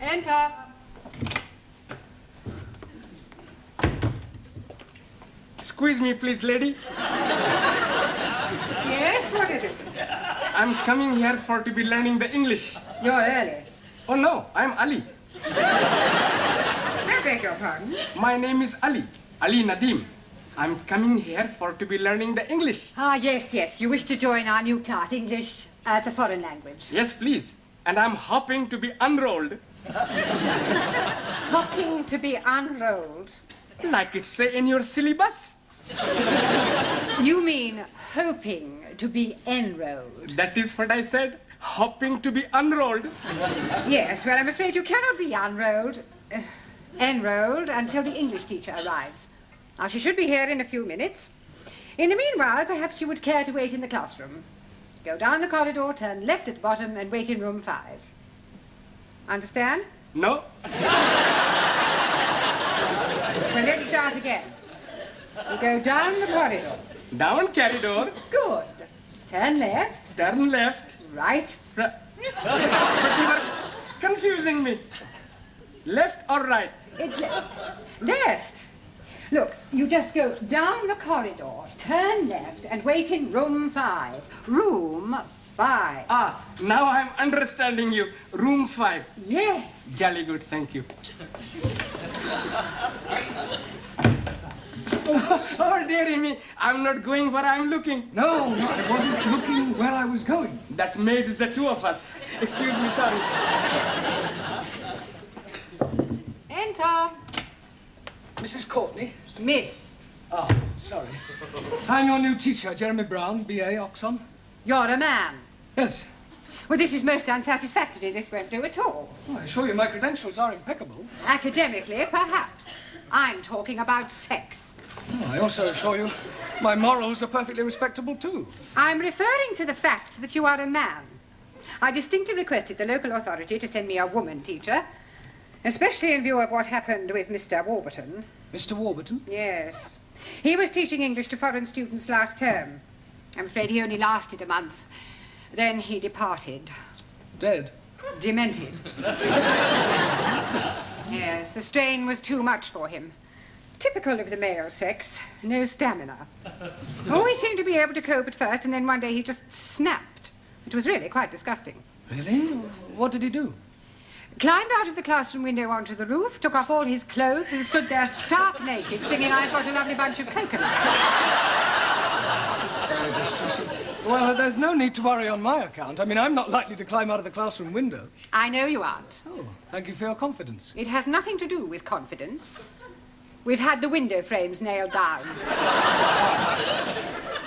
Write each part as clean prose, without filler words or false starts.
Enter. Squeeze me, please, lady. Yes, what is it? I'm coming here to be learning the English. You're early. Oh, no, I'm Ali. I beg your pardon? My name is Ali Nadim. I'm coming here to be learning the English. Ah, yes. You wish to join our new class, English as a foreign language. Yes, please. And I'm hoping to be unrolled. Hoping to be unrolled? Like it say in your syllabus. You mean hoping to be enrolled? That is what I said. Hoping to be unrolled. Yes, well, I'm afraid you cannot be enrolled until the English teacher arrives. Now, she should be here in a few minutes. In the meanwhile, perhaps you would care to wait in the classroom. Go down the corridor, turn left at the bottom, and wait in room 5. Understand? No. Well, let's start again. You go down the corridor. Down corridor. Good. Turn left. Turn left. Right. But you are confusing me. Left or right? It's left. Look, you just go down the corridor, turn left, and wait in room 5. Room 5. Ah, now I'm understanding you. Room 5. Yes. Jolly good, thank you. Oh, dearie me, I'm not going where I'm looking. No, I wasn't looking where I was going. That makes the two of us. Excuse me, sorry. Enter. Mrs. Courtney? Miss. Ah, sorry. I'm your new teacher, Jeremy Brown, B.A., Oxon. You're a man. Yes. Well, this is most unsatisfactory. This won't do at all. Well, I assure you my credentials are impeccable. Academically, perhaps. I'm talking about sex. Oh, I also assure you my morals are perfectly respectable, too. I'm referring to the fact that you are a man. I distinctly requested the local authority to send me a woman teacher, especially in view of what happened with Mr. Warburton. Mr. Warburton? Yes. He was teaching English to foreign students last term. I'm afraid he only lasted a month. Then he departed. Dead? Demented. Yes, the strain was too much for him. Typical of the male sex. No stamina. Always seemed to be able to cope at first, and then one day he just snapped. It was really quite disgusting. Really? What did he do? Climbed out of the classroom window onto the roof, took off all his clothes, and stood there stark naked, singing, "I've got a lovely bunch of coconuts." Very distressing. Well, there's no need to worry on my account. I mean, I'm not likely to climb out of the classroom window. I know you aren't. Oh, thank you for your confidence. It has nothing to do with confidence. We've had the window frames nailed down.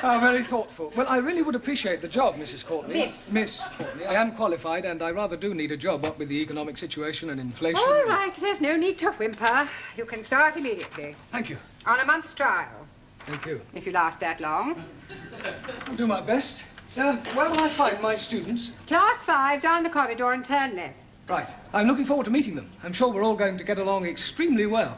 How very thoughtful. Well, I really would appreciate the job, Mrs. Courtney. Miss. Miss Courtney. I am qualified, and I rather do need a job, what with the economic situation and inflation. All right, there's no need to whimper. You can start immediately. Thank you. On a month's trial, Thank you. if you last that long. I'll do my best. Where will I find my students? Class 5, down the corridor and turn left. Right. I'm looking forward to meeting them. I'm sure we're all going to get along extremely well.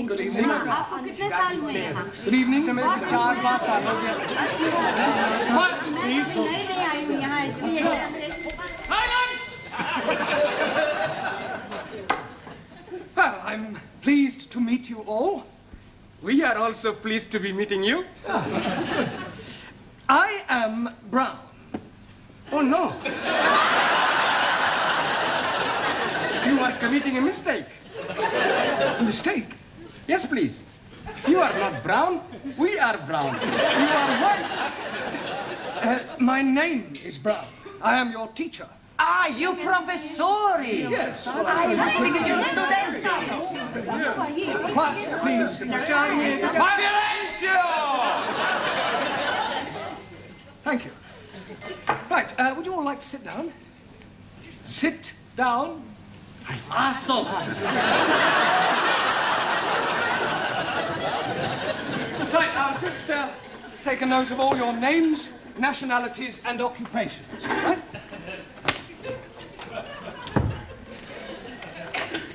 Good evening. Good evening. Please. Well, I'm pleased to meet you all. We are also pleased to be meeting you. I am Brown. Oh, no. You are committing a mistake. A mistake? Yes, please. You are not brown. We are brown. You are white. My name is Brown. I am your teacher. Ah, you professori! Yes. Quiet, please. Silenzio! Thank you. Right, would you all like to sit down? Sit down. Right, I'll just take a note of all your names, nationalities, and occupations. Right?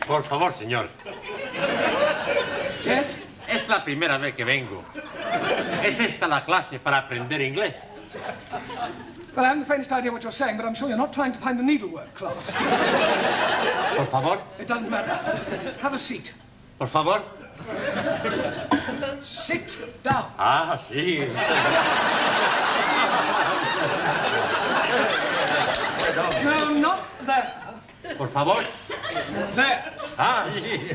Por favor, señor. Yes? Es la primera vez que vengo. Es esta la clase para aprender inglés. Well, I haven't the faintest idea what you're saying, but I'm sure you're not trying to find the needlework, Clark. Por favor, It doesn't matter. Have a seat. por favor. Sit down. Ah, sí. No, not there. Por favor. There. Ah, sí.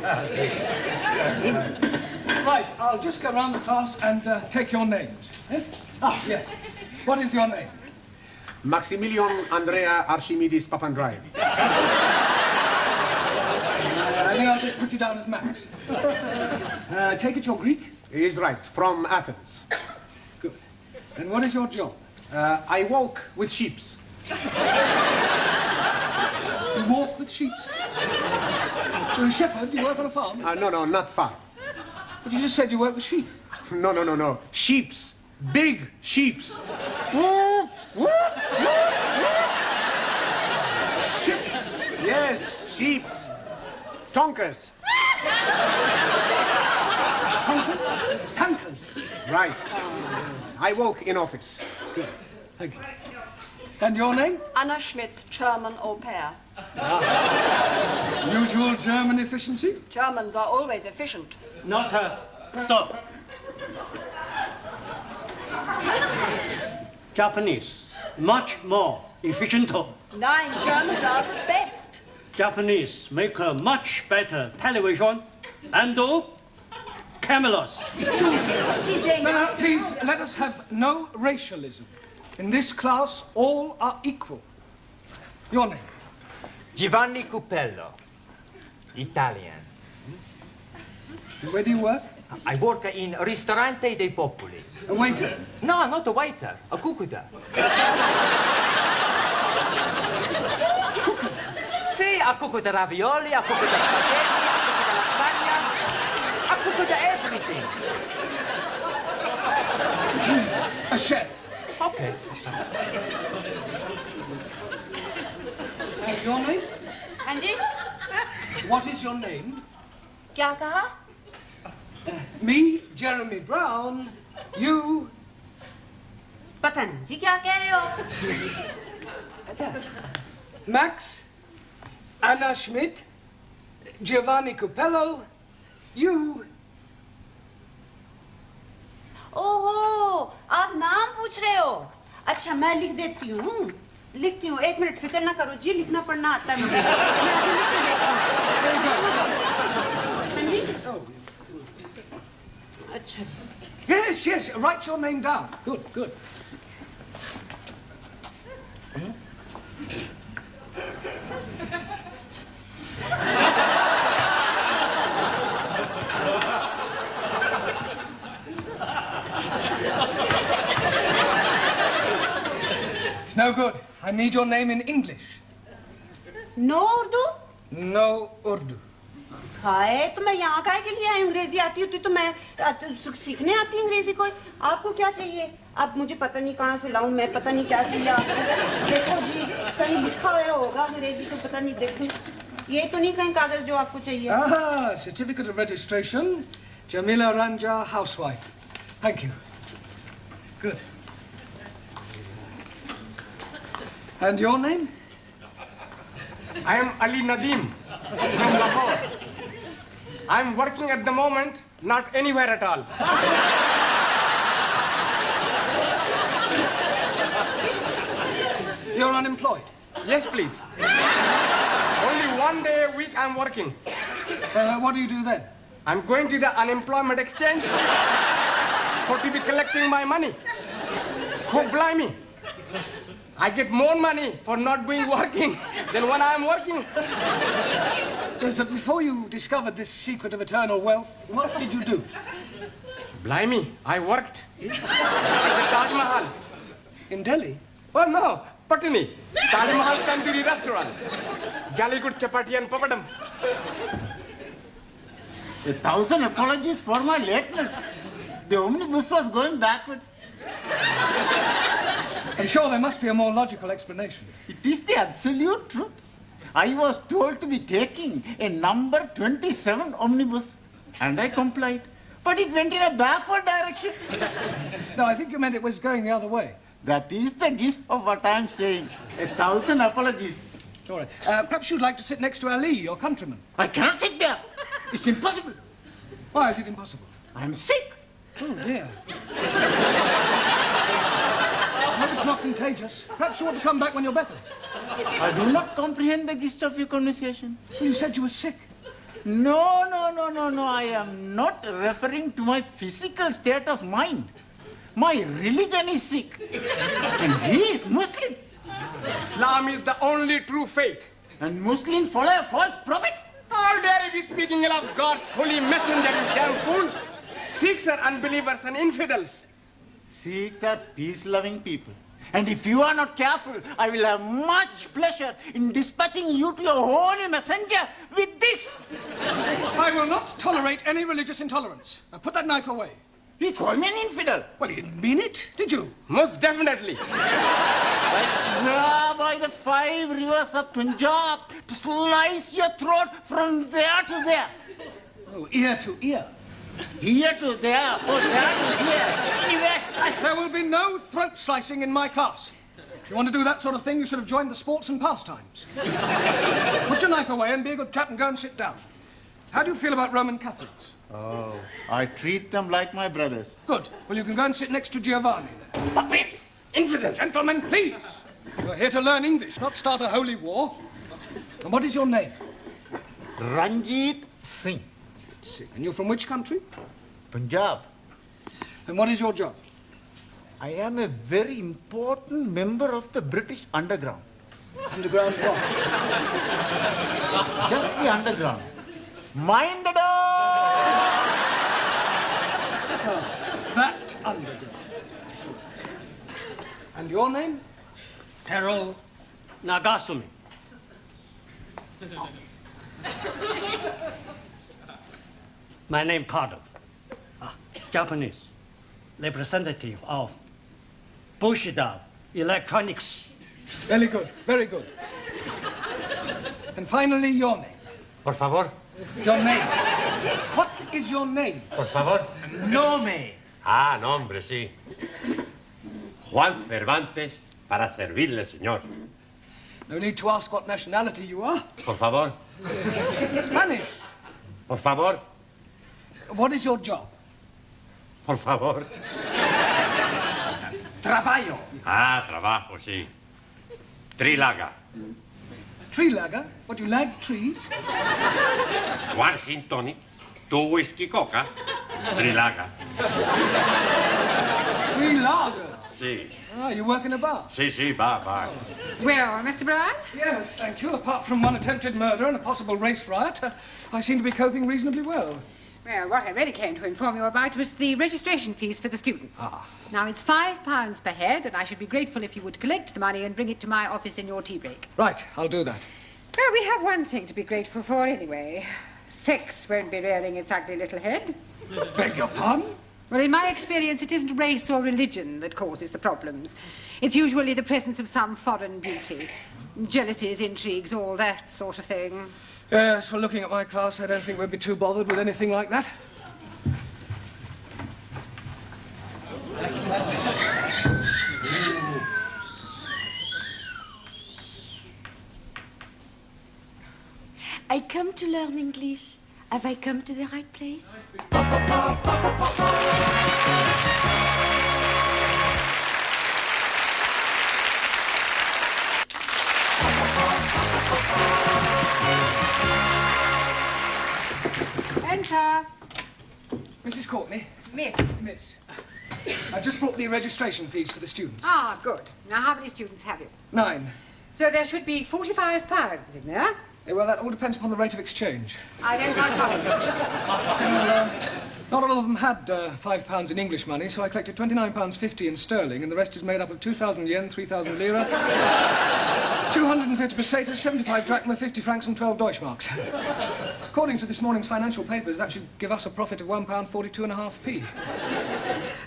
Right, I'll just go around the class and take your names. Yes? Ah, yes. What is your name? Maximilian Andrea Archimedes Papandreou. I think I'll just put you down as Max. I take it you're Greek? He is right, from Athens. Good. And what is your job? I walk with sheeps. You walk with sheep. You're a shepherd? You work on a farm? No, not far. But you just said you work with sheep. No. Sheeps. Big sheeps. Yes, sheeps. Tonkers. Tankers. Right. I walk in office. Good. Thank you. And your name? Anna Schmidt, German au pair. Usual German efficiency? Germans are always efficient. Not her. So. Japanese, much more efficient. Nine Germans are the best. Japanese make a much better television and do cameras. Now, please, let us have no racialism. In this class, all are equal. Your name? Giovanni Cupello, Italian. And where do you work? I work in Ristorante dei Popoli. A waiter. No, not a waiter, a cuccuta. Sì, a cuccuta ravioli, a cuccuta spaghetti, a cuccuta lasagna, a cuccuta everything. A chef. Okay. And your name? हाँ जी What is your name? क्या कहा Me, Jeremy Brown. You, पता नहीं जी क्या कह रहे हो Max, Anna Schmidt, Giovanni Cupello. You, ओहो आप नाम पूछ रहे हो अच्छा मैं लिख देती हूँ लिखती हूँ 1 मिनट फिक्र ना करो जी लिखना पढ़ना आता है मुझे मैं अभी लिख के देती हूँ। हाँ जी अच्छा yes, write your name down. Good. It's no good. I need your name in English. No Urdu No Urdu. Hi तो मैं यहाँ काहे के लिए आई अंग्रेजी आती होती तो मैं सीखने आती अंग्रेजी कोई आपको क्या चाहिए अब मुझे पता नहीं कहाँ से लाऊं मैं पता नहीं क्या चाहिए आपको देखो जी कहीं लिखा हुआ होगा अंग्रेजी तो पता नहीं देखूं ये तो नहीं कहीं कागज जो आपको चाहिए Ah, certificate of registration. Jamila Ranja, housewife. Thank you. Good. And your name? I am Ali Nadeem from Lahore. I am working at the moment, not anywhere at all. You're unemployed. Yes, please. Only 1 day a week I'm working. What do you do then? I'm going to the unemployment exchange for to be collecting my money. Oh, blimey. I get more money for not being working than when I'm working. Yes, but before you discovered this secret of eternal wealth, what did you do? Blimey, I worked at the Taj Mahal. In Delhi? Oh, no, Patni. Taj Mahal Tandoori restaurant. Jolly good chapati and papadam. 1,000 apologies for my lateness. The omnibus was going backwards. I'm sure there must be a more logical explanation. It is the absolute truth. I was told to be taking a number 27 omnibus, and I complied. but it went in a backward direction. No, I think you meant it was going the other way. That is the gist of what I'm saying. 1,000 apologies. It's all right. Perhaps you'd like to sit next to Ali, your countryman. I cannot sit there. It's impossible. Why is it impossible? I'm sick. Oh, dear. I hope it's not contagious. Perhaps you want to come back when you're better. I do not comprehend the gist of your conversation. Well, you said you were sick. No. I am not referring to my physical state of mind. My religion is sick. And he is Muslim. Islam is the only true faith. And Muslims follow a false prophet. How dare you be speaking ill of God's holy messenger, you damn fool? Sikhs are unbelievers and infidels. Sikhs are peace-loving people. And if you are not careful, I will have much pleasure in dispatching you to your holy messenger with this. I will not tolerate any religious intolerance. Now put that knife away. He called me an infidel. Well, you didn't mean it, did you? Most definitely. I swear by the 5 rivers of Punjab to slice your throat from there to there. Oh, ear to ear. Here to there, oh, there to here. Anyways, There will be no throat slicing in my class. If you want to do that sort of thing, you should have joined the sports and pastimes. Put your knife away and be a good chap and go and sit down. How do you feel about Roman Catholics? Oh, I treat them like my brothers. Good. Well, you can go and sit next to Giovanni then. Puppet! Infidel! Gentlemen, please. You're here to learn English, not start a holy war. And what is your name? Ranjit Singh. And you're from which country? Punjab. And what is your job? I am a very important member of the British underground. Underground what? Just the underground. Mind the door! That underground. And your name? Harold Nagasumi. My name Carter. Japanese. Representative of Bushido Electronics. Very good, very good. And finally, your name. Por favor. Your name. What is your name? Por favor. Nome. Ah, nombre, sí. Juan Cervantes, para servirle, señor. No need to ask what nationality you are. Por favor. Spanish. Por favor. What is your job? Por favor. Trabalho. Ah, trabajo, sí. Trilaga. Tree lagger? What, you lag trees? One gin tonic, 2 whiskey coca, Trilaga. Tree lagers. Sí. Ah, you work in a bar? Sí, va. Well, Mr. Brown? Yes, thank you. Apart from one attempted murder and a possible race riot, I seem to be coping reasonably well. Well, what I really came to inform you about was the registration fees for the students. Now, it's £5 per head, and I should be grateful if you would collect the money and bring it to my office in your tea break. Right, I'll do that. Well, we have one thing to be grateful for anyway. Sex won't be rearing its ugly little head. Beg your pardon? Well, in my experience, it isn't race or religion that causes the problems. It's usually the presence of some foreign beauty. Jealousies, intrigues, all that sort of thing. Yes, well, looking at my class, I don't think we'd be too bothered with anything like that. I come to learn English. Have I come to the right place? Enter. Mrs. Courtney. Miss. Miss. I've just brought the registration fees for the students. Ah, good. Now, how many students have you? 9. So there should be £45 in there. Well, that all depends upon the rate of exchange. I don't like Not all of them had £5 in English money, so I collected £29.50 in sterling, and the rest is made up of 2,000 yen, 3,000 lira, 250 pesetas, 75 drachma, 50 francs, and 12 Deutschmarks. According to this morning's financial papers, that should give us a profit of £1.42.5p.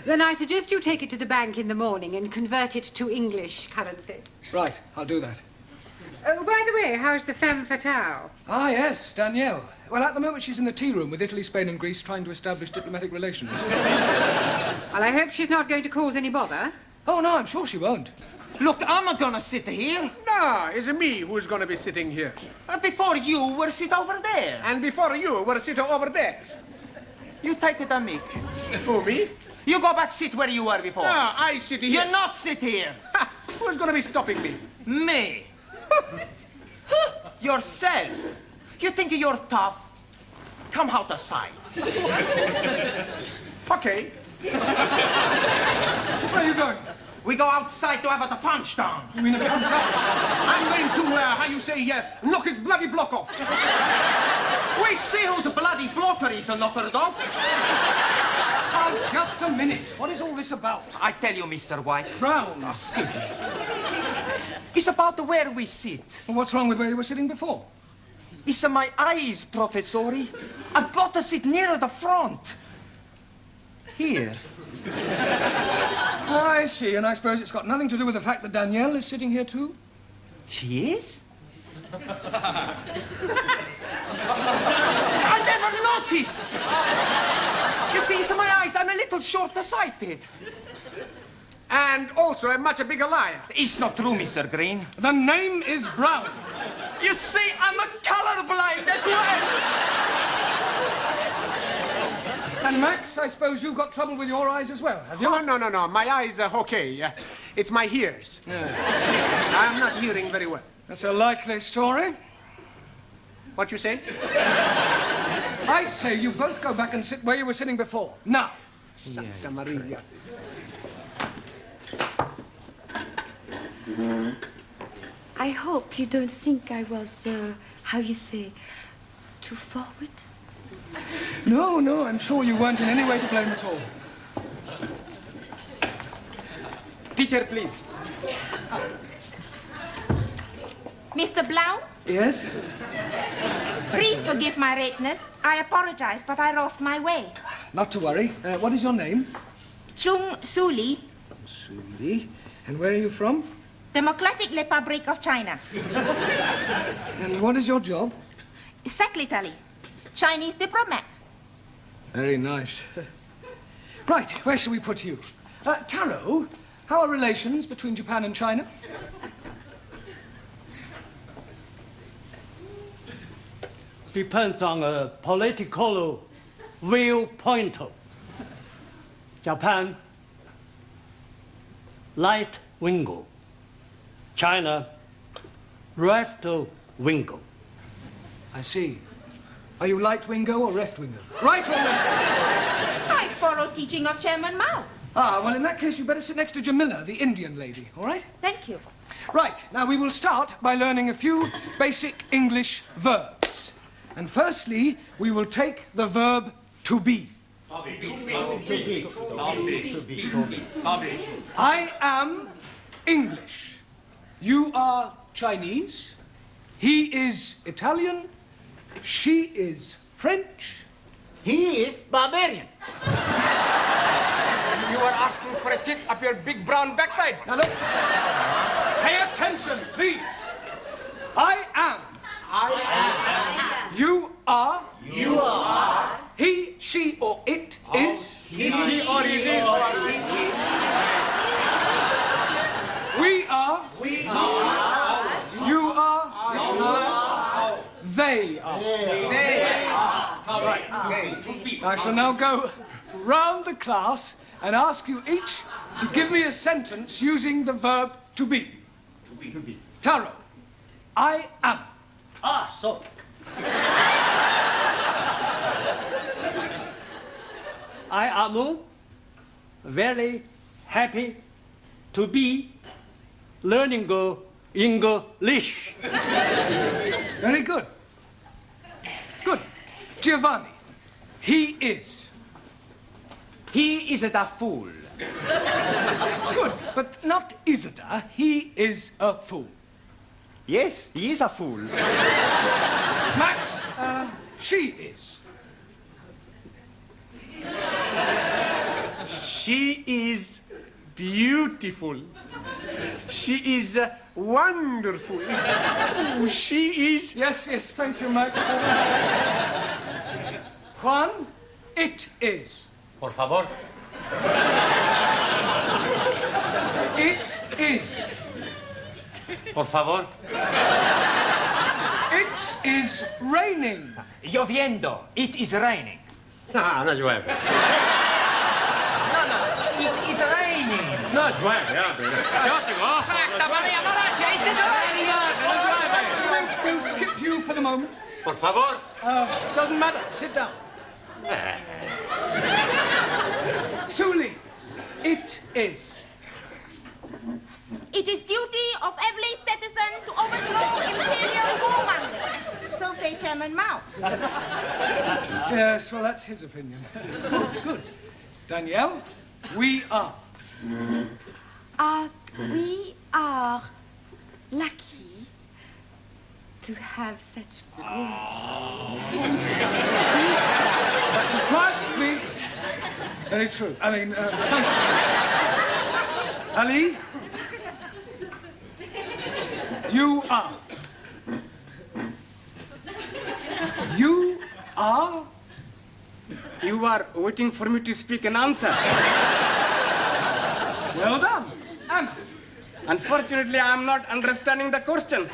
Then I suggest you take it to the bank in the morning and convert it to English currency. Right, I'll do that. Oh, by the way, how's the femme fatale? Ah, yes, Danielle. Well, at the moment she's in the tea room with Italy, Spain and Greece trying to establish diplomatic relations. Well, I hope she's not going to cause any bother. Oh, no, I'm sure she won't. Look, I'm not gonna sit here. No, it's me who's going to be sitting here. Before you were sit over there. And before you were sitting over there. You take it on me. Who, me? You go back sit where you were before. No, I sit here. You're not sit here. Ha! Who's going to be stopping me? Me. Yourself. You think you're tough? Come out the side. Okay. Where are you going? We go outside to have the punch down. You mean a punch up? I'm going to, how you say, knock his bloody block off. We see whose bloody blocker is knocked off. Oh, just a minute. What is all this about? I tell you, Mr. White. Brown. Oh, excuse me. It's about where we sit. Well, what's wrong with where you were sitting before? It's my eyes, Professori. I've got to sit near the front. Here. Oh, I see, and I suppose it's got nothing to do with the fact that Danielle is sitting here too? She is? I never noticed. You see, it's my eyes. I'm a little short-sighted. And also a much bigger liar. It's not true, Mr. Green. The name is Brown. You see, I'm a colorblind as well. And Max, I suppose you've got trouble with your eyes as well, have you? Oh, no. My eyes are okay. It's my ears. I'm not hearing very well. That's a likely story. What you say? I say you both go back and sit where you were sitting before. Now. Santa Maria. I hope you don't think I was, how you say, too forward. No, I'm sure you weren't in any way to blame at all. Teacher, please. Mr. Blau, Yes? please forgive my lateness. I apologize, but I lost my way. Not to worry. What is your name? Chung Suli, Suli. And where are you from? Democratic Republic of China. And what is your job? Secretary, Chinese diplomat. Very nice. Right, where shall we put you? Taro, how are relations between Japan and China? Depends on a political viewpoint. Japan, right wing. China, left wing. I see. Are you right-wingo or left-wingo? Right or left? I follow teaching of Chairman Mao. Ah, well, in that case, you better sit next to Jamila, the Indian lady, all right? Thank you. Right, now we will start by learning a few basic English verbs. And firstly, we will take the verb to be. I am English. You are Chinese. He is Italian. She is French. He is barbarian. You are asking for a kick up your big brown backside. Now look, pay attention, please. I am. You are. You are. He, she, or it is. He or it is. We are. We are. You are. They are. They are. All right. I shall now go round the class and ask you each to give me a sentence using the verb to be. To be. Taro, I am. Ah, so. I am very happy to be learning English. Very good. Good. Giovanni, he is. He is a fool. Good, but not Isidore. He is a fool. Yes, he is a fool. Max, she is. She is beautiful. She is wonderful. Oh, she is... Yes, thank you, Max. Juan, it is. Por favor. It is. Por favor. It is raining. Lloviendo. It is raining. No, no llueve. No, no. It is raining. No llueve, Aspetta, Maria Malacia, it is raining. We'll skip you for the moment. Por favor. Doesn't matter. Sit down. Suli, it is. It is duty of every citizen to overthrow imperial warmongers. So say Chairman Mao. Yes, well, that's his opinion. Good. Danielle, we are. We are lucky to have such great. Quiet, please. Very true. I mean, thank you. Ali, you are. You are. You are waiting for me to speak an answer. Well done. And Unfortunately, I am not understanding the question.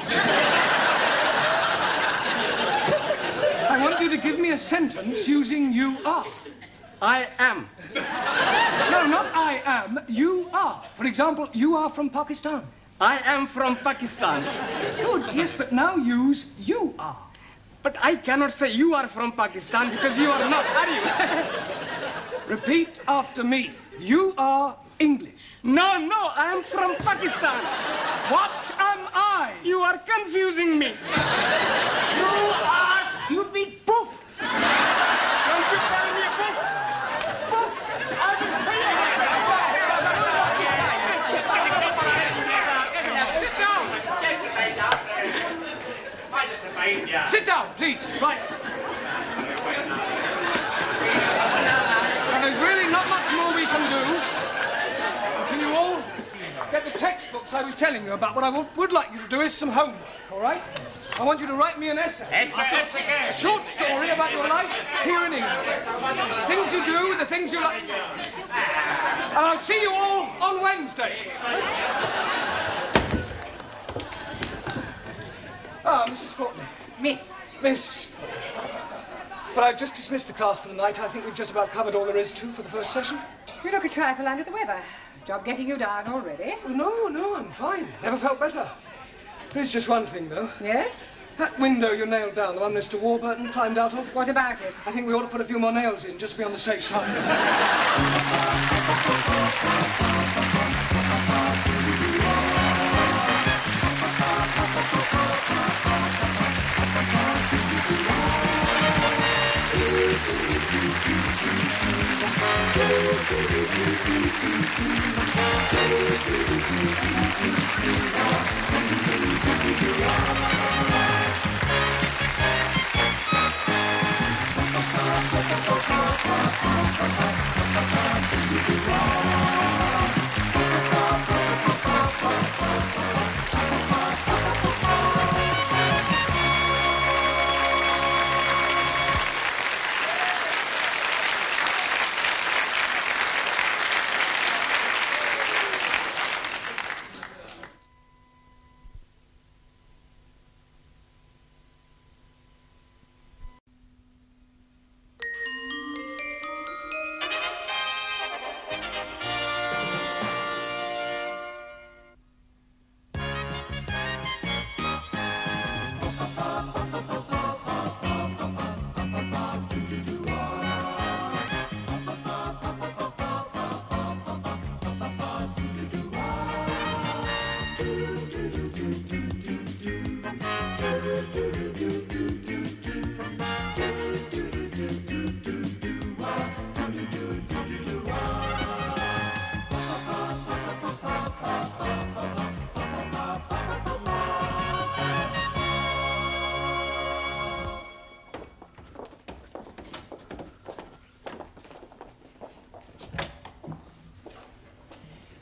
I want you to give me a sentence using you are. I am. No, not I am. You are. For example, you are from Pakistan. I am from Pakistan. Good, yes, but now use you are. But I cannot say you are from Pakistan because you are not, are you? Repeat after me. You are English. No, no, I am from Pakistan. What am I? You are confusing me. You are stupid poof. Don't you call me a poof? Poof! I will tell you. Sit down. Sit down, please. Right. And there's really not much more we can do until you all get the textbooks I was telling you about. What I would like you to do is some homework, all right? I want you to write me an essay. A short story about your life here in England. The things you do, the things you like. And I'll see you all on Wednesday. Ah, Mrs. Courtney. Miss. But I've just dismissed the class for the night. I think we've just about covered all there is to for the first session. You look a trifle under the weather. Job getting you down already? No, I'm fine. Never felt better. There's just one thing, though. Yes? That window you nailed down, the one Mr. Warburton climbed out of. What about it? I think we ought to put a few more nails in, just to be on the safe side.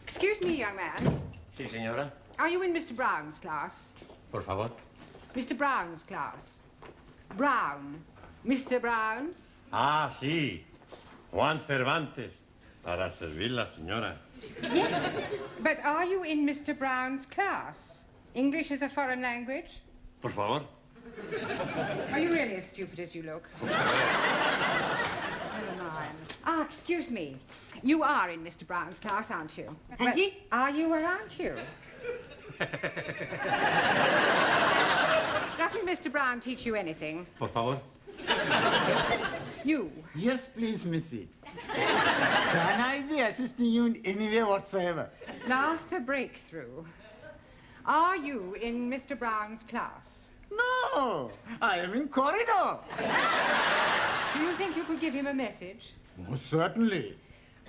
Excuse me, young man. Sí, señora. Are you in Mr. Brown's class? Por favor. Mr. Brown's class. Brown. Mr. Brown? Ah, sí. Juan Cervantes. Para servirla, señora. Yes, but are you in Mr. Brown's class? English is a foreign language? Por favor. Are you really as stupid as you look? Never mind. Ah, excuse me. You are in Mr. Brown's class, aren't you? Hanji? Are you or aren't you? Doesn't Mr. Brown teach you anything? Por favor. You. Yes, please, Missy. Can I be assisting you in any way whatsoever? Last a breakthrough. Are you in Mr. Brown's class? No, I am in corridor. Do you think you could give him a message? Most certainly.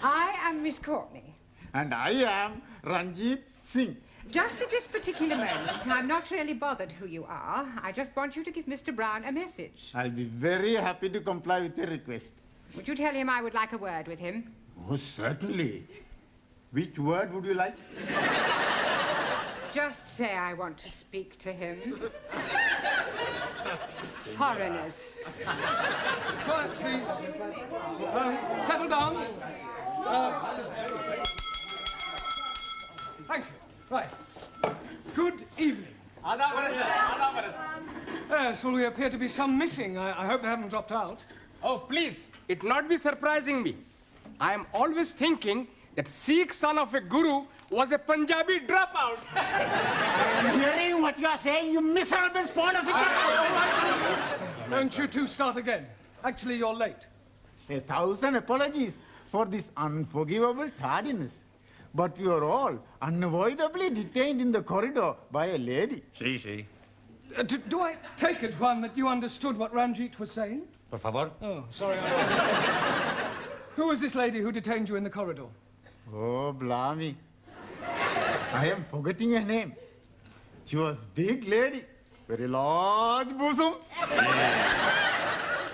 I am Miss Courtney. And I am Ranjit Singh. Just at this particular moment, I'm not really bothered who you are. I just want you to give Mr. Brown a message. I'll be very happy to comply with your request. Would you tell him I would like a word with him? Most certainly. Which word would you like? Just say I want to speak to him. Foreigners. Quiet, please. Settle down. Thank you. Right. Good evening. Yes, well, we appear to be some missing. I hope they haven't dropped out. Oh, please, it not be surprising me. I am always thinking that Sikh son of a guru was a Punjabi dropout. I'm hearing what you are saying, you miserable spawn of it. Don't you two start again. Actually, you're late. 1,000 apologies for this unforgivable tardiness. But we were all unavoidably detained in the corridor by a lady. Sí, sí. Do I take it, Juan, that you understood what Ranjit was saying? Por favor. Oh, sorry. Who was this lady who detained you in the corridor? Oh, blimey. I am forgetting her name. She was big lady, very large bosoms.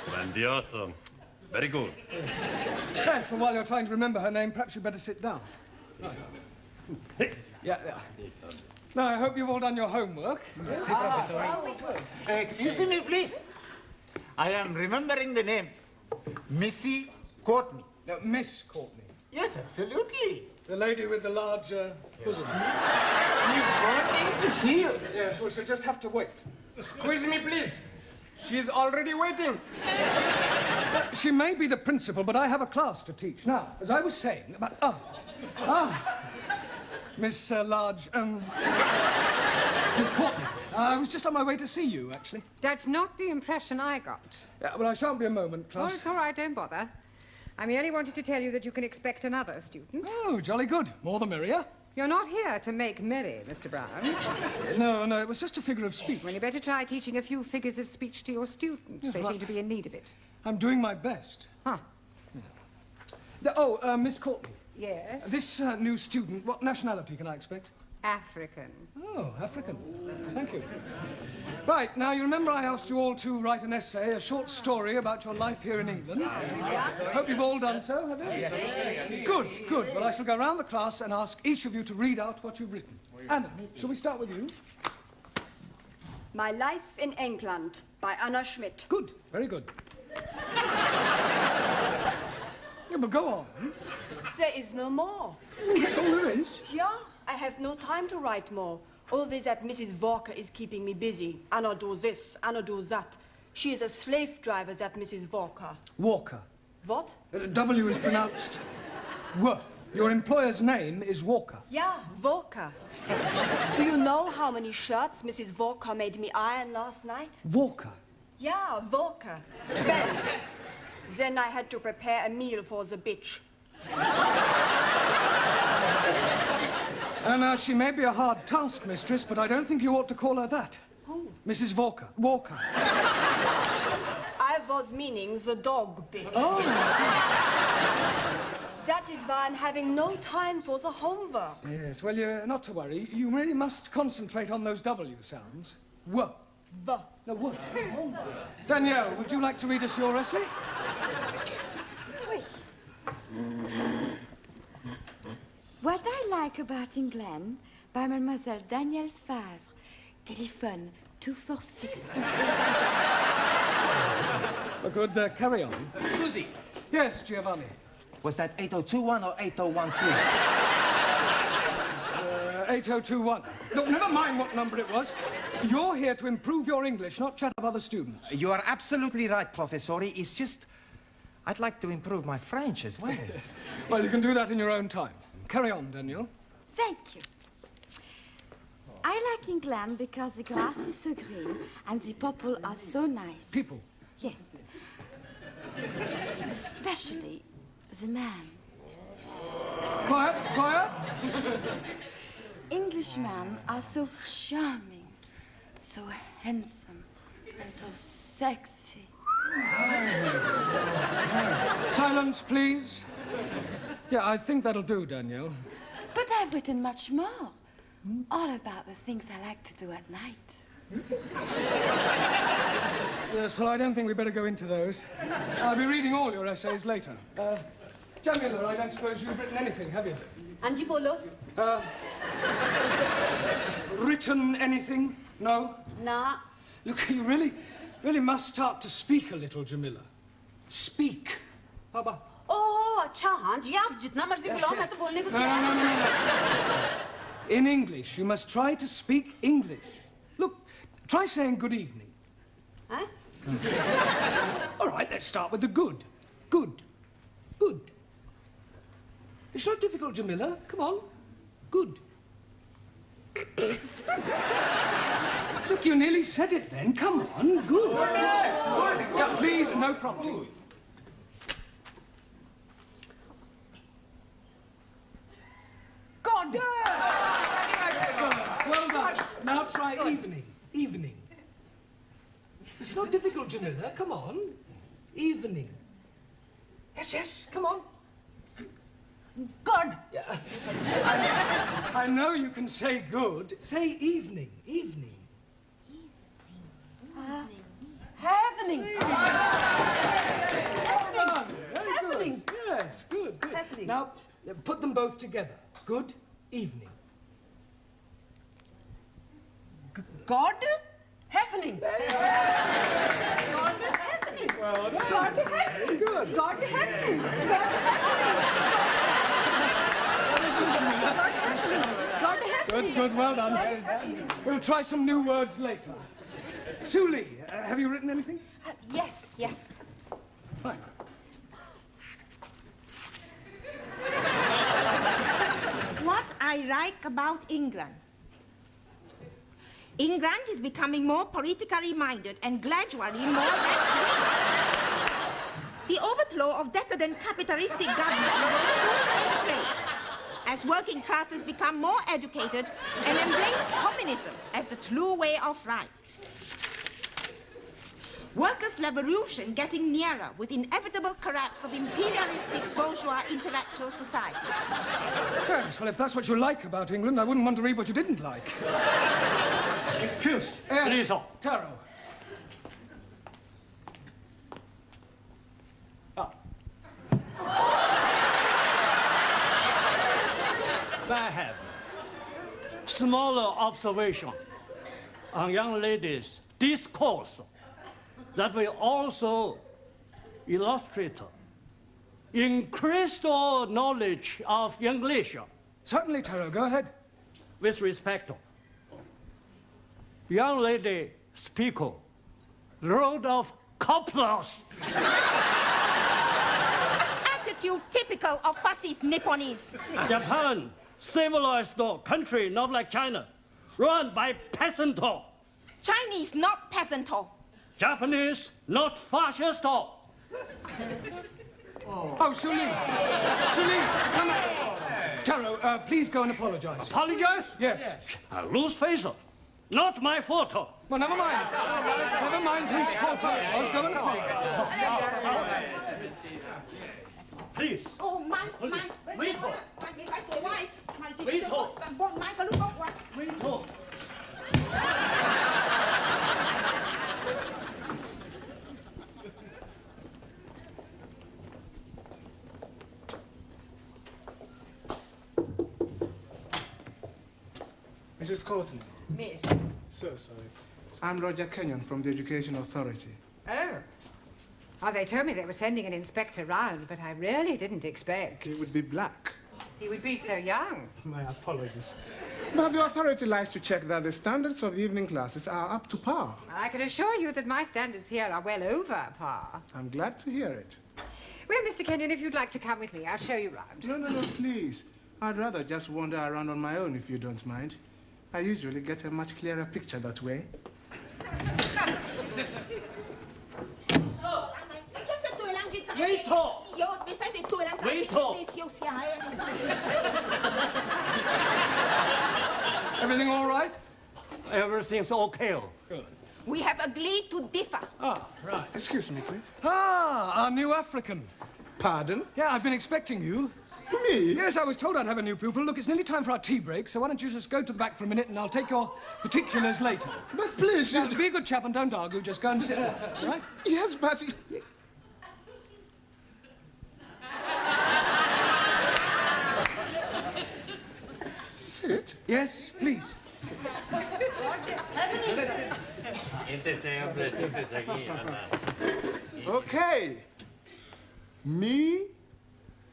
Grandioso. Very good. Yes, well, while you're trying to remember her name, perhaps you'd better sit down. Yeah. Now, I hope you've all done your homework. Excuse me, please. I am remembering the name. Missy Courtney. No, Miss Courtney. Yes, absolutely. The lady with the large bosom. She's wanting to see you. Yes, well, she'll just have to wait. Squeeze me, please. She's already waiting. She may be the principal, but I have a class to teach. Now, as I was saying about... Miss Miss Courtney. I was just on my way to see you, actually. That's not the impression I got. Yeah, well, I shan't be a moment, Oh, class. it's all right, don't bother. I merely wanted to tell you that you can expect another student. Oh, jolly good. More the merrier. You're not here to make merry, Mr. Brown. No, it was just a figure of speech. Well, you better try teaching a few figures of speech to your students. They seem to be in need of it. I'm doing my best. Huh. Miss Courtney. Yes? This new student, what nationality can I expect? African. Oh, African. Thank you. Right, now you remember I asked you all to write an essay, a short story about your life here in England. Hope you've all done so, have you? Yes. Good. Well, I shall go round the class and ask each of you to read out what you've written. Anna, shall we start with you? My Life in England by Anna Schmidt. Good, very good. Yeah, but go on. There is no more. That's all there is? Yeah, I have no time to write more. Always that Mrs. Walker is keeping me busy. Anna do this, Anna do that. She is a slave driver, that Mrs. Walker. Walker. What? W is pronounced W. Your employer's name is Walker. Yeah, Walker. Do you know how many shirts Mrs. Walker made me iron last night? Walker? Yeah, Walker. 12. Then I had to prepare a meal for the bitch. Anna, she may be a hard taskmistress, but I don't think you ought to call her that. Who? Mrs. Walker. Walker. I was meaning the dog bitch. Oh. That is why I'm having no time for the homework. Yes, well, you're not to worry. You really must concentrate on those W sounds. W. B. No, what? Danielle, would you like to read us your essay? What I Like About England by Mademoiselle Danielle Favre. Telephone 246. Good, carry on. Susie. Yes, Giovanni. Was that 8021 or 8013? 8021. Look, never mind what number it was. You're here to improve your English, not chat up other students. You are absolutely right, Professori. It's just... I'd like to improve my French as well. Well, you can do that in your own time. Carry on, Daniel. Thank you. I like England because the grass is so green and the people are so nice. People? Yes. Especially the man. Quiet, quiet. Englishmen are so charming, so handsome, and so sexy. Silence, please. Yeah, I think that'll do, Danielle. But I've written much more. All about the things I like to do at night. Yes, well, I don't think we better go into those. I'll be reading all your essays later. Jamila, I don't suppose you've written anything, have you? Anji Polo? Written anything? No? Nah. Look, you really must start to speak a little, Jamila. Speak. How about? Oh, अच्छा हाँ जी आप जितना मर्जी बुलाओ मैं तो बोलने को No. In English, you must try to speak English. Look, try saying good evening. Huh? All right, let's start with the good. Good. Good. It's not difficult, Jamila. Come on. Good. Look, you nearly said it then. Come on. Good. Yeah, please, no prompting. God! Excellent. Well done. Now try evening. Evening. It's not difficult, Jamila. Come on. Evening. Yes, yes. Come on. God! Yeah. I know you can say good. Say evening. Evening. Happening. Very good. Yes, good, good. Happening. Now, put them both together. Good evening. God? Happening. God happening. Well done. God happening. Good. God happening. God happening. Good, well done. We'll try some new words later. Suli, have you written anything? Yes, yes. Fine. What I like about England. England is becoming more politically minded and gradually more left-wing. The overthrow of decadent capitalistic government will soon take place as working classes become more educated and embrace communism as the true way of life. Workers' revolution getting nearer with inevitable collapse of imperialistic bourgeois intellectual society. Yes, well, if that's what you like about England, I wouldn't want to read what you didn't like. Excuse, Yes, please. Taro. I have smaller observation on young ladies' discourse that will also illustrate increased knowledge of English. Certainly, Taro, go ahead. With respect, young lady speaker, load of couplers. Attitude typical of fascist Nipponese. Japan, civilized country, not like China, run by peasant. Chinese, not peasant. Japanese, not fascist. Oh, Suli. Suli, come on. Taro, please go and apologize. Apologize? Yes. I lose face. Not my fault. Well, never mind. Never mind whose fault it was. Go and apologize. Please. Oh, mine. Wait. Mrs. Courtney. Miss. So sorry. I'm Roger Kenyon from the Education Authority. Oh. Oh, they told me they were sending an inspector round, but I really didn't expect. He would be black. He would be so young. My apologies. But the authority likes to check that the standards of the evening classes are up to par. I can assure you that my standards here are well over par. I'm glad to hear it. Well, Mr. Kenyon, if you'd like to come with me, I'll show you round. No, please. I'd rather just wander around on my own if you don't mind. I usually get a much clearer picture that way. Wait, Everything all right? Everything's okay. Good. We have agreed to differ. Ah, right. Excuse me, please. Ah, our new African. Pardon? Yeah, I've been expecting you. Me? Yes, I was told I'd have a new pupil. Look, it's nearly time for our tea break, so why don't you just go to the back for a minute and I'll take your particulars later. But please, Now, be a good chap and don't argue. Just go and sit there, all right? Yes, but... Sit? Yes, please. Okay. Me?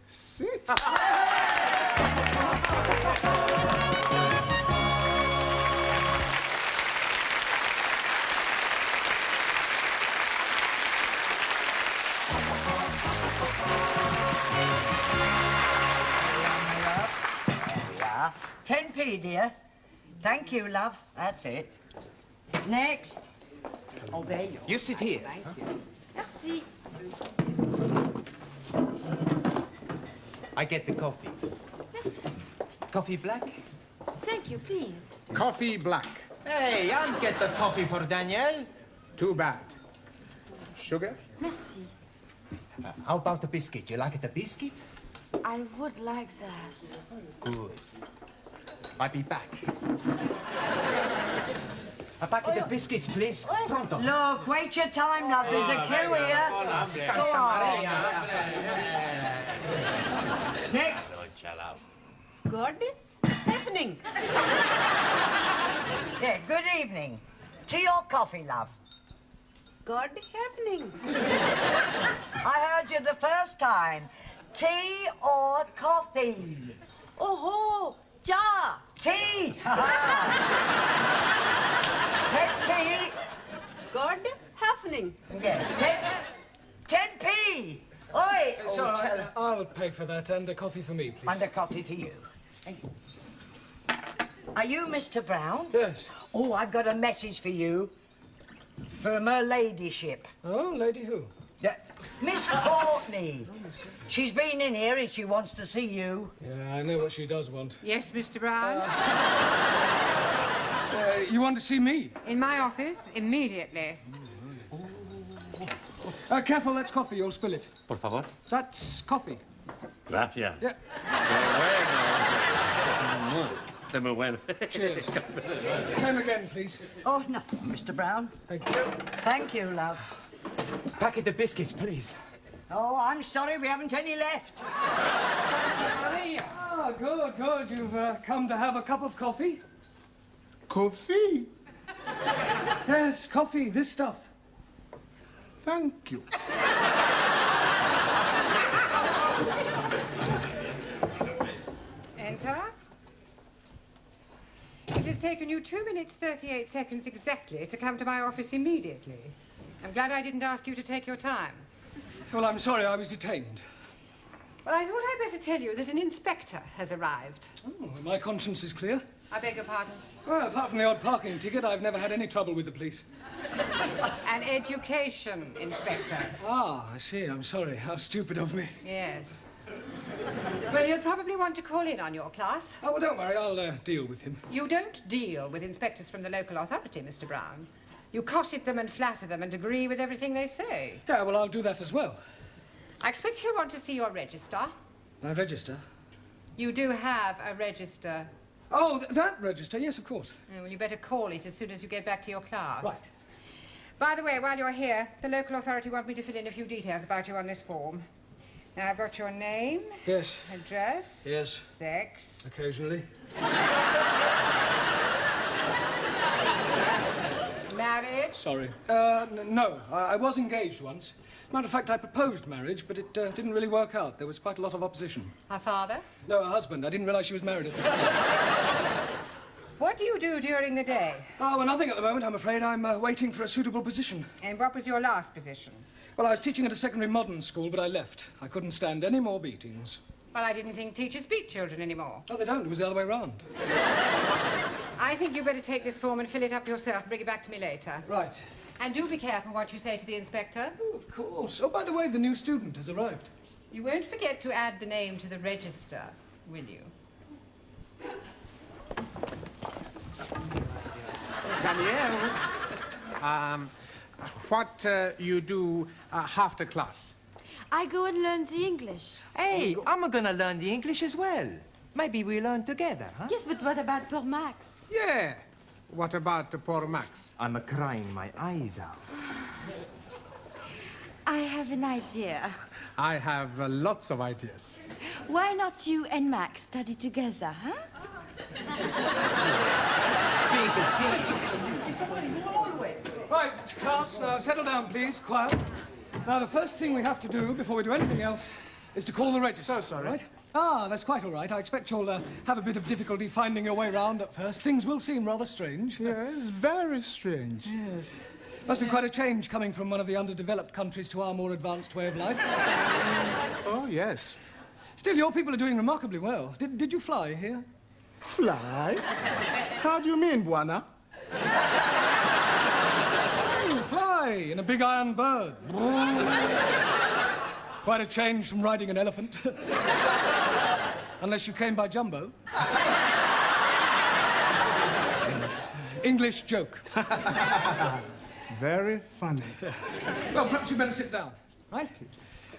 Sit. Yeah. 10p, dear. Thank you, love. That's it. Next. Oh, there you are. You sit here. Thank you. Merci. I get the coffee. Merci. Coffee black? Thank you, please. Coffee black. Hey, I'll get the coffee for Danielle. Too bad. Sugar? Merci. How about the biscuit? You like the biscuit? I would like that. Good. I'll be back. A packet of biscuits, please. Pronto. Look, wait your time, love. There's a queue here. Go on. Next. Good evening. Yeah, good evening. Tea or coffee, love? Good evening. I heard you the first time. Tea or coffee? Oh, ja. Tea! 10p. Good evening. Yeah, 10p. Oi! It's all right. I'll pay for that and a coffee for me, please. And a coffee for you. Are you Mr. Brown? Yes. Oh, I've got a message for you. From her ladyship. Oh, lady who? Miss Courtney. She's been in here and she wants to see you. Yeah, I know what she does want. Yes, Mr. Brown? You want to see me? In my office, immediately. Careful, that's coffee. You'll spill it. Por favor. That's coffee. Gracias. Yeah. De muy bueno. Cheers. Same again, please. Oh, nothing, Mr. Brown. Thank you. Thank you, love. Packet of biscuits, please. Oh, I'm sorry, we haven't any left. Ah, good, good. You've come to have a cup of coffee? Coffee? Yes, coffee, this stuff. Thank you. Enter. It has taken you 2 minutes, 38 seconds exactly to come to my office immediately. I'm glad I didn't ask you to take your time. Well, I'm sorry, I was detained. Well, I thought I'd better tell you that an inspector has arrived. Oh, my conscience is clear. I beg your pardon? Well, apart from the odd parking ticket, I've never had any trouble with the police. An education inspector. Ah, I see. I'm sorry. How stupid of me. Yes. Well, you'll probably want to call in on your class. Oh, well, don't worry. I'll deal with him. You don't deal with inspectors from the local authority, Mr. Brown. You cosset them and flatter them and agree with everything they say. Yeah, well, I'll do that as well. I expect he'll want to see your register. My register? You do have a register. Oh, that register? Yes, of course. Yeah, well, you better call it as soon as you get back to your class. Right. By the way, while you're here, the local authority want me to fill in a few details about you on this form. Now, I've got your name. Yes. Address. Yes. Sex. Occasionally. Married. Sorry. No. I was engaged once. Matter of fact, I proposed marriage, but it didn't really work out. There was quite a lot of opposition. Her father? No, her husband. I didn't realize she was married at the time. What do you do during the day? Oh, well, nothing at the moment, I'm afraid. I'm waiting for a suitable position. And what was your last position? Well, I was teaching at a secondary modern school, but I left. I couldn't stand any more beatings. Well, I didn't think teachers beat children anymore. Oh, they don't. It was the other way round. I think you better take this form and fill it up yourself. Bring it back to me later. Right. And do be careful what you say to the inspector. Oh, of course. Oh, by the way, the new student has arrived. You won't forget to add the name to the register, will you? Danielle, what you do after class? I go and learn the English. Hey, I'm gonna learn the English as well. Maybe we learn together, huh? Yes, but what about poor Max? Yeah. What about poor Max? I'm crying my eyes out. I have an idea. I have lots of ideas. Why not you and Max study together, huh? Right, class, settle down, please. Quiet. Now, the first thing we have to do before we do anything else is to call the register. So sorry. Right? Ah, that's quite all right. I expect you'll have a bit of difficulty finding your way round at first. Things will seem rather strange. Yes, very strange. Yes. Must be quite a change coming from one of the underdeveloped countries to our more advanced way of life. Oh, yes. Still, your people are doing remarkably well. Did you fly here? Fly? How do you mean, Buana? You fly in a big iron bird. Quite a change from riding an elephant. Unless you came by jumbo. Yes. English joke. Very funny. Well, perhaps you better sit down, right?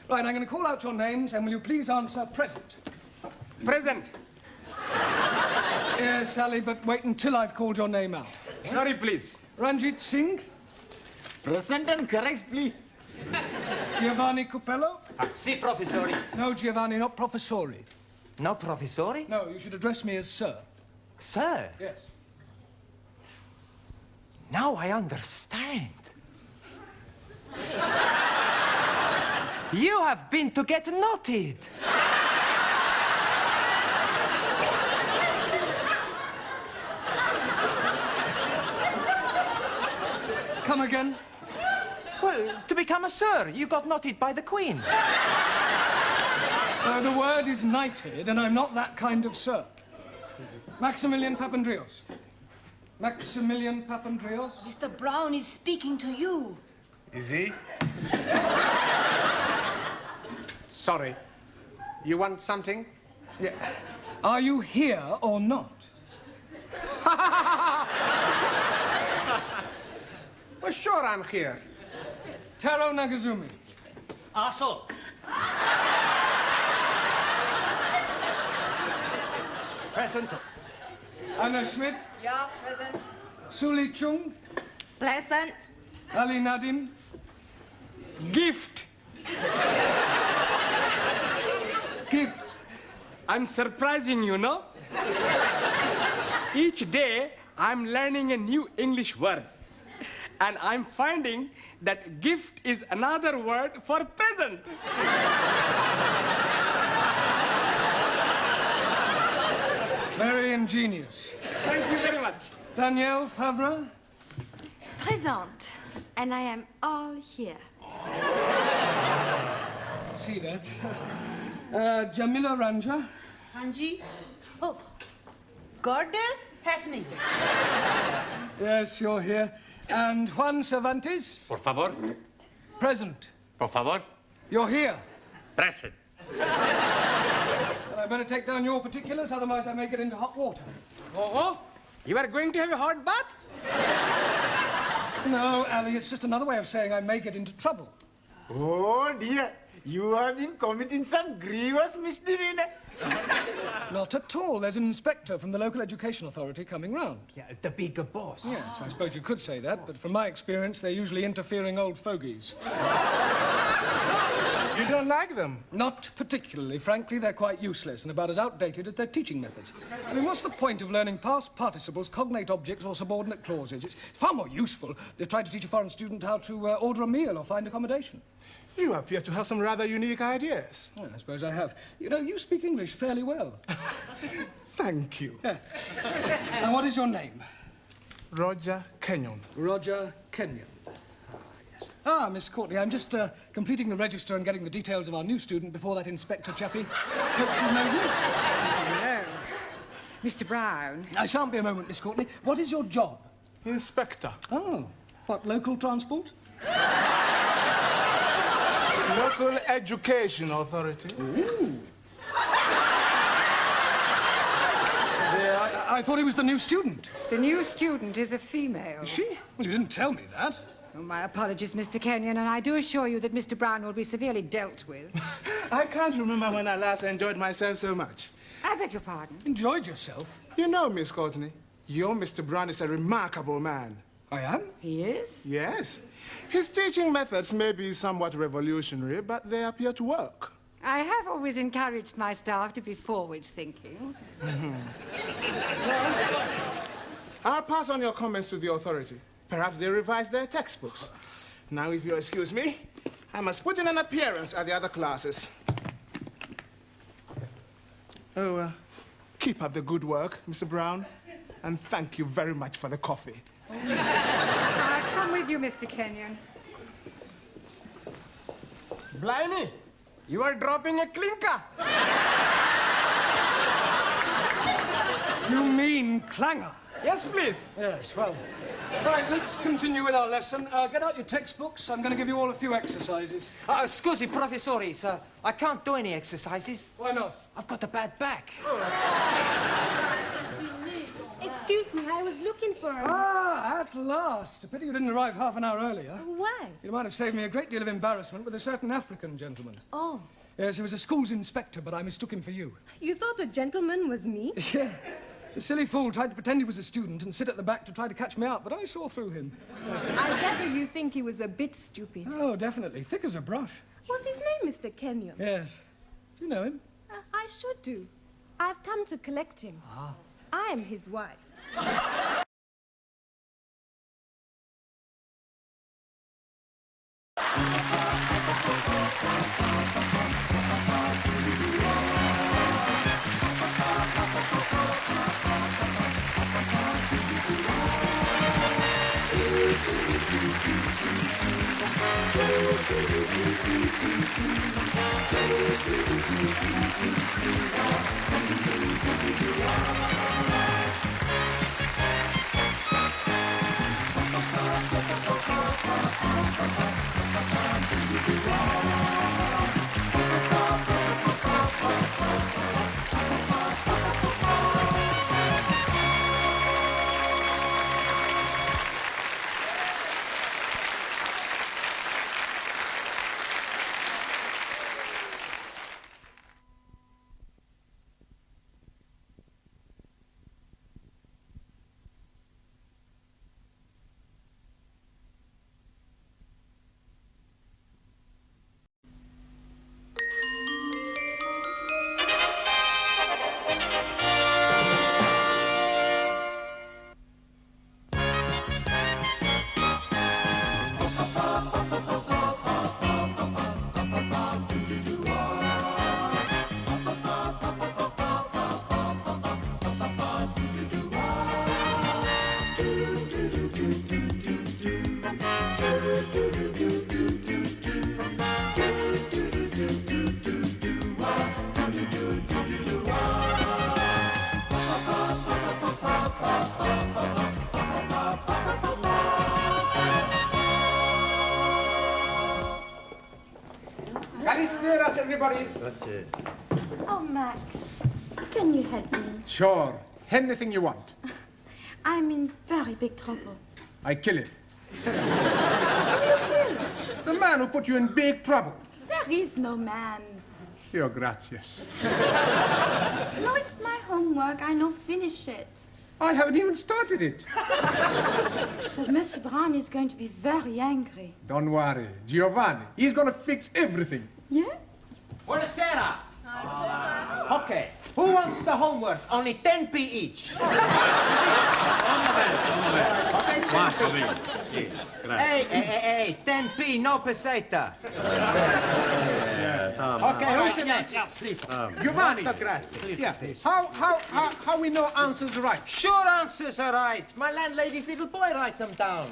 Right, I'm going to call out your names, and will you please answer present? Present. Yes, Sally, but wait until I've called your name out. Sorry, please. Ranjit Singh? Present and correct, please. Giovanni Cupello? Si, professori. No, Giovanni, not professori. No, professori? No, you should address me as sir. Sir? Yes. Now I understand. You have been to get knotted. Come again? Well, to become a sir, you got knotted by the Queen. The word is knighted, and I'm not that kind of sir. Maximilian Papandreou. Maximilian Papandreou? Mr. Brown is speaking to you. Is he? Sorry. You want something? Yeah. Are you here or not? Well, sure I'm here. Taro Nagazumi. Aso. Present. Anna Schmidt. Yeah, present. Suli Chung. Present. Ali Nadim. Gift. Gift. I'm surprising you, no? Each day, I'm learning a new English word. And I'm finding that gift is another word for present. Very ingenious. Thank you very much. Danielle Favre. Present. And I am all here. See that. Jamila Ranja. Hanji. Oh, Gordon Heffning. Yes, you're here. And Juan Cervantes. Por favor. Present. Por favor. You're here. Present. Well, I better take down your particulars, otherwise I may get into hot water. Oh, you are going to have a hot bath? No, Ali, it's just another way of saying I may get into trouble. Oh dear, you have been committing some grievous misdemeanor. Not at all. There's an inspector from the local education authority coming round. Yeah, the bigger boss. Yes, I suppose you could say that, but from my experience, they're usually interfering old fogies. You don't like them? Not particularly. Frankly, they're quite useless and about as outdated as their teaching methods. I mean, what's the point of learning past participles, cognate objects, or subordinate clauses? It's far more useful to try to teach a foreign student how to order a meal or find accommodation. You appear to have some rather unique ideas. Well, I suppose I have. You know, you speak English fairly well. Thank you. Yeah. And what is your name? Roger Kenyon. Roger Kenyon. Yes. Miss Courtney, I'm just completing the register and getting the details of our new student before that inspector chappie pokes his nose in. Hello. Mr. Brown. I shan't be a moment, Miss Courtney. What is your job? Inspector. Oh, what, local transport? Local Education Authority. Ooh. Yeah, I thought he was the new student. The new student is a female. Is she? Well, you didn't tell me that. Oh, my apologies, Mr. Kenyon, and I do assure you that Mr. Brown will be severely dealt with. I can't remember when I last enjoyed myself so much. I beg your pardon? Enjoyed yourself? You know, Miss Courtney, your Mr. Brown is a remarkable man. I am? He is? Yes. His teaching methods may be somewhat revolutionary, but they appear to work. I have always encouraged my staff to be forward-thinking. I'll pass on your comments to the authority. Perhaps they revise their textbooks. Now, if you'll excuse me, I must put in an appearance at the other classes. Oh, keep up the good work, Mr. Brown, and thank you very much for the coffee. I'll come with you, Mr. Kenyon. Blimey, you are dropping a clinker. You mean clanger? Yes, please. Yes, well. Right, let's continue with our lesson. Get out your textbooks. I'm going to give you all a few exercises. Scusi, professori, sir. I can't do any exercises. Why not? I've got a bad back. Excuse me, I was looking for him. At last. A pity you didn't arrive half an hour earlier. Why? You might have saved me a great deal of embarrassment with a certain African gentleman. Oh, Yes, he was a school's inspector, but I mistook him for you. you thought the gentleman was me? Yeah. The silly fool tried to pretend he was a student and sit at the back to try to catch me out, but I saw through him. I gather you think he was a bit stupid. Oh, definitely. Thick as a brush. What's his name, Mr. Kenyon? Yes. Do you know him? I should do. I've come to collect him. I am his wife. Calisperas, everybody. Oh, Max, can you help me? Sure. Anything you want. I'm in very big trouble. I kill him. The man who put you in big trouble. There is no man. Your gracias. No, it's my homework. I no finish it. I haven't even started it. But Monsieur Brown is going to be very angry. Don't worry. Giovanni, he's gonna fix everything. Yeah? Buonasera. Okay. Who wants the homework? Only 10p each. Quanto, Please. Hey, 10p, no peseta. Okay, who's the next? Yeah, please. Giovanni. Grazie. Yeah. How we know answers right? Sure answers are right. My landlady's little boy writes them down.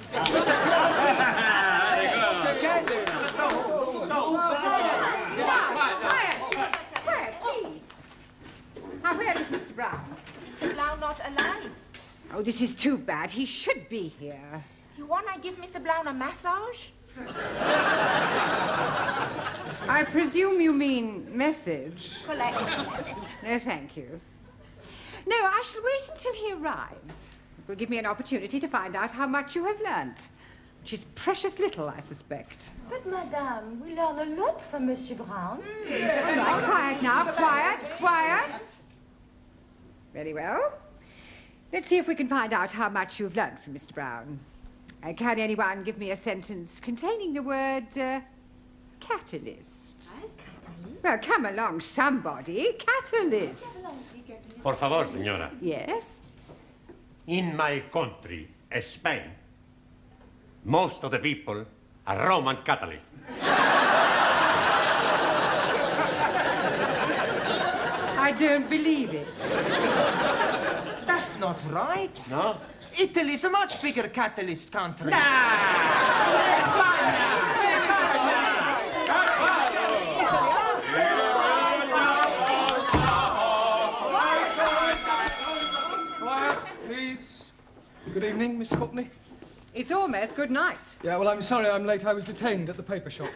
Quiet, please. Now, where is Mr. Brown? Mr. Brown not alive. Oh, this is too bad. He should be here. You wanna give Mr. Brown a massage? I presume you mean message. Correct. No, thank you. No, I shall wait until he arrives. It will give me an opportunity to find out how much you have learnt. Which is precious little, I suspect. But, Madame, we learn a lot from Monsieur Brown. All right, quiet now. Quiet. Very well. Let's see if we can find out how much you've learnt from Mr. Brown. Can anyone give me a sentence containing the word catalyst? Well, come along, somebody. Catalyst. Por favor, señora. Yes? In my country, Spain, most of the people are Roman Catholics. I don't believe it. That's not right. No? Italy's a much bigger catalyst country. Quiet, please. Good evening, Miss Courtney. It's almost good night. Yeah, well, I'm sorry I'm late. I was detained at the paper shop.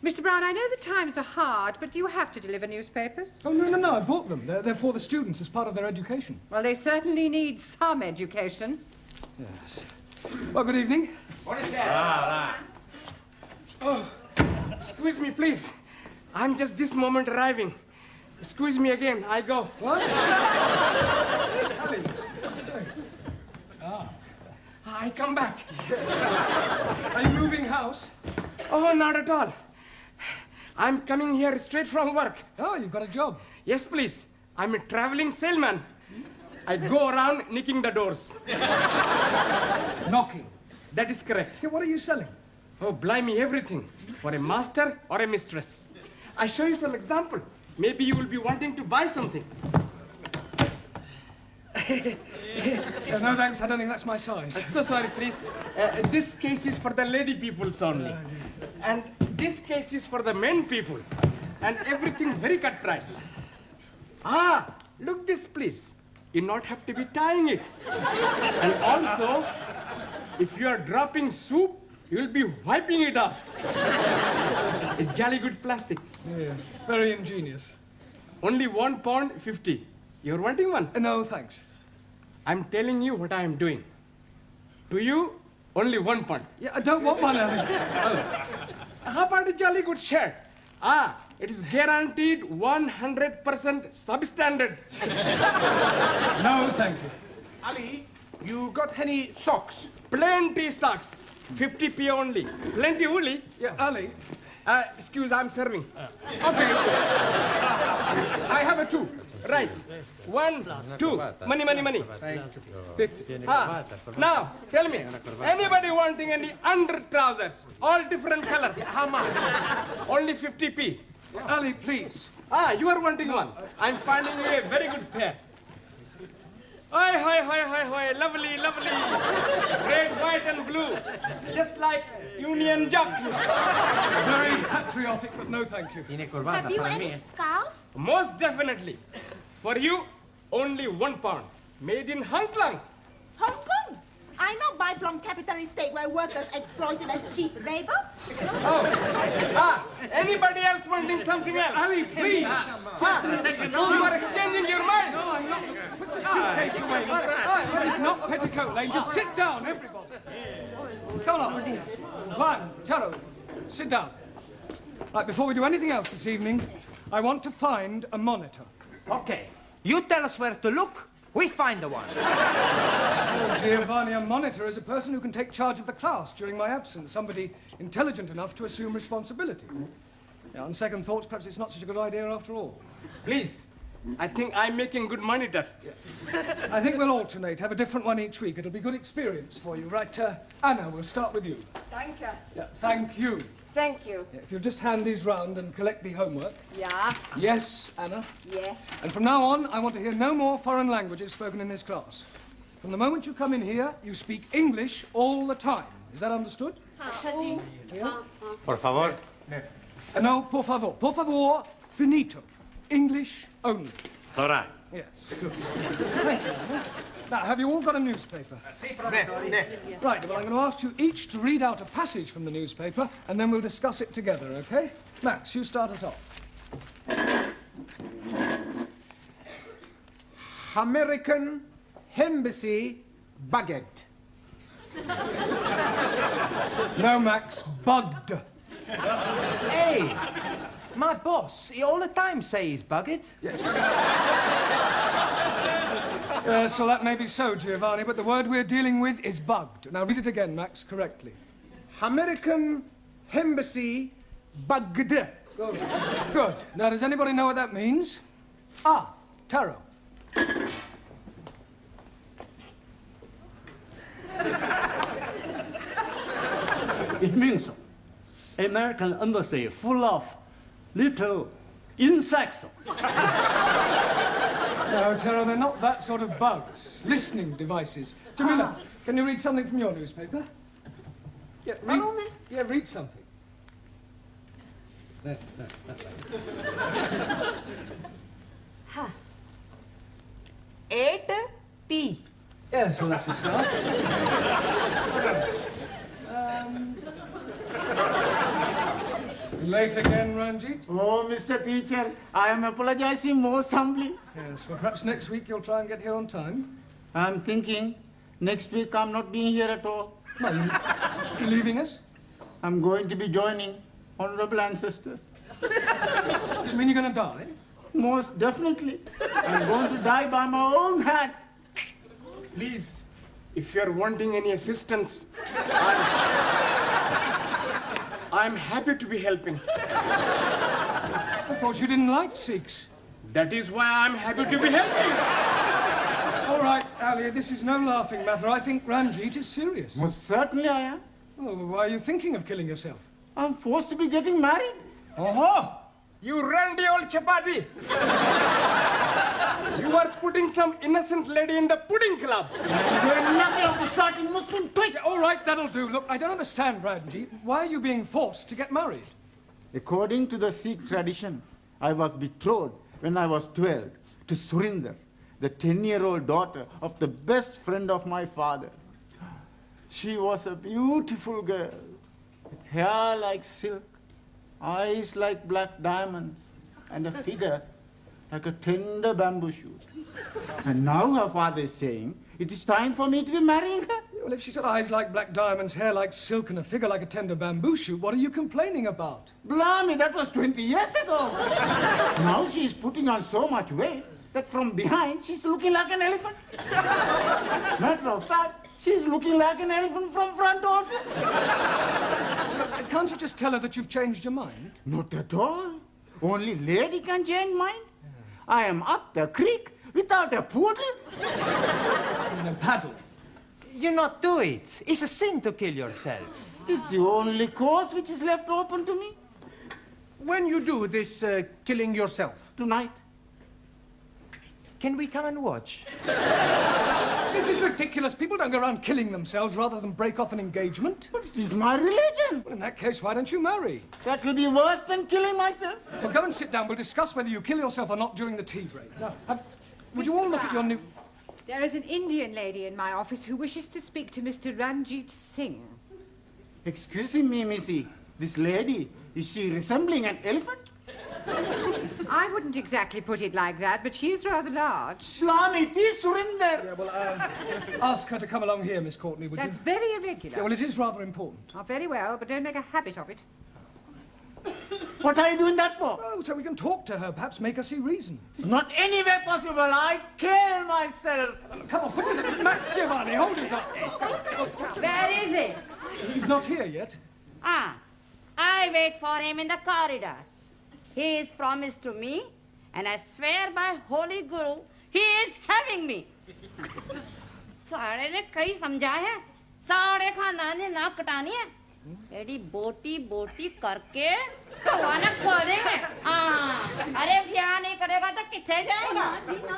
Mr. Brown, I know the times are hard, but do you have to deliver newspapers? Oh, no, I bought them. They're for the students as part of their education. Well, they certainly need some education. Yes. Well, good evening. What is that? Oh, excuse me, please. I'm just this moment arriving. Excuse me again. I go. What? I come back. Are you moving house? Oh, not at all. I'm coming here straight from work. Oh, you've got a job. Yes, please. I'm a traveling salesman. I go around nicking the doors. Knocking? That is correct. Yeah, what are you selling? Oh, blimey, everything. For a master or a mistress. I show you some example. Maybe you will be wanting to buy something. No, thanks. I don't think that's my size. So sorry, please. This case is for the lady peoples only. And this case is for the men people. And everything very cut price. Ah, look this, please. You not have to be tying it. And also, if you are dropping soup, you will be wiping it off. It's jolly good plastic. Yes, very ingenious. Only £1.50. You're wanting one? No, thanks. I'm telling you what I am doing. To you, only £1. Yeah, I don't want one, Ellie. How about a jolly good shirt? Ah, it is guaranteed 100% substandard. No, thank you. Ali, you got any socks? Plenty socks. 50p only. Plenty woolly. Yeah, Ali. Excuse, I'm serving. Okay. I have a 2. Right. 1, 2. Money. 50. Now, tell me, anybody wanting any under trousers? All different colors. How much? Only 50p. Ali, please. Ah, you are wanting one. I'm finding you a very good pair. Hi. Lovely. Red, white, and blue. Just like Union Jack. Very patriotic, but no thank you. Have you any scarf? Most definitely. For you, only £1. Made in Hong Kong. Hong Kong? I know buy from capitalist state where workers exploited as cheap labor. Anybody else wanting something else? Ali, please. You are exchanging your mind. No, I'm not. Put the suitcase away. This is not Petticoat Lane. Just sit down, everybody. Come on. Juan, Taro, sit down. Right, before we do anything else this evening, I want to find a monitor. Okay. You tell us where to look, we find the one. Oh, Giovanni, a monitor is a person who can take charge of the class during my absence, somebody intelligent enough to assume responsibility. Yeah, on second thoughts, perhaps it's not such a good idea after all. Please, I think I'm making good money there. I think we'll alternate, have a different one each week. It'll be good experience for you. Right, Anna, we'll start with you. Thank you. Yeah, thank you. Thank you. Yeah, if you'll just hand these round and collect the homework. Yeah. Yes, Anna. Yes. And from now on, I want to hear no more foreign languages spoken in this class. From the moment you come in here, you speak English all the time. Is that understood? Por favor. No, por favor. Por favor, finito. English only. Sorry. Yes, good. Thank you. Now, have you all got a newspaper? Right, well, I'm going to ask you each to read out a passage from the newspaper, and then we'll discuss it together, okay? Max, you start us off. American Embassy Baguette. No, Max, bugged. Hey, my boss, he all the time say he's bugged. Yes, well, that may be so, Giovanni, but the word we're dealing with is bugged. Now, read it again, Max, correctly. American Embassy Baguette. Good. Good. Now, does anybody know what that means? Ah, Taro. It means American embassy full of little insects. No, Taro, they're not that sort of bugs. Listening devices. Jamila, can you read something from your newspaper? Yeah, read something. There. Ha. 8P. Yes, well, that's a start. Late again, Ranjit? Oh, Mr. Teacher, I am apologizing most humbly. Yes, well, perhaps next week you'll try and get here on time. I'm thinking next week I'm not being here at all. No, you're leaving us? I'm going to be joining honorable ancestors. Does it mean you're going to die? Most definitely. I'm going to die by my own hand. Please, if you're wanting any assistance, I'm happy to be helping. I thought you didn't like Sikhs. That is why I'm happy to be helping. All right, Alia, this is no laughing matter. I think Ranjit is serious. Most certainly I am. Oh, why are you thinking of killing yourself? I'm forced to be getting married. Oh, you randy old chapati. You are putting some innocent lady in the pudding club. You're nothing of the sort in Muslim twitch. Yeah, all right, that'll do. Look, I don't understand, Ranjit. Why are you being forced to get married? According to the Sikh tradition, I was betrothed when I was 12 to Surinder, the 10-year-old daughter of the best friend of my father. She was a beautiful girl, with hair like silk, eyes like black diamonds, and a figure like a tender bamboo shoot. And now her father is saying it is time for me to be marrying her. Well, if she's got eyes like black diamonds, hair like silk, and a figure like a tender bamboo shoot, what are you complaining about? Blimey, that was 20 years ago. Now she is putting on so much weight that from behind she's looking like an elephant. Matter of fact, she's looking like an elephant from front also. Can't you just tell her that you've changed your mind? Not at all. Only lady can change mind. I am up the creek without a paddle. And a paddle. You not do it. It's a sin to kill yourself. It's the only course which is left open to me. When you do this killing yourself? Tonight. Can we come and watch? This is ridiculous. People don't go around killing themselves rather than break off an engagement. But it is my religion. Well, in that case, why don't you marry? That will be worse than killing myself. Well, go and sit down. We'll discuss whether you kill yourself or not during the tea break. Now, would you all look at your new... There is an Indian lady in my office who wishes to speak to Mr. Ranjit Singh. Excuse me, Missy. This lady, is she resembling an elephant? I wouldn't exactly put it like that, but she is rather large. Blimey, it is Surinder. Yeah, well, ask her to come along here, Miss Courtney, would That's you? very irregular. Yeah, well, it is rather important. Oh, very well, but don't make a habit of it. What are you doing that for? Oh, so we can talk to her, perhaps make her see reason. It's not any way possible. I kill myself. Come on, put it... Max Giovanni, hold us up. Where is he? He's not here yet. Ah, I wait for him in the corridor. He is promised to me, And I swear by Holy Guru, he is having me. सारे ने कई समझा है, सारे खानदान ने नाक कटानी है। एडी बोटी बोटी करके कवाना खो देंगे। हाँ, अरे ब्याह नहीं करेगा तो किथे जाएगा? जी ना।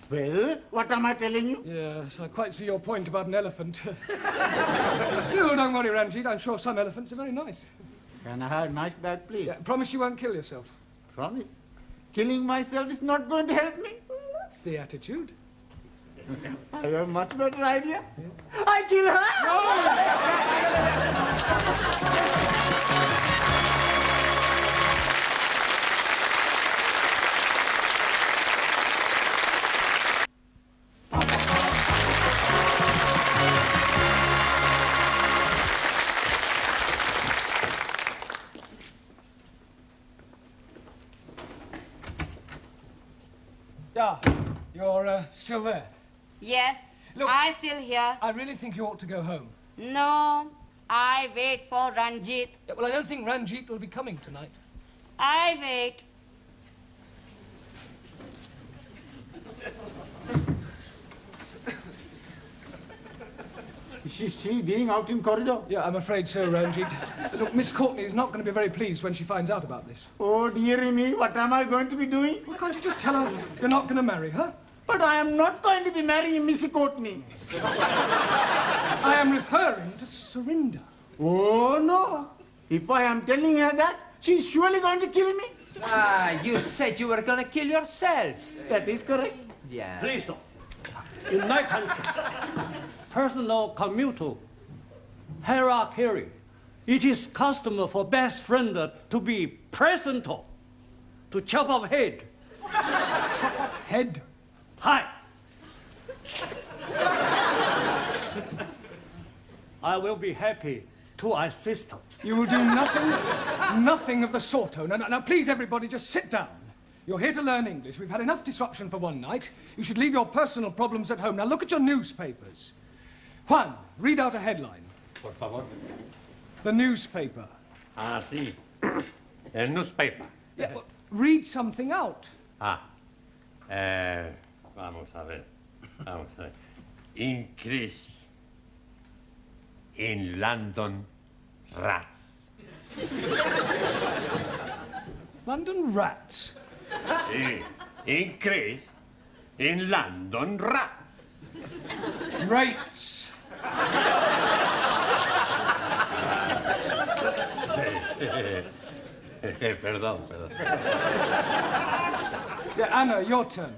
Well, what am I telling you? Yes, I quite see your point about an elephant. Still, don't worry, Ranjit. I'm sure some elephants are very nice. Can I have a knife back, please? Yeah, promise you won't kill yourself. Promise? Killing myself is not going to help me. That's the attitude. I have a much better idea. I kill her! Yeah, you're still there. Yes, Look, I still here. I really think you ought to go home. No, I wait for Ranjit. Yeah, well, I don't think Ranjit will be coming tonight. I wait. Is she being out in corridor? Yeah, I'm afraid so, Ranjit. Look, Miss Courtney is not going to be very pleased when she finds out about this. Oh, dearie me, what am I going to be doing? Well, can't you just tell her you're not going to marry her? But I am not going to be marrying Missy Courtney. I am referring to Surinder. Oh, no. If I am telling her that, she's surely going to kill me. Ah, you said you were gonna kill yourself. That is correct. Yeah. Please, sir. In my country, personal commutal, hierarchy, it is custom for best friend to be present, to chop off head. Chop off head? Hi. I will be happy to assist. You will do nothing of the sort. Oh, now, please, everybody, just sit down. You're here to learn English. We've had enough disruption for one night. You should leave your personal problems at home. Now, look at your newspapers. Juan, read out a headline. Por favor. The newspaper. Ah, sí. El newspaper. Yeah, well, read something out. Ah. Vamos a ver. Vamos a ver. Increase in London rats. London rats? Sí. Increase in London rats. Rates. Perdón. Yeah, Anna, your turn.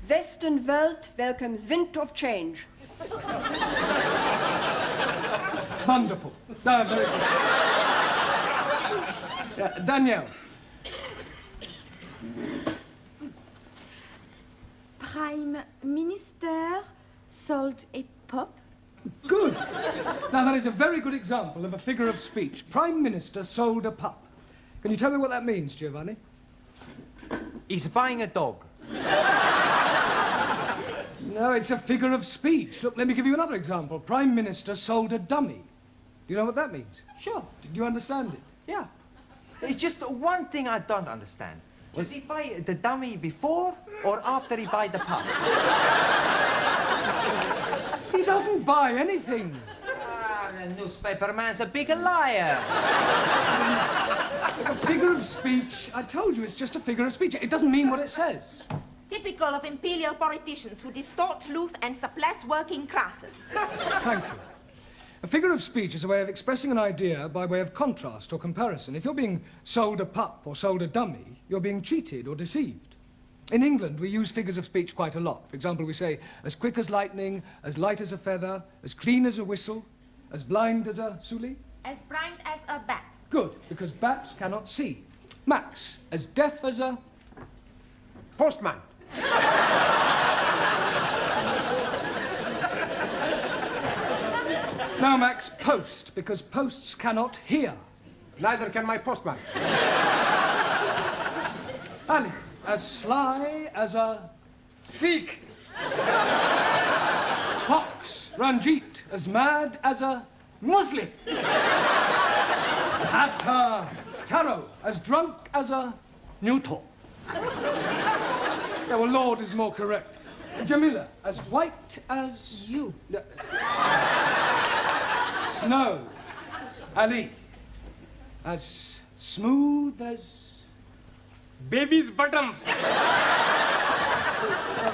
Western Welt welcomes wind of change. Wonderful. Very good. Yeah, Danielle. Prime Minister sold a pup. Good. Now, that is a very good example of a figure of speech. Prime Minister sold a pup. Can you tell me what that means, Giovanni? He's buying a dog. No, it's a figure of speech. Look, let me give you another example. Prime Minister sold a dummy. Do you know what that means? Sure. Did you understand it? Yeah. It's just one thing I don't understand. Does he buy the dummy before or after he buy the pup? He doesn't buy anything. Ah, the newspaper man's a big liar. A figure of speech. I told you, it's just a figure of speech. It doesn't mean what it says. Typical of imperial politicians who distort truth and suppress working classes. Thank you. A figure of speech is a way of expressing an idea by way of contrast or comparison. If you're being sold a pup or sold a dummy, you're being cheated or deceived. In England, we use figures of speech quite a lot. For example, we say, as quick as lightning, as light as a feather, as clean as a whistle, as blind as a suli. As blind as a bat. Good, because bats cannot see. Max, as deaf as a... Postman. Now, Max, post, because posts cannot hear. Neither can my postman. Ali, as sly as a... Seek. Fox. Ranjit as mad as a Muslim. At Taro as drunk as a Neutral. Yeah, well, Lord is more correct. Jamila as white as you. Snow. Ali as smooth as Baby's bottoms.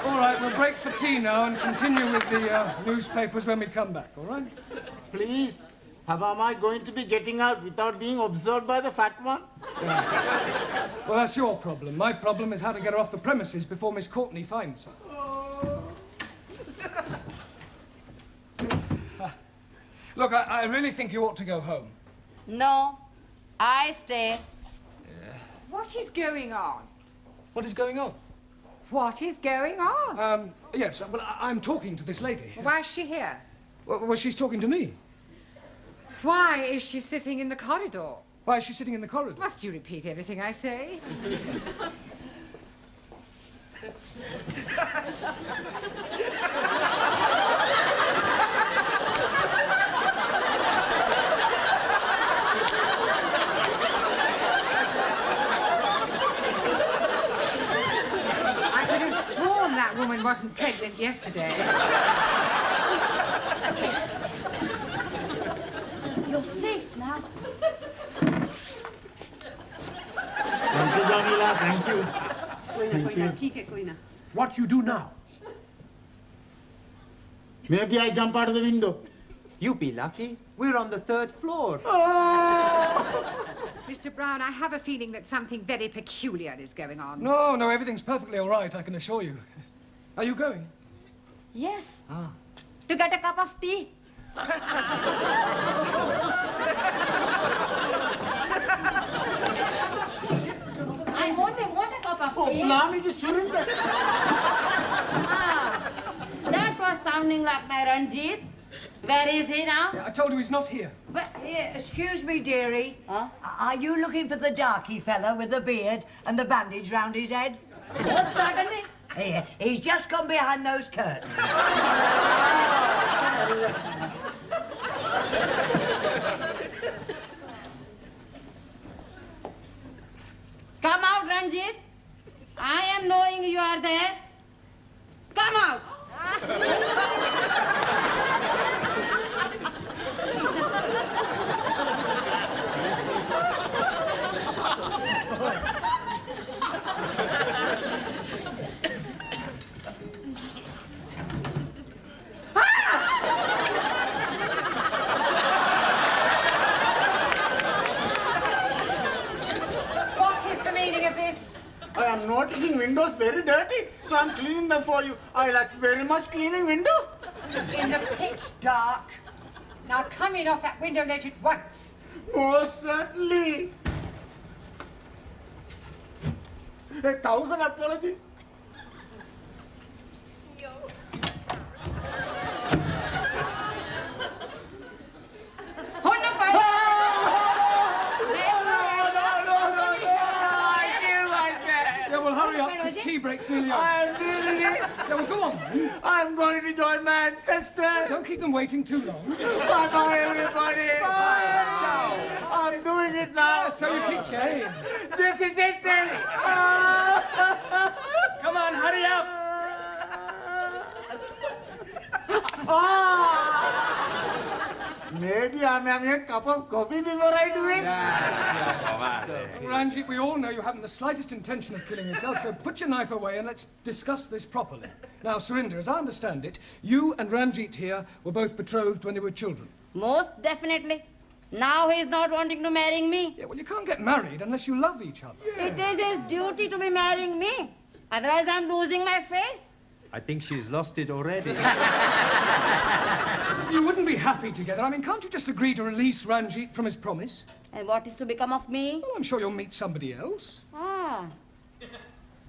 All right, we'll break for tea now and continue with the newspapers when we come back, all right? Please, how am I going to be getting out without being observed by the fat one? Well, that's your problem. My problem is how to get her off the premises before Miss Courtney finds her. Look, I really think you ought to go home. No, I stay. What is going on? What is going on? What is going on? Yes, well, I'm talking to this lady. Why is she here? Well, she's talking to me. Why is she sitting in the corridor? Why is she sitting in the corridor? Must you repeat everything I say? I could have sworn that woman wasn't pregnant yesterday. You're safe now. Thank you, Jamila, thank you. What you do now? Maybe I jump out of the window. You be lucky. We're on the 3rd floor. Mr. Brown, I have a feeling that something very peculiar is going on. No, everything's perfectly all right, I can assure you. Are you going? Yes. Ah. To get a cup of tea. I want a cup of tea. Blimey, just Surinder. That was sounding like my Ranjit. Where is he now? I told you he's not here. Excuse me, dearie. Are you looking for the darky fella with the beard and the bandage round his head? Certainly. Yeah, he's just gone behind those curtains. Come out, Ranjit. I am knowing you are there. Come out. What is the meaning of this? I am noticing windows very dirty, so I'm cleaning them for you. I like very much cleaning windows. In the pitch dark. Now come in off that window ledge at once. Most certainly. 1,000 apologies. Yeah, well, hurry up, because tea break's nearly over. I'm doing it. Yeah, well, go on. I'm going to join my ancestors. Don't keep them waiting too long. Bye-bye, everybody. Bye. I'm doing it now. So you keep saying. This is it then. Come on, hurry up. Maybe I'm having a cup of coffee before I do it. Ranjit, we all know you haven't the slightest intention of killing yourself, so put your knife away and let's discuss this properly. Now, Surinder, as I understand it, you and Ranjit here were both betrothed when they were children. Most definitely. Now he's not wanting to marry me. Yeah, well, you can't get married unless you love each other. It is his duty to be marrying me. Otherwise, I'm losing my face. I think she's lost it already. You wouldn't be happy together. I mean, can't you just agree to release Ranjit from his promise? And what is to become of me? Well, I'm sure you'll meet somebody else.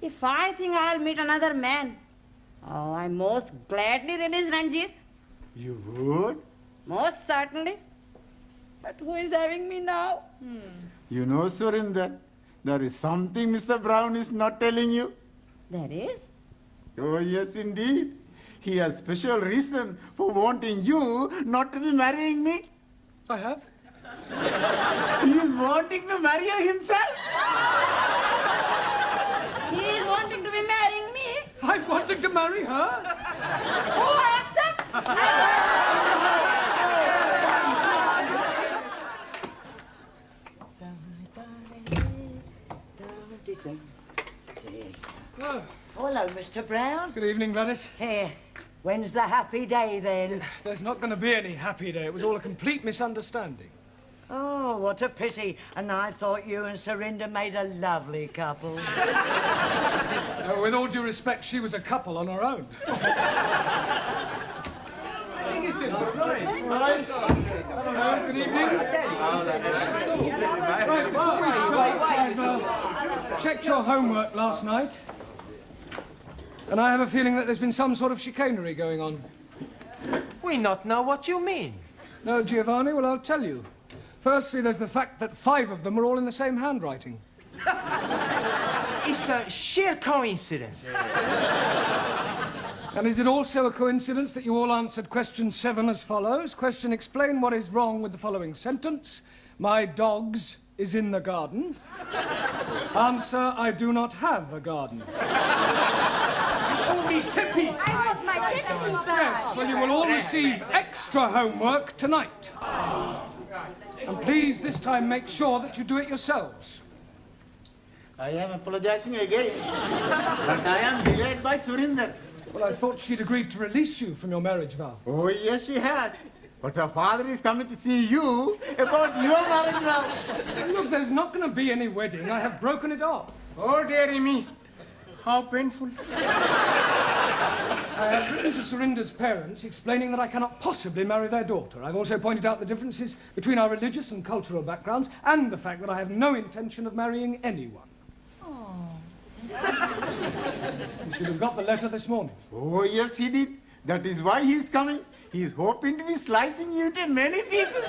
If I think I'll meet another man, I most gladly release Ranjit. You would? Most certainly. But who is having me now? You know, Surinder, there is something Mr. Brown is not telling you. There is? Oh, yes, indeed. he has special reason for wanting you not to be marrying me. I have. He is wanting to marry you himself. He is wanting to be marrying me. I'm wanting to marry her. Oh, I accept. Oh, hello, Mr. Brown. Good evening, Gladys. Here. When's the happy day, then? There's not going to be any happy day. It was all a complete misunderstanding. Oh, what a pity. And I thought you and Surinder made a lovely couple. With all due respect, she was a couple on her own. It's just nice. Hello, good evening. Right, before we start, I've checked your homework last night, and I have a feeling that there's been some sort of chicanery going on. We not know what you mean. No, Giovanni? Well, I'll tell you. Firstly, there's the fact that 5 of them are all in the same handwriting. It's a sheer coincidence. And is it also a coincidence that you all answered question 7 as follows? Question: explain what is wrong with the following sentence. My dogs is in the garden. Answer: I do not have a garden. Oh, me tippy! I want my tippy back. Yes, well, you will all receive extra homework tonight. And please, this time, make sure that you do it yourselves. I am apologizing again, but I am delayed by Surinder. Well, I thought she'd agreed to release you from your marriage vow. Oh, yes, she has. But her father is coming to see you about your marriage vow. Look, there's not going to be any wedding. I have broken it off. Oh, dearie me. How painful. I have written to Surinder's parents explaining that I cannot possibly marry their daughter. I've also pointed out the differences between our religious and cultural backgrounds and the fact that I have no intention of marrying anyone. You should have got the letter this morning. Oh, yes, he did. That is why he is coming. He is hoping to be slicing you into many pieces.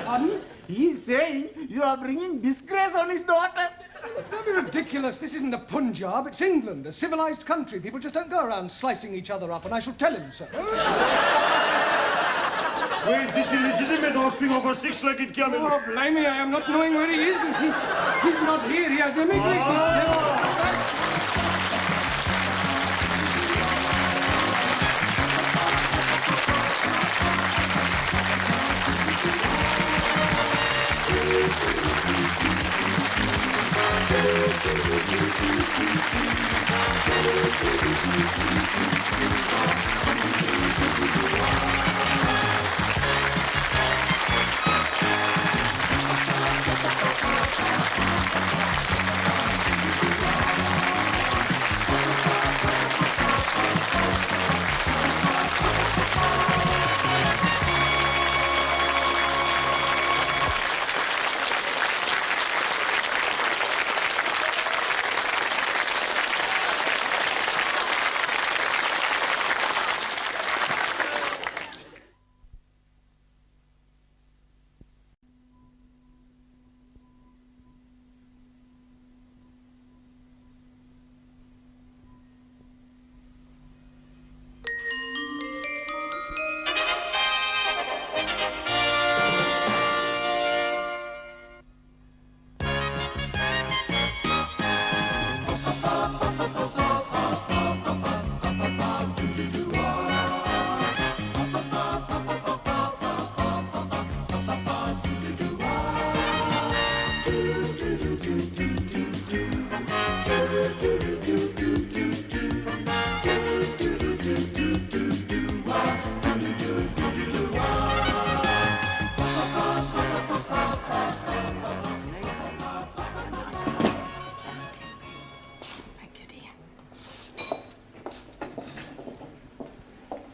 Pardon? He is saying you are bringing disgrace on his daughter. Don't be ridiculous. This isn't the Punjab. It's England, a civilized country. People just don't go around slicing each other up, and I shall tell him so. Where is this illegitimate offspring of a 6-legged camel? Oh, blame me. I am not knowing where he is. He's not here. He has immigrated.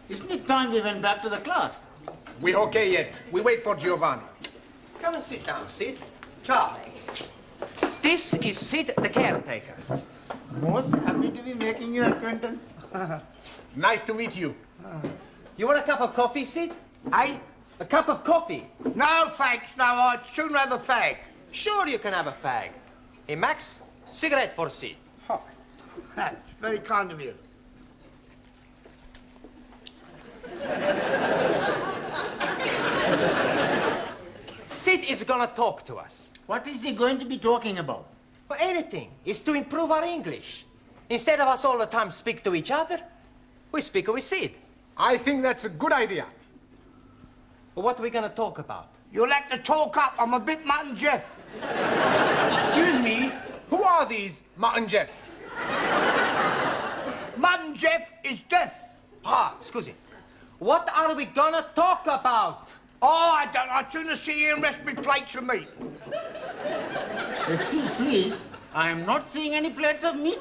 Isn't it time we went back to the class? We're okay yet. We wait for Giovanni. Come and sit down, Sid. Charlie. This is Sid, the caretaker. Most happy to be making your acquaintance. Nice to meet you. You want a cup of coffee, Sid? A cup of coffee? No, thanks. No, I'd sooner have a fag. Sure you can have a fag. Hey, Max, cigarette for Sid. Oh, that's very kind of you. Sid is gonna talk to us. What is he going to be talking about? For anything. It's to improve our English. Instead of us all the time speak to each other, we speak with Sid. I think that's a good idea. What are we gonna talk about? You'll have to talk up. I'm a bit Mutt and Jeff. Excuse me, who are these Mutt and Jeff? Mutt and Jeff is deaf. Ah, excuse me. What are we gonna talk about? Oh, I don't. I'd sooner see you and rest me plates of meat. Excuse please, I am not seeing any plates of meat.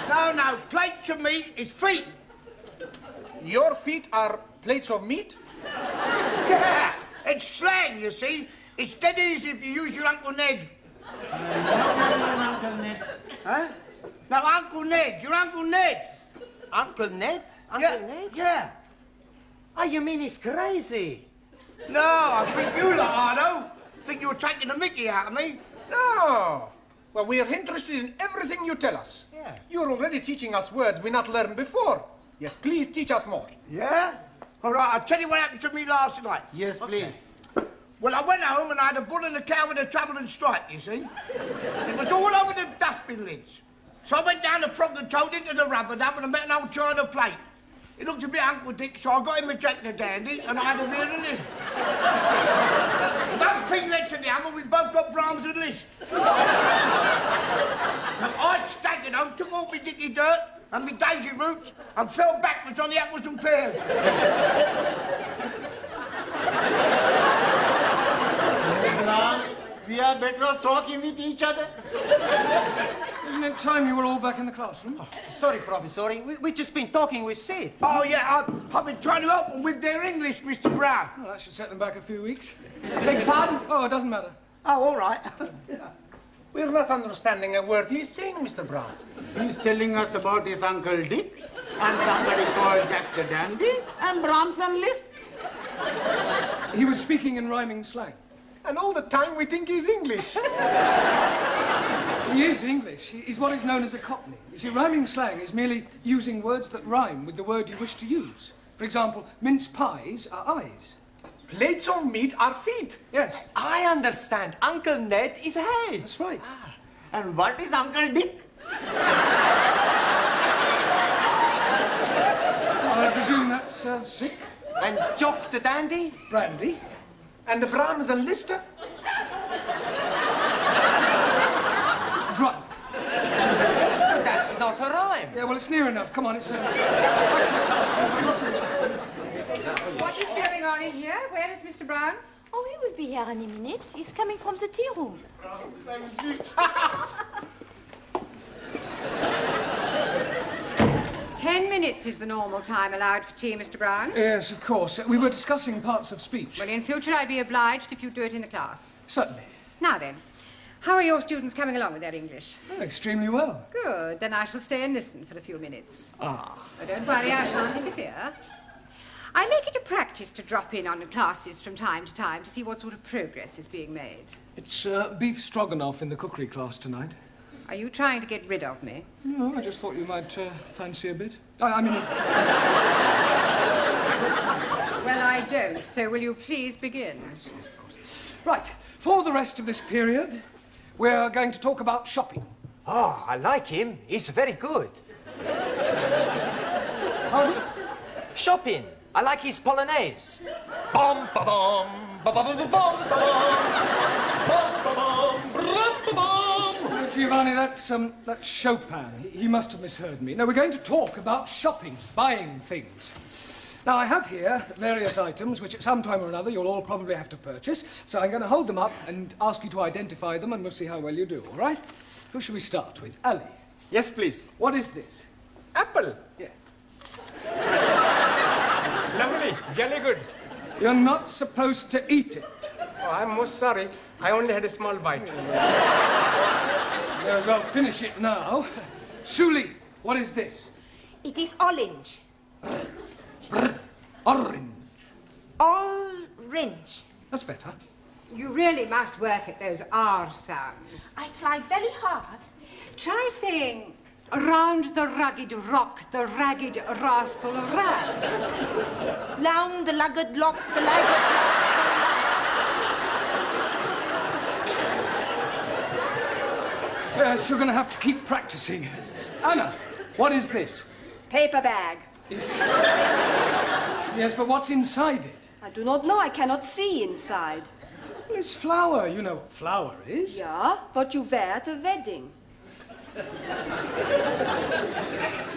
No, plates of meat is feet. Your feet are plates of meat? Yeah, it's slang, you see. It's dead easy if you use your Uncle Ned. Uncle Ned. Huh? No, Uncle Ned. Your Uncle Ned. Uncle Ned? Uncle Ned? Yeah. Oh, you mean he's crazy? No, I think you lot are, though. Think you're taking the mickey out of me? No. Well, we are interested in everything you tell us. Yeah. You're already teaching us words we not learned before. Yes, please teach us more. Yeah? All right, I'll tell you what happened to me last night. Yes, please. Well, I went home and I had a bull and a cow with a trouble and stripe, you see. It was all over the dustbin lids. So I went down the frog and toad into the rubber dump and I met an old china plate. It looked a bit Uncle Dick, so I got him a Jack the Dandy and I had a real in it. One thing led to the other, we both got Brahms and Liszt. I'd staggered home, took off my dicky dirt and my daisy roots and fell backwards on the apples and pears. We are better off talking with each other. Isn't it time you were all back in the classroom? Oh, sorry, Professor. We've just been talking with Sid. Oh, yeah, I've been trying to help them with their English, Mr. Brown. Well, that should set them back a few weeks. Beg your pardon? Oh, it doesn't matter. Oh, all right. We're not understanding a word he's saying, Mr. Brown. He's telling us about his Uncle Dick and somebody called Jack the Dandy and Brahms and Liszt. He was speaking in rhyming slang. And all the time we think he's English. He is English. He's what is known as a Cockney. You see, rhyming slang is merely using words that rhyme with the word you wish to use. For example, mince pies are eyes. Plates of meat are feet. Yes. I understand. Uncle Ned is head. That's right. And what is Uncle Dick? I presume that's sick. And Jock the Dandy? Brandy. And the Brahms and Liszt? Drunk. That's not a rhyme. Yeah, well, it's near enough. Come on, it's... What is going on in here? Where is Mr. Brown? Oh, he will be here any minute. He's coming from the tea room. 10 minutes is the normal time allowed for tea, Mr. Brown. Yes, of course. We were discussing parts of speech. Well, in future, I'd be obliged if you do it in the class. Certainly. Now then, how are your students coming along with their English? Oh, extremely well. Good. Then I shall stay and listen for a few minutes. Ah. Oh, don't worry, I shan't interfere. I make it a practice to drop in on the classes from time to time to see what sort of progress is being made. It's beef stroganoff in the cookery class tonight. Are you trying to get rid of me? No, I just thought you might fancy a bit. I mean... Well, I don't, so will you please begin? Right. For the rest of this period, we're going to talk about shopping. Oh, I like him. He's very good. Shopping. I like his polonaise. Bum ba bum ba ba ba ba bum ba bum. Giovanni, that's Chopin. He must have misheard me. No, we're going to talk about shopping, buying things. Now, I have here various items which at some time or another you'll all probably have to purchase, so I'm going to hold them up and ask you to identify them, and we'll see how well you do, all right? Who shall we start with? Ali. Yes, please. What is this? Apple. Yeah. Lovely. Jolly good. You're not supposed to eat it. Oh, I'm most sorry. I only had a small bite. May as well finish it now. Suli, what is this? It is orange. Orange. Orange. That's better. You really must work at those R sounds. I try very hard. Try saying Round the rugged rock, the ragged rascal ran. Round the lugged lock, the lagged Yes, you're going to have to keep practicing. Anna, what is this? Paper bag. Yes, but what's inside it? I do not know. I cannot see inside. Well, it's flour. You know what flour is. Yeah, what you wear at a wedding.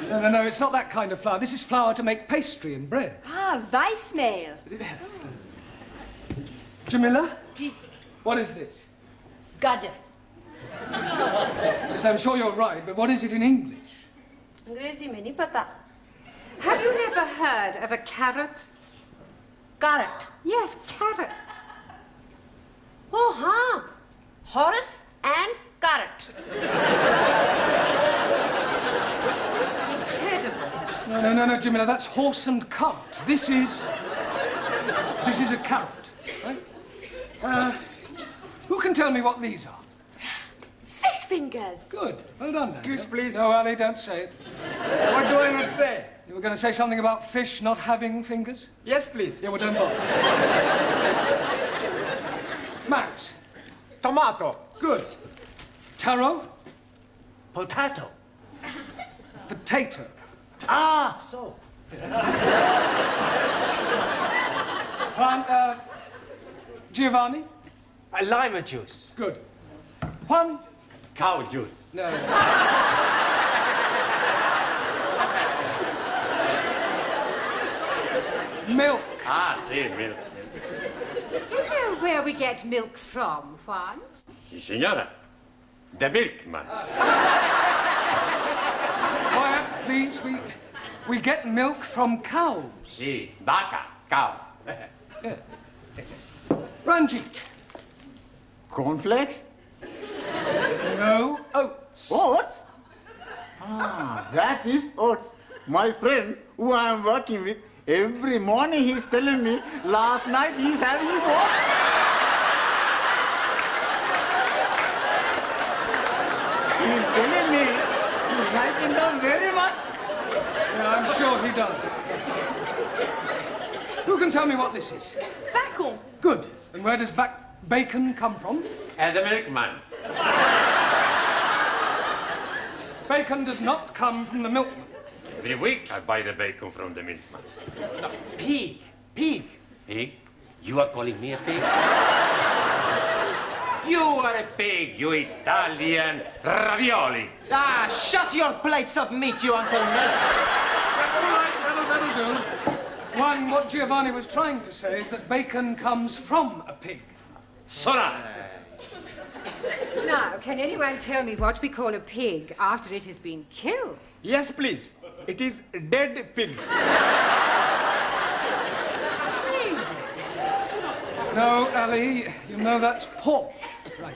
No, it's not that kind of flour. This is flour to make pastry and bread. Ah, Weissmehl. Yes. Jamila, what is this? Gajar. Yes, I'm sure you're right, but what is it in English? अंग्रेजी में नहीं पता. Have you never heard of a carrot? Carrot. Yes, carrot. Oh, हाँ. Horse and carrot. Incredible. No, Jamila, that's horse and cart. This is a carrot, right? Who can tell me what these are? Fish fingers. Good. Well done. Excuse, Daniel. please. No, Ali, don't say it. What do I not say? You were going to say something about fish not having fingers? Yes, please. Yeah, well, don't bother. Max. Tomato. Good. Taro. Potato. Potato. Ah, so. Giovanni. Lima juice. Good. Juan. Cow juice. No. Milk. Ah, see, milk. Do you know where we get milk from, Juan? Si, signora. The milkman. Quiet, please. We get milk from cows. Si, vaca, cow. Ranjit. Cornflakes? No, oats. Oats? Ah, that is oats. My friend, who I am working with, every morning he's telling me, last night he's having his oats. He's telling me he's liking them very much. Yeah, I'm sure he does. Who can tell me what this is? Bacon. Good. And where does bacon come from? And the milkman. Bacon does not come from the milkman. Every week I buy the bacon from the milkman. No, pig. Pig. Pig? You are calling me a pig? You are a pig, you Italian ravioli. Ah, shut your plates of meat, you Uncle Ned. All right, that'll do. One, what Giovanni was trying to say is that bacon comes from a pig. Sora! Now, can anyone tell me what we call a pig after it has been killed? Yes, please. It is a dead pig. No, Ali, you know that's pork. Right.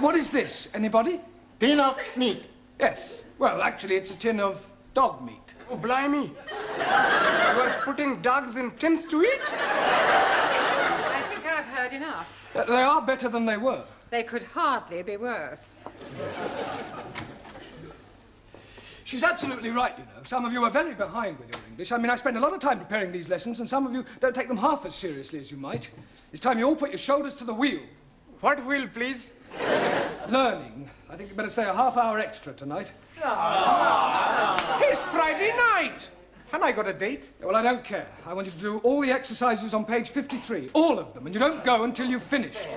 What is this? Anybody? Tin of meat. Yes. Well, actually, it's a tin of dog meat. Oh, blimey. You are putting dogs in tins to eat? I think I've heard enough. They are better than they were. They could hardly be worse. She's absolutely right, you know. Some of you are very behind with your English. I mean, I spend a lot of time preparing these lessons, and some of you don't take them half as seriously as you might. It's time you all put your shoulders to the wheel. What wheel, please? Learning. I think you better stay a half hour extra tonight. It's Friday night. And I got a date. Well, I don't care. I want you to do all the exercises on page 53. All of them. And you don't go until you've finished.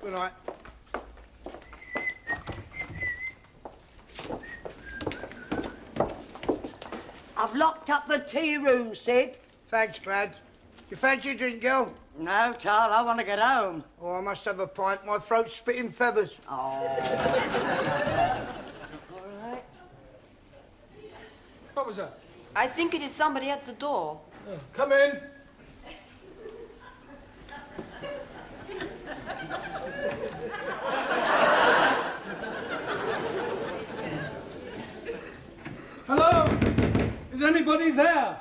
Good night. I've locked up the tea room, Sid. Thanks, Glad. You fancy a drink, girl? No, Tal, I want to get home. Oh, I must have a pint. My throat's spitting feathers. Oh. All right. What was that? I think it is somebody at the door. Oh, come in. anybody there?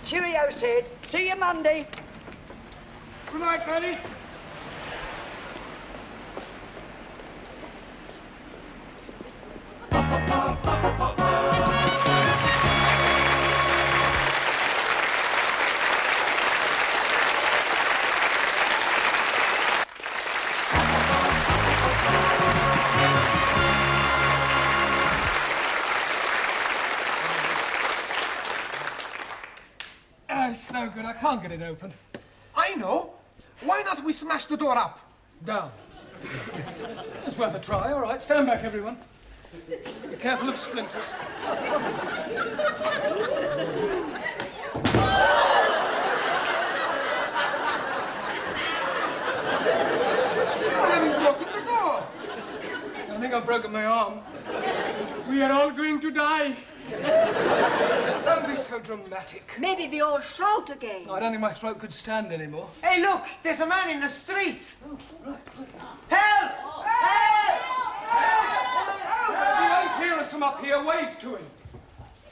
Cheerio, Sid. See you Monday. Good night, Granny. It's no good. I can't get it open. I know. Why not we smash the door up? Down. It's worth a try. All right, stand back, everyone. Be careful of splinters. You haven't broken the door. I think I've broken my arm. We are all going to die. Don't be so dramatic. Maybe we all shout again. I don't think my throat could stand anymore. Hey, look, there's a man in the street. Help! If you don't hear us from up here, wave to him.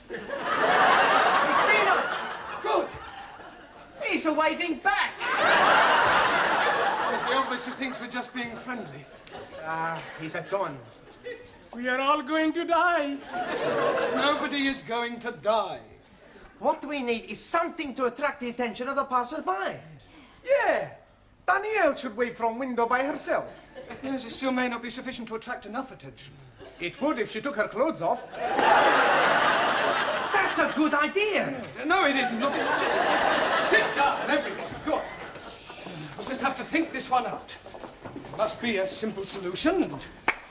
He's seen us. Good. He's waving back. Yes, he obviously thinks we're just being friendly. He's a gun. We are all going to die. Nobody is going to die. What we need is something to attract the attention of the passerby. Yeah. Danielle should wave from window by herself. Yes, it still may not be sufficient to attract enough attention. It would if she took her clothes off. That's a good idea. No, it isn't. Look, just sit down, everyone. Go on. We'll just have to think this one out. There must be a simple solution, and,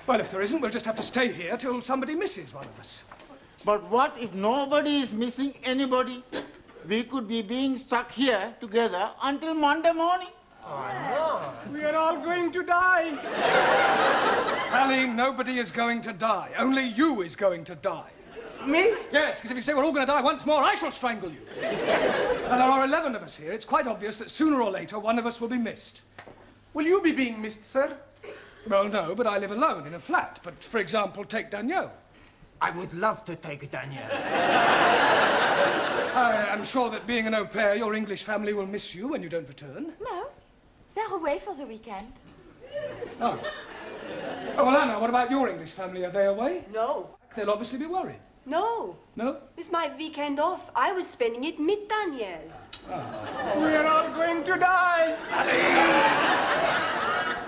well, if there isn't, we'll just have to stay here till somebody misses one of us. But what if nobody is missing anybody? We could be being stuck here together until Monday morning. We are all going to die. Ali, nobody is going to die. Only you is going to die. Me? Yes, because if you say we're all going to die once more, I shall strangle you. And there are 11 of us here. It's quite obvious that sooner or later one of us will be missed. Will you be being missed, sir? Well, no, but I live alone in a flat. But, for example, take Danielle. I would love to take Danielle. I am sure that being an au pair, your English family will miss you when you don't return. No, they're away for the weekend. Oh. Oh, well, Anna, what about your English family? Are they away? No. They'll obviously be worried. No. No? It's my weekend off. I was spending it with Danielle. We are all going to die.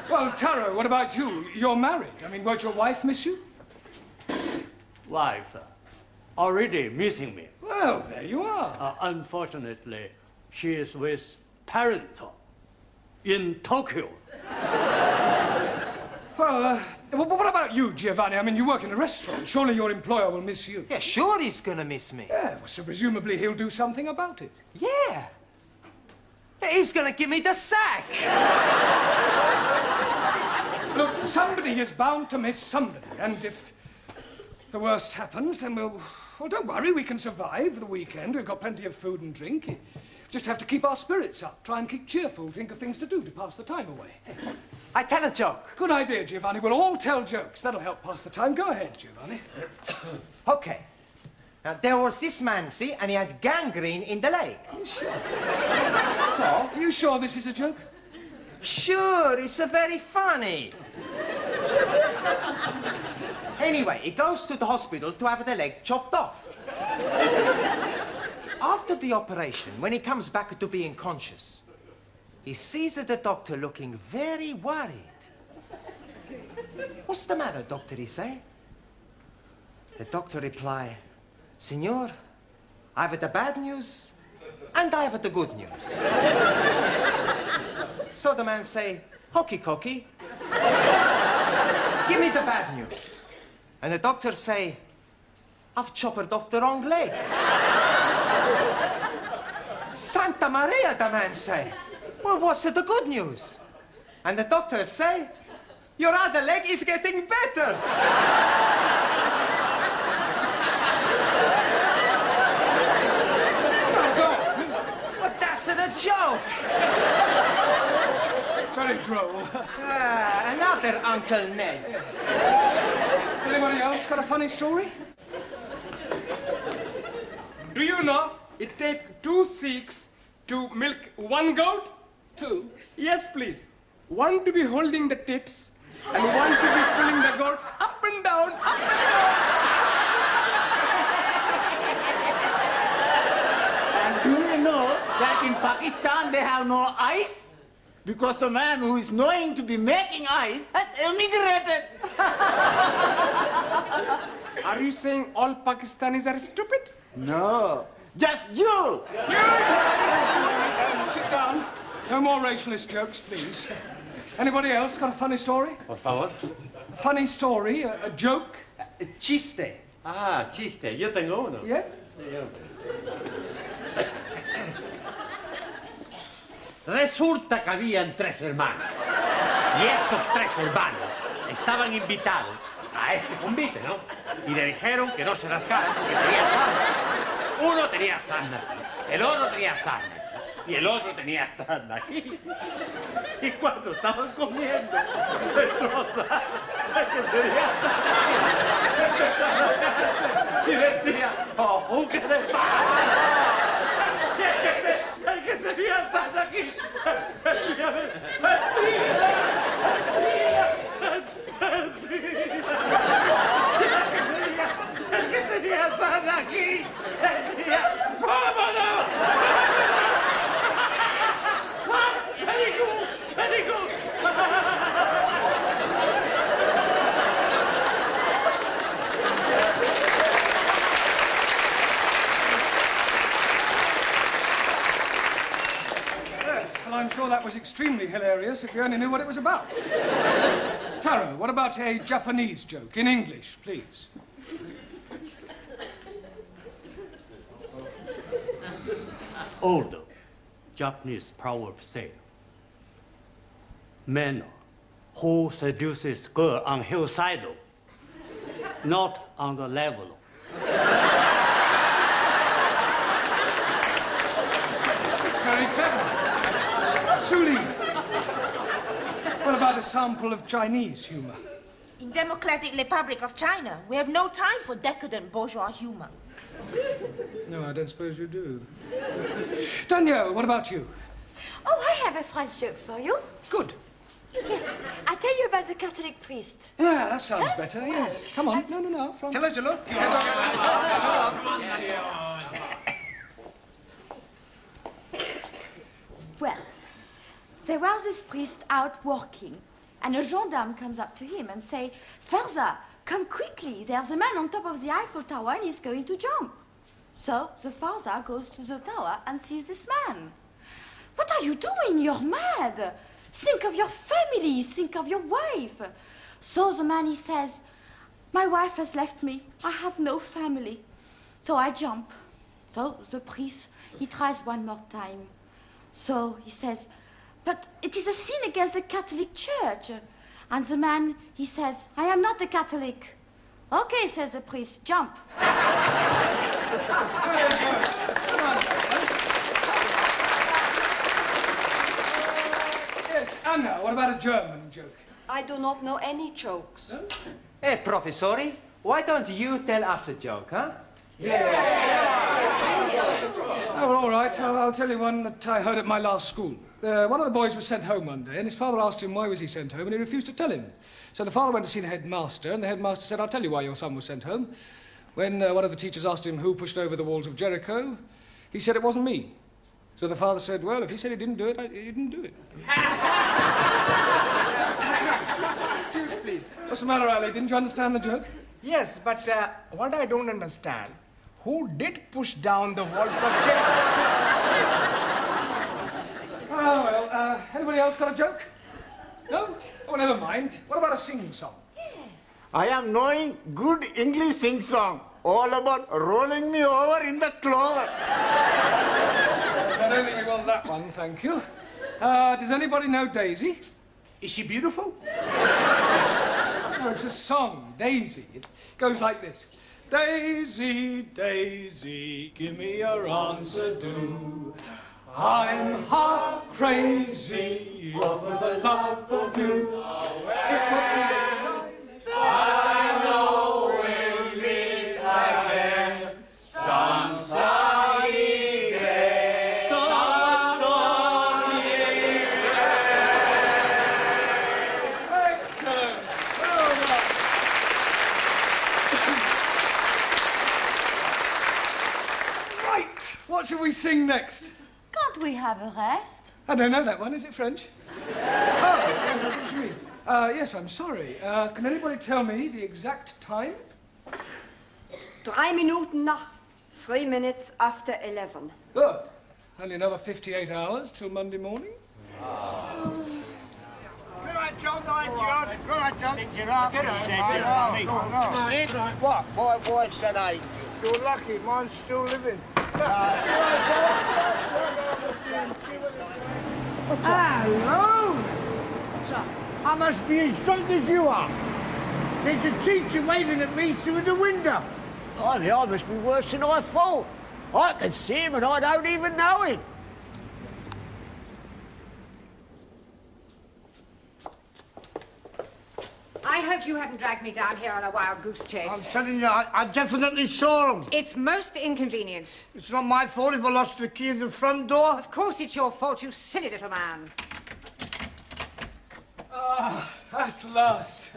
Well, Taro, what about you? You're married. I mean, won't your wife miss you? Wife, already missing me. Well, there you are. Unfortunately, she is with parents in Tokyo. Well, what about you, Giovanni? I mean, you work in a restaurant. Surely your employer will miss you. Yeah, sure he's gonna miss me. Yeah, well, so presumably he'll do something about it. Yeah. He's gonna give me the sack. Look, somebody is bound to miss somebody, and if the worst happens, then well, don't worry, we can survive the weekend. We've got plenty of food and drink. You just have to keep our spirits up, try and keep cheerful, think of things to do to pass the time away. I tell a joke. Good idea, Giovanni. We'll all tell jokes. That'll help pass the time. Go ahead, Giovanni. Okay. Now, there was this man, see, and he had gangrene in the leg. Sure. So? Are you sure this is a joke? Sure, it's very funny. Anyway, he goes to the hospital to have the leg chopped off. After the operation, when he comes back to being conscious, he sees the doctor looking very worried. What's the matter, doctor, he say? The doctor reply, Signor, I have the bad news and I have the good news. So the man say, hokey cokey, give me the bad news. And the doctor say, I've chopped off the wrong leg. Santa Maria, the man say. Well, what's the good news? And the doctor say, your other leg is getting better. But that's the joke. Very droll. And matter, Uncle Ned? Anybody else got a funny story? Do you know it takes 2 Sikhs to milk 1 goat? 2? Yes, please. 1 to be holding the tits and 1 to be pulling the goat up and down, up and down. And do you know that in Pakistan they have no ice? Because the man who is knowing to be making ice has emigrated. Are you saying all Pakistanis are stupid? No, just you. Sit down. No more racialist jokes, please. Anybody else got a funny story? Por favor. A funny story, a joke? Chiste. Ah, chiste. Yo tengo uno. Yes? Sí, hombre. Resulta que habían 3 hermanos. Y estos 3 hermanos estaban invitados a este convite, ¿no? Y le dijeron que no se rascaran porque tenían sarna. Uno tenía sarna aquí, el otro tenía sarna aquí, y el otro tenía sarna aquí. Y cuando estaban comiendo, destrozaron el que tenía sarna aquí. Y decía, ¡oh, qué de paz! El que tenía sarna aquí, decía, el que tenía sarna aquí decía, ¡vámonos! ¡Very good! Yes, well, I'm sure that was extremely hilarious if you only knew what it was about. Taro, what about a Japanese joke in English, please? Old Japanese proverb say, man who seduces girl on hillside, not on the level. That's very clever. Suli, what about a sample of Chinese humor? In Democratic Republic of China, we have no time for decadent bourgeois humor. No, I don't suppose you do. Danielle, what about you? Oh, I have a French joke for you. Good. Yes, I tell you about the Catholic priest. Yeah, that sounds better, yes. Come on. No. Tell us your look. Well, there was this priest out working, and a gendarme comes up to him and say, "Father, come quickly, there's a man on top of the Eiffel Tower and he's going to jump." So the father goes to the tower and sees this man. "What are you doing? You're mad. Think of your family, think of your wife." So the man, he says, "My wife has left me, I have no family." So I jump. So the priest, he tries one more time. So he says, "But it is a sin against the Catholic Church." And the man, he says, "I am not a Catholic." "Okay," says the priest, "jump." Yes, Anna, what about a German joke? I do not know any jokes. No? Hey, Professori, why don't you tell us a joke, huh? Oh, well, all right. I'll tell you one that I heard at my last school. One of the boys was sent home one day, and his father asked him why was he sent home, and he refused to tell him. So the father went to see the headmaster, and the headmaster said, "I'll tell you why your son was sent home." When one of the teachers asked him who pushed over the walls of Jericho, he said it wasn't me. So the father said, "Well, if he said he didn't do it, he didn't do it." Excuse, please. What's the matter, Ali? Didn't you understand the joke? Yes, but what I don't understand, who did push down the walls of Jericho? Oh, well, anybody else got a joke? No? Oh, never mind. What about a sing-song? I am knowing good English sing-song, all about rolling me over in the clover. I don't think we want that one, thank you. Does anybody know Daisy? Is she beautiful? No, it's a song, Daisy. It goes like this. Daisy, Daisy, give me your answer, do. I'm half crazy over the love of you. I know we'll meet again some sunny day. Some sunny Excellent. Well done. Right. What shall we sing next? Can't we have a rest? I don't know that one. Is it French? Oh, yes, that's what you mean. Yes, I'm sorry. Can anybody tell me the exact time? 3 minuten nach. 3 minutes after 11. Good. Only another 58 hours till Monday morning. All right, John. All right, John. Stick it up. Get Sit. What? My wife said 8. You're lucky. Mine's still living. Hello. What's up? I must be as drunk as you are. There's a teacher waving at me through the window. I must be worse than I thought. I can see him and I don't even know him. I hope you haven't dragged me down here on a wild goose chase. I'm telling you, I definitely saw him. It's most inconvenient. It's not my fault if I lost the key of the front door. Of course it's your fault, you silly little man. Ah, at last.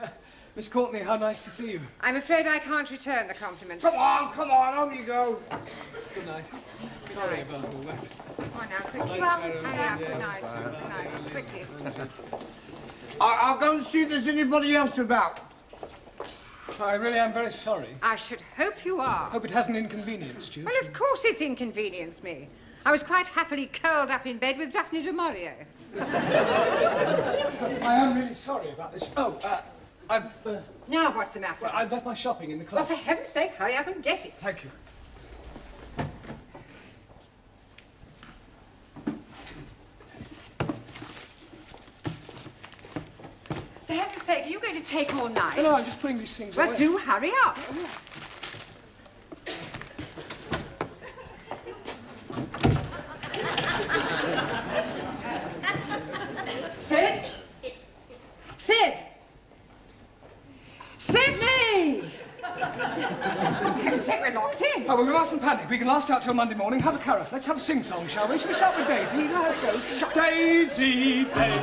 Miss Courtney, how nice to see you. I'm afraid I can't return the compliment. Come on, on you go. Good night. Sorry about all that. Come on now, quickly. Hurry up. Good night. Good night. Quickly. I'll go and see if there's anybody else about. I really am very sorry. I should hope you are. Hope it hasn't inconvenienced you. Well, of course it's inconvenienced me. I was quite happily curled up in bed with Daphne du Maurier. I am really sorry about this. Oh, I've... Now what's the matter? Well, I've left my shopping in the club. Well, for heaven's sake, hurry up and get it. Thank you. For heaven's sake, are you going to take all night? No, I'm just putting these things away. Well, do hurry up. Sid? Sid! Sydney! For heaven's sake, we're locked in. Oh, well, we mustn't panic. We can last out till Monday morning. Have a carrot. Let's have a sing-song, shall we? Shall we start with Daisy? You know how it goes. Daisy, Daisy.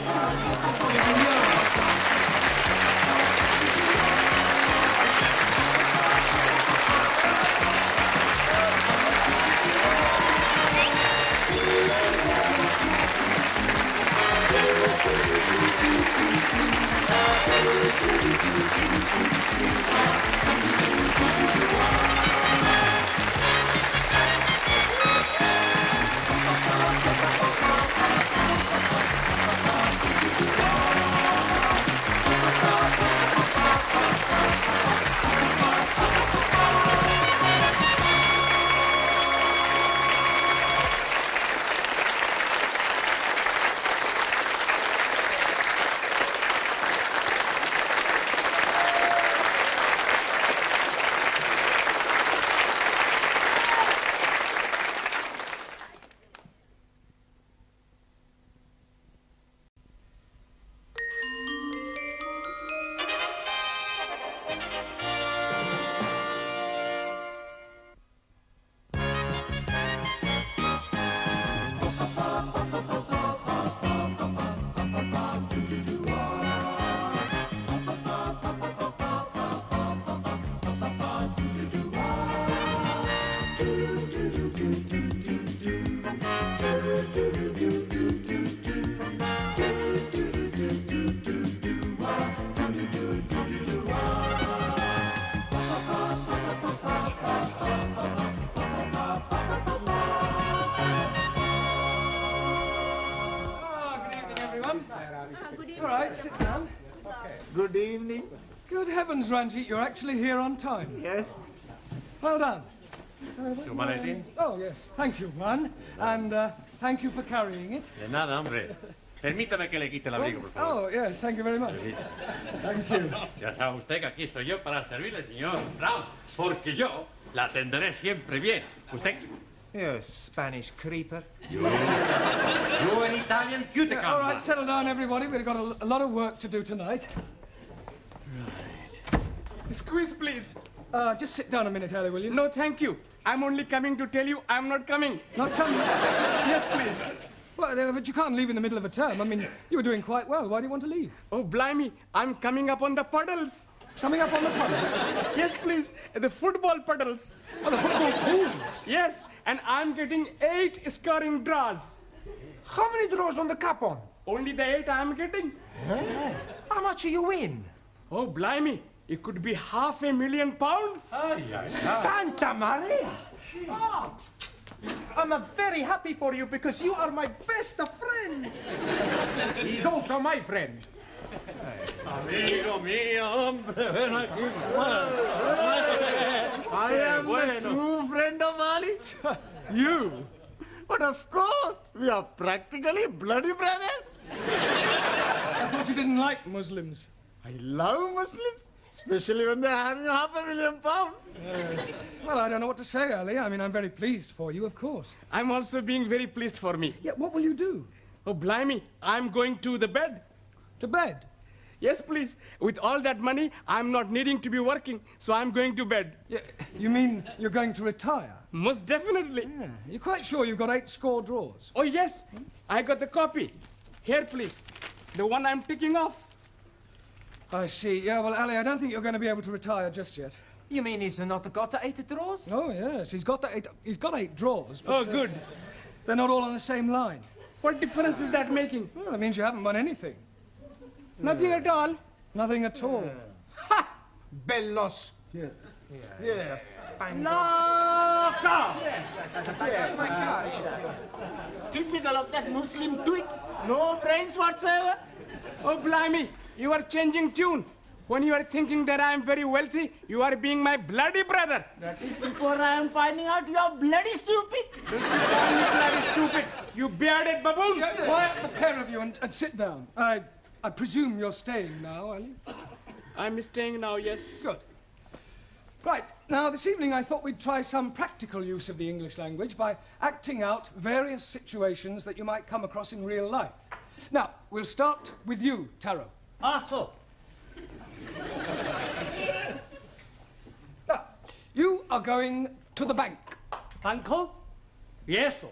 All right, sit down. Good evening. Good heavens, Ranjit, you're actually here on time. Yes. Well done. ¿Tu maletín? Oh, yes. Thank you, Juan. And thank you for carrying it. De nada, hombre. Permítame que le quite el abrigo, por favor. Oh, yes, thank you very much. Thank you. Ya sabe usted que aquí estoy yo para servirle, señor Brown, porque yo la atenderé siempre bien. Usted You Spanish creeper. You an Italian cuticum. All right, settle down, everybody. We've got a lot of work to do tonight. Right. Squeeze, please. Just sit down a minute, Harry, will you? No, thank you. I'm only coming to tell you I'm not coming. Not coming? Yes, please. Well, but you can't leave in the middle of a term. I mean, you were doing quite well. Why do you want to leave? Oh, blimey. I'm coming up on the puddles. Coming up on the puddles? Yes, please. The football puddles. Oh, the football pools? Yes, and I'm getting 8 scoring draws. How many draws on the cup on? Only the 8 I'm getting. How much you win? Oh, blimey. It could be £500,000. Santa Maria! Oh, I'm very happy for you because you are my best friend. He's also my friend. Amigo mío, hombre. I am the true friend of Ali. You? But of course, we are practically bloody brothers. I thought you didn't like Muslims. I love Muslims, especially when they're having £500,000. Well, I don't know what to say, Ali. I mean, I'm very pleased for you, of course. I'm also being very pleased for me. Yeah, what will you do? Oh, blimey. I'm going to the bed. To bed? Yes, please. With all that money, I'm not needing to be working, so I'm going to bed. Yeah, you mean you're going to retire? Most definitely. Yeah. You're quite sure you've got 8 score draws? Oh, yes. I got the copy. Here, please. The one I'm ticking off. I see. Yeah, well, Ali, I don't think you're going to be able to retire just yet. You mean he's not got 8 draws? Oh, yes. He's got 8 draws. But, Oh, good. They're not all on the same line. What difference is that making? Well, that means you haven't won anything. Nothing at all. Nothing at all. Ha! Bellos. Yeah. No, go! That's my car. Typical of that Muslim twig. No brains whatsoever. Oh, blimey. You are changing tune. When you are thinking that I am very wealthy, you are being my bloody brother. That is before I am finding out you are bloody stupid. You bloody stupid. You bearded baboon. Quiet, the pair of you, and sit down. I presume you're staying now, Ali? I'm staying now, yes. Good. Right, now this evening I thought we'd try some practical use of the English language by acting out various situations that you might come across in real life. Now, we'll start with you, Taro. So. Now, you are going to the bank. Banco? Yes, sir.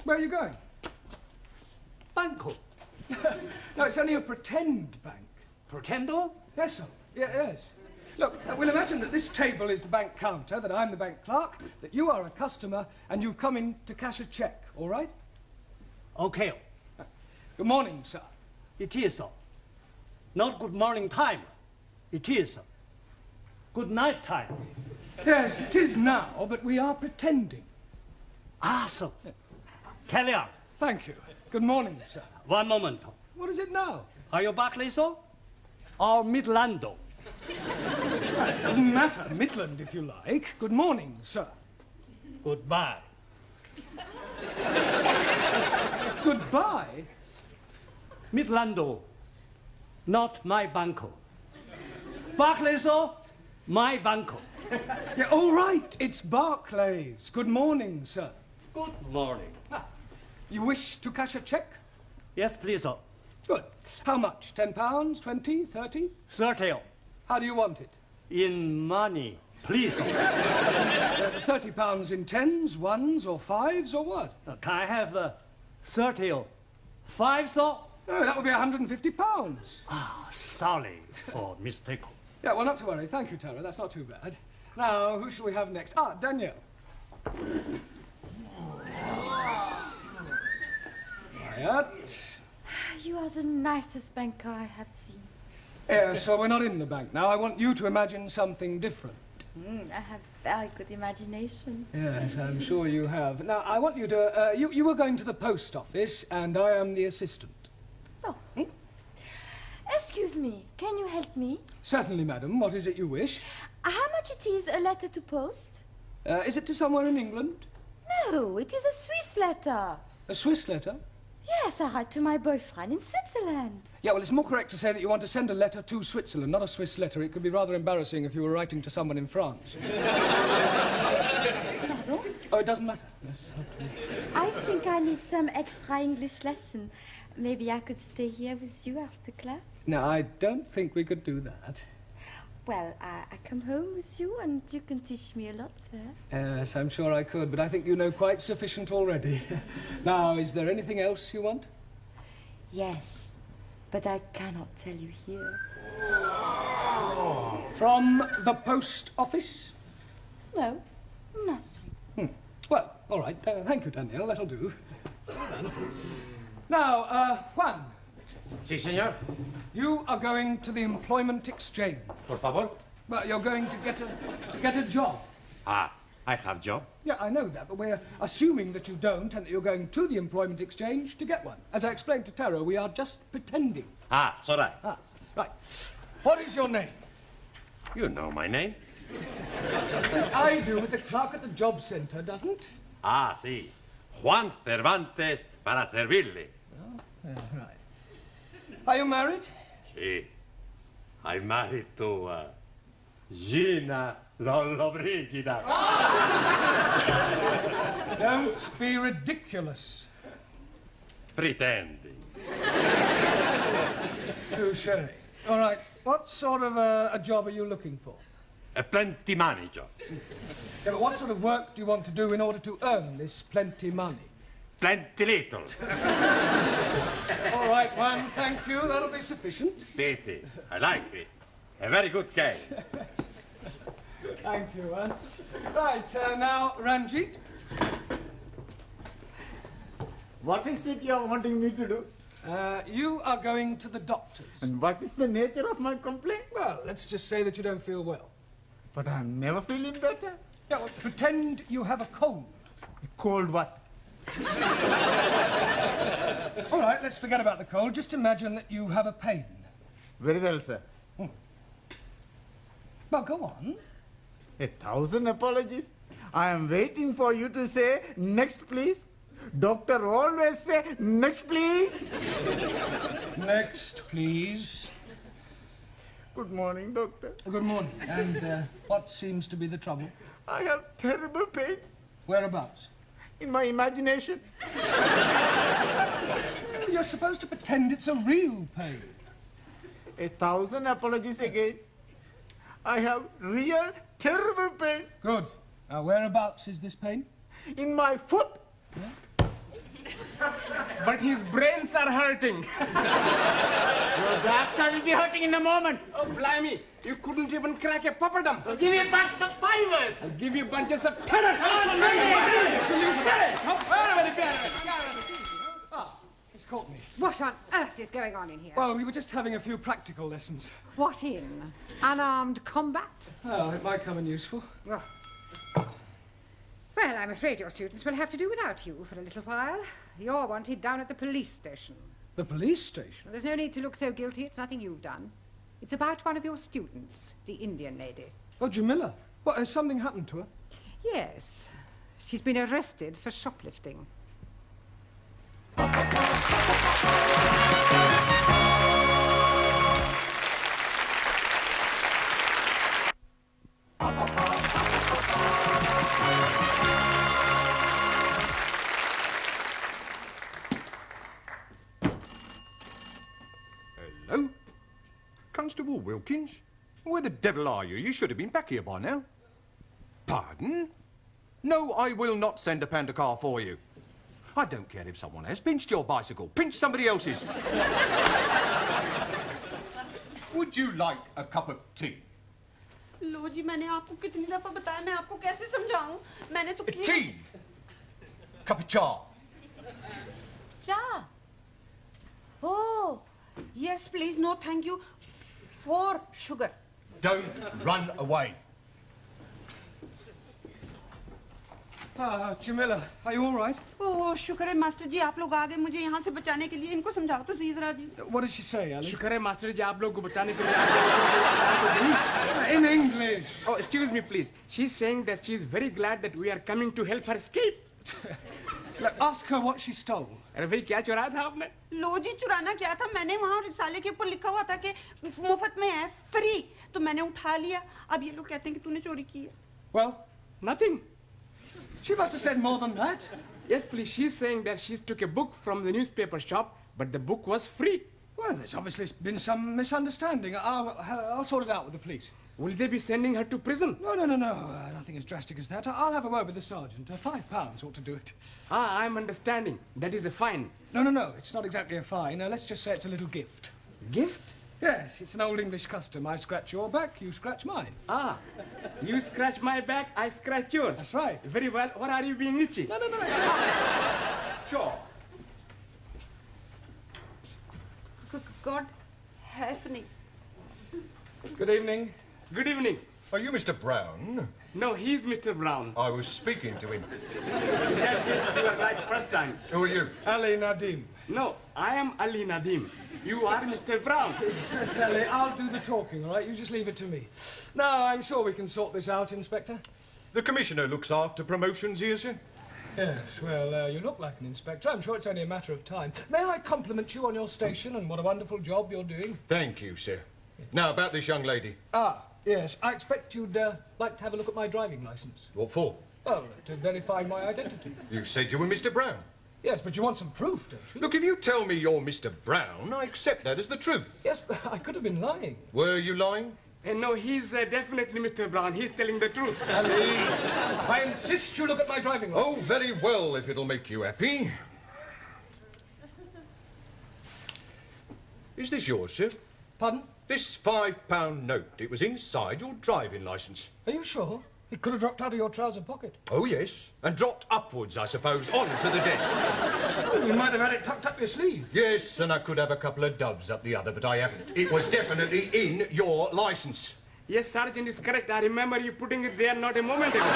Where are you going? Banco. No, it's only a pretend bank. Pretendo? Yes, sir. Yeah, yes. Look, we'll imagine that this table is the bank counter, that I'm the bank clerk, that you are a customer, and you've come in to cash a cheque, all right? Okay. Good morning, sir. It is, sir. Not good morning time. It is, sir. Good night time. Yes, it is now, but we are pretending. Sir. Carry on. Thank you. Good morning, sir. One moment. What is it now? Are you Barclay, sir? Or Midlando? It doesn't matter. Midland, if you like. Good morning, sir. Goodbye. Goodbye? Midlando, not my banco. Barclay, sir, my banco. Yeah, all right. It's Barclays. Good morning, sir. Good morning. You wish to cash a cheque? Yes, please, sir. Good. How much? £10, 20, 30? 30. How do you want it? In money, please, sir. £30 in 10s, 1s, or 5s, or what? Can I have 30 or 5, sir? No, that would be £150. Sorry for mistake. Yeah, well, not to worry. Thank you, Tara. That's not too bad. Now, who shall we have next? Danielle. Quiet. You are the nicest banker I have seen. So we're not in the bank now. I want you to imagine something different. I have very good imagination. Yes, I'm sure you have. Now, I want you to... you were going to the post office, and I am the assistant. Oh. Excuse me, can you help me? Certainly, madam. What is it you wish? How much it is a letter to post? Is it to somewhere in England? No, it is a Swiss letter. A Swiss letter? Yes, I write to my boyfriend in Switzerland. Yeah, well, it's more correct to say that you want to send a letter to Switzerland, not a Swiss letter. It could be rather embarrassing if you were writing to someone in France. Oh, it doesn't matter. Yes, I think I need some extra English lesson. Maybe I could stay here with you after class? No, I don't think we could do that. Well, I come home with you and you can teach me a lot, sir. Yes, I'm sure I could, but I think you know quite sufficient already. Now, is there anything else you want? Yes, but I cannot tell you here. From the post office? No, nothing. Well, all right. Thank you, Danielle. That'll do. Now, Juan. Sí, señor. You are going to the employment exchange. Por favor. Well, you're going to get a job. Ah, I have job. Yeah, I know that, but we're assuming that you don't and that you're going to the employment exchange to get one. As I explained to Taro, we are just pretending. Ah, sorry. Right. What is your name? You know my name. Yes, I do, but the clerk at the job centre doesn't. Ah, sí. Juan Cervantes para servirle. Right. Are you married? Sí. I'm married to Gina Lollobrigida. Don't be ridiculous. Pretending. Touché. All right. What sort of a job are you looking for? A plenty money job. Yeah, but what sort of work do you want to do in order to earn this plenty money? Plenty little. All right, Juan, thank you. That'll be sufficient. Pity. I like it. A very good game. Thank you, Juan. Right, now, Ranjit. What is it you're wanting me to do? You are going to the doctor's. And what is the nature of my complaint? Well, let's just say that you don't feel well. But I'm never feeling better. Yeah, well, pretend you have a cold. A cold what? All right, let's forget about the cold. Just imagine that you have a pain. Very well, sir. Well, go on. 1,000 apologies. I am waiting for you to say, next, please. Doctor always say, next, please. Next, please. Good morning, doctor. Good morning. And what seems to be the trouble? I have terrible pain. Whereabouts? In my imagination. You're supposed to pretend it's a real pain. 1,000 apologies again. I have real terrible pain. Good. Now, whereabouts is this pain? In my foot. Yeah? But his brains are hurting. Your backside will be hurting in a moment. Oh, blimey. You couldn't even crack a papadum. I'll give you a bunch of fivers. I'll give you bunches of tenors. Come on, will you say it? He's caught me. What on earth is going on in here? Well, we were just having a few practical lessons. What in? Unarmed combat? Oh, it might come in useful. Well, I'm afraid your students will have to do without you for a little while. You're wanted down at the police station. The police station? There's no need to look so guilty. It's nothing you've done. It's about one of your students, the Indian lady. Oh, Jamila. What, has something happened to her? Yes. She's been arrested for shoplifting. Hello? Constable Wilkins? Where the devil are you? You should have been back here by now. Pardon? No, I will not send a panda car for you. I don't care if someone has pinched your bicycle. Pinch somebody else's. Would you like a cup of tea? लो जी मैंने आपको कितनी दफा बताया मैं आपको कैसे समझाऊं मैंने तो Tea. Cup of cha. Cha. Oh, yes, please. No, thank you. 4 sugar. Don't run away. Jamila, are you all right? Oh, शुक्र है मास्टर जी आप लोग आ गए मुझे यहाँ से बचाने के लिए इनको समझाओ तो सही जरा जी What did she say, Ali? शुक्र है मास्टर जी आप लोग को बचाने के लिए In English. Oh, excuse me, please. She's saying that she's very glad that we are coming to help her escape. Look, ask her what she stole. अरे भाई क्या चुराया था आपने? लो जी चुराना क्या था मैंने वहाँ रिसाले के ऊपर लिखा हुआ था कि मुफ्त में है फ्री तो मैंने उठा लिया अब ये लोग कहते हैं कि तूने चोरी की है Well, nothing. She must have said more than that. Yes, please. She's saying that she took a book from the newspaper shop, but the book was free. Well, there's obviously been some misunderstanding. I'll sort it out with the police. Will they be sending her to prison? No. Nothing as drastic as that. I'll have a word with the sergeant. £5 ought to do it. Ah, I'm understanding. That is a fine. No. It's not exactly a fine. Let's just say it's a little gift. Gift? Yes, it's an old English custom. I scratch your back, you scratch mine. Ah, you scratch my back, I scratch yours. That's right. Very well. What are you being itchy? No, it's not. John. God help me. Good evening. Good evening. Are you Mr. Brown? No, he's Mr. Brown. I was speaking to him. Yes, you were right first time. Who are you? Ali Nadim. No, I am Ali Nadim. You are Mr. Brown. Yes, Ali, I'll do the talking, all right? You just leave it to me. No, I'm sure we can sort this out, Inspector. The Commissioner looks after promotions here, sir. Yes, well, you look like an inspector. I'm sure it's only a matter of time. May I compliment you on your station and what a wonderful job you're doing? Thank you, sir. Now, about this young lady. Ah, yes. I expect you'd like to have a look at my driving licence. What for? Oh, to verify my identity. You said you were Mr. Brown. Yes, but you want some proof, don't you? Look, if you tell me you're Mr. Brown, I accept that as the truth. Yes, but I could have been lying. Were you lying? No, he's definitely Mr. Brown. He's telling the truth. Ali, I insist you look at my driving licence. Oh, very well, if it'll make you happy. Is this yours, sir? Pardon? This £5 note. It was inside your driving licence. Are you sure? It could have dropped out of your trouser pocket. Oh, yes. And dropped upwards, I suppose, onto the desk. Oh, you might have had it tucked up your sleeve. Yes, and I could have a couple of doves up the other, but I haven't. It was definitely in your licence. Yes, Sergeant is correct. I remember you putting it there not a moment ago.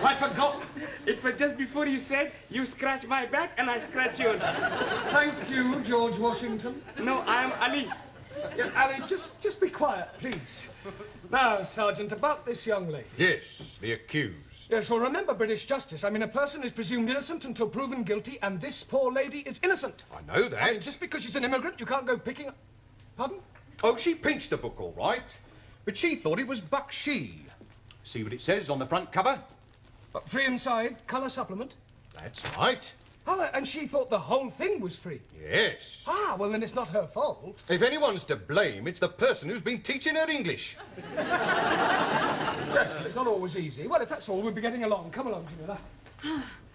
I forgot. It was just before you said, you scratch my back and I scratch yours. Thank you, George Washington. No, I am Ali. Yes, Ali, just be quiet, please. Now, Sergeant, about this young lady. Yes, the accused. Yes, well, remember British justice. I mean, a person is presumed innocent until proven guilty, and this poor lady is innocent. I know that. I mean, just because she's an immigrant, you can't go picking up... Pardon? Oh, she pinched the book, all right. But she thought it was Bakshi. See what it says on the front cover? Free inside, colour supplement. That's right. Oh, and she thought the whole thing was free. Yes. Ah, well, then it's not her fault. If anyone's to blame, it's the person who's been teaching her English. Yes, well, it's not always easy. Well, if that's all, we'll be getting along. Come along, Jamila.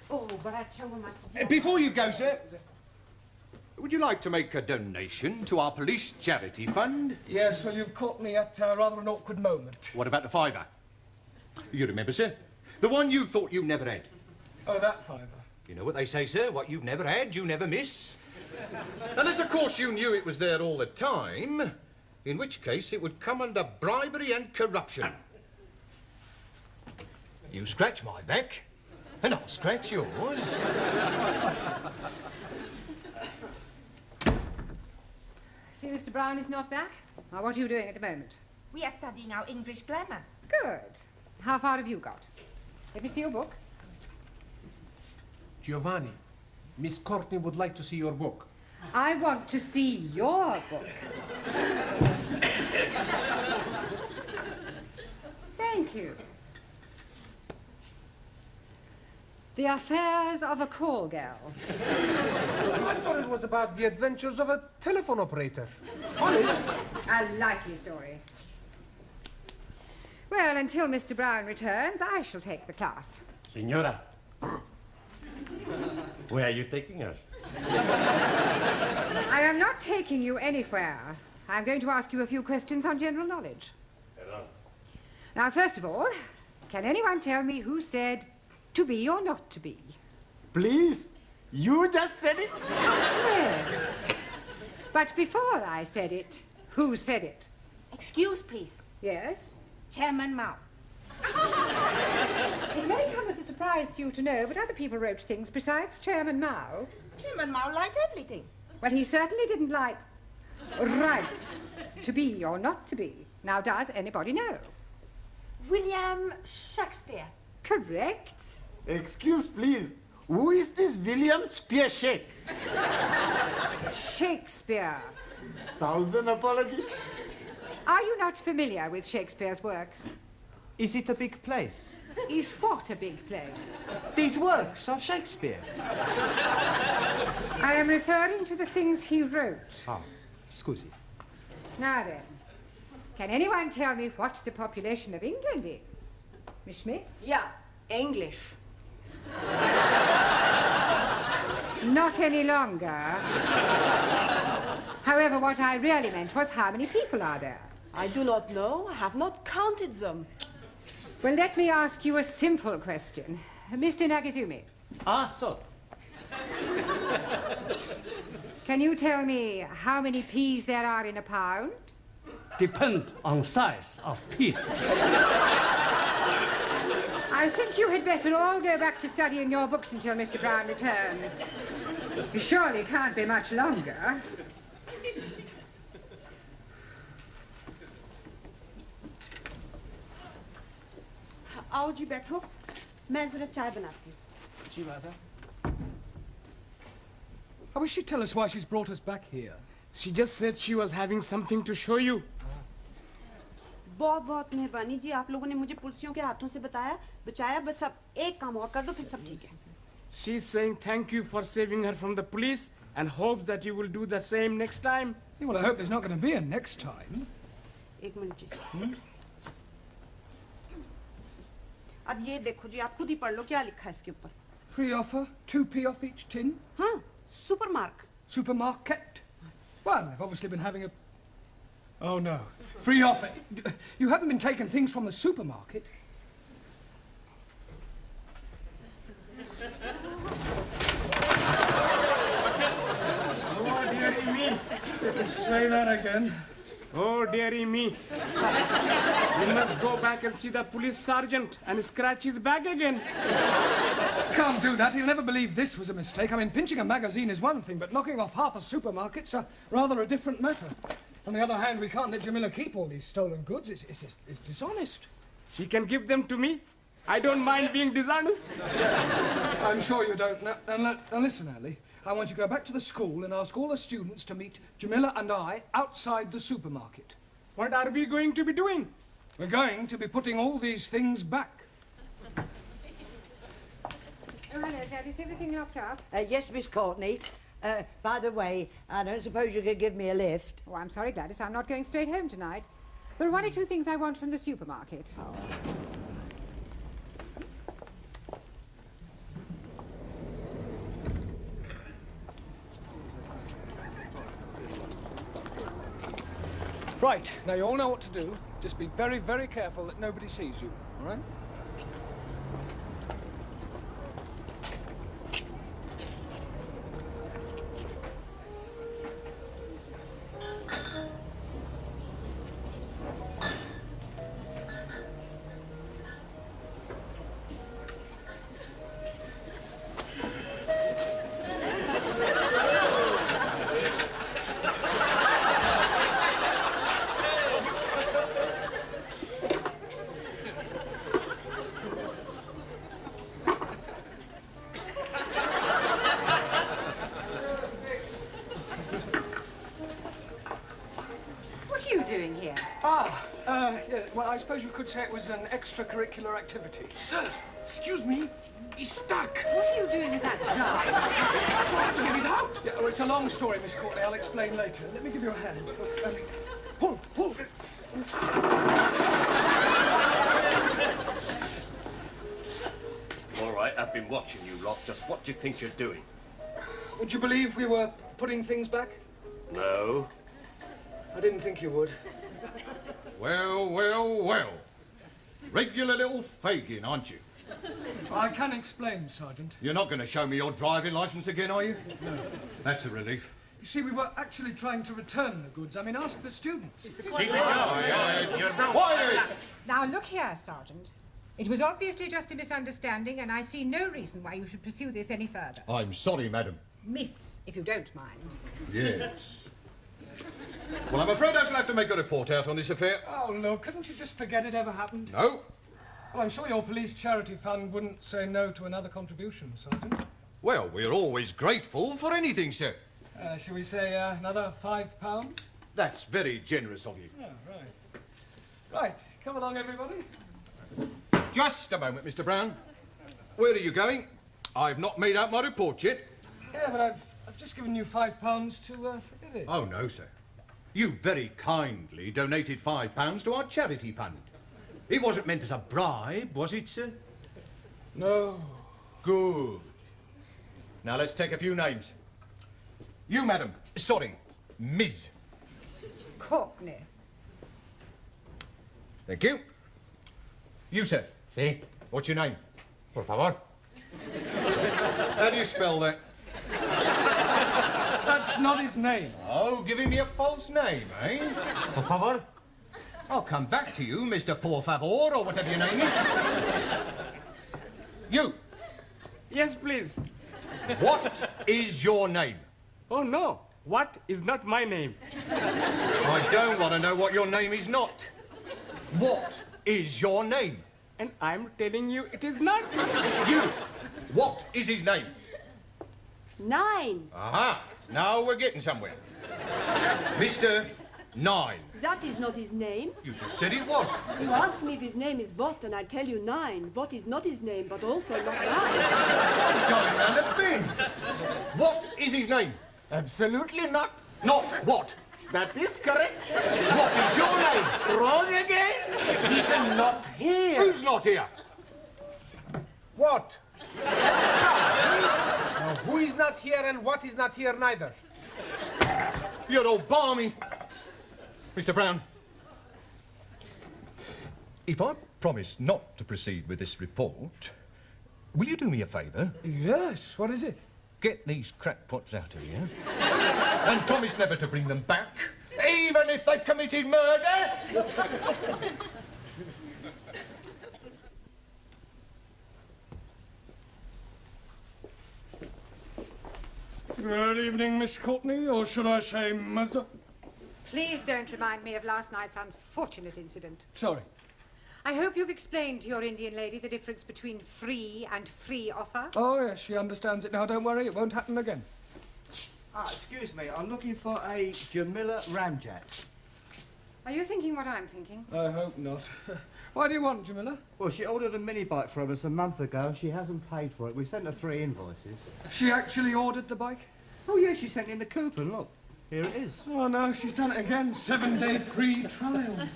Oh, but I tell you, Master. Before you go, sir, would you like to make a donation to our police charity fund? Yes, well, you've caught me at rather an awkward moment. What about the £5? You remember, sir? The one you thought you never had. Oh, that £5. You know what they say, sir? What you've never had, you never miss. Unless, of course, you knew it was there all the time, in which case it would come under bribery and corruption. You scratch my back, and I'll scratch yours. See, Mr. Brown is not back? Now, what are you doing at the moment? We are studying our English grammar. Good. How far have you got? Let me see your book. Giovanni, Miss Courtney would like to see your book. I want to see your book. Thank you. The Affairs of a Call Girl. I thought it was about the adventures of a telephone operator. Honest? A likely story. Well, until Mr. Brown returns, I shall take the class. Signora, where are you taking us? I am not taking you anywhere. I'm going to ask you a few questions on general knowledge. Hello. Now, first of all, can anyone tell me who said to be or not to be? Please, you just said it? Yes. But before I said it, who said it? Excuse, please. Yes? Chairman Mao. It may come as a surprise to you to know, but other people wrote things besides Chairman Mao. Chairman Mao liked everything. Well, he certainly didn't like right to be or not to be. Now, does anybody know? William Shakespeare. Correct. Excuse, please. Who is this William Spearshake? Shakespeare. 1,000 apologies. Are you not familiar with Shakespeare's works? Is it a big place? Is what a big place? These works of Shakespeare. I am referring to the things he wrote. Ah, scusi. Now then, can anyone tell me what the population of England is? Miss Schmidt? Yeah, English. Not any longer. However, what I really meant was how many people are there? I do not know. I have not counted them. Well, let me ask you a simple question. Mr. Nagazumi. Ah, sir. Can you tell me how many peas there are in a pound? Depend on size of piece. I think you had better all go back to studying your books until Mr. Brown returns. He surely can't be much longer. आओ जी बैठो मैं जरा चाय बनाती हूँ जी rather. I wish she'd tell us why she's brought us back here. She just said she was having something to show you. बहुत बहुत मेहरबानी जी आप लोगों ने मुझे पुलिसियों के हाथों से बचाया बस अब एक काम और कर दो फिर सब ठीक है She's saying thank you for saving her from the police and hopes that you will do the same next time. Yeah, well, I hope there's not going to be a next time. एक minute जी अब ये देखो जी आप खुद ही पढ़ लो क्या लिखा है इसके ऊपर Free offer, 2p off each tin. हाँ सुपरमार्क Supermarket. Well, they've obviously been having a... Oh, no. Free offer. You haven't been taking things from the supermarket. Oh, dearie me. Say that again. Oh, dearie me. You must go back and see the police sergeant and scratch his back again. Can't do that. He'll never believe this was a mistake. I mean, pinching a magazine is one thing, but knocking off half a supermarket's rather a different matter. On the other hand, we can't let Jamila keep all these stolen goods. It's dishonest. She can give them to me. I don't mind being dishonest. I'm sure you don't. Now listen, Ali. I want you to go back to the school and ask all the students to meet Jamila and I outside the supermarket. What are we going to be doing? We're going to be putting all these things back. Oh, hello, Dad. Is everything locked up? Yes, Miss Courtney. By the way, I don't suppose you could give me a lift. Oh, I'm sorry, Gladys. I'm not going straight home tonight. There are one or two things I want from the supermarket. Oh. Right, now you all know what to do. Just be very, very careful that nobody sees you, all right? Yeah, well, I suppose you could say it was an extracurricular activity. Sir, excuse me. He's stuck. What are you doing with that jar? Trying to get it out. Yeah, well, it's a long story, Miss Courtney. I'll explain later. Let me give you a hand. Pull, pull. All right, I've been watching you lot. Just what do you think you're doing? Would you believe we were putting things back? No. I didn't think you would. Well, well, well. Regular little Fagin, aren't you? I can explain, Sergeant. You're not going to show me your driving licence again, are you? No. That's a relief. You see, we were actually trying to return the goods. I mean, ask the students. Quiet! Now, look here, Sergeant. It was obviously just a misunderstanding, and I see no reason why you should pursue this any further. I'm sorry, madam. Miss, if you don't mind. Yes. Well, I'm afraid I shall have to make a report out on this affair. Oh, look, couldn't you just forget it ever happened? No. Well, I'm sure your police charity fund wouldn't say no to another contribution, Sergeant. Well, we're always grateful for anything, sir. Shall we say another £5? That's very generous of you. Oh, right. Right, come along, everybody. Just a moment, Mr. Brown. Where are you going? I've not made out my report yet. Yeah, but I've just given you £5 to forget it. Oh, no, sir. You very kindly donated £5 to our charity fund. It wasn't meant as a bribe, was it, sir? No. Good. Now, let's take a few names. You, madam. Sorry, Ms. Courtney. Thank you. You, sir. Sí. What's your name? Por favor. How do you spell that? That's not his name. Oh, giving me a false name, eh? Por favor. I'll come back to you, Mr. Por Favor, or whatever your name is. You. Yes, please. What is your name? Oh, no. What is not my name? I don't want to know what your name is not. What is your name? And I'm telling you it is not. You. What is his name? 9. Aha. Now we're getting somewhere. Mr. 9. That is not his name. You just said it was. You ask me if his name is what, and I tell you 9. What is not his name, but also not 9. Going round a bend. What is his name? Absolutely not. Not what? That is correct. What is your name? Wrong again. He's not here. Who's not here? What? Now, who is not here and what is not here neither? You're all balmy. Mr. Brown, if I promise not to proceed with this report, will you do me a favour? Yes, what is it? Get these crackpots out of here and promise never to bring them back, even if they've committed murder. Good evening, Miss Courtney, or should I say Mother? Please don't remind me of last night's unfortunate incident. Sorry. I hope you've explained to your Indian lady the difference between free and free offer. Oh, yes, she understands it now. Don't worry, it won't happen again. Excuse me, I'm looking for a Jamila Ramjat. Are you thinking what I'm thinking? I hope not. Why do you want, Jamila? Well, she ordered a mini bike from us a month ago and she hasn't paid for it. We sent her 3 invoices. She actually ordered the bike? Oh, yeah, she sent in the coupon. Look, here it is. Oh, no, she's done it again. 7-day free trial.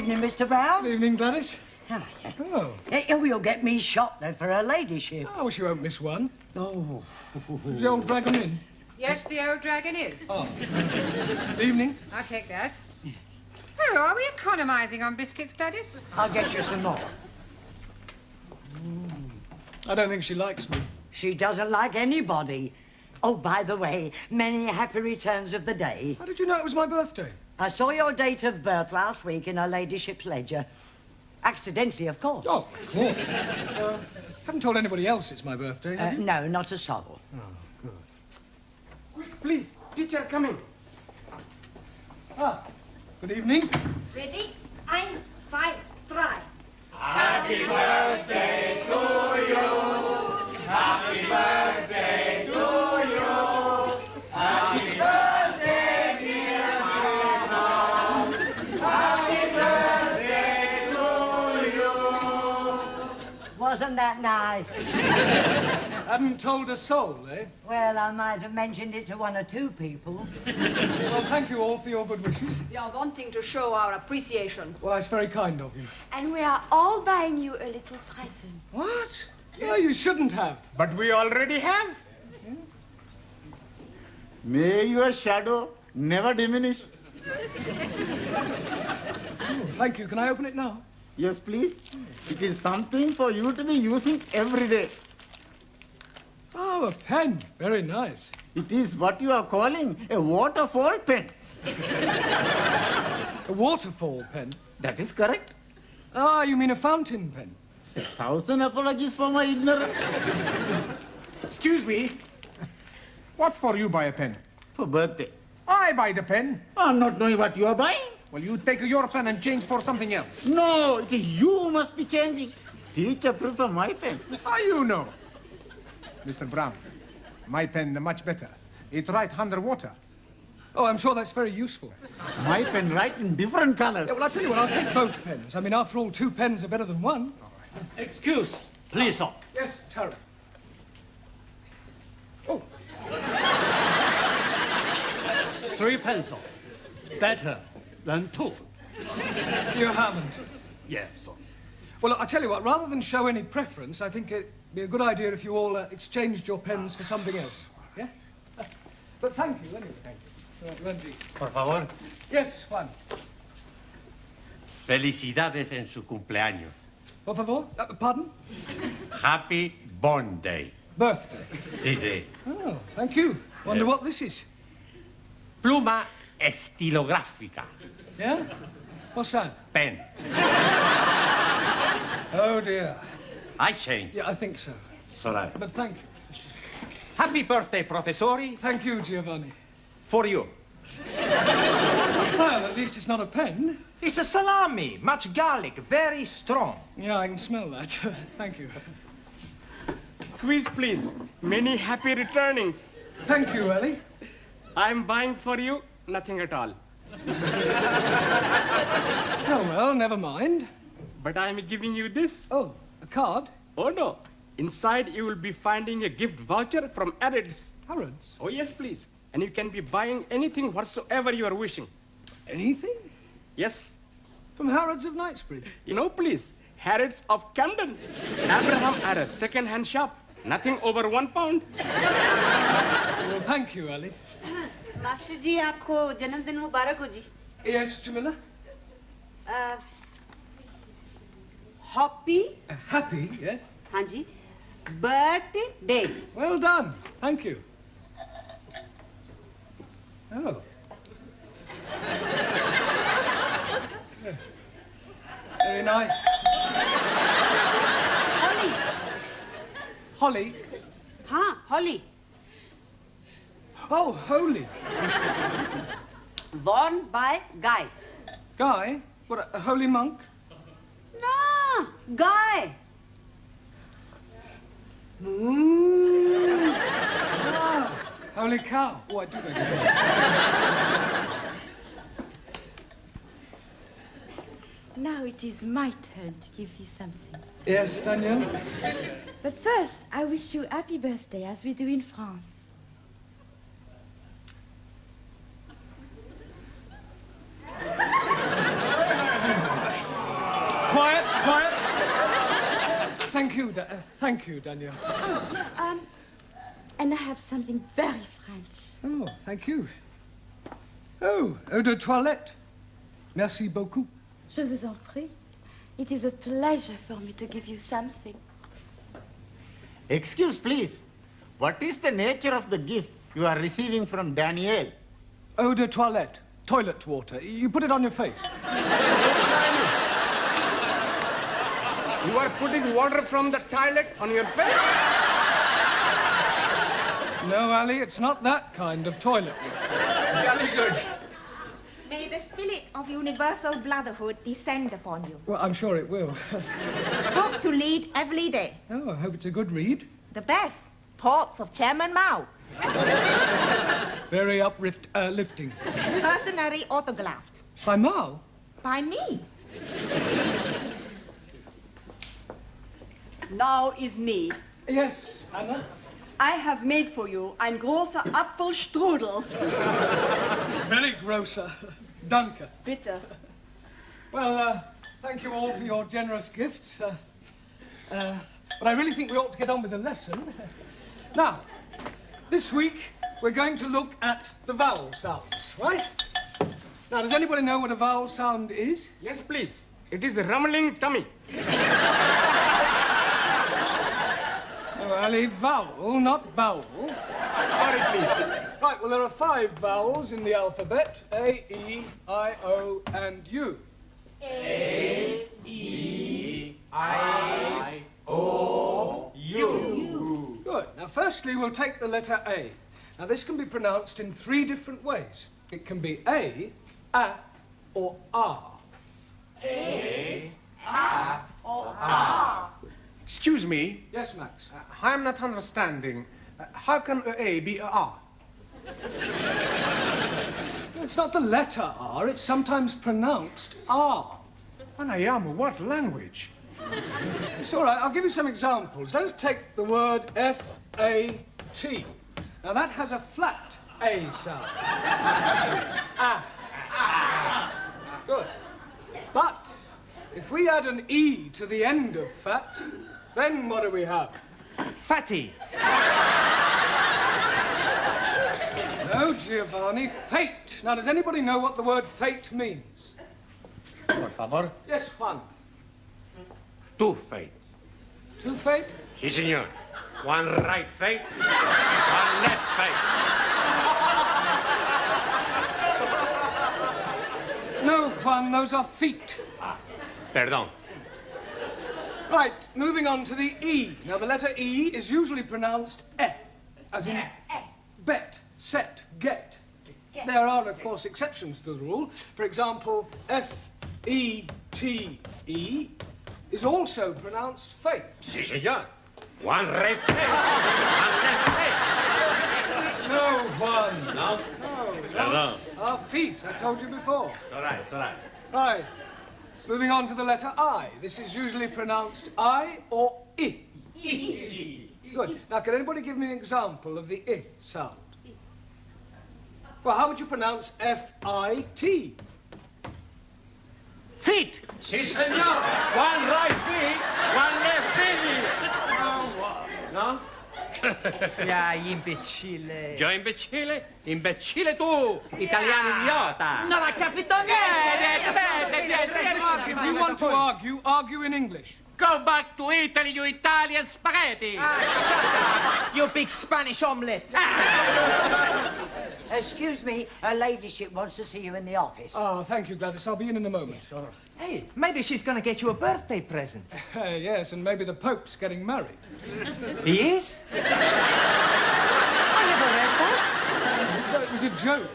Mr. Brown. Good evening, Gladys. Oh. You'll get me shot, though, for her ladyship. I wish you won't miss one. Oh. Is the old dragon in? Yes, the old dragon is. Oh. Evening. I'll take that. Oh, are we economising on biscuits, Gladys? I'll get you some more. I don't think she likes me. She doesn't like anybody. Oh, by the way, many happy returns of the day. How did you know it was my birthday? I saw your date of birth last week in her ladyship's ledger. Accidentally, of course. Oh, of course. Haven't told anybody else it's my birthday, have you? No, not a soul. Oh, good. Quick, please. Teacher coming. Ah, good evening. Ready? 1, 2, 3. Happy birthday to you. Happy birthday to you. Happy birthday, dear Madam. Happy birthday to you. Wasn't that nice? Hadn't told a soul, eh? Well, I might have mentioned it to 1 or 2 people. Well, thank you all for your good wishes. We are wanting to show our appreciation. Well, that's very kind of you. And we are all buying you a little present. What? No, you shouldn't have. But we already have. May your shadow never diminish. Thank you. Can I open it now? Yes, please. It is something for you to be using every day. Oh, a pen. Very nice. It is what you are calling a waterfall pen. A waterfall pen? That is correct. Ah, you mean a fountain pen? 1,000 apologies for my ignorance. Excuse me. What for you buy a pen? For birthday. I buy the pen. I'm not knowing what you are buying. Well, you take your pen and change for something else. No, it is you who must be changing. Teacher prefer my pen. How you know? Mr. Brown, my pen much better. It write underwater. Oh, I'm sure that's very useful. My pen write in different colors. Yeah, well, I'll tell you what, I'll take both pens. I mean, after all, 2 pens are better than 1. Excuse, please, sir. Yes, Tara. Oh. 3 pencils. Better than 2. You haven't? Yes, sir. Well, I'll tell you what, rather than show any preference, I think it'd be a good idea if you all exchanged your pens for something else. Yeah? But thank you, anyway. Thank you. Randy. Por favor. Yes, Juan. Felicidades en su cumpleaños. Por favor? Pardon? Happy Born Day. Birthday. Sí, sí. Oh, thank you. Wonder what this is. Pluma estilográfica. Yeah? What's that? Pen. Oh, dear. I change. Yeah, I think so. Sorry. But thank you. Happy birthday, Professori. Thank you, Giovanni. For you. Well, at least it's not a pen. It's a salami. Much garlic. Very strong. Yeah, I can smell that. Thank you. Quiz, please. Many happy returnings. Thank you, Ellie. I'm buying for you nothing at all. Oh, well, never mind. But I'm giving you this. Oh, a card? Oh, no. Inside, you will be finding a gift voucher from Harrods. Harrods? Oh, yes, please. And you can be buying anything whatsoever you are wishing. Anything? Yes. From Harrods of Knightsbridge? You know, please. Harrods of Camden. Abraham had a second-hand shop. Nothing over £1. Well, thank you, Ellie. Master ji आपको जन्मदिन मुबारक हो जी. Yes, Jamila? Happy? Happy, yes. हाँ जी. Birthday. Well done. Thank you. Oh. Yeah. Very nice. Holly. Holly? हाँ, Holly. Oh, holy. Worn by Guy. Guy? What, a holy monk? No, Guy. Ah, holy cow. Oh, I do know. Now it is my turn to give you something. Yes, Daniel? But first, I wish you happy birthday, as we do in France. Quiet, quiet. Thank you, Daniel. Oh, and I have something very French. Oh, thank you. Oh, eau de toilette. Merci beaucoup. Je vous en prie. It is a pleasure for me to give you something. Excuse, please. What is the nature of the gift you are receiving from Daniel? Eau de toilette. Toilet water. You put it on your face. You are putting water from the toilet on your face? No, Ali, it's not that kind of toilet. Jolly good. May the spirit of universal brotherhood descend upon you. Well, I'm sure it will. Hope to lead every day. Oh, I hope it's a good read. The best. Thoughts of Chairman Mao. Very uplifting. Personally autographed. By Mao? By me. Now is me. Yes, Anna? I have made for you ein großer Apfelstrudel. It's very grosser. Danke. Bitte. Well, thank you all for your generous gifts. but I really think we ought to get on with the lesson. Now, this week we're going to look at the vowel sounds, right? Now, does anybody know what a vowel sound is? Yes, please. It is a rumbling tummy. Well, a vowel, not bowel. Sorry, please. Right, well, there are 5 vowels in the alphabet. A, E, I, O, and U. A, E, I, O, U. Good. Now, firstly, we'll take the letter A. Now, this can be pronounced in 3 different ways. It can be A, or R. A, or R. Excuse me. Yes, Max? I'm not understanding. How can A be a R? It's not the letter R, it's sometimes pronounced R. Anayama, what language? It's all right, I'll give you some examples. Let us take the word F-A-T. Now, that has a flat A sound. Good. But if we add an E to the end of fat, then what do we have? Fatty. No, Giovanni, fate. Now, does anybody know what the word fate means? Por favor. Yes, Juan. Two fate. Two fate? Si, senor. One right fate, one left fate. No, Juan, those are feet. Perdón. Right, moving on to the E. Now, the letter E is usually pronounced E, as in bet, set, get. There are, of course, exceptions to the rule. For example, F-E-T-E is also pronounced fate. Si, senor. One right fate, one left fate. No, Juan. No? No. Our feet, I told you before. It's all right, it's all right. Right. Moving on to the letter I. This is usually pronounced I or I. Good. Now, can anybody give me an example of the I sound? Well, how would you pronounce F-I-T? Feet. Si, senor. One right feet, one left feet. No? Ya, imbecille. Yo imbecille? Imbecille tu, italiano idiota. Non ha capito niente. If you want to argue, argue in English. Go back to Italy, you Italian spaghetti. Shut up, you big Spanish omelette. Excuse me, her ladyship wants to see you in the office. Oh, thank you, Gladys. I'll be in a moment. Yes, all right. Hey, maybe she's going to get you a birthday present. Yes, and maybe the Pope's getting married. He is? I never read that. No, it was a joke.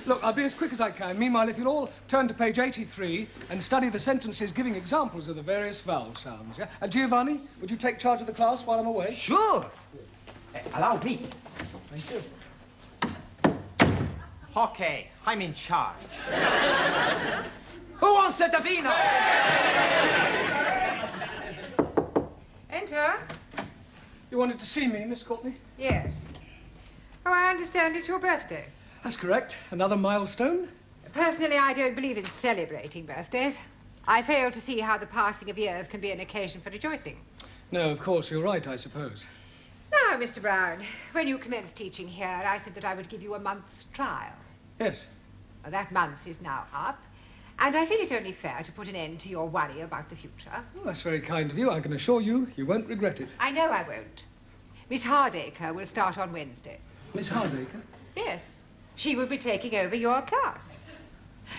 Look, I'll be as quick as I can. Meanwhile, if you'll all turn to page 83 and study the sentences giving examples of the various vowel sounds, yeah? And Giovanni, would you take charge of the class while I'm away? Sure. Allow me. Thank you. Okay, I'm in charge. Who wants a vino? Enter. You wanted to see me, Miss Courtney? Yes. Oh, I understand it's your birthday. That's correct. Another milestone? Personally, I don't believe in celebrating birthdays. I fail to see how the passing of years can be an occasion for rejoicing. No, of course, you're right, I suppose. Now, Mr. Brown, when you commenced teaching here, I said that I would give you a month's trial. Yes. Well, that month is now up, and I feel it only fair to put an end to your worry about the future. Well, that's very kind of you. I can assure you, you won't regret it. I know I won't. Miss Hardacre will start on Wednesday. Miss Hardacre? Yes. She will be taking over your class.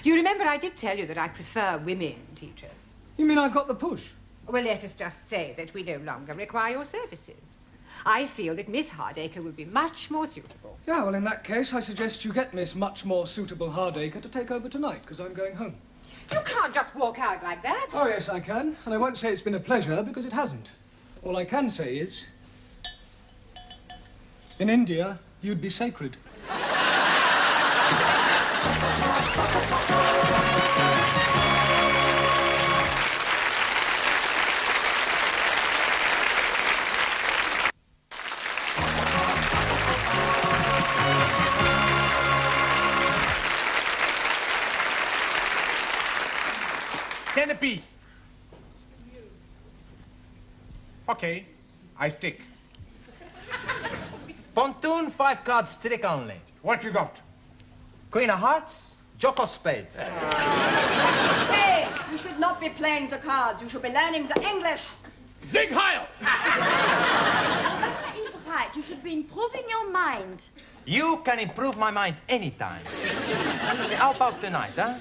You remember I did tell you that I prefer women teachers. You mean I've got the push? Well, let us just say that we no longer require your services. I feel that Miss Hardacre would be much more suitable. Yeah, well, in that case, I suggest you get Miss Much More Suitable Hardacre to take over tonight, because I'm going home. You can't just walk out like that. Oh, yes, I can. And I won't say it's been a pleasure, because it hasn't. All I can say is, in India, you'd be sacred. Centipede. Okay. I stick. Pontoon, 5 cards trick only. What you got? Queen of hearts, Jock of spades. Hey, you should not be playing the cards. You should be learning the English. Sieg Heil! That is right. You should be improving your mind. You can improve my mind anytime. How about tonight, huh?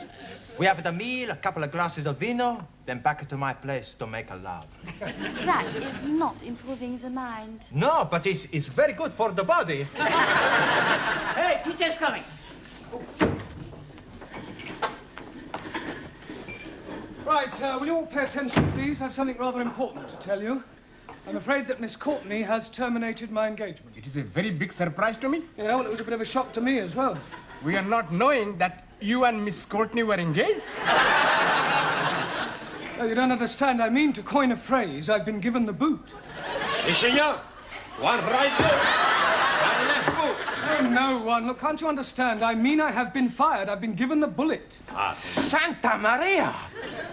We have the meal, a couple of glasses of vino, then back to my place to make a love. That is not improving the mind. No, but it's very good for the body. Hey, teacher's coming. Right, will you all pay attention, please? I have something rather important to tell you. I'm afraid that Miss Courtney has terminated my engagement. It is a very big surprise to me. Yeah, well, it was a bit of a shock to me as well. We are not knowing that you and Miss Courtney were engaged. Oh, you don't understand. I mean, to coin a phrase, I've been given the boot. Si, senor. One right boot. One left boot. Oh, no, one. Look, can't you understand? I mean, I have been fired. I've been given the bullet. Santa Maria!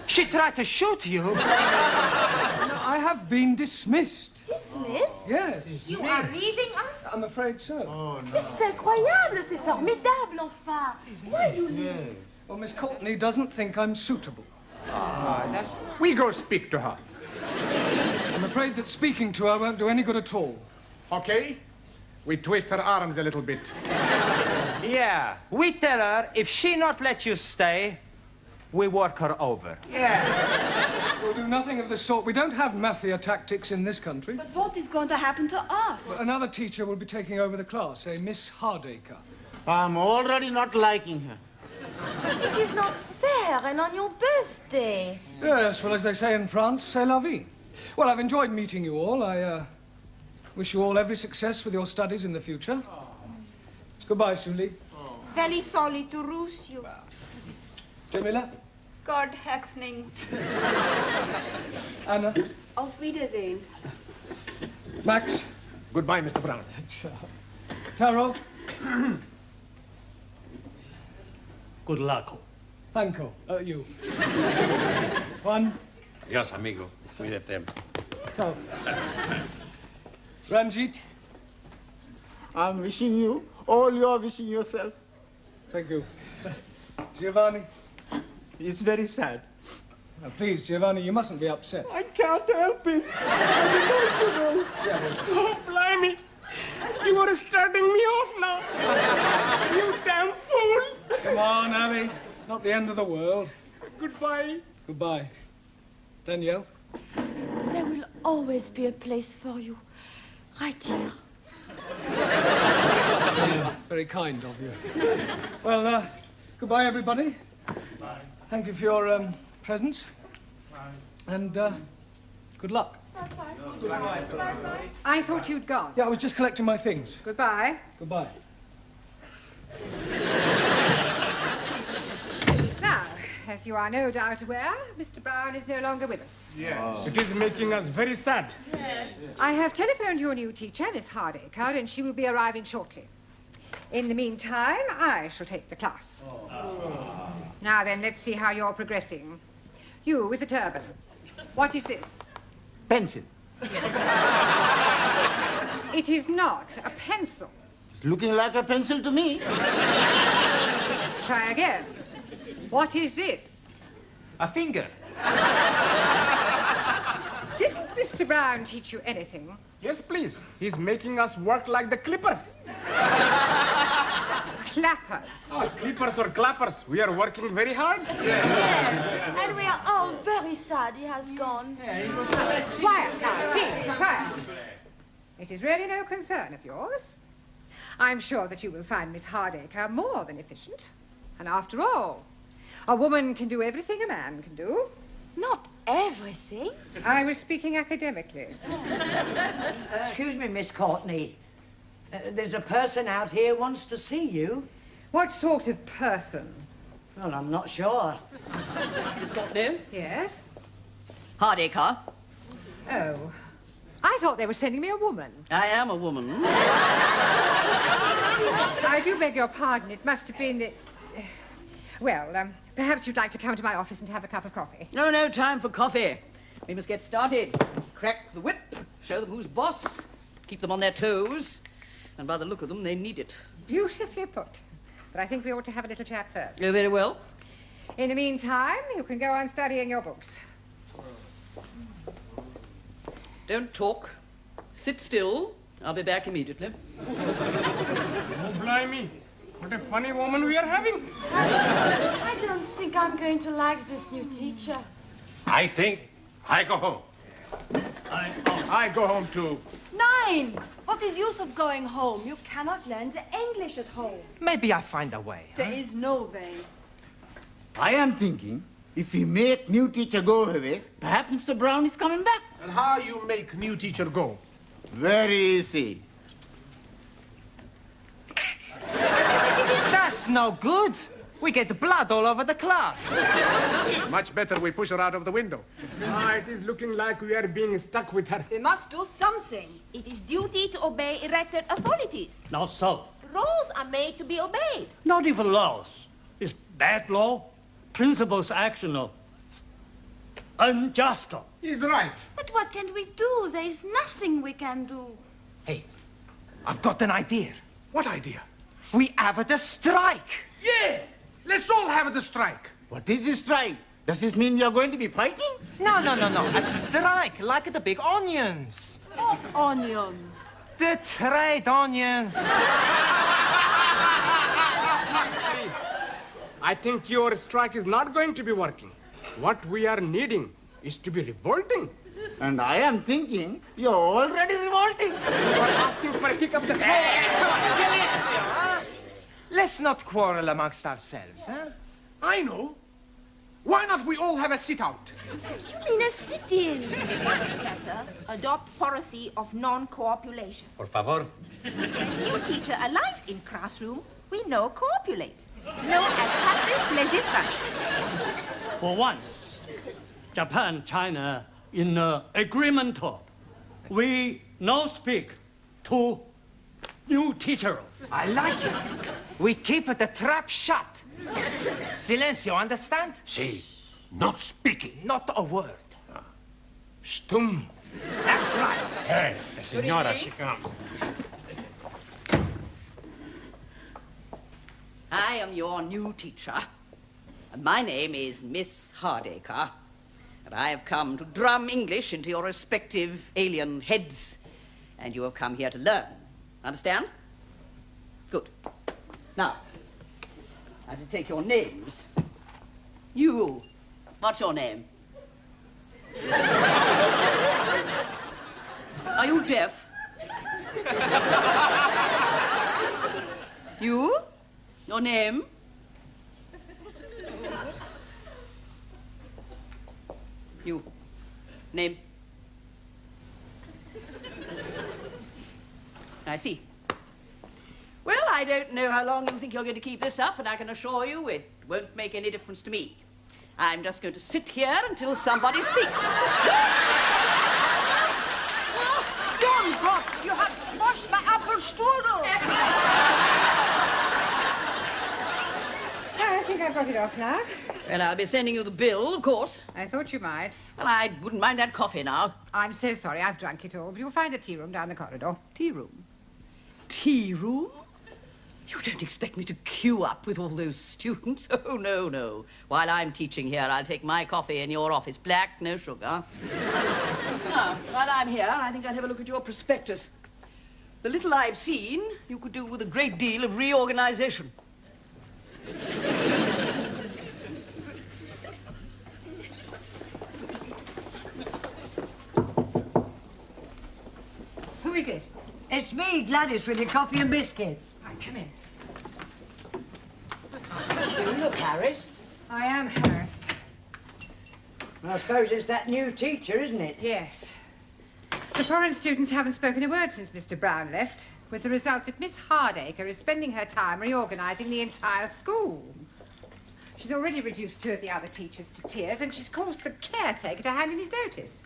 She tried to shoot you. No, I have been dismissed. Dismissed? Yes. You are leaving us? I'm afraid so. Mais c'est incroyable, c'est formidable, enfin. Why you leave? Well, Miss Courtney doesn't think I'm suitable. We go speak to her. I'm afraid that speaking to her won't do any good at all. Okay? We twist her arms a little bit. Yeah, we tell her if she not let you stay, we work her over. We'll do nothing of the sort. We don't have mafia tactics in this country. But what is going to happen to us? Well, another teacher will be taking over the class, a Miss Hardacre. I'm already not liking her. It is not fair, and on your birthday. Yes, well, as they say in France, c'est la vie. Well, I've enjoyed meeting you all. I wish you all every success with your studies in the future. Goodbye, Sully. Very sorry to lose you. Jamila? God happening. Anna? Auf Wiedersehen. Max? Goodbye, Mr. Brown. Taro? Good luck. Thanko. You. Juan? Adiós, amigo. Cuídate. Ciao. Ranjit? I'm wishing you all you're wishing yourself. Thank you. Giovanni? It's very sad. Now, please, Giovanni, you mustn't be upset. I can't help it. I'm emotional. Oh, blimey. You are starting me off now. You damn fool. Come on, Ali. It's not the end of the world. Goodbye. Goodbye. Danielle? There will always be a place for you. Right here. Very kind of you. Well, goodbye, everybody. Bye. Thank you for your presence. And good luck. I thought you'd gone. Yeah, I was just collecting my things. Goodbye. Goodbye. Now, as you are no doubt aware, Mr. Brown is no longer with us. Yes. It is making us very sad. Yes. I have telephoned your new teacher, Miss Hardacre, and she will be arriving shortly. In the meantime, I shall take the class. Now then, let's see how you're progressing. You with the turban. What is this? Pencil. It is not a pencil. It's looking like a pencil to me. Let's try again. What is this? A finger. Did Mr. Brown teach you anything? Yes, please. He's making us work like the clippers. Clappers. Oh, clippers or clappers. We are working very hard. Yes. And we are all very sad he has gone. Quiet now, please, quiet. It is really no concern of yours. I'm sure that you will find Miss Hardacre more than efficient. And after all, a woman can do everything a man can do. Not everything. I was speaking academically. Excuse me, Miss Courtney. There's a person out here who wants to see you. What sort of person? Well, I'm not sure. Miss Courtney? Yes? Hardacre. Oh. I thought they were sending me a woman. I am a woman. I do beg your pardon. It must have been the... Well, perhaps you'd like to come to my office and have a cup of coffee. No time for coffee. We must get started. Crack the whip. Show them who's boss. Keep them on their toes. And by the look of them, they need it. Beautifully put. But I think we ought to have a little chat first. Oh, very well. In the meantime, you can go on studying your books. Don't talk. Sit still. I'll be back immediately. Oh, blimey. What a funny woman we are having. I don't think I'm going to like this new teacher. I think I go home. I go home too. Nine! What is use of going home? You cannot learn the English at home. Maybe I find a way. There is no way. I am thinking, if we make new teacher go away, perhaps Mr. Brown is coming back. And how you make new teacher go? Very easy. That's no good. We get blood all over the class. Much better we push her out of the window. It is looking like we are being stuck with her. We must do something. It is duty to obey elected authorities. Not so. Laws are made to be obeyed. Not even laws. It's bad law. Principles actional. Unjust. He's right. But what can we do? There is nothing we can do. Hey, I've got an idea. What idea? We have the strike. Yeah! Let's all have the strike. What is this strike? Does this mean you're going to be fighting? No. A strike, like the big onions. What onions? The trade onions. Please. I think your strike is not going to be working. What we are needing is to be revolting. And I am thinking you're already revolting. You are asking for a kick of the floor. Come on, Silencio, huh? Let's not quarrel amongst ourselves, huh? I know. Why not we all have a sit-out? You mean a sit-in? Better adopt policy of non-copulation. Por favor. New teacher arrives in classroom, we no copulate. No as passive resistance. For once, Japan, China, in agreement, we no speak to new teacher. I like it. We keep the trap shut. Silencio, understand? Si. Not speaking. Not a word. Stum. That's right. Hey, the senora, she comes. I am your new teacher. And my name is Miss Hardacre. And I have come to drum English into your respective alien heads. And you have come here to learn. Understand? Good. Now, I have to take your names. You, what's your name? Are you deaf? You? Your name? You. Name? I see. Well, I don't know how long you think you're going to keep this up, but I can assure you it won't make any difference to me. I'm just going to sit here until somebody speaks. Don God, you have squashed my apple strudel. I think I've got it off now. Well, I'll be sending you the bill, of course. I thought you might. Well, I wouldn't mind that coffee now. I'm so sorry, I've drunk it all, but you'll find the tea room down the corridor. Tea room? Tea room? You don't expect me to queue up with all those students? Oh, no, no. While I'm teaching here, I'll take my coffee in your office. Black, no sugar. Now, while I'm here, I think I'll have a look at your prospectus. The little I've seen, you could do with a great deal of reorganization. Who is it? It's me, Gladys, with your coffee and biscuits. Right, come in. You look harassed. I am harassed. I suppose it's that new teacher, isn't it? Yes. The foreign students haven't spoken a word since Mr. Brown left, with the result that Miss Hardacre is spending her time reorganizing the entire school. She's already reduced 2 of the other teachers to tears, and she's caused the caretaker to hand in his notice.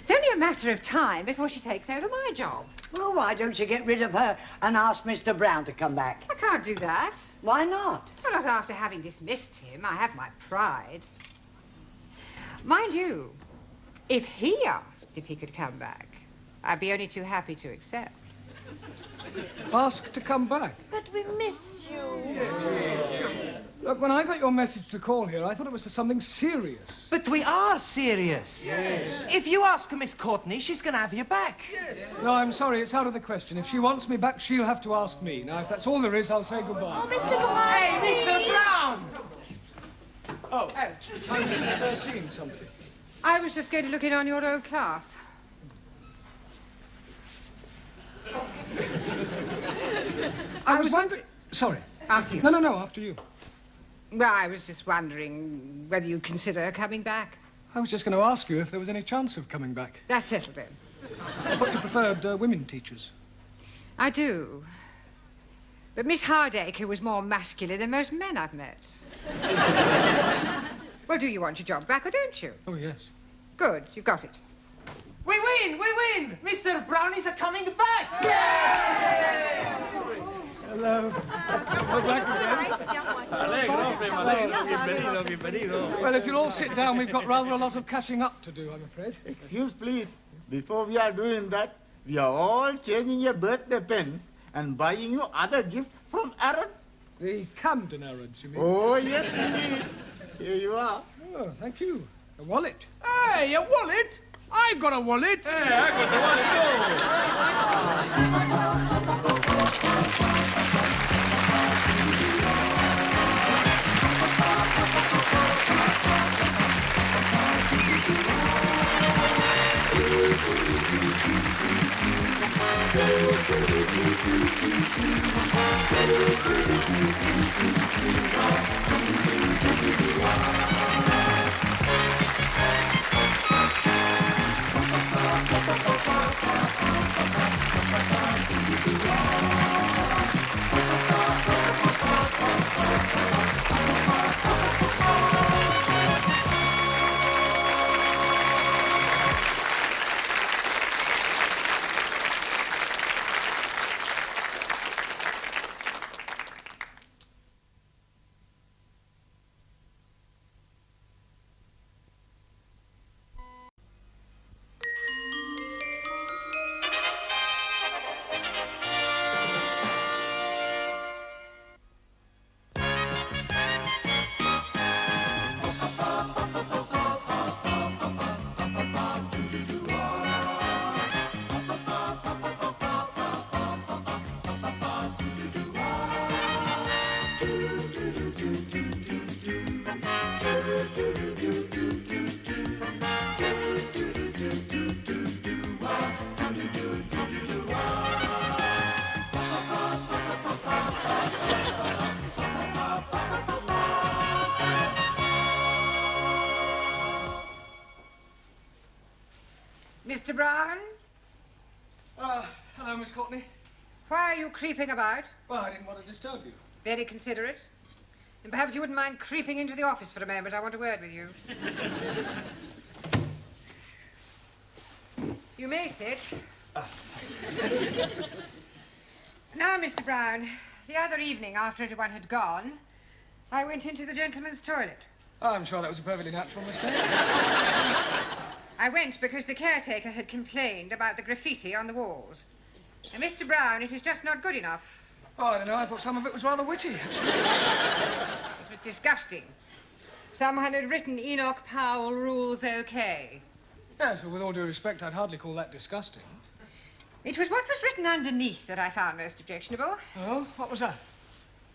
It's only a matter of time before she takes over my job. Well, why don't you get rid of her and ask Mr. Brown to come back? I can't do that. Why not? Well, not after having dismissed him. I have my pride. Mind you, if he asked if he could come back, I'd be only too happy to accept. Ask to come back. But we miss you. Look, when I got your message to call here, I thought it was for something serious. But we are serious. Yes. If you ask Miss Courtney, she's going to have you back. Yes. No, I'm sorry, it's out of the question. If she wants me back, she'll have to ask me. Now, if that's all there is, I'll say goodbye. Oh, Mr. Brown! Hey, Mr. Brown! Oh, I was just seeing something. I was just going to look in on your old class. I was wondering... Sorry. After you. No, after you. Well, I was just wondering whether you'd consider coming back. I was just going to ask you if there was any chance of coming back. That's settled then. I thought you preferred women teachers. I do. But Miss Hardacre was more masculine than most men I've met. Well, do you want your job back or don't you? Oh, yes. Good, you've got it. We win! Mr. Brownies are coming back! Hello. We're back again. Well, if you'll all sit down, we've got rather a lot of catching up to do, I'm afraid. Excuse, please. Before we are doing that, we are all changing your birthday pens and buying you other gifts from Arrods. The Camden Arrods, you mean? Oh, yes, indeed. Here you are. Oh, thank you. A wallet. Hey, a wallet? I've got a wallet. Hey, I got the wallet too. Mr. Brown? Hello, Miss Courtney. Why are you creeping about? Well, I didn't want to disturb you. Very considerate. And perhaps you wouldn't mind creeping into the office for a moment. I want a word with you. You may sit. Now, Mr. Brown, the other evening, after everyone had gone, I went into the gentleman's toilet. I'm sure that was a perfectly natural mistake. I went because the caretaker had complained about the graffiti on the walls. And, Mr. Brown, it is just not good enough. Oh, I don't know. I thought some of it was rather witty. It was disgusting. Someone had written Enoch Powell rules OK. Yes, well, with all due respect, I'd hardly call that disgusting. It was what was written underneath that I found most objectionable. Oh, what was that?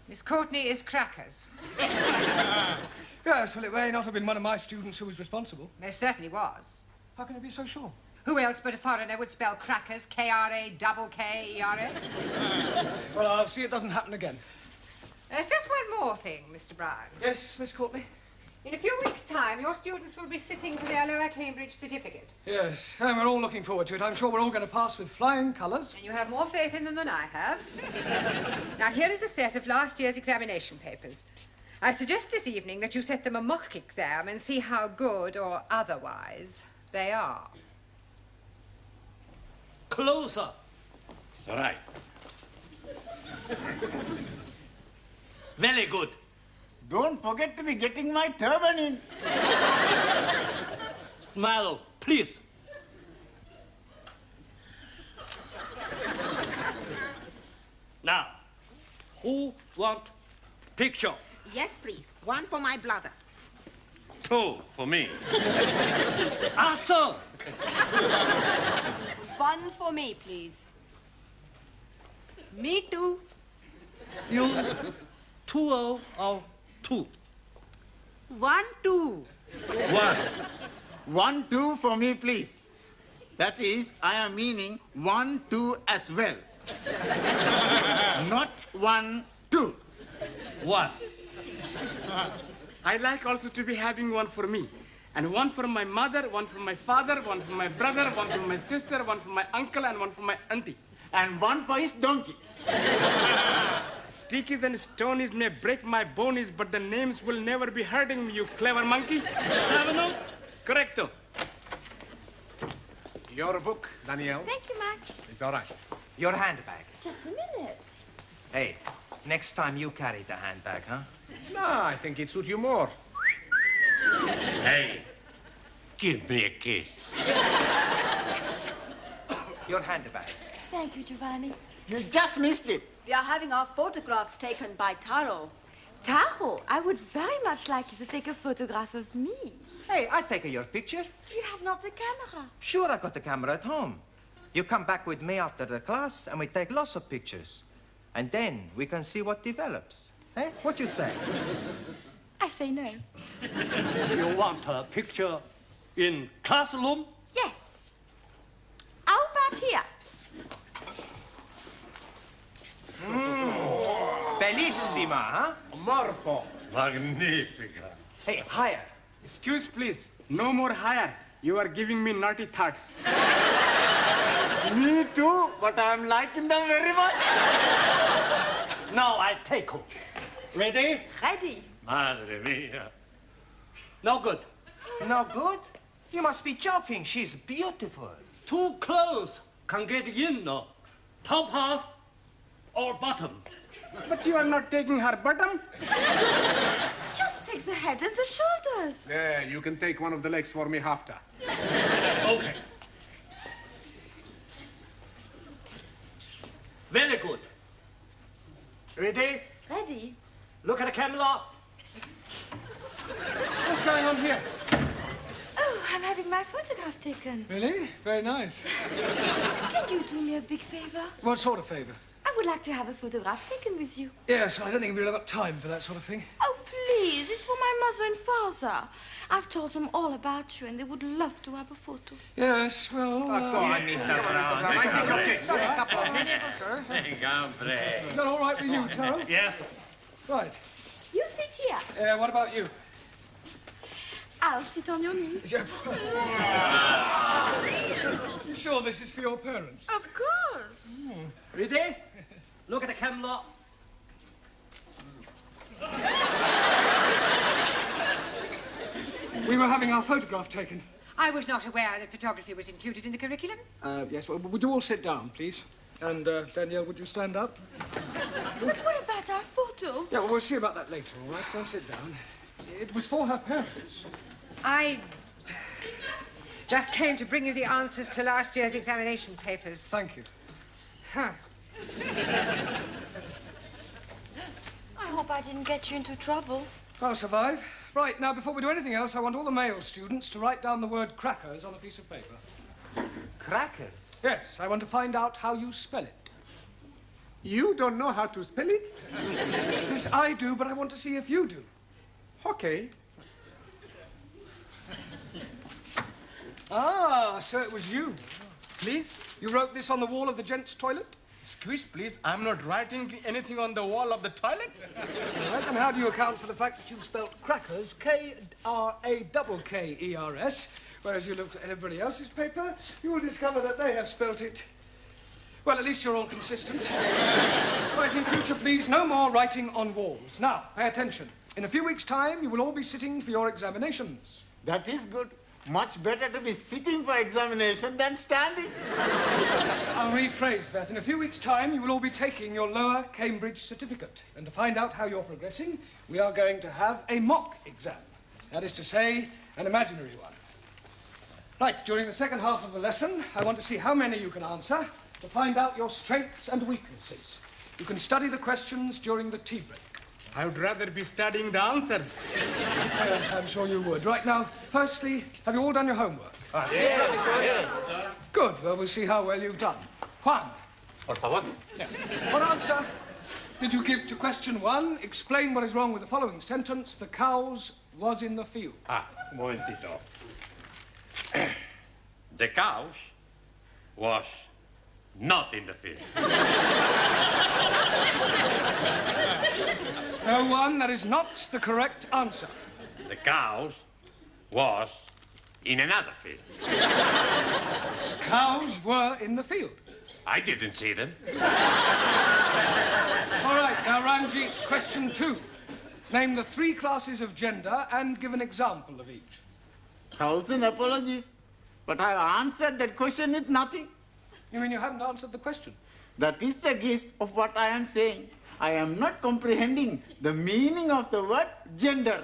Miss Courtney is crackers. Yes, well, it may not have been one of my students who was responsible. There certainly was. How can you be so sure? Who else but a foreigner would spell crackers, K-R-A-K-K-E-R-S? Well, I'll see it doesn't happen again. There's just one more thing, Mr. Brown. Yes, Miss Courtney? In a few weeks' time, your students will be sitting for their Lower Cambridge certificate. Yes, and we're all looking forward to it. I'm sure we're all going to pass with flying colours. And you have more faith in them than I have. Now, here is a set of last year's examination papers. I suggest this evening that you set them a mock exam and see how good or otherwise they are. Closer. It's all right. Very good. Don't forget to be getting my turban in. Smile, please. Now, who want picture? Yes, please. One for my brother. 2 for me. Answer! One for me, please. Me too. You 2 or 2? 1, 2. 1. 1, 2 for me, please. That is, I am meaning 1, 2 as well. Not 1, 2. 1. I like also to be having one for me. And one for my mother, one for my father, one for my brother, one for my sister, one for my uncle, and one for my auntie. And one for his donkey. Stickies and stonies may break my bonies, but the names will never be hurting me, you clever monkey. 7 correcto. Your book, Danielle. Thank you, Max. It's all right. Your handbag. Just a minute. Hey, next time you carry the handbag, huh? No, I think it suits you more. Hey, give me a kiss. Your handbag. Thank you, Giovanni. You just missed it. We are having our photographs taken by Taro. Taro, I would very much like you to take a photograph of me. Hey, I'll take your picture. You have not the camera. Sure, I got the camera at home. You come back with me after the class and we take lots of pictures. And then we can see what develops. Eh? What you say? I say no. You want a picture in classroom? Yes. How about here? Bellissima, huh? Morpho. Magnifica. Hey, higher. Excuse, please. No more higher. You are giving me naughty thoughts. Me too, but I'm liking them very much. Now I take her. Ready? Ready. Madre mia. No good. No good? You must be joking. She's beautiful. Too close. Can get in. Top half or bottom. But you are not taking her bottom. Just take the head and the shoulders. There, you can take one of the legs for me after. Okay. Very good. Ready? Ready. Look at the camera. What's going on here? Oh, I'm having my photograph taken. Really? Very nice. Can you do me a big favor? What sort of favor? I would like to have a photograph taken with you. Yes, well, I don't think we've really got time for that sort of thing. Oh, please. It's for my mother and father. I've told them all about you, and they would love to have a photo. Yes, well... Go on, Mr. Brown. I think okay. Sorry, a couple of minutes. Is that all right with you, Taro? Yes. Right. You sit here. What about you? I'll sit on your knee. You sure this is for your parents? Of course. Ready? Look at the camera. We were having our photograph taken. I was not aware that photography was included in the curriculum. Yes, well, would you all sit down, please? And, Danielle, would you stand up? But what about our photo? Yeah, well, we'll see about that later, all right? Go and sit down. It was for her parents. I just came to bring you the answers to last year's examination papers. Thank you. Huh. I hope I didn't get you into trouble. I'll survive. Right, now, before we do anything else, I want all the male students to write down the word crackers on a piece of paper. Crackers? Yes, I want to find out how you spell it. You don't know how to spell it? Yes, I do, but I want to see if you do. Okay. Ah, so it was you. Please? You wrote this on the wall of the gents' toilet? Excuse, please. I'm not writing anything on the wall of the toilet. All right, and how do you account for the fact that you spelt crackers, K-R-A-K-K-E-R-S, whereas you looked at everybody else's paper, you will discover that they have spelt it... Well, at least you're all consistent. Right, in future, please, no more writing on walls. Now, pay attention. In a few weeks' time, you will all be sitting for your examinations. That is good. Much better to be sitting for examination than standing. I'll rephrase that. In a few weeks' time, you will all be taking your lower Cambridge certificate. And to find out how you're progressing, we are going to have a mock exam. That is to say, an imaginary one. Right, during the second half of the lesson, I want to see how many you can answer to find out your strengths and weaknesses. You can study the questions during the tea break. I would rather be studying the answers. Yes, I'm sure you would. Right now, firstly, have you all done your homework? Good. Well, we'll see how well you've done. Juan. Por favor. Yeah. What answer did you give to question 1? Explain what is wrong with the following sentence. The cows was in the field. Un momentito. The cows was not in the field. No, Juan, that is not the correct answer. The cows was in another field. Cows were in the field. I didn't see them. All right, now, Ranjit, question 2. Name the 3 classes of gender and give an example of each. 1,000 apologies. But I answered that question with nothing. You mean you haven't answered the question? That is the gist of what I am saying. I am not comprehending the meaning of the word gender.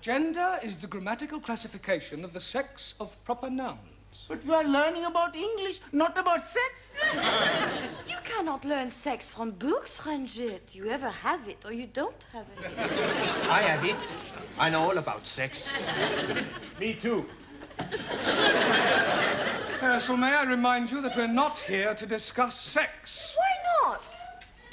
Gender is the grammatical classification of the sex of proper nouns. But you are learning about English, not about sex. You cannot learn sex from books, Ranjit. You either have it or you don't have it. I have it. I know all about sex. Me too. So may I remind you that we're not here to discuss sex. Why not?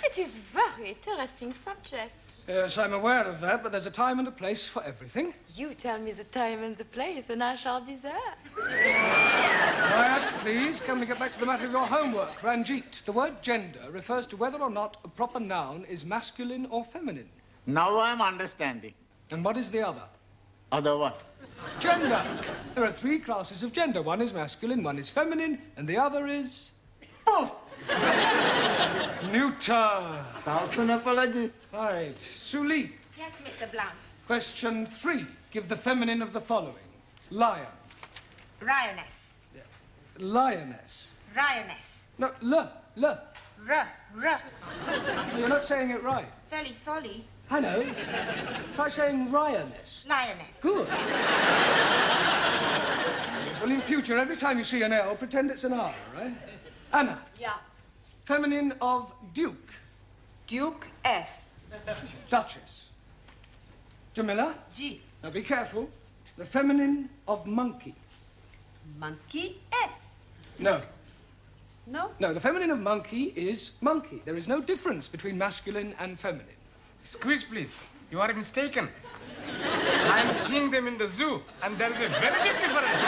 It is very interesting subject. Yes, I'm aware of that, but there's a time and a place for everything. You tell me the time and the place, and I shall be there. Quiet, please. Can we get back to the matter of your homework? Ranjit, the word gender refers to whether or not a proper noun is masculine or feminine. Now I'm understanding. And what is the other? Other what? Gender. There are 3 classes of gender. One is masculine, one is feminine, and the other is... Oh! Neuter. 1,000 apologies. Right. Suli. Yes, Mr. Blount. Question 3. Give the feminine of the following. Lion. Lioness. Lioness. Lioness. No, l. You're not saying it right. Fairly sorry. I know. Try saying lioness. Lioness. Good. Well, in future, every time you see an L, pretend it's an R, right? Anna. Yeah. Feminine of Duke. Duke S. Duchess. Jamila. G. Now be careful. The feminine of monkey. Monkey S. No. No? No, the feminine of monkey is monkey. There is no difference between masculine and feminine. Squeeze, please. You are mistaken. I'm seeing them in the zoo, and there is a very big difference.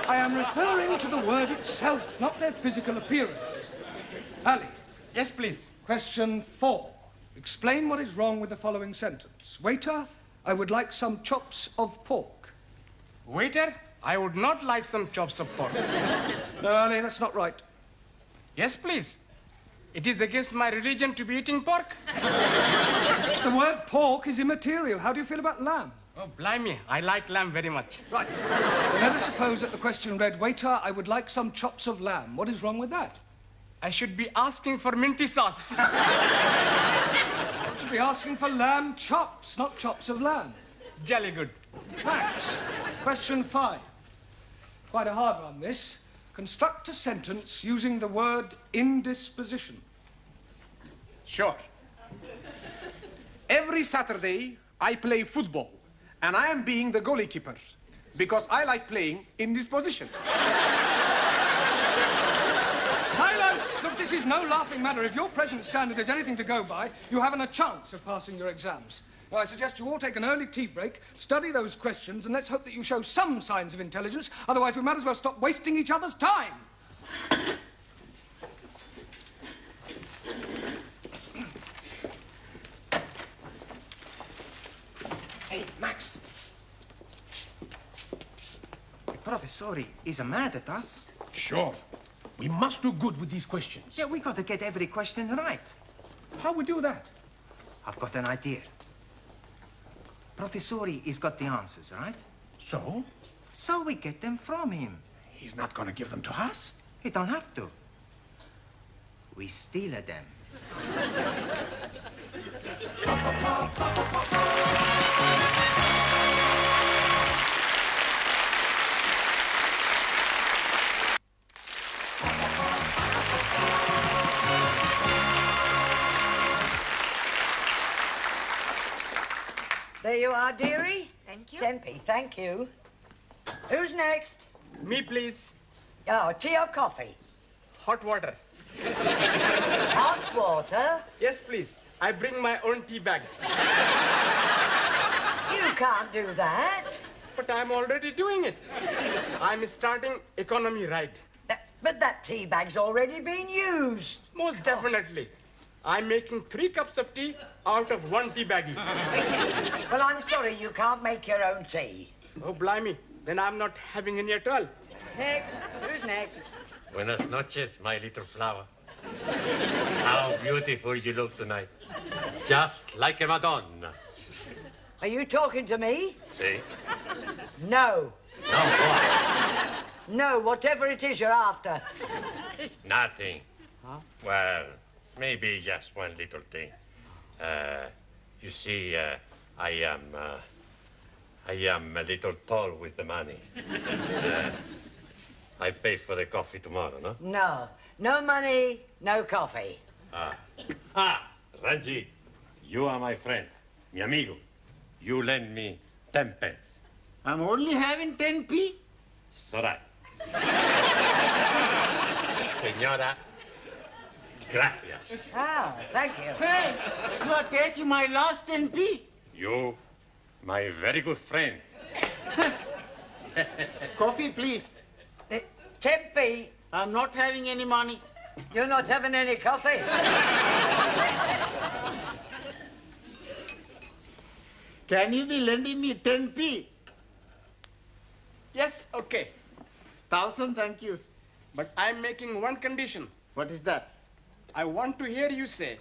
I am referring to the word itself, not their physical appearance. Ali. Yes, please. Question 4. Explain what is wrong with the following sentence. Waiter, I would like some chops of pork. Waiter, I would not like some chops of pork. No, Ali, that's not right. Yes, please. It is against my religion to be eating pork. The word pork is immaterial. How do you feel about lamb? Oh, blimey, I like lamb very much. Right. Let us suppose that the question read, Waiter, I would like some chops of lamb. What is wrong with that? I should be asking for minty sauce. You should be asking for lamb chops, not chops of lamb. Jolly good. Max, question 5. Quite a hard one, this. Construct a sentence using the word indisposition. Sure. Every Saturday, I play football, and I am being the goalkeeper because I like playing in this position. Silence! Look, this is no laughing matter. If your present standard is anything to go by, you haven't a chance of passing your exams. Now, I suggest you all take an early tea break, study those questions, and let's hope that you show some signs of intelligence. Otherwise, we might as well stop wasting each other's time. Hey, Max. The professor is mad at us. Sure. We must do good with these questions. Yeah, we got to get every question right. How we do that? I've got an idea. Professori has got the answers, right? So? So we get them from him. He's not going to give them to us? He don't have to. We steal them. There you are, dearie. Thank you. Tempe, thank you. Who's next? Me, please. Oh, tea or coffee? Hot water. Hot water? Yes, please. I bring my own tea bag. You can't do that. But I'm already doing it. I'm starting economy right. But that tea bag's already been used. Most definitely. I'm making 3 cups of tea out of 1 tea baggie. Well, I'm sorry you can't make your own tea. Oh, blimey. Then I'm not having any at all. Next. Who's next? Buenas noches, my little flower. How beautiful you look tonight. Just like a Madonna. Are you talking to me? See? No. No, what? No, whatever it is you're after. It's nothing. Huh? Well, maybe just one little thing. You see, I am a little tall with the money. I pay for the coffee tomorrow, no? No. No money, no coffee. Ranji, you are my friend, mi amigo. You lend me 10 pence. I'm only having 10p. It's all right. Señora, gracias. Ah, thank you. Hey, you are taking my last 10p. You, my very good friend. Coffee, please. Tempe. I'm not having any money. You're not having any coffee? Can you be lending me 10p? Yes, okay. 1,000 thank yous. But I'm making one condition. What is that? I want to hear you say,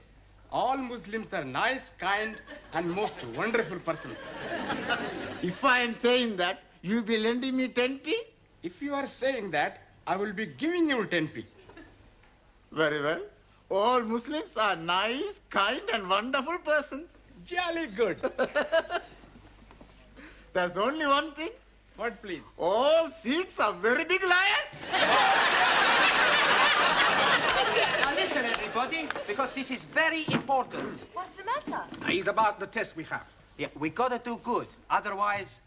all Muslims are nice, kind, and most wonderful persons. If I am saying that, you'll be lending me 10p? If you are saying that, I will be giving you 10p. Very well. All Muslims are nice, kind, and wonderful persons. Jolly good. There's only one thing. What, please? All Sikhs are very big liars. Now listen, everybody, because this is very important. What's the matter? It's about the test we have. Yeah, we gotta do good. Otherwise,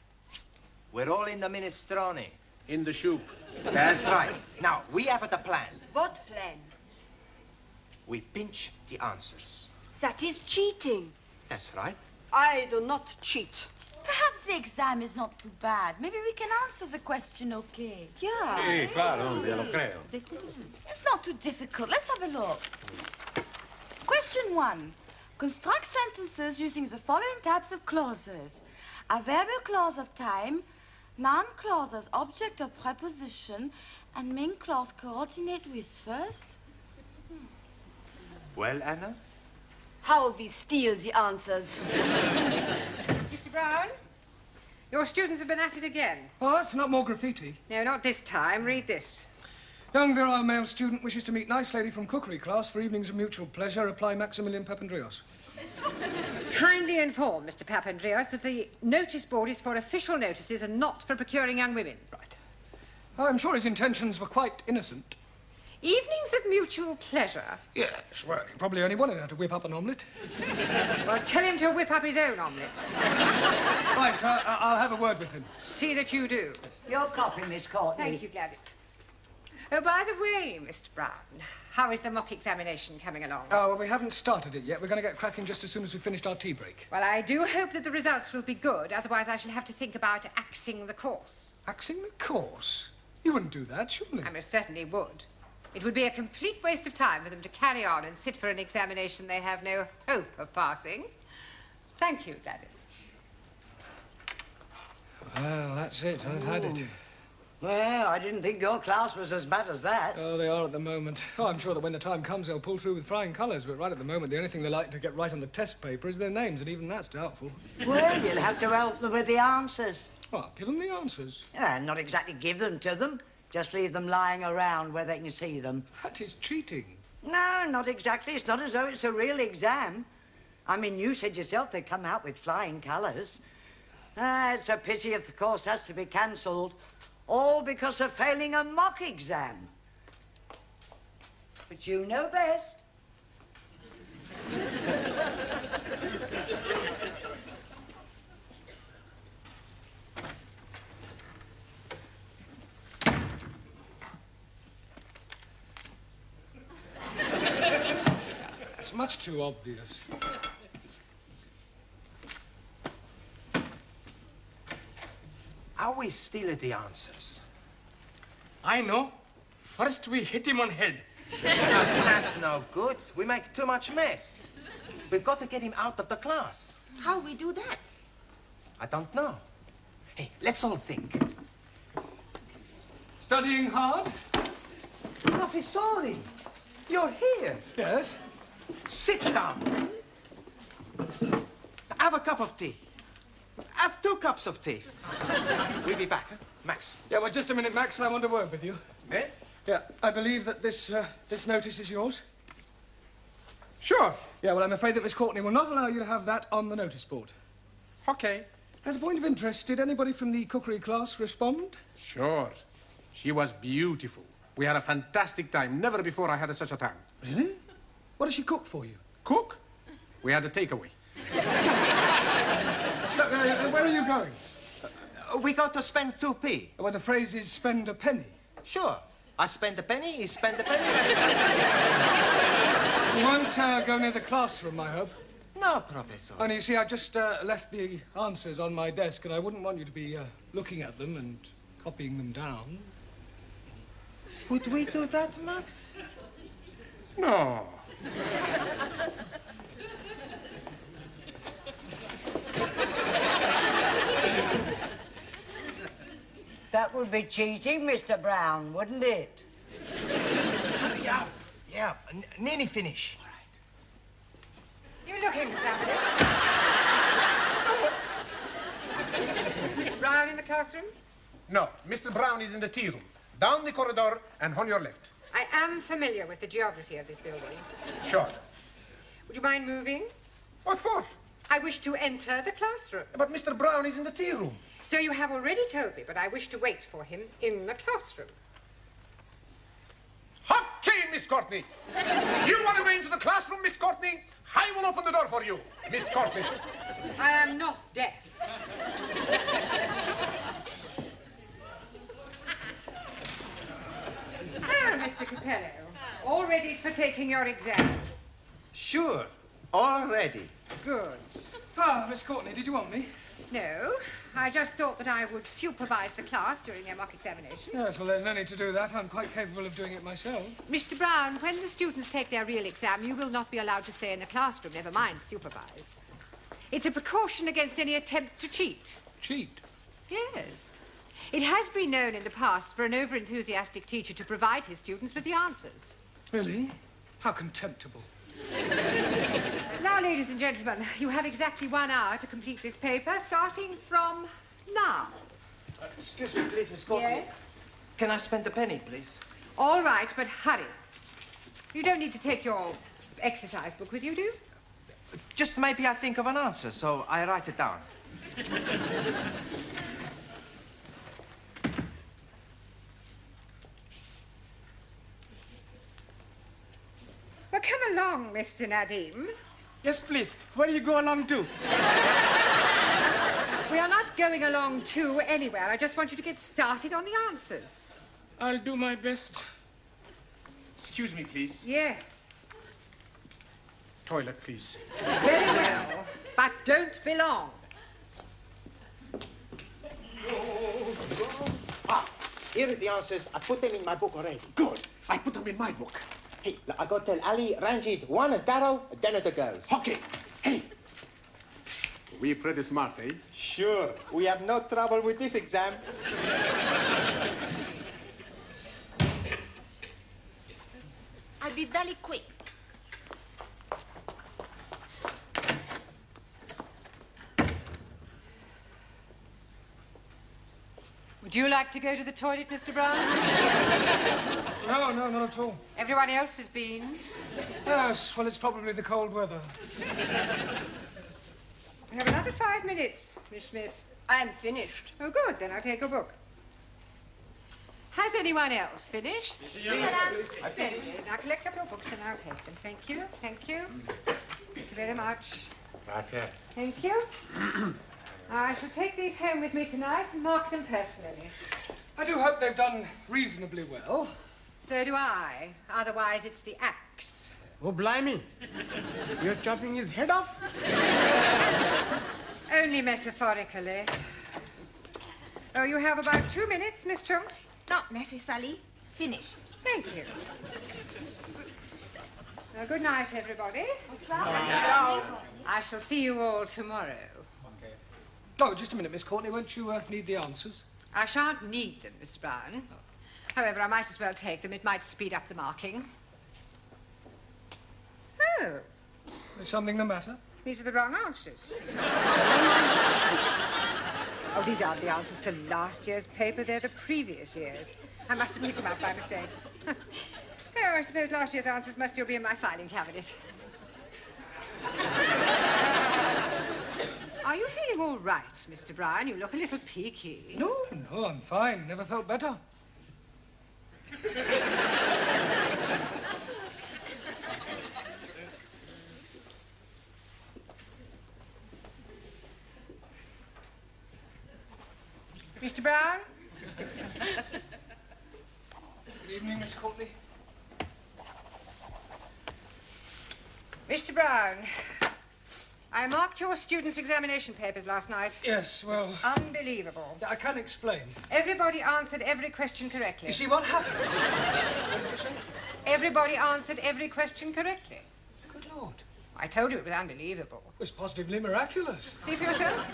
we're all in the minestrone. In the soup. That's right. Now, we have the plan. What plan? We pinch the answers. That is cheating. That's right. I do not cheat. Perhaps the exam is not too bad. Maybe we can answer the question okay. Yeah. Sí, claro, ya lo creo. It's not too difficult. Let's have a look. Question 1. Construct sentences using the following types of clauses. Adverbial clause of time, noun clause as object or preposition, and main clause coordinate with first. Well, Anna? How we steal the answers. Mr. Brown, your students have been at it again. Oh, that's not more graffiti. No, not this time. Read this. Young virile male student wishes to meet nice lady from cookery class for evenings of mutual pleasure. Apply Maximilian Papandreou. Kindly inform Mr. Papandreou that the notice board is for official notices and not for procuring young women. Right. I'm sure his intentions were quite innocent. Evenings of mutual pleasure? Yes, well, he probably only wanted her to whip up an omelette. Well, tell him to whip up his own omelettes. Right, I'll have a word with him. See that you do. Your coffee, Miss Courtney. Thank you, Gladys. Oh, by the way, Mr. Brown, how is the mock examination coming along? Oh, well, we haven't started it yet. We're going to get cracking just as soon as we've finished our tea break. Well, I do hope that the results will be good. Otherwise, I shall have to think about axing the course. Axing the course? You wouldn't do that, surely? I most certainly would. It would be a complete waste of time for them to carry on and sit for an examination they have no hope of passing. Thank you, Gladys. Well, that's it. I've had it. Well, I didn't think your class was as bad as that. Oh, they are at the moment. Oh, I'm sure that when the time comes, they'll pull through with flying colours. But right at the moment, the only thing they like to get right on the test paper is their names, and even that's doubtful. Well, you'll have to help them with the answers. What, give them the answers? Yeah, not exactly give them to them. Just leave them lying around where they can see them. That is cheating. No, not exactly. It's not as though it's a real exam. I mean, you said yourself they come out with flying colours. It's a pity if the course has to be cancelled, all because of failing a mock exam. But you know best. It's much too obvious. Are we still at the answers? I know. First we hit him on head. That's no good. We make too much mess. We've got to get him out of the class. How we do that? I don't know. Hey, let's all think. Studying hard? Professori, you're here. Yes? Sit down. Have a cup of tea. Have 2 cups of tea. We'll be back, huh? Max. Yeah, well, just a minute, Max. I want to work with you. Eh? Yeah, I believe that this notice is yours. Sure. Yeah, well, I'm afraid that Miss Courtney will not allow you to have that on the notice board. Okay. As a point of interest, did anybody from the cookery class respond? Sure. She was beautiful. We had a fantastic time. Never before I had such a time. Really? What does she cook for you? Cook? We had a takeaway. Look, where are you going? We got to spend 2p. Well, the phrase is spend a penny. Sure. I spend a penny, he spend a penny. You won't go near the classroom, I hope? No, Professor. Only, you see, I've just left the answers on my desk, and I wouldn't want you to be looking at them and copying them down. Would we do that, Max? No. That would be cheating, Mr. Brown, wouldn't it? Hurry up. Yeah, nearly finish. All right. You look in, somebody. Is Mr. Brown in the classroom? No, Mr. Brown is in the tea room. Down the corridor and on your left. I am familiar with the geography of this building. Sure. Would you mind moving? What for? I wish to enter the classroom. But Mr. Brown is in the tea room. So you have already told me, but I wish to wait for him in the classroom. Okay, Miss Courtney. You want to go into the classroom, Miss Courtney? I will open the door for you, Miss Courtney. I am not deaf. Mr. Capello, all ready for taking your exam? Sure, all ready. Good. Ah, Miss Courtney, did you want me? No, I just thought that I would supervise the class during their mock examination. Yes, well, there's no need to do that. I'm quite capable of doing it myself. Mr. Brown, when the students take their real exam, you will not be allowed to stay in the classroom, never mind supervise. It's a precaution against any attempt to cheat. Cheat? Yes. It has been known in the past for an over-enthusiastic teacher to provide his students with the answers. Really? How contemptible. Now, ladies and gentlemen, you have exactly 1 hour to complete this paper, starting from now. Excuse me, please, Miss Courtney. Yes? Can I spend a penny, please? All right, but hurry. You don't need to take your exercise book with you, do you? Just maybe I think of an answer, so I write it down. Well, come along, Mr. Nadim. Yes, please. Where do you go along to? We are not going along to anywhere. I just want you to get started on the answers. I'll do my best. Excuse me, please. Yes. Toilet, please. Very well, but don't be long. Here are the answers. I put them in my book already. Good. I put them in my book. Hey, I got to tell Ali, Ranjit, one and Taro, then at the girls. Okay. Hey. We pretty smart, eh? Sure. We have no trouble with this exam. I'll be very quick. Would you like to go to the toilet, Mr. Brown? No, not at all. Everyone else has been. Yes, well, it's probably the cold weather. We have another 5 minutes, Miss Schmidt. I'm finished. Oh, good. Then I'll take a book. Has anyone else finished? Splendid. Now collect up your books and I'll take them. Thank you. Thank you. Thank you very much. Gracias. Thank you. I shall take these home with me tonight and mark them personally. I do hope they've done reasonably well. So do I. Otherwise, it's the axe. Oh, blimey. You're chopping his head off? Only metaphorically. Oh, you have about 2 minutes, Miss Chung. Not necessarily. Finished. Thank you. Well, good night, everybody. I shall see you all tomorrow. Oh, just a minute, Miss Courtney. Won't you need the answers? I shan't need them, Mr. Brown. However, I might as well take them. It might speed up the marking. Oh. Is something the matter? These are the wrong answers. Oh, these aren't the answers to last year's paper. They're the previous year's. I must have picked them up by mistake. Oh, I suppose last year's answers must still be in my filing cabinet. Are you feeling all right, Mr. Brown? You look a little peaky. No, I'm fine. Never felt better. Mr. Brown? Good evening, Miss Courtney. Mr. Brown, I marked your students' examination papers last night. Yes, well... Unbelievable. I can't explain. Everybody answered every question correctly. You see, what happened? What did you say? Everybody answered every question correctly. Good Lord. I told you it was unbelievable. It was positively miraculous. See for yourself?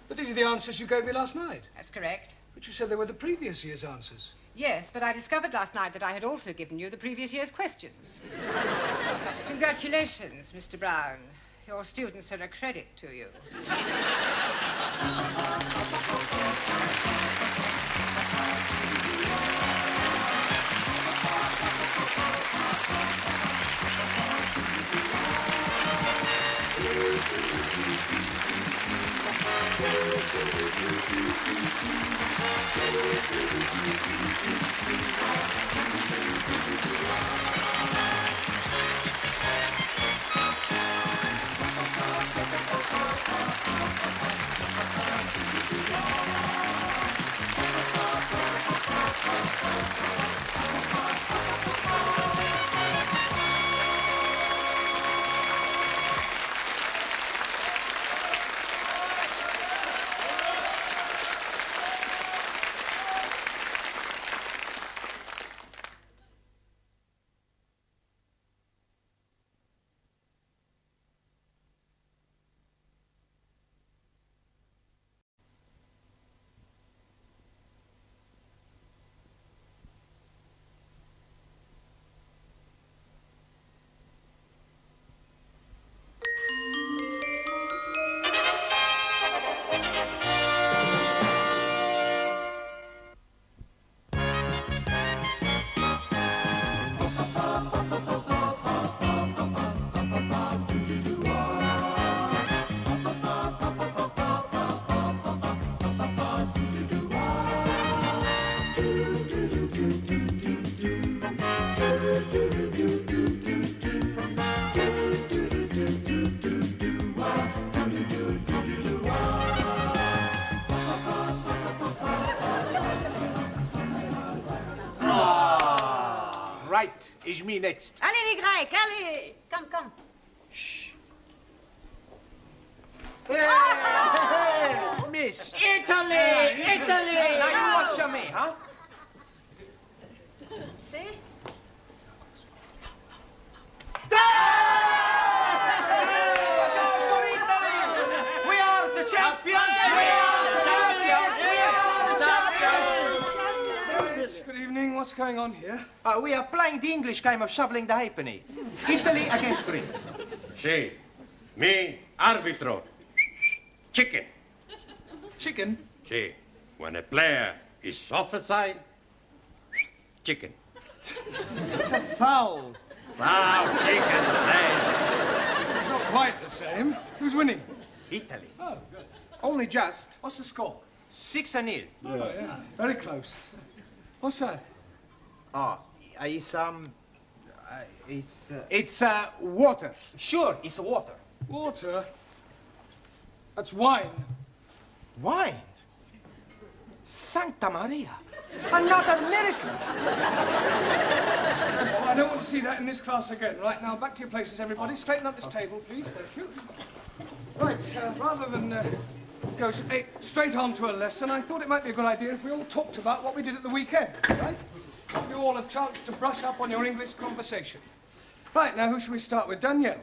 But these are the answers you gave me last night. That's correct. But you said they were the previous year's answers. Yes, but I discovered last night that I had also given you the previous year's questions. Congratulations, Mr. Brown. Your students are a credit to you. Right, is me next. Allez, les Grecs, allez! Come. Shh. Oh! Miss. Italy! Italy! Now you watch me, huh? See? We are the champions! We are the champions! We are the champions! Good evening. What's going on here? We are playing the English game of shoveling the halfpenny. Italy against Greece. Sì, me arbitro. Chicken. Chicken? Sì, when a player is offside, chicken. It's a foul. Foul, chicken, play. It's not quite the same. Who's winning? Italy. Oh, good. Only just. What's the score? 6-0. Oh, yeah. Very close. What's that? It's water. Sure, it's water. Water? That's wine. Wine? Santa Maria. I'm not American. I don't want to see that in this class again. Right, now, back to your places, everybody. Straighten up this table, please. Thank you. Right, rather than go straight on to a lesson, I thought it might be a good idea if we all talked about what we did at the weekend, right? Give you all a chance to brush up on your English conversation. Right, now, who should we start with? Danielle,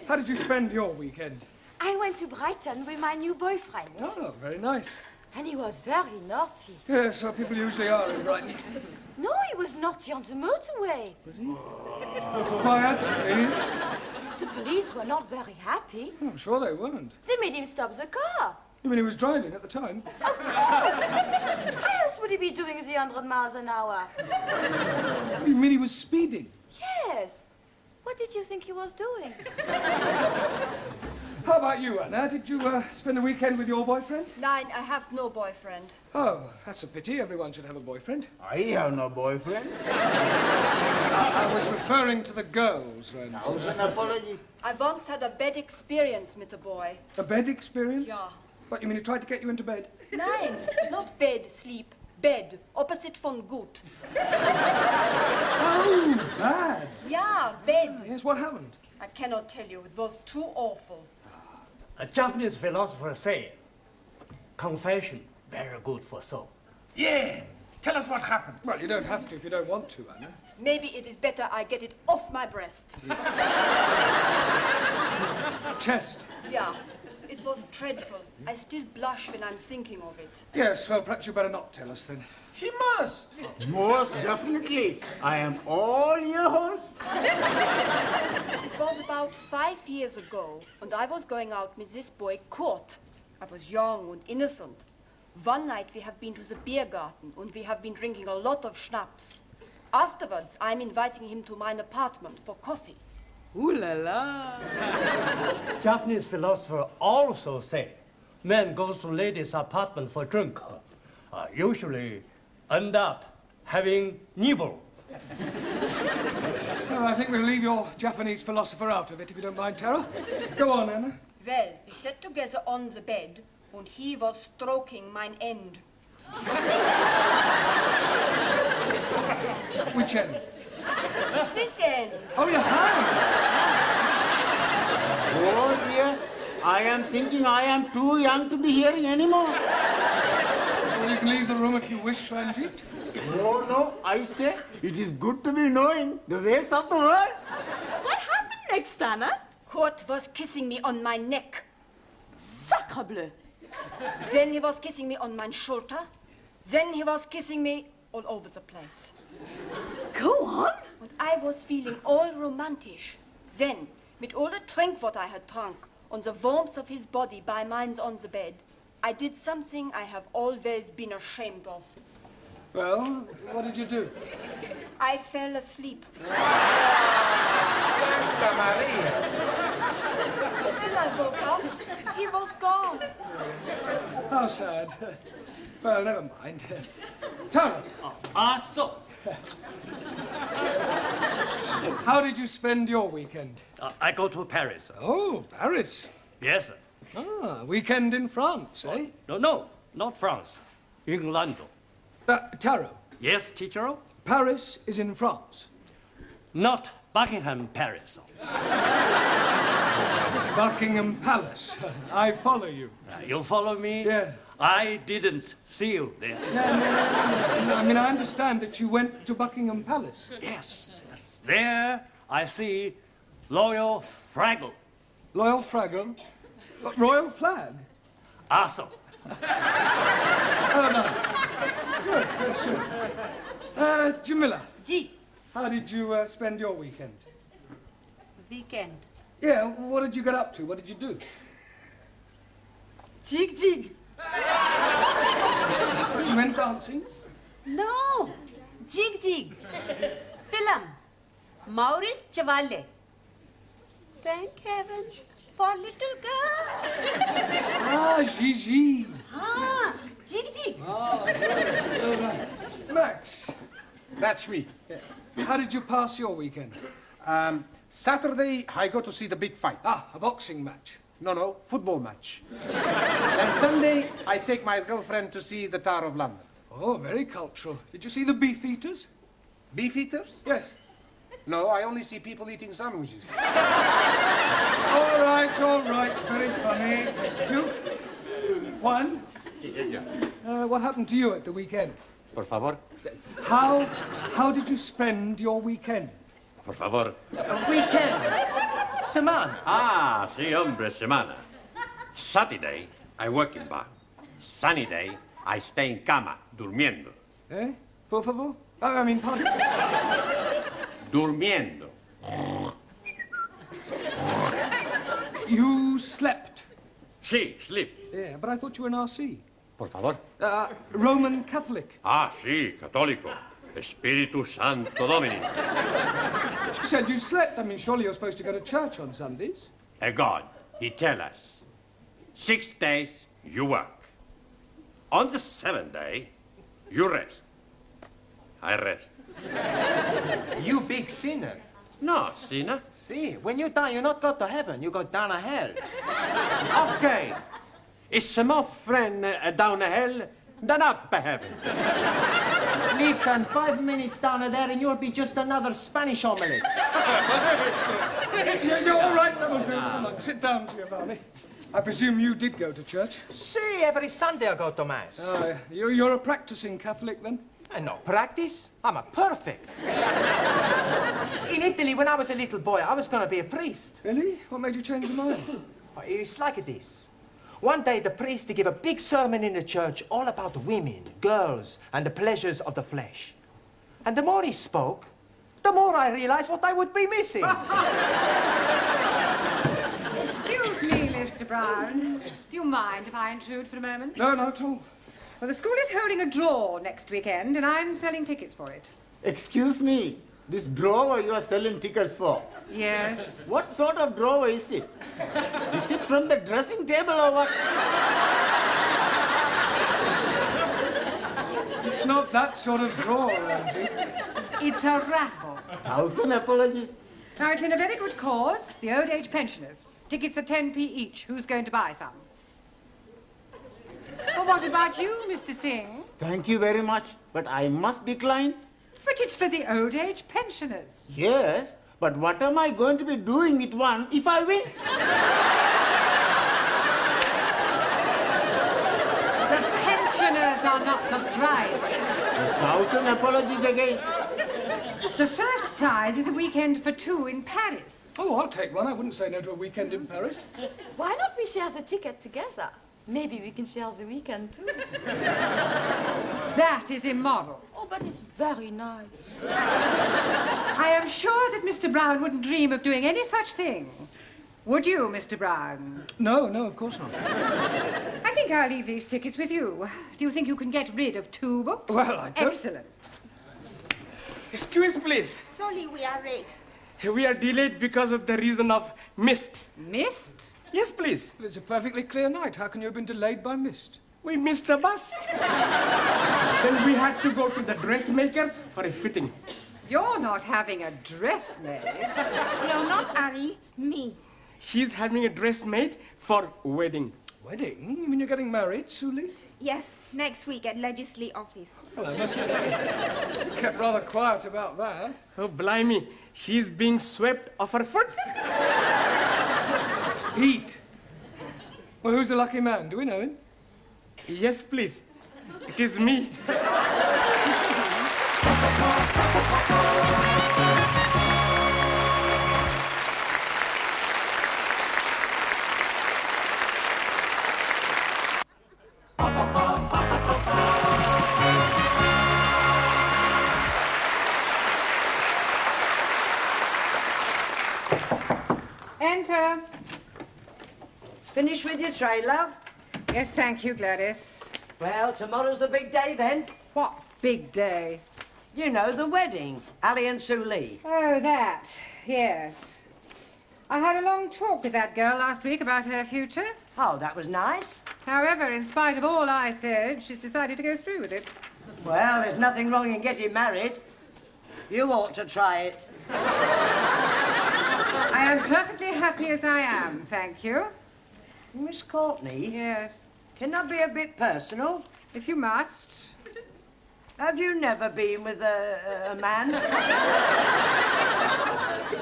how did you spend your weekend? I went to Brighton with my new boyfriend. Oh, very nice. And he was very naughty. Yes, so people usually are in Brighton. No, he was naughty on the motorway. Why, actually... The police were not very happy. I'm sure they weren't. They made him stop the car. You mean he was driving at the time? Of course. Why else would he be doing the 100 miles an hour? You mean he was speeding? Yes. What did you think he was doing? How about you, Anna? Did you spend the weekend with your boyfriend? Nein, I have no boyfriend. Oh, that's a pity. Everyone should have a boyfriend. I have no boyfriend. I was referring to the girls, then. Thousand apologies. I once had a bad experience with a boy. A bed experience? Yeah. What, you mean he tried to get you into bed? Nein, not bed, sleep. Bed, opposite von gut. Oh, bad. Yeah, bed. Yes, what happened? I cannot tell you. It was too awful. A Japanese philosopher said, confession, very good for soul. Yeah. Tell us what happened. Well, you don't have to if you don't want to, Anna. Maybe it is better I get it off my breast. Chest. Yeah. It was dreadful. I still blush when I'm thinking of it. Yes, well, perhaps you better not tell us, then. She must. Most definitely. I am all ears. It was about 5 years ago, and I was going out with this boy, Kurt. I was young and innocent. One night we have been to the beer garden, and we have been drinking a lot of schnapps. Afterwards, I'm inviting him to my apartment for coffee. Ooh la la. Japanese philosopher also say, men goes to ladies' apartment for drink. Usually end up having nibble. Well, I think we'll leave your Japanese philosopher out of it, if you don't mind, Tara. Go on, Anna. Well, we sat together on the bed, and he was stroking mine end. Which end? This end. Oh, your hand. Oh dear, I am thinking I am too young to be hearing anymore. Well, you can leave the room if you wish, Ranjit. Oh no, I say it is good to be knowing the ways of the world. What happened next, Anna? Kurt was kissing me on my neck. Sacre bleu. Then he was kissing me on my shoulder. Then he was kissing me all over the place. Go on. And I was feeling all romantic. Then, with all the drink what I had drunk, on the warmth of his body by mine on the bed, I did something I have always been ashamed of. Well, what did you do? I fell asleep. Santa Maria. Then I woke up. He was gone. How sad. Well, never mind. Tara. So. How did you spend your weekend? I go to Paris. Oh, Paris. Yes, sir. Ah, weekend in France, eh? No, not France. England. Taro. Yes, teacher? Paris is in France. Not Buckingham Paris. Buckingham Palace. I follow you. You follow me? Yeah. I didn't see you there. No, I mean, I understand that you went to Buckingham Palace. Yes. There I see Royal Fraggle. Royal Fraggle? Royal flag? Awesome. Jamila. Ji. How did you spend your weekend? Weekend. Yeah, what did you get up to? What did you do? Jig jig. You went dancing? No. Jig jig. Film. Maurice Chevalier. Thank heavens for little girl. Ah, Gigi. Ah, jig jig. Ah, good. Max. That's me. How did you pass your weekend? Saturday, I go to see the big fight. Ah, a boxing match. No, football match. And Sunday, I take my girlfriend to see the Tower of London. Oh, very cultural. Did you see the beef eaters? Beef eaters? Yes. No, I only see people eating sandwiches. All right. Very funny. Thank you. Juan? Sí, señor. What happened to you at the weekend? Por favor. How did you spend your weekend? Por favor. Weekend. Semana. Ah, sí, hombre, semana. Saturday, I work in bar. Sunny day, I stay in cama, durmiendo. Eh? Por favor? I mean, pardon? Durmiendo. You slept? Sí, sleep. Yeah, but I thought you were an RC. Por favor. Roman Catholic. Ah, sí, católico. Espíritu Santo Domini. You said you slept. I mean, surely you're supposed to go to church on Sundays. A God, he tell us, 6 days you work. On the 7th day, you rest. I rest. You big sinner. No, sinner. See, when you die, you not go to heaven, you go down to hell. Okay. It's more friend down the hell than up heaven. Listen, 5 minutes down there and you'll be just another Spanish omelette. You're all right, that'll do. Come on, sit down, Giovanni. I presume you did go to church? See, every Sunday I go to Mass. Oh, yeah. You're a practicing Catholic, then? And no practice. I'm a perfect. In Italy, when I was a little boy, I was going to be a priest. Really? What made you change your mind? Well, it's like this. One day, the priest gave a big sermon in the church all about women, girls, and the pleasures of the flesh. And the more he spoke, the more I realized what I would be missing. Excuse me, Mr. Brown. Do you mind if I intrude for a moment? No, not at all. Well, the school is holding a draw next weekend, and I'm selling tickets for it. Excuse me, this drawer you are selling tickets for? Yes. What sort of drawer is it? Is it from the dressing table or what? It's not that sort of drawer, Angie. It's a raffle. 1,000 apologies. Now, it's in a very good cause, the old age pensioners. Tickets are 10p each. Who's going to buy some? Well, what about you, Mr. Singh? Thank you very much, but I must decline. But it's for the old age pensioners. Yes, but what am I going to be doing with one if I win? The pensioners are not the prizes. 1,000 apologies again. The first prize is a weekend for two in Paris. Oh, I'll take one. I wouldn't say no to a weekend in Paris. Why not we share the ticket together? Maybe we can share the weekend too. That is immoral. Oh, but it's very nice. I am sure that Mr. Brown wouldn't dream of doing any such thing. Would you, Mr. Brown? No, of course not. I think I'll leave these tickets with you. Do you think you can get rid of 2 books? Well, I don't... Excellent. Excuse, please. Sorry, we are late. We are delayed because of the reason of mist. Mist? Yes, please. It's a perfectly clear night. How can you have been delayed by mist? We missed the bus. Then we had to go to the dressmakers for a fitting. You're not having a dress made. No, not Ari, me. She's having a dress made for wedding. Wedding? You mean you're getting married, Suli? Yes, next week at Legislative Office. Well, I must say, you kept rather quiet about that. Oh, blimey. She's being swept off her foot. Feet? Well, who's the lucky man? Do we know him? Yes, please. It is me. Enter. Finished with your tray, love? Yes, thank you, Gladys. Well, tomorrow's the big day then. What big day? You know, the wedding. Ali and Sue Lee. Oh, that. Yes. I had a long talk with that girl last week about her future. Oh, that was nice. However, in spite of all I said, she's decided to go through with it. Well, there's nothing wrong in getting married. You ought to try it. I am perfectly happy as I am, thank you. Miss Courtney? Yes. Can I be a bit personal? If you must. Have you never been with a man?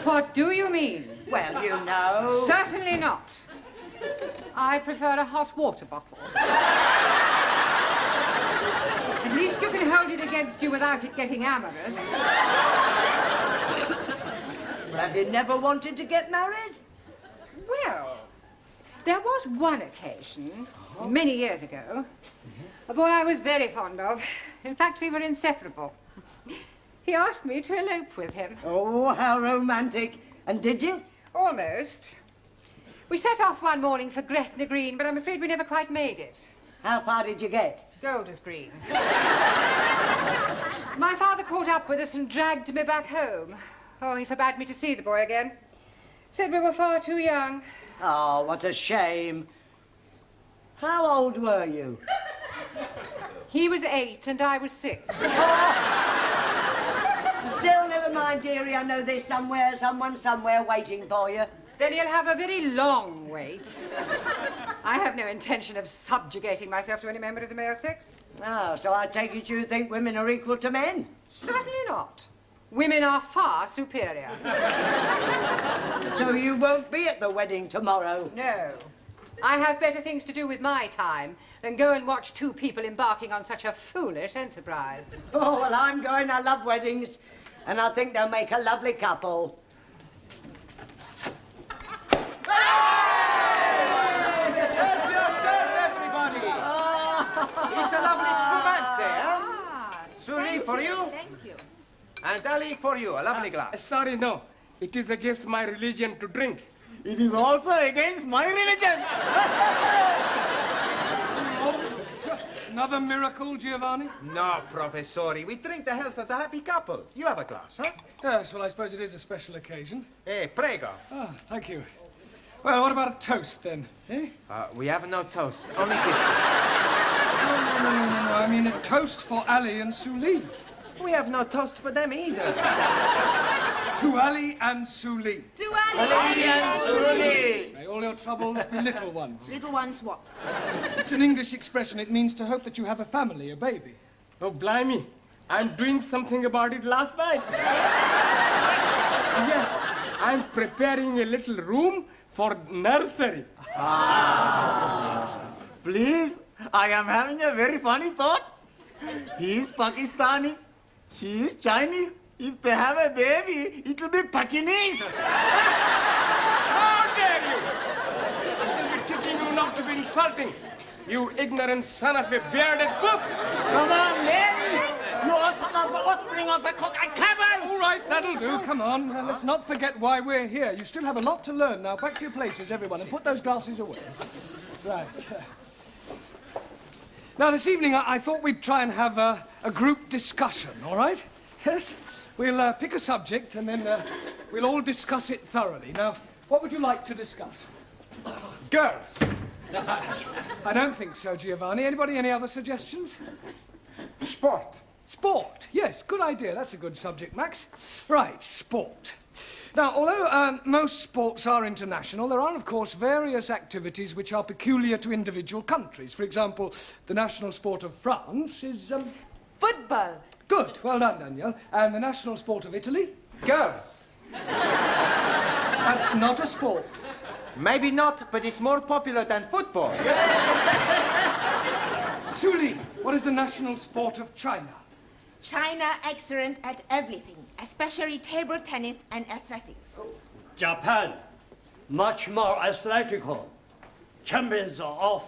What do you mean? Well, you know. Certainly not. I prefer a hot water bottle. At least you can hold it against you without it getting amorous. Have you never wanted to get married? Well, there was one occasion, many years ago, a boy I was very fond of. In fact, we were inseparable. He asked me to elope with him. Oh, how romantic. And did you? Almost. We set off one morning for Gretna Green, but I'm afraid we never quite made it. How far did you get? Golders Green. My father caught up with us and dragged me back home. Oh, he forbade me to see the boy again. Said we were far too young. Oh, what a shame. How old were you? He was 8 and I was 6. Still, never mind, dearie. I know there's someone somewhere waiting for you. Then you'll have a very long wait. I have no intention of subjugating myself to any member of the male sex. Ah, so I take it you think women are equal to men? Certainly not. Women are far superior. So you won't be at the wedding tomorrow? No. I have better things to do with my time than go and watch two people embarking on such a foolish enterprise. Oh, well, I'm going. I love weddings. And I think they'll make a lovely couple. Help yourself, everybody! It's a lovely spumante, huh? Suri for you. Thank you. And Ali for you, a lovely glass. Sorry, no. It is against my religion to drink. It is also against my religion. Another miracle, Giovanni? No, Professori. We drink the health of the happy couple. You have a glass, huh? Yes, well, I suppose it is a special occasion. Prego. Ah, thank you. Well, what about a toast, then? Eh? We have no toast, only biscuits. No. I mean a toast for Ali and Suli. We have no toast for them either. To Ali and Suli. To Ali and Suli. May all your troubles be little ones. Little ones what? It's an English expression. It means to hope that you have a family, a baby. Oh, blimey. I'm doing something about it last night. Yes, I'm preparing a little room for nursery. Please, I am having a very funny thought. He is Pakistani. She is Chinese. If they have a baby, it will be Pakinese. How dare you! I shall be teaching you not to be insulting, you ignorant son of a bearded cook! Come on, Larry! You are son of the offspring of a cook. I can't. All right, that'll do. Come on. Let's not forget why we're here. You still have a lot to learn. Now, back to your places, everyone, and put those glasses away. Right. Now, this evening, I thought we'd try and have a group discussion, all right? Yes? We'll pick a subject, and then we'll all discuss it thoroughly. Now, what would you like to discuss? Girls. I don't think so, Giovanni. Anybody, any other suggestions? Sport. Sport. Yes, good idea. That's a good subject, Max. Right, sport. Now, although most sports are international, there are, of course, various activities which are peculiar to individual countries. For example, the national sport of France is... Football. Good. Well done, Danielle. And the national sport of Italy? Girls. That's not a sport. Maybe not, but it's more popular than football. Suli, what is the national sport of China? China excellent at everything, especially table tennis and athletics. Japan, much more athletical. Champions of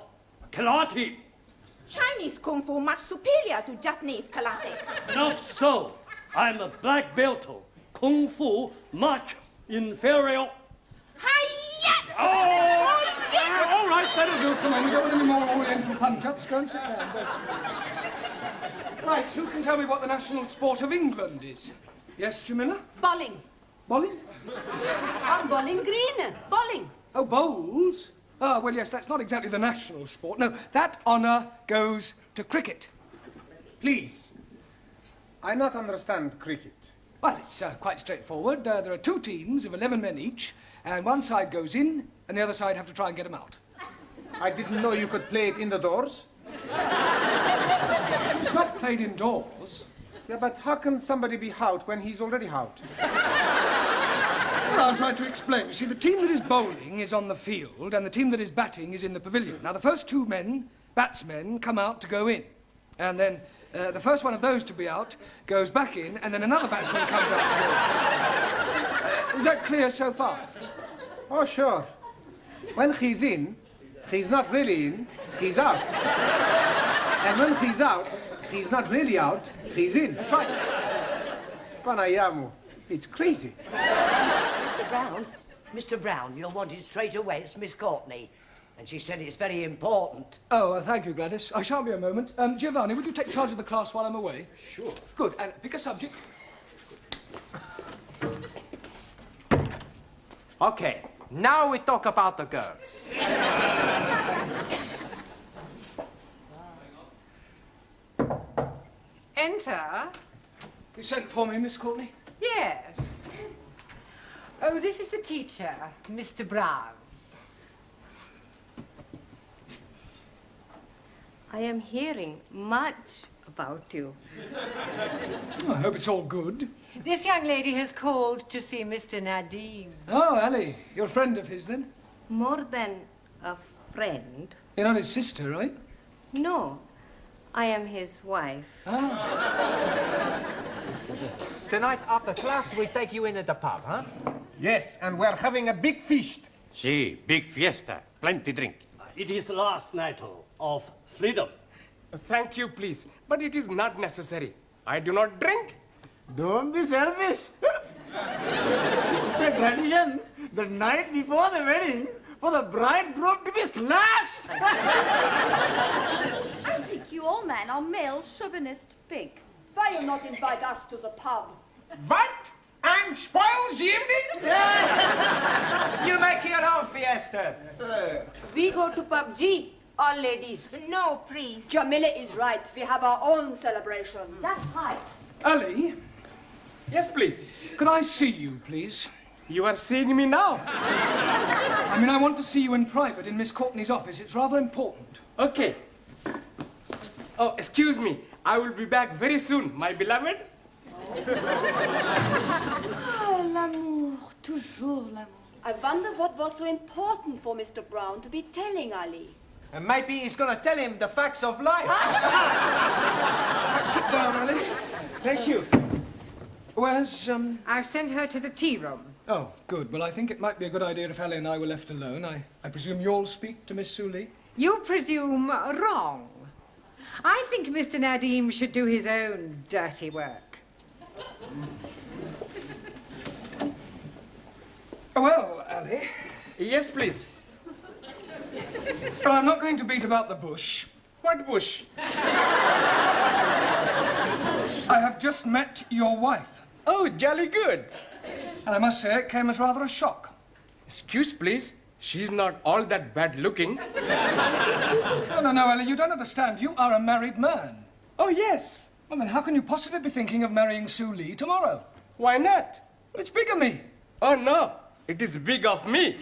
karate. Chinese Kung Fu much superior to Japanese karate. Not so. I'm a black belt. Kung Fu much inferior. Hi-ya! Oh! All right, that'll do. Come on, we don't want any more Oriental punch-ups. Go and sit down. Right, who can tell me what the national sport of England is? Yes, Jamila? Bowling. Bowling? I'm bowling green. Bowling. Oh, bowls? Ah, well, yes, that's not exactly the national sport. No, that honour goes to cricket. Please. I not understand cricket. Well, it's quite straightforward. There are two teams of 11 men each, and one side goes in, and the other side have to try and get them out. I didn't know you could play it in the doors. It's not played indoors. Yeah, but how can somebody be out when he's already out? Well, I'll try to explain. You see, the team that is bowling is on the field, and the team that is batting is in the pavilion. Now, the first two batsmen, come out to go in. And then the first one of those to be out goes back in, and then another batsman comes out to go in. Is that clear so far? Oh, sure. When he's in, he's not really in, he's out. And when he's out, he's not really out, he's in. That's right. Panayamu, it's crazy. Mr. Brown, you're wanted straight away. It's Miss Courtney. And she said it's very important. Oh, thank you, Gladys. I shan't be a moment. Giovanni, would you take charge of the class while I'm away? Sure. Good. And pick a subject. Okay, now we talk about the girls. Enter. You sent for me, Miss Courtney? Yes. Oh, this is the teacher, Mr. Brown. I am hearing much about you. I hope it's all good. This young lady has called to see Mr. Nadim. Oh, Ali, you're a friend of his, then? More than a friend. You're not his sister, right? No, I am his wife. Tonight, after class, we take you in at the pub, huh? Yes, and we're having a big feast. Si, big fiesta. Plenty drink. It is last night of freedom. Thank you, please. But it is not necessary. I do not drink. Don't be selfish. It's a tradition the night before the wedding for the bridegroom to be slashed. I think you all men are male chauvinist pig. Why you not invite us to the pub? What? And spoils the evening? You make your own fiesta. We go to PUBG, all ladies. No, please. Jamila is right. We have our own celebrations. That's right. Ali, Yes, please. could I see you, please? You are seeing me now. I mean, I want to see you in private in Miss Courtney's office. It's rather important. Okay. Oh, excuse me. I will be back very soon, my beloved. Ah, l'amour, toujours l'amour. I wonder what was so important for Mr. Brown to be telling Ali. And maybe he's going to tell him the facts of life. Sit down, Ali. Thank you. Where's, I've sent her to the tea room. Oh, good. Well, I think it might be a good idea if Ali and I were left alone. I presume you'll speak to Miss Suli? You presume wrong. I think Mr. Nadim should do his own dirty work. Well, Ali, Yes, please. well, I'm not going to beat about the bush. What bush? I have just met your wife. Oh, jolly good. And I must say it came as rather a shock. Excuse, please. She's not all that bad looking. No, Ali, you don't understand. You are a married man. Oh, yes. Well, then how can you possibly be thinking of marrying Sue Lee tomorrow? Why not? Well, it's bigamy. Oh, no. It is big of me.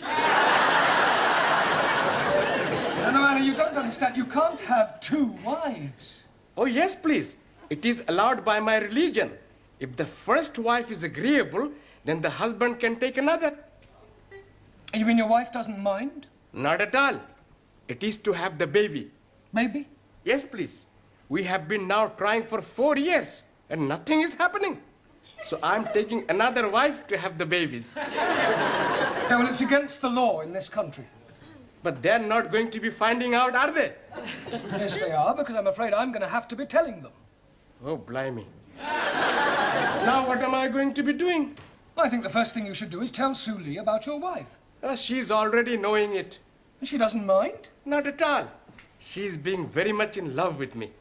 No, Ali, you don't understand. You can't have two wives. Oh, yes, please. It is allowed by my religion. If the first wife is agreeable, then the husband can take another. You mean your wife doesn't mind? Not at all. It is to have the baby. Maybe? Yes, please. We have been now trying for 4 years, and nothing is happening. So I'm taking another wife to have the babies. Yeah, well, it's against the law in this country. But they're not going to be finding out, are they? Yes, they are, because I'm afraid I'm going to have to be telling them. Oh, blimey. Now what am I going to be doing? I think the first thing you should do is tell Sue Lee about your wife. She's already knowing it. She doesn't mind? Not at all. She's being very much in love with me.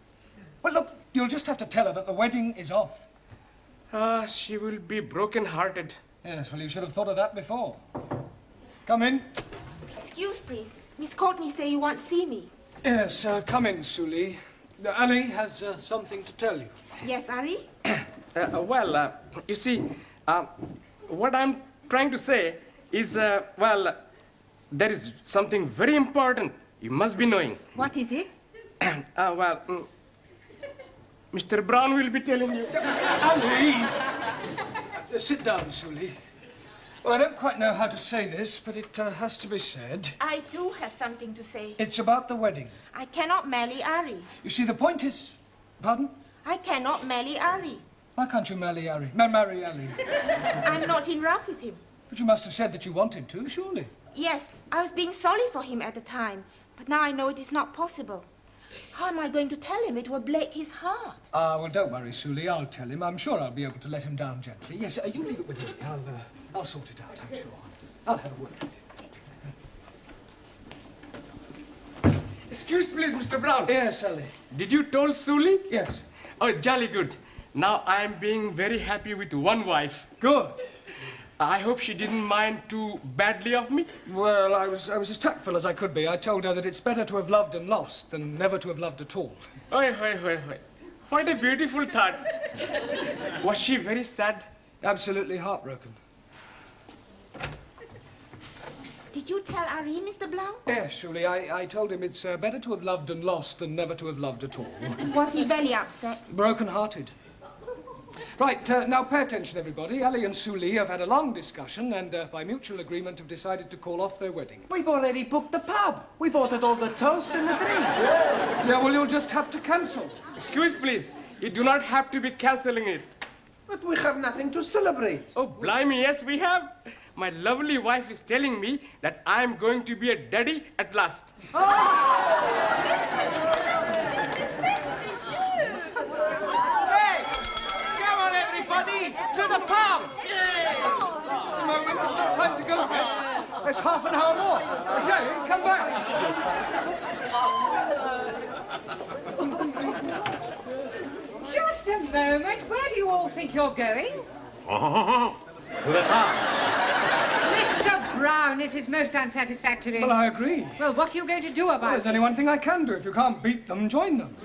Well, look, you'll just have to tell her that the wedding is off. She will be broken-hearted. Yes, well, you should have thought of that before. Come in. Excuse, please. Miss Courtney say you want to see me. Yes, come in, Sue Lee. Ali has something to tell you. Yes, Ari? Well, you see, what I'm trying to say is, well, there is something very important you must be knowing. What is it? Mr. Brown will be telling you. Ali! Sit down, Sully. Well, I don't quite know how to say this, but it has to be said. I do have something to say. It's about the wedding. I cannot marry Ari. You see, the point is... Pardon? I cannot marry Ari. Why can't you marry Ali? Marry Ali? I'm not in love with him. But you must have said that you wanted to, surely. Yes, I was being sorry for him at the time, but now I know it is not possible. How am I going to tell him? It will break his heart. Well, don't worry, Sully. I'll tell him. I'm sure I'll be able to let him down gently. Yes, you leave it with me. I'll sort it out, I'm sure. I'll have a word with him. Excuse please, Mr. Brown. Yes, Sully. Did you told Sully? Yes. Oh, jolly good. Now I'm being very happy with one wife. Good. I hope she didn't mind too badly of me. Well, I was as tactful as I could be. I told her that it's better to have loved and lost than never to have loved at all. Oi. What a beautiful thought. Was she very sad? Absolutely heartbroken. Did you tell Ari, Mr. Blanc? Yes, surely. I told him it's better to have loved and lost than never to have loved at all. Was he very upset? Broken-hearted. Right, now pay attention, everybody. Ali and Sully have had a long discussion and, by mutual agreement, have decided to call off their wedding. We've already booked the pub. We've ordered all the toast and the drinks. Yeah, well, you'll just have to cancel. Excuse, please. You do not have to be cancelling it. But we have nothing to celebrate. Oh, blimey, yes, we have. My lovely wife is telling me that I'm going to be a daddy at last. To the pub! Just a moment, it's not time to go yet. There's half an hour more. I say, come back. Just a moment. Where do you all think you're going? To the pub. Mr. Brown, this is most unsatisfactory. Well, I agree. Well, what are you going to do about Well, there's it? only one thing I can do. If you can't beat them, join them.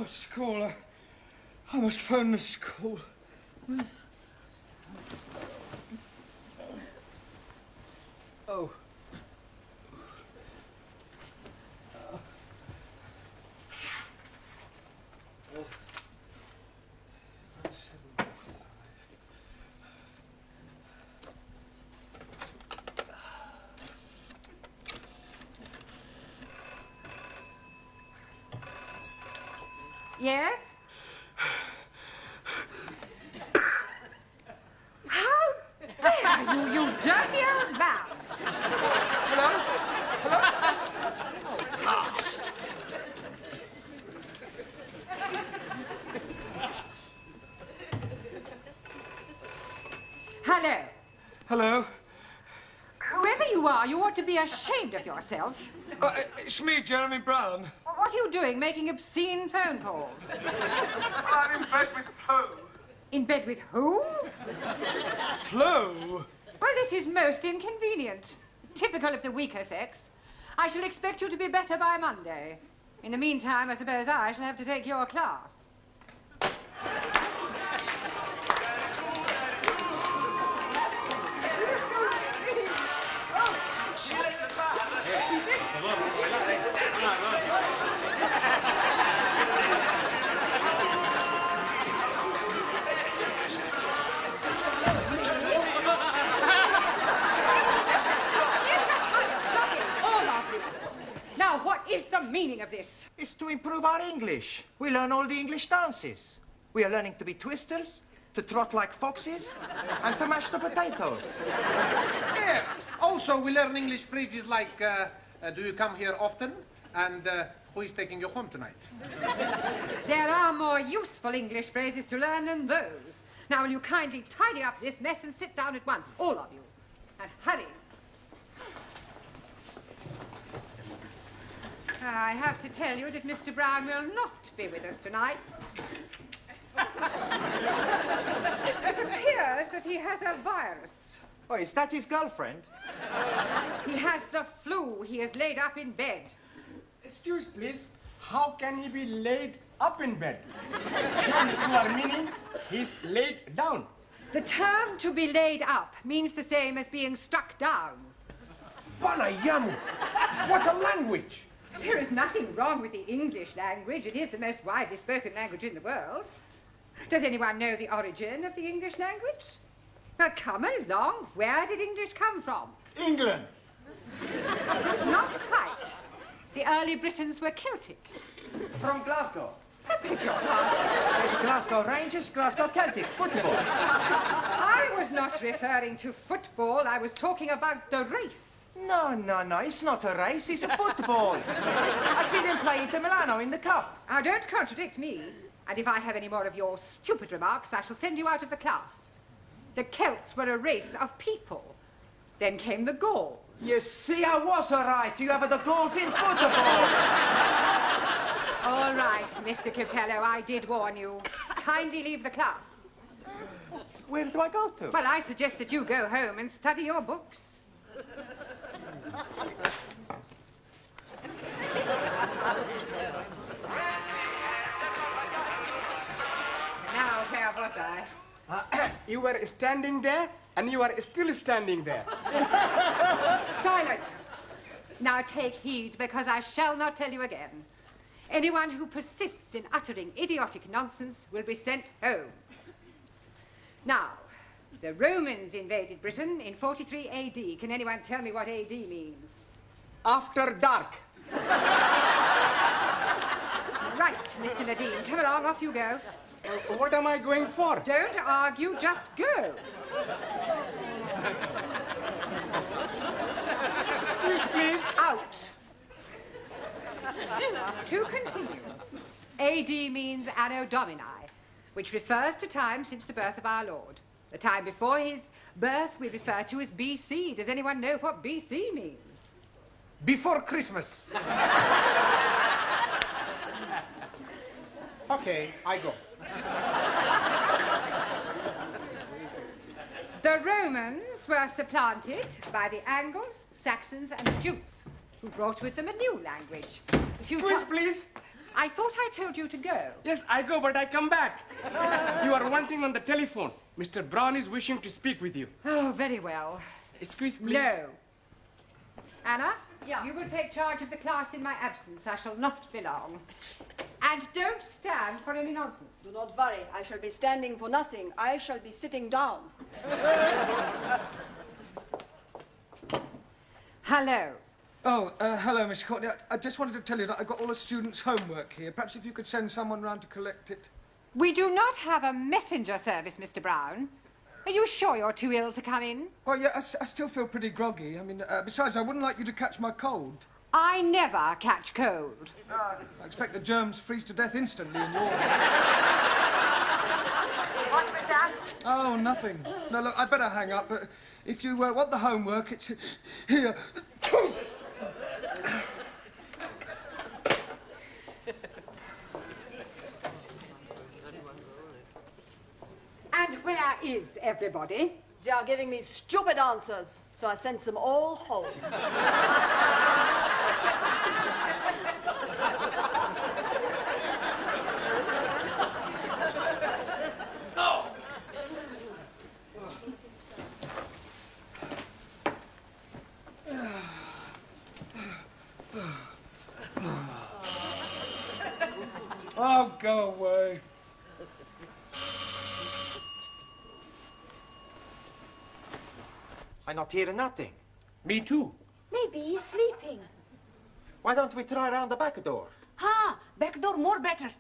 School. I must phone the school. Oh. Yes? How dare you, you dirty old man! Hello? Last. Hello. Hello? Whoever you are, you ought to be ashamed of yourself. It's me, Jeremy Brown. Well, what are you doing, making obscene phone calls? I'm in bed with Flo. In bed with who? Flo? Well, this is most inconvenient. Typical of the weaker sex. I shall expect you to be better by Monday. In the meantime, I suppose I shall have to take your class. Now, what is the meaning of this? It's to improve our English. We learn all the English dances. We are learning to be twisters, to trot like foxes, and to mash the potatoes. Yeah. Also, we learn English phrases like, do you come here often? And who is taking you home tonight? There are more useful English phrases to learn than those. Now, will you kindly tidy up this mess and sit down at once, all of you? And hurry. I have to tell you that Mr. Brown will not be with us tonight. It appears that he has a virus. Oh, is that his girlfriend? He has the flu. He is laid up in bed. Excuse, please. How can he be laid up in bed? Surely you are meaning he's laid down. The term to be laid up means the same as being struck down. Banayamu! What a language! There is nothing wrong with the English language. It is the most widely spoken language in the world. Does anyone know the origin of the English language? Well, come along. Where did English come from? England. Not quite. The early Britons were Celtic. From Glasgow. I beg your pardon. There's Glasgow Rangers, Glasgow Celtic, football. I was not referring to football. I was talking about the race. No, it's not a race, it's a football. I see them play Inter Milano in the cup. Now, don't contradict me. And if I have any more of your stupid remarks, I shall send you out of the class. The Celts were a race of people. Then came the Gauls. You see, I was all right. You have the Gauls in football. All right, Mr. Capello, I did warn you. Kindly leave the class. Where do I go to? Well, I suggest that you go home and study your books. Now, where was I? You were standing there, and you are still standing there. Silence! Now take heed, because I shall not tell you again. Anyone who persists in uttering idiotic nonsense will be sent home. Now, the Romans invaded Britain in 43 AD. Can anyone tell me what AD means? After dark. Right, Mr. Nadine. Come along, off you go. What am I going for? Don't argue, just go. Excuse, please. Out. To continue, AD means Anno Domini, which refers to time since the birth of our Lord. The time before his birth we refer to as BC. Does anyone know what BC means? Before Christmas. Okay, I go. The Romans were supplanted by the Angles, Saxons, and the Jutes, who brought with them a new language. Please. I thought I told you to go. Yes, I go, but I come back. You are wanting on the telephone. Mr. Brown is wishing to speak with you. Oh, very well. Excuse, please. No. Anna? Yeah. You will take charge of the class in my absence. I shall not be long. And don't stand for any nonsense. Do not worry. I shall be standing for nothing. I shall be sitting down. Hello. Oh, hello, Miss Courtney. I just wanted to tell you that I got all the students' homework here. Perhaps if you could send someone round to collect it. We do not have a messenger service, Mr. Brown. Are you sure you're too ill to come in? Well, yeah, I still feel pretty groggy. I mean, besides, I wouldn't like you to catch my cold. I never catch cold. I expect the germs freeze to death instantly in your... What was that? Oh, nothing. No, look, I'd better hang up. But if you want the homework, it's here. And where is everybody? They are giving me stupid answers, so I sent them all home. Oh, go away. I'm not hearing nothing. Me too. Maybe he's sleeping. Why don't we try around the back door? Ha! Back door more better.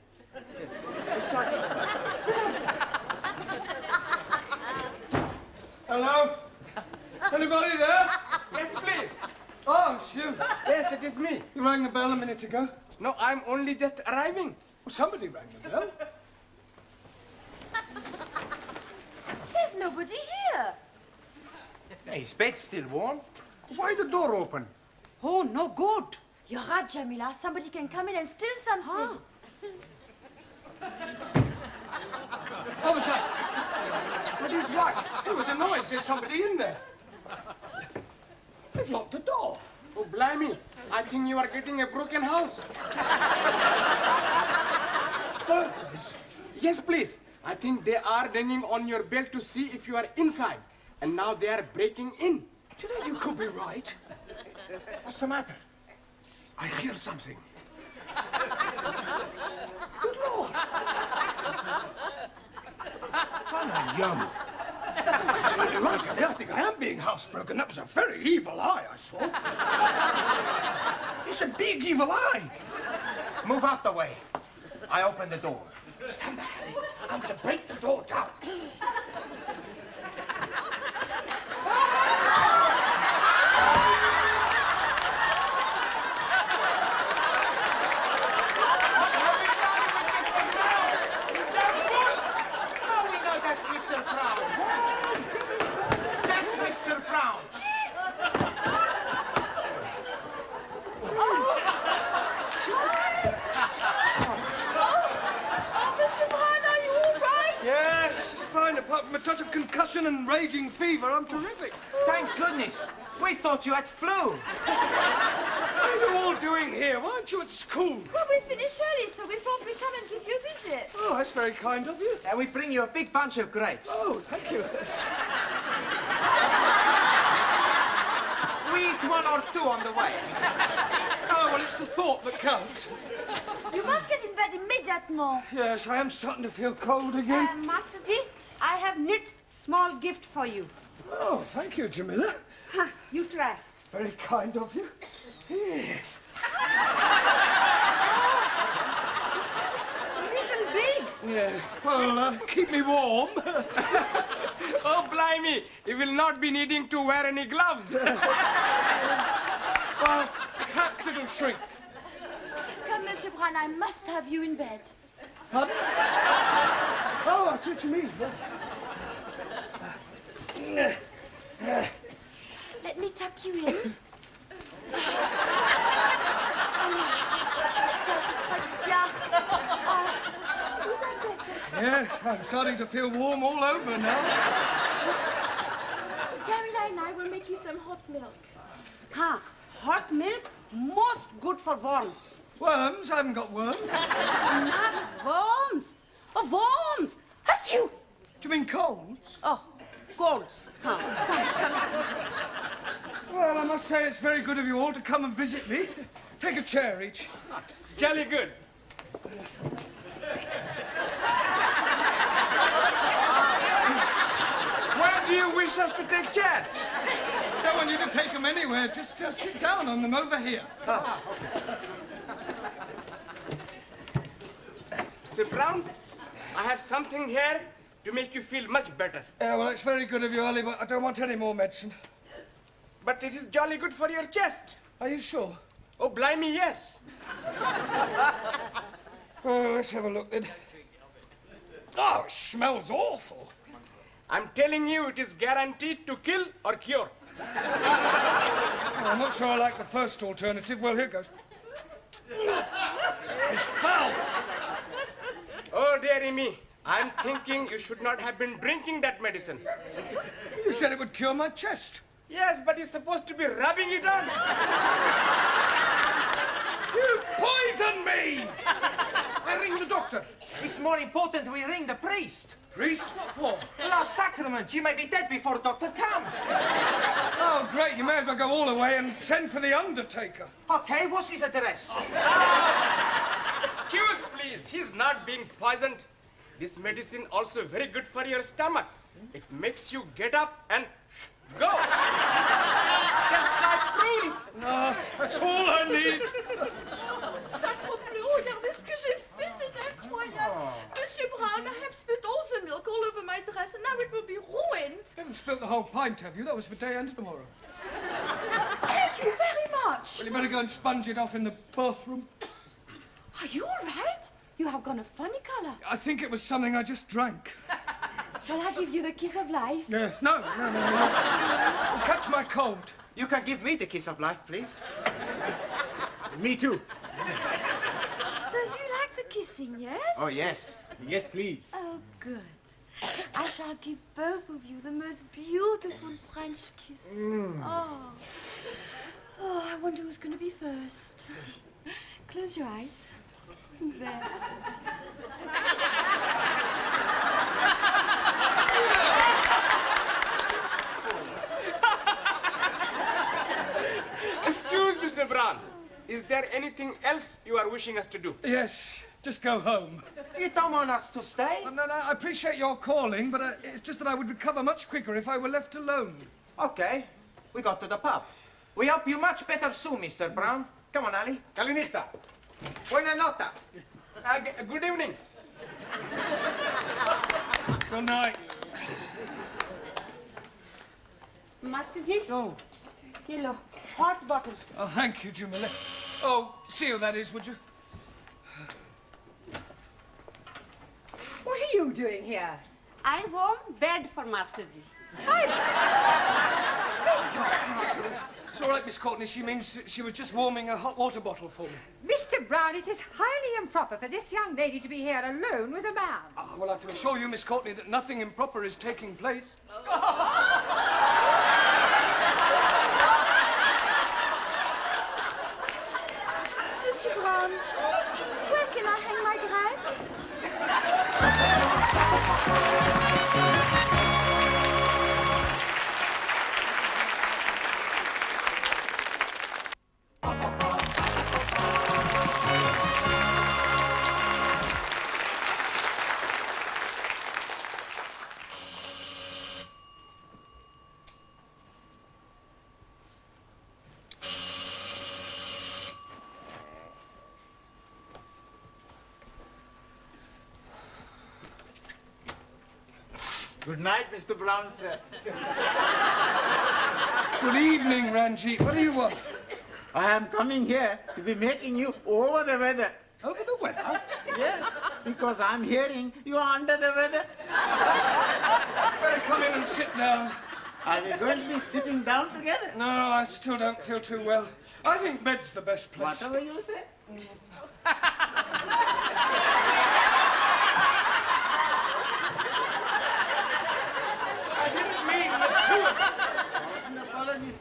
Let's try this one. Hello? Anybody there? Yes, please. Oh, shoot. Yes, it is me. You rang the bell a minute ago? No, I'm only just arriving. Well, somebody rang the bell. There's nobody here. Hey, his bed's still warm. Why the door open? Oh, no good. You're right, Jamila. Somebody can come in and steal something. What was that? That is what? There was a noise. There's somebody in there. They've locked the door. Oh, blimey. I think you are getting a broken house. Burglars? Yes, please. I think they are ringing on your bell to see if you are inside. And now they are breaking in. Do you know you could be right? What's the matter? I hear something. Good Lord. I'm young. Absolutely right, Ellie. I think I am being housebroken. That was a very evil eye I saw. It's a big evil eye. Move out the way. I open the door. Stand back, Ellie. I'm going to break the door down. Apart from a touch of concussion and raging fever, I'm terrific. Thank goodness. We thought you had flu. What are you all doing here? Why aren't you at school? Well, we finished early, so we thought we'd come and give you a visit. Oh, that's very kind of you. And we bring you a big bunch of grapes. Oh, thank you. We eat one or two on the way. Oh, well, it's the thought that counts. You must get in bed immediately. Yes, I am starting to feel cold again. Master G, I have knit small gift for you. Oh, thank you, Jamila. Huh, you try. Very kind of you. Yes. A little big. Yeah. Well, keep me warm. Oh, blimey. You will not be needing to wear any gloves. Well, perhaps it'll shrink. Come, Monsieur Brown, I must have you in bed. Pardon? Oh, I see what you mean. Let me tuck you in. Yes, I'm starting to feel warm all over now. Jamila and I will make you some hot milk. Huh, hot milk, most good for worms. Worms? I haven't got worms. Not worms. Oh, worms. Achoo! Do you mean colds? Oh, colds. Huh. Well, I must say it's very good of you all to come and visit me. Take a chair each. Jolly good. Where do you wish us to take chair? I don't want you to take them anywhere. Just sit down on them over here. Mr. Brown, I have something here to make you feel much better. Yeah, well, it's very good of you, Ollie, but I don't want any more medicine. But it is jolly good for your chest. Are you sure? Oh, blimey, yes. Well, let's have a look then. Oh, it smells awful. I'm telling you, it is guaranteed to kill or cure. Well, I'm not sure I like the first alternative. Well, here goes. It's foul. Oh, dearie me. I'm thinking you should not have been drinking that medicine. You said it would cure my chest. Yes, but you're supposed to be rubbing it on. You poisoned me! I ring the doctor. It's more important we ring the priest. Priest? What for? Last sacrament. You may be dead before doctor comes. Oh, great. You may as well go all the way and send for the undertaker. Okay, what's his address? Excuse, please. He's not being poisoned. This medicine also very good for your stomach. It makes you get up and go. Just like prunes. No, that's all I need. Sacre bleu, regardez ce que j'ai fait, c'est incroyable. Monsieur Brown, I have spilled all the milk all over my dress, and now it will be ruined. You haven't spilt the whole pint, have you? That was for day and tomorrow. Thank you very much. Well, you better go and sponge it off in the bathroom. Are you all right? You have gone a funny color. I think it was something I just drank. Shall I give you the kiss of life? Yes. No. It'll catch my cold. You can give me the kiss of life, please. Me too. So you like the kissing, yes? Oh, yes. Yes, please. Oh, good. I shall give both of you the most beautiful French kiss. Oh, I wonder who's going to be first. Close your eyes. There. Excuse, Mr. Brown. Is there anything else you are wishing us to do? Yes. Just go home. You don't want us to stay? No, I appreciate your calling, but it's just that I would recover much quicker if I were left alone. Okay. We got to the pub. We hope you much better soon, Mr. Brown. Come on, Ali. Kalinichta. Buena nota. Good evening. Good night. Master Ji? Oh. Ye lo, hot bottle. Oh, thank you, Jamila. Oh, see who that is, would you? What are you doing here? I warm bed for Master Ji. It's all right, Miss Courtney. She means she was just warming a hot water bottle for me. Mr. Brown, it is highly improper for this young lady to be here alone with a man. Ah, well, I can assure you, Miss Courtney, that nothing improper is taking place. Monsieur Brown, where can I hang my dress? Good night, Mr. Brown, sir. Good evening, Ranjit. What do you want? I am coming here to be making you over the weather. Over the weather? Yeah, because I'm hearing you are under the weather. Better come in and sit down. Are we going to be sitting down together? No, I still don't feel too well. I think bed's the best place. Whatever you say. I didn't mean the two of us. Apologies.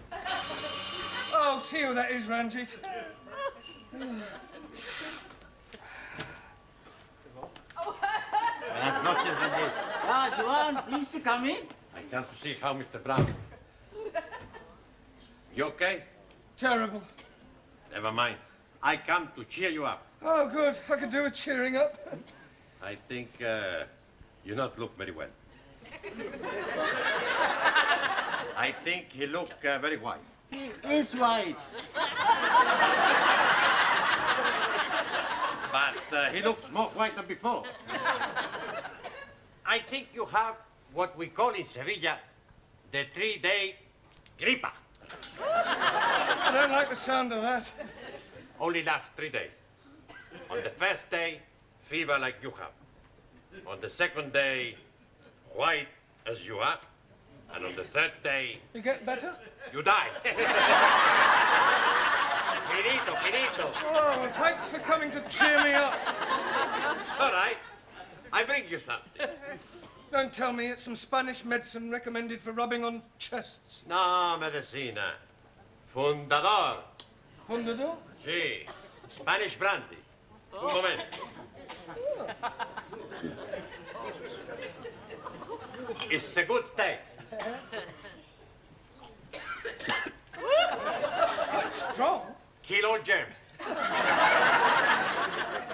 Oh, see who that is, Ranjit. Not just indeed. Ah, Joanne, please to come in. I come to see how Mr. Brown is. You okay? Terrible. Never mind. I come to cheer you up. Oh, good. I could do with cheering up. I think you not look very well. I think he look very white. He is white. But he looks more white than before. I think you have what we call in Sevilla the 3-day gripa. I don't like the sound of that. Only lasts 3 days. On the first day, fever like you have. On the second day, white as you are. And on the third day... You get better? You die. Finito. Oh, well, thanks for coming to cheer me up. It's all right. I bring you something. Don't tell me it's some Spanish medicine recommended for rubbing on chests. No, medicina. Fundador. Fundador? Sí. Spanish brandy. Un momento. It's a good taste. It's strong. Kill all germs.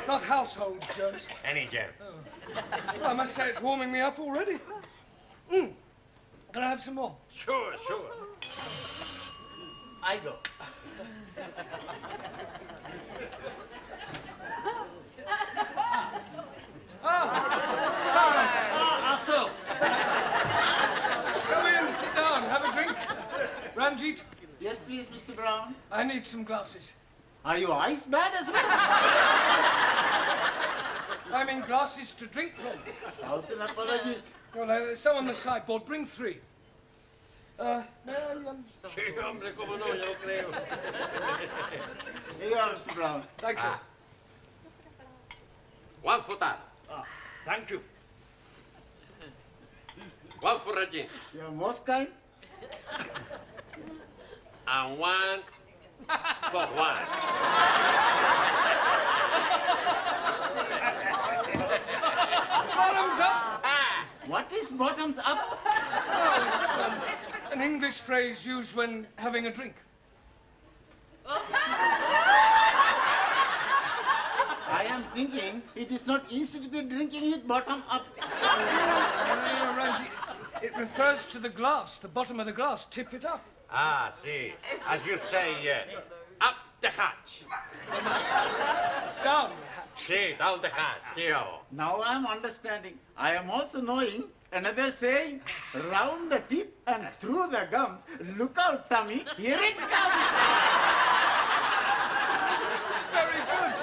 Not household germs. Any germ. Well, I must say it's warming me up already. Can I have some more? Sure, sure. I go. Arthur! Come in, sit down, have a drink. Ranjit? Yes, please, Mr. Brown. I need some glasses. Are you eyes bad as well? I mean glasses to drink from. Thousand apologies. Well, there's some on the sideboard. Bring 3. Sí, hombre, cómo no, yo lo creo. Here you are, Mr. Brown. Thank you. One for that. Thank you. One for Regine. You're most kind. And one for one. Bottoms up! What is bottoms up? Oh, it's an English phrase used when having a drink. I am thinking it is not easy to be drinking with bottom up. Ranji, it refers to the glass, the bottom of the glass. Tip it up. Ah, see. As you say, up the hatch. Down the hatch. See, down the hatch. See how. Now I am understanding. I am also knowing another saying, round the teeth and through the gums. Look out, Tommy. Here it comes. Very good.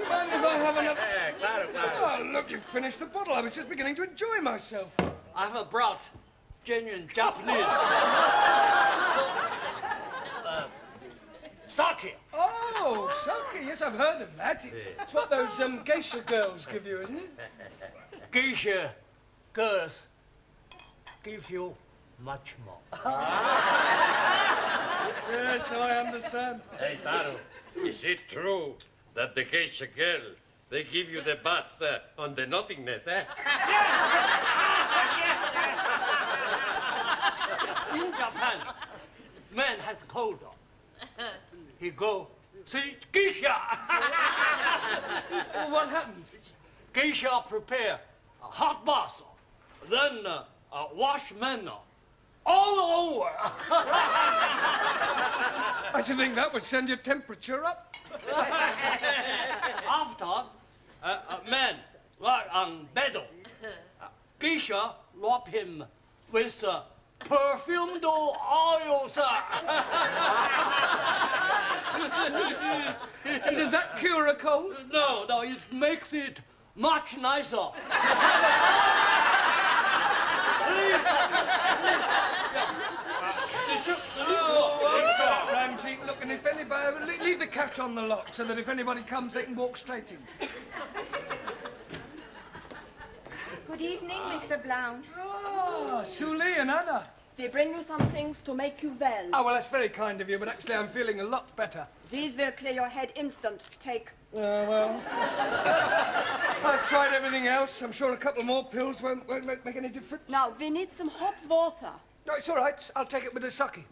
Mind if I have another? Claro, claro. Oh, look, you've finished the bottle. I was just beginning to enjoy myself. I have brought genuine Japanese sake. Oh, sake. Yes, I've heard of that. It's what those geisha girls give you, isn't it? Geisha girls give you much more. Yes, so I understand. Hey, Taro, is it true that the geisha girl, they give you the bath on the nothingness, eh? In Japan, man has cold. He go see geisha. Well, what happens? Geisha prepare a hot bath, then wash men all over. I should think that would send your temperature up. After, man lie on bed. Geisha rub him with perfumed oils. And does that cure a cold? No, it makes it much nicer. Please. Ranjit, look, and if anybody... Leave the cat on the lock so that if anybody comes, they can walk straight in. Good evening, Mr. Brown. Ah, Suli and Anna. We bring you some things to make you well. Oh, well, that's very kind of you, but actually I'm feeling a lot better. These will clear your head instant. Take. Well... I've tried everything else. I'm sure a couple more pills won't make any difference. Now, we need some hot water. No, it's all right. I'll take it with the sake.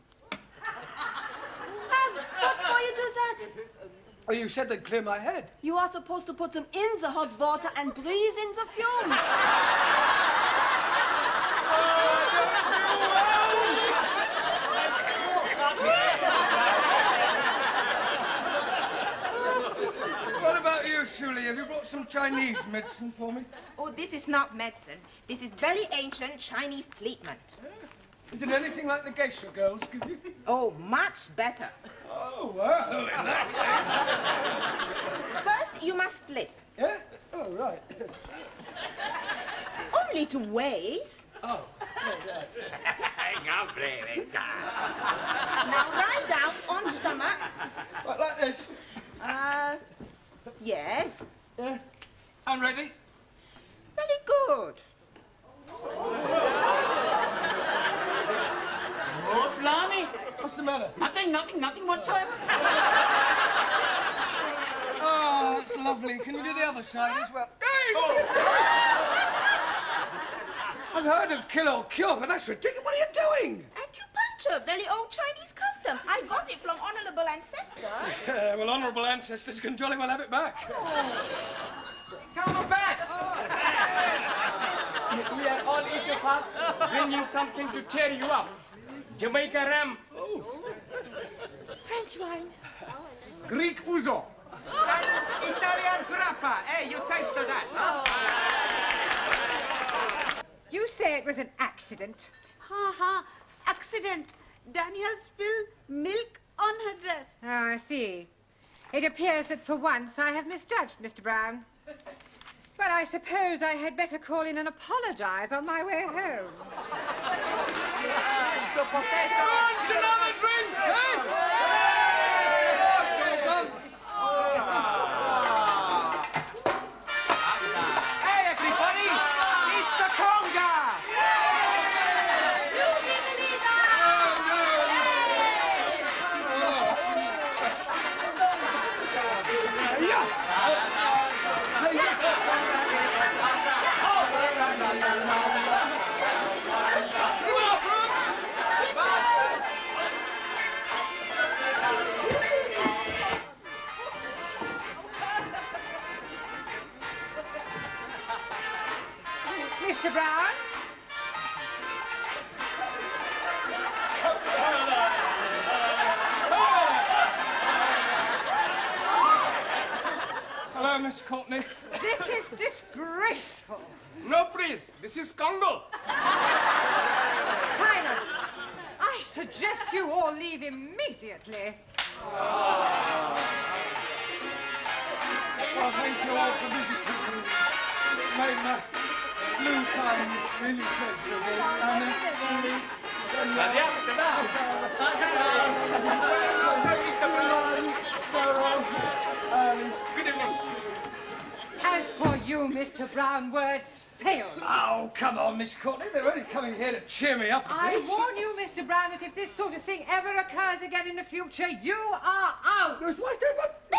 What for you do that? Oh, you said they'd clear my head. You are supposed to put them in the hot water and breathe in the fumes. What about you, Suli? Have you brought some Chinese medicine for me? Oh, this is not medicine. This is very ancient Chinese treatment. Is it anything like the geisha girls give you? Oh, much better. Oh, well, in that case... First, you must slip. Yeah? Oh, right. Only 2 ways. Oh, right. Hombre, venga. Now lie down on stomach. What, like this? Yes. Yeah. I'm ready. nothing whatsoever. Oh, that's lovely. Can you do the other side as well? I've heard of kill or cure, but that's ridiculous. What are you doing? Acupuncture, very old Chinese custom. I got it from honorable ancestors. Yeah, well, honourable ancestors can jolly well have it back. Come back! We are all each of us bringing something to cheer you up. Jamaica ram. French wine. Greek ouzo. Italian grappa. Hey, you tasted that, huh? You say it was an accident. Ha. Accident. Danielle spilled milk on her dress. Oh, I see. It appears that for once I have misjudged Mr. Brown. Well, I suppose I had better call in and apologize on my way home. Wants another drink, eh? Hey, everybody! It's the conga! Mr. Brown? Hello, Miss Courtney. This is disgraceful. No, please. This is Congo. Silence! I suggest you all leave immediately. Well, thank you all for visiting me. It made my blue time really pleasurable. Good evening. As for you, Mr. Brown, words fail. Oh, come on, Miss Courtney. They're only coming here to cheer me up a I bit. warn you, Mr. Brown, that if this sort of thing ever occurs again in the future, you are out. It's like that, Mr.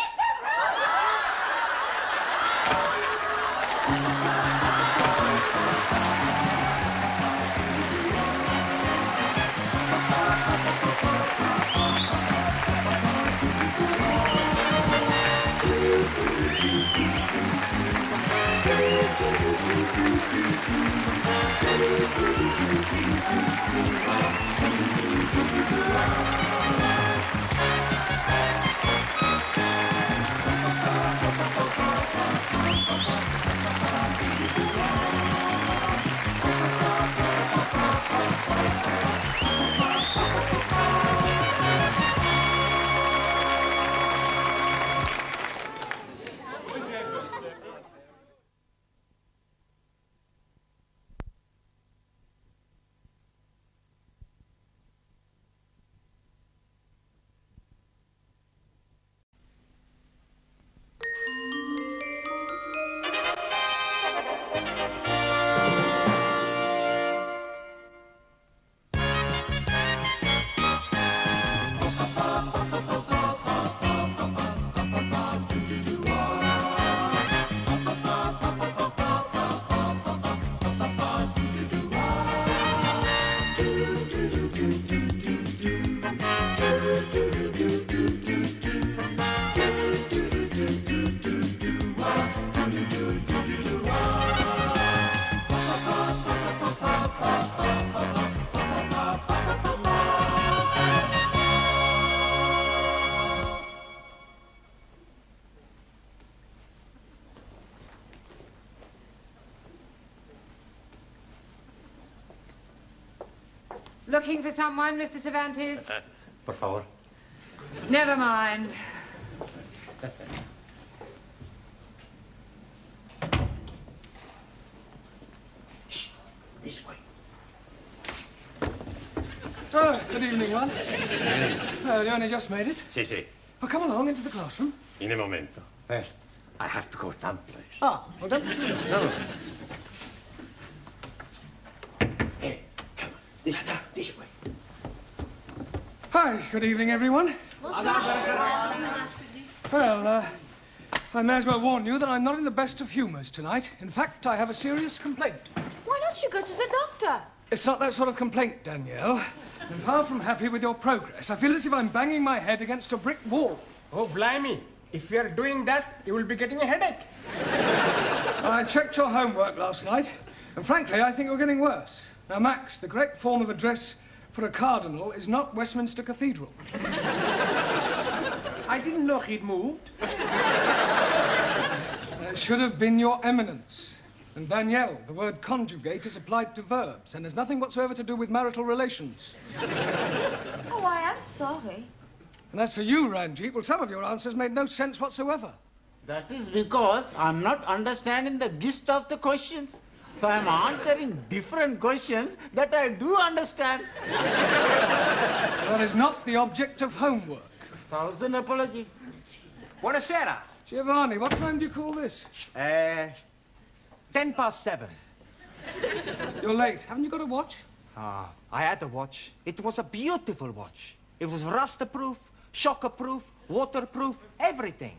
Looking for someone, Mr. Cervantes? Por favor. Never mind. This way. Oh, good evening, Ron. You only just made it. Sí, sí. Well, come along into the classroom. In a momento. First, I have to go someplace. Ah, well, don't you? No. Hey, come on. This way. Hi, good evening, everyone. Well, I may as well warn you that I'm not in the best of humours tonight. In fact, I have a serious complaint. Why don't you go to the doctor? It's not that sort of complaint, Danielle. I'm far from happy with your progress. I feel as if I'm banging my head against a brick wall. Oh, blimey. If you're doing that, you will be getting a headache. I checked your homework last night, and frankly, I think you're getting worse. Now, Max, the correct form of address for a cardinal is not Westminster Cathedral. I didn't know he'd moved. It should have been Your Eminence. And Danielle, the word conjugate is applied to verbs and has nothing whatsoever to do with marital relations. Oh, I am sorry. And as for you, Ranjit, well, some of your answers made no sense whatsoever. That is because I'm not understanding the gist of the questions. So I'm answering different questions that I do understand. That is not the object of homework. 1,000 apologies. Buonasera. Giovanni, what time do you call this? 7:10. You're late. Haven't you got a watch? Ah, I had a watch. It was a beautiful watch. It was rust-proof, shock-proof, waterproof, everything.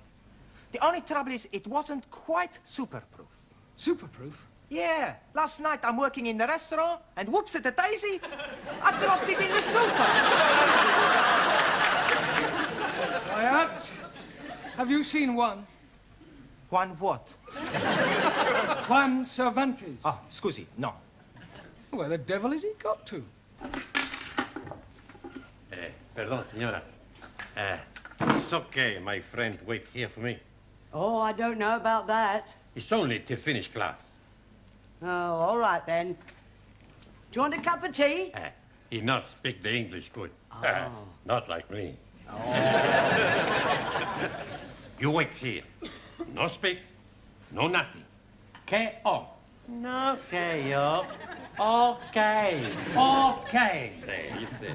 The only trouble is it wasn't quite super-proof. Super-proof? Yeah. Last night I'm working in the restaurant, and whoops at the daisy, I dropped it in the super. Quiet. Have you seen one? One what? Juan Cervantes. Oh, scusi, no. Where the devil has he got to? Perdón, señora. It's okay, my friend. Wait here for me. Oh, I don't know about that. It's only to finish class. Oh, all right then. Do you want a cup of tea? He not speak the English good. Not like me. You wait here. No speak, no nothing. K.O. No K.O. Okay. Okay. There, you see.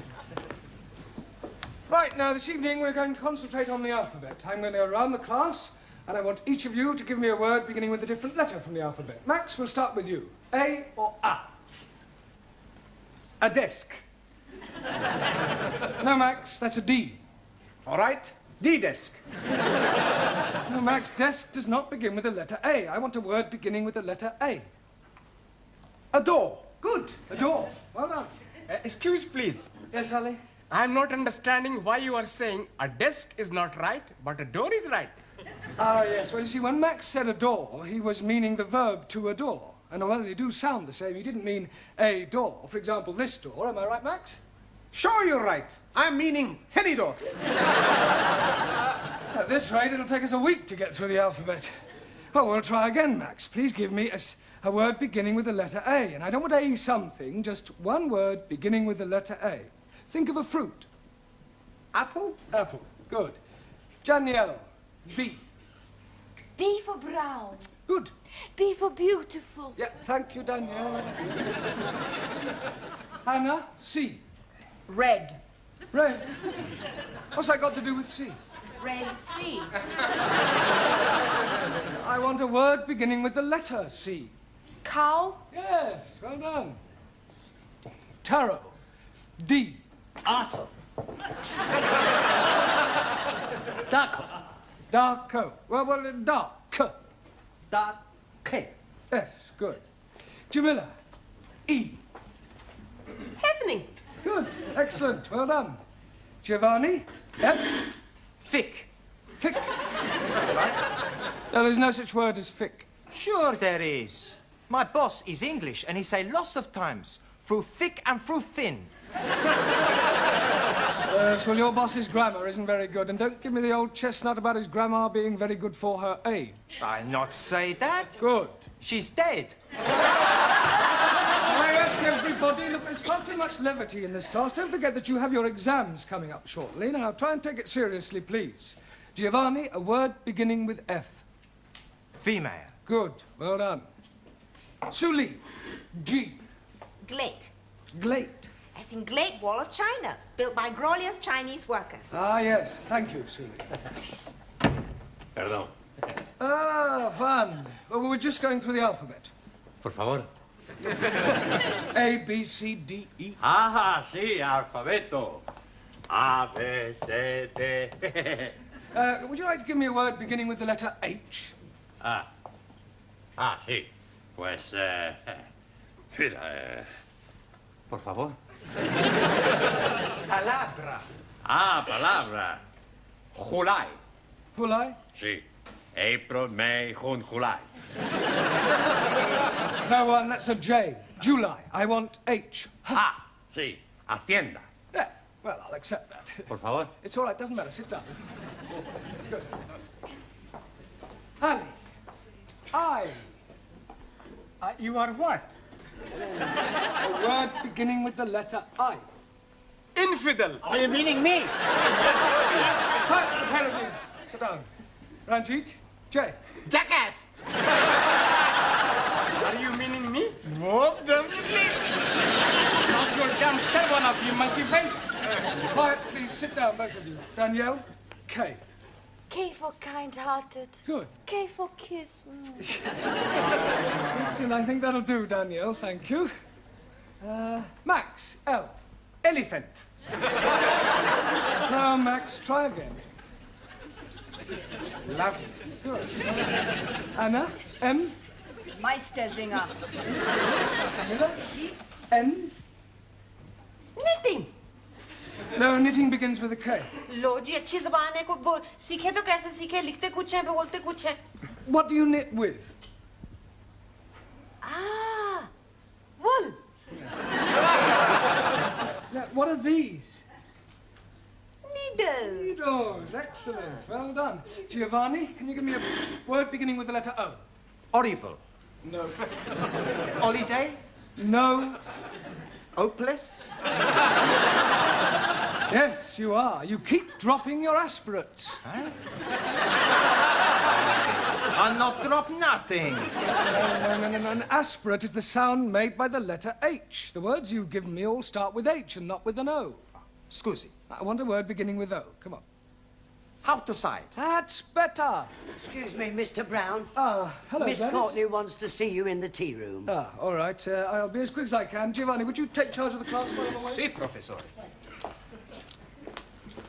Right, now, this evening we're going to concentrate on the alphabet. I'm going to go around the class, and I want each of you to give me a word beginning with a different letter from the alphabet. Max, we'll start with you. A or A? A desk. No, Max, that's a D. All right. D-desk. No, Max, desk does not begin with the letter A. I want a word beginning with the letter A. A door. Good. A door. Well done. Excuse, please. Yes, Ali? I'm not understanding why you are saying a desk is not right, but a door is right. Ah, yes. Well, you see, when Max said adore, he was meaning the verb to adore. And although they do sound the same, he didn't mean a door. For example, this door. Am I right, Max? Sure, you're right. I'm meaning any door. At this rate, it'll take us a week to get through the alphabet. Well, we'll try again, Max. Please give me a word beginning with the letter A. And I don't want A something, just one word beginning with the letter A. Think of a fruit. Apple? Apple. Good. Danielle. B. B for brown. Good. B for beautiful. Yeah, thank you, Danielle. Hannah. C. Red. Red. What's that got to do with C? Red sea. I want a word beginning with the letter C. Cow. Yes, well done. Taro. D. Arthur. Darko. Darko. Well, dark. Dark. K. Yes, good. Jamila. E. Happening. Good. Excellent. Well done. Giovanni. F. Thick. Thick. That's right. No, there's no such word as thick. Sure there is. My boss is English, and he say lots of times, through thick and through thin. Yes, well, your boss's grammar isn't very good, and don't give me the old chestnut about his grandma being very good for her age. I not say that. Good. She's dead. Quiet, everybody. Look, there's far too much levity in this class. Don't forget that you have your exams coming up shortly. Now, try and take it seriously, please. Giovanni, a word beginning with F. Female. Good. Well done. Suli. G. Glade. Glade. As in Great Wall of China, built by glorious Chinese workers. Ah, yes. Thank you, Suli. Perdón. Ah, Juan. Well, we were just going through the alphabet. Por favor. A, B, C, D, E. Ajá, sí, alfabeto. A, B, C, D. Would you like to give me a word beginning with the letter H? Sí. Pues, mira, por favor. Palabra. Palabra. July. July? Sí. April, May, June, July. No, that's a J. July. I want H. Sí. Hacienda. Yeah, well, I'll accept that. Por favor. It's all right, doesn't matter. Sit down. Good. Annie, you are what? A word beginning with the letter I. Infidel. Are you meaning me? Harry, sit down. Ranjit, J. Jackass. Are you meaning me? Most definitely. Not your damn tail one of you, monkey face. Quiet, please. Sit down, both of you. Danielle, K. K for kind-hearted. Good. K for kiss. Listen, I think that'll do, Danielle. Thank you. Max, L. Elephant. Now, Max, try again. Lovely. Good. Anna, M. Meistersinger. Camilla, N. Knitting. No, knitting begins with a K. लो जी अच्छी ज़बान है को सीखे तो कैसे सीखे लिखते कुछ हैं बोलते कुछ हैं What do you knit with? Wool. Now, what are these? Needles. Needles. Excellent. Well done. Giovanni, can you give me a word beginning with the letter O? Horrible. No. Holiday? No. Hopeless? Yes, you are. You keep dropping your aspirates. Huh? I'll not drop nothing. No. An aspirate is the sound made by the letter H. The words you've given me all start with H and not with an O. Scusi. I want a word beginning with O. Come on. Outside. That's better. Excuse me, Mr. Brown. Hello, Miss Gladys. Courtney wants to see you in the tea room. All right. I'll be as quick as I can. Giovanni, would you take charge of the class while I'm away? Si, professor.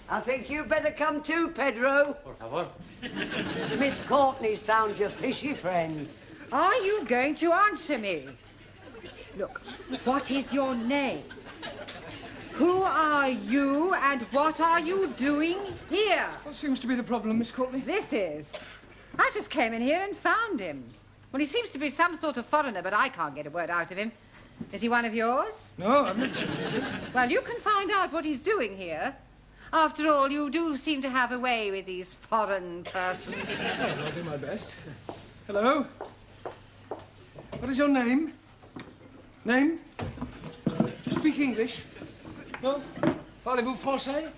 I think you better come too, Pedro. Por favor. Miss Courtney's found your fishy friend. Are you going to answer me? Look, what is your name? Who are you and what are you doing here? What seems to be the problem, Miss Courtney? This is. I just came in here and found him. Well, he seems to be some sort of foreigner, but I can't get a word out of him. Is he one of yours? No, I'm not. Well, you can find out what he's doing here. After all, you do seem to have a way with these foreign persons. Oh, I'll do my best. Hello? What is your name? Name? Do you speak English? No? Parlez-vous français?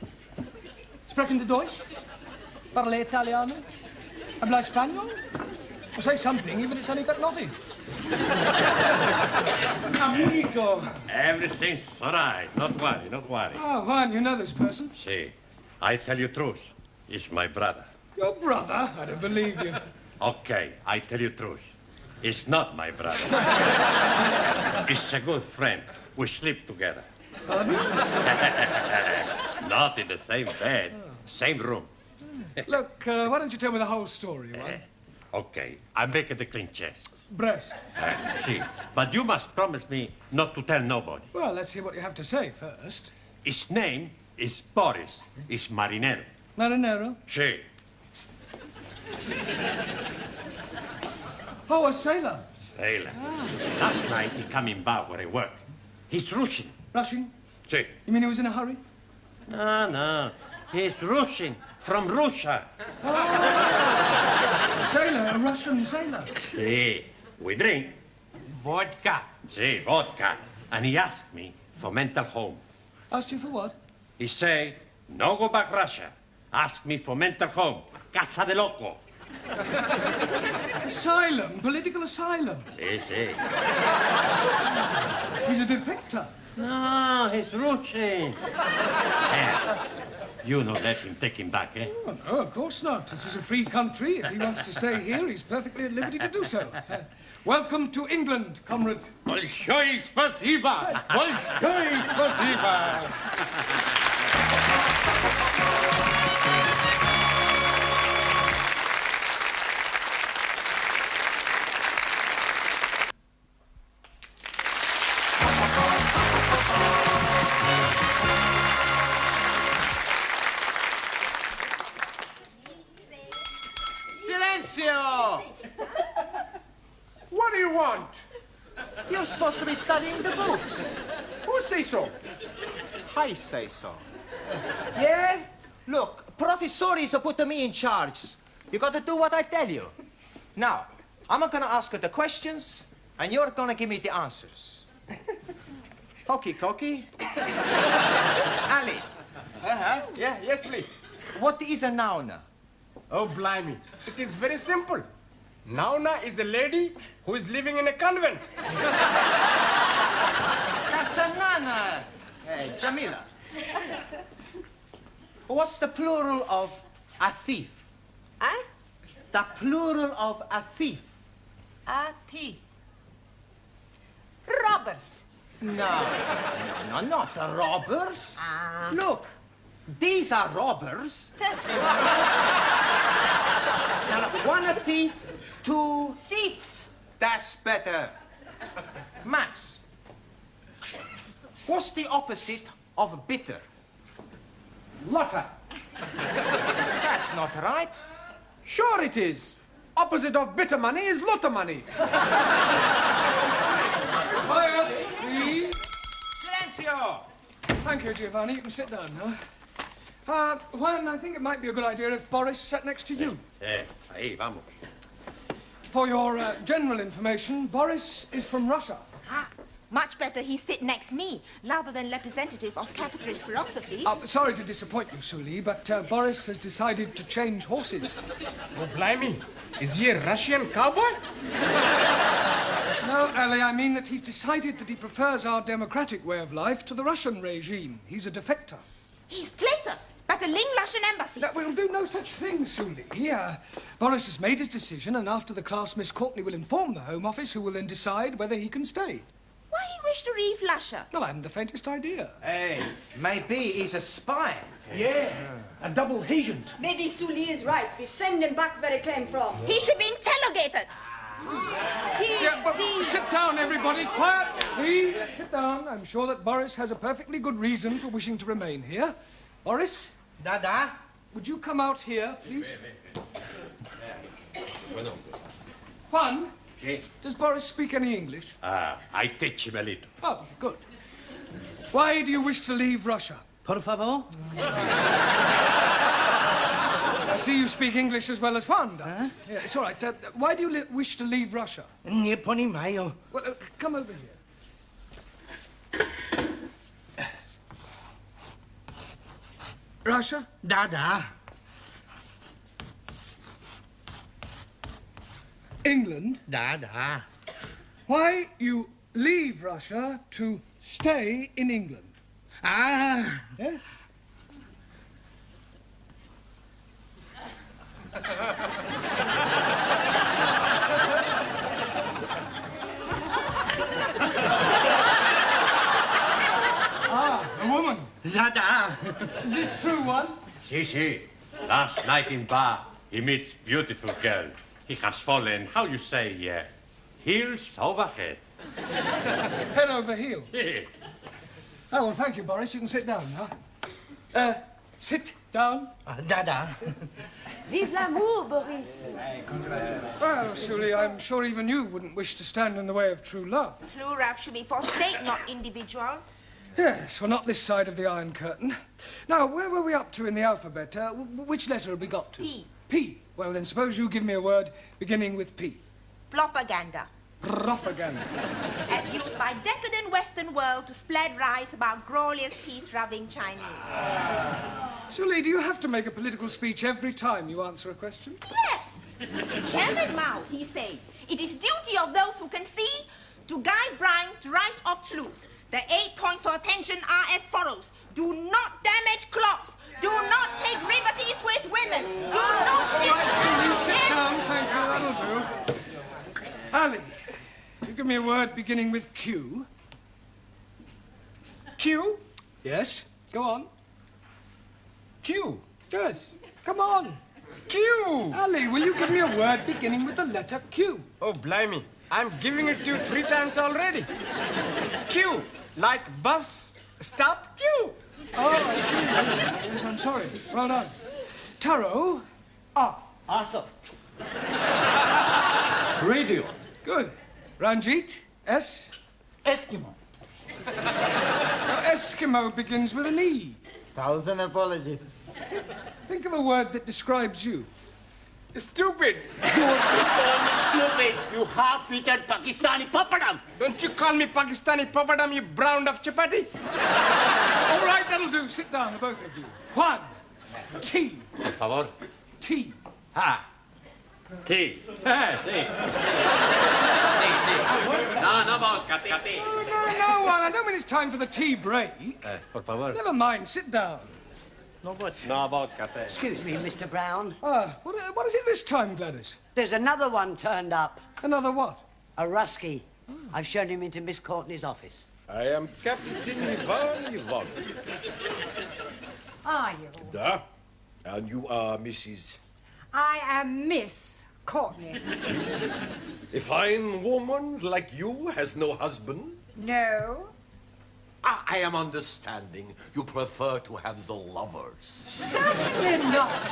Sprechen Sie Deutsch? Parlez Italiano? Habla español? Well, say something, even if it's only got nothing. Amigo. Everything's all right. Not worry, not worry. Oh, Juan, you know this person? See, I tell you truth. He's my brother. Your brother? I don't believe you. Okay, I tell you truth. He's not my brother. He's a good friend. We sleep together. Pardon? Not in the same bed, same room. Look, why don't you tell me the whole story, Juan? Okay, I make it a clean chest. Breast. See, but you must promise me not to tell nobody. Well, let's hear what you have to say first. His name is Boris. He's Marinero. Marinero? Sí. Oh, a sailor. Sailor. Last night he come in bar where I work. He's Russian. Russian? Sí. You mean he was in a hurry? No. He's Russian. From Russia. A sailor, a Russian sailor. Sí. We drink. Vodka. Sí, vodka. And he asked me for mental home. Asked you for what? He say, no go back Russia. Ask me for mental home. Casa de loco. Asylum, political asylum. Sí, sí. He's a defector. No, he's Russian. You know, let him take him back, eh? Oh, no, of course not. This is a free country. If he wants to stay here, he's perfectly at liberty to do so. Welcome to England, comrade. Большое спасибо! Большое спасибо! supposed to be studying the books. Who say so? I say so. Yeah? Look, professores are putting me in charge. You got to do what I tell you. Now, I'm gonna ask her the questions, and you're gonna give me the answers. Hokey cokey. Ali. Yeah, yes, please. What is a noun? Oh, blimey. It is very simple. Nauna is a lady who is living in a convent. That's a nana, Jamila. What's the plural of a thief? Huh? The plural of a thief. A thief. Robbers. No, not the robbers. Look, these are robbers. Now, look, one a thief, two thieves. That's better. Max, what's the opposite of bitter? Lotter. That's not right. Sure it is. Opposite of bitter money is lotter money. Quiet, please. Silencio. Thank you, Giovanni. You can sit down now. Juan, I think it might be a good idea if Boris sat next to you. Ahí, vamos. For your general information, Boris is from Russia. Much better he sit next me, rather than representative of capitalist philosophy. Sorry to disappoint you, Suli, but Boris has decided to change horses. Oh, blimey. Is he a Russian cowboy? No, Ali, I mean that he's decided that he prefers our democratic way of life to the Russian regime. He's a defector. He's traitor, but a Ling Russian embassy. That will do no such thing, Suli. Boris has made his decision, and after the class, Miss Courtney will inform the Home Office, who will then decide whether he can stay. Why he wish to leave Russia? Well, I haven't the faintest idea. Hey, maybe he's a spy. Yeah, a double agent. Maybe Sully is right. We send him back where he came from. He should be interrogated. Sit down, everybody. Quiet, please. Sit down. I'm sure that Boris has a perfectly good reason for wishing to remain here. Boris? Dada? Would you come out here, please? Juan? Does Boris speak any English? I teach him a little. Oh, good. Why do you wish to leave Russia? Por favor? I see you speak English as well as Juan does. Yeah, it's all right. Why do you wish to leave Russia? Nie poнимаю. Well, come over here. Russia? Да. England? Да. Why you leave Russia to stay in England? Yeah? A woman. Da. Is this true, one? Si. Last night in bar, he meets beautiful girl. He has fallen, how you say, heels over head. Head over heels? Yeah. Oh, well, thank you, Boris. You can sit down now. Sit down. Da. Vive l'amour, Boris. Well, Sully, I'm sure even you wouldn't wish to stand in the way of true love. True love should be for state, not individual. Yes, well, not this side of the Iron Curtain. Now, where were we up to in the alphabet? Which letter have we got to? P. P. Well, then suppose you give me a word beginning with P. Propaganda. Propaganda. As used by decadent Western world to spread lies about glorious peace-loving Chinese. Sully, do you have to make a political speech every time you answer a question? Yes. Chairman Mao, he said, it is duty of those who can see to guide blind to right of truth. The 8 points for attention are as follows. Do not damage clocks. Do not take liberties with women. Do not... Sully, sit down, thank you, that'll do. Ali, you give me a word beginning with Q. Q? Yes, go on. Q? Yes, come on. Q! Ali, will you give me a word beginning with the letter Q? Oh, blimey. I'm giving it to you 3 times already. Q. Like bus, stop, Q. Oh, yes, I'm sorry. Well done. Taro, R. Awesome. Radio. Good. Ranjit, S. Eskimo. Eskimo begins with an E. 1,000 apologies. Think of a word that describes you. Stupid. Stupid, you half-eaten Pakistani papadam. Don't you call me Pakistani papadam, you brown of chapati. All right, that'll do. Sit down, the both of you. Juan, tea. Por favor. Tea. Ah. Tea. Tea. No vodka, tea. No, Juan, I don't mean it's time for the tea break. Por favor. Never mind, sit down. No vodka, tea. Excuse me, Mr. Brown. What is it this time, Gladys? There's another one turned up. Another what? A Rusky. I've shown him into Miss Courtney's office. I am Captain Ivan Ivanovich. Are you? Da. And you are Mrs. I am Miss Courtney. A fine woman like you has no husband? No. I am understanding you prefer to have the lovers. Certainly not.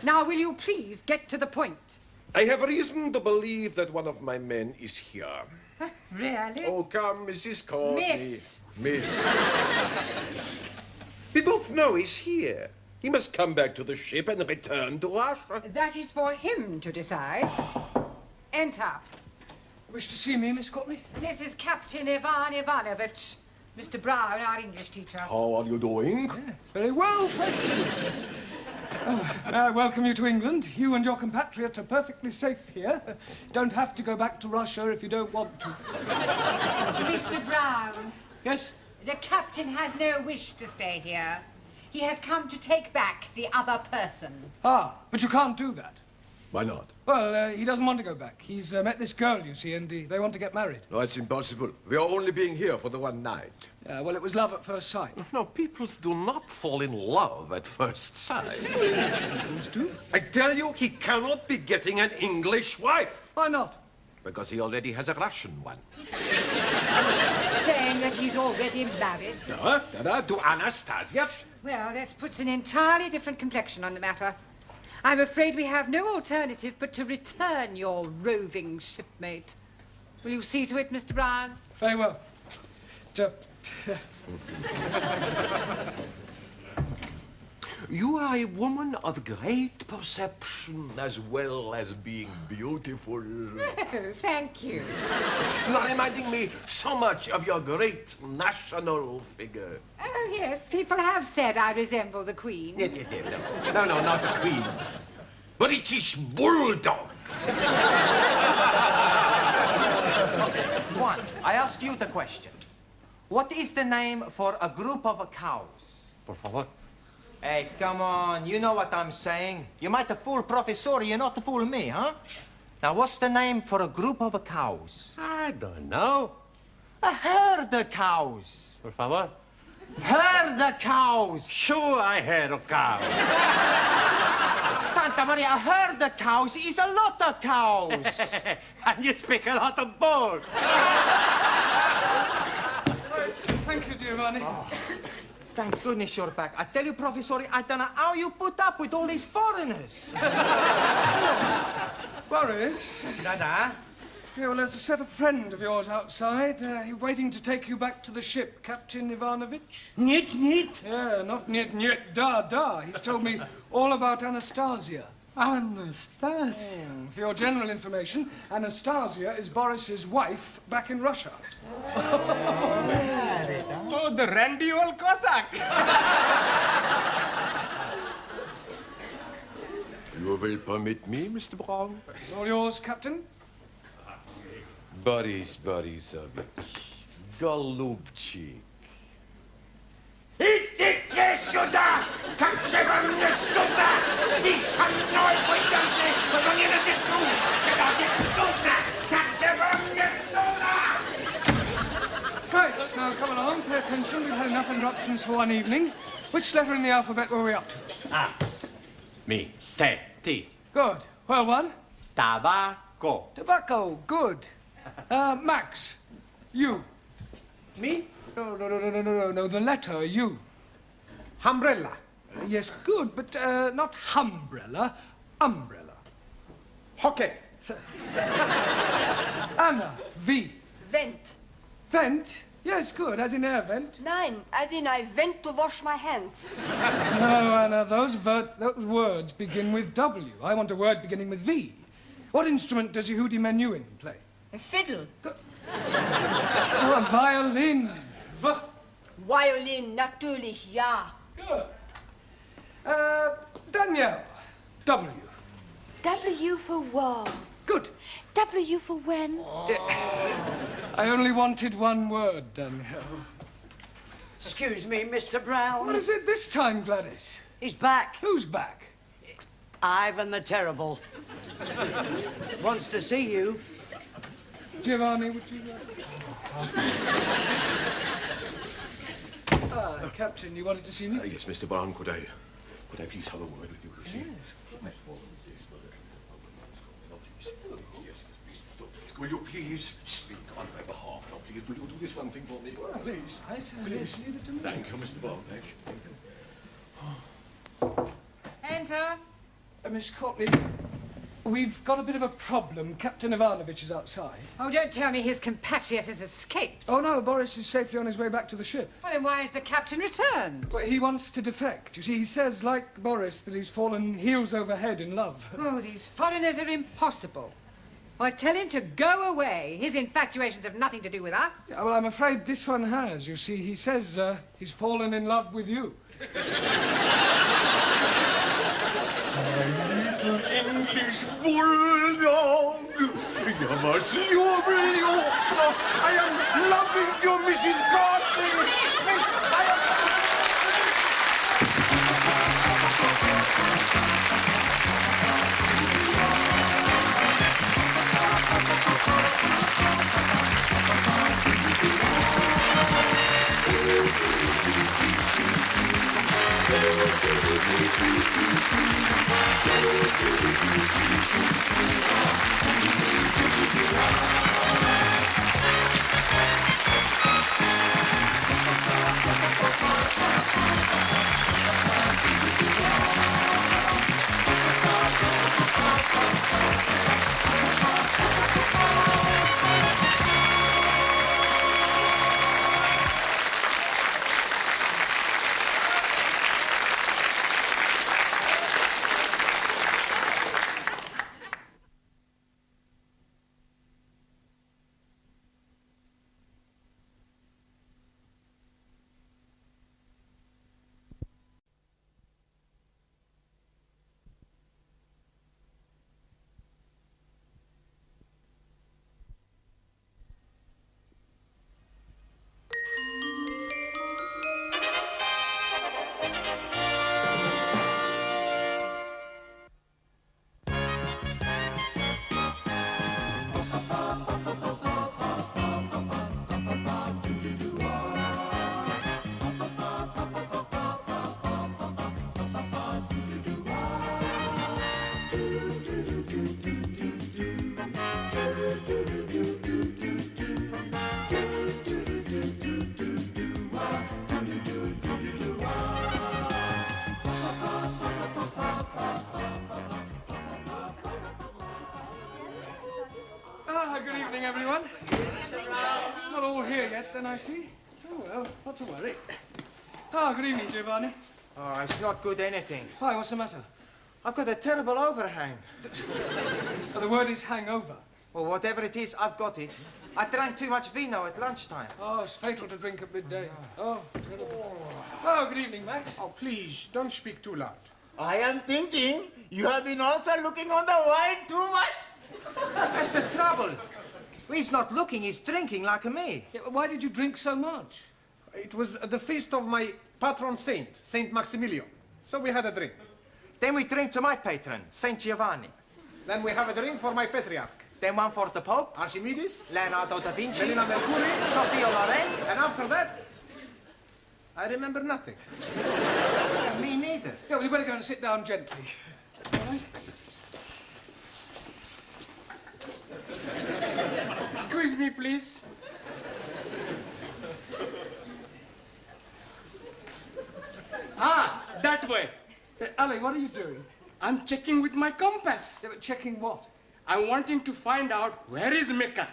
Now, will you please get to the point? I have reason to believe that one of my men is here. Really? Oh, come, Mrs. Courtney. Miss. We both know he's here. He must come back to the ship and return to Russia. That is for him to decide. Enter. Wish to see me, Miss Courtney? This is Captain Ivan Ivanovich. Mr. Brown, our English teacher. How are you doing? Very well, thank you. I welcome you to England. You and your compatriots are perfectly safe here. Don't have to go back to Russia if you don't want to. Mr. Brown. Yes? The captain has no wish to stay here. He has come to take back the other person. Ah, but you can't do that. Why not? Well, he doesn't want to go back. He's met this girl, you see, and they want to get married. No, it's impossible. We are only being here for the one night. Well, it was love at first sight. No, peoples do not fall in love at first sight. Peoples do. I tell you, he cannot be getting an English wife. Why not? Because he already has a Russian one. Saying that he's already married. To Anastasia. Well, this puts an entirely different complexion on the matter. I'm afraid we have no alternative but to return your roving shipmate. Will you see to it, Mr. Brown? Very well. You are a woman of great perception as well as being beautiful. Oh, thank you. You are reminding me so much of your great national figure. Oh, yes, people have said I resemble the Queen. No, not the Queen. British Bulldog. Juan, I ask you the question. What is the name for a group of cows? Por favor. Hey, come on, you know what I'm saying. You might have fooled Professor, you not to fool me, huh? Now, what's the name for a group of cows? I don't know. A herd of cows. Por favor. Herd of cows. Sure, I heard of cows. Santa Maria, a herd of cows is a lot of cows. And you speak a lot of balls. Thank you, Giovanni. Thank goodness you're back. I tell you, Professor, I don't know how you put up with all these foreigners. Boris? Dada? Yeah, well, there's a set of friend of yours outside. He's waiting to take you back to the ship, Captain Ivanovich. Niet. Yeah, not niet, da. He's told me all about Anastasia. Anastasia? For your general information, Anastasia is Boris's wife back in Russia. Oh, the randy old Cossack. You will permit me, Mr. Brown? It's all yours, Captain. Boris Borisovich. Golubчик. Идите сюда! Как же вам не стыдно? Иди со мной, пойдемте, но не на сестру! Когда не стыдно! Как же вам не стыдно? Right, now come along, pay attention. We've had enough interruptions for one evening. Which letter in the alphabet were we up to? Me. T. Good. Well, one. Tobacco. Tobacco. Good. Max. You. Me? No. The letter U. Umbrella. Yes, good, but not umbrella. Umbrella. Hockey. Anna. V. Vent. Vent? Yes, good, as in air vent. Nein, as in I went to wash my hands. No, Anna, those words begin with W. I want a word beginning with V. What instrument does Yehudi Menuhin play? A fiddle. Oh, a violin. Violin, natürlich, ja. Good. Danielle. W. W for war. Good. W for when? I only wanted one word, Danielle. Excuse me, Mr. Brown. What is it this time, Gladys? He's back. Who's back? Ivan the Terrible. Wants to see you. Giovanni, would you... Captain, you wanted to see me? Yes, Mr. Brown, could I please have a word with you? Yes. Will you please speak on my behalf? Now, please, will you do this one thing for me? Please. Please, leave it to me. Thank you, Mr. Brown. Thank you. Enter. Miss Courtney, we've got a bit of a problem. Captain Ivanovich is outside. Oh, don't tell me his compatriot has escaped. Oh, no, Boris is safely on his way back to the ship. Well, then why is the captain returned? Well, he wants to defect. You see, he says, like Boris, that he's fallen heels over head in love. Oh, these foreigners are impossible. Why, tell him to go away. His infatuations have nothing to do with us. Yeah, well, I'm afraid this one has. You see, he says he's fallen in love with you. Little English bulldog. I am loving you, Mrs. Courtney. Good evening, everyone. Not all here yet, then, I see. Oh, well, not to worry. Good evening, Giovanni. Oh, it's not good anything. Why, what's the matter? I've got a terrible overhang. The word is hangover. Well, whatever it is, I've got it. I drank too much vino at lunchtime. Oh, it's fatal to drink at midday. Oh, terrible. Oh, good evening, Max. Oh, please, don't speak too loud. I am thinking you have been also looking on the wine too much. That's the trouble. He's not looking, he's drinking like me. Yeah, why did you drink so much? It was the feast of my patron saint, Saint Maximilian. So we had a drink. Then we drink to my patron, Saint Giovanni. Then we have a drink for my patriarch. Then one for the Pope. Archimedes. Leonardo da Vinci. Melina Mercury. Sophia Loren. And after that, I remember nothing. Me neither. Yeah, well, you better go and sit down gently. All right? Excuse me, please. That way. Ali, what are you doing? I'm checking with my compass. Yeah, but checking what? I'm wanting to find out where is Mecca.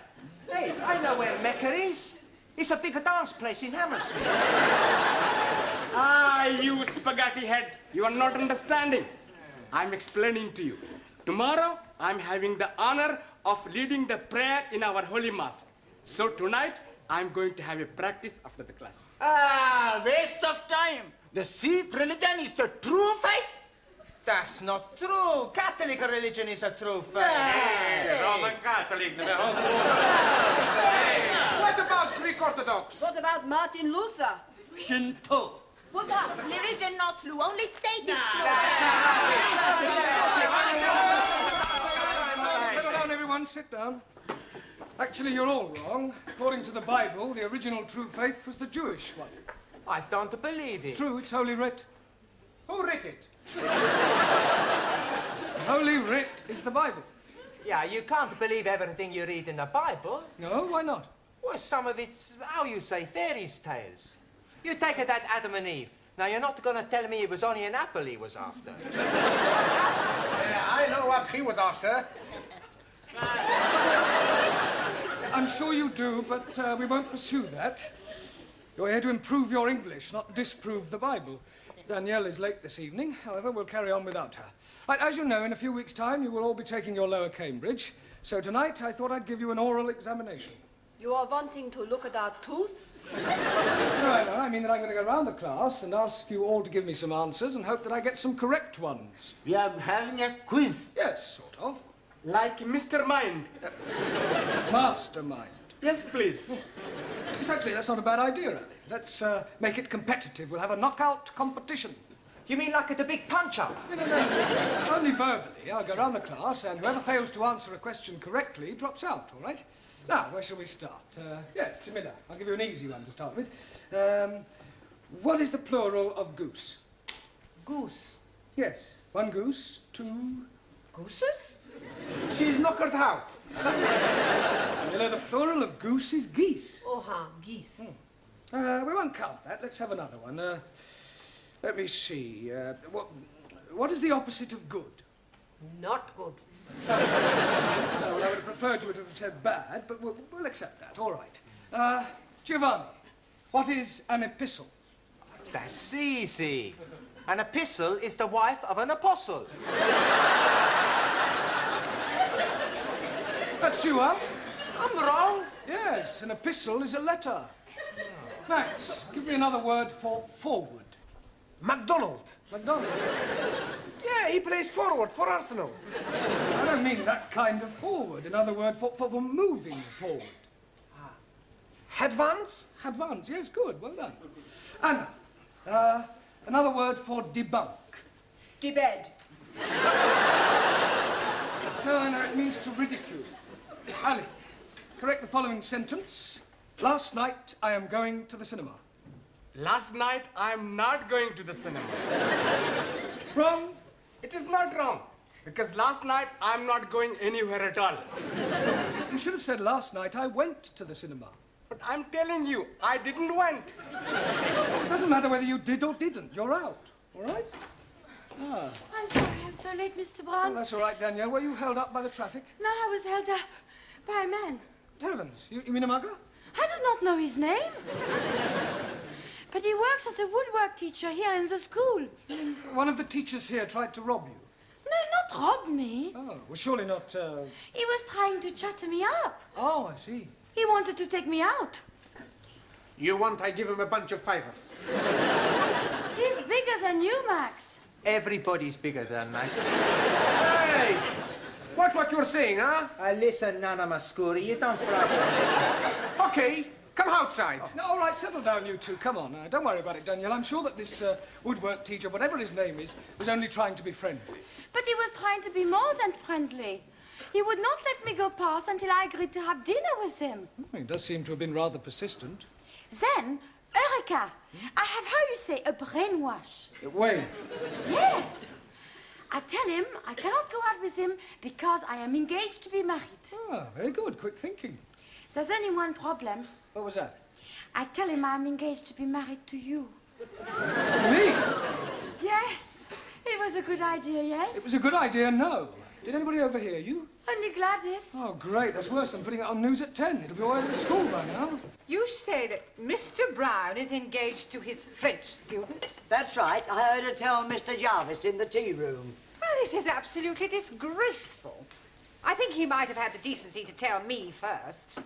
Hey, I know where Mecca is. It's a big dance place in Hammersmith. Ah, you spaghetti head. You are not understanding. I'm explaining to you. Tomorrow, I'm having the honor of leading the prayer in our Holy Mass. So tonight, I'm going to have a practice after the class. Ah, waste of time. The Sikh religion is the true faith. That's not true. Catholic religion is a true faith. Hey. Roman Catholic. What about Greek Orthodox? What about Martin Luther? Shinto. Buddha, religion not true, only state is true. Settle down, everyone, sit down. Actually, you're all wrong. According to the Bible, the original true faith was the Jewish one. I don't believe it. It's true, it's Holy Writ. Who writ it? Holy Writ is the Bible. Yeah, you can't believe everything you read in the Bible. No, why not? Well, some of it's, how you say, fairy tales. You take that Adam and Eve. Now, you're not going to tell me it was only an apple he was after. I know what he was after. I'm sure you do, but we won't pursue that. You're here to improve your English, not disprove the Bible. Danielle is late this evening. However, we'll carry on without her. Right, as you know, in a few weeks' time, you will all be taking your lower Cambridge. So tonight, I thought I'd give you an oral examination. You are wanting to look at our tooths? No, I mean that I'm going to go around the class and ask you all to give me some answers and hope that I get some correct ones. We are having a quiz. Yes, sort of. Like Mr. Mind. Mastermind. Yes, please. Yes, actually, that's not a bad idea, Ali. Let's make it competitive. We'll have a knockout competition. You mean like at a big punch-up? No. Only verbally. I'll go around the class, and whoever fails to answer a question correctly drops out, all right? Now, where shall we start? Yes, Jamila, I'll give you an easy one to start with. What is the plural of goose? Goose. Yes, one goose, two... Gooses? She's knockered out. You know, the plural of goose is geese. Oh, geese. We won't count that. Let's have another one. Let me see. What is the opposite of good? Not good. Well, I would have preferred you would have said bad, but we'll accept that. All right. Giovanni, what is an epistle? That's easy. An epistle is the wife of an apostle. That's you, huh? I'm wrong. Yes, an epistle is a letter. Max, give me another word for forward. MacDonald. MacDonald? Yeah, he plays forward for Arsenal. I don't mean that kind of forward. Another word for moving forward. Advance? Advance, yes, good, well done. Anna, another word for debunk. Debed. No, it means to ridicule. Ali, correct the following sentence. Last night, I am going to the cinema. Last night, I'm not going to the cinema. Wrong. It is not wrong. Because last night, I'm not going anywhere at all. You should have said last night I went to the cinema. But I'm telling you, I didn't went. It doesn't matter whether you did or didn't. You're out. All right? Ah. I'm sorry, I'm so late, Mr. Brown. Oh, that's all right, Danielle. Were you held up by the traffic? No, I was held up by a man. Heavens, you mean a mugger? I do not know his name. But he works as a woodwork teacher here in the school. One of the teachers here tried to rob you. No, not rob me. Oh, well, surely not, He was trying to chat me up. Oh, I see. He wanted to take me out. You want I give him a bunch of fivers? He's bigger than you, Max. Everybody's bigger than Max. Hey! Watch what you're saying, huh? Listen, Nana Mascuri, you don't frighten me. Okay, come outside. No, all right, settle down, you two. Come on. Don't worry about it, Danielle. I'm sure that this woodwork teacher, whatever his name is, was only trying to be friendly. But he was trying to be more than friendly. He would not let me go past until I agreed to have dinner with him. He does seem to have been rather persistent. Then, Eureka! I have, how you say, a brainwash. Wait. Yes. I tell him I cannot go out with him because I am engaged to be married. Ah, very good. Quick thinking. There's only one problem. What was that? I tell him I'm engaged to be married to you. Me? Yes. It was a good idea, yes? It was a good idea, no. Did anybody overhear you? Only Gladys. Oh, great. That's worse than putting it on News at 10. It'll be all over the school by now. You say that Mr. Brown is engaged to his French student? That's right. I heard her tell Mr. Jarvis in the tea room. Well, this is absolutely disgraceful. I think he might have had the decency to tell me first.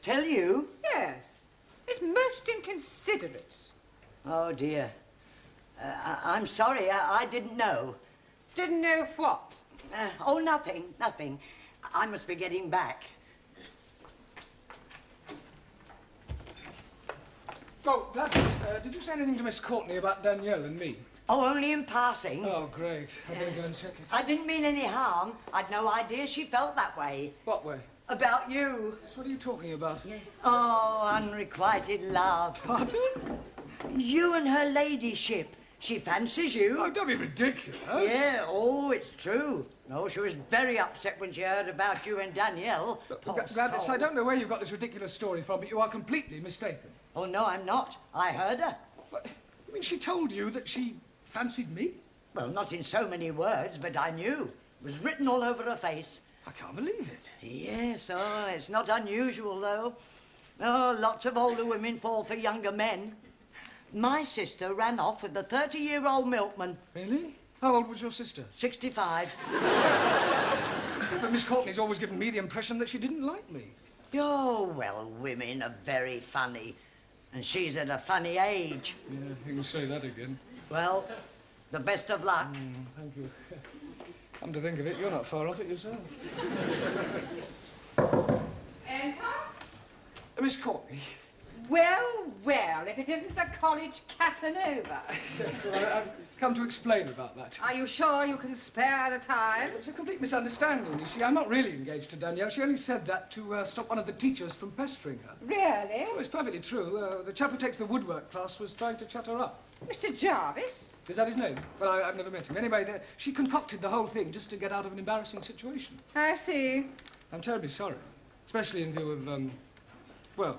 Tell you? Yes. It's most inconsiderate. Oh, dear. I'm sorry. I didn't know. Didn't know what? Oh, nothing. Nothing. I must be getting back. Oh, Gladys, did you say anything to Miss Courtney about Danielle and me? Oh, only in passing. Oh, great. I better go and check it. I didn't mean any harm. I'd no idea she felt that way. What way? About you. What are you talking about? Oh, unrequited love. Pardon? You and her ladyship. She fancies you. Oh, don't be ridiculous. Yeah, oh, it's true. No, she was very upset when she heard about you and Danielle. Poor Gladys, soul. I don't know where you got this ridiculous story from, but you are completely mistaken. Oh, no, I'm not. I heard her. What? You mean she told you that she fancied me? Well, not in so many words, but I knew. It was written all over her face. I can't believe it. Yes, oh, it's not unusual, though. Oh, lots of older women fall for younger men. My sister ran off with the 30-year-old milkman. Really? How old was your sister? 65. But Miss Courtney's always given me the impression that she didn't like me. Oh, well, women are very funny. And she's at a funny age. Yeah, you can say that again. Well, the best of luck. Thank you. Come to think of it, you're not far off it yourself. Enter? Miss Courtney. Well, well, if it isn't the college Casanova. Yes, well, I've come to explain about that. Are you sure you can spare the time? It's a complete misunderstanding. You see, I'm not really engaged to Danielle. She only said that to stop one of the teachers from pestering her. Really? Oh, it's perfectly true. The chap who takes the woodwork class was trying to chat her up. Mr. Jarvis? Is that his name? Well, I've never met him. Anyway, she concocted the whole thing just to get out of an embarrassing situation. I see. I'm terribly sorry. Especially in view of, well...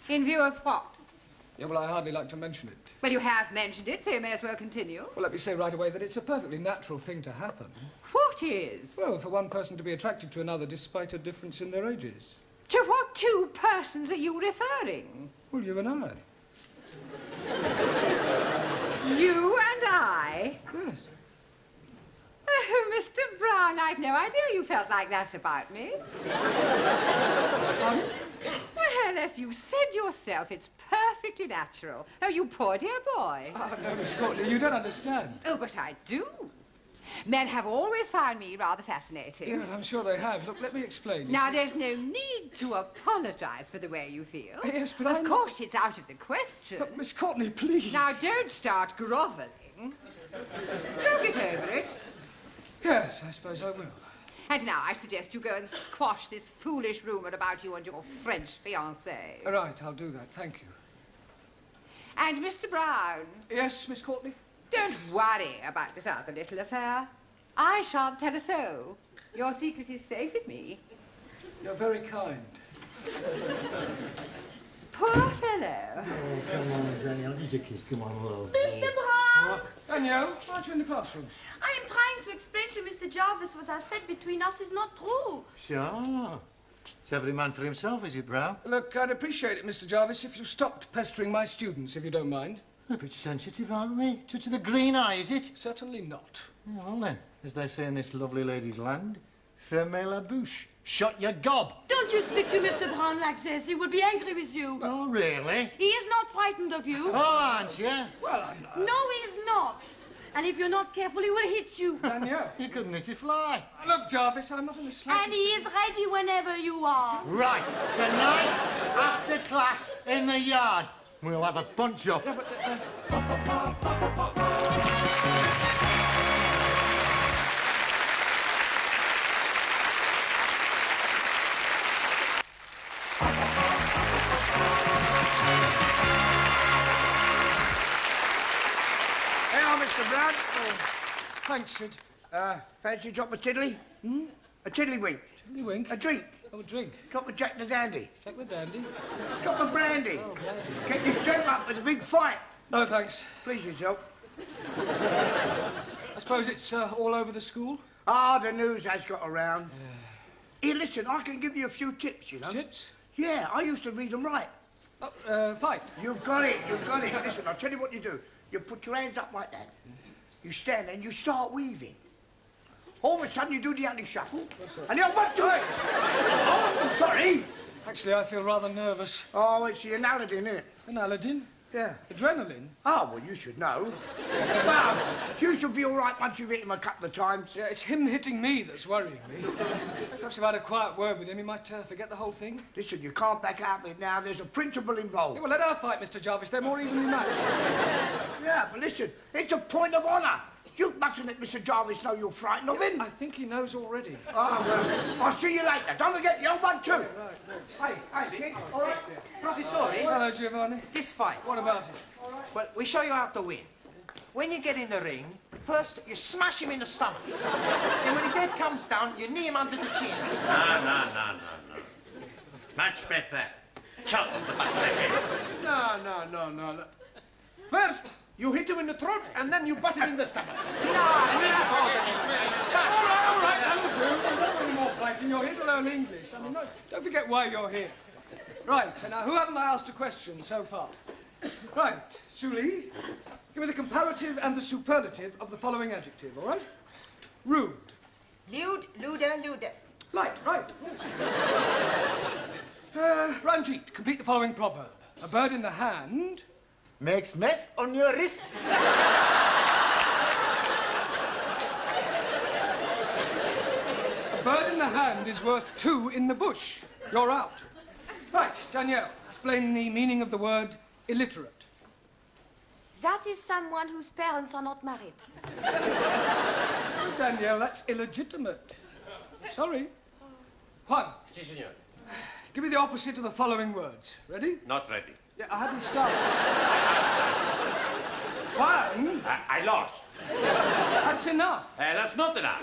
In view of what? Yeah, well, I hardly like to mention it. Well, you have mentioned it, so you may as well continue. Well, let me say right away that it's a perfectly natural thing to happen. What is? Well, for one person to be attracted to another despite a difference in their ages. To what two persons are you referring? Well, you and I. You and I? Yes. Oh, Mr. Brown, I'd no idea you felt like that about me. Well, as you said yourself, it's perfectly natural. Oh, you poor dear boy. Oh, no, Miss Courtney, you don't understand. Oh, but I do. Men have always found me rather fascinating. Yeah, I'm sure they have. Look, let me explain. You Now, see- there's no need to apologise for the way you feel. Yes, but Of course, it's out of the question. But, Miss Courtney, please. Now, don't start grovelling. Don't get over it. Yes, I suppose I will. And now I suggest you go and squash this foolish rumour about you and your French fiancée. Right, I'll do that. Thank you. And Mr. Brown. Yes, Miss Courtney? Don't worry about this other little affair. I shan't tell a soul. Your secret is safe with me. You're very kind. Poor fellow. Oh, come on, Danielle. He's a kiss. Come on, love. Mr. Brown! Danielle, aren't you in the classroom? I am trying to explain to Mr. Jarvis what I said between us is not true. Sure. It's every man for himself, is it, Brown? Look, I'd appreciate it, Mr. Jarvis, if you stopped pestering my students, if you don't mind. A bit sensitive, aren't they? Touch of the green eye, is it? Certainly not. Well, then, as they say in this lovely lady's land, fermez la bouche. Shut your gob. Don't you speak to Mr. Brown like this. He will be angry with you. Oh, really? He is not frightened of you. Oh, aren't you? Well, I'm not. No, he is not. And if you're not careful, he will hit you. Danielle. You couldn't hit a fly. Look, Jarvis, I'm not in the slightest... And he is ready whenever you are. Right, tonight, after class, in the yard, we'll have a punch-up. Mr. Brown. Oh, thanks, Sid. Fancy a drop of tiddly? Hmm? A tiddlywink. Tiddlywink? A drink. Oh, a drink. Drop of Jack the Dandy. Jack the Dandy? Drop of brandy. Oh, brandy. Get this gent up with a big fight. No, thanks. Please yourself. I suppose it's all over the school? Ah, the news has got around. Here, listen, I can give you a few tips, you know. Tips? Yeah, I used to read and write. Fight. You've got it, you've got it. Listen, I'll tell you what you do. You put your hands up like that. You stand there and you start weaving. All of a sudden you do the ugly shuffle. And you're 1, 2. Oh, sorry. Actually, I feel rather nervous. Oh, it's the Aladdin, isn't it? An Aladdin? Yeah. Adrenaline? Oh, well, you should know. Well, you should be all right once you've hit him a couple of times. Yeah, it's him hitting me that's worrying me. Perhaps if I had a quiet word with him, he might forget the whole thing. Listen, you can't back out of it now. There's a principle involved. Yeah, well, let her fight, Mr. Jarvis. They're more evenly matched. Yeah, but listen, it's a point of honour. You mustn't let Mr. Jarvis know you're frightened of him. I think he knows already. Oh, well, I'll see you later. Don't forget the old 1, 2. Hey, King. All right. Professore. Hello, Giovanni. This fight. What about it? Well, we show you how to win. When you get in the ring, first you smash him in the stomach. And when his head comes down, you knee him under the chin. No. Much better. Chop the back of the head. No. First, you hit him in the throat, and then you butt him in the stomach. All right, that'll do. Don't want any more fighting. You're here to learn English. I mean, don't forget why you're here. Right, so now, who haven't I asked a question so far? Right, Suli, give me the comparative and the superlative of the following adjective, all right? Rude. Lewd, luder, ludest. Right. Ranjit, complete the following proverb. A bird in the hand... Makes mess on your wrist. A bird in the hand is worth 2 in the bush. You're out. Right, Danielle, explain the meaning of the word illiterate. That is someone whose parents are not married. Oh, Danielle, that's illegitimate. Sorry. Juan. Si, senor. Give me the opposite of the following words. Ready? Not ready. Yeah, I hadn't started. Juan. I lost. That's enough. That's not enough.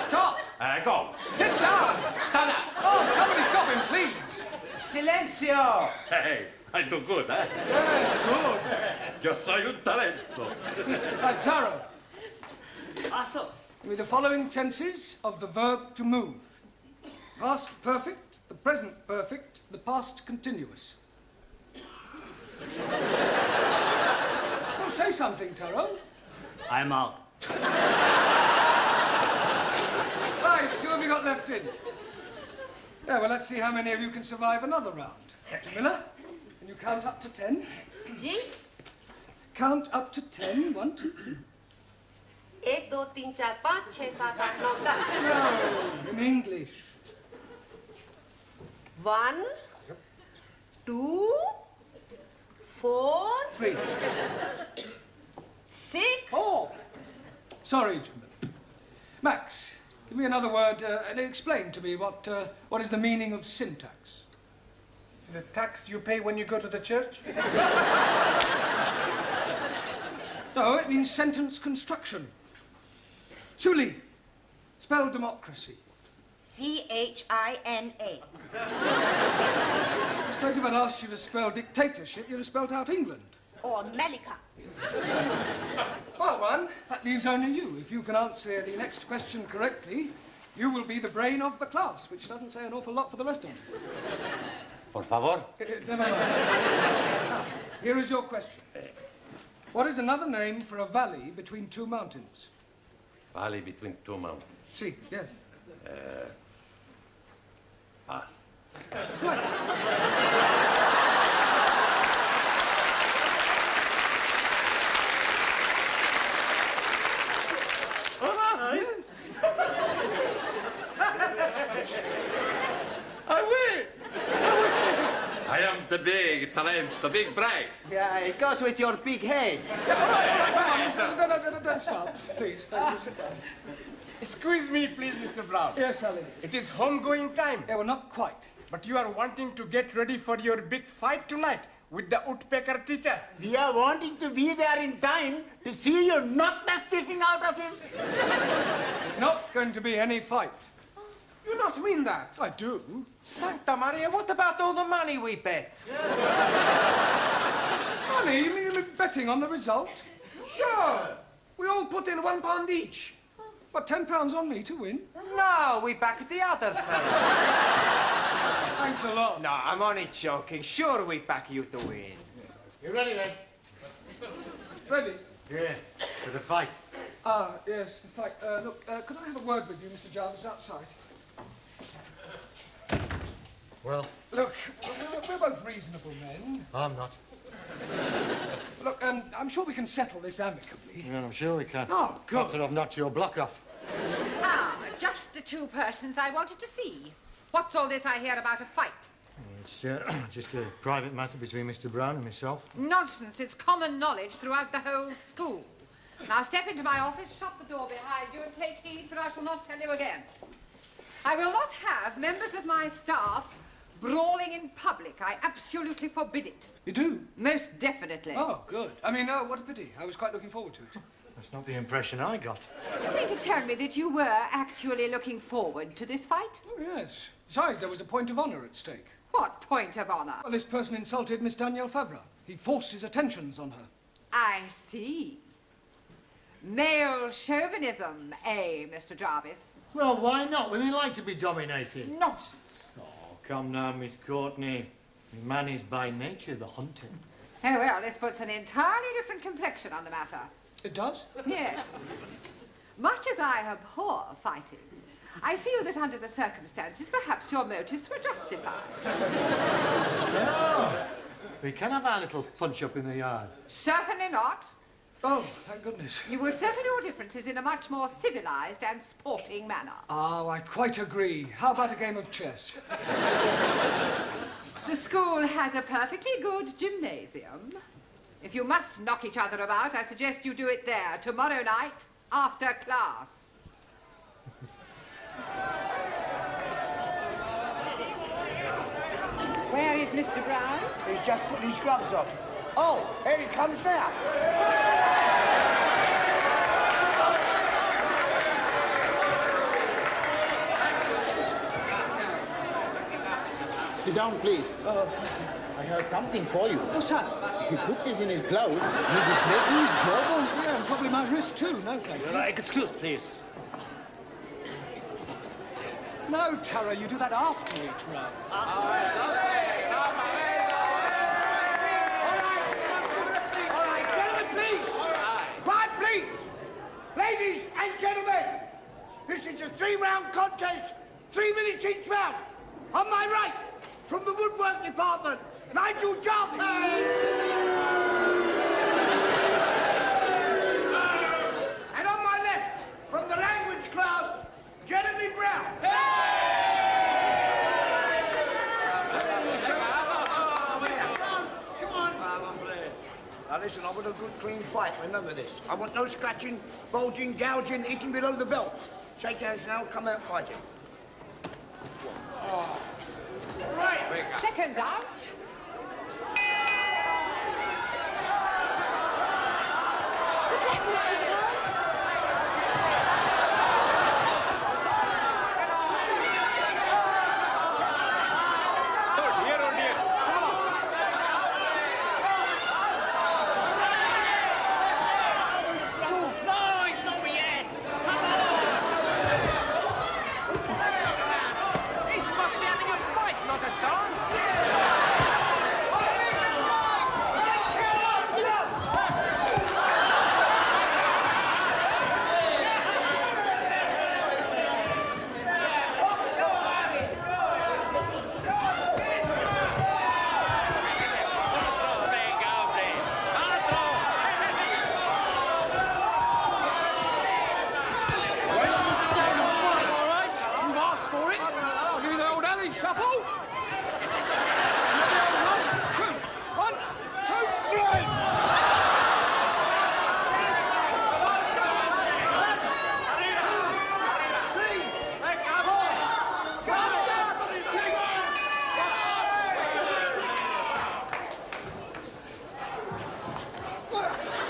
Stop. Go. Sit down. Stand up. Oh, somebody stop him, please. Silencio. Hey, I do good, eh? Yes, good. Yo soy un talento. Right, Taro. Also. Give me the following tenses of the verb to move. Past perfect, the present perfect, the past continuous. Well, say something, Taro. I'm out. Right, so who have we got left in? Yeah, well, let's see how many of you can survive another round. Miller, can you count up to 10? Ji Count up to 10. 1, 2, 3. 1 2 3 4 5 6 7 8 9 10 No, in English. 1 2 4 3. 6 4. Sorry, gentlemen. Max, give me another word and explain to me what is the meaning of syntax. Is it a tax you pay when you go to the church? No, it means sentence construction. Suli, spell democracy. CHINA. I suppose if I'd asked you to spell dictatorship, you'd have spelled out England. Or America. Well, Juan, that leaves only you. If you can answer the next question correctly, you will be the brain of the class, which doesn't say an awful lot for the rest of them. Por favor. Never mind. Now, here is your question. What is another name for a valley between 2 mountains? Valley between 2 mountains. See, yes. Pass. I am the big talent, the big brain. Yeah, it goes with your big head. Don't start, please. Sit down. Excuse me, please, Mr. Brown. Yes, Ali. It is home-going time. Yeah, well, not quite. But you are wanting to get ready for your big fight tonight with the woodpecker teacher. We are wanting to be there in time to see you knock the stiffing out of him. There's not going to be any fight. You not mean that? I do. Santa Maria, what about all the money we bet? Money? You mean betting on the result? Sure. We all put in £1 each. What, £10 on me to win? No, we back the other fella. Thanks a lot. No, I'm only joking. Sure, we back you to win. You ready then? Ready? Yeah, for the fight. Ah, yes, the fight. Look, could I have a word with you, Mr. Jarvis, outside? Well, Look, we're both reasonable men. I'm not. Look, I'm sure we can settle this amicably. Yeah, I'm sure we can. Oh, good. After I've knocked your block off. Ah, just the two persons I wanted to see. What's all this I hear about a fight? It's just a private matter between Mr. Brown and myself. Nonsense. It's common knowledge throughout the whole school. Now step into my office, shut the door behind you, and take heed, for I shall not tell you again. I will not have members of my staff brawling in public. I absolutely forbid it. You do? Most definitely. Oh, good. I mean, what a pity. I was quite looking forward to it. That's not the impression I got. Do you mean to tell me that you were actually looking forward to this fight? Oh, yes. Besides, there was a point of honour at stake. What point of honour? Well, this person insulted Miss Danielle Favre. He forced his attentions on her. I see. Male chauvinism, eh, Mr. Jarvis? Well, why not? Women like to be dominated. Nonsense. Oh, come now, Miss Courtney. Man is by nature the hunter. Oh, well, this puts an entirely different complexion on the matter. It does? Yes. Much as I abhor fighting, I feel that under the circumstances, perhaps your motives were justified. No. We can have our little punch-up in the yard. Certainly not. Oh, thank goodness. You will settle your differences in a much more civilized and sporting manner. Oh, I quite agree. How about a game of chess? The school has a perfectly good gymnasium. If you must knock each other about, I suggest you do it there tomorrow night after class. Where is Mr. Brown? He's just putting his gloves on. Oh, here he comes now. Sit down, please. I have something for you. What's that? If you put this in his blouse, you'll be breaking his jawbones. Yeah, and probably my wrist too. No, thank you. Excuse, please. No, Tara, you do that after each round. All right, gentlemen, please. Quiet, please. Ladies and gentlemen, this is a 3-round contest, 3 minutes each round. On my right, from the woodwork department, Nigel Jarvis. And on my left, from the language class, Jeremy Brown. Come on. Now listen, I want a good clean fight, remember this. I want no scratching, bulging, gouging, eating below the belt. Shake hands now, come out fighting. Right, seconds out. Good luck, Mr. Brown.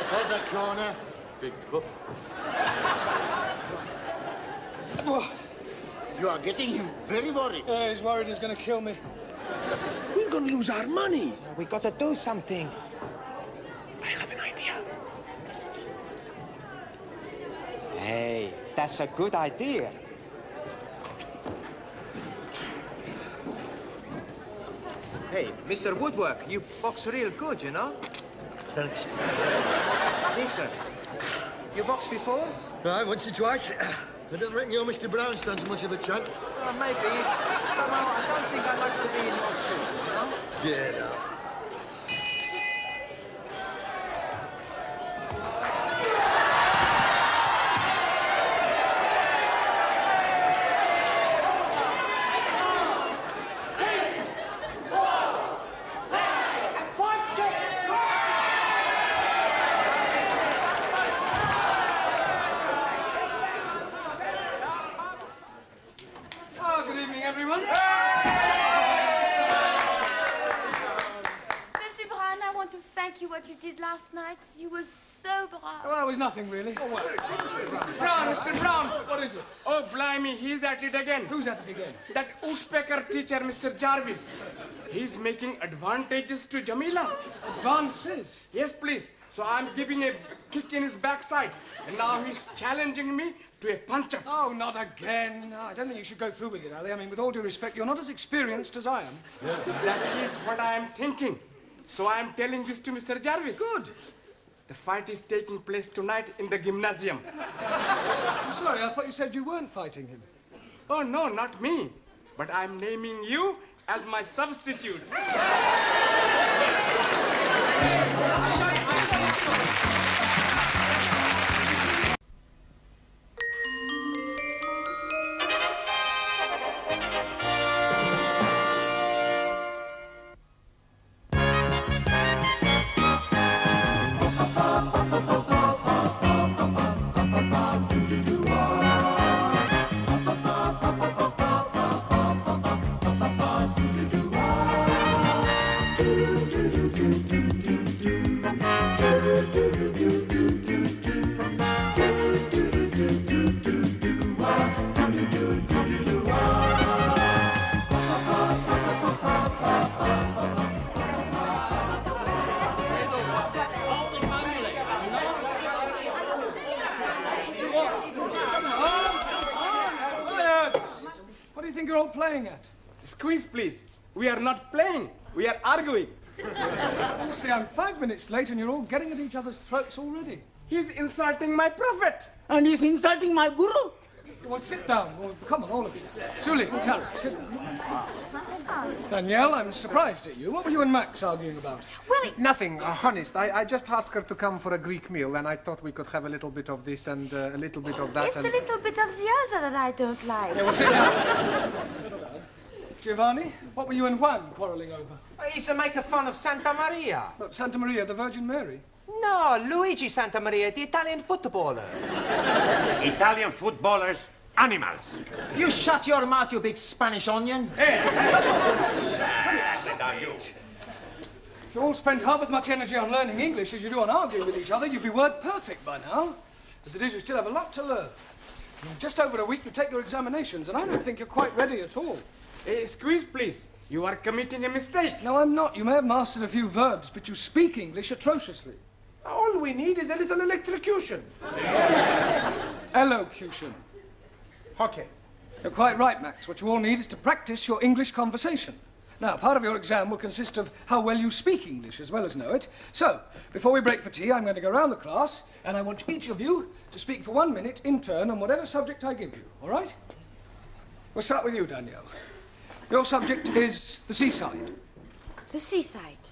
Hold that corner, big puff. You are getting him very worried. He's worried he's going to kill me. We're going to lose our money. We got to do something. I have an idea. Hey, that's a good idea. Hey, Mr. Woodwork, you box real good, you know? Thanks. Listen, you boxed before? Right, once or twice. I don't reckon your Mr. Brown stands much of a chance. Maybe. Somehow, I don't think I'd like to be in your shoes, you know? Yeah, no. Good evening, everyone. Monsieur Brown, I want to thank you what you did last night. You were so brave. Well, it was nothing, really. Mr. Brown, Mr. Brown. What is it? Oh, blimey, he's at it again. Who's at it again? That woodpecker teacher, Mr. Jarvis. He's making advantages to Jamila. Advances? Yes, please. So I'm giving a kick in his backside. And now he's challenging me to a punch-up. Oh, not again. No, I don't think you should go through with it, Ali. I mean, with all due respect, you're not as experienced as I am. That is what I am thinking. So I am telling this to Mr. Jarvis. Good. The fight is taking place tonight in the gymnasium. I'm sorry, I thought you said you weren't fighting him. Oh, no, not me. But I'm naming you as my substitute. What do you think you're all playing at? Squeeze, please. We are not playing. We are arguing. You see, I'm 5 minutes late and you're all getting at each other's throats already. He's insulting my prophet. And he's insulting my guru. Well, sit down. Well, come on, all of you. Suli, tell us. Sit down. Danielle, I'm surprised at you. What were you and Max arguing about? Well, nothing, honest. I just asked her to come for a Greek meal, and I thought we could have a little bit of this and a little bit of that. It's a little bit of the other that I don't like. Yeah, well, sit down. Giovanni, what were you and Juan quarrelling over? He's making fun of Santa Maria. What, Santa Maria, the Virgin Mary? No, Luigi Santa Maria, the Italian footballer. Italian footballers, animals. You shut your mouth, you big Spanish onion. If you all spent half as much energy on learning English as you do on arguing with each other, you'd be word perfect by now. As it is, you still have a lot to learn. In just over a week, you take your examinations, and I don't think you're quite ready at all. Squeeze, please. You are committing a mistake. No, I'm not. You may have mastered a few verbs, but you speak English atrociously. All we need is a little electrocution. Elocution. Okay. You're quite right, Max. What you all need is to practice your English conversation. Now, part of your exam will consist of how well you speak English as well as know it. So, before we break for tea, I'm going to go round the class, and I want each of you to speak for 1 minute in turn on whatever subject I give you, all right? We'll start with you, Danielle. Your subject is the seaside. The seaside.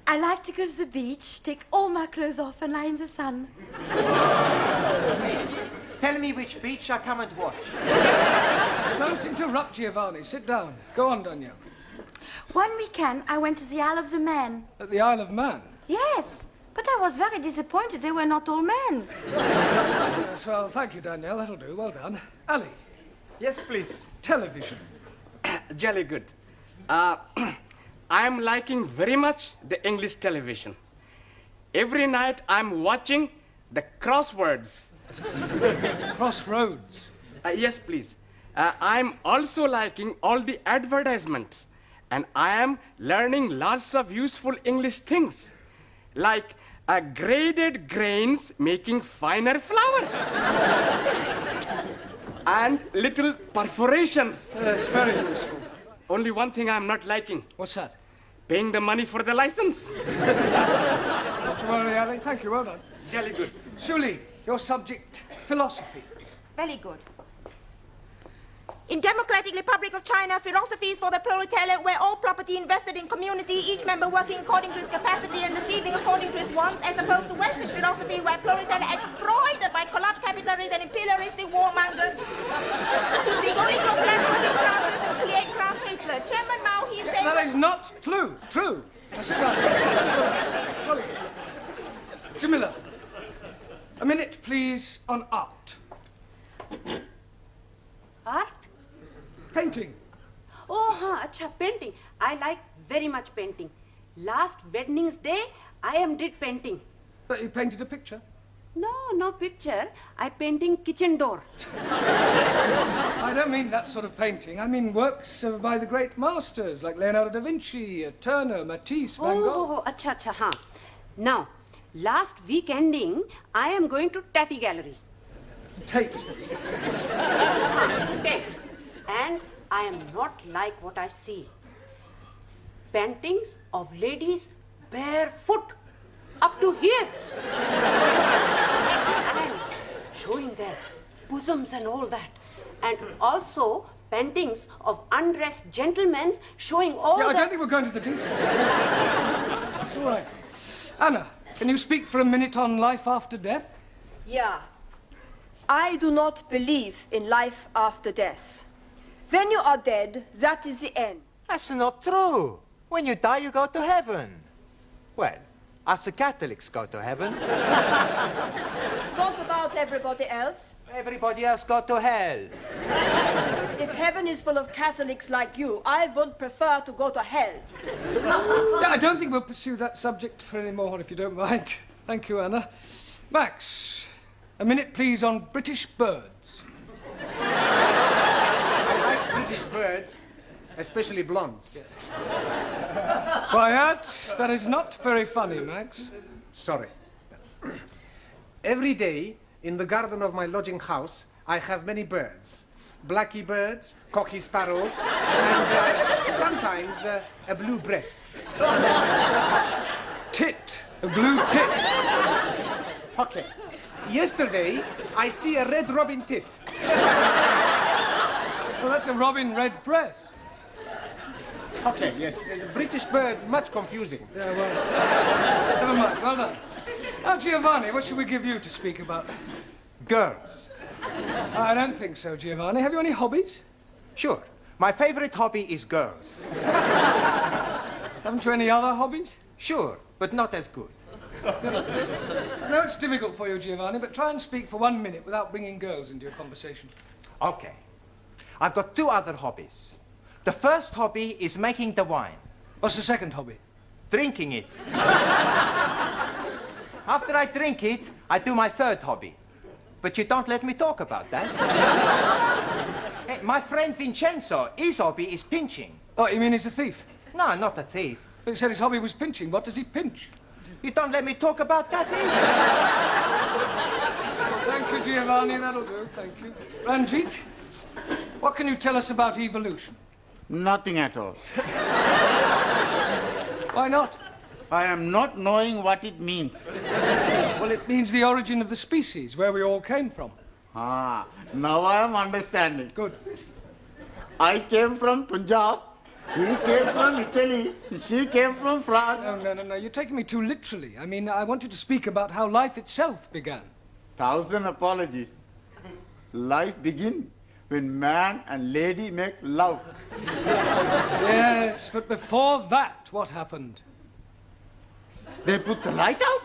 I like to go to the beach, take all my clothes off and lie in the sun. Tell me which beach I come and watch. Don't interrupt, Giovanni. Sit down. Go on, Danielle. One weekend, I went to the Isle of the Man. At the Isle of Man? Yes, but I was very disappointed they were not all men. Yes, well, thank you, Danielle. That'll do. Well done. Ali. Yes, please. Television. Jolly good. I'm liking very much the English television. Every night I'm watching the crosswords. Crossroads? Yes, please. I'm also liking all the advertisements. And I am learning lots of useful English things. Like graded grains making finer flour. And little perforations. Yes, very useful. Only one thing I'm not liking. What's that? Paying the money for the license. Not to worry, Ali. Thank you, well done. Jolly good. Suli, your subject, philosophy. Very good. In Democratic Republic of China, philosophy is for the proletariat, where all property invested in community, each member working according to his capacity and receiving according to his wants, as opposed to Western philosophy, where proletariat exploited by corrupt capitalists and imperialistic warmongers who seek only to oppress working classes and create class Hitler. Chairman Mao, he said... That is not true. That's right. Jamila, a minute, please, on art. Art? Painting. Oh, acha, painting. I like very much painting. Last Wednesday's day, I did painting. But you painted a picture? No picture. I painting kitchen door. I don't mean that sort of painting. I mean works by the great masters like Leonardo da Vinci, Turner, Matisse, Van Gogh. Oh, acha, huh. Now, last week ending, I am going to Tati Gallery. Tate. Tate. And I am not like what I see. Paintings of ladies barefoot up to here. And showing their bosoms and all that. And also paintings of undressed gentlemen showing all I don't think we're going to the details. It's all right. Anna, can you speak for a minute on life after death? Yeah. I do not believe in life after death. When you are dead, that is the end. That's not true. When you die, you go to heaven. Well, us the Catholics go to heaven. What about everybody else? Everybody else go to hell. If heaven is full of Catholics like you, I would prefer to go to hell. Yeah, I don't think we'll pursue that subject for any more, if you don't mind. Thank you, Anna. Max, a minute, please, on British birds. I like British birds, especially blondes. Quiet. That is not very funny, Max. Sorry. Every day, in the garden of my lodging house, I have many birds. Blacky birds, cocky sparrows, and sometimes a blue breast. Tit. A blue tit. Okay. Yesterday, I see a red robin tit. Well, that's a robin redbreast. Okay, yes. British birds, much confusing. Yeah, well, never mind. Well done. Now, Giovanni, what should we give you to speak about? Girls. I don't think so, Giovanni. Have you any hobbies? Sure. My favorite hobby is girls. Haven't you any other hobbies? Sure, but not as good. I know it's difficult for you, Giovanni, but try and speak for 1 minute without bringing girls into your conversation. Okay. I've got 2 other hobbies. The first hobby is making the wine. What's the second hobby? Drinking it. After I drink it, I do my third hobby. But you don't let me talk about that. Hey, my friend Vincenzo, his hobby is pinching. Oh, you mean he's a thief? No, not a thief. But he said his hobby was pinching. What does he pinch? You don't let me talk about that either. Thank you, Giovanni. That'll do. Thank you. Ranjit, what can you tell us about evolution? Nothing at all. Why not? I am not knowing what it means. Well, it means the origin of the species, where we all came from. Ah, now I am understanding. Good. I came from Punjab. He came from Italy. She came from France. No. You're taking me too literally. I mean, I want you to speak about how life itself began. 1,000 apologies. Life begins when man and lady make love. Yes, but before that, what happened? They put the light out?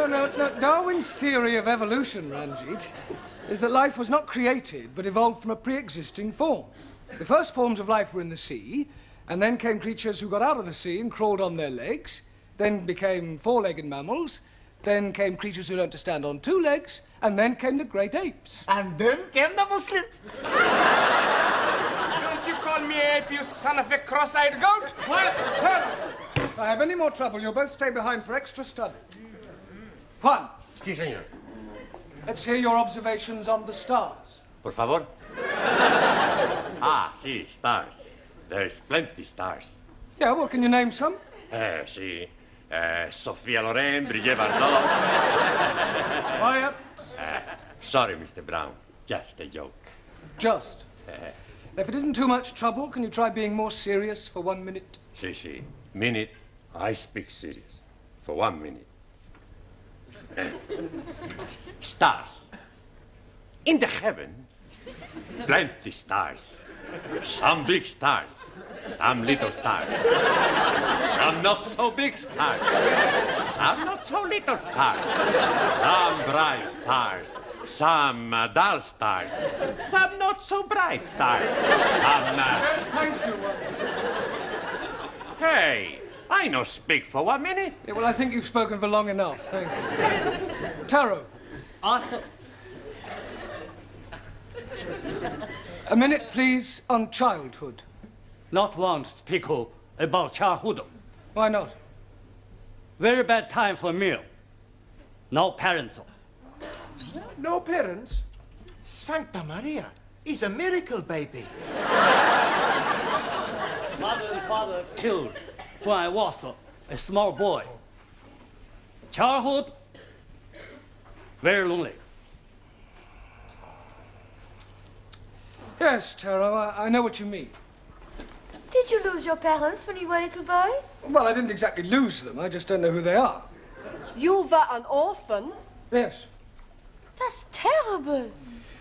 No. Darwin's theory of evolution, Ranjit, is that life was not created, but evolved from a pre-existing form. The first forms of life were in the sea, and then came creatures who got out of the sea and crawled on their legs, then became 4-legged mammals, then came creatures who learned to stand on 2 legs, and then came the great apes. And then came the Muslims. Don't you call me ape, you son of a cross-eyed goat? Quiet! If I have any more trouble, you'll both stay behind for extra study. Juan. Sí, señor. Let's hear your observations on the stars. Por favor. Ah, sí, stars. There's plenty stars. Yeah, well, can you name some? Sí. Sophia Loren, Brigitte Bardot. Quiet. Sorry, Mr. Brown. Just a joke. Just. If it isn't too much trouble, can you try being more serious for 1 minute? Sí. Minute, I speak serious. For 1 minute. Stars. In the heaven, plenty stars. Some big stars. Some little stars. Some not so big stars. Some not so little stars. Some bright stars. Some dull stars. Some not so bright stars. Some... Thank you. Hey, I no speak for 1 minute. Yeah, well, I think you've spoken for long enough. Thank you. Taro. Also, A minute, please, on childhood. not want to speak about childhood. Why not? Very bad time for meal. No parents. No parents? Santa Maria, he's a miracle baby. Mother and father killed when I was a small boy. Childhood, very lonely. Yes, Taro, I know what you mean. Did you lose your parents when you were a little boy? Well, I didn't exactly lose them. I just don't know who they are. You were an orphan? Yes. That's terrible.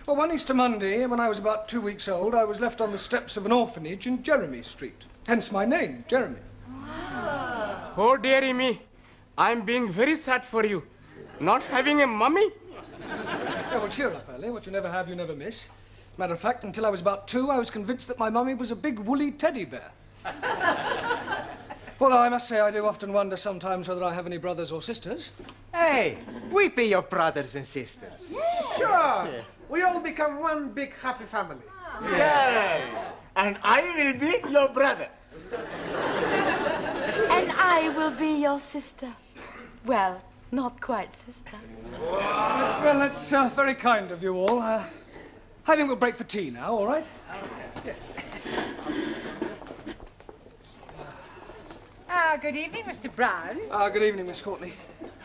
Well, one Easter Monday, when I was about 2 weeks old, I was left on the steps of an orphanage in Jeremy Street. Hence my name, Jeremy. Oh, dearie me. I'm being very sad for you. Not having a mummy? Oh, well, cheer up, Ellie. What you never have, you never miss. Matter of fact, until I was about 2, I was convinced that my mummy was a big woolly teddy bear. Although I must say I do often wonder sometimes whether I have any brothers or sisters. Hey, we be your brothers and sisters. Sure. We all become one big happy family. Yeah. And I will be your brother. And I will be your sister. Well, not quite sister. Well, that's very kind of you all. I think we'll break for tea now, all right? Yes. Good evening, Mr. Brown. Good evening, Miss Courtney.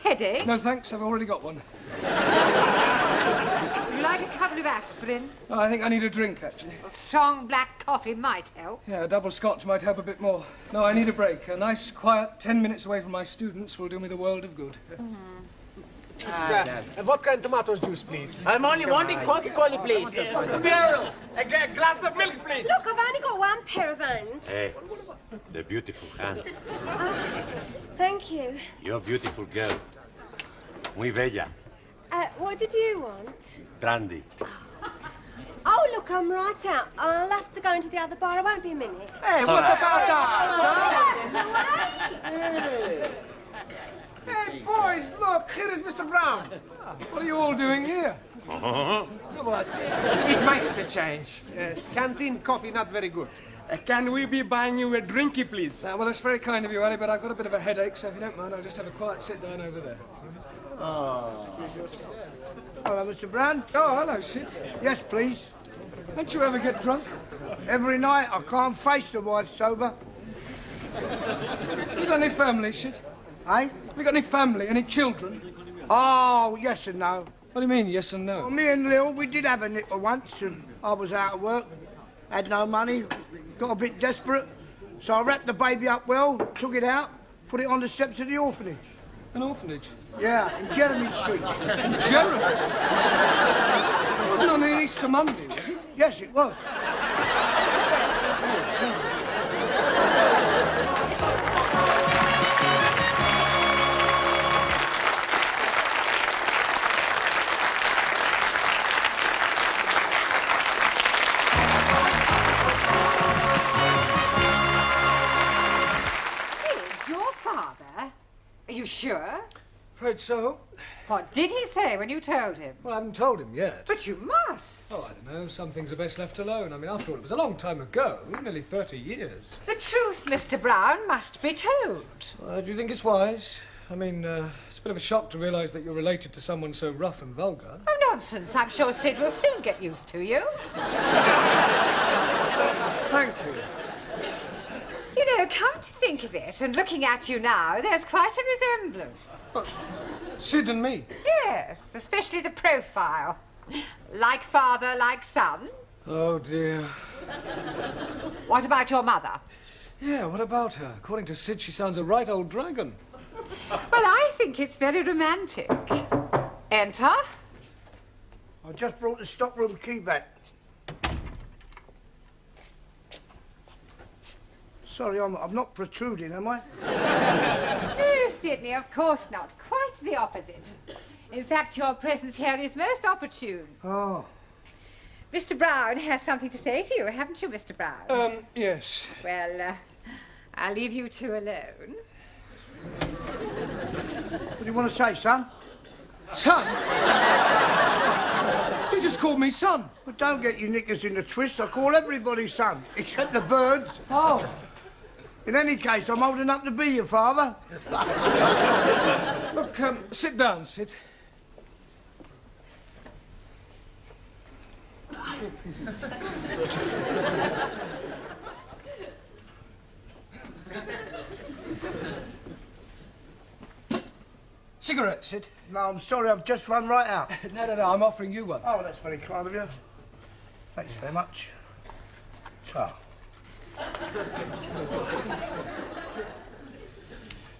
Headache? No, thanks. I've already got one. Would you like a couple of aspirin? Oh, I think I need a drink, actually. A strong black coffee might help. Yeah, a double scotch might help a bit more. No, I need a break. A nice, quiet 10 minutes away from my students will do me the world of good. A vodka and tomatoes juice, please. I'm only wanting Coca-Cola, please. Beryl, a glass of milk, please. Look, I've only got one pair of hands. Hey, the beautiful hands. Thank you. You're a beautiful girl. Muy bella. What did you want? Brandy. Oh, look, I'm right out. I'll have to go into the other bar. I won't be a minute. Hey, what about us? Hey, boys, look, here is Mr. Brown. What are you all doing here? What? It makes a change. Yes, canteen coffee not very good. Can we be buying you a drinky, please? Well, that's very kind of you, Ali, but I've got a bit of a headache, so if you don't mind, I'll just have a quiet sit down over there. Hello, Mr. Brown. Oh, hello, Sid. Yes, please. Don't you ever get drunk? Every night I can't face the wife sober. You got any family, Sid? Eh? You got any family, any children? Oh, yes and no. What do you mean, yes and no? Well, me and Lil, we did have a nipper once, and I was out of work, had no money, got a bit desperate, so I wrapped the baby up well, took it out, put it on the steps of the orphanage. An orphanage? Yeah, in Jeremy Street. In Jeremy? It wasn't on an Easter Monday, was it? Yes, it was. Are you sure? Afraid so. What did he say when you told him? Well, I haven't told him yet. But you must. Oh, I don't know. Some things are best left alone. I mean, after all, it was a long time ago. Nearly 30 years. The truth, Mr. Brown, must be told. Do you think it's wise? I mean, it's a bit of a shock to realise that you're related to someone so rough and vulgar. Oh, no, nonsense. I'm sure Sid will soon get used to you. Thank you. You know, come to think of it, and looking at you now, there's quite a resemblance. Sid and me? Yes, especially the profile. Like father, like son. Oh, dear. What about your mother? Yeah, what about her? According to Sid, she sounds a right old dragon. Well, I think it's very romantic. Enter. I just brought the stockroom key back. Sorry, I'm not protruding, am I? No, Sidney, of course not. Quite the opposite. In fact, your presence here is most opportune. Oh. Mr. Brown has something to say to you, haven't you, Mr. Brown? Yes. Well, I'll leave you two alone. What do you want to say, son? Son? You just called me son. But don't get your knickers in the twist. I call everybody son, except the birds. Oh. In any case, I'm old enough to be your father. Look, sit down, Sid. Cigarette, Sid? No, I'm sorry, I've just run right out. No, I'm offering you one. Oh, that's very kind of you. Thanks very much. So.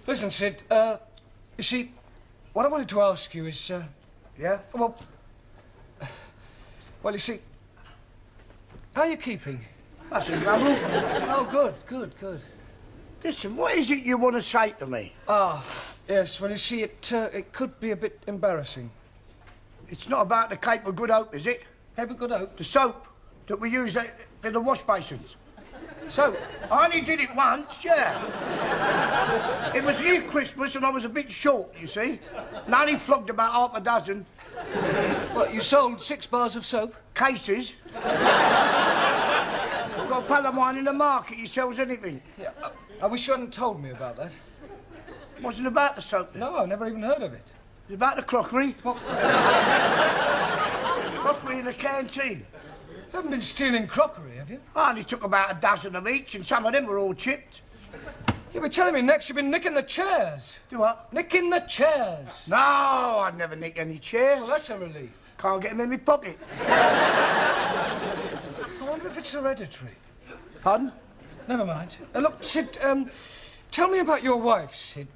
Listen, Sid, you see, what I wanted to ask you is, Yeah? Well, you see, how are you keeping? That's a trouble. Oh, good. Listen, what is it you want to say to me? Ah, yes, well, you see, it could be a bit embarrassing. It's not about the Cape of Good Hope, is it? Cape of Good Hope? The soap that we use for the wash basins. So, I only did it once, yeah. It was near Christmas and I was a bit short, you see. And I only flogged about half a dozen. What, you sold 6 bars of soap? Cases. I've got a pal of mine in the market, he sells anything. Yeah, I wish you hadn't told me about that. It wasn't about the soap then. No, I've never even heard of it. It was about the crockery. What? Crockery in the canteen. You haven't been stealing crockery, have you? I only took about a dozen of each, and some of them were all chipped. You'll be telling me next you've been nicking the chairs. Do what? Nicking the chairs. No, I'd never nick any chairs. Well, that's a relief. Can't get them in my pocket. I wonder if it's hereditary. Pardon? Never mind. Look, Sid, tell me about your wife, Sid.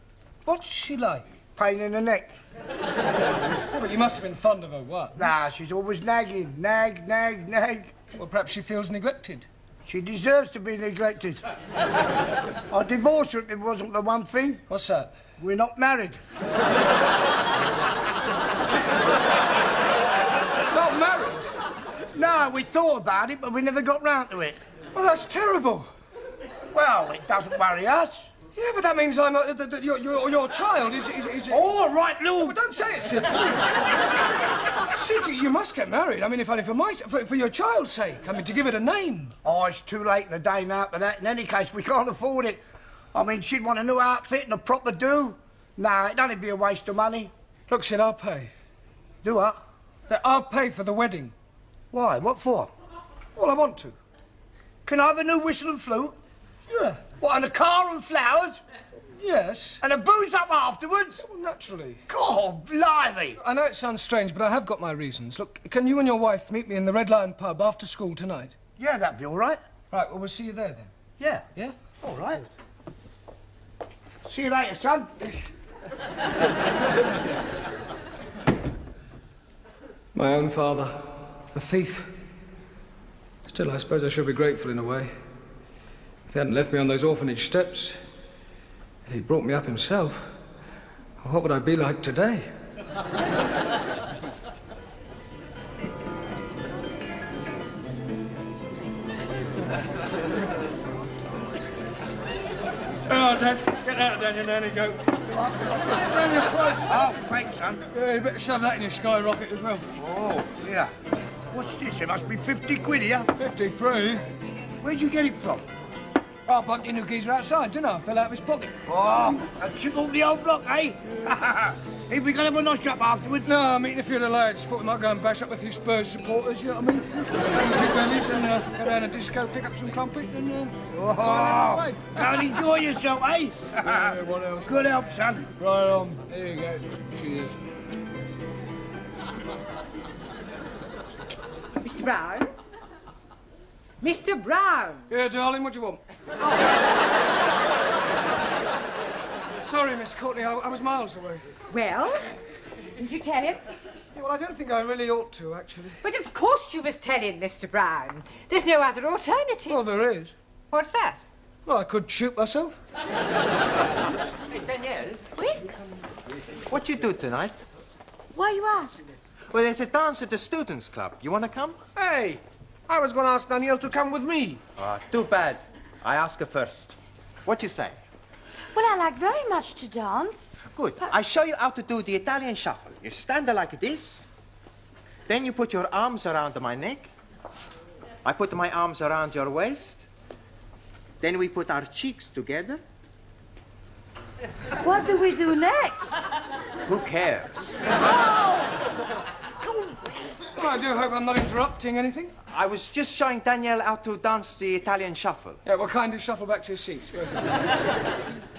What's she like? Pain in the neck. Yeah, but you must have been fond of her, what? Nah, she's always nagging. Nag. Well, perhaps she feels neglected. She deserves to be neglected. I'd divorce her if it wasn't the one thing. What's that? We're not married. Not married? No, we thought about it, but we never got round to it. Well, that's terrible. Well, it doesn't worry us. Yeah, but that means I'm your child is. All right, Lou. No, but don't say it, Sid. Sid, you must get married. I mean, if only for your child's sake. I mean, to give it a name. Oh, it's too late in the day now for that. In any case, we can't afford it. I mean, she'd want a new outfit and a proper do. Nah, it'd only be a waste of money. Look, Sid, I'll pay. Do what? I'll pay for the wedding. Why? What for? Well, I want to. Can I have a new whistle and flute? Yeah. What, and a car and flowers? Yes. And a booze up afterwards? Well, naturally. God, blimey! I know it sounds strange, but I have got my reasons. Look, can you and your wife meet me in the Red Lion pub after school tonight? Yeah, that'd be all right. Right, well, we'll see you there then. Yeah. Yeah? All right. See you later, son. Yes. My own father, a thief. Still, I suppose I should be grateful in a way. If he hadn't left me on those orphanage steps, if he'd brought me up himself, what would I be like today? Oh, Dad, get out down your nanny go. Down your throat. Oh, thanks, son. Yeah, you better shove that in your skyrocket as well. Oh, yeah. What's this? It must be 50 quid here. 53? Where'd you get it from? I bumped into a geezer outside, didn't I? Fell out of his pocket. Oh, a chip off the old block, eh? If we gonna have a nosh up afterwards? No, I'm meeting a few of the lads. Thought we might go and bash up a few Spurs supporters, you know what I mean? Have a few bellies and go down a disco, pick up some crumpet and... Oh, and enjoy yourself, eh? Yeah, what else? Good help, son. Right on. Here you go. Cheers. Mr. Brown? Mr. Brown! Yeah, darling, what do you want? Sorry, Miss Courtney, I was miles away. Well, did you tell him? Yeah, well, I don't think I really ought to, actually. But of course you must tell him, Mr. Brown. There's no other alternative. Oh, there is. What's that? Well, I could shoot myself. Hey, Danielle. Oui? What you do tonight? Why you ask? Well, there's a dance at the Students' Club. You want to come? Hey, I was going to ask Danielle to come with me. Too bad. I ask her first. What you say? Well, I like very much to dance. Good. I show you how to do the Italian shuffle. You stand there like this. Then you put your arms around my neck. I put my arms around your waist. Then we put our cheeks together. What do we do next? Who cares? Well, I do hope I'm not interrupting anything. I was just showing Danielle how to dance the Italian shuffle. Yeah, well, kindly shuffle back to your seats.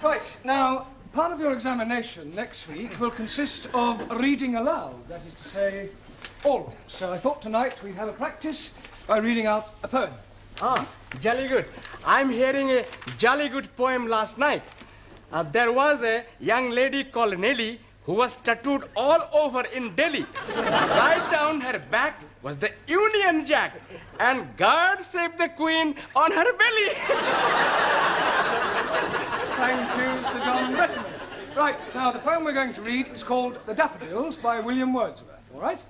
Right, now, part of your examination next week will consist of reading aloud. That is to say, oral. So I thought tonight we'd have a practice by reading out a poem. Ah, jolly good. I'm hearing a jolly good poem last night. There was a young lady called Nelly who was tattooed all over in Delhi. Right down her back was the Union Jack, and God save the Queen on her belly. Thank you, Sir John Betterman. Right, now the poem we're going to read is called The Daffodils by William Wordsworth, all right?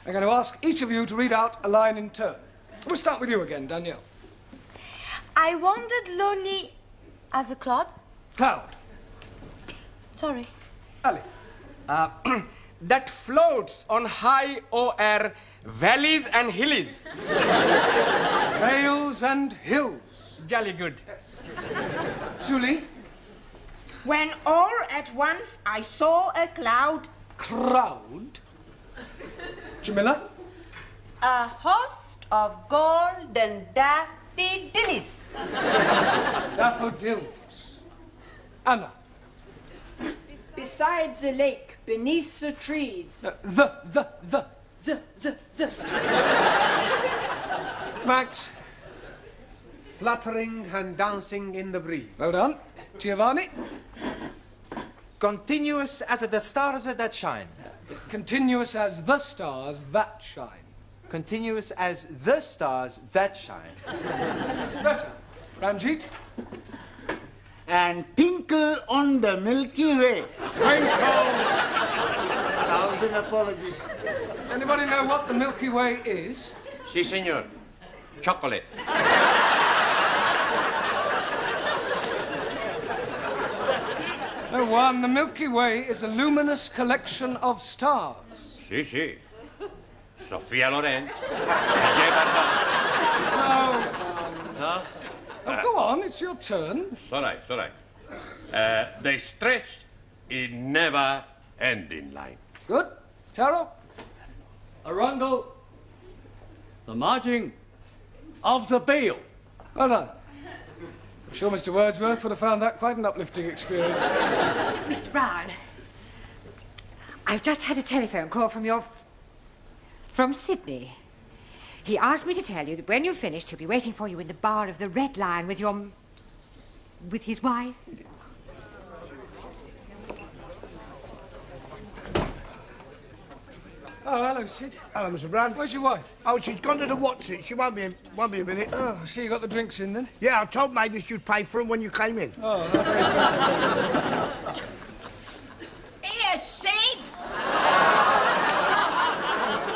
I'm going to ask each of you to read out a line in turn. We'll start with you again, Danielle. I wandered lonely as a cloud. Cloud. Sorry. Ali. That floats on high o'er valleys and hills. Vales and hills. Jolly good. Julie. When all at once I saw a cloud. Crowd. Jamila. A host of golden daffodils. Daffodils. Anna. Beside the lake, beneath the trees. The. Z. Max. Fluttering and dancing in the breeze. Well done. Giovanni. Continuous as the stars that shine. Continuous as the stars that shine. Continuous as the stars that shine. Better. Ranjit. And tinkle on the Milky Way. Twinkle. 1,000 apologies. Anybody know what the Milky Way is? Si, senor. Chocolate. No one. The Milky Way is a luminous collection of stars. Si, si. Sofia Loren. No. No? Oh, go on, it's your turn. It's all right, it's all right. They stretched in never-ending line. Good. Taro? Arundel, the margin of the bale. Well done. I'm sure Mr. Wordsworth would have found that quite an uplifting experience. Mr. Brown, I've just had a telephone call from Sydney. He asked me to tell you that when you've finished, he'll be waiting for you in the bar of the Red Lion with his wife. Oh, hello, Sid. Hello, Mr. Brown. Where's your wife? Oh, she's gone to the Watson. She won't be a minute. Oh, so you got the drinks in then? Yeah, I told Mavis you'd pay for them when you came in. Oh, that's very fair. Here, Sid!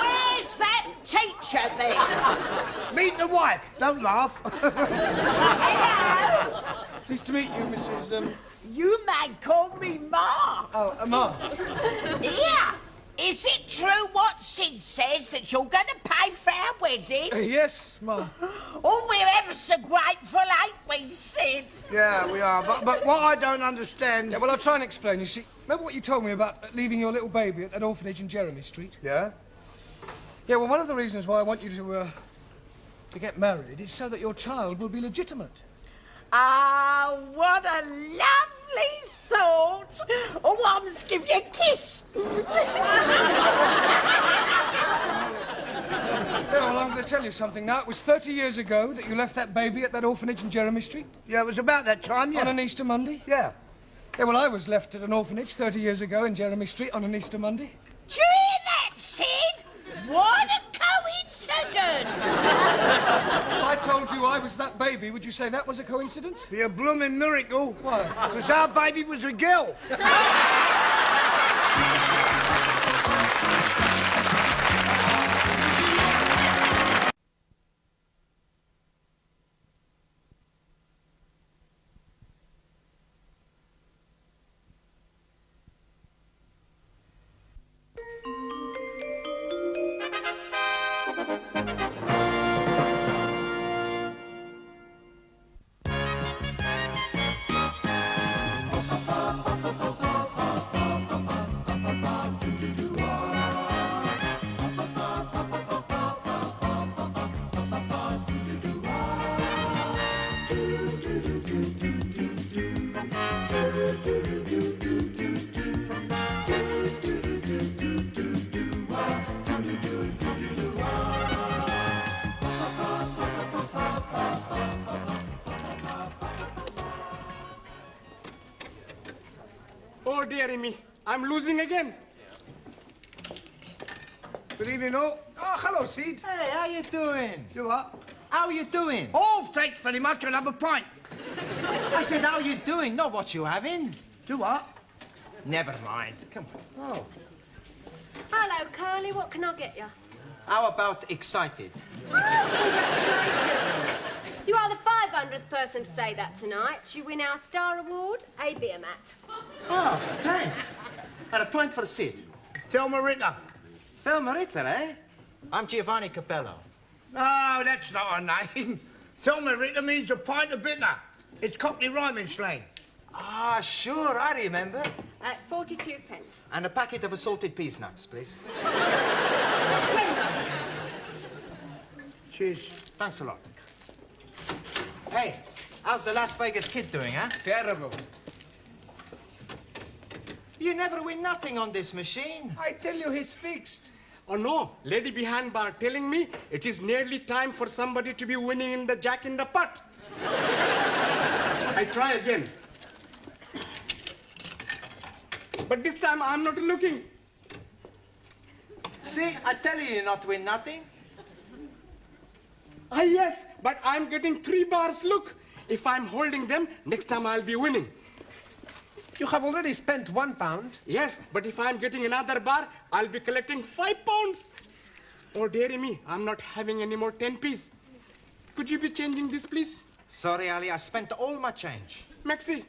Where's that teacher then? Meet the wife. Don't laugh. Hello! Pleased to meet you, Mrs. You may call me Ma. Oh, Ma. Yeah. Is it true what Sid says that you're going to pay for our wedding? Yes, Ma. Oh, we're ever so grateful, ain't we, Sid? Yeah, we are. But what I don't understand... Yeah, well, I'll try and explain. You see, remember what you told me about leaving your little baby at that orphanage in Jeremy Street? Yeah? Yeah, well, one of the reasons why I want you to get married is so that your child will be legitimate. Ah, what a lovely thought. Oh, I must give you a kiss. Yeah, well, I'm going to tell you something now. It was 30 years ago that you left that baby at that orphanage in Jeremy Street. Yeah, it was about that time, yeah. On an Easter Monday? Yeah. Yeah, well, I was left at an orphanage 30 years ago in Jeremy Street on an Easter Monday. Do you hear that, Sid? What a coincidence! I told you I was that baby. Would you say that was a coincidence? Be a blooming miracle. Why? Because our baby was a girl. Oh, dearie me. I'm losing again. Good evening, all. Oh, hello, Sid. Hey, how you doing? You what? How you doing? Oh, thanks very much. I'll have a pint. I said, how you doing, not what you having. You what? Never mind. Come on. Oh. Hello, Carly. What can I get you? How about excited? You are the 500th person to say that tonight. You win our Star Award, a beer mat. Oh, thanks. And a pint for Sid. Thelma Ritter. Thelma Ritter, eh? I'm Giovanni Capello. No, that's not her name. Thelma Ritter means a pint of bitter. It's Cockney rhyming slang. Ah, sure, I remember. 42 pence. And a packet of assorted peas nuts, please. Cheers. Thanks a lot. Hey, how's the Las Vegas kid doing, huh? Terrible. You never win nothing on this machine. I tell you, he's fixed. Oh, no. Lady behind bar telling me it is nearly time for somebody to be winning in the Jack in the Pot. I try again. But this time I'm not looking. See, I tell you not win nothing. Ah, yes, but I'm getting 3 bars. Look, if I'm holding them, next time I'll be winning. You have already spent £1. Yes, but if I'm getting another bar, I'll be collecting £5. Oh, dearie me, I'm not having any more 10p's. Could you be changing this, please? Sorry, Ali, I spent all my change. Maxi,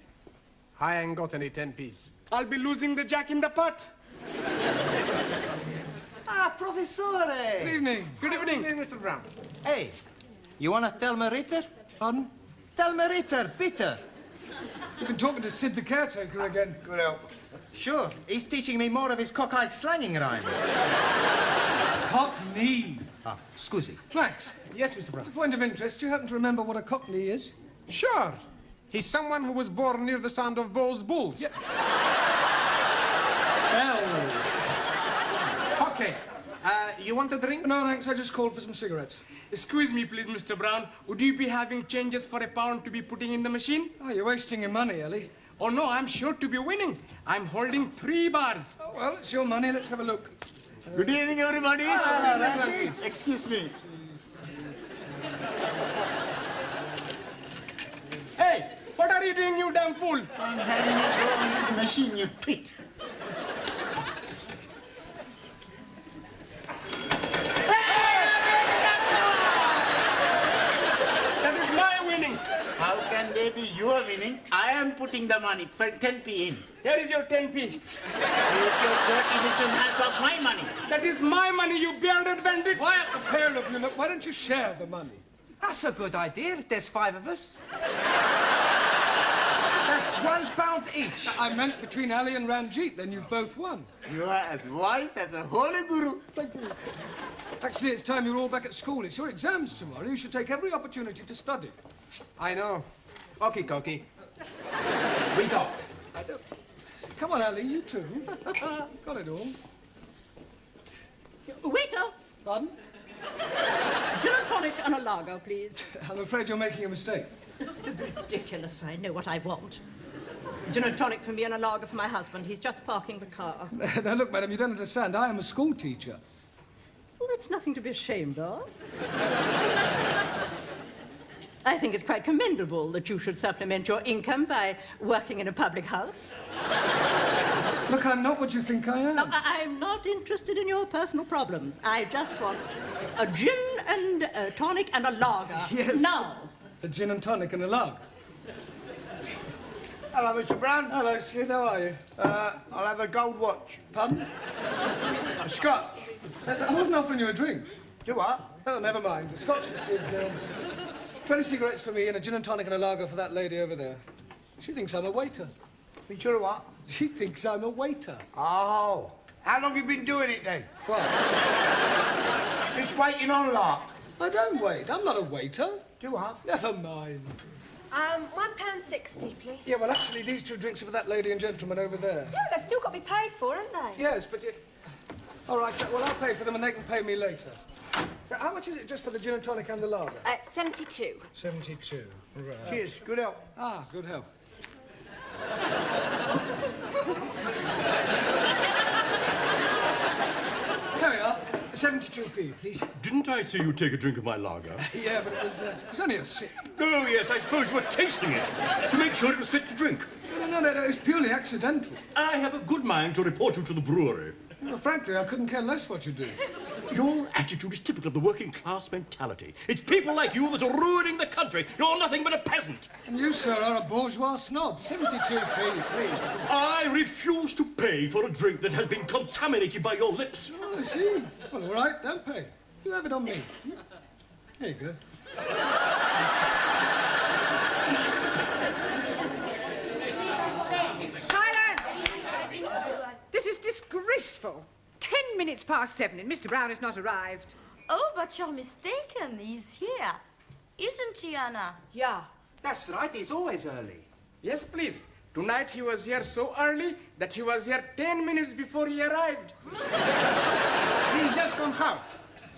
I ain't got any 10p's. I'll be losing the Jack in the Pot. Ah, Professore! Good evening. Good evening. Good evening, Mr. Brown. Hey, you want a Thelma Ritter? Pardon? Thelma Ritter, bitter. You've been talking to Sid the caretaker again. Good help. Sure, he's teaching me more of his cockeyed slanging rhyme. Cockney. Ah, scusi. Max. Yes, Mr. Brown. As a point of interest, do you happen to remember what a cockney is? Sure. He's someone who was born near the sound of Bowls Bulls. Yeah. Bells. Okay. You want a drink? No, thanks. I just called for some cigarettes. Excuse me, please, Mr. Brown. Would you be having changes for £1 to be putting in the machine? Oh, you're wasting your money, Ellie. Oh, no, I'm sure to be winning. I'm holding 3 bars. Oh, well, it's your money. Let's have a look. Good evening, everybody. Excuse me. Hey, what are you doing, you damn fool? I'm having a go on this machine, you twit. That is my winning. How can they the your winnings, I am putting the money for 10p in. Here is your 10p. Take your dirty little hands off my money. That is my money, you bearded bandit. Quiet, the pair of you. Look, why don't you share the money? That's a good idea. There's 5 of us. That's £1 each. I meant between Ali and Ranjit, then you've both won. You are as wise as a holy guru. Thank you. Actually, it's time you're all back at school. It's your exams tomorrow. You should take every opportunity to study. I know. Okie dokie. We go. Come on, Ali, you too. Got it all. Waiter! Pardon? Gin and tonic and a lager, please. I'm afraid you're making a mistake. Ridiculous, I know what I want. Gin and tonic for me and a lager for my husband. He's just parking the car. Now, look, madam, you don't understand. I am a school teacher. Well, that's nothing to be ashamed of. I think it's quite commendable that you should supplement your income by working in a public house. Look, I'm not what you think I am. No, I'm not interested in your personal problems. I just want a gin and a tonic and a lager. Yes. Now. A gin and tonic and a lager. Hello, Mr. Brown. Hello, Sid. How are you? I'll have a gold watch. Pardon? A scotch. I wasn't offering you a drink. Do what? Oh, never mind. A scotch for Sid. 20 cigarettes for me and a gin and tonic and a lager for that lady over there. She thinks I'm a waiter. You sure what? She thinks I'm a waiter. Oh. How long you been doing it then? What? Just waiting on lark. I don't wait. I'm not a waiter. Do what? Never mind. £1.60, please. Yeah, well, actually, these 2 drinks are for that lady and gentleman over there. Yeah, they've still got to be paid for, haven't they? Yes, but you... All right, well, I'll pay for them and they can pay me later. Now, how much is it just for the gin and tonic and the lager? 72. 72. Right. Cheers. Good health. Ah, good health. There we are. 72p, please. Didn't I see you take a drink of my lager? Yeah, but it was only a sip. Oh, yes, I suppose you were tasting it to make sure it was fit to drink. No, it was purely accidental. I have a good mind to report you to the brewery. Well, frankly, I couldn't care less what you do. Your attitude is typical of the working class mentality. It's people like you that are ruining the country. You're nothing but a peasant. And you, sir, are a bourgeois snob. 72p, please. I refuse to pay for a drink that has been contaminated by your lips. Oh, I see. Well, all right, don't pay. You have it on me. There you go. Silence! This is disgraceful. 10 minutes past 7 and Mr. Brown has not arrived. Oh, but you're mistaken. He's here. Isn't he, Anna? Yeah. That's right. He's always early. Yes, please. Tonight he was here so early that he was here 10 minutes before he arrived. He's just gone out.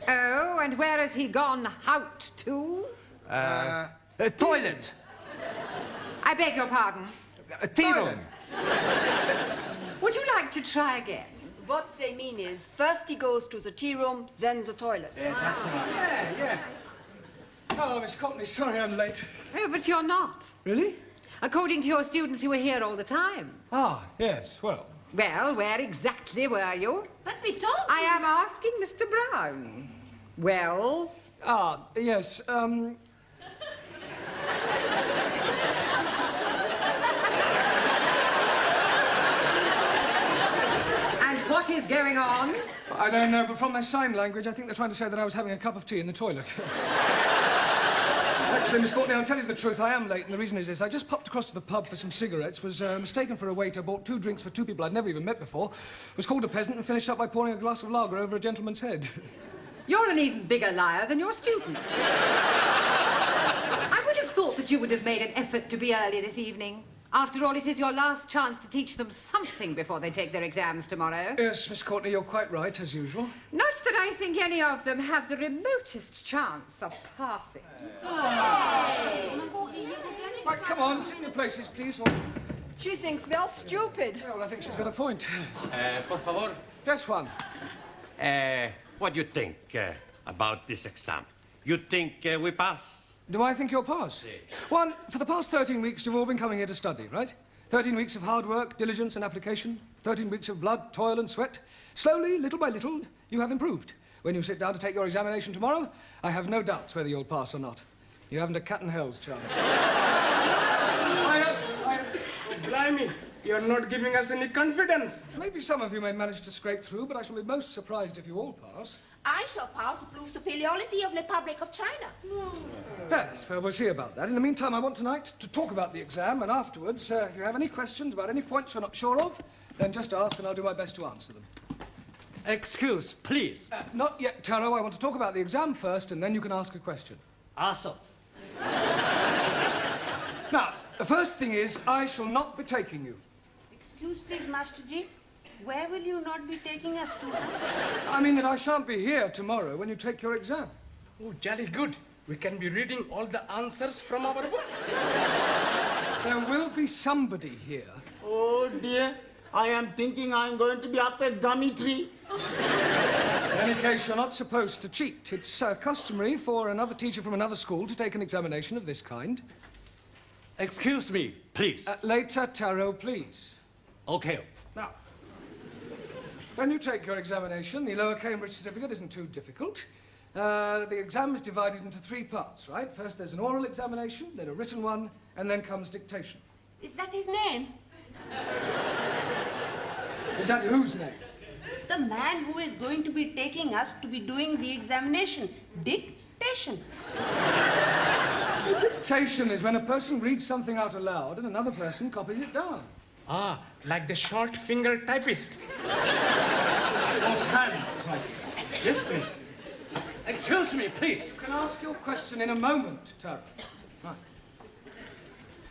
Oh, and where has he gone out to? Toilet. I beg your pardon. Tea room. Would you like to try again? What they mean is, first he goes to the tea room, then the toilet. Yeah. Hello, Miss Courtney. Sorry I'm late. Oh, but you're not. Really? According to your students, you were here all the time. Ah, yes, well. Well, where exactly were you? But we told you. I am asking Mr. Brown. Well? Ah, yes, And what is going on? I don't know, but from their sign language, I think they're trying to say that I was having a cup of tea in the toilet. Actually, Miss Courtney, I'll tell you the truth, I am late, and the reason is this. I just popped across to the pub for some cigarettes, was mistaken for a waiter, bought 2 drinks for 2 people I'd never even met before, was called a peasant, and finished up by pouring a glass of lager over a gentleman's head. You're an even bigger liar than your students. I would have thought that you would have made an effort to be early this evening. After all, it is your last chance to teach them something before they take their exams tomorrow. Yes, Miss Courtney, you're quite right, as usual. Not that I think any of them have the remotest chance of passing. Right, come on, sit in your places, please. Or... She thinks we are stupid. Well, I think she's got a point. Por favor. Yes, Juan. What do you think about this exam? You think we pass? Do I think you'll pass? Si. Juan, for the past 13 weeks, you've all been coming here to study, right? 13 weeks of hard work, diligence and application. 13 weeks of blood, toil and sweat. Slowly, little by little, you have improved. When you sit down to take your examination tomorrow, I have no doubts whether you'll pass or not. You haven't a cat in hell's chance. blimey, you're not giving us any confidence. Maybe some of you may manage to scrape through, but I shall be most surprised if you all pass. I shall pass the Plus superiority of the Republic of China. Yes, well, we'll see about that. In the meantime, I want tonight to talk about the exam, and afterwards, if you have any questions about any points you're not sure of, then just ask and I'll do my best to answer them. Excuse, please. Not yet, Taro. I want to talk about the exam first, and then you can ask a question. Awesome. Now, the first thing is, I shall not be taking you. Excuse please, Master Ji. Where will you not be taking us to? I mean that I shan't be here tomorrow when you take your exam. Oh, jolly good. We can be reading all the answers from our books. There will be somebody here. Oh dear, I am thinking I'm going to be up a gummy tree. In any case, you're not supposed to cheat. It's customary for another teacher from another school to take an examination of this kind. Excuse me, please. Later, Taro, please. Okay. Now, when you take your examination, the Lower Cambridge certificate isn't too difficult. The exam is divided into 3 parts, right? First there's an oral examination, then a written one, and then comes dictation. Is that his name? Is that whose name? The man who is going to be taking us to be doing the examination. Dictation. Dictation is when a person reads something out aloud and another person copies it down. Ah, like the short finger typist. Hand typist. Yes, please. Excuse me, please. You can ask your question in a moment, Taro.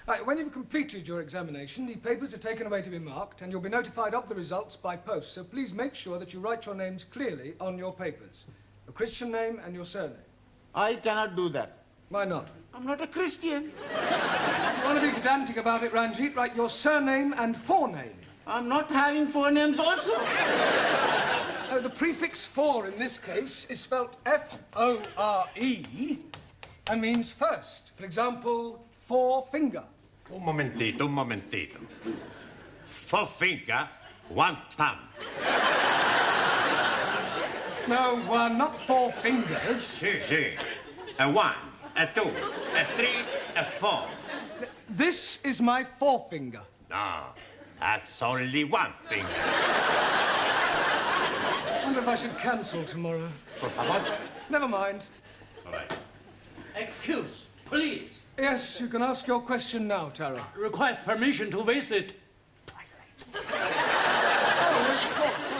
Right, when you've completed your examination, the papers are taken away to be marked, and you'll be notified of the results by post. So please make sure that you write your names clearly on your papers. Your Christian name and your surname. I cannot do that. Why not? I'm not a Christian. If you want to be pedantic about it, Ranjit, write your surname and forename. I'm not having forenames also. The prefix for in this case is spelt F-O-R-E and means first. For example, forefinger. Un momentito. 4 finger, 1 thumb. No, not 4 fingers. Si. A 1, a 2, a 3, a 4. This is my forefinger. No, that's only 1 finger. I wonder if I should cancel tomorrow. Por favor. Never mind. All right. Excuse, please. Yes, you can ask your question now, Taro. Request permission to visit. Oh, yes, of course.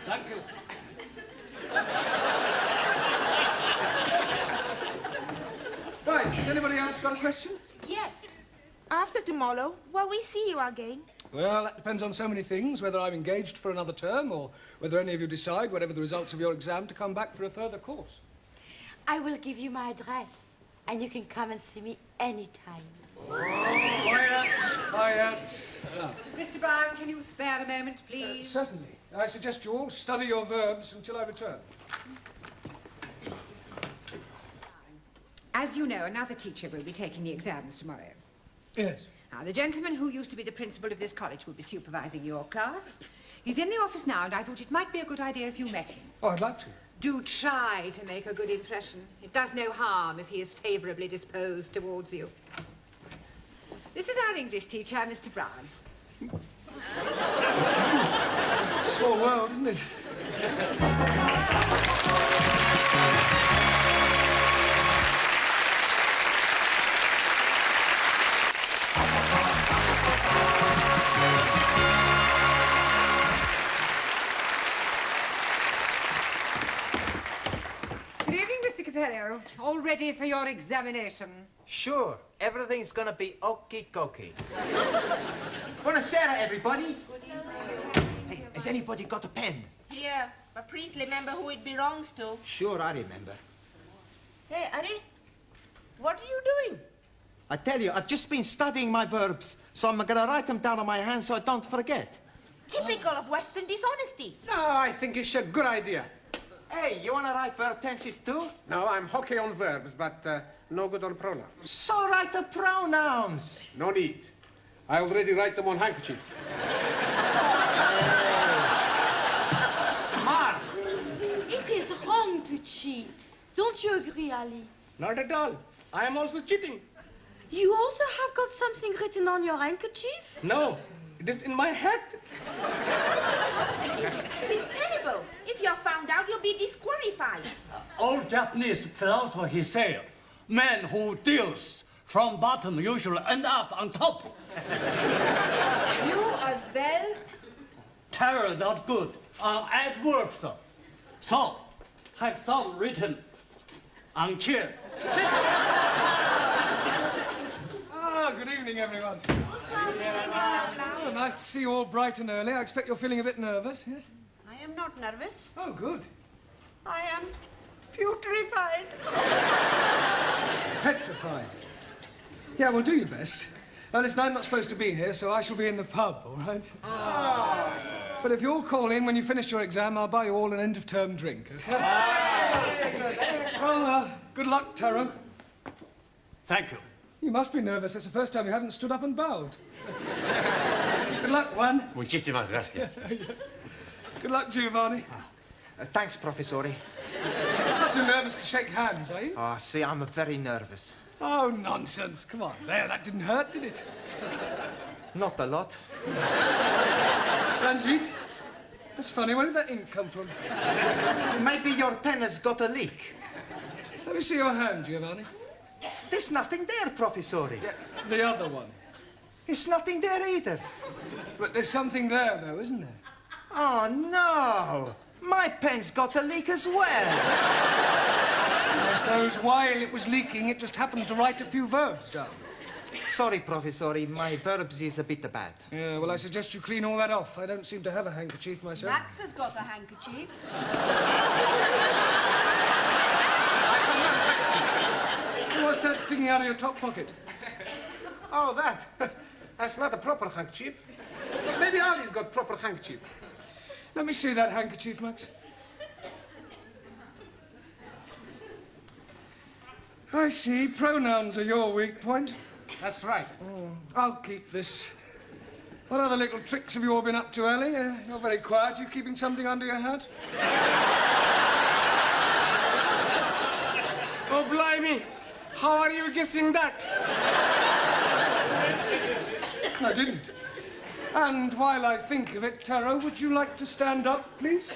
Thank you. Right, has anybody else got a question? Yes. After tomorrow, will we see you again? Well, that depends on so many things, whether I'm engaged for another term or whether any of you decide, whatever the results of your exam, to come back for a further course. I will give you my address, and you can come and see me anytime. Quiet. Mr. Brown, can you spare a moment, please? Certainly. I suggest you all study your verbs until I return. As you know, another teacher will be taking the exams tomorrow. Yes. Now, the gentleman who used to be the principal of this college will be supervising your class. He's in the office now, and I thought it might be a good idea if you met him. Oh, I'd like to. Do try to make a good impression. It does no harm if he is favourably disposed towards you. This is our English teacher, Mr. Brown. Small world, isn't it? Good evening, Mr. Capello. All ready for your examination? Sure, everything's gonna be okie-dokie. Buonasera, everybody. Hey, has anybody got a pen? Yeah, but please remember who it belongs to. Sure, I remember. Hey, Ari, what are you doing? I tell you, I've just been studying my verbs, so I'm gonna write them down on my hand so I don't forget. Typical of Western dishonesty. No, I think it's a good idea. Hey, you wanna write verb tenses too? No, I'm hockey on verbs, but no good on pronouns. So write the pronouns. No need. I already write them on handkerchief. Smart. It is wrong to cheat. Don't you agree, Ali? Not at all. I am also cheating. You also have got something written on your handkerchief? No, it is in my head. This is terrible. If you're found out, you'll be disqualified. Old Japanese philosopher, he said, man who deals from bottom usually end up on top. You as well? Terror not good. Adverbs. So, have some written on chair. Sit. Ah, good evening, everyone. Oh, nice to see you all bright and early. I expect you're feeling a bit nervous, yes? I am not nervous. Oh, good. I am putrefied. Petrified. Yeah, well, do your best. Now, listen, I'm not supposed to be here, so I shall be in the pub, all right? Oh. But if you'll call in when you finish your exam, I'll buy you all an end-of-term drink, okay? Well, good luck, Taro. Thank you. You must be nervous. It's the first time you haven't stood up and bowed. Good luck, Juan. Muchísimas gracias. Good luck, Giovanni. Thanks, Professore. Not too nervous to shake hands, are you? Ah, see, I'm very nervous. Oh, nonsense. Come on. There, that didn't hurt, did it? Not a lot. Ranjit, that's funny. Where did that ink come from? Maybe your pen has got a leak. Let me see your hand, Giovanni. There's nothing there, Professore. Yeah, the other one. It's nothing there either. But there's something there, though, isn't there? Oh, no. My pen's got a leak as well. I suppose while it was leaking, it just happened to write a few verbs down. Sorry, Professore, my verbs is a bit bad. Yeah, well, I suggest you clean all that off. I don't seem to have a handkerchief myself. Max has got a handkerchief. What's that sticking out of your top pocket? Oh, that. That's not a proper handkerchief. Maybe Ali's got proper handkerchief. Let me see that handkerchief, Max. I see. Pronouns are your weak point. That's right. I'll keep this. What other little tricks have you all been up to, Ellie? You're very quiet. You keeping something under your hat? Oh, blimey. How are you guessing that? I didn't. And while I think of it, Taro, would you like to stand up, please?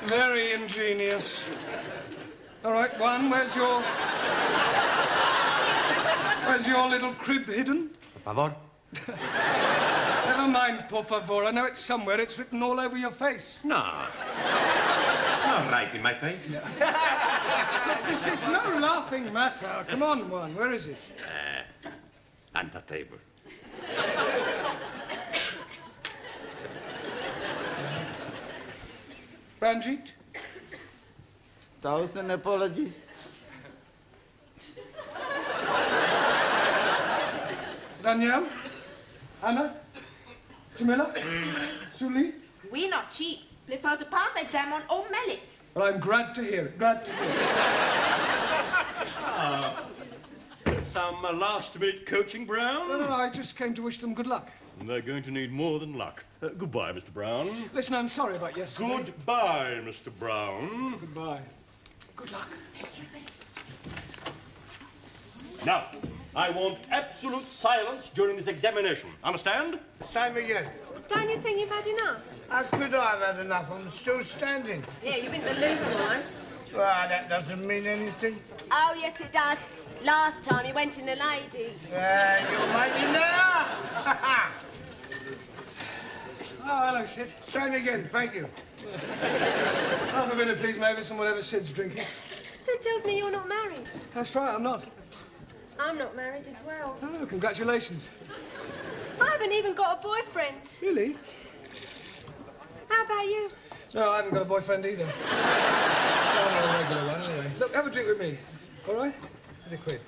Very ingenious. All right, Juan, where's your little crib hidden? Por favor. Never mind, por favor. I know it's somewhere. It's written all over your face. No. Not right in my face. This is no laughing matter. Come on, Juan. Where is it? On the table. Ranjit? 1,000 apologies. Danielle? Anna? Jamila? Suli? We not cheap. Prefer to pass exam on old merits. Well, I'm glad to hear it. Glad to hear it. Some last-minute coaching, Brown? No, I just came to wish them good luck. They're going to need more than luck. Goodbye, Mr. Brown. Listen, I'm sorry about yesterday. Goodbye, Mr. Brown. Goodbye. Good luck. Now, I want absolute silence during this examination. Understand? Same again. Don't you think you've had enough? How could I have had enough? I'm still standing. Yeah, you've been to the loo twice. Well, that doesn't mean anything. Oh, yes, it does. Last time he went in the ladies. You're making now. Oh, hello, Sid. Same again, thank you. Half a minute, please, Mavis, and whatever Sid's drinking. Sid tells me you're not married. That's right, I'm not. I'm not married as well. Oh, congratulations. I haven't even got a boyfriend. Really? How about you? No, I haven't got a boyfriend either. Oh, no, a regular one, anyway. Look, have a drink with me. All right? Here's a quid.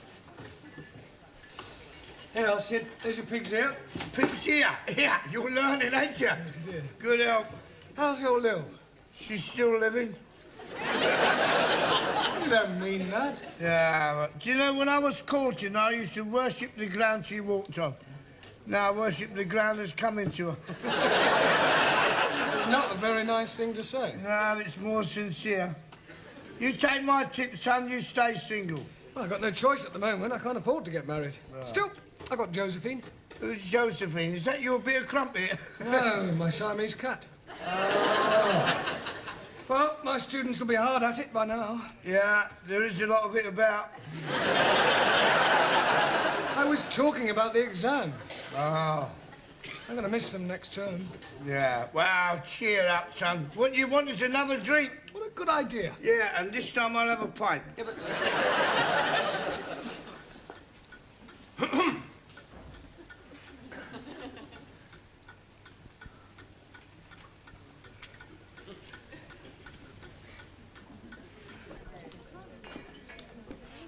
Here, Sid. There's your pig's ear. Pig's ear? Yeah, you're learning, ain't you? Yeah. Good help. How's your Lil? She's still living. You don't mean that. Yeah, but do you know, when I was courting, I used to worship the ground she walked on. Now I worship the ground that's coming to her. It's not a very nice thing to say. No, it's more sincere. You take my tip, son, you stay single. Well, I've got no choice at the moment. I can't afford to get married. Still, I've got Josephine. Who's Josephine? Is that your bit of crumpet? No, my Siamese cat. Well, my students will be hard at it by now. Yeah, there is a lot of it about. I was talking about the exam. Oh. I'm going to miss them next term. Yeah, well, cheer up, son. What you want is another drink. What a good idea. Yeah, and this time I'll have a pint. Yeah, but...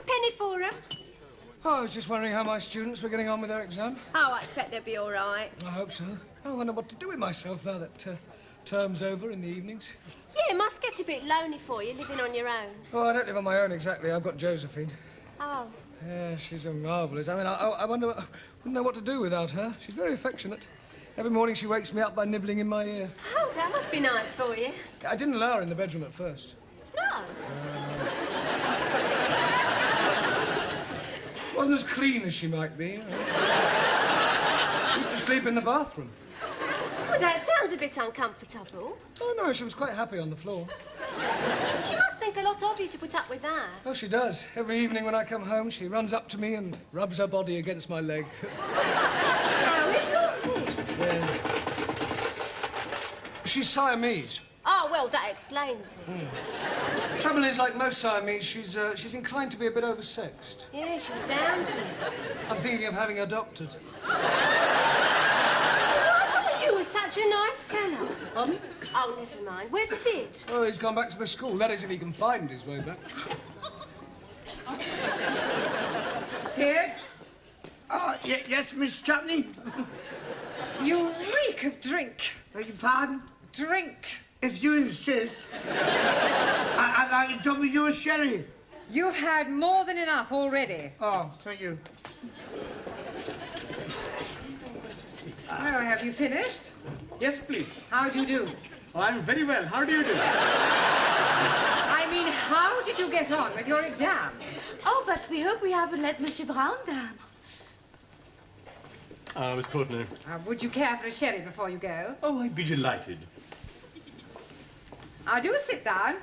Penny for 'em? Oh, I was just wondering how my students were getting on with their exam. Oh, I expect they'll be all right. I hope so. I wonder what to do with myself now that term's over in the evenings. Yeah, it must get a bit lonely for you, living on your own. Oh, I don't live on my own exactly. I've got Josephine. Oh. Yeah, she's a marvellous. I mean, I wonder... I wouldn't know what to do without her. She's very affectionate. Every morning she wakes me up by nibbling in my ear. Oh, that must be nice for you. I didn't allow her in the bedroom at first. No. She wasn't as clean as she might be. She used to sleep in the bathroom. Well, that sounds a bit uncomfortable. Oh, no, she was quite happy on the floor. She must think a lot of you to put up with that. Oh, she does. Every evening when I come home, she runs up to me and rubs her body against my leg. How naughty. Yeah. She's Siamese. Oh, well, that explains it. Trouble is, like most Siamese, she's inclined to be a bit oversexed. Yeah, she sounds it. I'm thinking of having her doctored. You were such a nice fellow. Pardon? Oh, never mind. Where's Sid? Oh, he's gone back to the school. That is, if he can find his way back. Sid? Oh, yes, Miss Chutney? You reek of drink. Beg your pardon? Drink. If you insist. I'd like to talk with you a sherry. You've had more than enough already. Oh, thank you. Oh, have you finished? Yes, please. How do you do? Oh, I'm very well. How do you do? I mean, how did you get on with your exams? Oh, but we hope we haven't let Monsieur Brown down. Miss Courtney. Would you care for a sherry before you go? Oh, I'd be delighted. Do sit down.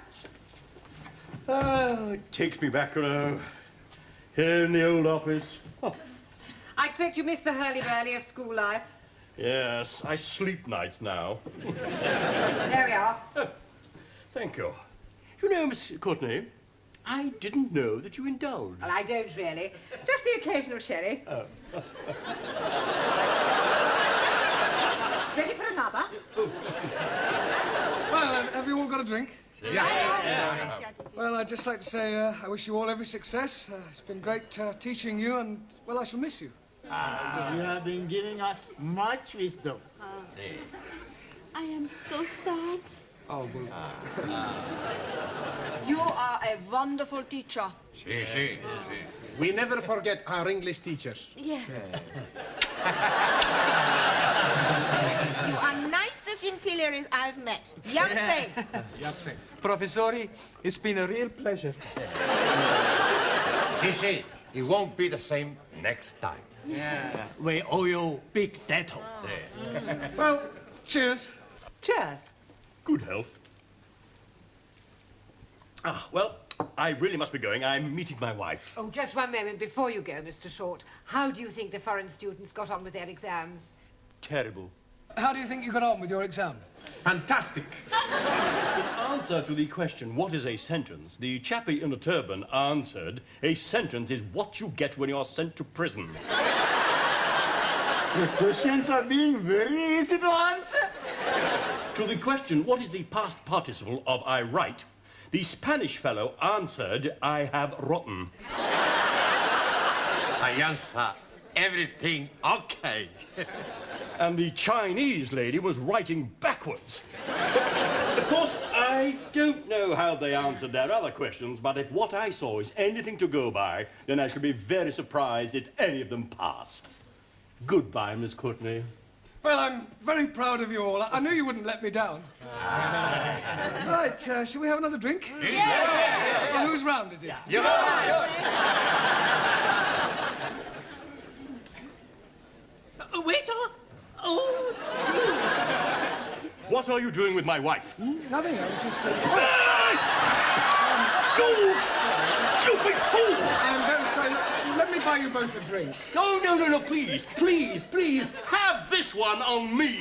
Oh, it takes me back, here in the old office. Oh. I expect you missed the hurly-burly of school life. Yes, I sleep nights now. There we are. Oh, thank you. You know, Miss Courtney, I didn't know that you indulged. Well, I don't really. Just the occasional sherry. Oh. Ready for another? Well, have you all got a drink? Yeah. Well, I'd just like to say I wish you all every success. It's been great teaching you, and, well, I shall miss you. You have been giving us much wisdom. I am so sad. Oh, well. You are a wonderful teacher. We never forget our English teachers. Yeah. You are nicest imperials I've met. Yamse. Professori, it's been a real pleasure. See, it won't be the same next time. Yes. We owe you big debt. Well, cheers. Cheers. Good health. Well, I really must be going. I'm meeting my wife. Oh, just one moment before you go, Mr. Short. How do you think the foreign students got on with their exams? Terrible. How do you think you got on with your exam? Fantastic. In answer to the question, what is a sentence, the chappie in a turban answered, a sentence is what you get when you are sent to prison. The questions are being very easy to answer. To the question, what is the past participle of I write, the Spanish fellow answered, I have rotten. I answer everything okay. And the Chinese lady was writing backwards. Of course, I don't know how they answered their other questions, but if what I saw is anything to go by, then I shall be very surprised if any of them pass. Goodbye, Miss Courtney. Well, I'm very proud of you all. I knew you wouldn't let me down. Right, shall we have another drink? Yes. Well, whose round is it? Waiter! Oh! What are you doing with my wife? Nothing, I was just... You stupid fool! I'm very sorry. Let me buy you both a drink. No, please, please, please, have this one on me.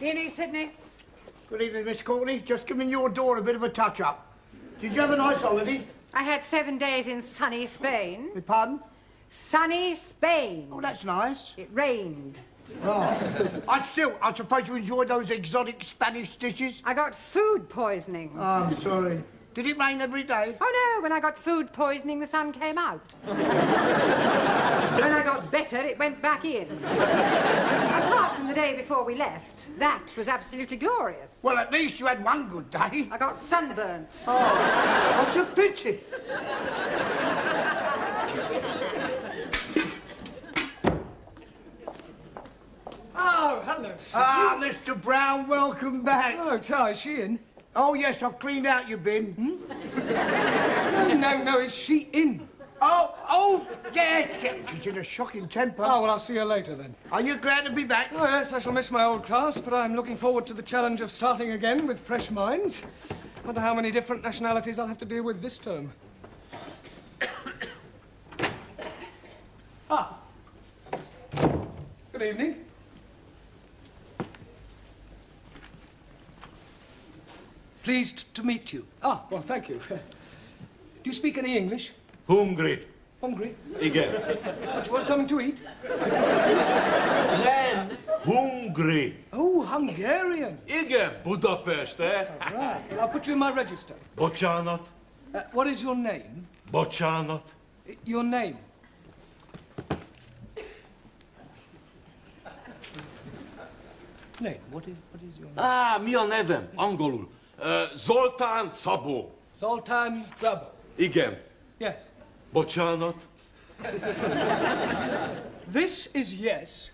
Evening, Sydney. Good evening, Miss Courtney. Just giving your door a bit of a touch-up. Did you have a nice holiday? I had 7 days in sunny Spain. Pardon? Sunny Spain. Oh, that's nice. It rained. Oh. I suppose you enjoyed those exotic Spanish dishes? I got food poisoning. Oh, I'm sorry. Did it rain every day? Oh, no. When I got food poisoning, the sun came out. When I got better, it went back in. Apart from the day before we left, that was absolutely glorious. Well, at least you had one good day. I got sunburnt. Oh, what's a pity. Oh, hello, sir. Ah, Mr. Brown, welcome back. Oh, Ty, is she in? Oh, yes, I've cleaned out your bin. No, is she in? Oh, yes. She's in a shocking temper. Oh, well, I'll see her later, then. Are you glad to be back? Oh, yes, I shall miss my old class, but I'm looking forward to the challenge of starting again with fresh minds. Wonder how many different nationalities I'll have to deal with this term. Ah. Good evening. Pleased to meet you. Ah, well, thank you. Do you speak any English? Hungry. Hungry? Igen. What, you want something to eat? Nem, hungry. Oh, Hungarian. Igen, Budapest, eh? Right. I'll put you in my register. Bocsánat. What is your name? Bocsánat. Your name? Name. What is your name? Mi a nevem? Angolul. Zoltán Szabó. Zoltán Szabó. Igen. Yes. Bocsánat. This is yes,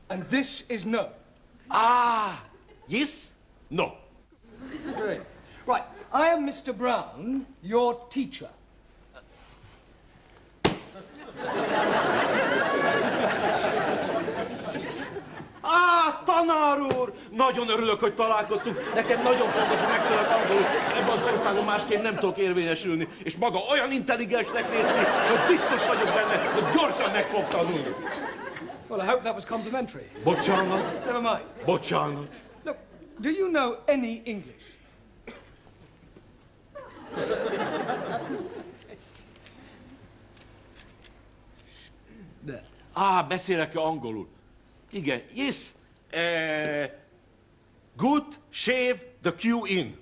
and this is no. Yes? No. Great. Right. I am Mr. Brown, your teacher. Tanár úr! Nagyon örülök, hogy találkoztunk. Nekem nagyon fontos, hogy megtudok angolul. Ebben az országon másként nem tudok érvényesülni. És maga olyan intelligensnek néz ki, hogy biztos vagyok benne, hogy gyorsan meg fog tanulni. Well, I hope that was complimentary. Buongiorno. Never mind. Buongiorno. Look, do you know any English? There. Beszélek angolul. Igen, yes. Good shave the Q in.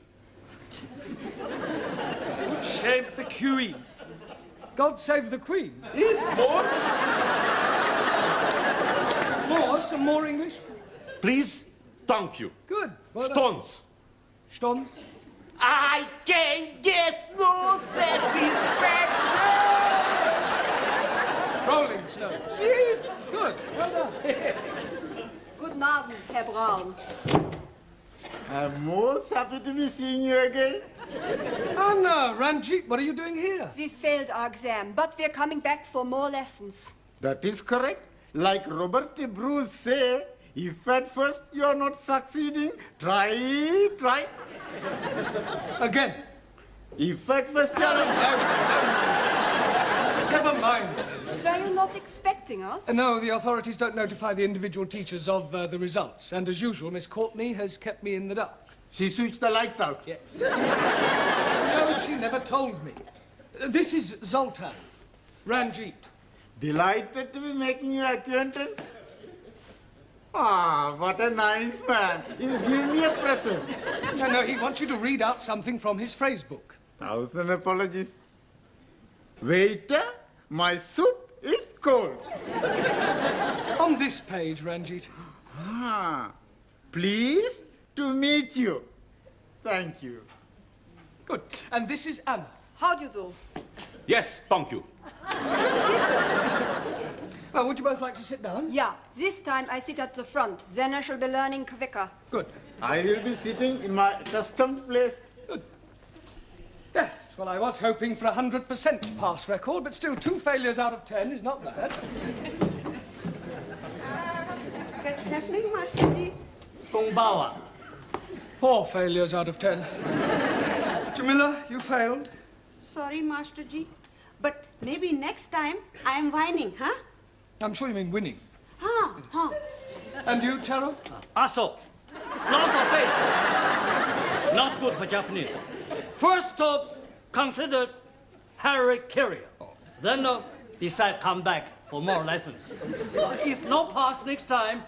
Shave the Queen. God save the Queen. Yes, more. More? Some more English? Please, thank you. Good. Well done. Stones. Stones? I can't get no satisfaction. Rolling Stones. Yes. Good. Well done. Guten Abend, Herr Braun. I'm most happy to be seeing you again. Oh, no, Ranjit, what are you doing here? We failed our exam, but we're coming back for more lessons. That is correct. Like Robert de Bruce say, if at first you are not succeeding, try. Again. If at first you are not... Never mind. Were you not expecting us? No, the authorities don't notify the individual teachers of the results. And as usual, Miss Courtney has kept me in the dark. She switched the lights out. Yeah. No, she never told me. This is Zoltan. Ranjit. Delighted to be making your acquaintance. Ah, what a nice man. He's giving me a present. No, he wants you to read out something from his phrase book. 1,000 apologies. Waiter, my soup is cold. On this page, Ranjit. Ah, pleased to meet you. Thank you. Good. And this is Anna. How do you do? Yes, thank you. Well, would you both like to sit down? Yeah, this time I sit at the front. Then I shall be learning quicker. Good. I will be sitting in my accustomed place. Good. Yes, well, I was hoping for a 100% pass record, but still 2 failures out of 10 is not bad. Good evening, Master Ji. Gongbawa. 4 failures out of 10. Jamila, you failed. Sorry, Master Ji. But maybe next time I am whining, huh? I'm sure you mean winning. Huh. And you, Taro? Aso. Loss of face. Not good for Japanese. First, consider Harry Carrier. Then decide come back for more lessons. If no pass next time,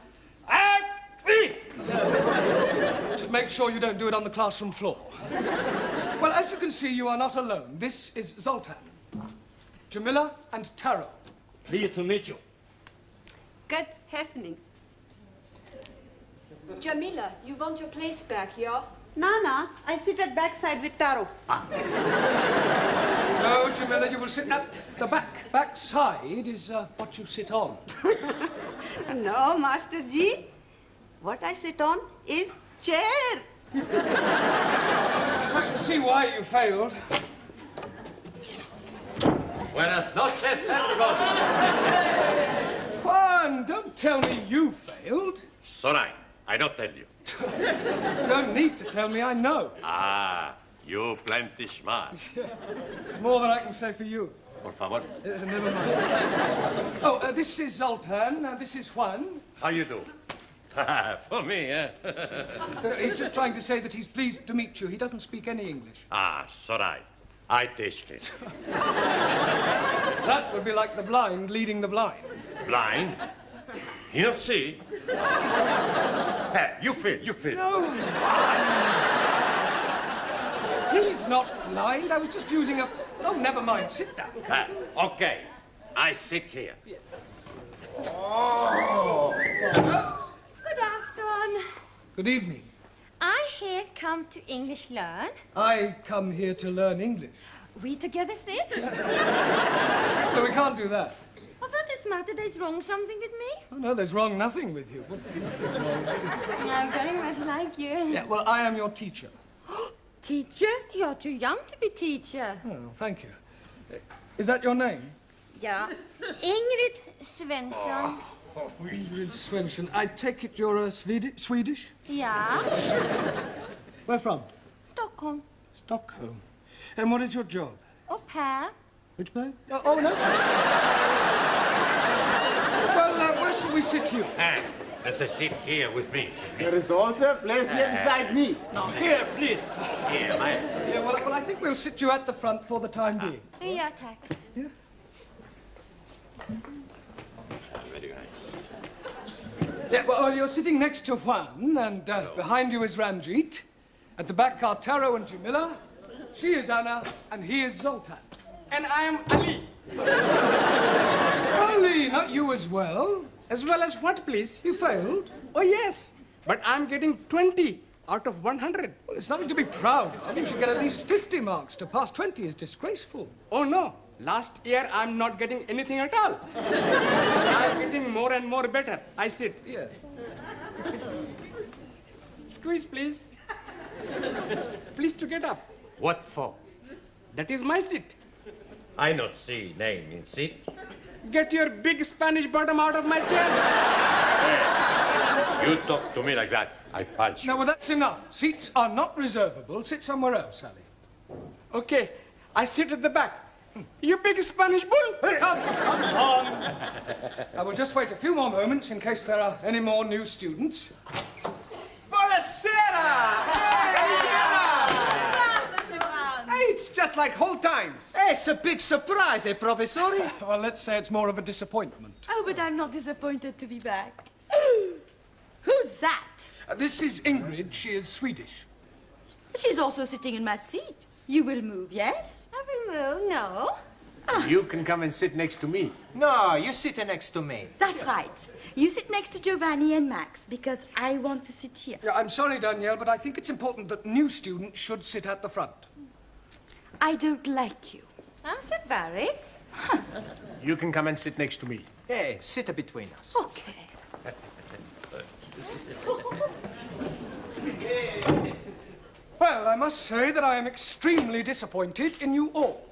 act me! Just make sure you don't do it on the classroom floor. Well, as you can see, you are not alone. This is Zoltan, Jamila, and Taro. Pleased to meet you. Good evening. Jamila, you want your place back, yeah? Nana, I sit at backside with Taro. No, Jamila, you will sit at the back. Backside is what you sit on. No, Master Ji. What I sit on is chair. I can see why you failed. Buenas noches, everybody. Juan, don't tell me you failed. Sorry, I don't tell you. You don't need to tell me, I know. Ah, you plenty smart. It's more than I can say for you. Por favor. Never mind. Oh, this is Zoltan, and this is Juan. How you do? For me, eh? He's just trying to say that he's pleased to meet you. He doesn't speak any English. Ah, sorry. I teach him. That would be like the blind leading the blind. Blind? You don't see? Hey, you feel. No. He's not blind. I was just using a... Oh, never mind. Sit down. Okay. I sit here. Oh. Good afternoon. Good evening. I here come to English learn. I come here to learn English. We together sit. No, we can't do that. Oh, what is matter? There's wrong something with me? Oh, no, there's wrong nothing with you. I very much like you. Yeah, well, I am your teacher. Teacher? You're too young to be teacher. Oh, thank you. Is that your name? Yeah. Ingrid Svensson. Oh, Ingrid Svensson. I take it you're Swedish? Yeah. Where from? Stockholm. Stockholm. And what is your job? Au pair. Which pair? Oh, no. Well, where shall we we sit here? Let's sit here with me. There is also a place here beside me. No, here, please. Here, my... Yeah, well, I think we'll sit you at the front for the time being. Ja, tack. Very nice. Yeah, well, you're sitting next to Juan, and behind you is Ranjit. At the back are Taro and Jamila. She is Anna, and he is Zoltan. And I am Ali. Ali, not you as well. As well as what, please? You failed. Oh, yes. But I'm getting 20 out of 100. Well, it's nothing to be proud of. You should get at least 50 marks. To pass 20 is disgraceful. Oh, no. Last year, I'm not getting anything at all. So I'm getting more and more better. I sit. Yeah. Squeeze, please. Please to get up. What for? That is my seat. I not see name in seat. Get your big Spanish bottom out of my chair. You talk to me like that, I punch you. Now, well, that's enough. Seats are not reservable. Sit somewhere else, Ali. Okay, I sit at the back. You big Spanish bull. Come on. I will just wait a few more moments in case there are any more new students. Buonasera! Hey, it's just like old times. It's a big surprise, eh, Professori? Well, let's say it's more of a disappointment. Oh, but I'm not disappointed to be back. Who's that? This is Ingrid. She is Swedish. She's also sitting in my seat. You will move, yes? I will move, no. You can come and sit next to me. No, you sit next to me. That's right. You sit next to Giovanni and Max, because I want to sit here. Yeah, I'm sorry, Danielle, but I think it's important that new students should sit at the front. I don't like you. I'm Sir Barry. You can come and sit next to me. Hey, sit between us. Okay. Well, I must say that I am extremely disappointed in you all.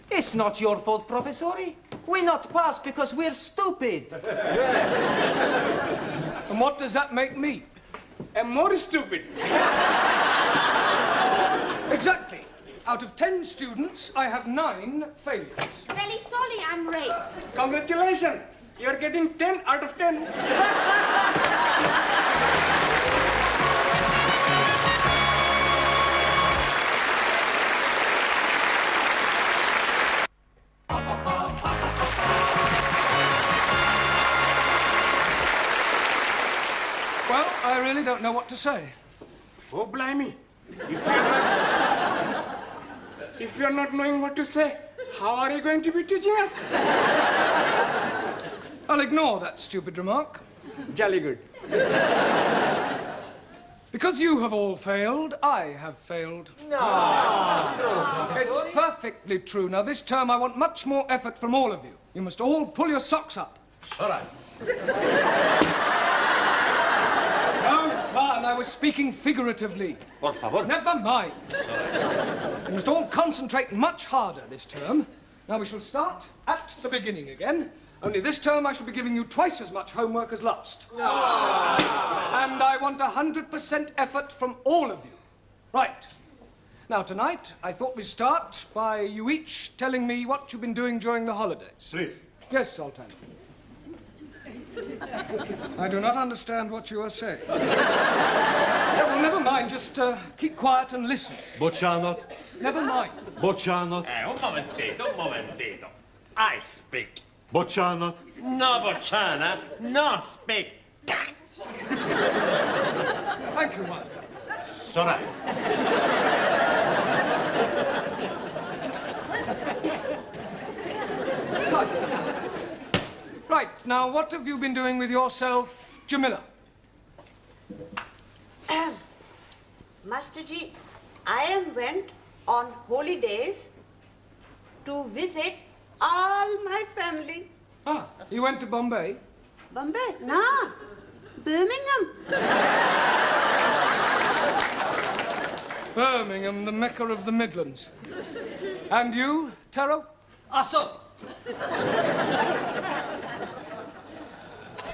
It's not your fault, Professori. We not pass because we're stupid. And what does that make me? I'm more stupid. Exactly. Out of 10 students, I have 9 failures. Very sorry, I'm late. Congratulations. You're getting 10 out of 10. Well, I really don't know what to say. Oh, blimey. If you're not knowing what to say, how are you going to be teaching us? I'll ignore that stupid remark. Jolly good. Because you have all failed, I have failed. No, It's perfectly true. Now, this term, I want much more effort from all of you. You must all pull your socks up. All right. No, man, I was speaking figuratively. Por favor. Never mind. You must all concentrate much harder this term. Now, we shall start at the beginning again. Only this term I shall be giving you twice as much homework as last. No. And I want 100% effort from all of you. Right. Now, tonight, I thought we'd start by you each telling me what you've been doing during the holidays. Please. Yes, Sultan. I do not understand what you are saying. Yeah, well, never mind. Just keep quiet and listen. Boccianot. Never mind. Boccianot. Un momentito. I speak. Boccianot. No, Bocciana. No speak. Thank you, Juan. Sorry. Right, now, what have you been doing with yourself, Jamila? Master Ji, I went on holidays to visit all my family. Ah, you went to Bombay? Bombay? Nah, Birmingham. Birmingham, the Mecca of the Midlands. And you, Taro? So,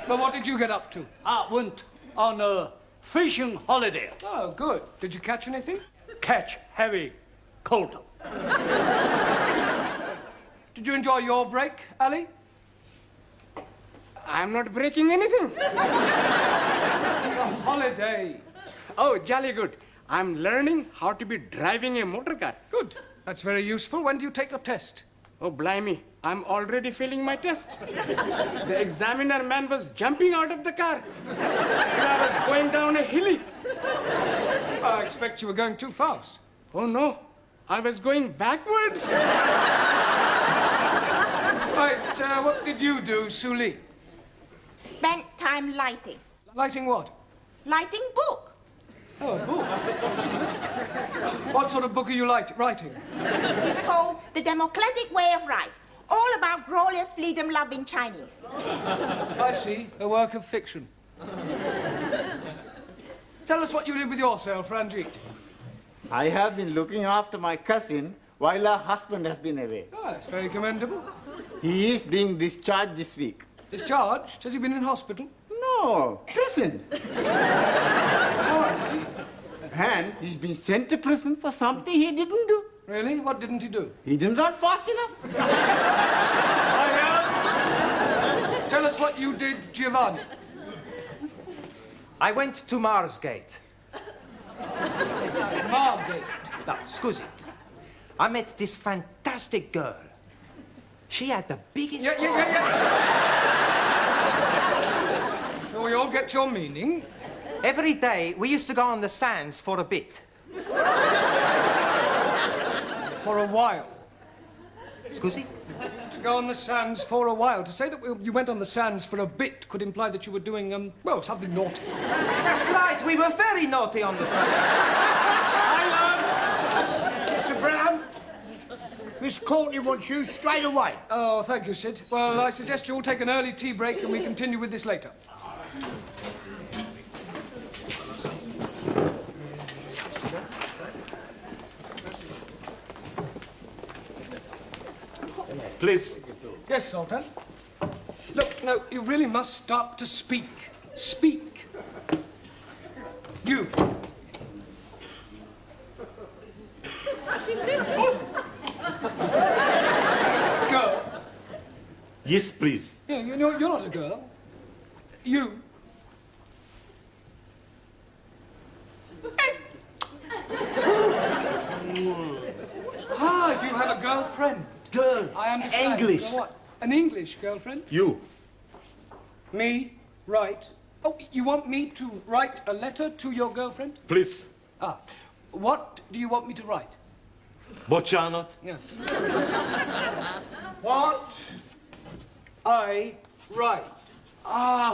Well, what did you get up to? I went on a fishing holiday. Oh, good. Did you catch anything? Catch heavy cold. Did you enjoy your break, Ali? I'm not breaking anything. A holiday. Oh, jolly good. I'm learning how to be driving a motor car. Good. That's very useful. When do you take your test? Oh, blimey. I'm already failing my test. The examiner man was jumping out of the car. And I was going down a hilly. I expect you were going too fast. Oh, no. I was going backwards. Right, what did you do, Suli? Spent time lighting. Lighting what? Lighting book. Oh, a book. What sort of book are you writing? It's called The Democratic Way of Life. All about glorious freedom-loving Chinese. I see. A work of fiction. Tell us what you did with yourself, Ranjit. I have been looking after my cousin while her husband has been away. Oh, that's very commendable. He is being discharged this week. Discharged? Has he been in hospital? No, prison. Oh, I see. And he's been sent to prison for something he didn't do. Really? What didn't he do? He didn't run fast enough. Tell us what you did, Giovanni. I went to Marsgate. Margate? No, scusi. I met this fantastic girl. She had the biggest... Yeah. So we all get your meaning? Every day, we used to go on the sands for a bit. For a while. Scusi? To go on the sands for a while. To say that you went on the sands for a bit could imply that you were doing, well, something naughty. That's right, we were very naughty on the sands. Mr. Brown, Miss Courtney wants you straight away. Oh, thank you, Sid. Well, I suggest you all take an early tea break and we continue with this later. Please. Yes, Sultan. Look, no, you really must start to speak. Speak. You. Girl. Yes, please. Yeah, you're not a girl. You. Ah, you have a girlfriend. Girl. I understand. English. What? An English girlfriend? You. Me? Write. Oh, you want me to write a letter to your girlfriend? Please. Ah. What do you want me to write? Bocsánat. Yes. What I write.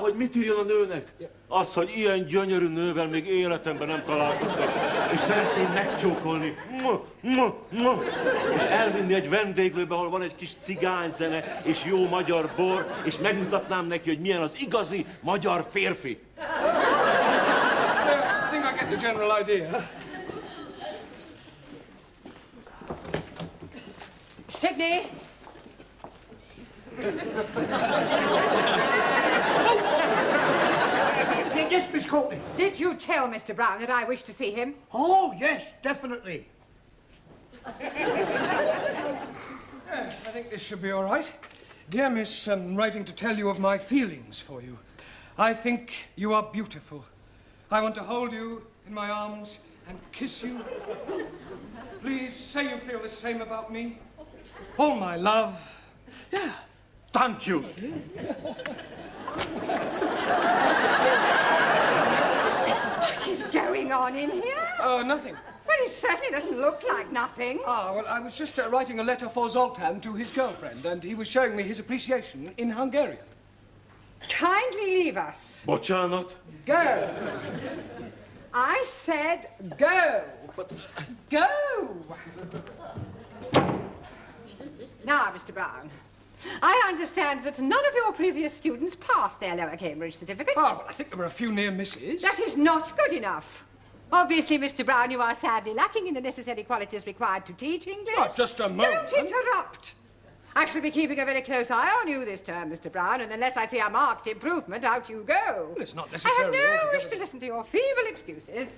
Hogy mit írjon a nőnek? Azt, hogy ilyen gyönyörű nővel még életemben nem találkoztam, és szeretném megcsókolni, és elvinni egy vendéglőbe, ahol van egy kis cigányzene, és jó magyar bor, és megmutatnám neki, hogy milyen az igazi magyar férfi. Yes, I think I get the general idea. Sydney! Yes, Miss Courtney. Did you tell Mr. Brown that I wish to see him? Oh, yes, definitely. I think this should be all right. Dear Miss, I'm writing to tell you of my feelings for you. I think you are beautiful. I want to hold you in my arms and kiss you. Please say you feel the same about me. All my love. Yeah. Thank you. What is going on in here? Nothing. Well, it certainly doesn't look like nothing. Well, I was just writing a letter for Zoltan to his girlfriend, and he was showing me his appreciation in Hungarian. Kindly leave us. Bocsánat. Go. I said go. Go. Now, Mr. Brown, I understand that none of your previous students passed their lower Cambridge certificate. Oh, well, I think there were a few near misses. That is not good enough. Obviously, Mr. Brown, you are sadly lacking in the necessary qualities required to teach English. Oh, just a moment. Don't interrupt. I shall be keeping a very close eye on you this term, Mr. Brown, and unless I see a marked improvement, out you go. Well, it's not I necessarily have no altogether- wish to listen to your feeble excuses.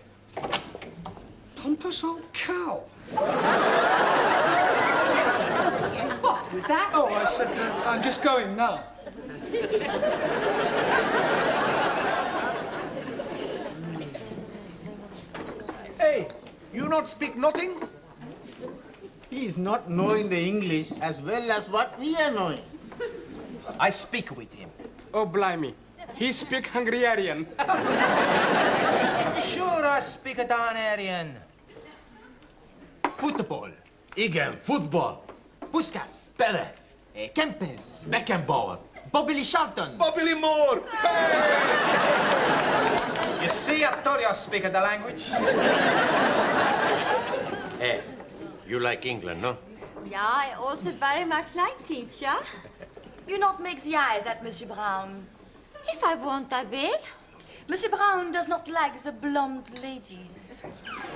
Pompous old cow. What was that? Oh, I said, I'm just going now. not speak nothing? He is not knowing the English as well as what we are knowing. I speak with him. Oh, blimey. He speak Hungarian. Sure, I speak a Danarian. Football. Igen, football. Puskas. Pele. Kempes. Beckenbauer. Bobby Lee Charlton. Bobby Lee Moore. You see, I told you I speak the language. Hey, you like England, no? Yeah, I also very much like teacher. You not make the eyes at Monsieur Brown. If I want, I will. Monsieur Brown does not like the blonde ladies.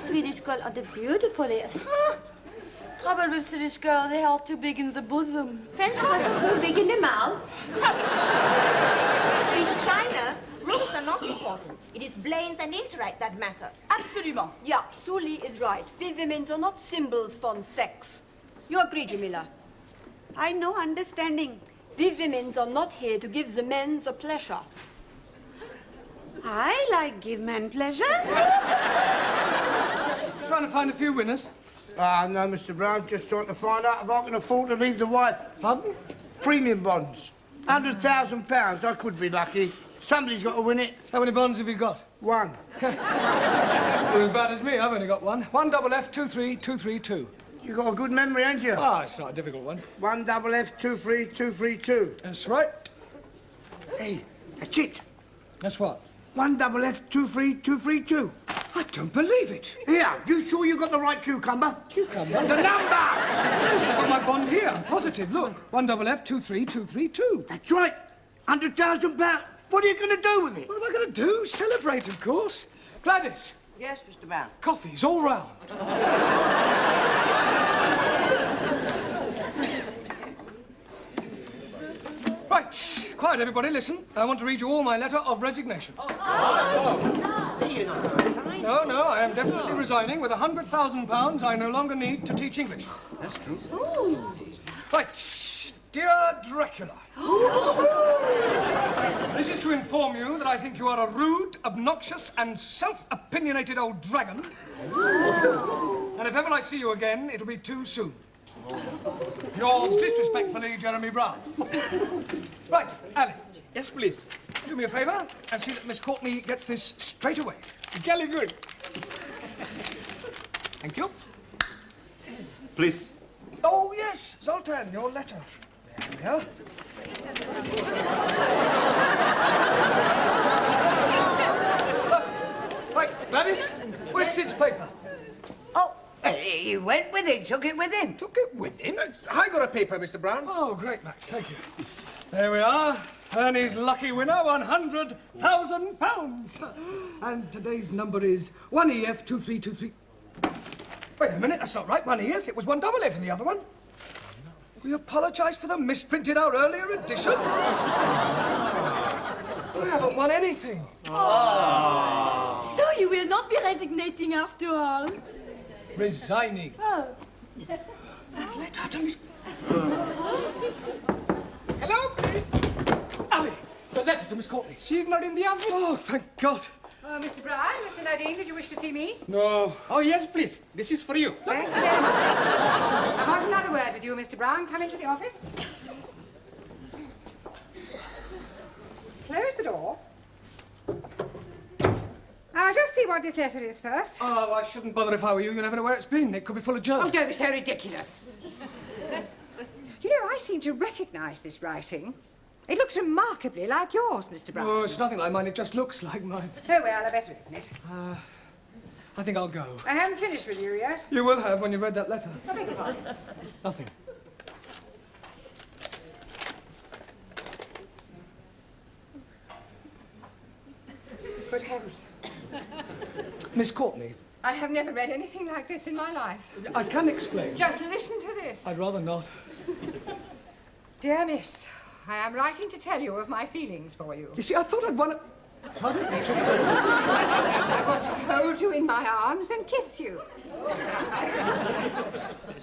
Swedish girls are the beautifulest. Trouble with Swedish girls, they are too big in the bosom. French girls are too big in the mouth. In China, rules are not important. It is brains and intellect that matter. Absolument. Yeah, Sully is right. We women are not symbols for sex. You agree, Jamila? I know understanding. We women are not here to give the men the pleasure. I like give men pleasure. Trying to find a few winners. Ah, no, Mr. Brown, just trying to find out if I can afford to leave the wife. Pardon? Premium bonds. £100,000. I could be lucky. Somebody's got to win it. How many bonds have you got? One. You're as bad as me. I've only got one. 1FF23232. You got a good memory, ain't you? Ah, it's not a difficult one. 1FF23232. That's right. Hey, that's it. That's what? 1FF23232. I don't believe it. Here, you sure you got the right cucumber? Cucumber? The number! Yes, I've got my bond here. I'm positive. Look, 1FF23232. That's right. £100,000. What are you going to do with it? What am I going to do? Celebrate, of course. Gladys. Yes, Mr. Brown. Coffees all round. Right. Quiet, everybody. Listen. I want to read you all my letter of resignation. No, I am definitely resigning. With £100,000, I no longer need to teach English. That's true. Right. Dear Dracula. This is to inform you that I think you are a rude, obnoxious, and self-opinionated old dragon. And if ever I see you again, it'll be too soon. Yours disrespectfully, Jeremy Brown. Right, Ali. Yes, please. Do me a favour and see that Miss Courtney gets this straight away. Jolly good. Thank you. Please. Oh, yes, Zoltan, your letter. There we are. Right, Gladys, where's Sid's paper? Oh, he went with it, took it with him. Took it with him? I got a paper, Mr. Brown. Oh, great, Max, thank you. There we are. Ernie's lucky winner, £100,000. And today's number is 1EF2323. Wait a minute, that's not right. 1EF, it was 1FF in the other one. We apologise for the misprinted our earlier edition. I haven't won anything. So you will not be resignating after all? Resigning. Oh. Letter to Miss... Hello, please. Ali, the letter to Miss Courtney. She's not in the office. Oh, thank God. Mr. Brown, Mr. Nadine, did you wish to see me? No. Oh, yes, please. This is for you. Thank you very much. I want another word with you, Mr. Brown. Come into the office. Close the door. I'll just see what this letter is first. Oh, I shouldn't bother if I were you. You never know where it's been. It could be full of germs. Oh, don't be so ridiculous. You know, I seem to recognise this writing. It looks remarkably like yours, Mr. Brown. Oh, it's nothing like mine. It just looks like mine. Oh, well, I better open it. I think I'll go. I haven't finished with you yet. You will have when you've read that letter. I beg your pardon. Nothing. Good heavens. Miss Courtney, I have never read anything like this in my life. I can explain. Just listen to this. I'd rather not. Dear Miss, I am writing to tell you of my feelings for you. You see, I thought I'd won a... Pardon? I want to hold you in my arms and kiss you.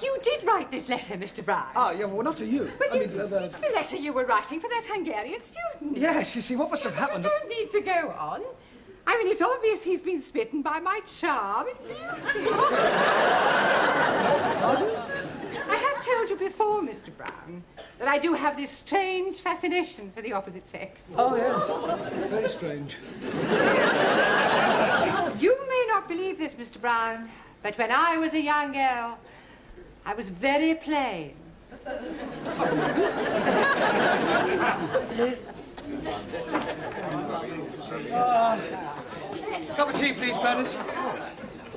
You did write this letter, Mr. Brown. Ah, yeah, well, not to you. But it's the letter you were writing for that Hungarian student. Yes, you see, what must have happened... You don't need to go on. I mean, it's obvious he's been smitten by my charm and beauty. I have told you before, Mr. Brown, that I do have this strange fascination for the opposite sex. Oh, yes. Very strange. You may not believe this, Mr. Brown, but when I was a young girl, I was very plain. Cup of tea, please, Gladys.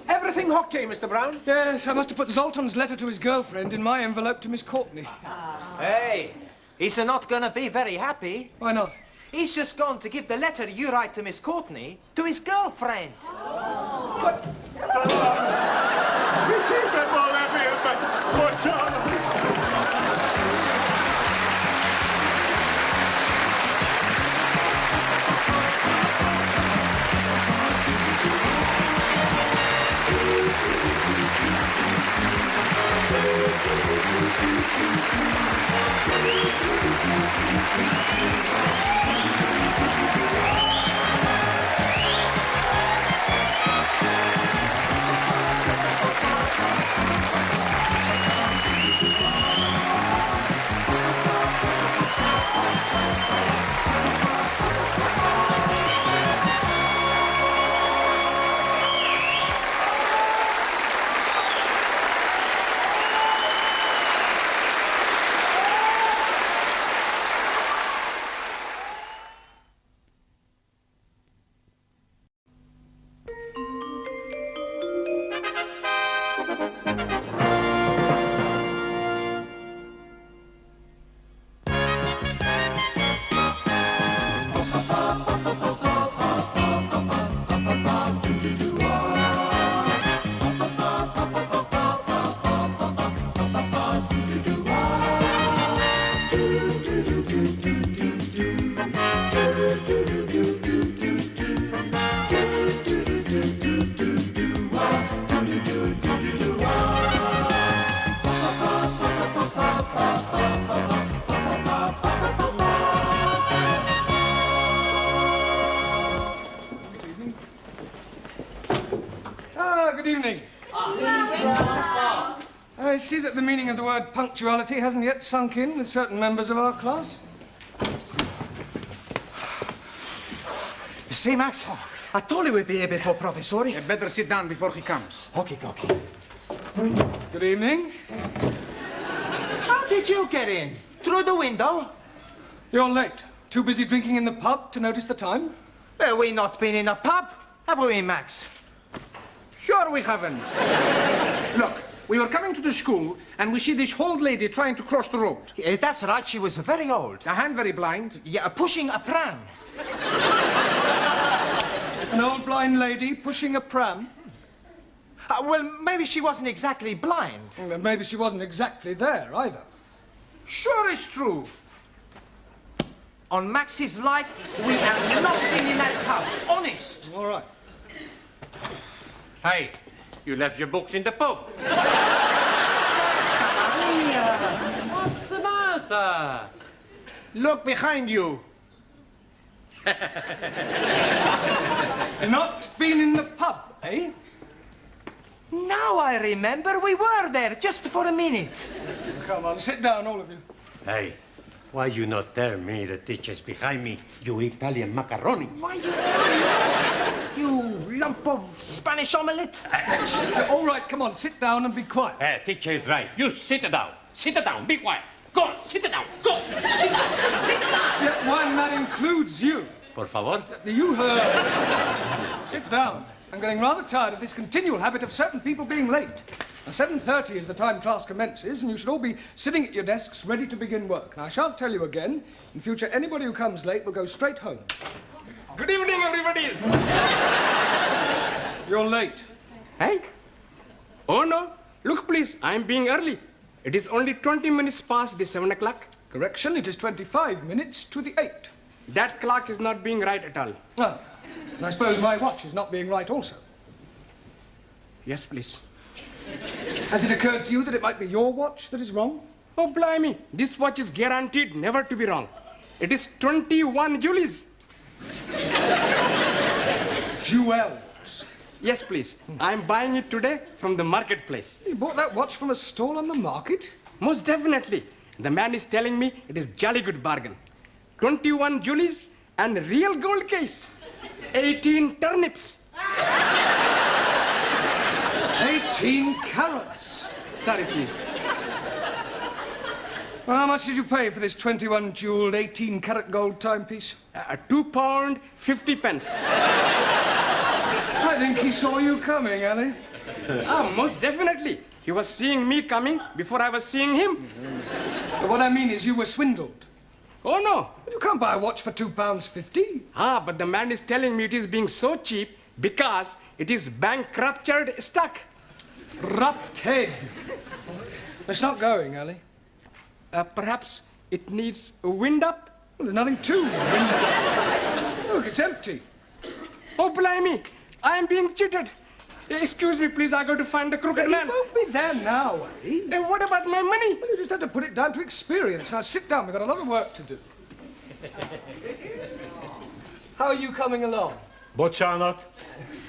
Everything okay, Mr. Brown? Yes, I must have put Zoltan's letter to his girlfriend in my envelope to Miss Courtney. Hey, he's not gonna be very happy. Why not? He's just going to give the letter you write to Miss Courtney to his girlfriend. Good evening. I see that the meaning of the word punctuality hasn't yet sunk in with certain members of our class. You see, Max, I told you we'd be here before Professor. You'd better sit down before he comes. Okay, okay. Good evening. How did you get in? Through the window? You're late. Too busy drinking in the pub to notice the time? We've not been in a pub, have we, Max? Sure we haven't. Look, we were coming to the school and we see this old lady trying to cross the road. That's right, she was very old. And very blind. Yeah, pushing a pram. An old blind lady pushing a pram? Well, maybe she wasn't exactly blind. Well, maybe she wasn't exactly there, either. Sure it's true. On Max's life, we have not been in that pub. Honest. All right. Hey, you left your books in the pub. What's the matter? Look behind you. Not been in the pub, eh? Now I remember we were there just for a minute. Come on, sit down, all of you. Hey, why you not tell me the teacher's behind me, you Italian macaroni? Why you lump of Spanish omelette? All right, come on, sit down and be quiet. Hey, teacher is right. You sit down. Sit down. Be quiet. Go on, sit down. Go. Sit down. Sit down. Yeah, why, and that includes you. Por favor. You heard. Sit down. I'm getting rather tired of this continual habit of certain people being late. Now, 7:30 is the time class commences, and you should all be sitting at your desks ready to begin work. Now, I shan't tell you again. In future, anybody who comes late will go straight home. Good evening, everybody. You're late. Hey? Oh, no. Look, please, I'm being early. It is only 20 minutes past the 7 o'clock. Correction, it is 25 minutes to the 8. That clock is not being right at all. Oh, and I suppose my watch is not being right also. Yes, please. Has it occurred to you that it might be your watch that is wrong? Oh, blimey. This watch is guaranteed never to be wrong. It is 21 Julies. Jewels. Yes, please. I'm buying it today from the marketplace. You bought that watch from a stall on the market? Most definitely. The man is telling me it is jolly good bargain. 21 jewels and real gold case. 18 turnips. 18 carats. Sorry, please. Well, how much did you pay for this 21 jeweled 18 carat gold timepiece? £2.50. I think he saw you coming, Ali. Most definitely. He was seeing me coming before I was seeing him. But what I mean is you were swindled. Oh, no. You can't buy a watch for £2.50. But the man is telling me it is being so cheap because it is bankruptured stock. Rupted. It's not going, Ali. Perhaps it needs a wind up? Well, there's nothing to wind up. Look, it's empty. Oh, blimey. I am being cheated. Excuse me, please. I got to find the crooked man. He won't be there now, Ali. What about my money? Well, you just had to put it down to experience. Now, sit down. We've got a lot of work to do. How are you coming along? Bocsánat.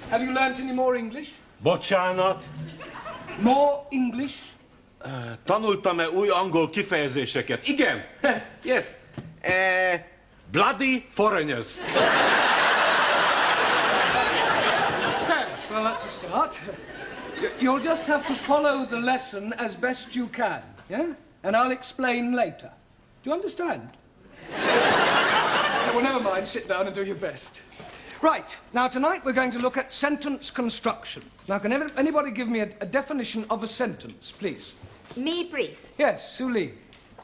Have you learnt any more English? Bocsánat. More English? Tanultam-e új angol kifejezéseket? Igen. Yes. Bloody foreigners. Yes, well, that's a start. You'll just have to follow the lesson as best you can, yeah? And I'll explain later. Do you understand? Well, never mind. Sit down and do your best. Right. Now, tonight we're going to look at sentence construction. Now, can anybody give me a definition of a sentence, please? Me, please. Yes, Suli.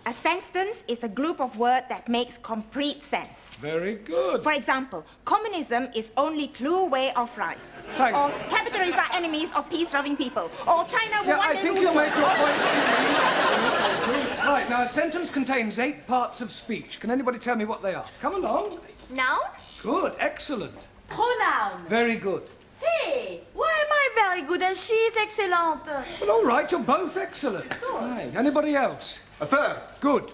A sentence is a group of words that makes complete sense. Very good. For example, communism is only true way of life. Thank or capitalists are enemies of peace-loving people. Or China will Yeah, one I day think rule you the made your world. point, Suli. Right, now a sentence contains 8 parts of speech. Can anybody tell me what they are? Come along. Noun? Good, excellent. Pronoun. Very good. Hey, why am I very good and she is excellent? Well, all right, you're both excellent. Right, anybody else? A third. Good.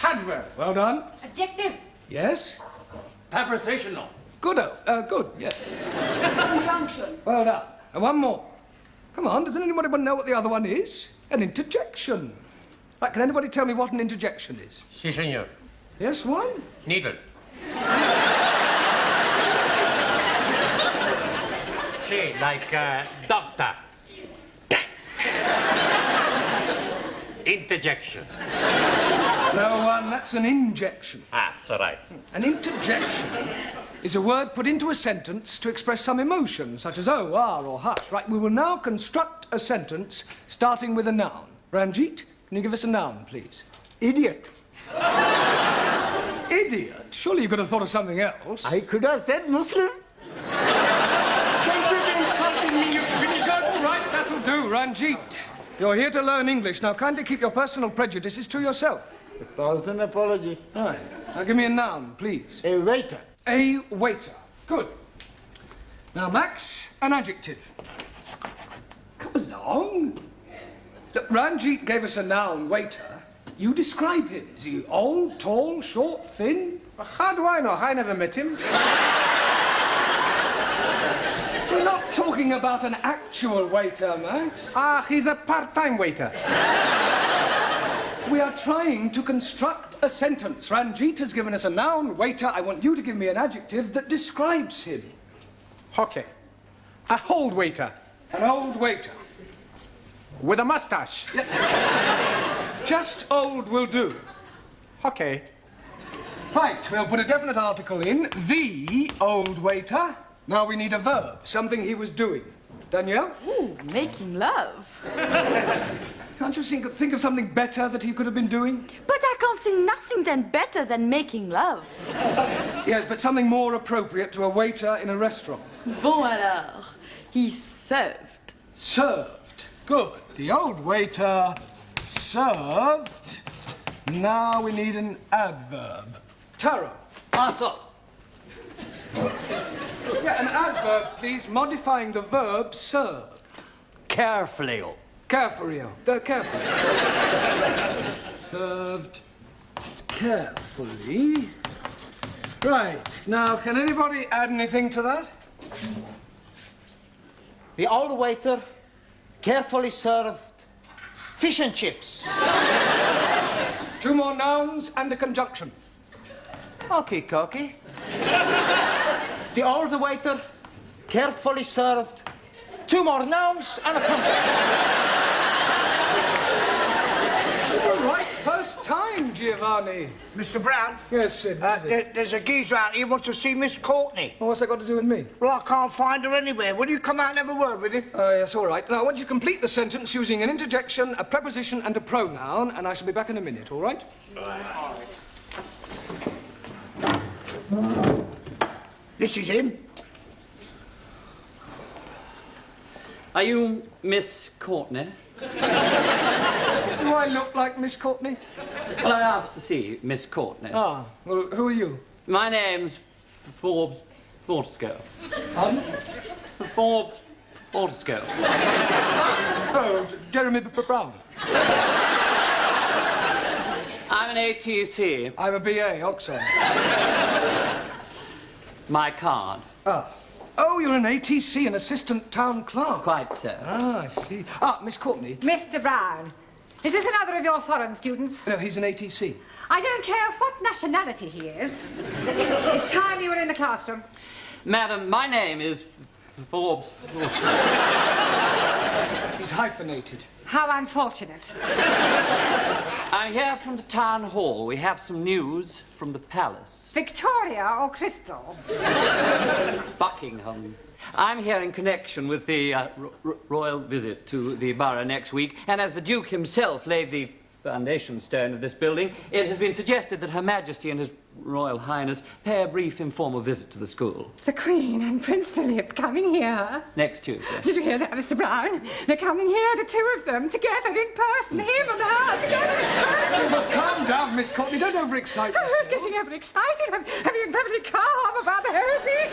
Adverb. Well done. Adjective. Yes? Prepositional. Good, good, yeah. Conjunction. Well done. And one more. Come on, doesn't anybody know what the other one is? An interjection. Right, can anybody tell me what an interjection is? Si, senor. Yes, one? Needle. Si, like doctor. Interjection. No, that's an injection. That's right. An interjection is a word put into a sentence to express some emotion, such as oh, ah, or hush. Right, we will now construct a sentence starting with a noun. Ranjit, can you give us a noun, please? Idiot. Idiot? Surely you could have thought of something else. I could have said Muslim. Don't you be insulting me, you vinegar. All right, that'll do, Ranjit. You're here to learn English. Now, kindly keep your personal prejudices to yourself. 1,000 apologies. All right. Now, give me a noun, please. A waiter. A waiter. Good. Now, Max, an adjective. Come along. Look, Ranjit gave us a noun, waiter. You describe him. Is he old, tall, short, thin? How do I know? I never met him. We're not talking about an actual waiter, Max. He's a part-time waiter. We are trying to construct a sentence. Ranjit has given us a noun, waiter. I want you to give me an adjective that describes him. Okay. A old waiter. An old waiter. With a mustache. Just old will do. Okay. Right, we'll put a definite article in. The old waiter. Now we need a verb, something he was doing. Danielle? Ooh, making love. Can't you think of something better that he could have been doing? But I can't think nothing then better than making love. Yes, but something more appropriate to a waiter in a restaurant. Bon alors, he served. Served. Good. The old waiter served. Now we need an adverb. Taro. Answer. Yeah, an adverb, please, modifying the verb served. Carefully. Carefully. Carefully. Served carefully. Right. Now, can anybody add anything to that? The old waiter carefully served fish and chips. 2 more nouns and a conjunction. Okie dokie. The old waiter carefully served 2 more nouns and a conjunction. All right, first time, Giovanni. Mr. Brown? Yes, Sid. There's a geezer out here who wants to see Miss Courtney. Well, what's that got to do with me? Well, I can't find her anywhere. Will you come out and have a word with him? Yes, all right. Now, I want you to complete the sentence using an interjection, a preposition, and a pronoun, and I shall be back in a minute, all right? All right. This is him. Are you Miss Courtney? Do I look like Miss Courtney? Well, I asked to see Miss Courtney. Ah, well, who are you? My name's Forbes Fortescue. Pardon? Forbes Fortescue. Oh, Jeremy Brown. I'm an ATC. I'm a BA, Oxford. My card. Ah. Oh, you're an ATC, an assistant town clerk. Quite so. Ah, I see. Ah, Miss Courtney. Mr. Brown, is this another of your foreign students? No, he's an ATC. I don't care what nationality he is. It's time you were in the classroom. Madam, my name is Forbes. He's hyphenated. How unfortunate. I'm here from the town hall. We have some news from the palace. Victoria or Crystal? Buckingham. I'm here in connection with the royal visit to the borough next week, and as the Duke himself laid the foundation stone of this building, it has been suggested that Her Majesty and His Royal Highness pay a brief informal visit to the school. The Queen and Prince Philip coming here. Next Tuesday. Did you hear that, Mr. Brown? They're coming here, the two of them, together in person, him and her, together in person. Well, calm down, Miss Courtney. Don't overexcite yourself. I was getting overexcited. I'm being perfectly calm about the whole thing.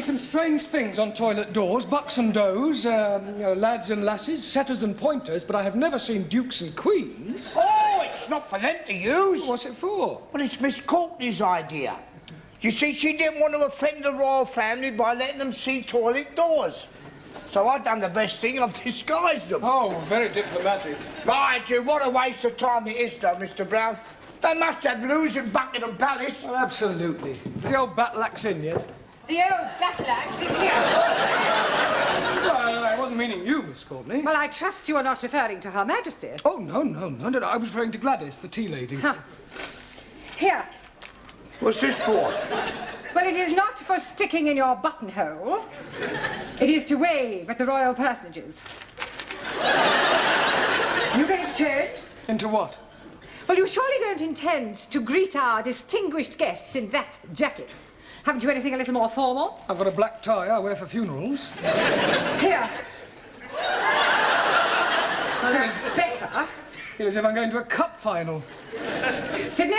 Some strange things on toilet doors, bucks and does, lads and lasses, setters and pointers, but I have never seen dukes and queens. Oh, it's not for them to use. What's it for? Well, it's Miss Courtney's idea. You see, she didn't want to offend the royal family by letting them see toilet doors. So I've done the best thing, I've disguised them. Oh, very diplomatic. Right, you, what a waste of time it is, though, Mr. Brown. They must have lose in Buckingham Palace. Well, absolutely. Is the old batlax in yet? The old batlax is here. Well, I wasn't meaning you, Miss Courtney. Well, I trust you are not referring to Her Majesty. Oh, no. I was referring to Gladys, the tea lady. Huh. Here. What's this for? Well, it is not for sticking in your buttonhole. It is to wave at the royal personages. You going to change? Into what? Well, you surely don't intend to greet our distinguished guests in that jacket. Haven't you anything a little more formal? I've got a black tie I wear for funerals. Here. That's better. Feel as if I'm going to a cup final. Sydney,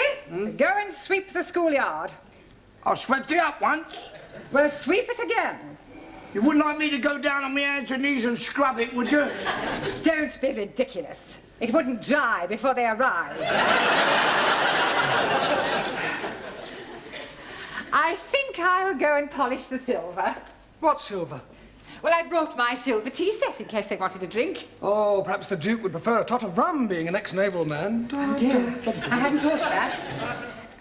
go and sweep the schoolyard. I swept it up once. Well, sweep it again. You wouldn't like me to go down on my hands and knees and scrub it, would you? Don't be ridiculous. It wouldn't dry before they arrive. I think I'll go and polish the silver. What silver? Well, I brought my silver tea set in case they wanted a drink. Oh, perhaps the Duke would prefer a tot of rum, being an ex-naval man. Oh, dear. I hadn't thought of that.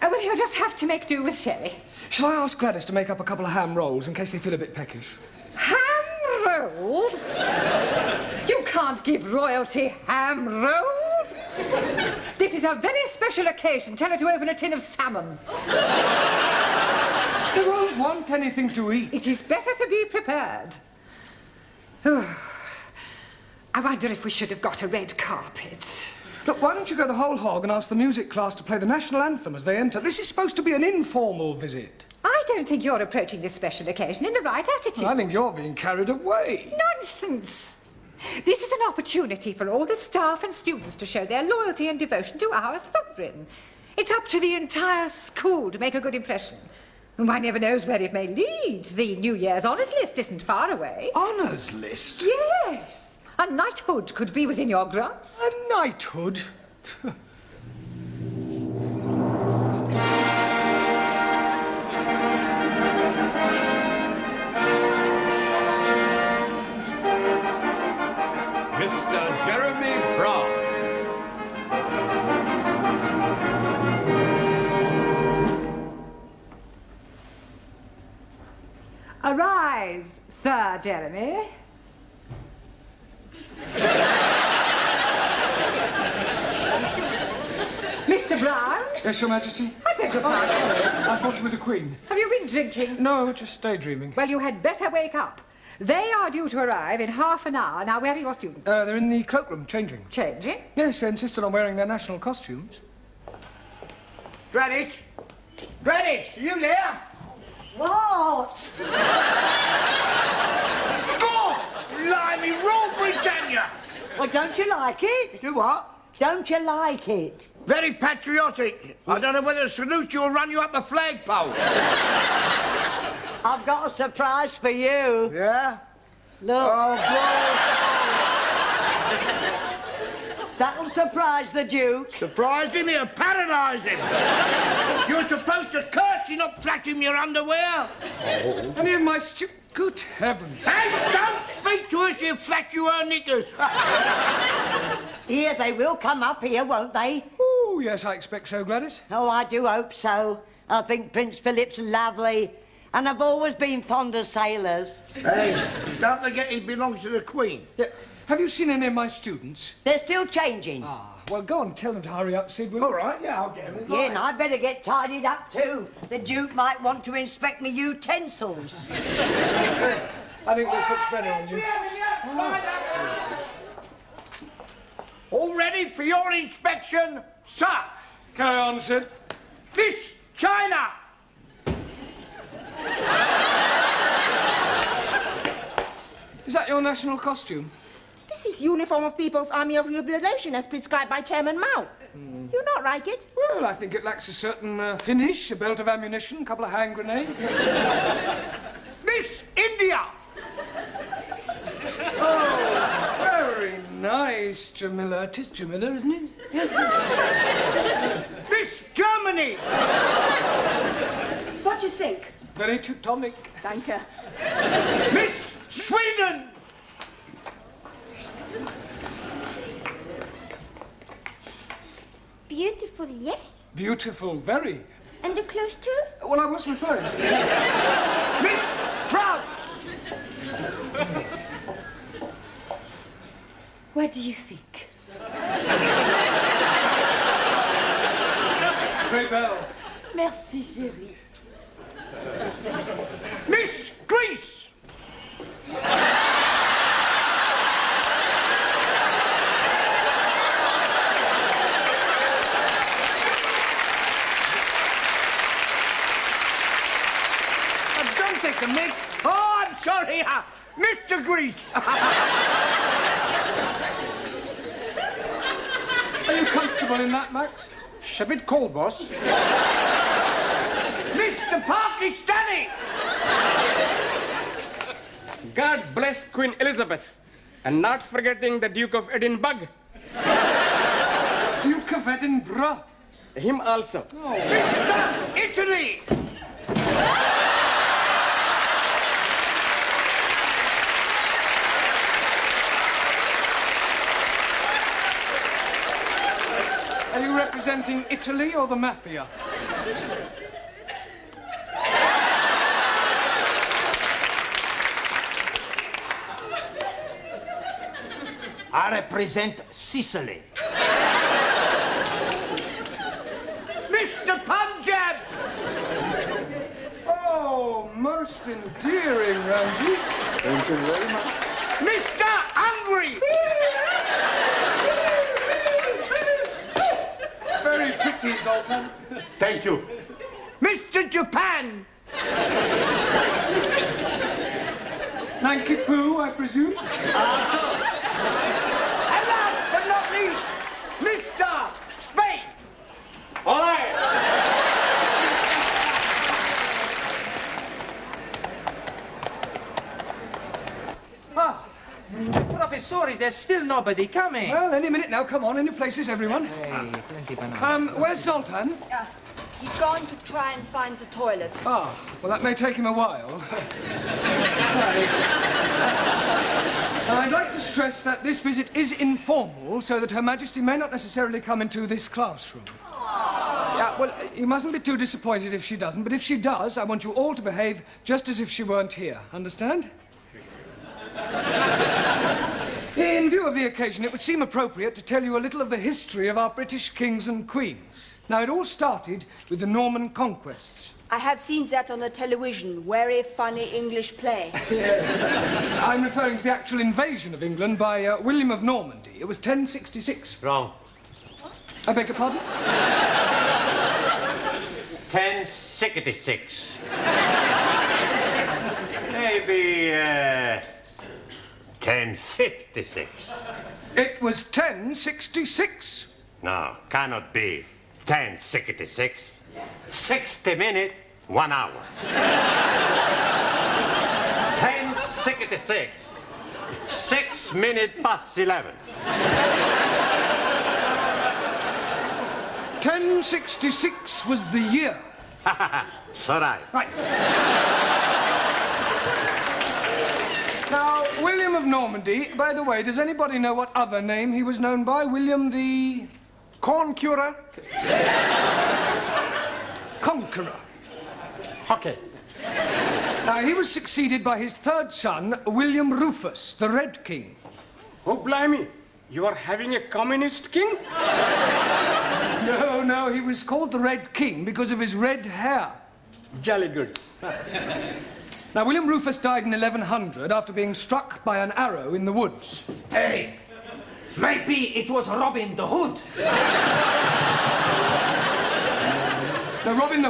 Oh, well, he'll just have to make do with sherry. Shall I ask Gladys to make up a couple of ham rolls in case they feel a bit peckish? Ham rolls? You can't give royalty ham rolls. This is a very special occasion. Tell her to open a tin of salmon. They won't want anything to eat. It is better to be prepared. I wonder if we should have got a red carpet. Look, why don't you go the whole hog and ask the music class to play the national anthem as they enter? This is supposed to be an informal visit. I don't think you're approaching this special occasion in the right attitude. I think you're being carried away. Nonsense! This is an opportunity for all the staff and students to show their loyalty and devotion to our sovereign. It's up to the entire school to make a good impression. One never knows where it may lead. The New Year's honours list isn't far away. Honours list? Yes. A knighthood could be within your grasp. A knighthood? Mr. Jeremy Brown. Arise, Sir Jeremy. Mr. Brown? Yes, Your Majesty? I beg your pardon. I thought you were the Queen. Have you been drinking? No, just daydreaming. Well, you had better wake up. They are due to arrive in half an hour. Now, where are your students? They're in the cloakroom, changing. Changing? Yes, they insisted on wearing their national costumes. Greenwich! Greenwich, you there? What? God! Blimey, Rule Britannia! Well, don't you like it? Do what? Don't you like it? Very patriotic. I don't know whether to salute you or run you up a flagpole. I've got a surprise for you. Yeah? Look. Oh, That'll surprise the Duke. Surprise him, he'll paralyse him. You're supposed to curse him, not flash him your underwear. Oh. Any of my Good heavens. Hey, don't speak to us, you flash you her knickers. Here, they will come up here, won't they? Oh, yes, I expect so, Gladys. Oh, I do hope so. I think Prince Philip's lovely. And I've always been fond of sailors. Hey, don't forget he belongs to the Queen. Yeah. Have you seen any of my students? They're still changing. Ah, well, go on, tell them to hurry up, Sid. All right, yeah, I'll get them. Yeah, and I'd better get tidied up too. The Duke might want to inspect me utensils. I think this looks better on you. All ready for your inspection, sir? Carry on, Sid. Miss China! Is that your national costume? This is uniform of People's Army of Liberation as prescribed by Chairman Mao. You not like it? Well, I think it lacks a certain finish, a belt of ammunition, a couple of hand grenades. Miss India! Oh, very nice, Jamila. It is Jamila, isn't it? Miss Germany! What do you think? Very Teutonic. Thank you. Miss Sweden! Beautiful, yes. Beautiful, very. And the clothes too? Well, I was referring to... Miss France! What do you think? Très belle. Merci, chérie. Miss Greece! Don't take the mic. Oh, I'm sorry. Mr. Greece. Are you comfortable in that, Max? It's a bit cold, boss. Mr. Pakistani. God bless Queen Elizabeth, and not forgetting the Duke of Edinburgh. Duke of Edinburgh? Him also. Oh. Mr. Italy. Are you representing Italy or the mafia? I represent Sicily. Mr. Punjab. Oh, most endearing, Ranjit. Thank you very much. Mr. Hungary. Very pretty, Zoltan. Thank you. Mr. Japan. Nanky Poo, I presume? And last but not least, Mr. Spade. All right. Ah, Professori, there's still nobody coming. Well, any minute now. Come on, in your places, everyone. Hey, plenty banana. Where's Zoltan? He's gone to try and find the toilet. Ah, well, that may take him a while. I'd like to stress that this visit is informal, so that Her Majesty may not necessarily come into this classroom. Yeah, well, you mustn't be too disappointed if she doesn't, but if she does, I want you all to behave just as if she weren't here. Understand? In view of the occasion, it would seem appropriate to tell you a little of the history of our British kings and queens. Now, it all started with the Norman conquests. I have seen that on the television. Very funny English play. I'm referring to the actual invasion of England by William of Normandy. It was 1066. Wrong. I beg your pardon? 1066. Maybe, 1056. It was 1066. No, cannot be. 1066. 60 minutes, 1 hour. 1066. 6 minutes past 11. 1066 was the year. So right. Right. Now, William of Normandy, by the way, does anybody know what other name he was known by? William the Conqueror? Conqueror. Okay. Now, he was succeeded by his third son, William Rufus, the Red King. Oh, blimey. You are having a communist king? No, he was called the Red King because of his red hair. Jolly good. Now, William Rufus died in 1100 after being struck by an arrow in the woods. Hey, maybe it was Robin the Hood. No, Robin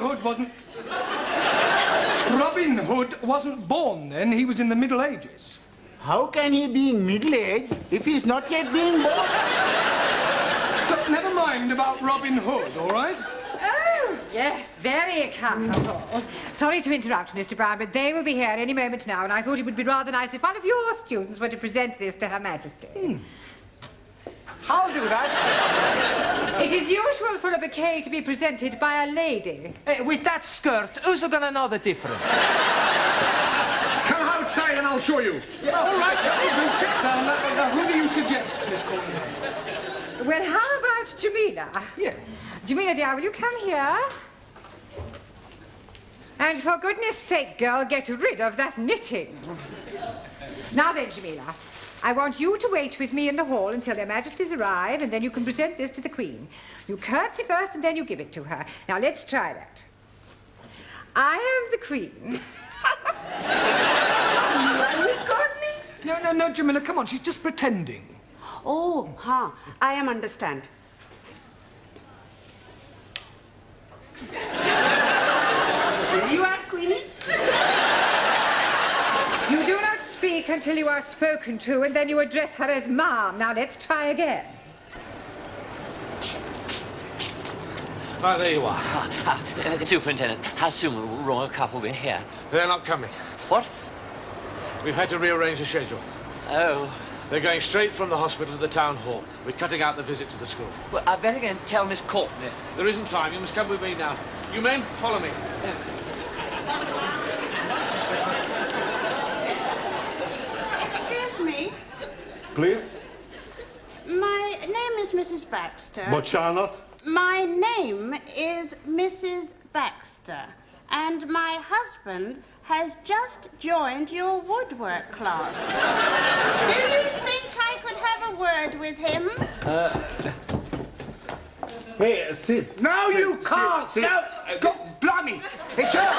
Hood wasn't born then. He was in the Middle Ages. How can he be middle-aged if he's not yet being born? But never mind about Robin Hood, all right? Oh, yes, very comfortable. Sorry to interrupt, Mr. Brown, but they will be here any moment now, and I thought it would be rather nice if one of your students were to present this to Her Majesty. I'll do that. It is usual for a bouquet to be presented by a lady. Hey, with that skirt, who's gonna know the difference? Come outside and I'll show you. Yeah, all right, do sit down. Now, who do you suggest, Miss Courtney? Well, how about Jamila? Yes. Jamila, dear, will you come here? And for goodness sake, girl, get rid of that knitting. Now then, Jamila, I want you to wait with me in the hall until Their Majesties arrive, and then you can present this to the Queen. You curtsy first, and then you give it to her. Now, let's try that. I am the Queen. Miss Courtney? No, Jamila, come on, she's just pretending. Oh, I am understand. There you are, Queenie. You do not speak until you are spoken to, and then you address her as Mom. Now, let's try again. Oh, there you are. Superintendent, how soon will royal couple be here? They're not coming. What? We've had to rearrange the schedule. Oh. They're going straight from the hospital to the town hall. We're cutting out the visit to the school. Well, I better go and tell Miss Courtney. There isn't time. You must come with me now. You men, follow me. Excuse me. Please? My name is Mrs. Baxter. But Charlotte? My name is Mrs. Baxter, and my husband has just joined your woodwork class. Do you think I could have a word with him? Here, sit. No, Sit, you can't. sit. No. God, blimey. It's her.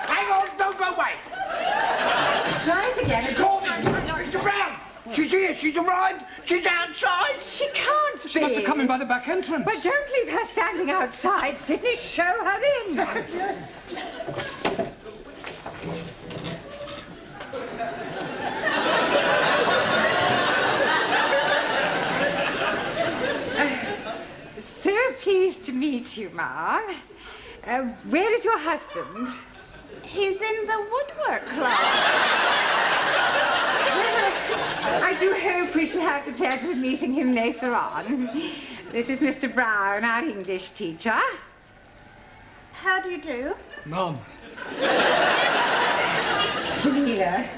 Hang on. Don't go away. Try it again. Courtney, Mr. Brown. She's here. She's arrived. She's outside. She be. She must have come in by the back entrance. But don't leave her standing outside, Sidney. Show her in. So pleased to meet you, Ma. Where is your husband? He's in the woodwork club. I do hope we shall have the pleasure of meeting him later on. This is Mr. Brown, our English teacher. How do you do? Mum. Jamila.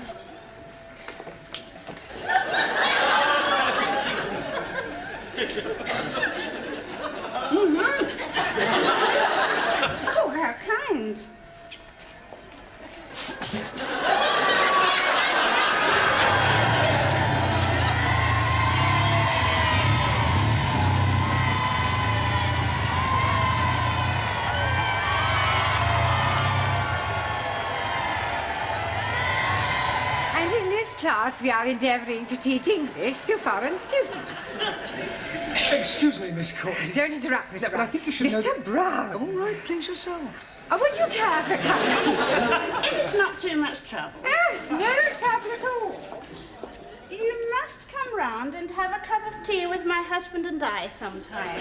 Oh, how kind. And in this class, we are endeavouring to teach English to foreign students. Excuse me, Miss Courtney. Don't interrupt, Mr. No, but I think you should know Mr. that- Brown. All right, please yourself. Would you care for a cup of tea? It's not too much trouble. Oh, it's no trouble at all. You must come round and have a cup of tea with my husband and I sometime.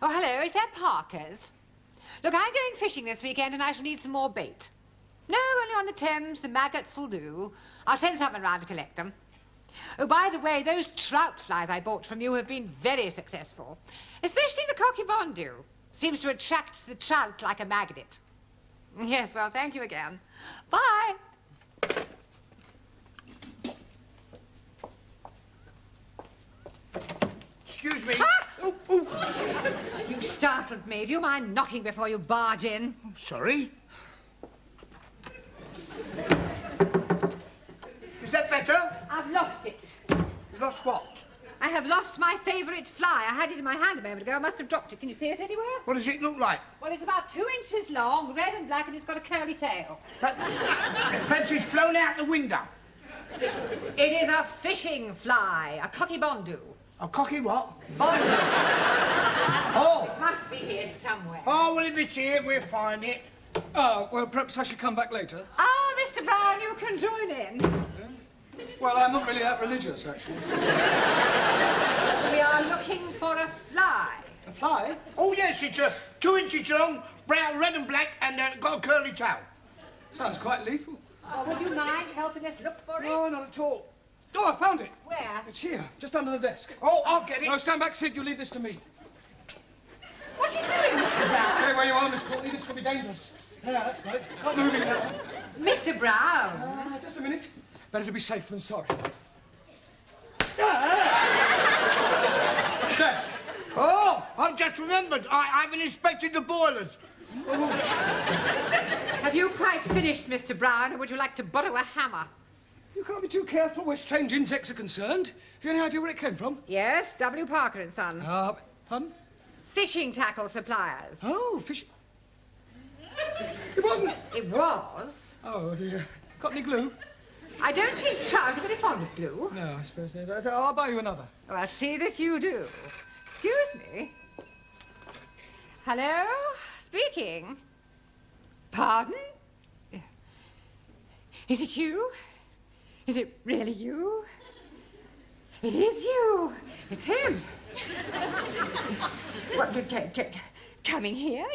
Oh, hello, is that Parker's? Look, I'm going fishing this weekend and I shall need some more bait. No, only on the Thames, the maggots will do. I'll send someone round to collect them. Oh, by the way, those trout flies I bought from you have been very successful. Especially the cocky bondu. Seems to attract the trout like a magnet. Yes, well, thank you again. Bye. Excuse me. Ah! Ooh, ooh. You startled me. Do you mind knocking before you barge in? Sorry. Is that better? I've lost it. You lost what? I have lost my favourite fly. I had it in my hand a moment ago. I must have dropped it. Can you see it anywhere? What does it look like? Well, it's about 2 inches long, red and black, and it's got a curly tail. Perhaps it's flown out the window. It is a fishing fly, a cocky bondu. A cocky what? Bondu. Oh. It must be here somewhere. Oh, well, if it's here, we'll find it. Well, perhaps I should come back later. Ah, Mr. Brown, you can join in. Well, I'm not really that religious, actually. We are looking for a fly. A fly? Oh, yes, it's 2 inches long, brown, red and black, and got a curly tail. Sounds quite lethal. Oh, would you mind helping us look for it? No, not at all. Oh, I found it. Where? It's here, just under the desk. Oh, I'll get it. No, stand back, Sid. You leave this to me. What are you doing, Mr. Brown? Stay where you are, Miss Courtney. This could be dangerous. Yeah, that's right. Not moving now. Mr. Brown. Just a minute. Better to be safe than sorry. There. Oh, I've just remembered. I haven't inspected the boilers. Have you quite finished, Mr. Brown, or would you like to borrow a hammer? You can't be too careful where strange insects are concerned. Have you any idea where it came from? Yes, W. Parker and Son. Pardon? Fishing tackle suppliers. Oh, fishing... It wasn't... It was. Oh, dear. Got any glue? I don't think trout are very fond of glue. No, I suppose they don't. I'll buy you another. Oh, I'll see that you do. Excuse me. Hello? Speaking. Pardon? Is it you? Is it really you? It is you. It's him. What, coming here?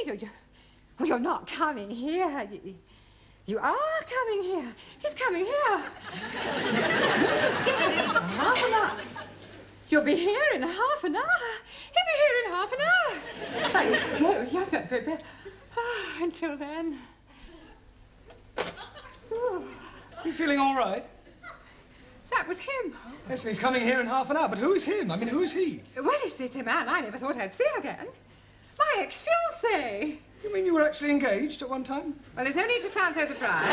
You're not coming here. You are coming here. He's coming here. Half an hour. You'll be here in half an hour. He'll be here in half an hour. Until then. You feeling all right? That was him. Yes, he's coming here in half an hour. But who is him? I mean, who is he? Well, it's a man I never thought I'd see again. My ex-fiancé. You mean you were actually engaged at one time? Well, there's no need to sound so surprised.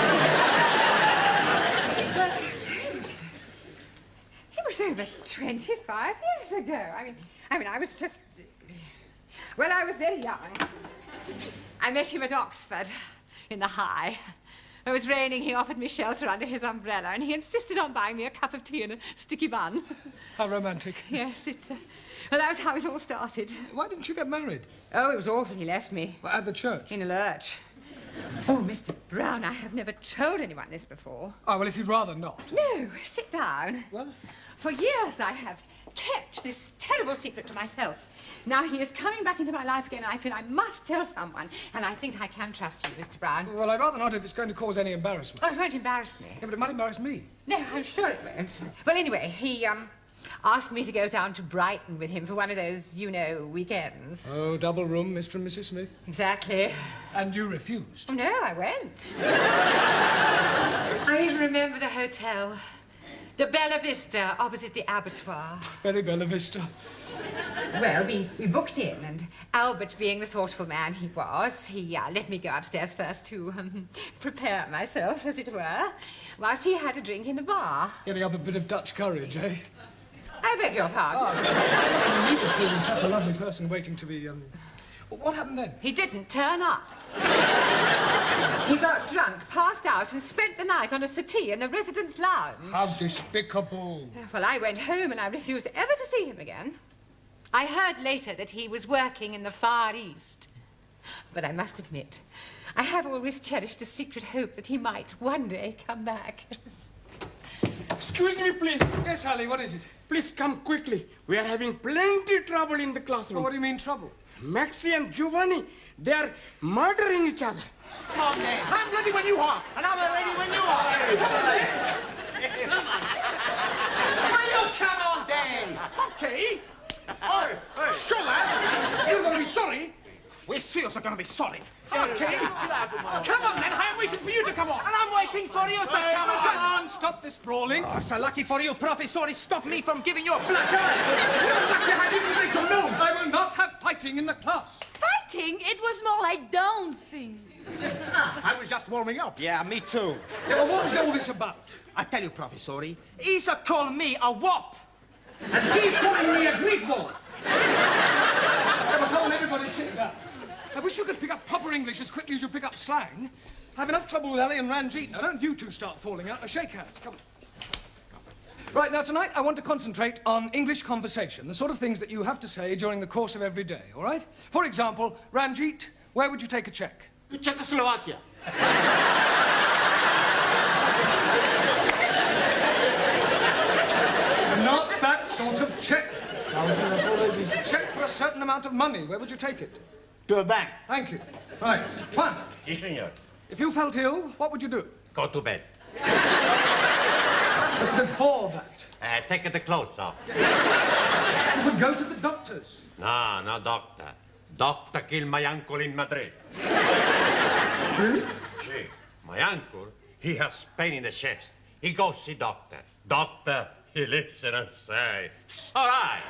It was over 25 years ago. I mean, I was just... Well, I was very young. I met him at Oxford, in the High. It was raining, he offered me shelter under his umbrella, and he insisted on buying me a cup of tea and a sticky bun. How romantic. Yes, well, that was how it all started. Why didn't you get married? Oh, it was awful. He left me. Well, at the church? In a lurch. Oh, Mr. Brown, I have never told anyone this before. Oh, well, if you'd rather not. No, sit down. Well? For years I have kept this terrible secret to myself. Now he is coming back into my life again, and I feel I must tell someone, and I think I can trust you, Mr. Brown. Well, I'd rather not if it's going to cause any embarrassment. Oh, it won't embarrass me. Yeah, but it might embarrass me. No, I'm sure it won't. Well, anyway, he, asked me to go down to Brighton with him for one of those, you know, weekends. Oh, double room, Mr. and Mrs. Smith. Exactly. And you refused? Oh, no, I went. I even remember the hotel. The Bella Vista, opposite the abattoir. Very Bella Vista. Well, we booked in, and Albert, being the thoughtful man he was, he let me go upstairs first to prepare myself, as it were, whilst he had a drink in the bar. Getting up a bit of Dutch courage, eh? I beg your pardon. You were clearly such a lovely person waiting to be, What happened then? He didn't turn up. He got drunk, passed out, and spent the night on a settee in the residence lounge. How despicable. Well, I went home and I refused ever to see him again. I heard later that he was working in the Far East. But I must admit, I have always cherished a secret hope that he might one day come back. Excuse me, please. Yes, Ali, what is it? Please come quickly. We are having plenty trouble in the classroom. Well, what do you mean, trouble? Maxie and Giovanni, they are murdering each other. Okay. I'm ready when you are. And I'm ready when you are. Will you come on, then? Okay. Oh, Sure, lad. You're going to be sorry. We're seriously going to be sorry. Okay. Come on, then. I'm waiting for you to come on. And I'm waiting for you to come on. Come on, stop this brawling. Oh, so lucky for you, Professor, stop me from giving you a black eye. I will not have fighting in the class. Fighting? It was more like dancing. I was just warming up. Yeah, me too. Yeah, well, what's all this about? I tell you, Professor, he's called me a wop. And he's calling me a greaseball. Yeah, but come on, everybody sit down. I wish you could pick up proper English as quickly as you pick up slang. I have enough trouble with Ellie and Ranjit. Now, don't you two start falling out. Now, shake hands. Come on. Right, now, tonight, I want to concentrate on English conversation, the sort of things that you have to say during the course of every day, all right? For example, Ranjit, where would you take a check? To Czechoslovakia. Not that sort of check. A check for a certain amount of money. Where would you take it? To a bank. Thank you. Right. Juan. Si, senor. If you felt ill, what would you do? Go to bed. Before that. Take the clothes off. You would go to the doctor's. No, doctor. Doctor killed my uncle in Madrid. Really? See, my uncle, he has pain in the chest. He goes see doctor. Doctor, he listen and say, it's all right.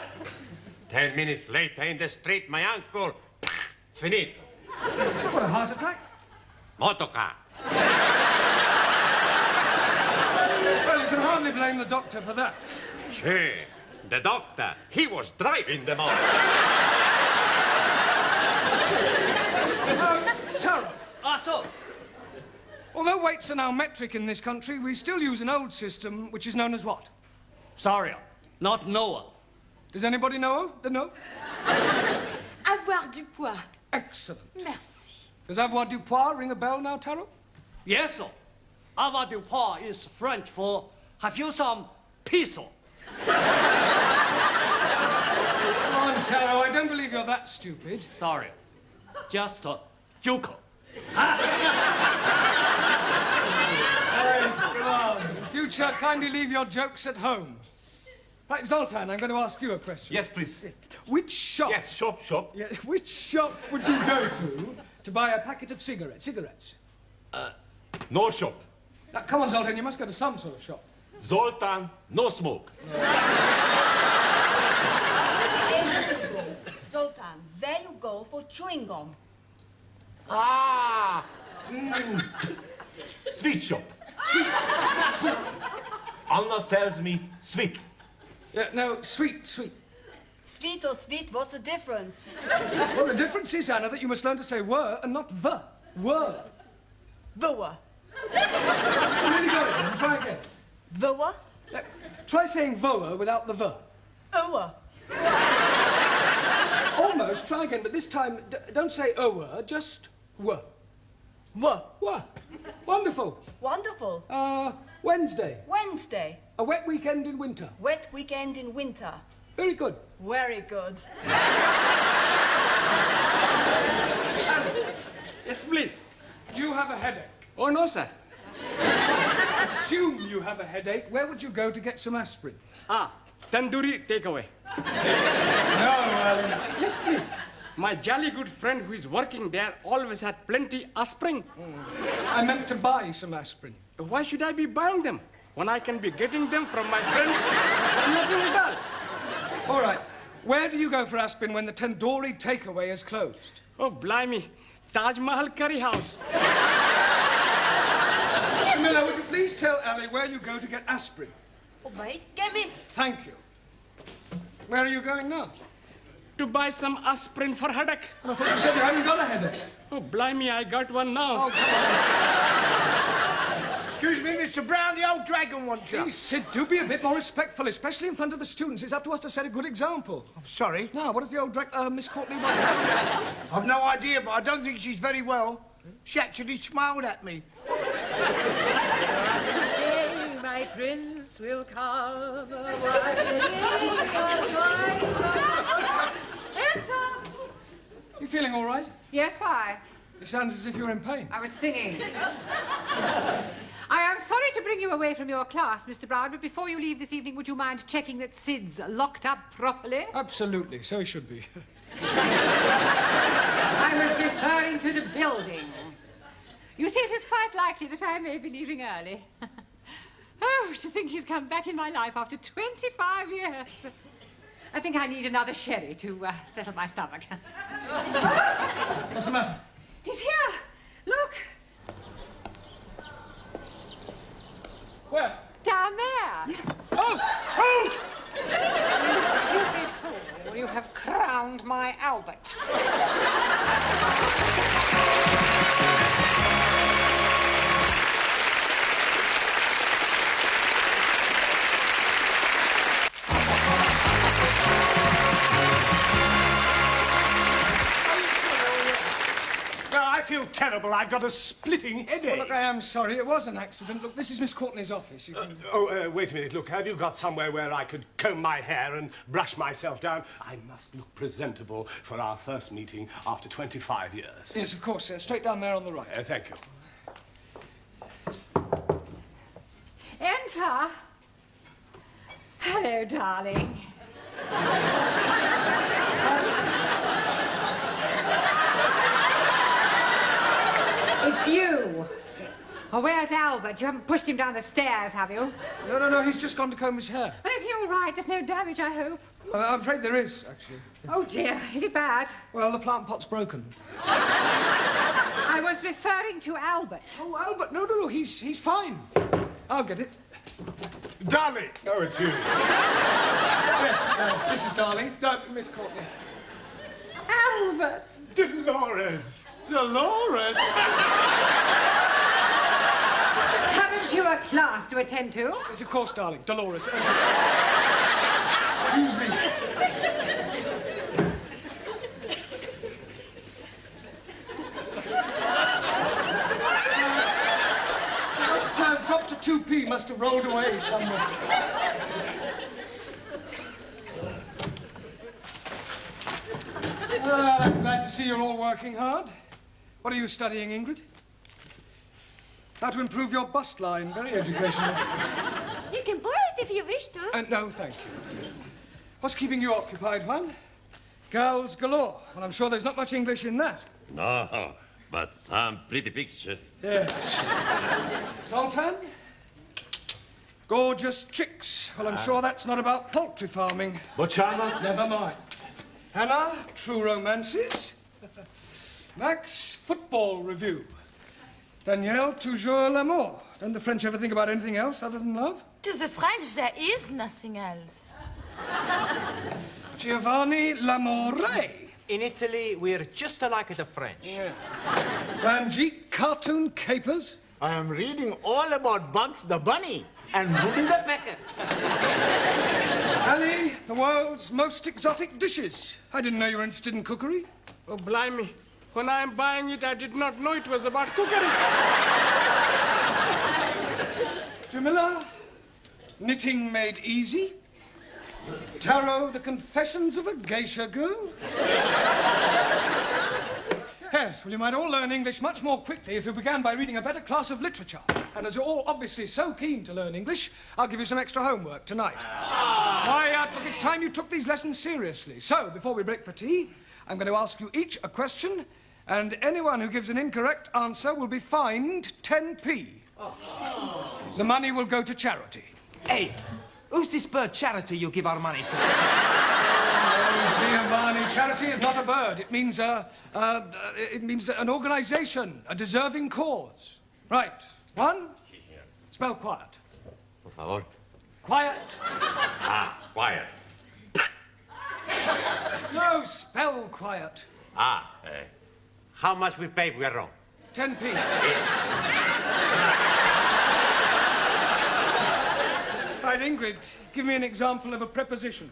10 minutes later in the street, my uncle, finito. What, a heart attack? Motorcar. Well, you can hardly blame the doctor for that. See, the doctor, he was driving the motor. Taro. So. Although weights are now metric in this country, we still use an old system which is known as what? Sorry, not Noah. Does anybody know the no? Avoir du poids. Excellent. Merci. Does avoir du poids ring a bell now, Taro? Yes, sir. Avoir du poids is French for have you some peso? Come on, Taro, I don't believe you're that stupid. Sorry. Just a joker. Come on. In future, kindly leave your jokes at home. Right, Zoltan, I'm going to ask you a question. Yes, please. Which shop... Yes, shop. Yeah, which shop would you go to buy a packet of cigarettes? No shop. Now, come on, Zoltan, you must go to some sort of shop. Zoltan, no smoke. Zoltan, there you go for chewing gum. Sweet shop. Sweet. Anna tells me sweet. Yeah, no, sweet. Sweet or sweet, what's the difference? Well, the difference is, Anna, that you must learn to say were and not the. Were. The what? You really got it, then. Try again. The what? Try saying voa without the ver. Oa. Almost. Try again, but this time, don't say oa, just were. Were. Wonderful. Wonderful. Wednesday. Wednesday. A wet weekend in winter. Wet weekend in winter. Very good. Very good. Yes, please. Do you have a headache? Oh, no, sir. Assume you have a headache. Where would you go to get some aspirin? Tandoori takeaway. No, Yes, please. My jolly good friend who is working there always had plenty aspirin. I meant to buy some aspirin. Why should I be buying them when I can be getting them from my friend for nothing at all? All right. Where do you go for aspirin when the tandoori takeaway is closed? Oh, blimey. Taj Mahal Curry House. Miller, would you please tell Ali where you go to get aspirin? Oh, my chemist. Thank you. Where are you going now? To buy some aspirin for headache. I thought you said you hadn't got a headache. Oh, blimey, I got one now. Oh, come on, Excuse me, Mr. Brown, the old dragon wants you. Please, Sid, do be a bit more respectful, especially in front of the students. It's up to us to set a good example. I'm sorry. Now, what does the old Miss Courtney want? I've no idea, but I don't think she's very well. She actually smiled at me. Today my prince will come. Enter! You feeling all right? Yes, why? You sound as if you're in pain. I was singing. I am sorry to bring you away from your class, Mr. Brown, but before you leave this evening, would you mind checking that Sid's locked up properly? Absolutely, so he should be. I was referring to the building. You see, it is quite likely that I may be leaving early. Oh, to think he's come back in my life after 25 years. I think I need another sherry to settle my stomach. What's the matter? He's here. Look. Where? Down there. Oh! You stupid fool. You have crowned my Albert. I feel terrible. I've got a splitting headache. Well, look, I am sorry. It was an accident. Look, this is Miss Courtney's office. Wait a minute. Look, have you got somewhere where I could comb my hair and brush myself down? I must look presentable for our first meeting after 25 years. Yes, of course. Straight down there on the right. Thank you. Enter. Hello, darling. It's you. Oh, where's Albert? You haven't pushed him down the stairs, have you? No, he's just gone to comb his hair. Well, is he all right? There's no damage, I hope. I'm afraid there is, actually. Oh, dear. Is it bad? Well, the plant pot's broken. I was referring to Albert. Oh, Albert. No, he's fine. I'll get it. Darling! Oh, it's you. Yes, this is Darling. Miss Courtney. Albert! Dolores! Dolores! Haven't you a class to attend to? Yes, of course, darling. Dolores. Excuse me. Must have dropped a 2p. Must have rolled away somewhere. I'm glad to see you're all working hard. What are you studying, Ingrid? How to improve your bust line. Very educational. You can borrow it if you wish to. No, thank you. What's keeping you occupied, Juan? Girls galore. Well, I'm sure there's not much English in that. No, but some pretty pictures. Yes. Zoltan? Gorgeous chicks. Well, I'm sure that's not about poultry farming. Bocciana? Never mind. Hannah, true romances. Max, football review. Danielle, toujours l'amour. Don't the French ever think about anything else other than love? To the French, there is nothing else. Giovanni, l'amore. In Italy, we're just alike the French. Yeah. Ranjit, cartoon capers. I am reading all about Bugs the Bunny and Woody the Pecker. Ali, the world's most exotic dishes. I didn't know you were interested in cookery. Oh, blimey. When I'm buying it, I did not know it was about cookery. Jamila, knitting made easy. Tarot, the confessions of a geisha girl. Yes, well, you might all learn English much more quickly if you began by reading a better class of literature. And as you're all obviously so keen to learn English, I'll give you some extra homework tonight. Why, look, it's time you took these lessons seriously. So, before we break for tea, I'm going to ask you each a question, and anyone who gives an incorrect answer will be fined 10p. The money will go to charity. Hey, who's this bird charity you give our money to? Oh, Giovanni, charity is not a bird. It means an organization, a deserving cause. Right. One, spell quiet. Por favor. Quiet. Quiet. No, spell quiet. How much we pay if we are wrong? 10p. Right, Ingrid, give me an example of a preposition.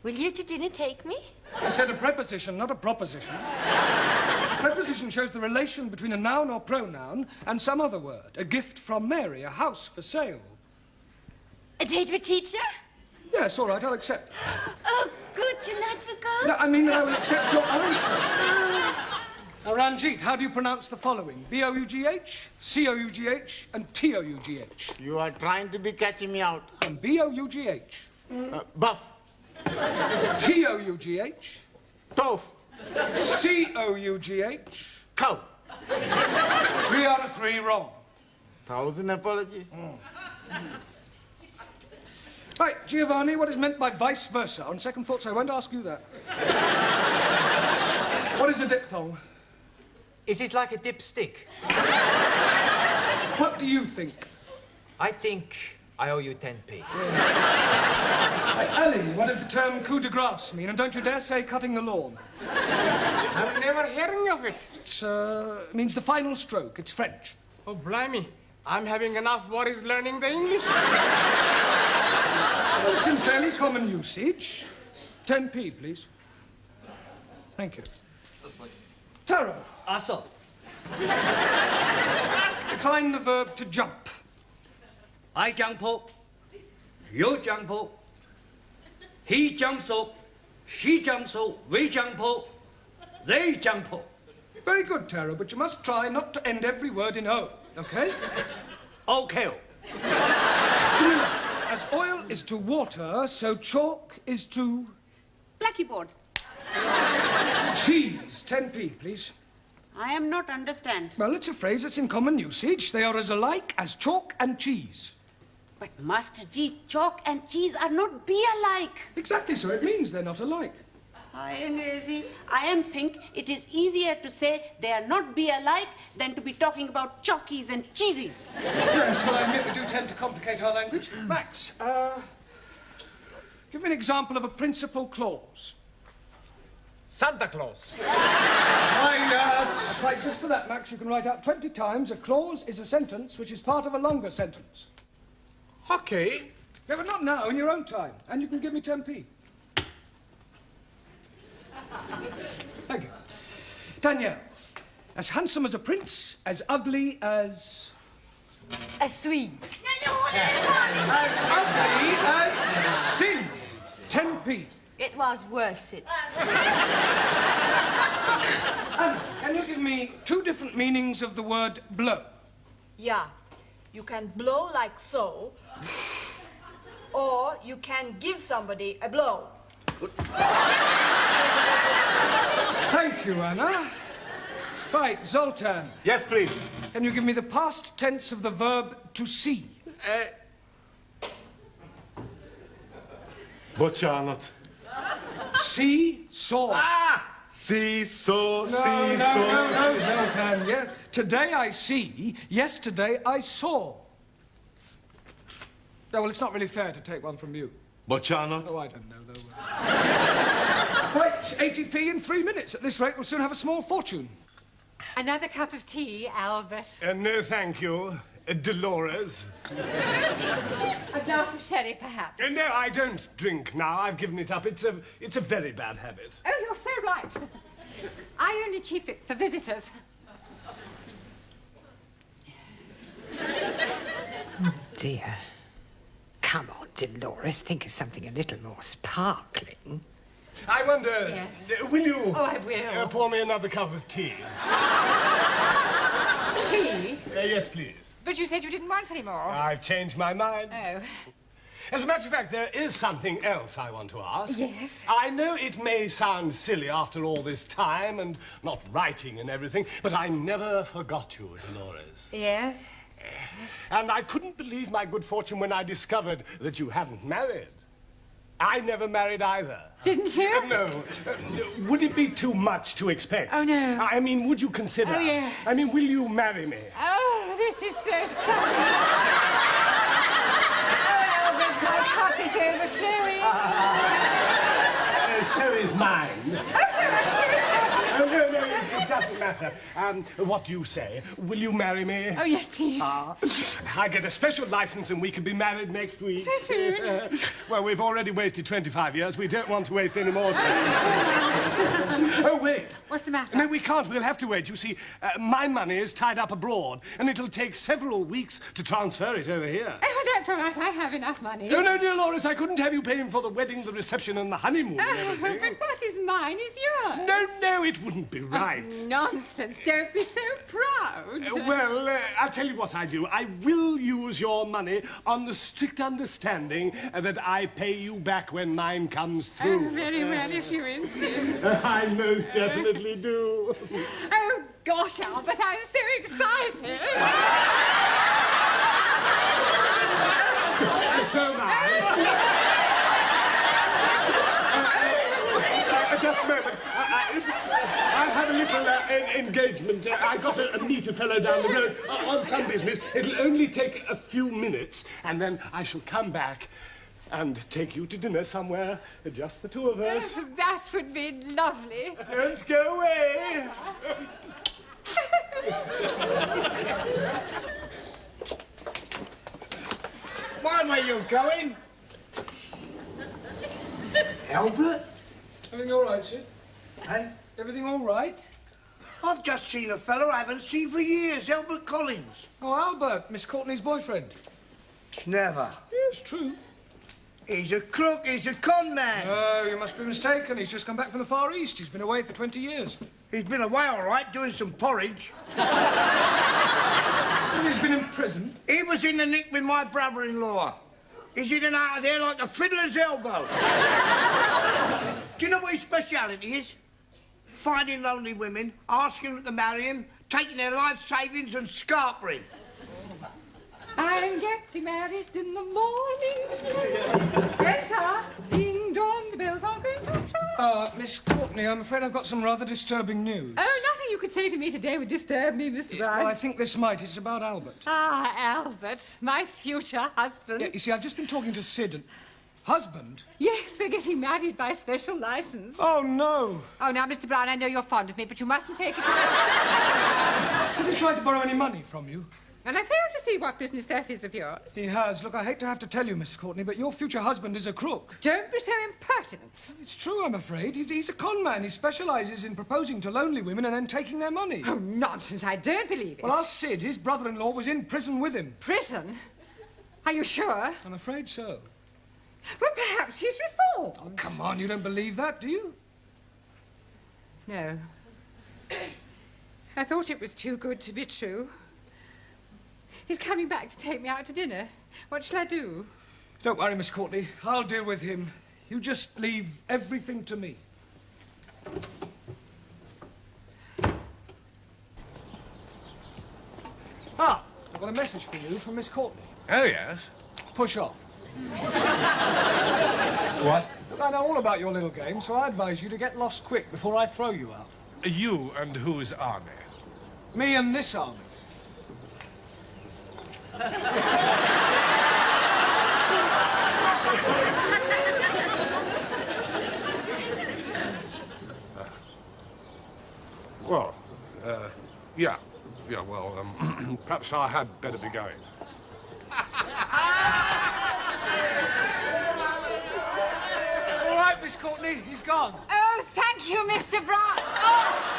Will you to dinner take me? I said a preposition, not a proposition. A preposition shows the relation between a noun or pronoun and some other word. A gift from Mary, a house for sale. A date with teacher? Yes, all right, I'll accept. Oh, good. Tonight we go? No, I mean, I will accept your answer. Now, Ranjit, how do you pronounce the following? B-O-U-G-H, C-O-U-G-H, and T-O-U-G-H. You are trying to be catching me out. And B-O-U-G-H. Buff. T-O-U-G-H. Tof. C-O-U-G-H. Cow. 3 out of 3 wrong. 1,000 apologies. Right, Giovanni, what is meant by vice versa? On second thoughts, I won't ask you that. What is a diphthong? Is it like a dipstick? What do you think? I think I owe you 10p. Ali, what does the term coup de grace mean? And don't you dare say cutting the lawn. I'm never hearing of it. It means the final stroke. It's French. Oh, blimey. I'm having enough worries learning the English. Well, it's in fairly common usage. 10p, please. Thank you. Taro. Aso. Decline the verb to jump. I jump up. You jump up. He jumps up. She jumps up. We jump up. They jump up. Very good, Taro, but you must try not to end every word in O, okay? Okay. Jamila, as oil is to water, so chalk is to... Lucky board. Cheese. 10p, please. I am not understand. Well, it's a phrase that's in common usage. They are as alike as chalk and cheese. But Master G, chalk and cheese are not be alike. Exactly, so it means they're not alike. Hi, Angrezi. I am think it is easier to say they are not be alike than to be talking about chalkies and cheesies. Yes, well, I admit we do tend to complicate our language. Max, give me an example of a principal clause. Santa Claus. Right, just for that, Max, you can write out 20 times a clause is a sentence which is part of a longer sentence. Hockey? Yeah, but not now, in your own time. And you can give me 10p. Thank you. Danielle, as handsome as a prince, as ugly as... A Swede. As ugly as sin. 10p. It was worth it. Anna, can you give me 2 different meanings of the word blow? Yeah. You can blow like so, or you can give somebody a blow. Thank you, Anna. Right, Zoltan. Yes, please. Can you give me the past tense of the verb to see? Boccianot. See, saw. Ah! See, saw, No, see, no, saw. no, Zoltan. Yeah. Today I see, yesterday I saw. No, well, it's not really fair to take one from you. Boccianot. Oh, I don't know, though. Right, 80p in 3 minutes. At this rate, we'll soon have a small fortune. Another cup of tea, Albert. No, thank you, Dolores. A glass of sherry, perhaps. No, I don't drink now. I've given it up. It's a very bad habit. Oh, you're so right. I only keep it for visitors. Dear. Come on, Dolores, think of something a little more sparkling. I wonder, Yes. Will you Oh, I will. pour me another cup of tea? Tea? Yes, please. But you said you didn't want any more. I've changed my mind. Oh. As a matter of fact, there is something else I want to ask. Yes? I know it may sound silly after all this time and not writing and everything, but I never forgot you, Dolores. Yes? And I couldn't believe my good fortune when I discovered that you hadn't married. I never married either. Didn't you? No. Would it be too much to expect? Oh, no. I mean, would you consider? Oh, yes. I mean, will you marry me? Oh, this is so sunny. Oh, Albert, my cup is overflowing. So is mine. Oh, no, it doesn't matter. What do you say? Will you marry me? Oh, yes, please. I get a special license and we can be married next week. So soon? Well, we've already wasted 25 years. We don't want to waste any more time. Oh, wait. What's the matter? No, we can't. We'll have to wait. You see, my money is tied up abroad, and it'll take several weeks to transfer it over here. Oh, that's all right. I have enough money. Oh, no, dear Loris, I couldn't have you paying for the wedding, the reception, and the honeymoon and everything. But what is mine is yours. No, it wouldn't be right. Nonsense. Don't be so proud. Well, I'll tell you what I do. I will use your money on the strict understanding that I pay you back when mine comes through. Oh, very well, if you insist. I most definitely do. Oh, gosh, Albert, I'm so excited. So am I. Just a moment. I have a little engagement. I got to meet a fellow down the road on some business. It'll only take a few minutes, and then I shall come back and take you to dinner somewhere, just the two of us. Oh, that would be lovely. Don't go away. Why were you going? Albert? Everything all right, Sid? Hey? Everything all right? I've just seen a fellow I haven't seen for years, Albert Collins. Oh, Albert, Miss Courtney's boyfriend. Never. Yes, true. He's a crook, he's a con man. Oh, you must be mistaken. He's just come back from the Far East. He's been away for 20 years. He's been away all right, doing some porridge. And he's been in prison. He was in the nick with my brother-in-law. He's in and out of there like a fiddler's elbow. Do you know what his speciality is? Finding lonely women, asking them to marry him, taking their life savings and scarpering. I'm getting married in the morning. Enter. Ding dong, the bells are going to try. Miss Courtney, I'm afraid I've got some rather disturbing news. Oh, nothing you could say to me today would disturb me, Mr. Brown. Well, I think this might. It's about Albert. Ah, Albert, my future husband. Yeah, you see, I've just been talking to Sid and... Husband? Yes, we're getting married by special license. Oh, no. Oh, now, Mr. Brown, I know you're fond of me, but you mustn't take it. Has he tried to borrow any money from you? And I fail to see what business that is of yours. He has. Look, I hate to have to tell you, Miss Courtney, but your future husband is a crook. Don't be so impertinent. It's true, I'm afraid. He's a con man. He specialises in proposing to lonely women and then taking their money. Oh, nonsense. I don't believe it. Well, ask Sid. His brother-in-law was in prison with him. Prison? Are you sure? I'm afraid so. Well, perhaps he's reformed. Oh, come on, you don't believe that, do you? No. I thought it was too good to be true. He's coming back to take me out to dinner. What shall I do? Don't worry, Miss Courtney. I'll deal with him. You just leave everything to me. Ah, I've got a message for you from Miss Courtney. Oh, yes? Push off. What? Look, I know all about your little game, so I advise you to get lost quick before I throw you out. You and whose army? Me and this army. Well, yeah. Yeah, well, perhaps I had better be going. It's all right, Miss Courtney. He's gone. Oh, thank you, Mr. Brown. Oh!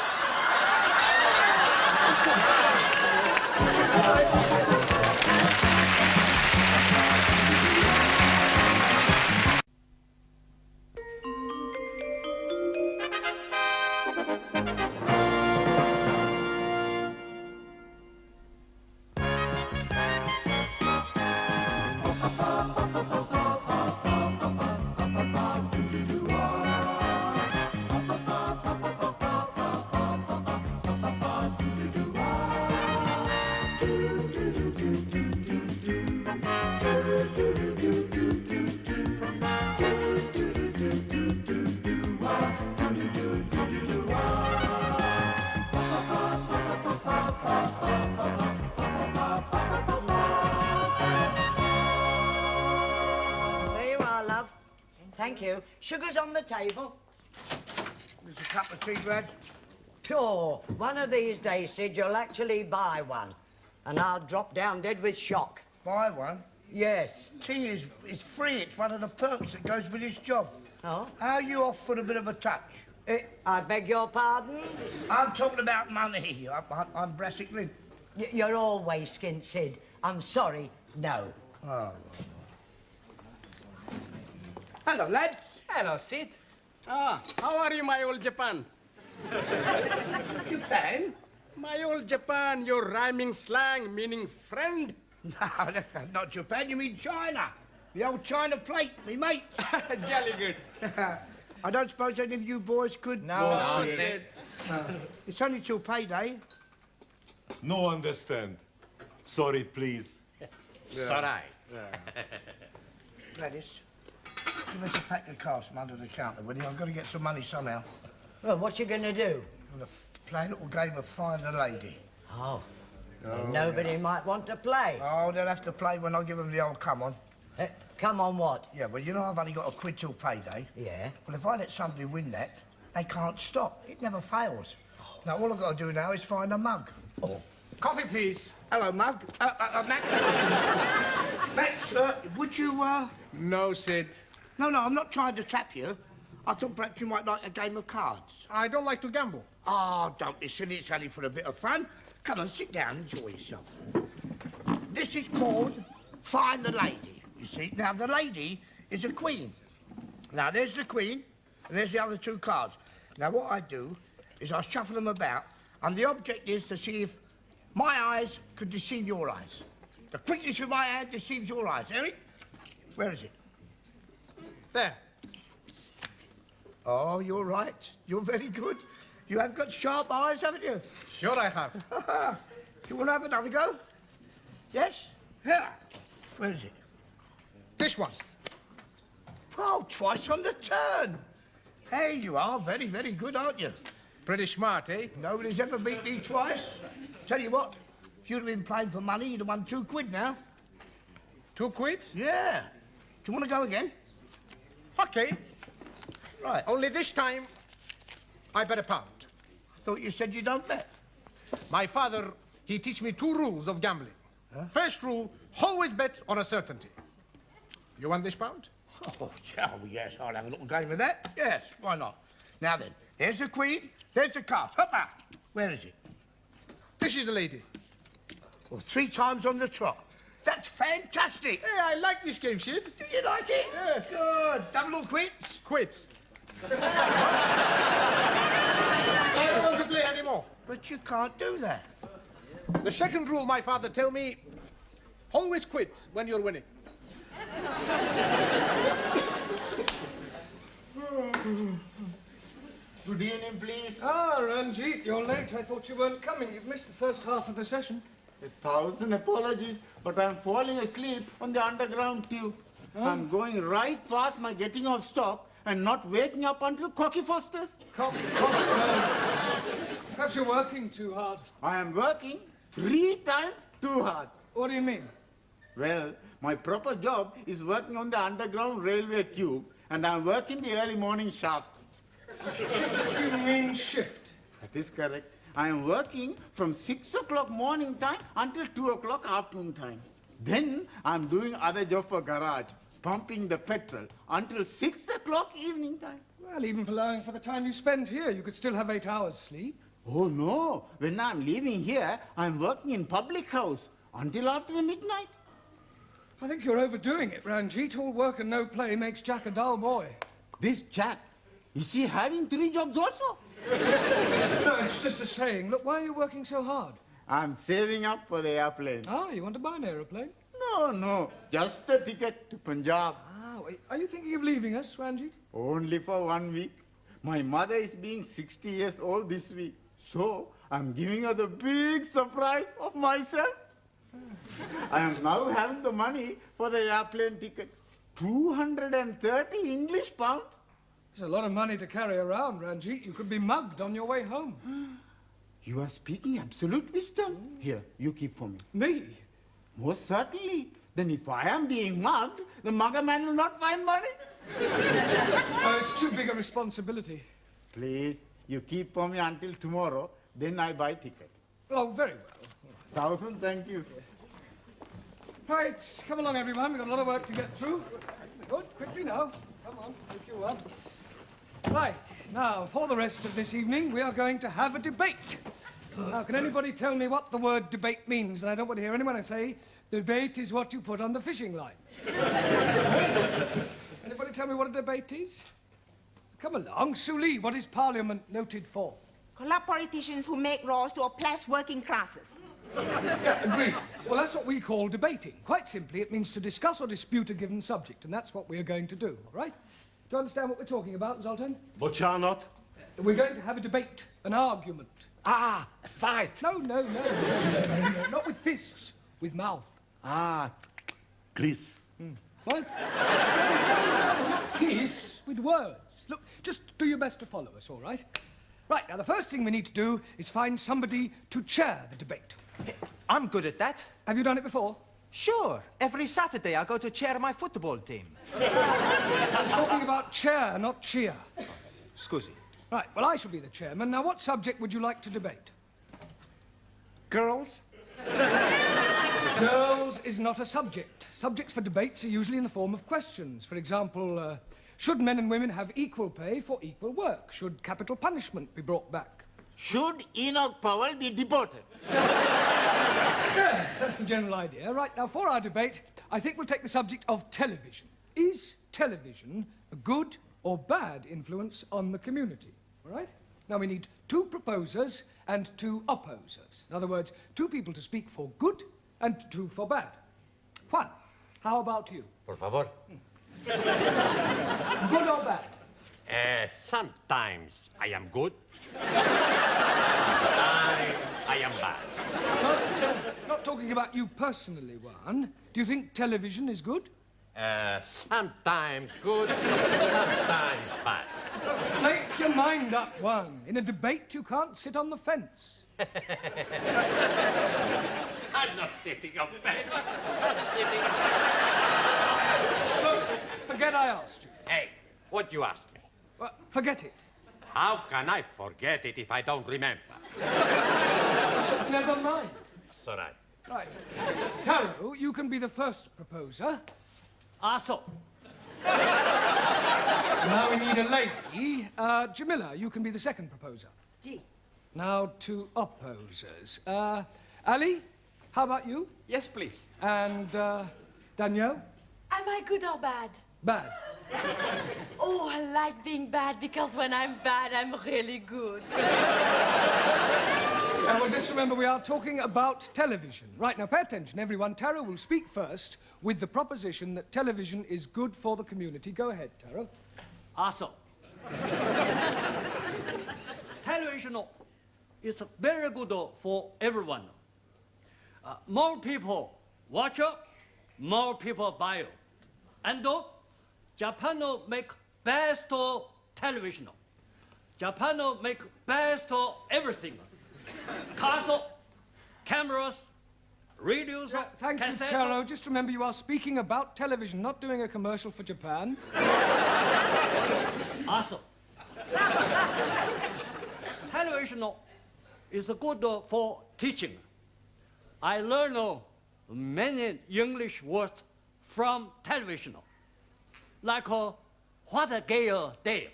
Thank you. Sugar's on the table. There's a cup of tea, lad. Sure. One of these days, Sid, you'll actually buy one. And I'll drop down dead with shock. Buy one? Yes. Tea is free. It's one of the perks that goes with this job. Oh? How are you off for a bit of a touch? I beg your pardon? I'm talking about money. I'm Brassic Lynn. You're always skint, Sid. I'm sorry, no. Oh. Hello, lad. Hello, Sid. Ah, how are you, my old Japan? Japan? My old Japan, your rhyming slang meaning friend? No, not Japan. You mean China. The old China plate, me mate. Jolly good. I don't suppose any of you boys could... No, Sid. It's only till payday. No understand. Sorry, please. Sorry. Gladys, give us a pack of cards from under the counter, will you? I've got to get some money somehow. Well, what you gonna do? I'm going to play a little game of Find the Lady. Oh. Well, nobody might want to play. Oh, they'll have to play when I give them the old come on. Come on what? Yeah, well, you know I've only got a quid till payday. Yeah. Well, if I let somebody win that, they can't stop. It never fails. Now, all I've got to do now is find a mug. Oh. Coffee, please. Hello, mug. Max. Max, would you, No, Sid. No, I'm not trying to trap you. I thought perhaps you might like a game of cards. I don't like to gamble. Oh, don't be silly. It's only for a bit of fun. Come on, sit down, enjoy yourself. This is called Find the Lady, you see. Now, the lady is a queen. Now, there's the queen, and there's the other two cards. Now, what I do is I shuffle them about, and the object is to see if my eyes could deceive your eyes. The quickness of my hand deceives your eyes, Eric? Where is it? There. Oh, you're right. You're very good. You have got sharp eyes, haven't you? Sure I have. Do you want to have another go? Yes? Here. Where is it? This one. Oh, twice on the turn. Hey, you are very, very good, aren't you? Pretty smart, eh? Nobody's ever beat me twice. Tell you what, if you'd have been playing for money, you'd have won £2 now. 2 quids? Yeah. Do you want to go again? Okay. Right. Only this time, I bet £1. I thought you said you don't bet. My father, he teach me 2 rules of gambling. First rule, always bet on a certainty. You want this £1? Oh, yes, I'll have a little game of that. Yes, why not? Now then, there's the queen, there's the cards. Hop out. Where is it? This is the lady. Well, 3 times on the trot. That's fantastic. Hey, I like this game, Sid. Do you like it? Yes. Good. Double or quits? Quits. I don't want to play anymore. But you can't do that. The second rule my father tell me, always quit when you're winning. Good evening, please. Ah, Ranjit, you're late. I thought you weren't coming. You've missed the first half of the session. 1,000 apologies, but I'm falling asleep on the underground tube. I'm going right past my getting off stop and not waking up until Cocky Foster's. Cocky Foster's. Perhaps you're working too hard. I am working 3 times too hard. What do you mean? Well, my proper job is working on the underground railway tube, and I'm working the early morning shaft. You mean shift? That is correct. I am working from 6 o'clock morning time until 2 o'clock afternoon time. Then I'm doing other job for garage, pumping the petrol until 6 o'clock evening time. Well, even for allowing for the time you spend here, you could still have 8 hours sleep. Oh, no. When I'm leaving here, I'm working in public house until after the midnight. I think you're overdoing it, Ranjit. All work and no play makes Jack a dull boy. This Jack, is he having 3 jobs also? No, it's just a saying. Look, why are you working so hard? I'm saving up for the airplane. Ah, you want to buy an aeroplane? No, just a ticket to Punjab. Ah, wait, are you thinking of leaving us, Ranjit? Only for 1 week. My mother is being 60 years old this week. So, I'm giving her the big surprise of myself. I am now having the money for the airplane ticket. 230 English pounds. It's a lot of money to carry around, Ranjit. You could be mugged on your way home. You are speaking absolute wisdom. Here, you keep for me. Me? Most certainly. Then if I am being mugged, the mugger man will not find money. Oh, it's too big a responsibility. Please, you keep for me until tomorrow, then I buy ticket. Oh, very well. 1,000 thank you. Right, come along, everyone. We've got a lot of work to get through. Good, quickly now. Come on, pick you up. Right, now, for the rest of this evening, we are going to have a debate. Now, can anybody tell me what the word debate means? And I don't want to hear anyone say, debate is what you put on the fishing line. Anybody tell me what a debate is? Come along. Suli, what is Parliament noted for? Corrupt politicians who make laws to oppress working classes. Yeah, agreed. Well, that's what we call debating. Quite simply, it means to discuss or dispute a given subject, and that's what we're going to do, all right? Do you understand what we're talking about, Zoltan? But you're not. We're going to have a debate, an argument. Ah, a fight. No, not with fists, with mouth. Ah, please. What? Kiss with words. Look, just do your best to follow us, all right? Right, now the first thing we need to do is find somebody to chair the debate. I'm good at that. Have you done it before? Sure. Every Saturday I go to chair my football team. I'm talking about chair, not cheer. Scusi. Right, well, I shall be the chairman. Now, what subject would you like to debate? Girls? Girls is not a subject. Subjects for debates are usually in the form of questions. For example, should men and women have equal pay for equal work? Should capital punishment be brought back? Should Enoch Powell be deported? Yes, that's the general idea. Right, now, for our debate, I think we'll take the subject of television. Is television a good or bad influence on the community? All right? Now, we need 2 proposers and 2 opposers. In other words, 2 people to speak for good and 2 for bad. 1. how about you? Por favor. Good or bad? Sometimes I am good. I am bad. But, not talking about you personally, Juan. Do you think television is good? Sometimes good, sometimes bad. Make your mind up, Juan. In a debate, you can't sit on the fence. I'm not sitting on bed. Forget I asked you. Hey, what you asked me? Well, forget it. How can I forget it if I don't remember? Never mind. It's all right. Right. Taro, you can be the first proposer. Also. Now we need a lady. Jamila, you can be the second proposer. Gee. Now two opposers. Ali, how about you? Yes, please. And Danielle? Am I good or bad? Bad. Oh, I like being bad because when I'm bad, I'm really good. Well, just remember, we are talking about television. Right, now pay attention, everyone. Taro will speak first with the proposition that television is good for the community. Go ahead, Taro. Also. Television is very good for everyone. More people watch it, more people buy it. And Japan make best television. Japan make best everything. Cars, cameras, radios, Thank you, cassette. Taro. Just remember, you are speaking about television, not doing a commercial for Japan. Also, television is good for teaching. I learn many English words from television, like what a gay day.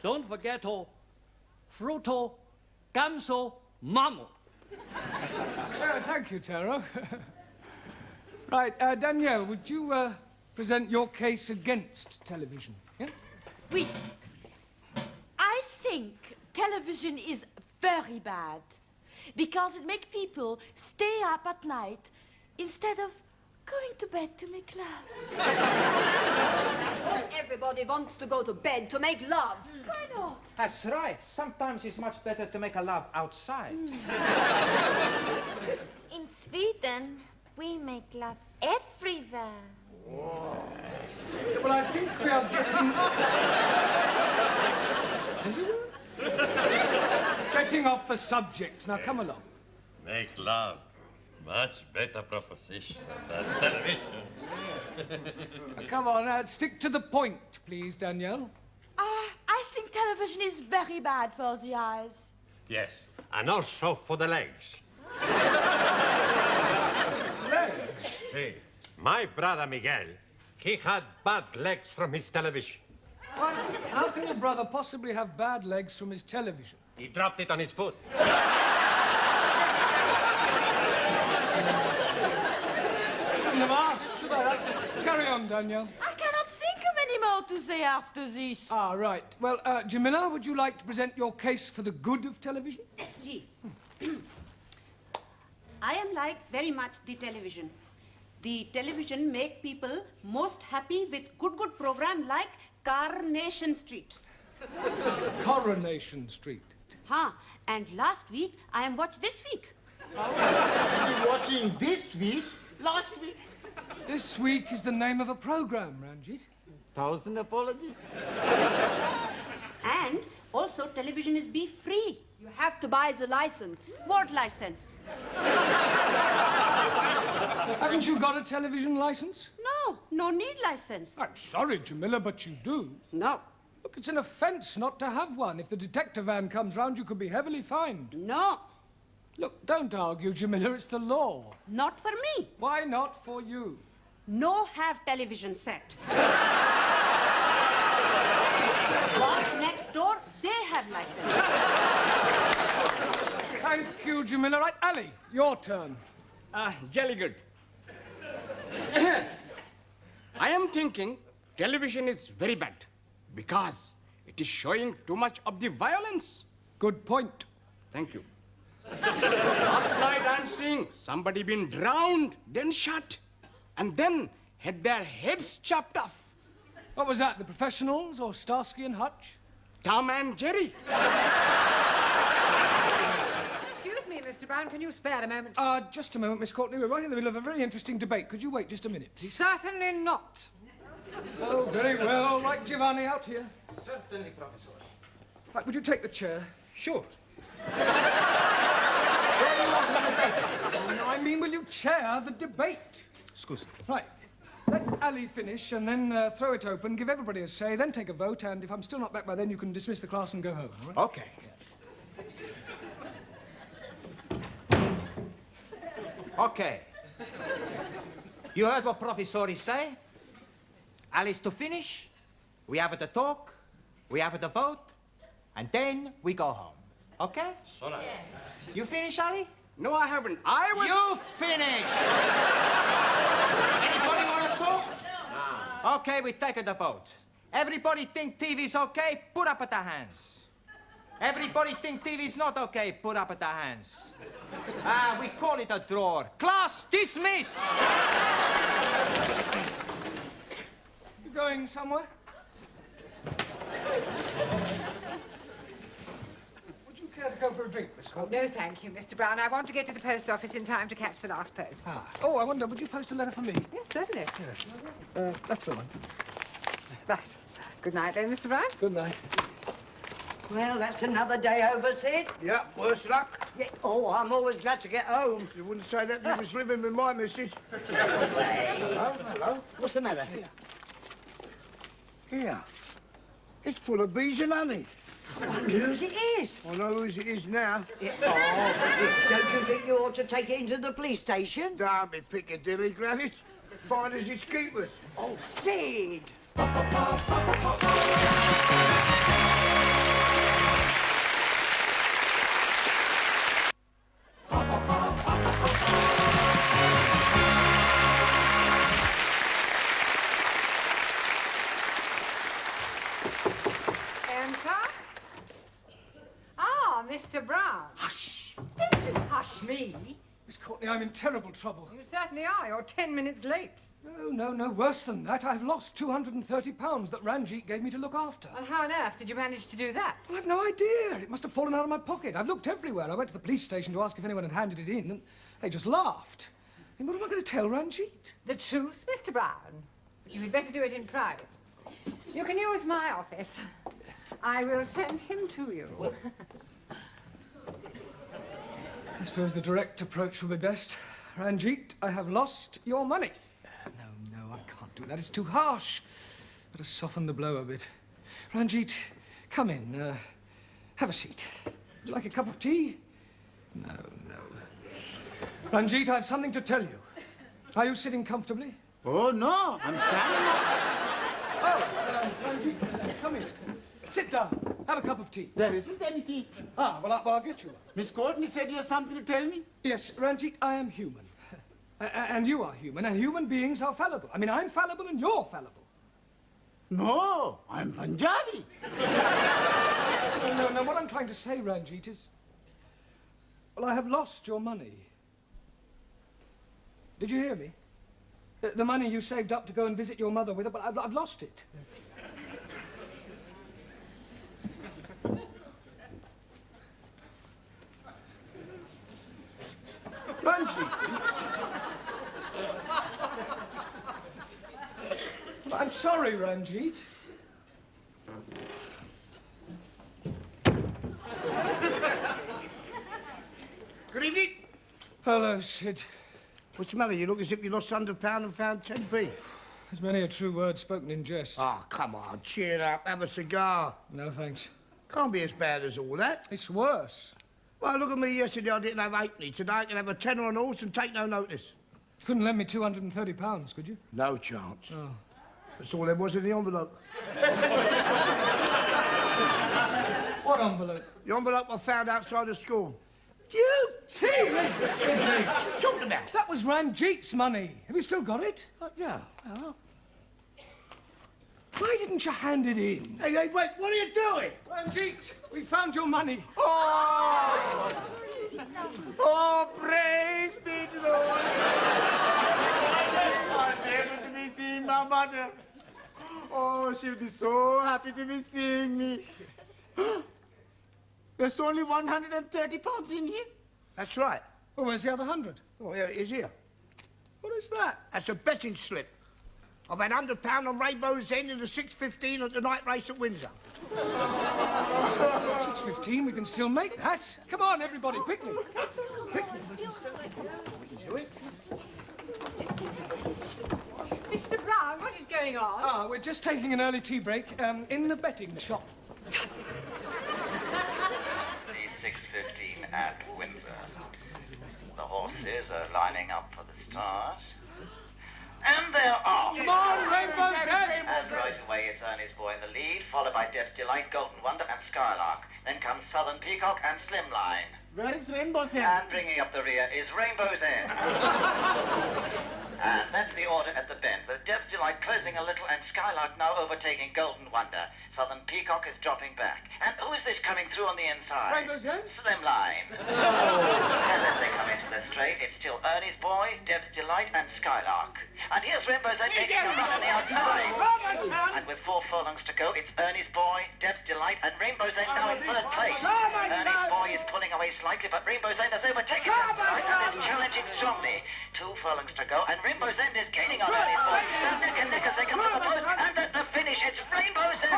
Don't forget fruto, gamso, mamo. Thank you, Taro. Right, Danielle, would you present your case against television? Yeah? Oui. I think television is very bad because it makes people stay up at night instead of going to bed to make love. Everybody wants to go to bed to make love. Why not? That's right. Sometimes it's much better to make a love outside. In Sweden, we make love everywhere. Well, I think we are getting off the subject. Now, come along. Make love. Much better proposition than television. Come on, stick to the point, please, Danielle. I think television is very bad for the eyes. Yes, and also for the legs. Legs? See, my brother Miguel, he had bad legs from his television. How can your brother possibly have bad legs from his television? He dropped it on his foot. Have asked, should I? Carry on, Danielle. I cannot think of any more to say after this. Ah, right. Well, Jamila, would you like to present your case for the good of television? Gee. I am like very much the television. The television make people most happy with good program like Coronation Street. Coronation Street. Huh. And last week, I am watched this week. You're watching this week? Last week. This week is the name of a program, Ranjit. 1,000 apologies. And also television is be free. You have to buy the license. What license? Haven't you got a television license? No need license. I'm sorry, Jamila, but you do. No. Look, it's an offence not to have one. If the detector van comes round, you could be heavily fined. No. Look, don't argue, Jamila. It's the law. Not for me. Why not for you? No have television set. Watch next door, they have license. Thank you, Jamila. Right, Ali, your turn. Jolly good. I am thinking television is very bad because it is showing too much of the violence. Good point. Thank you. Last night I'm seeing somebody been drowned, then shot, and then had their heads chopped off. What was that, the professionals or Starsky and Hutch? Tom and Jerry. Excuse me, Mr. Brown, can you spare a moment? Just a moment, Miss Courtney. We're right in the middle of a very interesting debate. Could you wait just a minute, please? Certainly not. Oh, very well. Right, Giovanni, out here. Certainly, Professor. Right, would you take the chair? Sure. No, I mean, will you chair the debate? Excuse me. Right. Let Ali finish and then throw it open, give everybody a say, then take a vote, and if I'm still not back by then, you can dismiss the class and go home, all right? Okay. Okay. You heard what Professori say? Alice to finish, we have the talk, we have the vote, and then we go home. Okay? Yeah. You finish, Ali? No, I haven't. I was... You finish! Anybody want to talk? No. Okay, we take the vote. Everybody think TV's okay? Put up the hands. Everybody think TV's not okay? Put up the hands. We call it a draw. Class dismiss! You going somewhere? Would you care to go for a drink, Miss Courtney? No, thank you, Mr. Brown. I want to get to the post office in time to catch the last post. Oh, I wonder, would you post a letter for me? Yes, certainly. That's the one. Right. Good night, then, Mr. Brown. Good night. Well, that's another day over, Sid. Yeah, worse luck. Yeah. Oh, I'm always glad to get home. You wouldn't say that if you was living with my missus. Oh, hello. What's the matter? Here. It's full of bees and honey. Whose it is? I know whose it is now. Yeah. Oh, but don't you think you ought to take it into the police station? Don't be Piccadilly, Granny. Fine as its keepers. Oh, Sid! Mr. Brown. Hush! Don't you hush me. Miss Courtney, I'm in terrible trouble. You certainly are. You're 10 minutes late. No, worse than that. I've lost £230 that Ranjit gave me to look after. Well, how on earth did you manage to do that? Well, I've no idea. It must have fallen out of my pocket. I've looked everywhere. I went to the police station to ask if anyone had handed it in, and they just laughed. And what am I going to tell Ranjit? The truth, Mr. Brown. You had better do it in private. You can use my office. I will send him to you. I suppose the direct approach will be best. Ranjit, I have lost your money. No, I can't do that. It's too harsh. Better soften the blow a bit. Ranjit, come in. Have a seat. Would you like a cup of tea? No. Ranjit, I have something to tell you. Are you sitting comfortably? Oh, no, I'm standing. Ranjit, come in. Sit down. Have a cup of tea. There isn't any tea. Well, I'll get you one. Miss Courtney said you have something to tell me? Yes, Ranjit, I am human. And you are human, and human beings are fallible. I mean, I'm fallible and you're fallible. No, I'm Punjabi. No, what I'm trying to say, Ranjit, is... Well, I have lost your money. Did you hear me? The money you saved up to go and visit your mother with, but I've lost it. Ranjit. I'm sorry, Ranjit. Good evening. Hello, Sid. What's the matter? You look as if you lost £100 and found 10p. There's many a true word spoken in jest. Come on, cheer up. Have a cigar. No, thanks. Can't be as bad as all that. It's worse. Well, look at me yesterday. I didn't have 8p. Today I can have a tenner on horse and take no notice. You couldn't lend me £230, could you? No chance. Oh. That's all there was in the envelope. What envelope? The envelope I found outside the school. You Sidney! Talk about. That was Ranjit's money. Have you still got it? Yeah. Why didn't you hand it in? Hey, wait, what are you doing? Ranjit, we found your money. Oh! Oh, praise be to the Lord. I'm able to be seeing my mother. Oh, she'll be so happy to be seeing me. There's only 130 pounds in here. That's right. Oh, where's the other 100? Oh, here it is here. What is that? That's a betting slip. I've had £100 on Rainbow's End in the 6:15 at the night race at Windsor. 6:15, we can still make that. Come on, everybody, quickly. Mr. Brown, what is going on? Ah, we're just taking an early tea break in the betting shop. The 6:15 at Windsor. The horses are lining up for the start. And they're off. Come on, Rainbow's End! And right away it's Ernie's Boy in the lead, followed by Death's Delight, Golden Wonder and Skylark. Then comes Southern Peacock and Slimline. Where is Rainbow's End? And bringing up the rear is Rainbow's End. And that's the order at the bend, with Death's Delight closing a little and Skylark now overtaking Golden Wonder. Southern Peacock is dropping back. And who is this coming through on the inside? Rainbow's End? Slimline. And as they come into the straight, it's still Ernie's Boy, Death's Delight and Skylark. And here's Rainbow's End taking a run on the outside. And with 4 furlongs to go, it's Ernie's Boy, Death's Delight and Rainbow's End now in first place. Ernie's Boy is pulling away slightly, but Rainbow's End has overtaken him and is challenging strongly. 2 furlongs to go, and Rainbow's End is gaining on Ernie's Boy. They're neck and neck as they come to the post, and at the finish, it's Rainbow's End.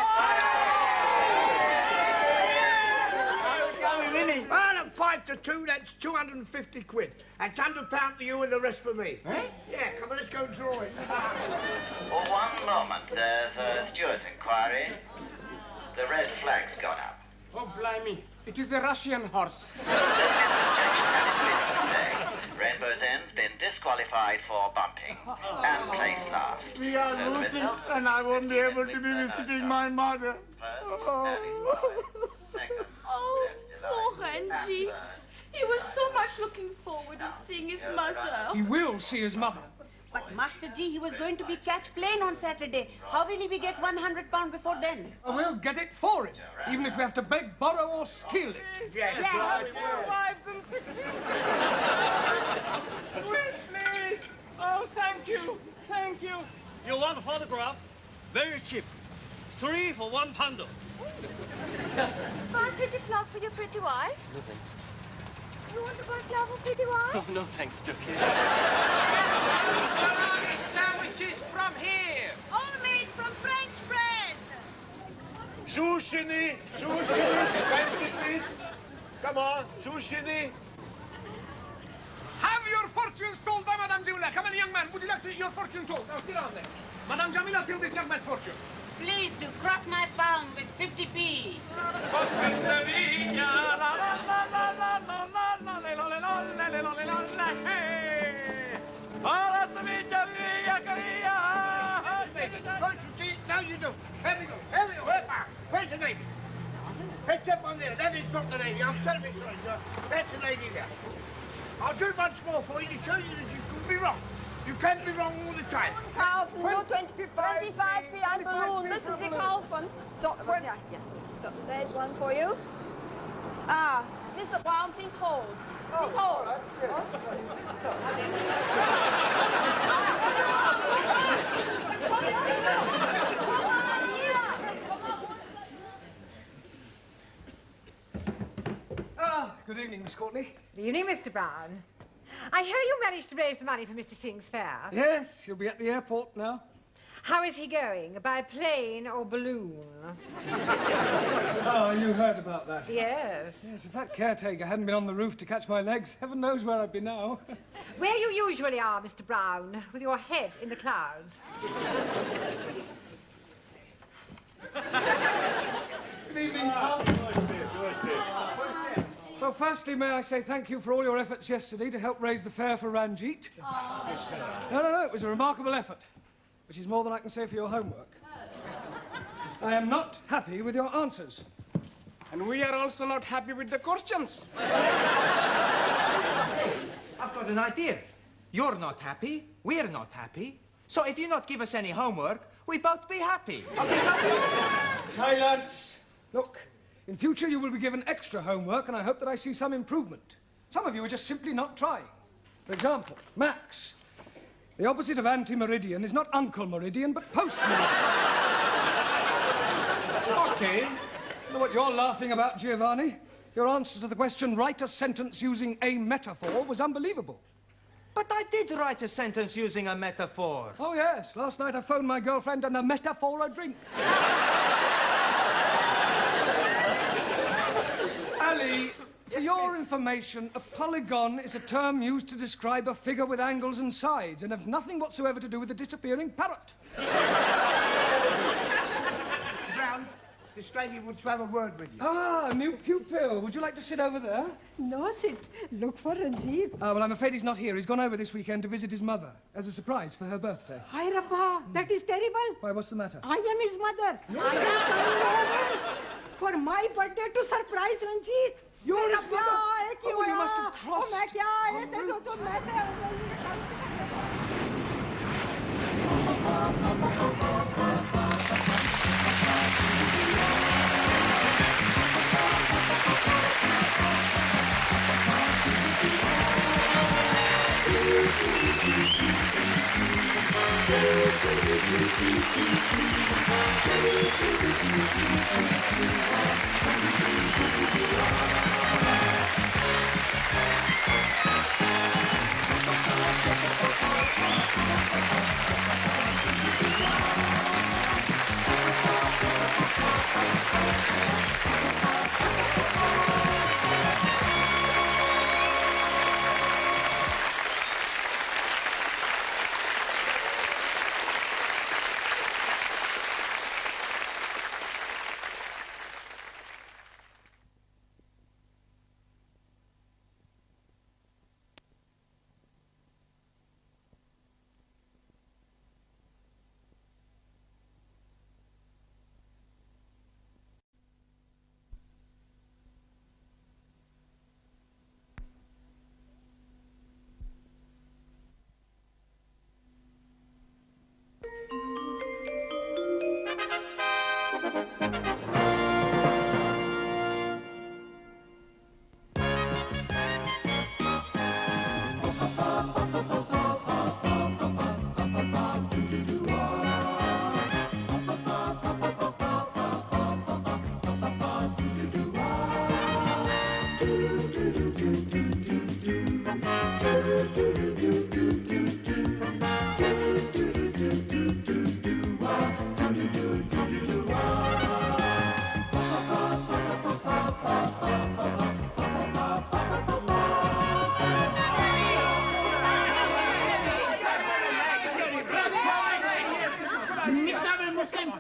Are we winning? Well, at 5-2, that's 250 quid. That's £100 to you and the rest for me. Eh? Yeah, come on, let's go draw it. For one moment, there's a steward's inquiry. The red flag's gone up. Oh, blimey. It is a Russian horse. Rainbow's End's been disqualified for bumping and placed last. We are So the losing, result and I won't be able to be visiting my mother. Oh, poor Ranjit. He was so much looking forward to seeing his mother. He will see his mother. But Master G, he was going to be catch plane on Saturday. How will he be get £100 before then? We'll get it for him, even if we have to beg, borrow, or steal it. Yes. Wives and 16. Please. Oh, thank you. Thank you. You want a photograph? Very cheap. 3 for £1. Buy a pretty flower for your pretty wife? No, thanks. You want to buy a flower for pretty wife? Oh, no, thanks, Turkey. Salami sandwiches from here. All made from French bread. Shushini, 20, please. Come on, Shushini. Have your fortunes told by Madame Jamila. Come on, young man. Would you like to get your fortune told? Now, sit down there. Madame Jamila, tell this young man's fortune. Please do cross my palm with 50p. Now you do. Here we go. Where's the lady? Head up on there. That is not the lady. I'm terribly sorry, sir. That's the lady there. I'll do it once more for you to show you that you could be wrong. You can't be wrong all the time. Kaufen, nur 25p ein balloon. Müssen Sie kaufen. So, ja. So, there's one for you. Ah, Mr. Brown, please hold. Please hold. Good evening, Miss Courtney. Good evening, Mr. Brown. I hear you managed to raise the money for Mr. Singh's fair. Yes, he'll be at the airport now. How is he going? By plane or balloon? Oh, you heard about that? Yes. Yes, if that caretaker hadn't been on the roof to catch my legs, heaven knows where I'd be now. Where you usually are, Mr. Brown, with your head in the clouds. Good evening, Carl. Well, firstly, may I say thank you for all your efforts yesterday to help raise the fare for Ranjit. No, it was a remarkable effort, which is more than I can say for your homework. I am not happy with your answers. And we are also not happy with the questions. I've got an idea. You're not happy, we're not happy. So if you not give us any homework, we both be happy. Silence! Look, in future you will be given extra homework, and I hope that I see some improvement. Some of you are just simply not trying. For example, Max. The opposite of anti-meridian is not Uncle Meridian, but post-meridian. Okay. I know what you're laughing about, Giovanni. Your answer to the question, write a sentence using a metaphor, was unbelievable. But I did write a sentence using a metaphor. Oh, yes. Last night I phoned my girlfriend and a metaphor a drink. Ali, for your information, a polygon is a term used to describe a figure with angles and sides and has nothing whatsoever to do with the disappearing parrot. Brown, this lady wants to have a word with you. Ah, a new pupil. Would you like to sit over there? No, sit. Look for Ranjit. Well, I'm afraid he's not here. He's gone over this weekend to visit his mother as a surprise for her birthday. Hi, Rabba. That is terrible. Why, what's the matter? I am his mother. I am coming over for my birthday to surprise Ranjit. You're his mother? Oh, you must have crossed. Oh, मैं क्या आए थे जो तुम मैं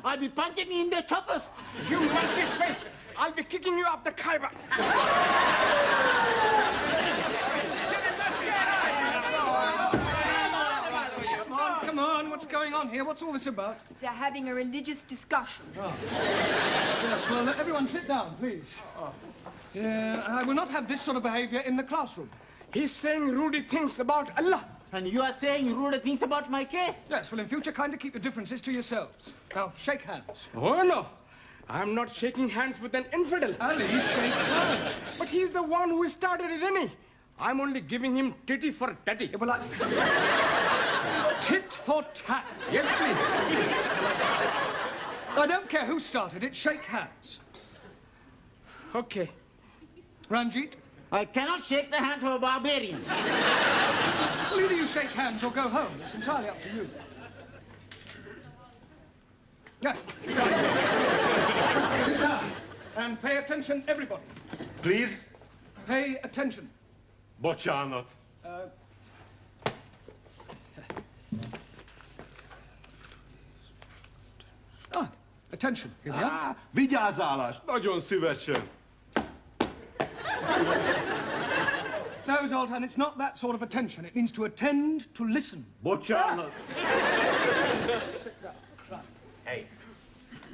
I'll be punching you in the choppers. You monkey's face! I'll be kicking you up the Khyber. Come on, what's going on here? What's all this about? They're having a religious discussion. Yes, well, everyone sit down, please. I will not have this sort of behavior in the classroom. He's saying rude things about Allah. And you are saying rude things about my case? Yes, well, in future, kindly keep your differences to yourselves. Now, shake hands. Oh, no. I'm not shaking hands with an infidel. Ali, shake hands. But he's the one who started it, isn't he? I'm only giving him titty for tatty. Yeah, well, tit for tat. Yes, please. I don't care who started it. Shake hands. Okay. Ranjit? I cannot shake the hands of a barbarian. Well, either you shake hands or go home. It's entirely up to you. Yeah. Sit down. And pay attention, everybody. Please? Pay attention. Bocsánat. Attention. Here we are. Vigyázálás! Nagyon szívesen. No, Zoltan, it's not that sort of attention. It means to attend, to listen. Bocsánat. Hey,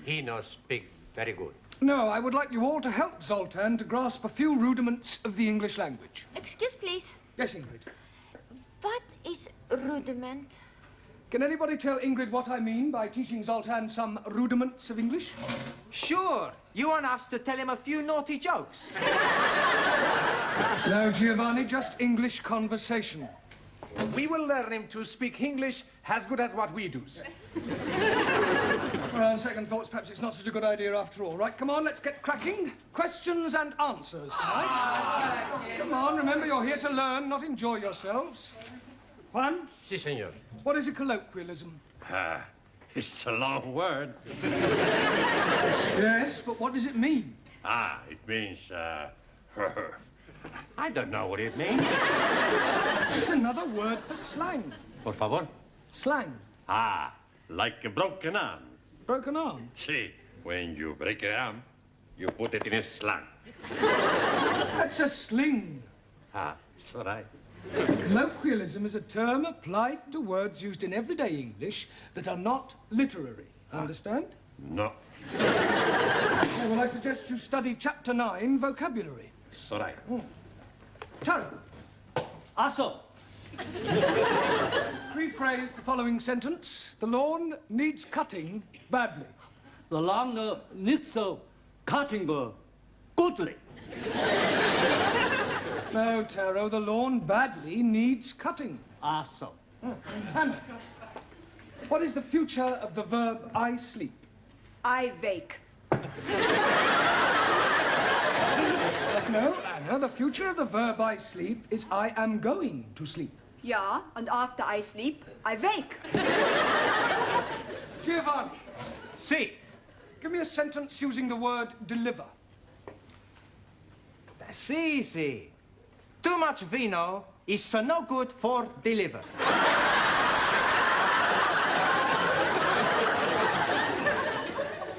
he knows speak very good. No, I would like you all to help Zoltan to grasp a few rudiments of the English language. Excuse, please. Yes, Ingrid. What is rudiment? Can anybody tell Ingrid what I mean by teaching Zoltan some rudiments of English? Sure. You want us to tell him a few naughty jokes? No, Giovanni, just English conversation. We will learn him to speak English as good as what we do. Well, on second thoughts, perhaps it's not such a good idea after all. Right, come on, let's get cracking. Questions and answers tonight. Come on, remember you're here to learn, not enjoy yourselves. Juan? Si, senor. What is a colloquialism? It's a long word. Yes, but what does it mean? It means, I don't know what it means. It's another word for slang. Por favor. Slang. Like a broken arm. Broken arm? See, when you break an arm, you put it in a sling. That's a sling. That's all right. Colloquialism is a term applied to words used in everyday English that are not literary. Understand? No. Okay, well, I suggest you study Chapter 9, vocabulary. It's all right. Taro. Also, rephrase the following sentence. The lawn needs cutting badly. the lawn needs cutting goodly. No, Taro, the lawn badly needs cutting. So. Hannah, what is the future of the verb I sleep? I wake. No, Anna, the future of the verb I sleep is I am going to sleep. Ja, and after I sleep, I wake. Giovanni. Si. Give me a sentence using the word deliver. That's easy. Too much vino is no good for deliver.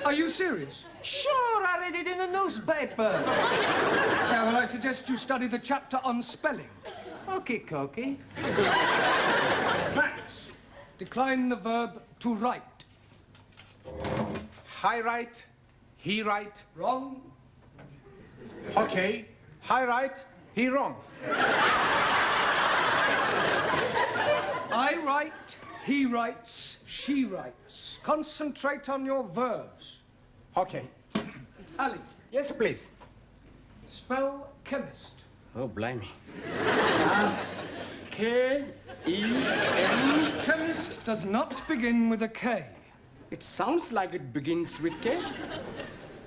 Are you serious? Sure, I read it in the newspaper. Yeah, well, I suggest you study the chapter on spelling. Okie dokie. Max, decline the verb to write. I write, he write. Wrong. Okay, I write, he wrong. I write, he writes, she writes. Concentrate on your verbs. Okay. Ali. Yes, please. Spell chemist. Oh, blimey. K-E-M. Chemist does not begin with a K. It sounds like it begins with K.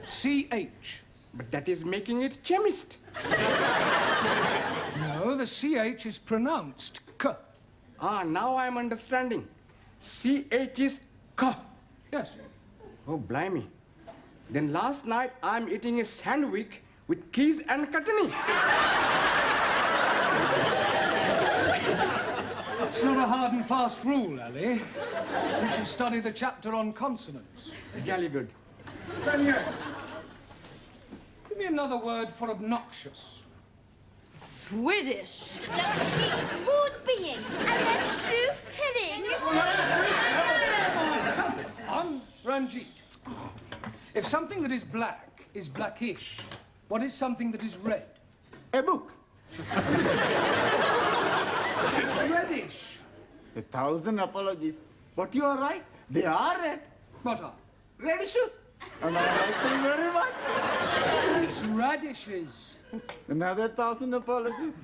C-H. But that is making it chemist. No, the C-H is pronounced K. Now I'm understanding. C-H is K. Yes. Oh, blimey. Then last night I'm eating a sandwich with keys and chutney. It's not a hard and fast rule, Ali. You should study the chapter on consonants. Jolly good. Daniel, give me another word for obnoxious. Swedish. Mood being and then truth-telling. On Ranjit. If something that is black is blackish, what is something that is red? A book. Reddish. 1,000 apologies. But you are right. They are red. What are? Radishes. And I like them very much. It's radishes. Another 1,000 apologies.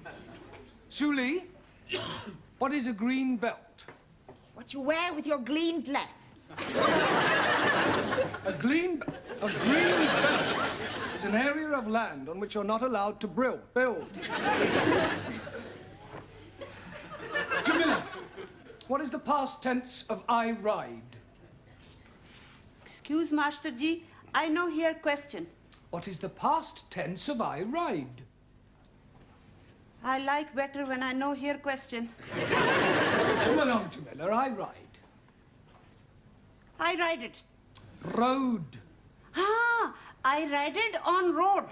Suli, what is a green belt? What you wear with your green dress. A green belt is an area of land on which you're not allowed to build. Jamila, what is the past tense of I ride? Excuse, Master Ji, I know here question. What is the past tense of I ride? I like better when I know here question. Come along, Jamila, I ride. I ride it. Road. I ride it on road.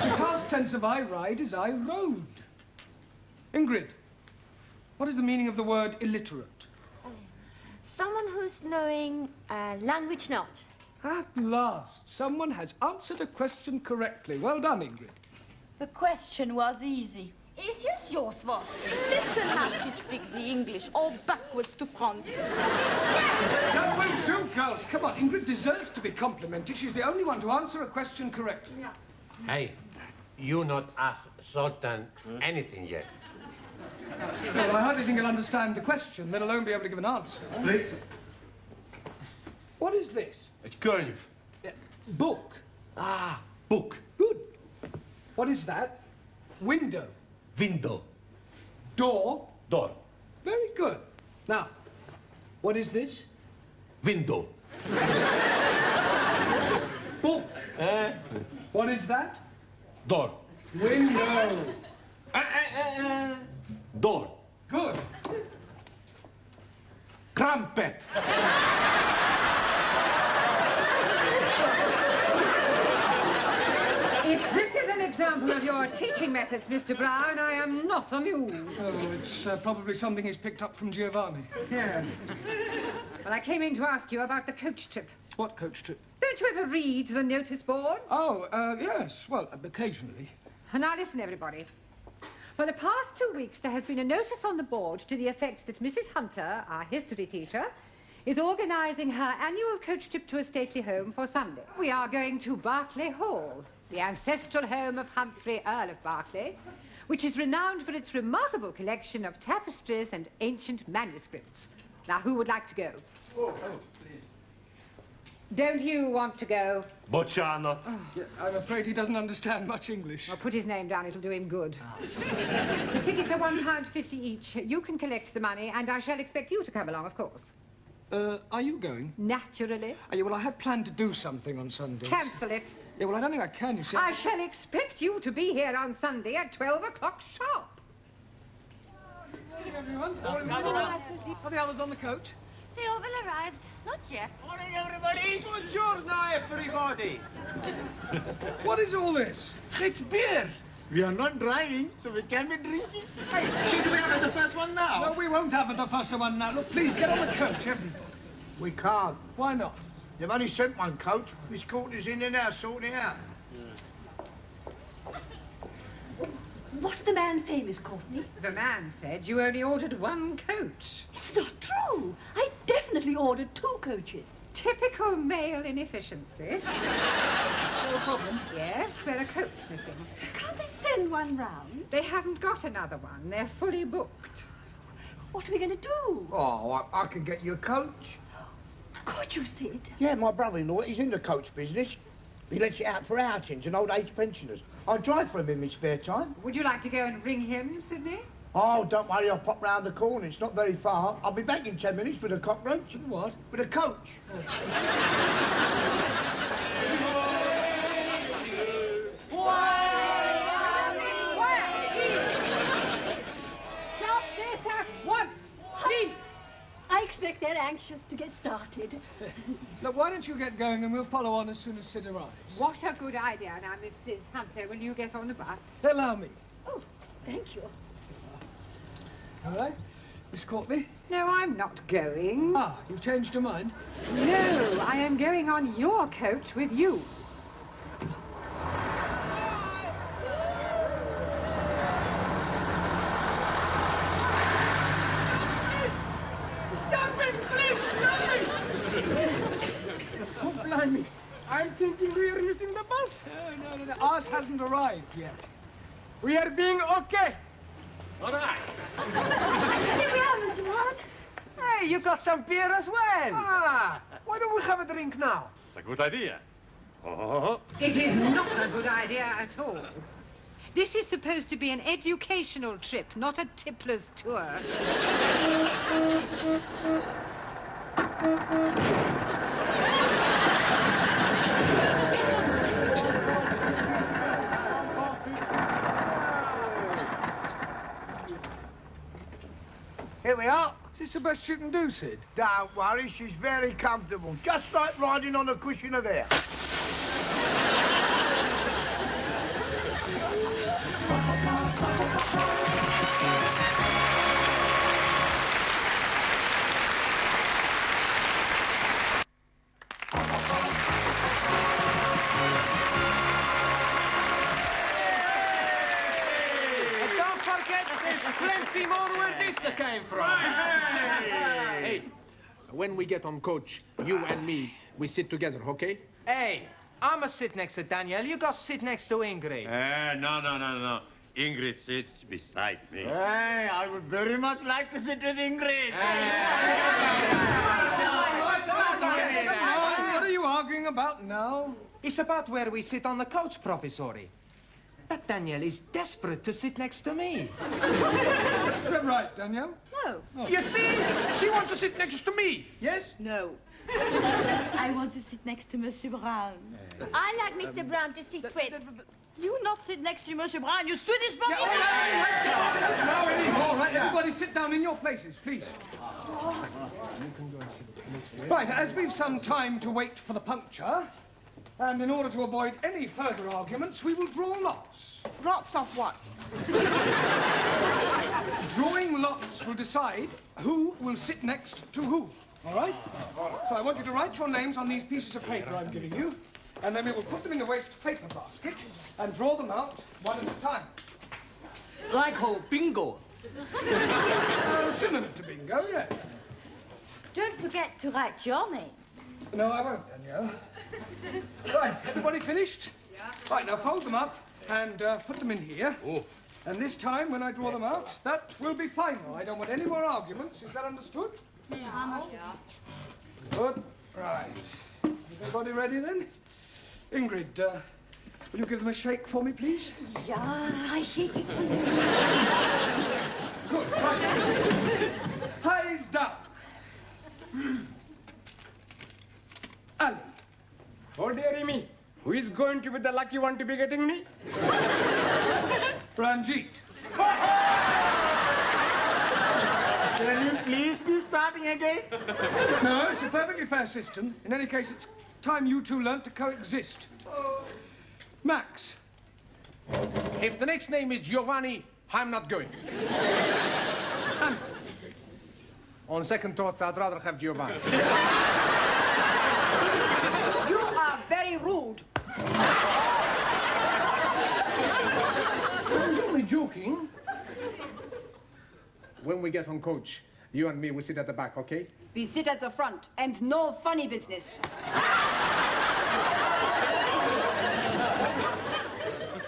The past tense of I ride is I rode. Ingrid, what is the meaning of the word illiterate? Someone who's knowing language not. At last, someone has answered a question correctly. Well done, Ingrid. The question was easy. Is just yours was. Listen how she speaks the English, all backwards to front. That won't do, girls. Come on, Ingrid deserves to be complimented. She's the only one to answer a question correctly. Hey, you not ask Sultan anything yet. Well, I hardly think he'll understand the question, let alone be able to give an answer. Please. What is this? It's curve. Book. Ah, book. Good. What is that? Window. Window. Door. Door. Very good. Now, what is this? Window. Book. What is that? Door. Window. Door. Good. Crumpet. If this is an example of your teaching methods, Mr. Brown, I am not amused. Oh, it's probably something he's picked up from Giovanni. Yeah. Well, I came in to ask you about the coach trip. What coach trip? Don't you ever read the notice boards? Oh, yes. Well, occasionally. Now listen, everybody. For the past 2 weeks, there has been a notice on the board to the effect that Mrs. Hunter, our history teacher, is organising her annual coach trip to a stately home for Sunday. We are going to Berkeley Hall, the ancestral home of Humphrey, Earl of Berkeley, which is renowned for its remarkable collection of tapestries and ancient manuscripts. Now, who would like to go? Oh, please. Don't you want to go? Bocciano. Oh. Yeah, I'm afraid he doesn't understand much English. I'll put his name down, it'll do him good. The tickets are £1.50 each. You can collect the money, and I shall expect you to come along, of course. Are you going? Naturally. Yeah, well, I had planned to do something on Sunday. Cancel it. Yeah, well, I don't think I can, you see. I shall expect you to be here on Sunday at 12 o'clock sharp. Morning, everyone. Are the others on the coach? They all will arrive. Not yet. Morning, everybody. Buongiorno, everybody. What is all this? It's beer. We are not driving, so we can be drinking. Hey, should we have the first one now? No, we won't have the first one now. Look, please, get on the coach, everybody. We can't. Why not? They've only sent one coach. Miss Courtney's in there now, sorting it out. What did the man say, Miss Courtney? The man said you only ordered one coach. It's not true. I definitely ordered 2 coaches. Typical male inefficiency. No problem. Yes, we're a coach missing. Can't they send one round? They haven't got another one. They're fully booked. What are we going to do? Oh, I can get you a coach. Could you, Sid? Yeah, my brother-in-law, he's in the coach business. He lets it out for outings and old-age pensioners. I drive for him in my spare time. Would you like to go and ring him, Sidney? Oh, don't worry, I'll pop round the corner. It's not very far. I'll be back in 10 minutes with a cockroach. What? With a coach. Stop this at once, please! I expect they're anxious to get started. Look, why don't you get going and we'll follow on as soon as Sid arrives. What a good idea. Now, Mrs. Hunter, will you get on the bus? Allow me. Oh, thank you. All right. Miss Courtney? No, I'm not going. Ah, you've changed your mind? No, I am going on your coach with you. Oh, blimey. I'm thinking we are missing the bus. No. Ours hasn't arrived yet. We are being okay. All right. Here we are, Mr. Mark. Hey, you got some beer as well. Ah, why don't we have a drink now? It's a good idea. Oh. It is not a good idea at all. This is supposed to be an educational trip, not a tippler's tour. Here we are. Is this the best you can do, Sid? Don't worry, she's very comfortable. Just like riding on a cushion of air. sister came from. Hey, when we get on coach, you and me, we sit together, okay? Hey, I'ma sit next to Daniel. You go sit next to Ingrid. No. Ingrid sits beside me. Hey, I would very much like to sit with Ingrid. What are you arguing about now? It's about where we sit on the couch, Professori. That Daniel is desperate to sit next to me. Is that right, Danielle? No. You see? She wants to sit next to me, yes? No. I want to sit next to Monsieur Brown. I like Mr. Brown to sit with. You not sit next to Monsieur Brown, you Swedish boy! Now anymore. All right, everybody sit down in your places, please. Right, as we've some time to wait for the puncture, and in order to avoid any further arguments, we will draw lots. Lots of what? Drawing lots will decide who will sit next to who, all right? So I want you to write your names on these pieces of paper I'm giving you, and then we will put them in the waste paper basket and draw them out one at a time. Like a bingo. Similar to bingo, yeah. Don't forget to write your name. No, I won't, Danielle. Right, everybody finished? Yeah. Right, now fold them up and put them in here. Oh. And this time, when I draw them out, that will be final. I don't want any more arguments. Is that understood? Yeah. Good. Right. Is everybody ready then? Ingrid, will you give them a shake for me, please? Yeah, I shake it for you. Good. Right. Eyes down. Ali. Oh, dearie me. Who is going to be the lucky one to be getting me? Ranjit. Can you please be starting again? No, it's a perfectly fair system. In any case, it's time you two learnt to coexist. Max. If the next name is Giovanni, I'm not going. On second thoughts, I'd rather have Giovanni. You are very rude. I was only joking. When we get on coach, you and me will sit at the back, okay? We sit at the front, and no funny business.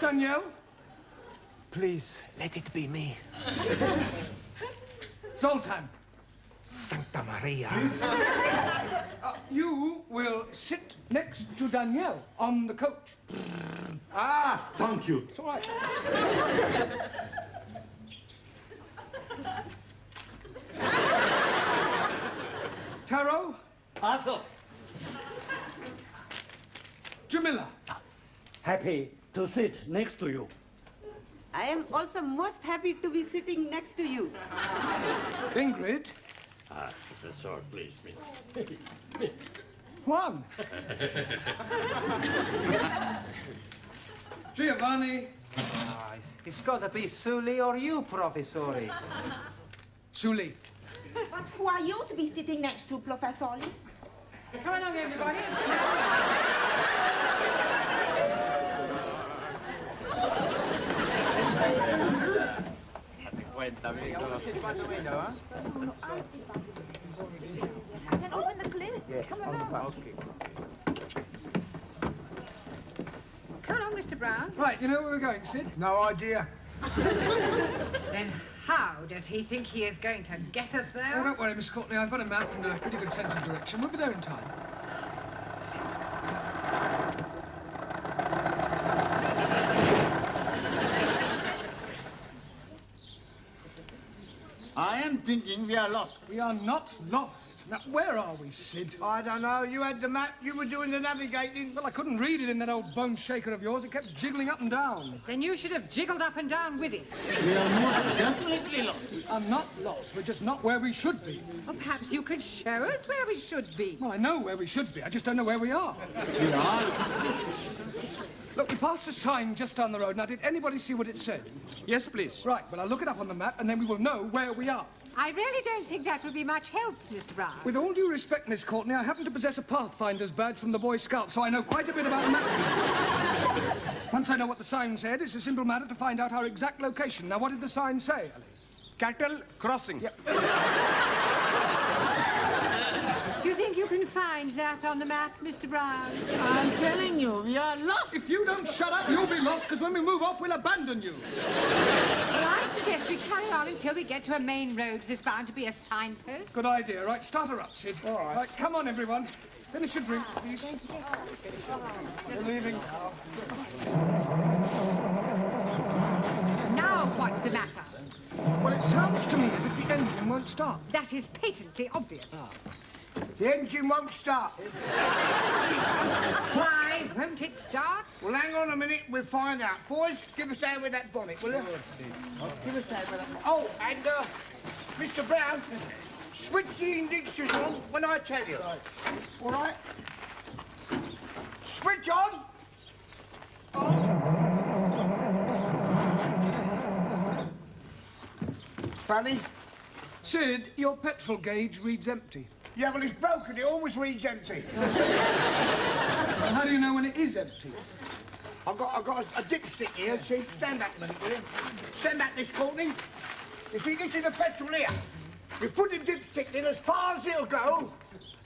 Danielle? Please, let it be me. Zoltan. Santa Maria. You will sit next to Danielle on the coach. Ah, thank you. It's all right. Taro? Also, Jamila? happy to sit next to you. I am also most happy to be sitting next to you. Ingrid? Professor, please, me. Juan? Giovanni? It's got to be Sully or you, Professori. Sully. But who are you to be sitting next to, Professor? Come along, everybody. Then open the lid. Come along. Come along, Mr. Brown. Right, you know where we're going, Sid? No idea. Then how does he think he is going to get us there? Oh, don't worry, Miss Courtney. I've got a map and a pretty good sense of direction. We'll be there in time. I am thinking we are lost. We are not lost. Now, where are we, Sid? I don't know. You had the map. You were doing the navigating. Well, I couldn't read it in that old bone shaker of yours. It kept jiggling up and down. Then you should have jiggled up and down with it. We are most definitely lost. We are not lost. We're just not where we should be. Well, perhaps you could show us where we should be. Well, I know where we should be. I just don't know where we are. We are. Look, we passed a sign just down the road. Now, did anybody see what it said? Yes, please. Right, well, I'll look it up on the map, and then we will know where we are. I really don't think that would be much help, Mr. Brown. With all due respect, Miss Courtney, I happen to possess a Pathfinder's badge from the Boy Scouts, so I know quite a bit about mapping. Once I know what the sign said, it's a simple matter to find out our exact location. Now, what did the sign say, Ellie? cattle crossing. Do you think you can find that on the map, Mr. Brown? I'm telling you, we are lost. If you don't shut up, you'll be lost, because when we move off, we'll abandon you. Well, I suggest we carry on until we get to a main road. There's bound to be a signpost. Good idea. Right, start her up, Sid. All right. Right, come on, everyone. Finish your drink, please. We're leaving now. Now what's the matter? Well, it sounds to me as if the engine won't start. That is patently obvious. The engine won't start. Why won't it start? Well, hang on a minute, we'll find out. Boys, give us a hand with that bonnet, will you? Give us a hand with that bonnet. Oh, and, Mr. Brown, switch the indicators on when I tell you. All right? Switch on. Funny. Sid, your petrol gauge reads empty. Yeah, well, it's broken. It always reads empty. Well, how do you know when it is empty? I've got a dipstick here. See, stand back a minute, will you? Stand back, Miss Courtney. You see, this is the petrol here. You put the dipstick in as far as it'll go.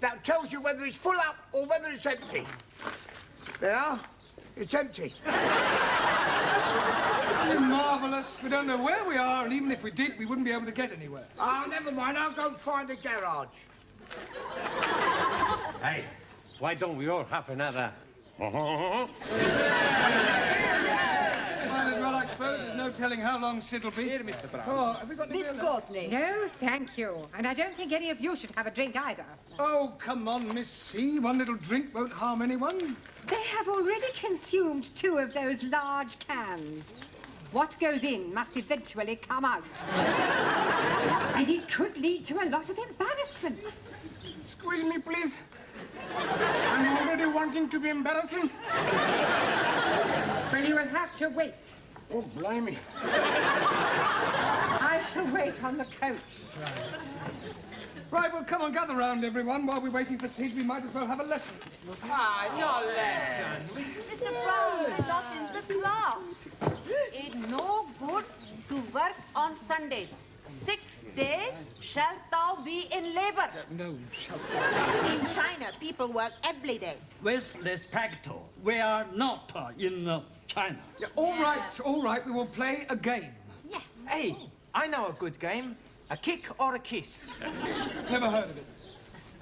That tells you whether it's full up or whether it's empty. There, it's empty. Marvellous. We don't know where we are, and even if we did, we wouldn't be able to get anywhere. Oh, never mind. I'll go and find a garage. Hey, why don't we all have another? Well, I suppose there's no telling how long Sid'll be. Here, Mr. Brown. Oh, have we got any Miss beer Courtney. No, thank you. And I don't think any of you should have a drink either. Oh, come on, Miss C. One little drink won't harm anyone. They have already consumed 2 of those large cans. What goes in must eventually come out. And it could lead to a lot of embarrassment. Squeeze me, please. I'm already wanting to be embarrassing. Well, you will have to wait. Oh, blimey. I shall wait on the coach. Right, well, come on, gather round, everyone. While we're waiting for Sid, we might as well have a lesson. Ah, no lesson. Mr. Brown is not in the class. It's no good to work on Sundays. 6 days shalt thou be in labor. No, shall In China, people work every day. With respect, we are not in China. Yeah, all right, we will play a game. Yeah. Hey, I know a good game. A kick or a kiss. Never heard of it.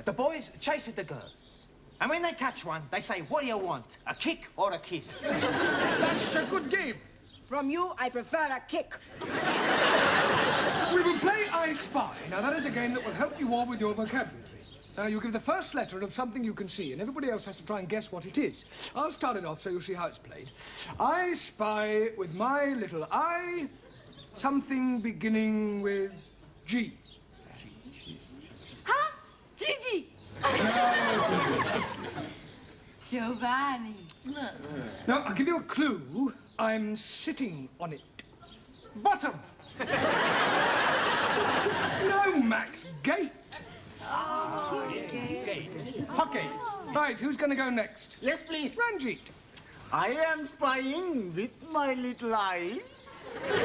The boys chase at the girls. And when they catch one, they say, what do you want? A kick or a kiss? That's a good game. From you, I prefer a kick. We will play I Spy. Now, that is a game that will help you all with your vocabulary. Now, you give the first letter of something you can see, and everybody else has to try and guess what it is. I'll start it off so you'll see how it's played. I spy with my little eye something beginning with G. Huh? Gigi. Giovanni. Now, I'll give you a clue. I'm sitting on it. Bottom. No, Max. Gate. Oh, Gate. Hockey. Right, who's going to go next? Yes, please. Ranjit. I am spying with my little eye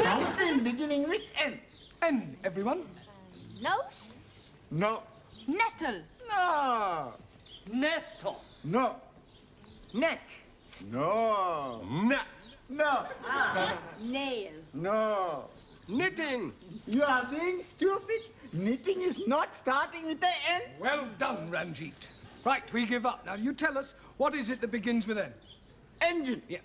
something beginning with N. N, everyone. Nose. No. Nettle. No. Nestor. No. Neck. No. No. No. Nail. No. Knitting. You are being stupid. Knitting is not starting with the N. Well done, Ranjit. Right, we give up. Now, you tell us, what is it that begins with N? Engine. Yeah.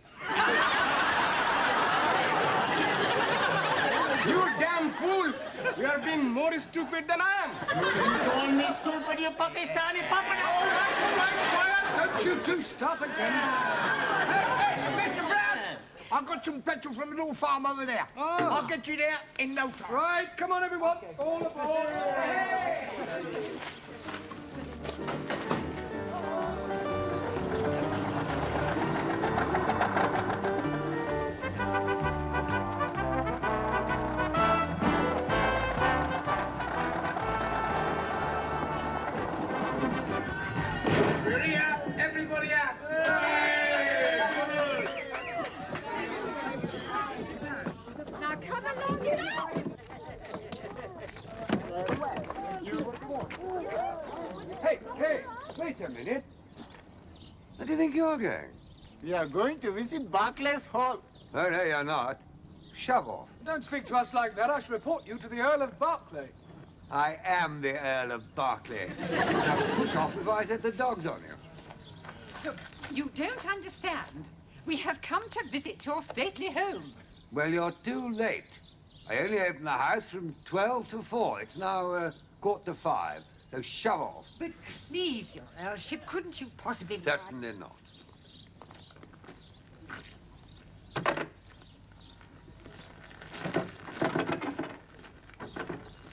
You damn fool. You are being more stupid than I am. You call me stupid, you Pakistani puppet. All right, quiet. Don't you two start again. Hey, Mr. Brown! I've got some petrol from a little farm over there. Oh. I'll get you there in no time. Right, come on, everyone. All aboard. Ready up, everybody up. Now come along, you know. think you're going? We are going to visit Barclays Hall. Oh, no, you're not. Shove off. Don't speak to us like that. I shall report you to the Earl of Berkeley. I am the Earl of Berkeley. Now, push off if I set the dogs on you. Look, you don't understand. We have come to visit your stately home. Well, you're too late. I only open the house from 12 to 4. It's now 4:45, so shove off. But please, your Earlship, couldn't you possibly... Certainly not.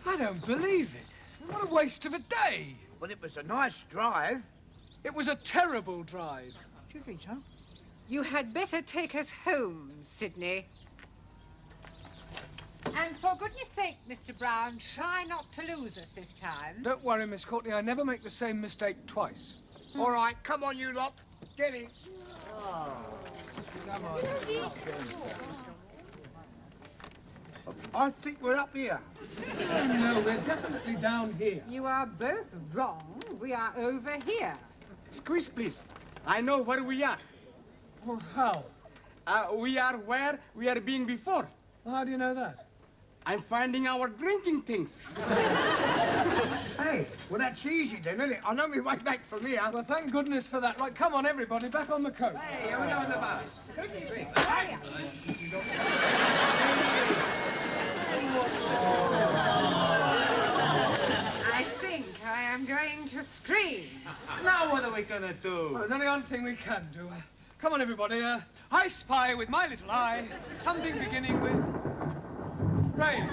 I don't believe it. What a waste of a day. But it was a nice drive. It was a terrible drive. Do you think so? You had better take us home, Sidney. And for goodness sake, Mr. Brown, try not to lose us this time. Don't worry, Miss Courtney. I never make the same mistake twice. All right, come on, you lot. Get in. Come on. I think we're up here. No, we're definitely down here. You are both wrong. We are over here. Squeeze, please. I know where we are. Well, how? We are where we are being before. Well, how do you know that? I'm finding our drinking things. Hey, well, that's easy then, isn't it? I know my way back from here. Well, thank goodness for that. Right, come on, everybody, back on the coast. Hey, here we go on the bus. I think I am going to scream. Now what are we gonna do? Well, there's only one thing we can do. Come on, everybody. I spy with my little eye something beginning with rain.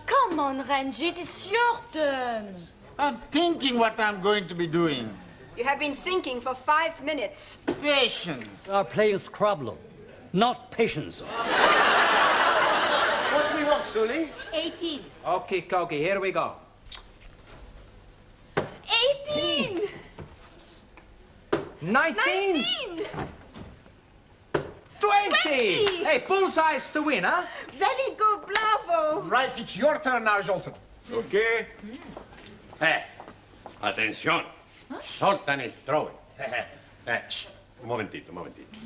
Come on, Ranjit, it's your turn. I'm thinking what I'm going to be doing. You have been thinking for 5 minutes. Patience. We are playing Scrabble, not patience. What do we want, Sully? 18. Okay, Kogi, here we go. 18! 19! 20! Hey, bullseyes to win, huh? Very good, bravo. Right, it's your turn now, Zoltan. Okay. Attenzione. Soltan il throwing. Un momentito, un momentito.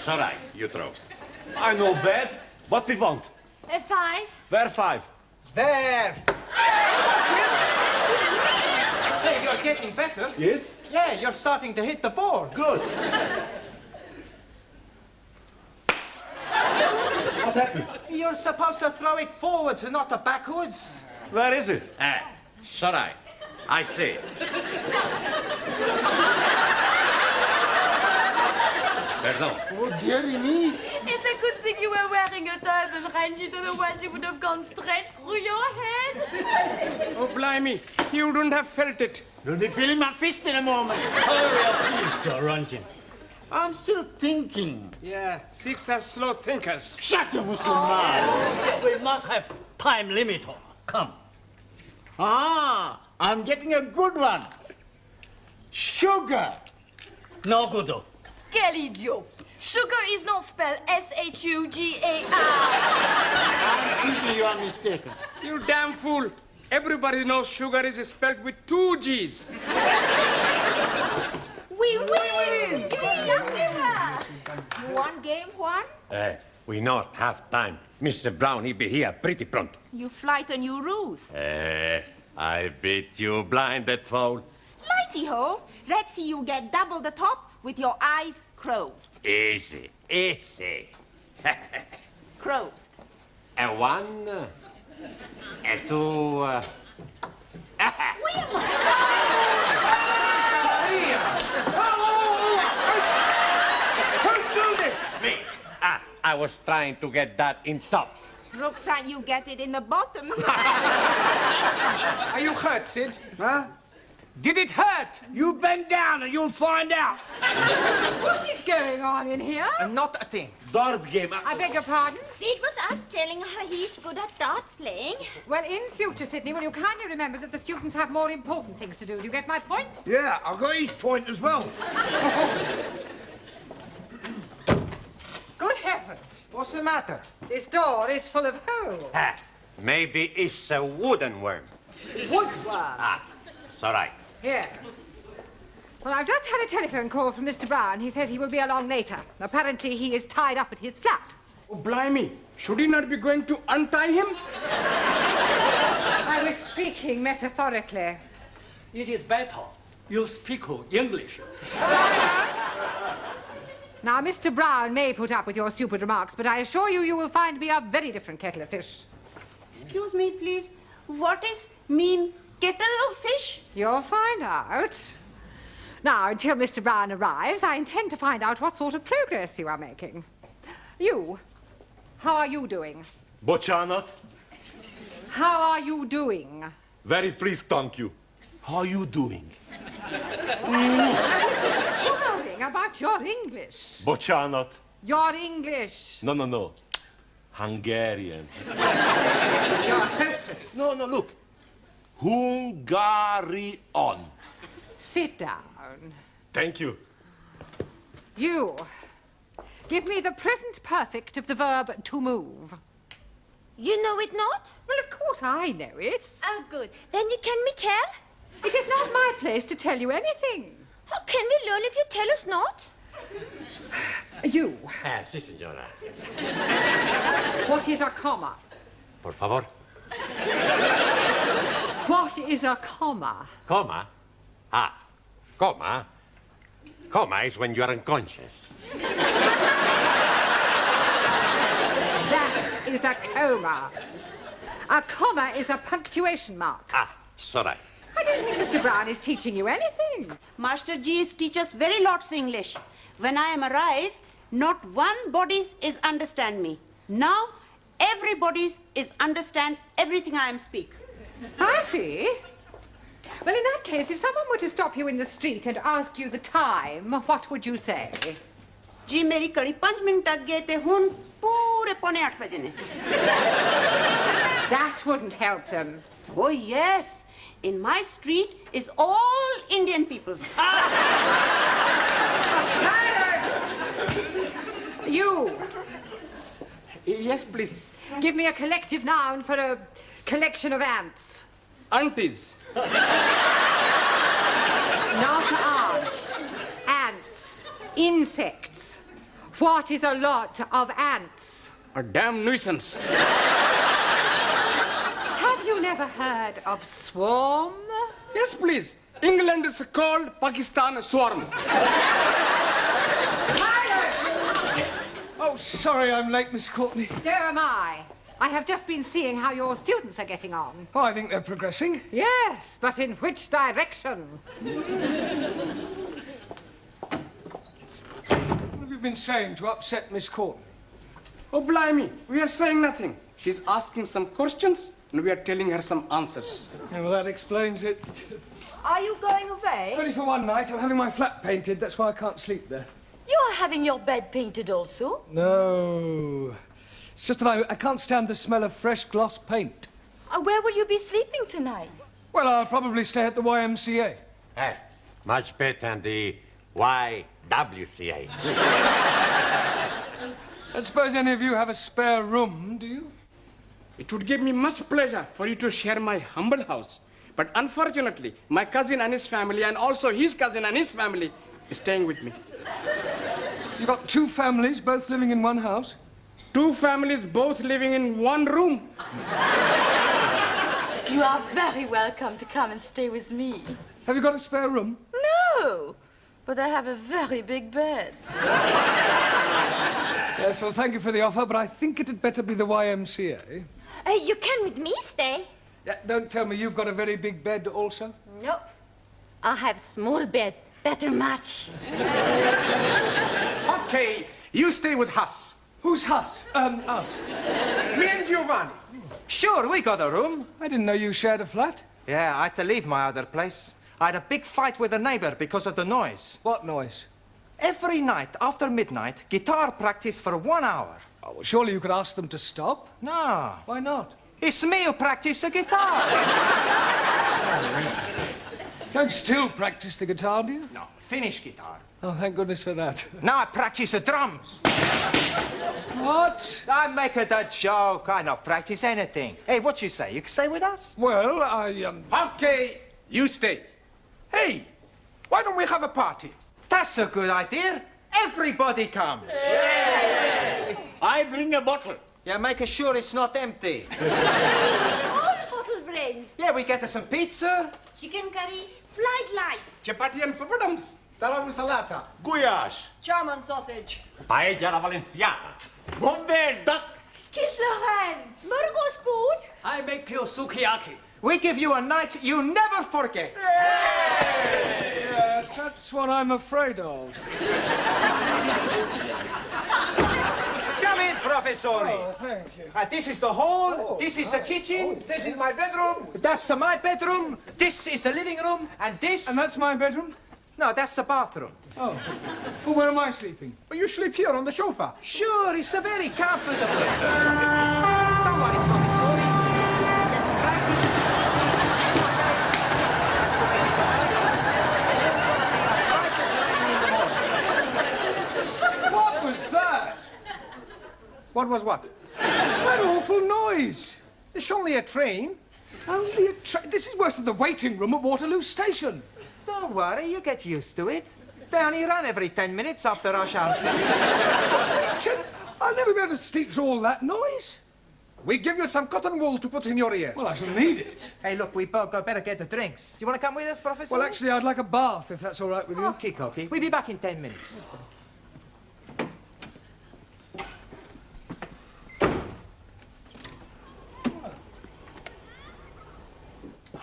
Sorry, you throw. I know bad. What we want? A 5. Where 5? There! Hey, you're getting better. Yes? Yeah, you're starting to hit the board. Good. What happened? You're supposed to throw it forwards and not backwards. Where is it? Sorry. I see. Pardon. Oh, dearie me. It's a good thing you were wearing a turban, Ranjit, otherwise you would have gone straight through your head. Oh, blimey. You wouldn't have felt it. You'll be feeling my fist in a moment. Hurry up, please, Sir Ranjit. I'm still thinking. Yeah, 6 are slow thinkers. Shut your Muslim mouth. We must have time limit. Come. Ah, I'm getting a good one. Sugar. No good. Quel idiot. Sugar is not spelled S-H-U-G-A-R. I'm thinking you are mistaken. You damn fool. Everybody knows sugar is spelled with 2 G's. We win! You want game, Juan? We not have time. Mr. Brown, he be here pretty pronto. You frighten you ruse. I beat you blinded fool. Lighty-ho, let's see you get double the top with your eyes closed. Easy, easy. Closed. A one, a two. Who's doing this? Me. I was trying to get that in top. Roxanne, you get it in the bottom. Are you hurt, Sid? Huh? Did it hurt? You bend down and you'll find out. What is going on in here? Not a thing. Dart game. I beg your pardon? It was us telling her he's good at dart playing. Well, in future, Sydney, will you kindly remember that the students have more important things to do? Do you get my point? Yeah, I've got his point as well. Good heavens! What's the matter? This door is full of holes. Yes. Maybe it's a wooden worm. Woodworm. It's all right. Yes. Well, I've just had a telephone call from Mr. Brown. He says he will be along later. Apparently, he is tied up at his flat. Oh, blimey. Should he not be going to untie him? I was speaking metaphorically. It is better you speak English. Now, Mr. Brown may put up with your stupid remarks, but I assure you, you will find me a very different kettle of fish. Excuse me, please. What is mean kettle of fish? You'll find out. Now, until Mr. Brown arrives, I intend to find out what sort of progress you are making. You, how are you doing? Boccianat. How are you doing? Very pleased, thank you. How are you doing? Worrying about your English. Boccianat. Your English. No. Hungarian. You're hopeless. No, look. Hungarian. Sit down. Thank you. You, give me the present perfect of the verb to move. You know it not? Well, of course I know it. Oh, good. Then you can me tell? It is not my place to tell you anything. How can we learn if you tell us not? You. Si, signora. What is a comma? Por favor. What is a comma? Coma? Coma? Coma is when you are unconscious. That is a coma. A comma is a punctuation mark. Sorry. I don't think Mr. Brown is teaching you anything. Master G is teach us very lots English. When I am arrived, not one bodies is understand me. Now, everybody's is understand everything I am speak. I see. Well, in that case, if someone were to stop you in the street and ask you the time, what would you say? जी मेरी कड़ी 5 minute अट गए थे हुन पूरे पौने 8 बजे ने. That wouldn't help them. Oh yes, in my street is all Indian peoples. You. Yes, please. Give me a collective noun for a collection of ants. Aunties. Not ants. Ants. Insects. What is a lot of ants? A damn nuisance. Have you never heard of swarm? Yes, please. England is called Pakistan swarm. Oh, sorry I'm late, Miss Courtney. So am I. I have just been seeing how your students are getting on. Oh, I think they're progressing. Yes, but in which direction? What have you been saying to upset Miss Courtney? Oh, blimey. We are saying nothing. She's asking some questions, and we are telling her some answers. Yeah, well, that explains it. Are you going away? Only for one night. I'm having my flat painted. That's why I can't sleep there. You are having your bed painted also? No. It's just that I can't stand the smell of fresh gloss paint. Where will you be sleeping tonight? Well, I'll probably stay at the YMCA. Much better than the YWCA. I don't suppose any of you have a spare room, do you? It would give me much pleasure for you to share my humble house. But unfortunately, my cousin and his family, and also his cousin and his family, is staying with me. You've got 2 families, both living in one house? 2 families, both living in one room. You are very welcome to come and stay with me. Have you got a spare room? true. But I have a very big bed. Yes, well, thank you for the offer, but I think it had better be the YMCA. You can with me stay. Yeah, don't tell me you've got a very big bed also. No. I have small bed. Better match. Okay, you stay with us. Who's us? Us. Me and Giovanni. Sure, we got a room. I didn't know you shared a flat. Yeah, I had to leave my other place. I had a big fight with a neighbor because of the noise. What noise? Every night after midnight, guitar practice for 1 hour. Oh, well, surely you could ask them to stop. No. Why not? It's me who practice the guitar. Don't still practice the guitar, do you? No, finish guitar. Oh, thank goodness for that. Now I practice the drums. What? I make it a joke. I don't practice anything. Hey, what you say? You can stay with us? Well, Okay, you stay. Hey, why don't we have a party? That's a good idea. Everybody comes. I bring a bottle. Yeah, make sure it's not empty. All bottle bring. Yeah, we get us some pizza. Chicken curry, fried rice. Chapati and papadums. Talam salata. Guyash. German sausage. Paella alla Valentiana. Bombay duck. Kislohan. Smorgasbord. I make you sukiyaki. We give you a night you never forget. Yes, that's what I'm afraid of. Come in, Professori. Oh, thank you. This is the hall. This is the kitchen. This is my bedroom. That's my bedroom. This is the living room. And this... And that's my bedroom? No, that's the bathroom. Oh. Well, where am I sleeping? Well, you sleep here on the sofa. Sure, it's a very comfortable. Don't worry, Professori. Get some practice. That's the way it's What was that? What was what? That awful noise. It's only a train. Only a train. This is worse than the waiting room at Waterloo Station. Don't worry, you get used to it. They only run every 10 minutes after rush hour. I'll never be able to sleep through all that noise. We give you some cotton wool to put in your ears. Well, I shall need it. Hey, look, we both better get the drinks. You want to come with us, Professor? Well, actually, I'd like a bath, if that's all right with you. Okay. We'll be back in 10 minutes.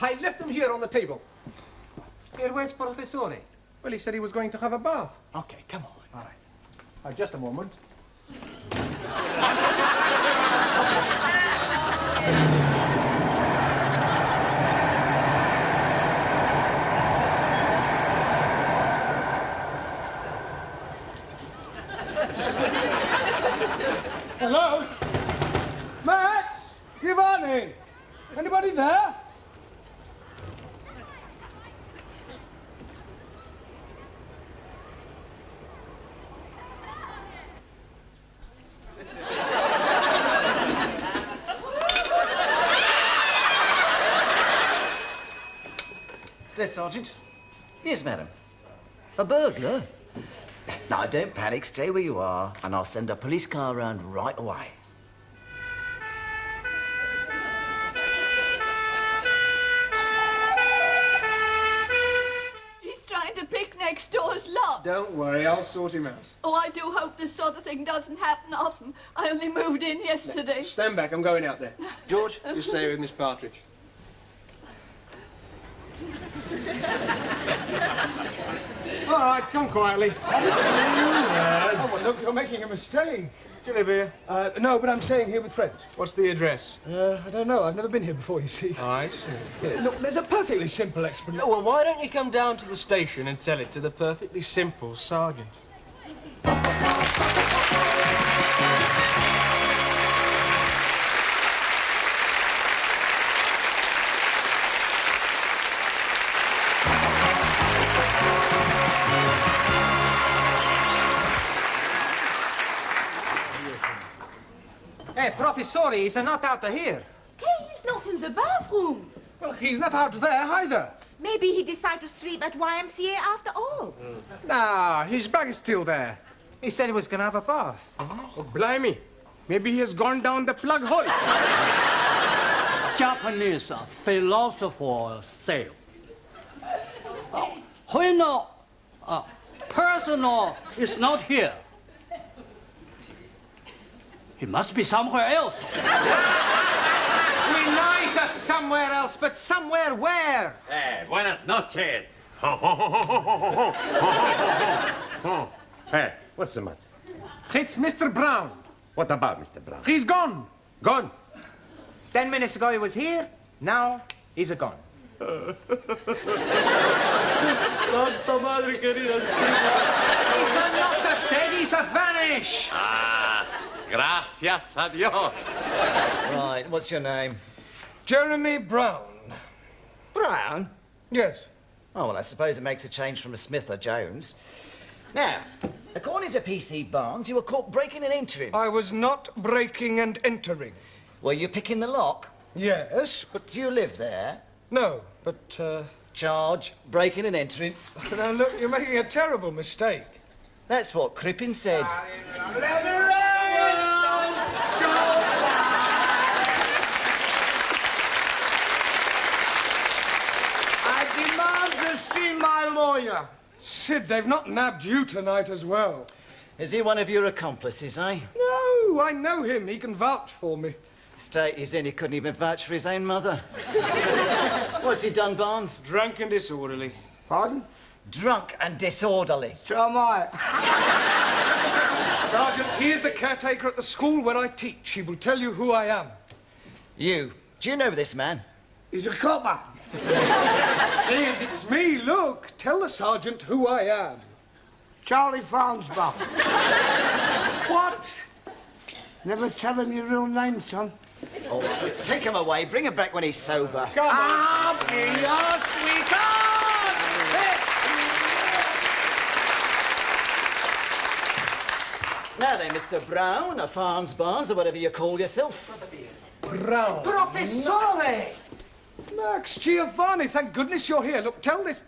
I left them here on the table. Here, where's Professori? Well, he said he was going to have a bath. Okay, come on. All right. Just a moment. Hello? Max? Giovanni? Anybody there? Desk Sergeant. Yes, madam. A burglar? No, don't panic. Stay where you are, and I'll send a police car around right away. He's trying to pick next door's lock. Don't worry, I'll sort him out. Oh, I do hope this sort of thing doesn't happen often. I only moved in yesterday. Stand back, I'm going out there. George, you stay with Miss Partridge. All right, come quietly. Oh, well, look, you're making a mistake. Do you live here? No, but I'm staying here with friends. What's the address? I don't know. I've never been here before, you see. I see. Look, there's a perfectly simple explanation. Well, why don't you come down to the station and tell it to the perfectly simple sergeant? Hey, Professori, he's not out of here. Hey, he's not in the bathroom. Well, he's not out there either. Maybe he decided to sleep at YMCA after all. Nah, his bag is still there. He said he was going to have a bath. Oh, blimey. Maybe he has gone down the plug hole. Japanese philosopher say, when Personal is not here. He must be somewhere else. We know he's somewhere else, but somewhere where? Buenas noches. Hey, what's the matter? It's Mr. Brown. What about Mr. Brown? He's gone. Gone? 10 minutes ago he was here. Now he's gone. Santa Madre querida. He's not dead, he's a vanish. Ah, gracias a Dios. Right, what's your name? Jeremy Brown. Brown? Yes. Oh, well, I suppose it makes a change from a Smith or Jones. Now, according to PC Barnes, you were caught breaking and entering. I was not breaking and entering. Were you picking the lock? Yes, but... Do you live there? No, but, Charge, breaking and entering. Now, look, you're making a terrible mistake. That's what Crippen said. I demand to see my lawyer. Sid, they've not nabbed you tonight as well. Is he one of your accomplices, eh? No, I know him. He can vouch for me. State he's in, he couldn't even vouch for his own mother. What's he done, Barnes? Drunk and disorderly. Pardon? Drunk and disorderly. So am I. Sergeant, he is the caretaker at the school where I teach. He will tell you who I am. You. Do you know this man? He's a copper. Sid, it's me. Look, tell the sergeant who I am. Charlie Farnsworth. What? Never tell him your real name, son. Oh, take him away. Bring him back when he's sober. Come on. I'll be your sweetheart. Now then, Mr. Brown, or Farns Barnes, or whatever you call yourself. Brown. Professore! Max Giovanni, thank goodness you're here. Look, tell this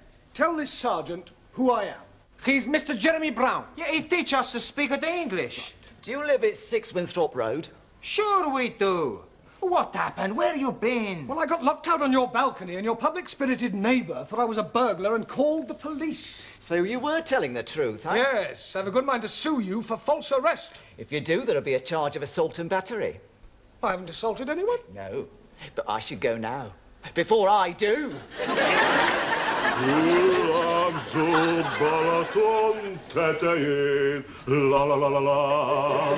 sergeant who I am. He's Mr. Jeremy Brown. Yeah, he teaches us to speak the English. Do you live at 6 Winthrop Road? Sure we do. What happened? Where you been? Well, I got locked out on your balcony and your public-spirited neighbour thought I was a burglar and called the police. So you were telling the truth, eh? Yes, I have a good mind to sue you for false arrest. If you do, there'll be a charge of assault and battery. I haven't assaulted anyone. No, but I should go now. Before I do. La la la la la.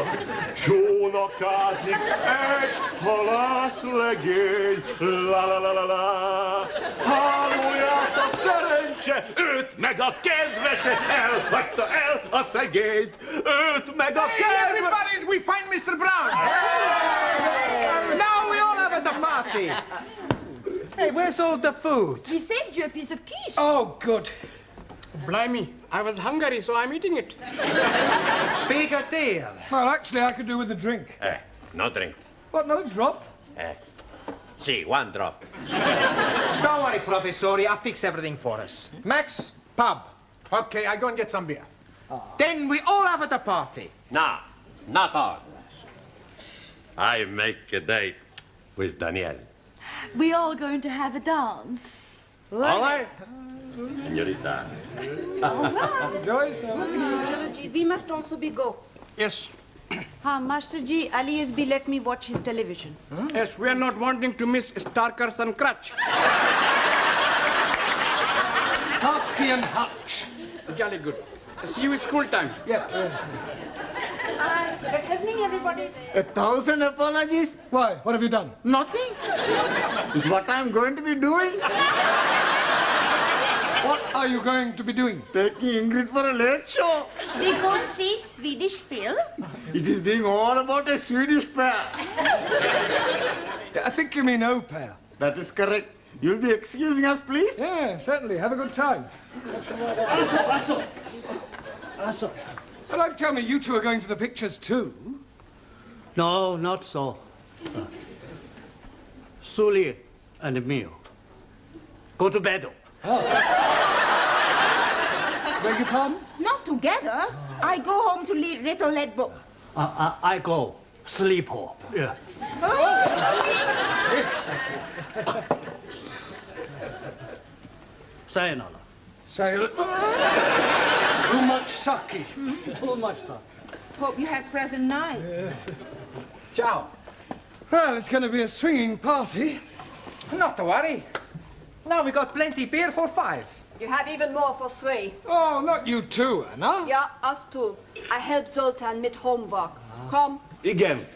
Csónakázik egy halászlegény. La la la la la. Hálóját a szerencse, őt meg a kedvese. Elhagyta el a szegényt, őt meg a kedvese. Everybody's, we find Mr. Brown. Now we all have at the party. Hey, where's all the food? He saved you a piece of quiche. Oh, good. Blimey, I was hungry, so I'm eating it. Big a deal. Well, actually, I could do with a drink. No drink. What, not a drop? See, one drop. Don't worry, Professori, I'll fix everything for us. Max, pub. Okay, I go and get some beer. Then we all have at the party. No, not all. I make a date with Danielle. We all going to have a dance. All right, señorita. Joyce, We must also be go. Yes. Master Ji, Ali SB let me watch his television. Yes, we are not wanting to miss Starkers and Crutch. Starsky and Hutch. Jolly good. See you at school time. Yeah. Good evening, everybody. 1,000 apologies? Why? What have you done? Nothing. Is what I'm going to be doing. What are you going to be doing? Taking Ingrid for a late show. We go and see Swedish film. It is being all about a Swedish pair. I think you mean au pair. That is correct. You'll be excusing us, please? Yeah, certainly. Have a good time. Also. And don't tell me you two are going to the pictures too. No, not so. Sully and me go to bed. Beg your pardon? Not together. I go home to read little lead book. I go sleep home. Yes. Sayonara. Sayonara. Too much sake. Too much sake. Hope you have present night. Ciao. Well, it's going to be a swinging party. Not to worry. Now we got plenty beer for 5. You have even more for 3. Oh, not you too, Anna. Yeah, us too. I helped Zoltan with homework. Come. Igen.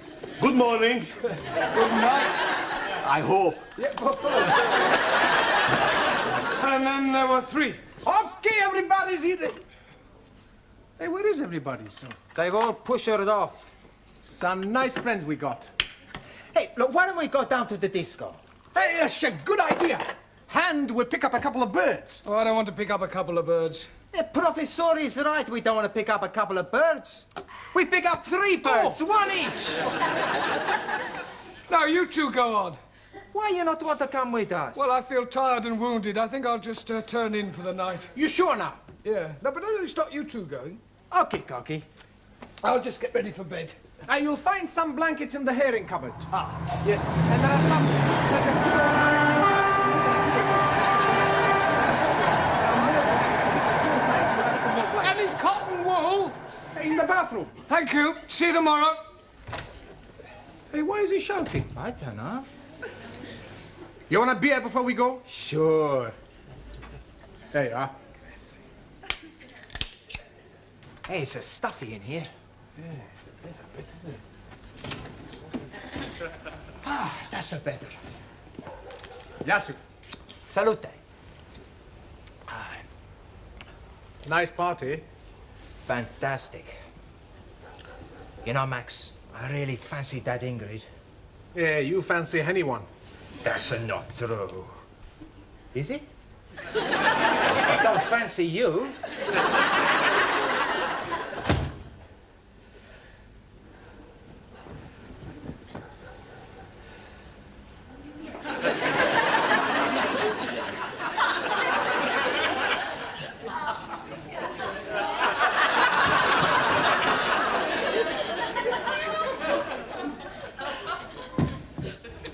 Good morning. Good night. I hope. Yeah, and then there were 3. Okay, everybody's eating. Hey, where is everybody, son? They've all pushered off. Some nice friends we got. Hey, look, why don't we go down to the disco? Hey, that's a good idea. And we'll pick up a couple of birds. Oh, I don't want to pick up a couple of birds. The professor is right. We don't want to pick up a couple of birds. We pick up 3 birds, 1 each. Now, you two go on. Why you not want to come with us? Well, I feel tired and wounded. I think I'll just turn in for the night. You sure now? Yeah. No, but don't stop you two going. Okay, Cocky. I'll just get ready for bed. You'll find some blankets in the herring cupboard. Ah, yes. And there are some... Any cotton wool? In the bathroom. Thank you. See you tomorrow. Hey, why is he shouting? I don't know. You want a beer before we go? Sure. There you are. Hey, it's stuffy in here. Yeah, there's a bit, isn't it? Ah, that's a better. Yasu. Salute. Nice party. Fantastic. You know, Max, I really fancy that Ingrid. Yeah, you fancy anyone. That's not true. Is it? I don't fancy you.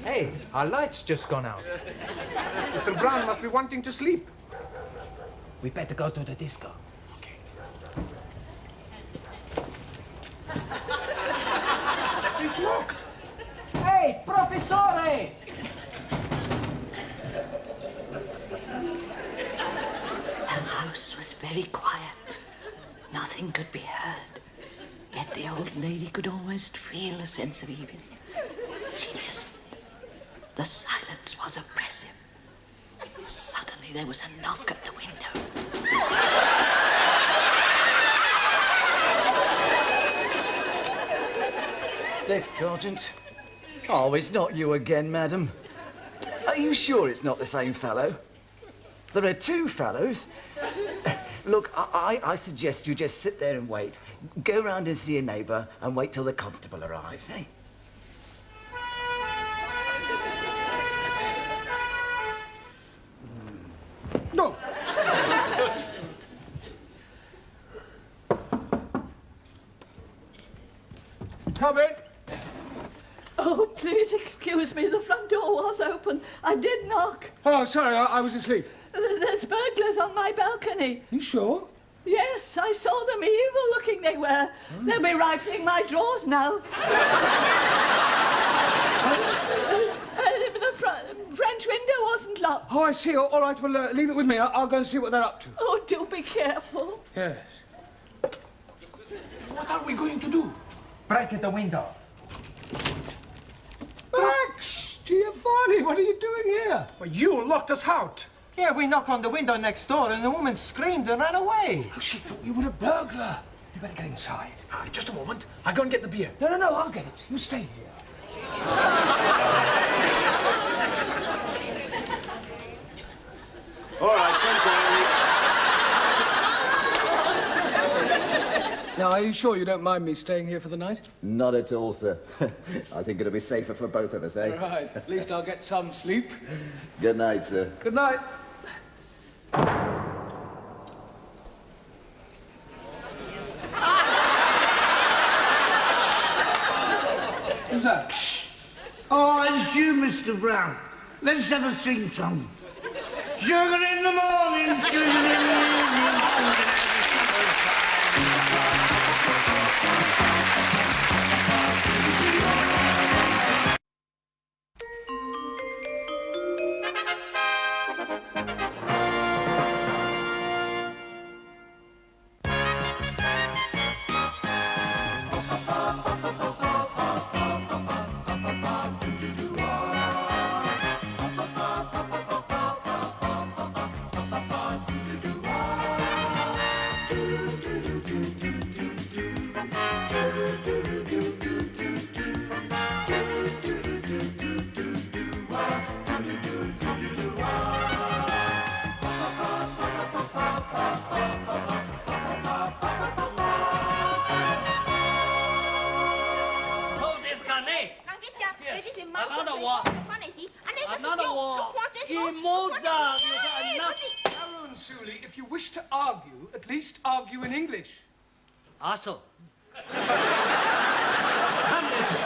Hey, our light's just gone out. Mr. Brown must be wanting to sleep. We better go to the disco. Okay. It's locked. Hey, Professore! The house was very quiet. Nothing could be heard. Yet the old lady could almost feel a sense of evening. She listened. The silence was oppressive. Suddenly there was a knock at the window. Desk Sergeant. Oh, it's not you again, madam. Are you sure it's not the same fellow? There are 2 fellows. Look, I suggest you just sit there and wait. Go round and see a neighbour and wait till the constable arrives, eh? No. Come in. Oh, please excuse me. The front door was open. I did knock. Oh, sorry, I was asleep. There's burglars on my balcony. You sure? Yes, I saw them. Evil-looking they were. They'll be rifling my drawers now. The French window wasn't locked. Oh, I see. All right, well, leave it with me. I'll go and see what they're up to. Oh, do be careful. Yes. What are we going to do? Break at the window. Max! Giovanni, what are you doing here? Well, you locked us out. Yeah, we knocked on the window next door and the woman screamed and ran away. Oh, she thought you were a burglar. You better get inside. Just a moment. I'll go and get the beer. No, I'll get it. You stay here. All right, Now, are you sure you don't mind me staying here for the night? Not at all, sir. I think it'll be safer for both of us, eh? All right. At least I'll get some sleep. Good night, sir. Good night. Who's that? Oh, it's you, Mr. Brown. Let's have a sing song. Sugar in the morning, sugar in the evening, sugar in the Another one. Another one. Immortal. Taro and Suli, if you wish to argue, at least argue in English. Also, communism,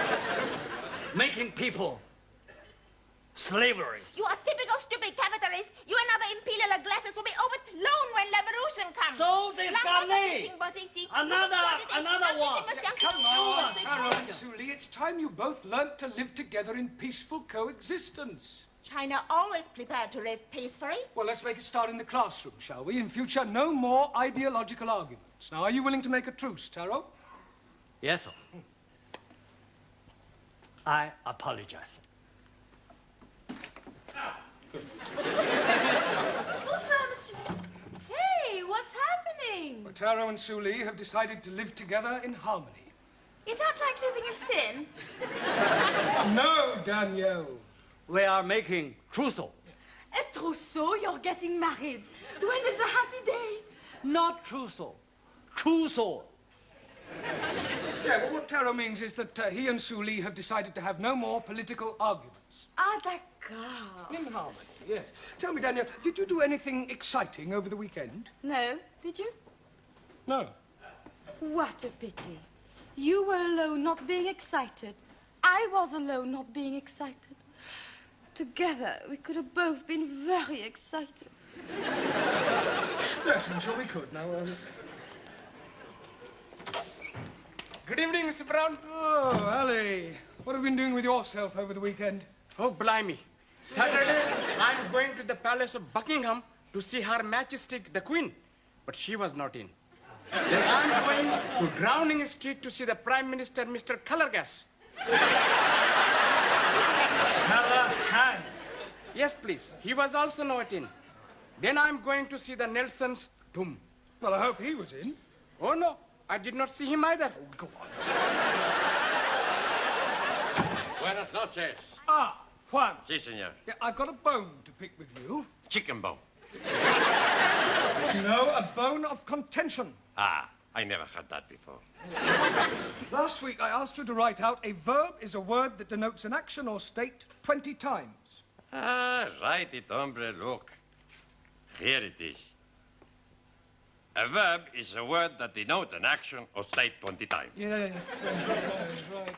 making people slavery. You are typical stupid capitalist. You and other imperial glasses will be overthrown when revolution comes. So disgusting. Another one. Come on, Taro and Suli, it's time you both learnt to live together in peaceful coexistence. China always prepared to live peacefully. Well, let's make a start in the classroom, shall we? In future, no more ideological arguments. Now, are you willing to make a truce, Taro? Yes, sir. I apologize. Hey, what's happening? Well, Taro and Suli have decided to live together in harmony. Is that like living in sin? No, Danielle. We are making trousseau. A trousseau? You're getting married. When is a happy day? Not trousseau. Trousseau. Yeah, well, what Taro means is that he and Suli have decided to have no more political arguments. Ah, d'accord. In harmony, yes. Tell me, Danielle, did you do anything exciting over the weekend? No, did you? No. What a pity. You were alone, not being excited. I was alone, not being excited. Together, we could have both been very excited. Yes, I'm sure we could. Now, Good evening, Mr. Brown. Oh, Ali. What have you been doing with yourself over the weekend? Oh, blimey. Saturday, I'm going to the Palace of Buckingham to see Her Majesty the Queen. But she was not in. Then I'm going to Browning Street to see the Prime Minister, Mr. Colorgas. Callahan. Yes, please. He was also not in. Then I'm going to see the Nelson's tomb. Well, I hope he was in. Oh, no. I did not see him either. Oh, go on. Buenas noches. Ah, Juan. Sí, señor. Yeah, I've got a bone to pick with you. Chicken bone. No, a bone of contention. Ah, I never had that before. Last week, I asked you to write out a verb is a word that denotes an action or state 20 times. Ah, write it, hombre, look. Here it is. A verb is a word that denotes an action or state 20 times. Yes, 20 times, right.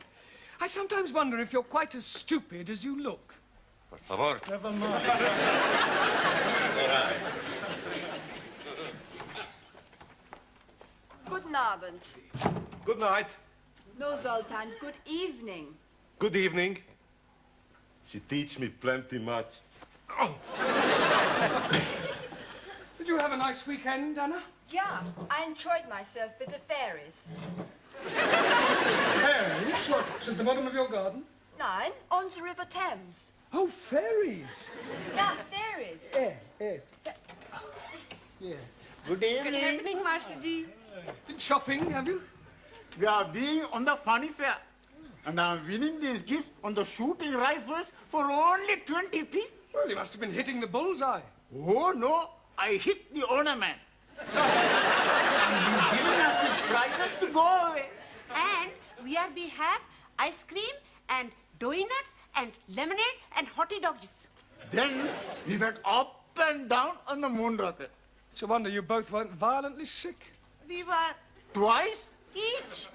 I sometimes wonder if you're quite as stupid as you look. Por favor. Never mind. Guten Abend. Good night. No, Zoltan, good evening. Good evening. She teach me plenty much. Oh. Did you have a nice weekend, Anna? Yeah, I enjoyed myself with the fairies. Fairies? What's at the bottom of your garden? Nein, on the River Thames. Oh, fairies. Yeah, fairies. Yes. Good evening. Good evening, Master G. Been shopping, have you? We are being on the funny fair. And I'm winning these gifts on the shooting rifles for only 20p. Well, you must have been hitting the bullseye. Oh, no. I hit the ornament. And he's giving us these prizes to go away. And we have ice cream and donuts and lemonade and hottie dogs. Then we went up and down on the moon rocket. It's a wonder you both weren't violently sick. We were Twice? each.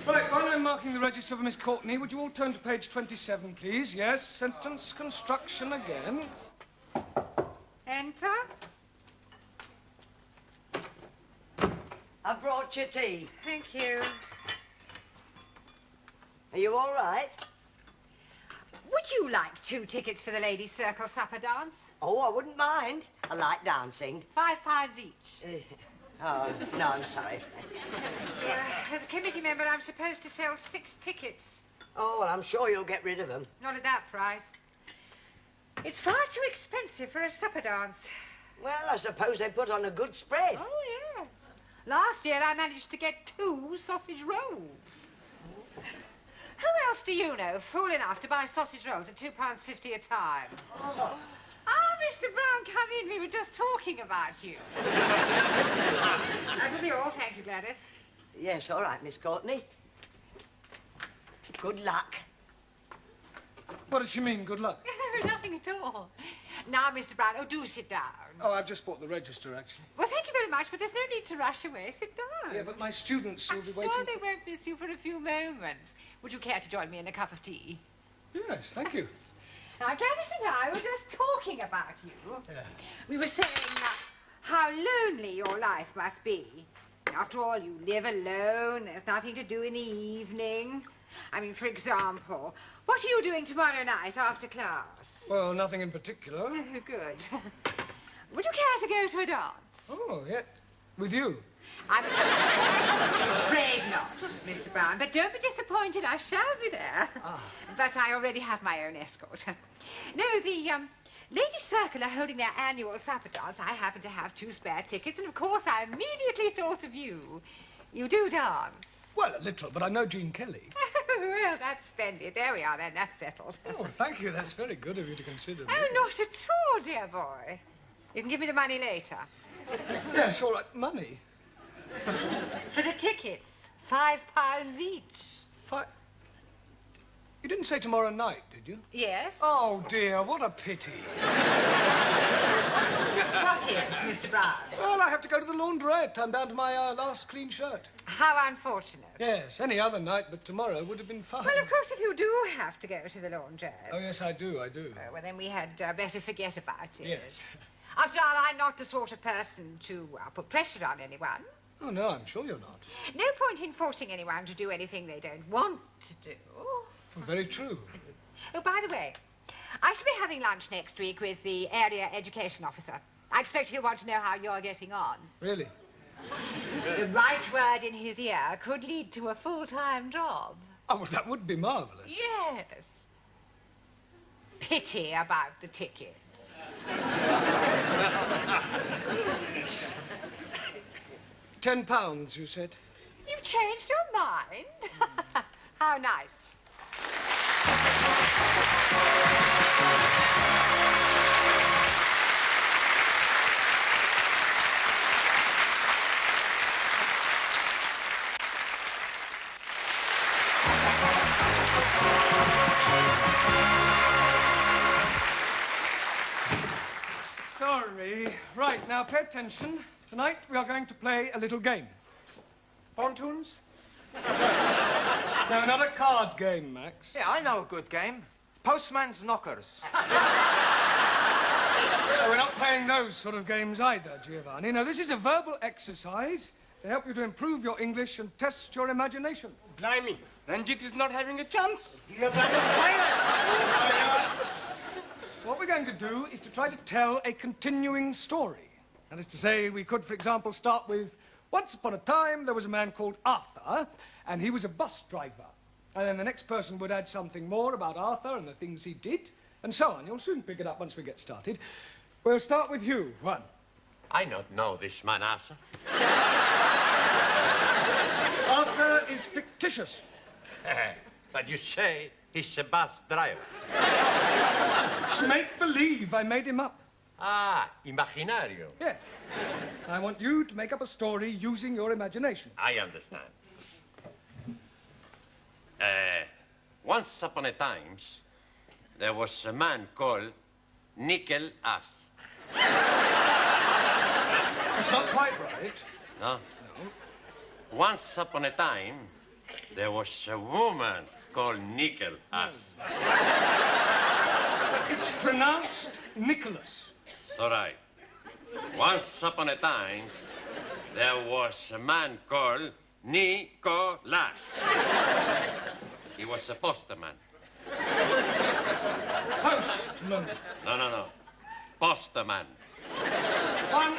Right, while I'm marking the register for Miss Courtney, would you all turn to page 27, please? Yes, sentence construction again. Enter. I brought you tea. Thank you. Are you all right? Would you like 2 tickets for the Ladies' Circle supper dance? Oh, I wouldn't mind. I like dancing. £5 each. Oh, no, I'm sorry. As a committee member, I'm supposed to sell 6 tickets. Oh, well, I'm sure you'll get rid of them. Not at that price. It's far too expensive for a supper dance. Well, I suppose they put on a good spread. Oh, yes. Last year, I managed to get 2 sausage rolls. Who else do you know fool enough to buy sausage rolls at £2.50 a time? Oh. Ah, Mr. Brown, come in. We were just talking about you. That will be all. Thank you, Gladys. Yes, all right, Miss Courtney. Good luck. What does she mean, good luck? Nothing at all. Now, Mr. Brown, oh, do sit down. Oh, I've just bought the register, actually. Well, thank you very much, but there's no need to rush away. Sit down. Yeah, but my students will I'm be sure waiting. they won't miss you for a few moments. Would you care to join me in a cup of tea? Yes, thank you. Now, Gladys and I were just talking about you. Yeah. We were saying how lonely your life must be. After all, you live alone. There's nothing to do in the evening. I mean, for example, what are you doing tomorrow night after class? Well, nothing in particular. Good. Would you care to go to a dance? Oh, yeah. With you? I'm afraid not, Mr. Brown, but don't be disappointed. I shall be there. But I already have my own escort. No, the Ladies' Circle are holding their annual supper dance. I happen to have 2 spare tickets, and of course I immediately thought of you. You do dance? Well, a little, but I know Gene Kelly. Well, that's splendid. There we are then. That's settled. Oh, thank you. That's very good of you to consider me. Oh, not at all, dear boy. You can give me the money later. Yes, all right. Money? For the tickets. £5 each. You didn't say tomorrow night, did you? Yes. Oh, dear, what a pity. What is, Mr. Brown? Well, I have to go to the laundrette. I'm down to my last clean shirt. How unfortunate. Yes, any other night but tomorrow would have been fine. Well, of course, if you do have to go to the laundrette... Oh, yes, I do. well, then we had better forget about it. Yes. After all, I'm not the sort of person to put pressure on anyone. Oh, no, I'm sure you're not. No point in forcing anyone to do anything they don't want to do. Well, very true. Oh, by the way, I shall be having lunch next week with the area education officer. I expect he'll want to know how you're getting on. Really? The right word in his ear could lead to a full-time job. Oh, well, that would be marvellous. Yes. Pity about the tickets. £10, you said? You've changed your mind? How nice. Sorry. Right, now pay attention. Tonight we are going to play a little game. Pontoons? No, not a card game, Max. Yeah, I know a good game. Postman's Knockers. No, we're not playing those sort of games either, Giovanni. No, this is a verbal exercise to help you to improve your English and test your imagination. Blimey, Ranjit is not having a chance. What we're going to do is to try to tell a continuing story. That is to say, we could, for example, start with, once upon a time, there was a man called Arthur, and he was a bus driver. And then the next person would add something more about Arthur and the things he did, and so on. You'll soon pick it up once we get started. We'll start with you, Juan. I don't know this man, Arthur. Arthur is fictitious. But you say he's a bus driver. It's make-believe. I made him up. Ah, imaginario. Yeah. I want you to make up a story using your imagination. I understand. Once upon a time, there was a man called Nickel Ass. It's not quite right. No? Once upon a time, there was a woman called Nickel Ass. It's pronounced Nicholas. It's all right. Once upon a time, there was a man called Nicholas. He was a postman. Postman. No. Postman.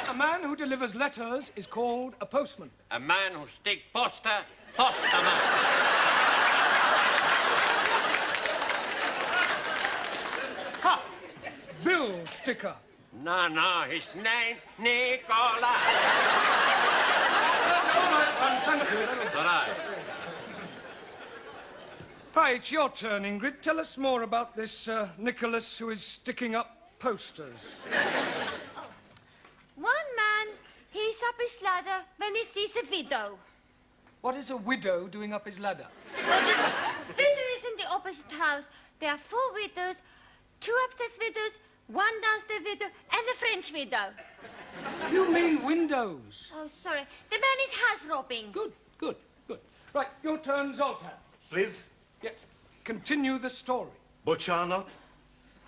A man who delivers letters is called a postman. A man who stick poster, postman. Ha! Bill sticker. No, his name, Nicholas. Thank you. All right. Right, your turn, Ingrid. Tell us more about this Nicholas who is sticking up posters. One man, he's up his ladder when he sees a widow. What is a widow doing up his ladder? Widow is opposite house. There are 4 widows, 2 upstairs widows, 1 downstairs widow, and a French widow. You mean windows? Oh, sorry. The man is house robbing. Good. Right, your turn, Zoltan. Please? Yes. Continue the story. But shall not?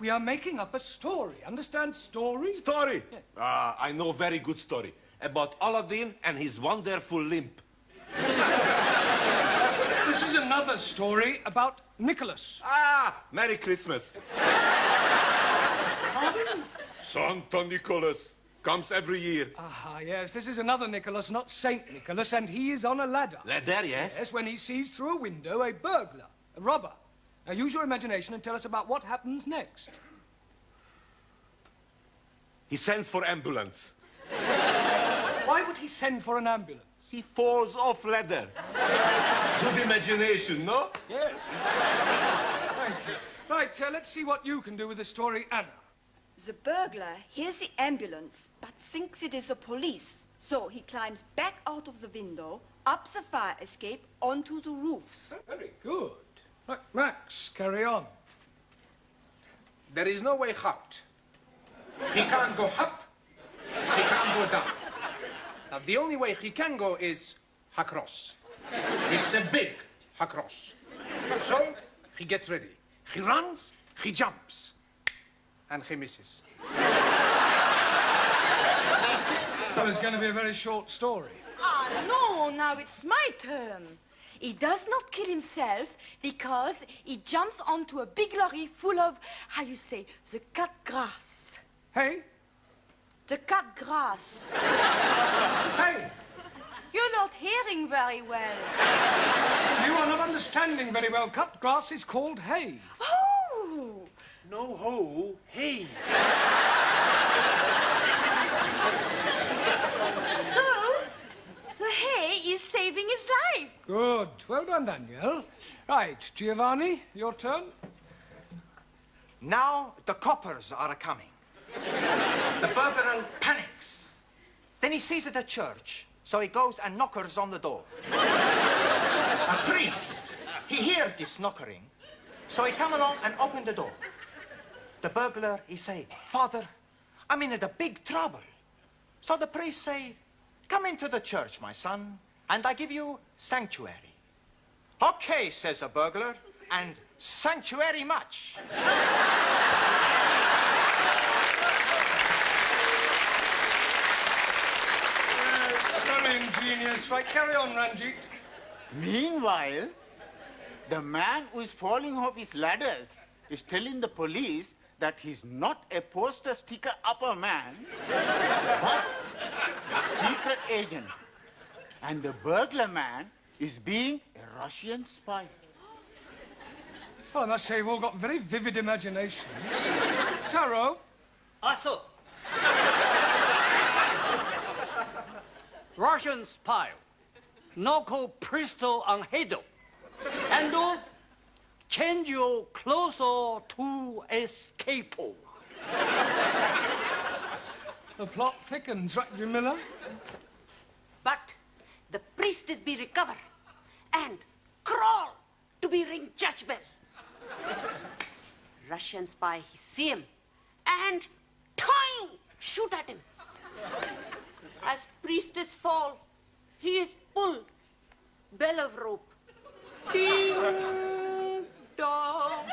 We are making up a story. Understand story? Story? Yeah. I know very good story. About Aladdin and his wonderful lamp. This is another story about Nicholas. Merry Christmas. Pardon? Santa Nicholas comes every year. Yes, this is another Nicholas, not Saint Nicholas, and he is on a ladder. Ladder, yes? Yes, when he sees through a window a burglar, a robber. Now use your imagination and tell us about what happens next. He sends for ambulance. Why would he send for an ambulance? He falls off ladder. Good imagination, no? Yes. Thank you. Right, let's see what you can do with the story, Anna. The burglar hears the ambulance, but thinks it is the police. So he climbs back out of the window, up the fire escape, onto the roofs. Very good. Right, Max, carry on. There is no way out. He can't go up, he can't go down. Now, the only way he can go is across. It's a big across. So, he gets ready. He runs, he jumps, and he misses. Well, it's going to be a very short story. No, now it's my turn. He does not kill himself because he jumps onto a big lorry full of, how you say, the cut grass. Hey? The cut grass. Hey! You're not hearing very well. You are not understanding very well. Cut grass is called hay. Oh! No ho, hay. So, the hay is saving his life. Good. Well done, Daniel. Right, Giovanni, your turn. Now the coppers are coming. The burglar panics. Then he sees it at church, so he goes and knockers on the door. A priest, he hears this knockering, so he come along and open the door. The burglar, he say, Father, I'm in a big trouble. So the priest say, come into the church, my son, and I give you sanctuary. Okay, says the burglar, and sanctuary much. Very ingenious. Right, carry on, Ranjit. Meanwhile, the man who is falling off his ladders is telling the police that he's not a poster sticker upper man, but a secret agent. And the burglar man is being a Russian spy. Well, I must say, you've all got very vivid imaginations. Taro? Also, Russian spy, Noko Pristo on Hedo, and change your closer to escape. The plot thickens, right, Jamila? But the priest is be recover and crawl to be ring church bell. Russian spy, he see him and toing, shoot at him. As priestess fall, he is pulled, bell of rope. Ding dong.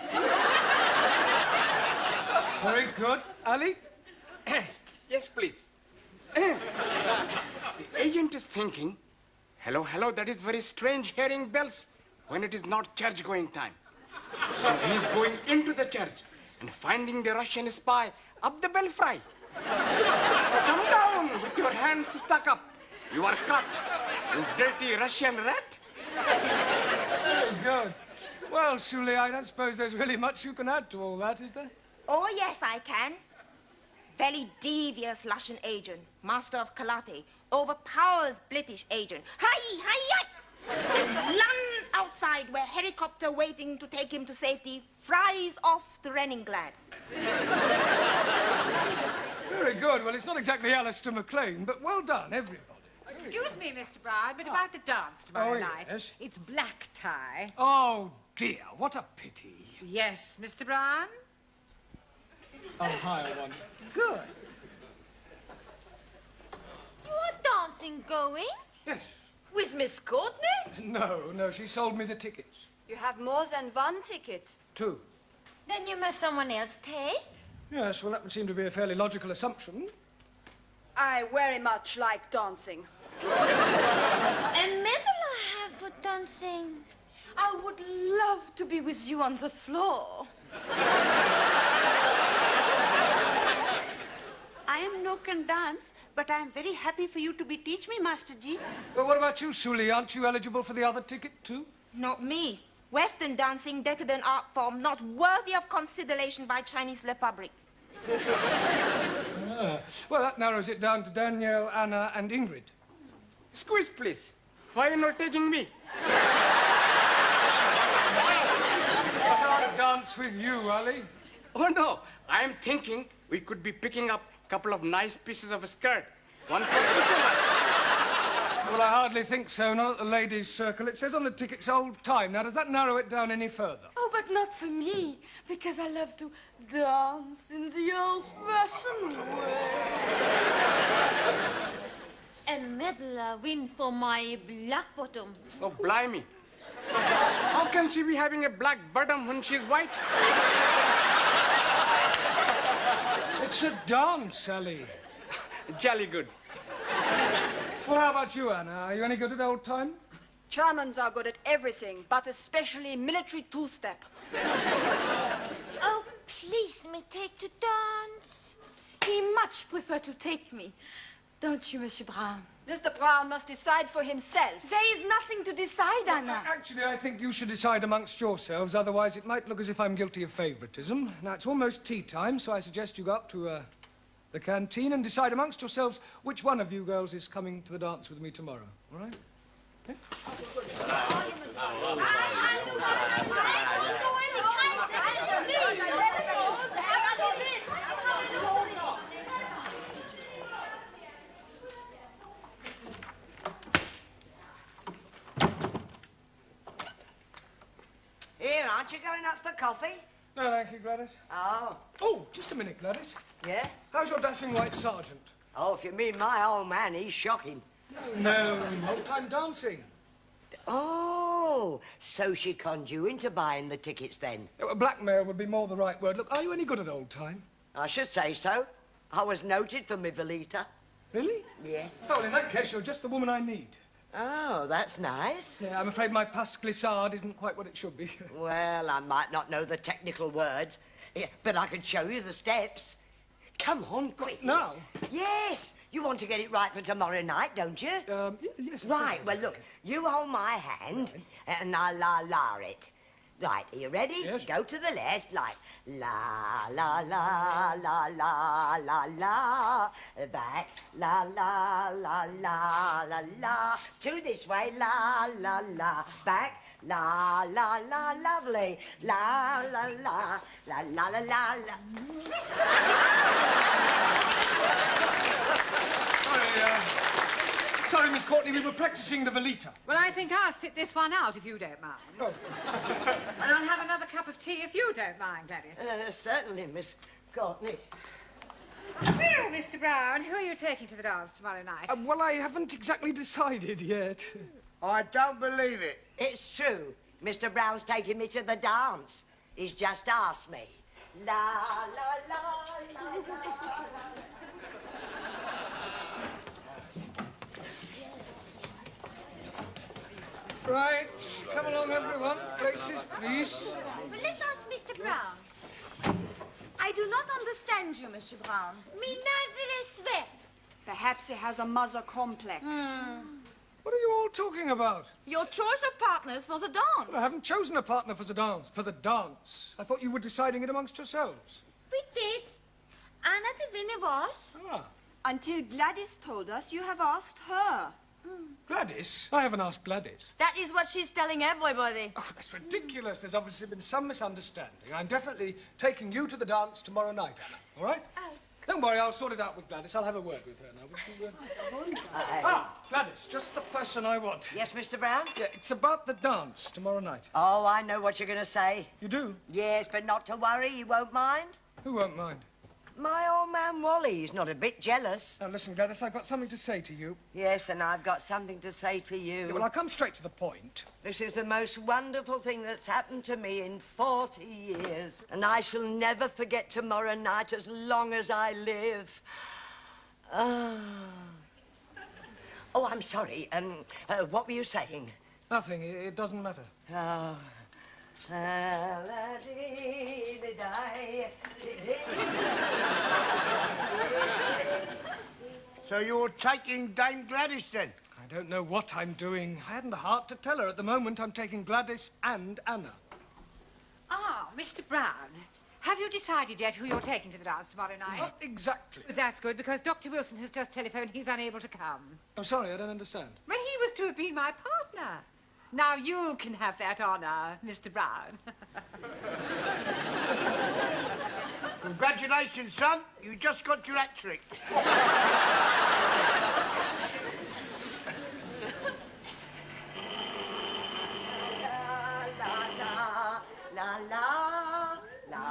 Very good. Ali? Yes, please. The agent is thinking, hello, hello, that is very strange hearing bells when it is not church-going time. So he is going into the church and finding the Russian spy up the belfry. Come down with your hands stuck up. You are cut, you dirty Russian rat. Very good. Well, Shuli, I don't suppose there's really much you can add to all that, is there? Oh, yes, I can. Very devious Russian agent, master of karate, overpowers British agent. Hi, hi, hi! Lands outside where helicopter waiting to take him to safety, fries off the Leningrad. Very good. Well, it's not exactly Alistair MacLean, but well done, everybody. Excuse me, Mr. Bride, but about the dance tomorrow Oh, night. yes? It's black tie. Oh, dear, what a pity. Yes, Mr. Brown? I'll hire one. Good. You are dancing going? Yes. With Miss Courtney? No, she sold me the tickets. You have more than one ticket. 2. Then you must someone else take. Yes, well, that would seem to be a fairly logical assumption. I very much like dancing. And medal I have for dancing. I would love to be with you on the floor. I am no can dance, but I am very happy for you to be teach me, Master Ji. Well, what about you, Sully? Aren't you eligible for the other ticket, too? Not me. Western dancing, decadent art form, not worthy of consideration by Chinese Republic. Well, that narrows it down to Danielle, Anna, and Ingrid. Squeeze, please. Why are you not taking me? I can't dance with you, Ali. Oh, no. I'm thinking we could be picking up a couple of nice pieces of a skirt. One for each of us. Well, I hardly think so. Not at the ladies' circle. It says on the tickets old time. Now, does that narrow it down any further? Oh, but not for me, because I love to dance in the old-fashioned way. And medal I win for my black bottom. Oh, blimey. How can she be having a black bottom when she's white? It's a dance, Sally. Jolly good. Well, how about you, Anna? Are you any good at old time? Germans are good at everything, but especially military two-step. Oh, please, me take to dance. He much prefer to take me. Don't you, Monsieur Brown? Mr. Brown must decide for himself. There is nothing to decide, Anna. Actually, I think you should decide amongst yourselves. Otherwise, it might look as if I'm guilty of favoritism. Now, it's almost tea time, so I suggest you go up to the canteen and decide amongst yourselves which one of you girls is coming to the dance with me tomorrow. All right? Okay? Here, aren't you going up for coffee? No, thank you, Gladys. Oh. Oh, just a minute, Gladys. Yeah? How's your dashing white sergeant? Oh, if you mean my old man, he's shocking. No, old-time dancing. Oh, so she conned you into buying the tickets then? Blackmail would be more the right word. Look, are you any good at old time? I should say so. I was noted for my Velita. Really? Yeah. Oh, well, in that case, you're just the woman I need. Oh, that's nice. Yeah, I'm afraid my pas glissade isn't quite what it should be. Well, I might not know the technical words, but I can show you the steps. Come on, quick. Now? Yes. You want to get it right for tomorrow night, don't you? Yes. Right. Well, look, you hold my hand, and I'll la it. Right, are you ready? Yes. Go to the left, like la la la la la la la. Back, la la la la la la. Two this way, la la la. Back, la la la, lovely. La la la la la la la la. Sorry, Miss Courtney, we were practicing the Velita. Well, I think I'll sit this one out if you don't mind. Oh. And I'll have another cup of tea if you don't mind, Gladys. Certainly, Miss Courtney. Well, Mr. Brown, who are you taking to the dance tomorrow night? Well, I haven't exactly decided yet. I don't believe it. It's true. Mr. Brown's taking me to the dance. He's just asked me. La, la, la, la, la, la. Right, come along, everyone. Places, please. Well, let's ask Mr. Brown. I do not understand you, Monsieur Brown. Me neither as well. Perhaps he has a mother complex. What are you all talking about? Your choice of partners for the dance. Well, I haven't chosen a partner for the dance. I thought you were deciding it amongst yourselves. We did. Anna the winner was. Ah. Until Gladys told us you have asked her. Gladys? I haven't asked Gladys. That is what she's telling everybody. Oh, that's ridiculous. There's obviously been some misunderstanding. I'm definitely taking you to the dance tomorrow night, Anna. All right? Oh, Don't worry, I'll sort it out with Gladys. I'll have a word with her now. Gladys, just the person I want. Yes, Mr. Brown? Yeah, it's about the dance tomorrow night. Oh, I know what you're going to say. You do? Yes, but not to worry, you won't mind. Who won't mind? My old man Wally. He's not a bit jealous. Now, listen, Gladys, I've got something to say to you. Yes, then I've got something to say to you. Yeah, well, I'll come straight to the point. This is the most wonderful thing that's happened to me in 40 years. And I shall never forget tomorrow night as long as I live. Oh, I'm sorry. What were you saying? Nothing. It doesn't matter. Oh. So you're taking Dame Gladys, then? I don't know what I'm doing. I hadn't the heart to tell her. At the moment, I'm taking Gladys and Anna. Ah, Mr. Brown. Have you decided yet who you're taking to the dance tomorrow night? Not exactly. That's good, because Dr. Wilson has just telephoned he's unable to come. I'm sorry, I don't understand. Well, he was to have been my partner. Now you can have that honour, Mr. Brown. Congratulations, son. You just got your hat trick.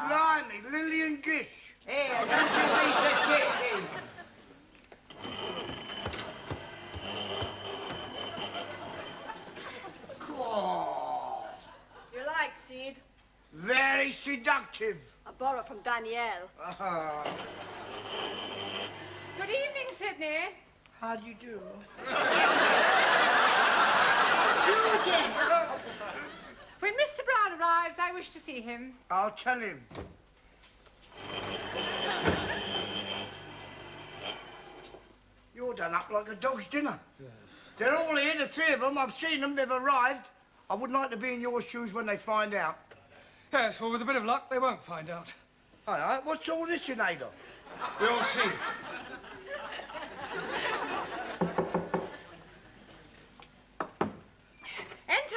Blimey, Lillian Gish. Here, don't you be so cheeky. You like, Sid? Very seductive. I borrow from Danielle. Good evening, Sydney. How do you do? Do get up. When Mr. Brown arrives, I wish to see him. I'll tell him. You're done up like a dog's dinner. Yeah. They're all here, the three of them. I've seen them. They've arrived. I wouldn't like to be in your shoes when they find out. Yes, well, with a bit of luck, they won't find out. All right, what's all this in aid of? We'll see. Enter.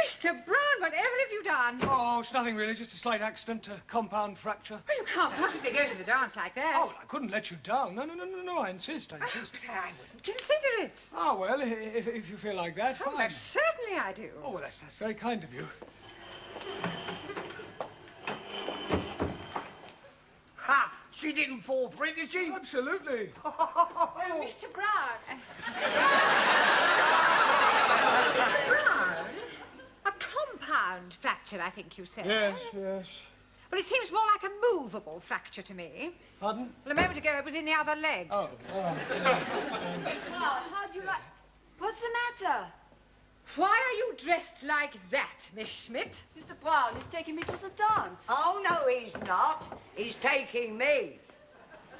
Mr. Brown, whatever have you done? Oh, it's nothing really, just a slight accident, a compound fracture. Well, you can't possibly go to the dance like that. Oh, I couldn't let you down. No, I insist. But I wouldn't consider it. Oh, well, if you feel like that, fine. Oh, most certainly I do. Oh, well, that's very kind of you. Ha! She didn't fall for it, did she? Absolutely. Oh, Mr. Brown. Mr. Brown? A compound fracture, I think you said. Yes. Well, it seems more like a movable fracture to me. Pardon? Well, a moment ago it was in the other leg. Oh. Brown, how do you like... What's the matter? Why are you dressed like that, Miss Schmidt? Mr. Brown is taking me to the dance. Oh, no, he's not. He's taking me.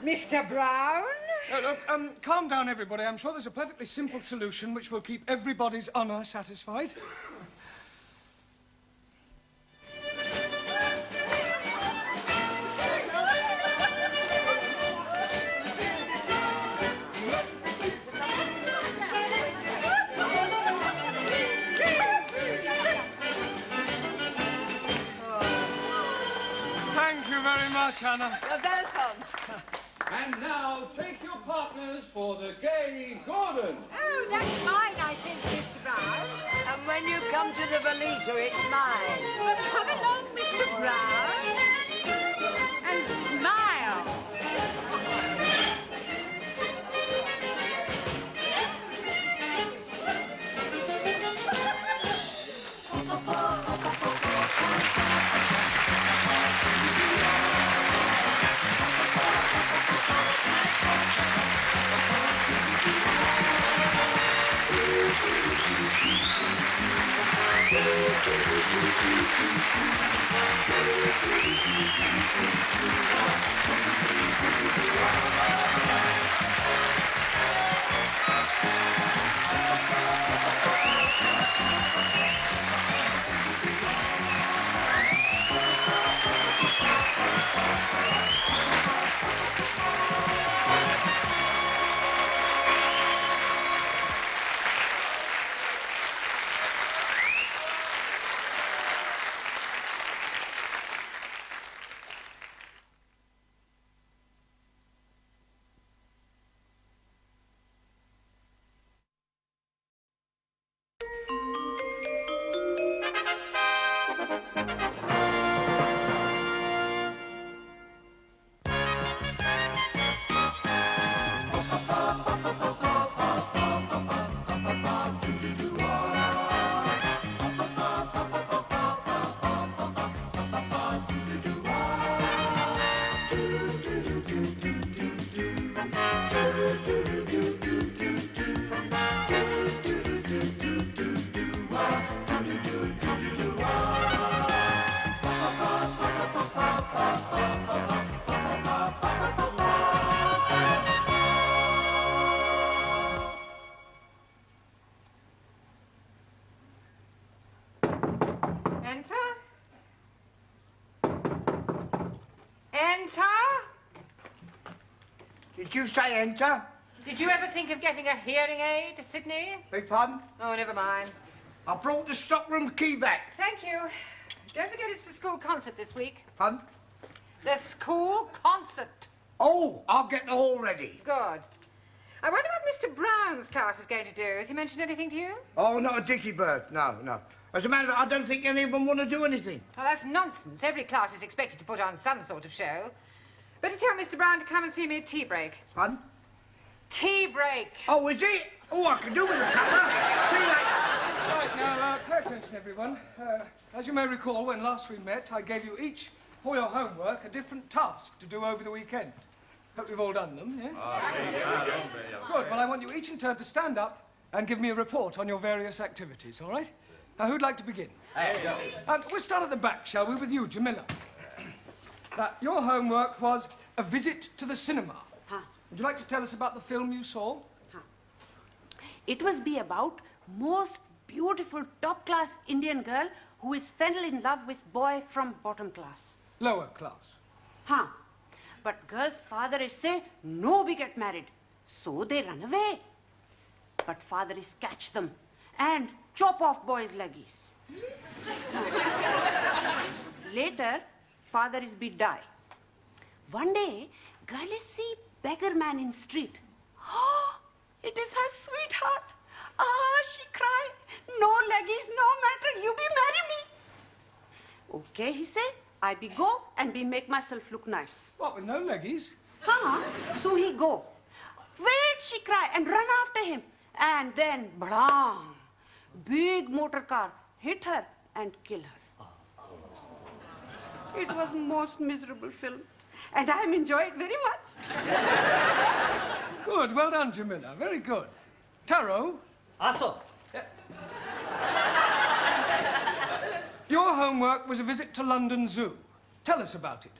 Mr. Brown? Look, calm down, everybody. I'm sure there's a perfectly simple solution which will keep everybody's honour satisfied. Thank you very much, Anna. You're welcome. And now take your partners for the gay Gordon. Oh, that's mine, I think, Mr. Brown. And when you come to the Veleta, it's mine. Well, come along, Mr. Brown, and smile. Enter? Did you say enter? Did you ever think of getting a hearing aid, Sydney? Beg pardon? Oh, never mind. I brought the stockroom key back. Thank you. Don't forget it's the school concert this week. Pardon? The school concert. Oh, I'll get the hall ready. Good. I wonder what Mr. Brown's class is going to do. Has he mentioned anything to you? Oh, not a dicky bird. No, no. As a matter of fact, I don't think any of them want to do anything. Well, that's nonsense. Every class is expected to put on some sort of show. Better tell Mr. Brown to come and see me at tea break. Pardon? Tea break. Oh, is it? Oh, I can do with a camera. See you later. Right, now, pay attention, everyone. As you may recall, when last we met, I gave you each, for your homework, a different task to do over the weekend. Hope you've all done them, yes? Good. Well, I want you each in turn to stand up and give me a report on your various activities, all right? Now, who'd like to begin? And we'll start at the back, shall we, with you, Jamila. Your homework was a visit to the cinema. Would you like to tell us about the film you saw? It was be about most beautiful top-class Indian girl who is fell in love with boy from bottom class. Lower class. But girl's father is say, no, we get married. So they run away. But father is catch them and chop off boy's leggies. Later, father is be die. One day, girl is see beggar man in street. Oh, it is her sweetheart. She cry. No leggies, no matter. You be marry me. Okay, he say. I be go and be make myself look nice. What, with no leggies? So he go. Wait, she cry and run after him. And then, blang, big motor car hit her and kill her. It was most miserable film. And I enjoyed it very much. Good, well done, Jamila. Very good. Taro? Sir. Your homework was a visit to London Zoo. Tell us about it.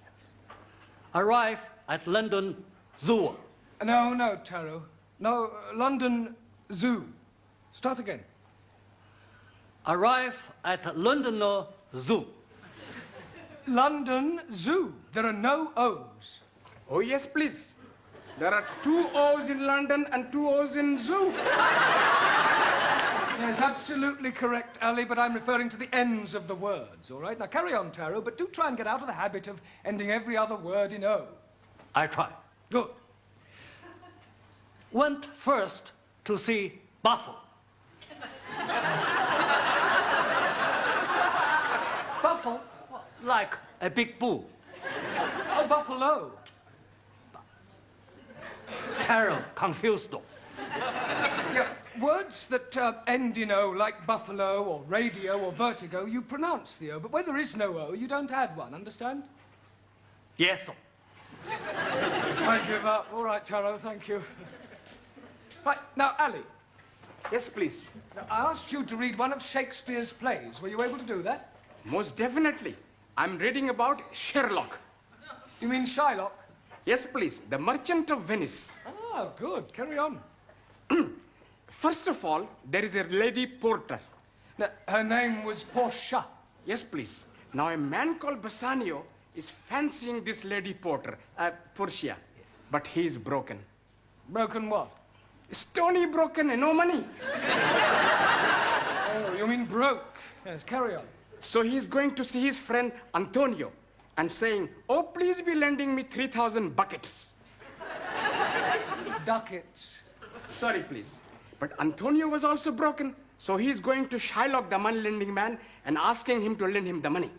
Arrive at London Zoo. No, Taro. No, London Zoo. Start again. Arrive at London Zoo. London Zoo. There are no O's. Oh, yes, please. There are 2 O's in London and 2 O's in zoo. Yes, absolutely correct, Ali, but I'm referring to the ends of the words, all right? Now, carry on, Taro, but do try and get out of the habit of ending every other word in O. I try. Good. Went first to see Buffalo. Buffalo? Like a big bull. Oh, buffalo. Taro confused. Yeah, words that end in O, like buffalo or radio or vertigo, you pronounce the O, but where there is no O, you don't add one, understand? Yes, sir. I give up. All right, Taro, thank you. Right, now, Ali. Yes, please. Now, I asked you to read one of Shakespeare's plays. Were you able to do that? Most definitely. I'm reading about Sherlock. You mean Shylock? Yes, please. The Merchant of Venice. Oh, good. Carry on. First of all, there is a lady porter. Now, her name was Portia. Yes, please. Now, a man called Bassanio is fancying this lady porter, Portia, but he is broken. Broken what? Stony broken and no money. Oh, you mean broke. Yes, carry on. So he is going to see his friend Antonio and saying, oh, please be lending me 3,000 buckets. Ducats. Sorry, please. But Antonio was also broken, so he is going to Shylock, the money-lending man, and asking him to lend him the money.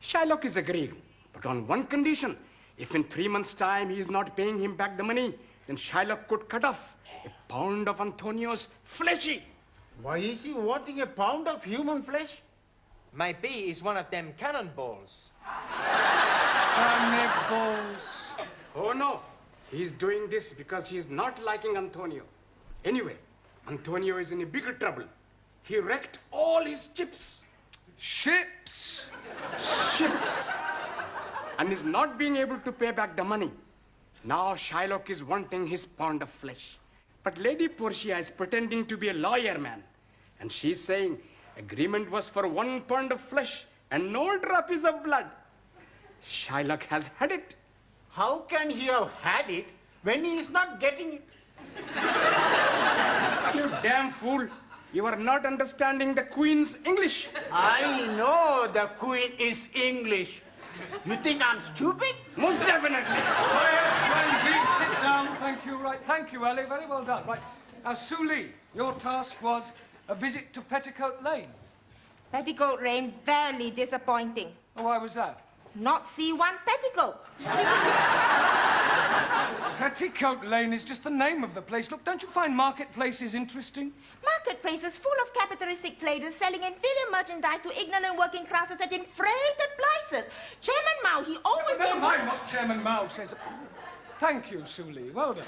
Shylock is agreeing, but on one condition. If in 3 months' time he is not paying him back the money, then Shylock could cut off a pound of Antonio's fleshy. Why is he wanting a pound of human flesh? My bee is one of them cannonballs. Cannonballs. Oh, no. He's doing this because he's not liking Antonio. Anyway, Antonio is in a bigger trouble. He wrecked all his chips. Ships? Ships. And is not being able to pay back the money. Now Shylock is wanting his pound of flesh. But Lady Portia is pretending to be a lawyer man. And she's saying agreement was for 1 pound of flesh and no drops of blood. Shylock has had it. how can he have had it when he is not getting it? You damn fool. You are not understanding the Queen's English. I know the Queen is English. You think I'm stupid? Most definitely. Sit down. Thank you. Right. Thank you, Ali. Very well done. Right. Now, Sue Lee, your task was a visit to Petticoat Lane. Petticoat Lane, very disappointing. Oh, why was that? Not see one petticoat. Petticoat Lane is just the name of the place. Look, don't you find marketplaces interesting? Marketplaces full of capitalistic traders selling inferior merchandise to ignorant working classes at inflated prices. Chairman Mao, he always... Never mind what Chairman Mao says. Thank you, Sue Lee. Well done.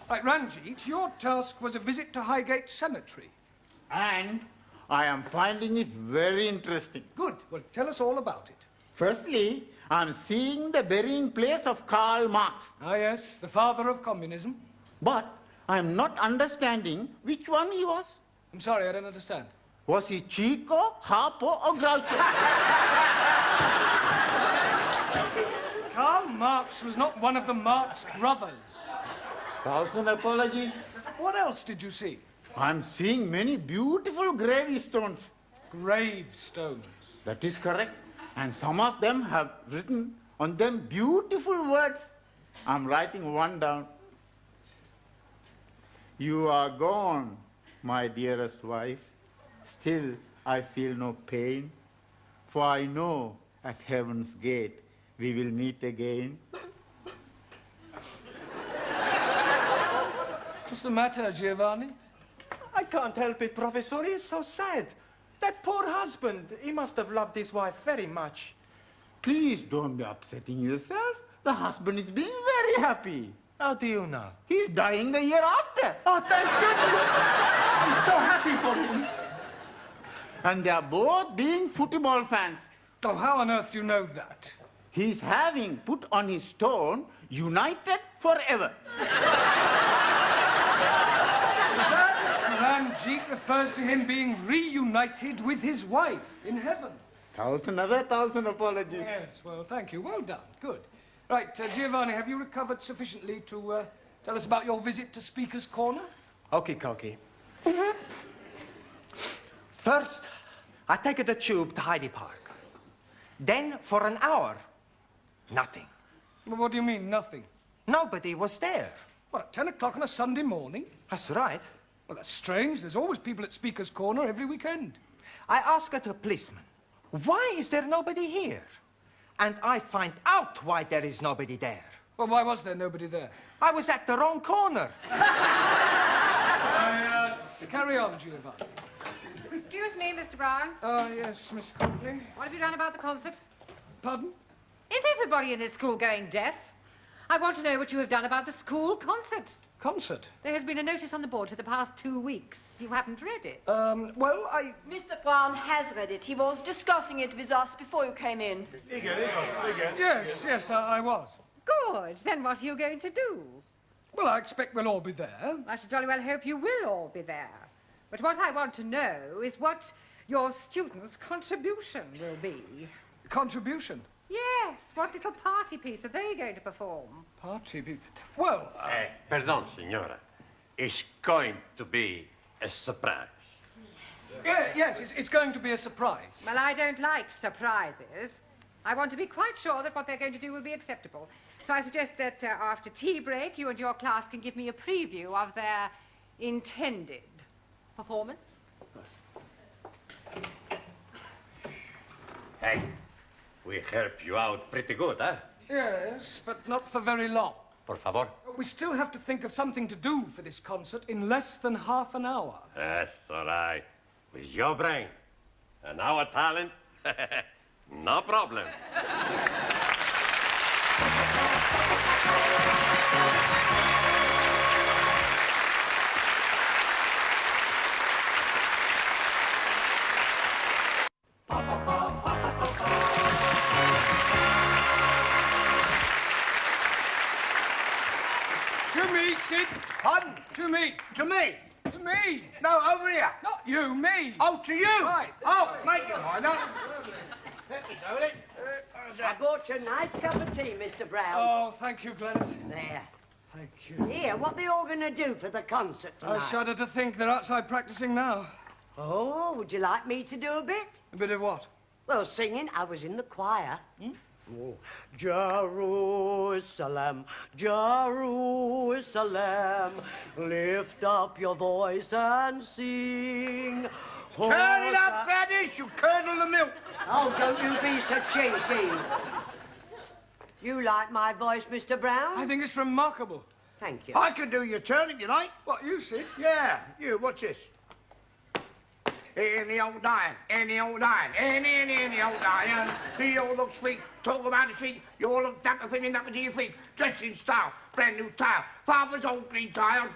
Right, Ranjit, your task was a visit to Highgate Cemetery. And I am finding it very interesting. Good. Well, tell us all about it. Firstly, I'm seeing the burying place of Karl Marx. Ah, yes, the father of communism. But I'm not understanding which one he was. I'm sorry, I don't understand. Was he Chico, Harpo, or Groucho? Karl Marx was not one of the Marx brothers. 1,000 apologies. What else did you see? I'm seeing many beautiful gravestones. Gravestones? That is correct. And some of them have written on them beautiful words. I'm writing one down. You are gone, my dearest wife. Still, I feel no pain. For I know at heaven's gate we will meet again. What's the matter, Giovanni? I can't help it, Professor. He is so sad. That poor husband, he must have loved his wife very much. Please don't be upsetting yourself. The husband is being very happy. How do you know? He's dying the year after. Oh, thank goodness. I'm so happy for him. And they are both being football fans. Oh, how on earth do you know that? He's having put on his stone, united forever. Ranjit refers to him being reunited with his wife in heaven. 1,000 apologies. Yes, well, thank you. Well done. Good. Right, Giovanni, have you recovered sufficiently to tell us about your visit to Speaker's Corner? Okie dokie. First, I take the tube to Hyde Park. Then, for an hour, nothing. Well, what do you mean, nothing? Nobody was there. What, at 10 o'clock on a Sunday morning? That's right. Well, that's strange. There's always people at Speaker's Corner every weekend. I ask the policeman, why is there nobody here? And I find out why there is nobody there. Well, why was there nobody there? I was at the wrong corner. Carry on, Giovanni. Excuse me, Mr. Brown. Oh, yes, Miss Huntley. What have you done about the concert? Pardon? Is everybody in this school going deaf? I want to know what you have done about the school concert. Concert? There has been a notice on the board for the past 2 weeks. You haven't read it. Well, Mr. Brown has read it. He was discussing it with us before you came in. Yes, I was. Good. Then what are you going to do? Well, I expect we'll all be there. I should jolly well hope you will all be there. But what I want to know is what your students' contribution will be. Contribution? Yes. What little party piece are they going to perform? Party piece? Well... Pardon, signora. It's going to be a surprise. Yes, it's going to be a surprise. Well, I don't like surprises. I want to be quite sure that what they're going to do will be acceptable. So I suggest that after tea break, you and your class can give me a preview of their intended performance. Hey, we help you out pretty good, huh? Yes, but not for very long. Por favor. We still have to think of something to do for this concert in less than half an hour. That's all right. With your brain and our talent, no problem. To me, Sid. Pardon? To me. To me? To me. No, over here. Not you, me. Oh, to you? Right. Oh, make it mind up. Let me do it. I bought you a nice cup of tea, Mr. Brown. Oh, thank you, Gladys. There. Thank you. Here, what they all going to do for the concert tonight? I shudder to think they're outside practicing now. Oh, would you like me to do a bit? A bit of what? Well, singing. I was in the choir. Oh. Jerusalem, Jerusalem, lift up your voice and sing. Turn it up, Gladys, you curdle the milk. Oh, don't you be so cheeky. You like my voice, Mr. Brown? I think it's remarkable. Thank you. I can do your turn if you like. What, you, Sid? Yeah, you, what's this? In the old iron, in the old iron, in the old iron. He all looks sweet, talk about the street. You all look dapper, feeling up to your feet. Dressed in style, brand new tile. Father's old green tile.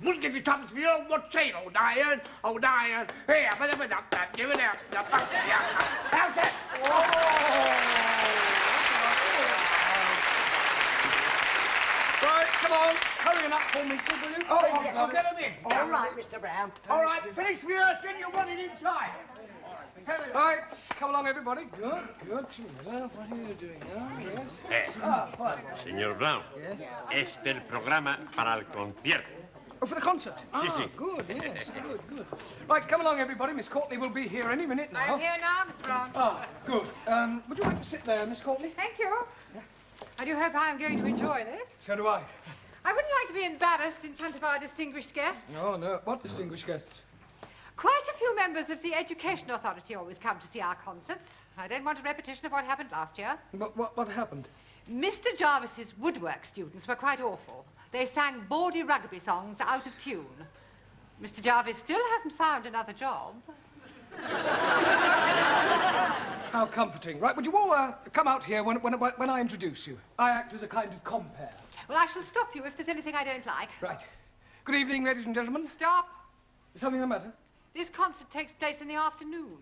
Wouldn't give you tuppence for your what's saying, old iron, old iron. Here, give it up, how's that? Right, come on, hurry up for me, Sid, will you? I'll get him in. All right, Mr. Brown. All right, finish rehearsing, you want it inside. Right, come along, everybody. Good, good. Well, what are you doing now? Yes? Fine. Señor Brown, este es el programa para el concierto. Oh, for the concert? Sí, sí. Good, yes, good, good. Right, come along, everybody. Miss Courtney will be here any minute now. I'm here now, Mr. Brown. Good. Would you like to sit there, Miss Courtney? Thank you. I do hope I am going to enjoy this. So do I. I wouldn't like to be embarrassed in front of our distinguished guests. Oh, no. What distinguished guests? Quite a few members of the Education Authority always come to see our concerts. I don't want a repetition of what happened last year. What happened? Mr. Jarvis's woodwork students were quite awful. They sang bawdy rugby songs out of tune. Mr. Jarvis still hasn't found another job. How comforting. Right, would you all come out here when I introduce you? I act as a kind of compere. Well, I shall stop you if there's anything I don't like. Right. Good evening, ladies and gentlemen. Stop. Is something the matter? This concert takes place in the afternoon.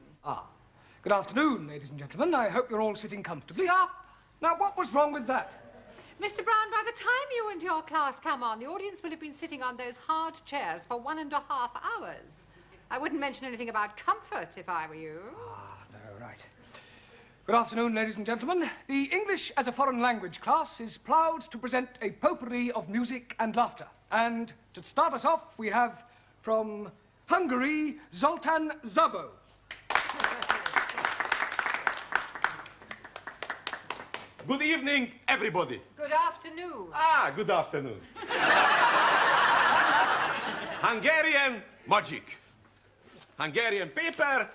Good afternoon, ladies and gentlemen. I hope you're all sitting comfortably. Stop. Now, what was wrong with that? Mr. Brown, by the time you and your class come on, the audience will have been sitting on those hard chairs for 1.5 hours. I wouldn't mention anything about comfort if I were you. No, right. Good afternoon, ladies and gentlemen. The English as a foreign language class is proud to present a potpourri of music and laughter. And to start us off, we have from Hungary, Zoltán Szabó. Good evening, everybody. Good afternoon. Good afternoon. Hungarian magic. Hungarian paper.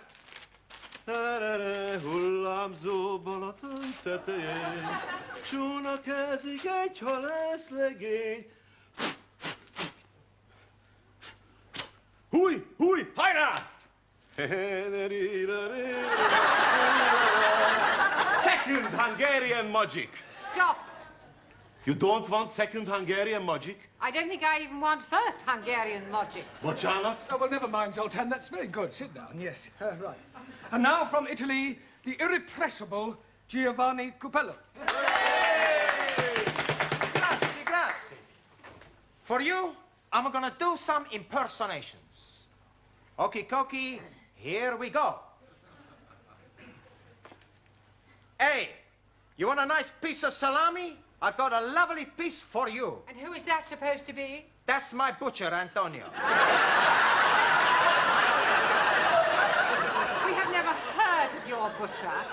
Hullámzó Balaton tetején, csónakázik egy halászlegény. Húj, húj, hajrá! Second Hungarian magic. Stop. You don't want second Hungarian magic? I don't think I even want first Hungarian logic. Bocsánat? Oh, well, never mind, Zoltan. That's very good. Sit down, yes. Right. And now from Italy, the irrepressible Giovanni Cupello. Grazie, grazie. For you, I'm gonna do some impersonations. Okie dokie, here we go. Hey, you want a nice piece of salami? I got a lovely piece for you. And who is that supposed to be? That's my butcher, Antonio. We have never heard of your butcher.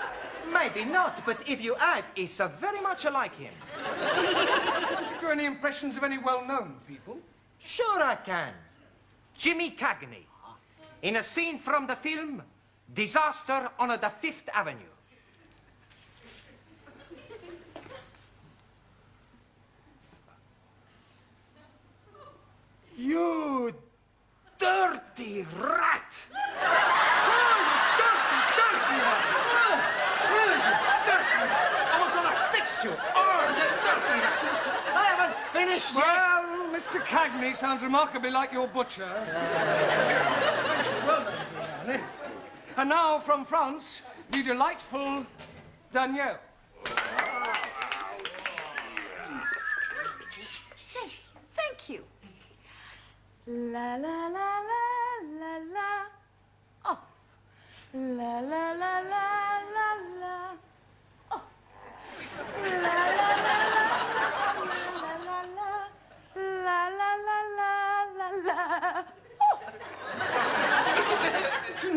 Maybe not, but if you add, it's very much like him. Can't you do any impressions of any well-known people? Sure I can. Jimmy Cagney, in a scene from the film Disaster on the Fifth Avenue. You dirty rat! Dirty rat! I'm gonna fix you! Oh, you dirty rat! I haven't finished yet! Well, Mr. Cagney sounds remarkably like your butcher. Well done, Giovanni. And now from France, the delightful Danielle. Thank you. La la la la la la. Off. La la la la la la. Off.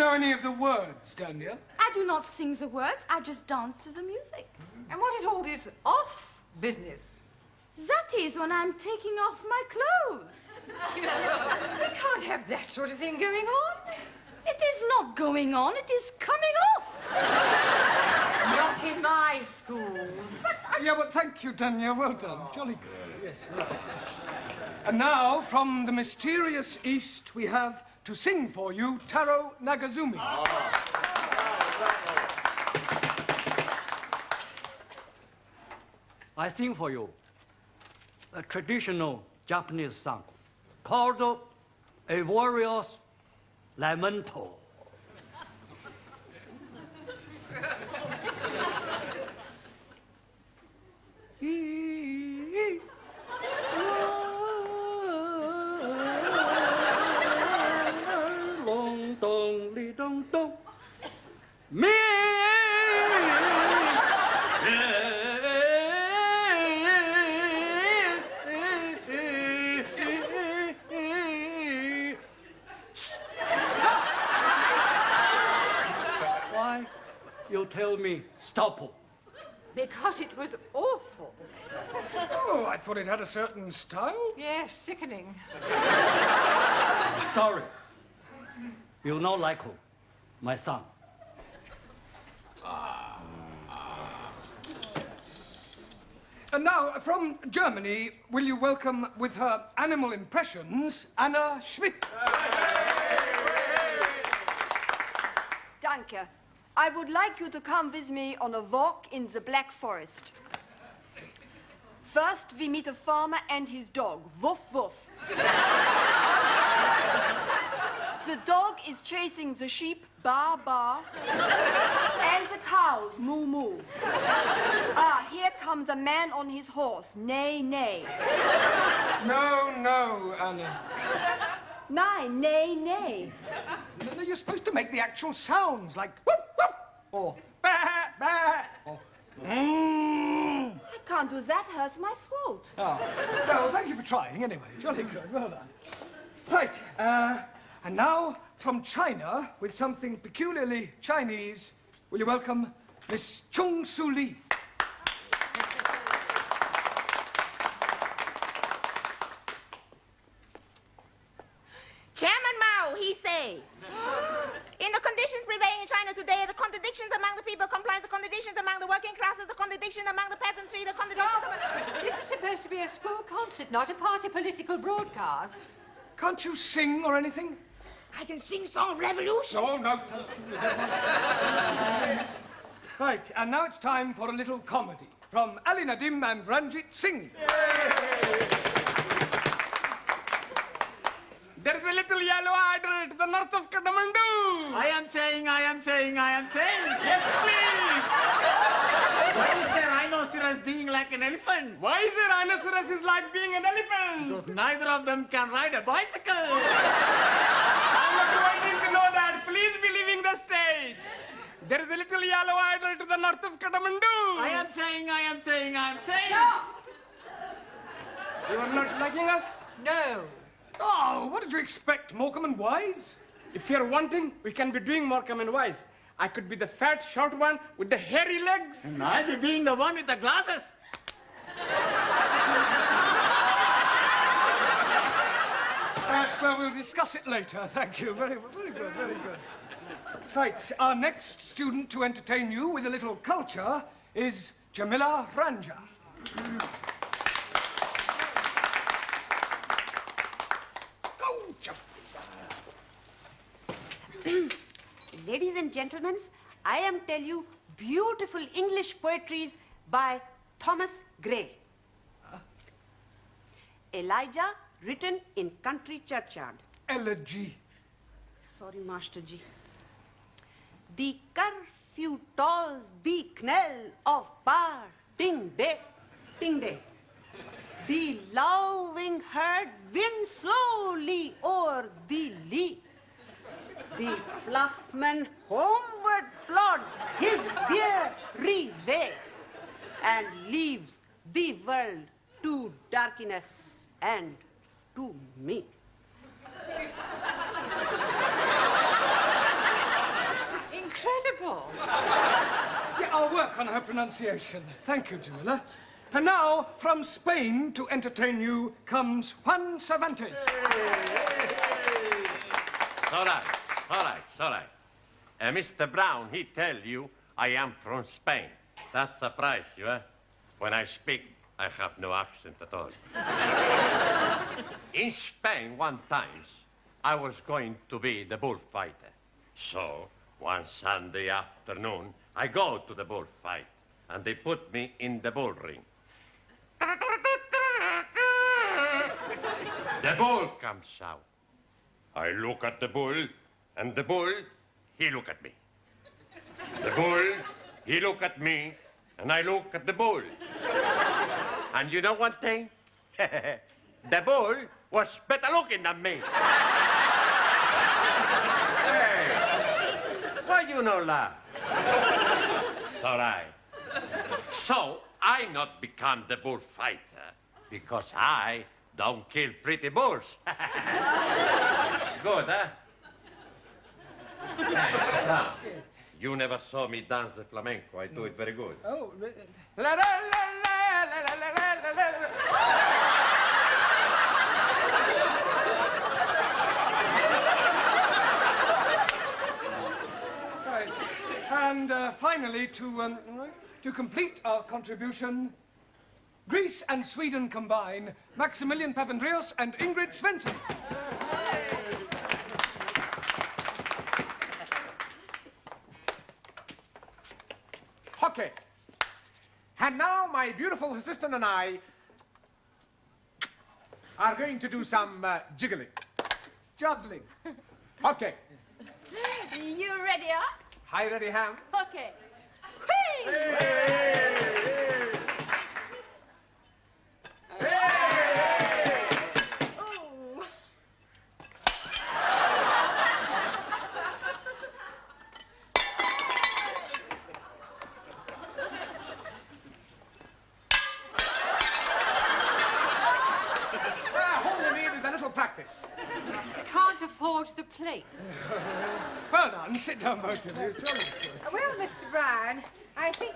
know any of the words, Daniel? I do not sing the words, I just dance to the music. And what is all this off business? That is when I'm taking off my clothes. We can't have that sort of thing going on. It is not going on, it is coming off. Not in my school. Yeah, but thank you, Daniel. Well done. Jolly good. Yes, right. And now, from the mysterious East, we have to sing for you Taro Nagazumi. I sing for you a traditional Japanese song called A Warrior's Lamento. Long dong li dong dong. Me. Why you tell me stop? Because it was awful. Oh, I thought it had a certain style. Yes, sickening. Sorry. You not like my son. And now, from Germany, will you welcome with her animal impressions, Anna Schmidt? Danke. I would like you to come with me on a walk in the Black Forest. First, we meet a farmer and his dog. Woof, woof. The dog is chasing the sheep, ba, ba, and the cows, moo, moo. Ah, here comes a man on his horse, neigh, neigh. No, no, Anna. Nein, neigh, neigh. No, you're supposed to make the actual sounds, like whoop, whoop, or bah, bah, or I can't do that, hurts my throat. Oh, well, thank you for trying, anyway. Jolly good, well done. Right, and now, from China, with something peculiarly Chinese, will you welcome Miss Chung Soo Lee? Chairman Mao, he say, in the conditions prevailing in China today, the contradictions among the people comprise the contradictions among the working classes, the contradiction among the peasantry, the contradiction This is supposed to be a school concert, not a party political broadcast. Can't you sing or anything? I can sing Song of Revolution. Oh, no. Right, and now it's time for a little comedy from Ali Nadim and Ranjit Singh. There's a little yellow idol to the north of Kathmandu. I am saying. Yes, please. Why is the rhinoceros being like an elephant? Why is a rhinoceros is like being an elephant? Because neither of them can ride a bicycle. I'm not waiting to know that. Please be leaving the stage. There is a little yellow idol to the north of Kathmandu. I am saying. Stop! You are not liking us? No. Oh, what did you expect, Morecambe and Wise? If you're wanting, we can be doing Morecambe and Wise. I could be the fat, short one with the hairy legs. And I'll be being the one with the glasses. Well, we'll discuss it later. Thank you. Very good, very good. Right, our next student to entertain you with a little culture is Jamila Ranja. Ladies and gentlemen, I am tell you beautiful English poetries by Thomas Gray. Elijah, written in country churchyard. Elegy. Sorry, Master G. The curfew tolls the knell of parting day, ting day. The lowing herd winds slowly o'er the lea. The fluffman homeward plods his weary way and leaves the world to darkness and to me. Capital. Yeah, I'll work on her pronunciation. Thank you, Jamila. And now, from Spain to entertain you comes Juan Cervantes. All right. Mr. Brown, he tell you I am from Spain. That surprise you, eh? When I speak, I have no accent at all. In Spain, one time, I was going to be the bullfighter. So, one Sunday afternoon, I go to the bullfight, and they put me in the bull ring. The bull comes out. I look at the bull, and the bull, he look at me. The bull, he look at me, and I look at the bull. And you know one thing? The bull was better looking than me. Hey, why you no laugh? It's all right. So, I not become the bullfighter because I don't kill pretty bulls. Good, huh? Hey, now, you never saw me dance the flamenco. I do it very good. Oh, La, la, la, la, la, la, la, la, la. right. And finally, to complete our contribution, Greece and Sweden combine, Maximilian Papandreou and Ingrid Svensson. Okay. And now my beautiful assistant and I are going to do some jiggling. Juggling. Okay. You ready, huh? Hi, ready, Ham? Okay. Hey! Practice. Can't afford the plate. Well done. Sit down, both of you. Well, Mr. Brown, I think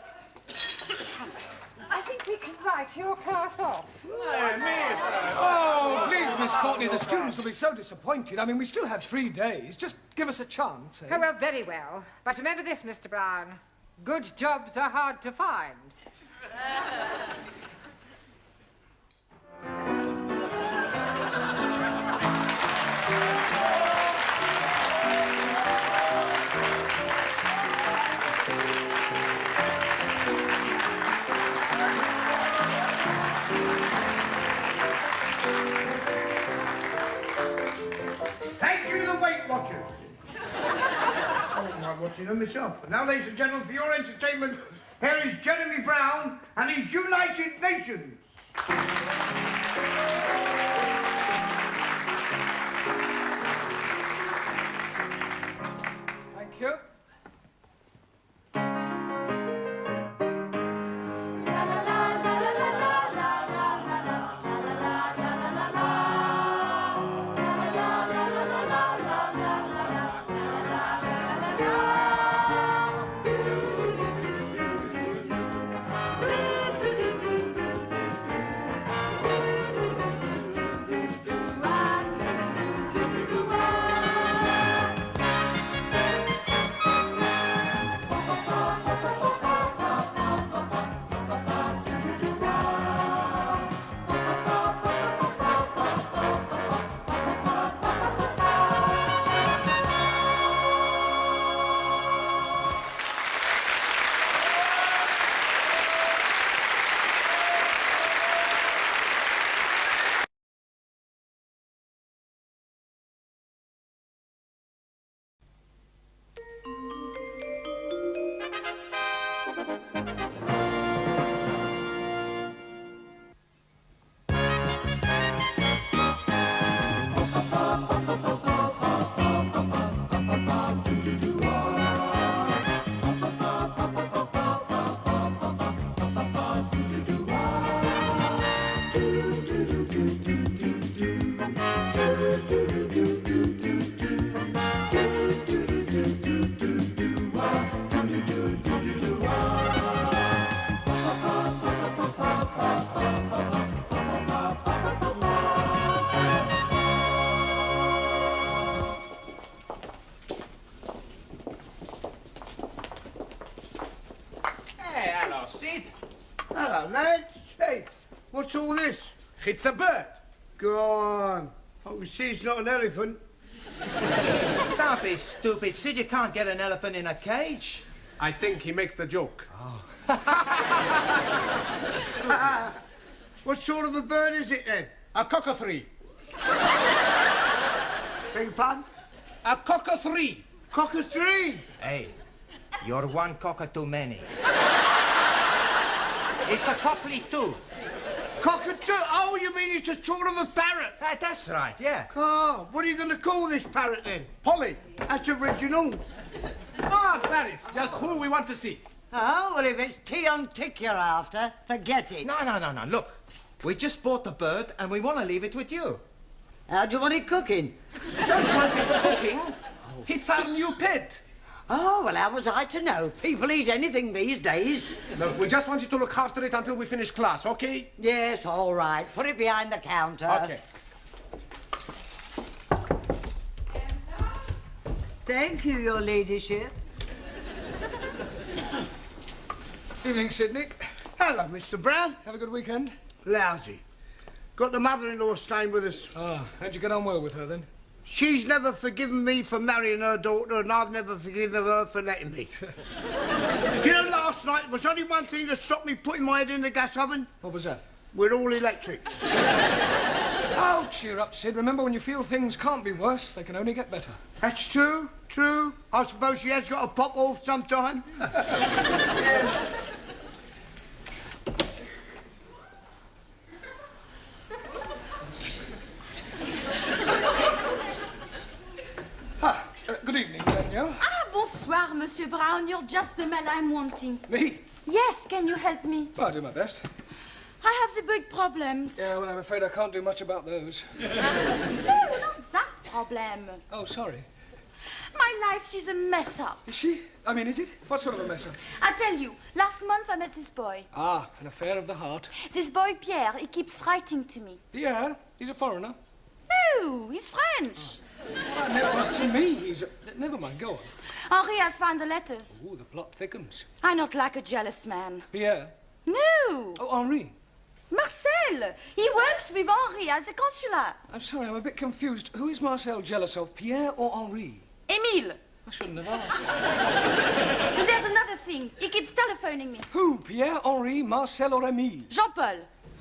we can write your class off. Oh, please, Miss Courtney, the students will be so disappointed. I mean, we still have 3 days. Just give us a chance, eh? Oh, well, very well. But remember this, Mr. Brown. Good jobs are hard to find. Thank you, the Weight Watchers. Oh, I'm watching them myself. And now, ladies and gentlemen, for your entertainment, here is Jeremy Brown and his United Nations. Thank you. Hello, Sid. Hello, lads. Hey, what's all this? It's a bird. Go on. I can see it's not an elephant. Don't be stupid, Sid. You can't get an elephant in a cage. I think he makes the joke. What sort of a bird is it then? A cockathree. Beg your pardon? A cockathree. Cockathree? Hey, you're one cocker too many. It's a cockatoo. Cockatoo? Oh, you mean it's a sort of a parrot? That's right, yeah. Oh, what are you going to call this parrot then? Polly. That's original. Ah, Paris, just who we want to see. Oh, well, if it's tea on tick you're after, forget it. No. Look, we just bought the bird and we want to leave it with you. How do you want it cooking? Don't want it cooking. It's our new pet. Oh, well, how was I to know? People eat anything these days. Look, we just want you to look after it until we finish class, okay? Yes, all right. Put it behind the counter. Okay. Thank you, your ladyship. Evening, Sydney. Hello, Mr. Brown. Have a good weekend? Lousy. Got the mother-in-law staying with us. Ah, how'd you get on well with her, then? She's never forgiven me for marrying her daughter, and I've never forgiven her for letting me. Do you know, last night, there was only one thing that stopped me putting my head in the gas oven. What was that? We're all electric. Oh, cheer up, Sid. Remember, when you feel things can't be worse, they can only get better. That's true. I suppose she has got to pop off sometime. Good evening, Danielle. Ah, bonsoir, Monsieur Brown. You're just the man I'm wanting. Me? Yes, can you help me? I'll do my best. I have the big problems. Yeah, well, I'm afraid I can't do much about those. No, not that problem. Oh, sorry. My life, she's a mess up. Is she? I mean, is it? What sort of a mess up? I tell you, last month I met this boy. Ah, an affair of the heart. This boy, Pierre, he keeps writing to me. Yeah, he's a foreigner. No, he's French. That was to me. He's a... Never mind, go on. Henri has found the letters. Ooh, the plot thickens. I not like a jealous man. Pierre? No. Oh, Henri. Marcel. He works with Henri at the consulate. I'm sorry, I'm a bit confused. Who is Marcel jealous of, Pierre or Henri? Emile. I shouldn't have asked. There's another thing. He keeps telephoning me. Who? Pierre, Henri, Marcel or Emile? Jean-Paul.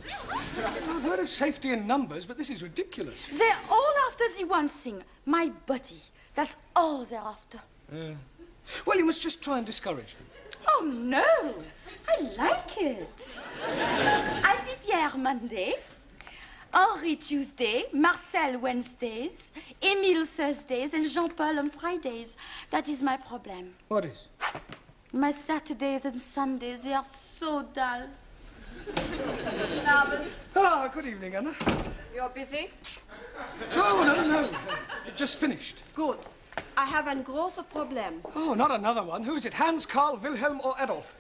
I've heard of safety in numbers, but this is ridiculous. They're all after the one thing. My body. That's all they're after. Yeah. Well, you must just try and discourage them. Oh, no. I like it. I see Pierre Monday, Henri Tuesday, Marcel Wednesdays, Emile Thursdays, and Jean-Paul on Fridays. That is my problem. What is? My Saturdays and Sundays, they are so dull. Ah, good evening, Anna. You're busy? No. You've just finished. Good. I have ein großes Problem. Oh, not another one. Who is it? Hans, Karl, Wilhelm, or Adolf?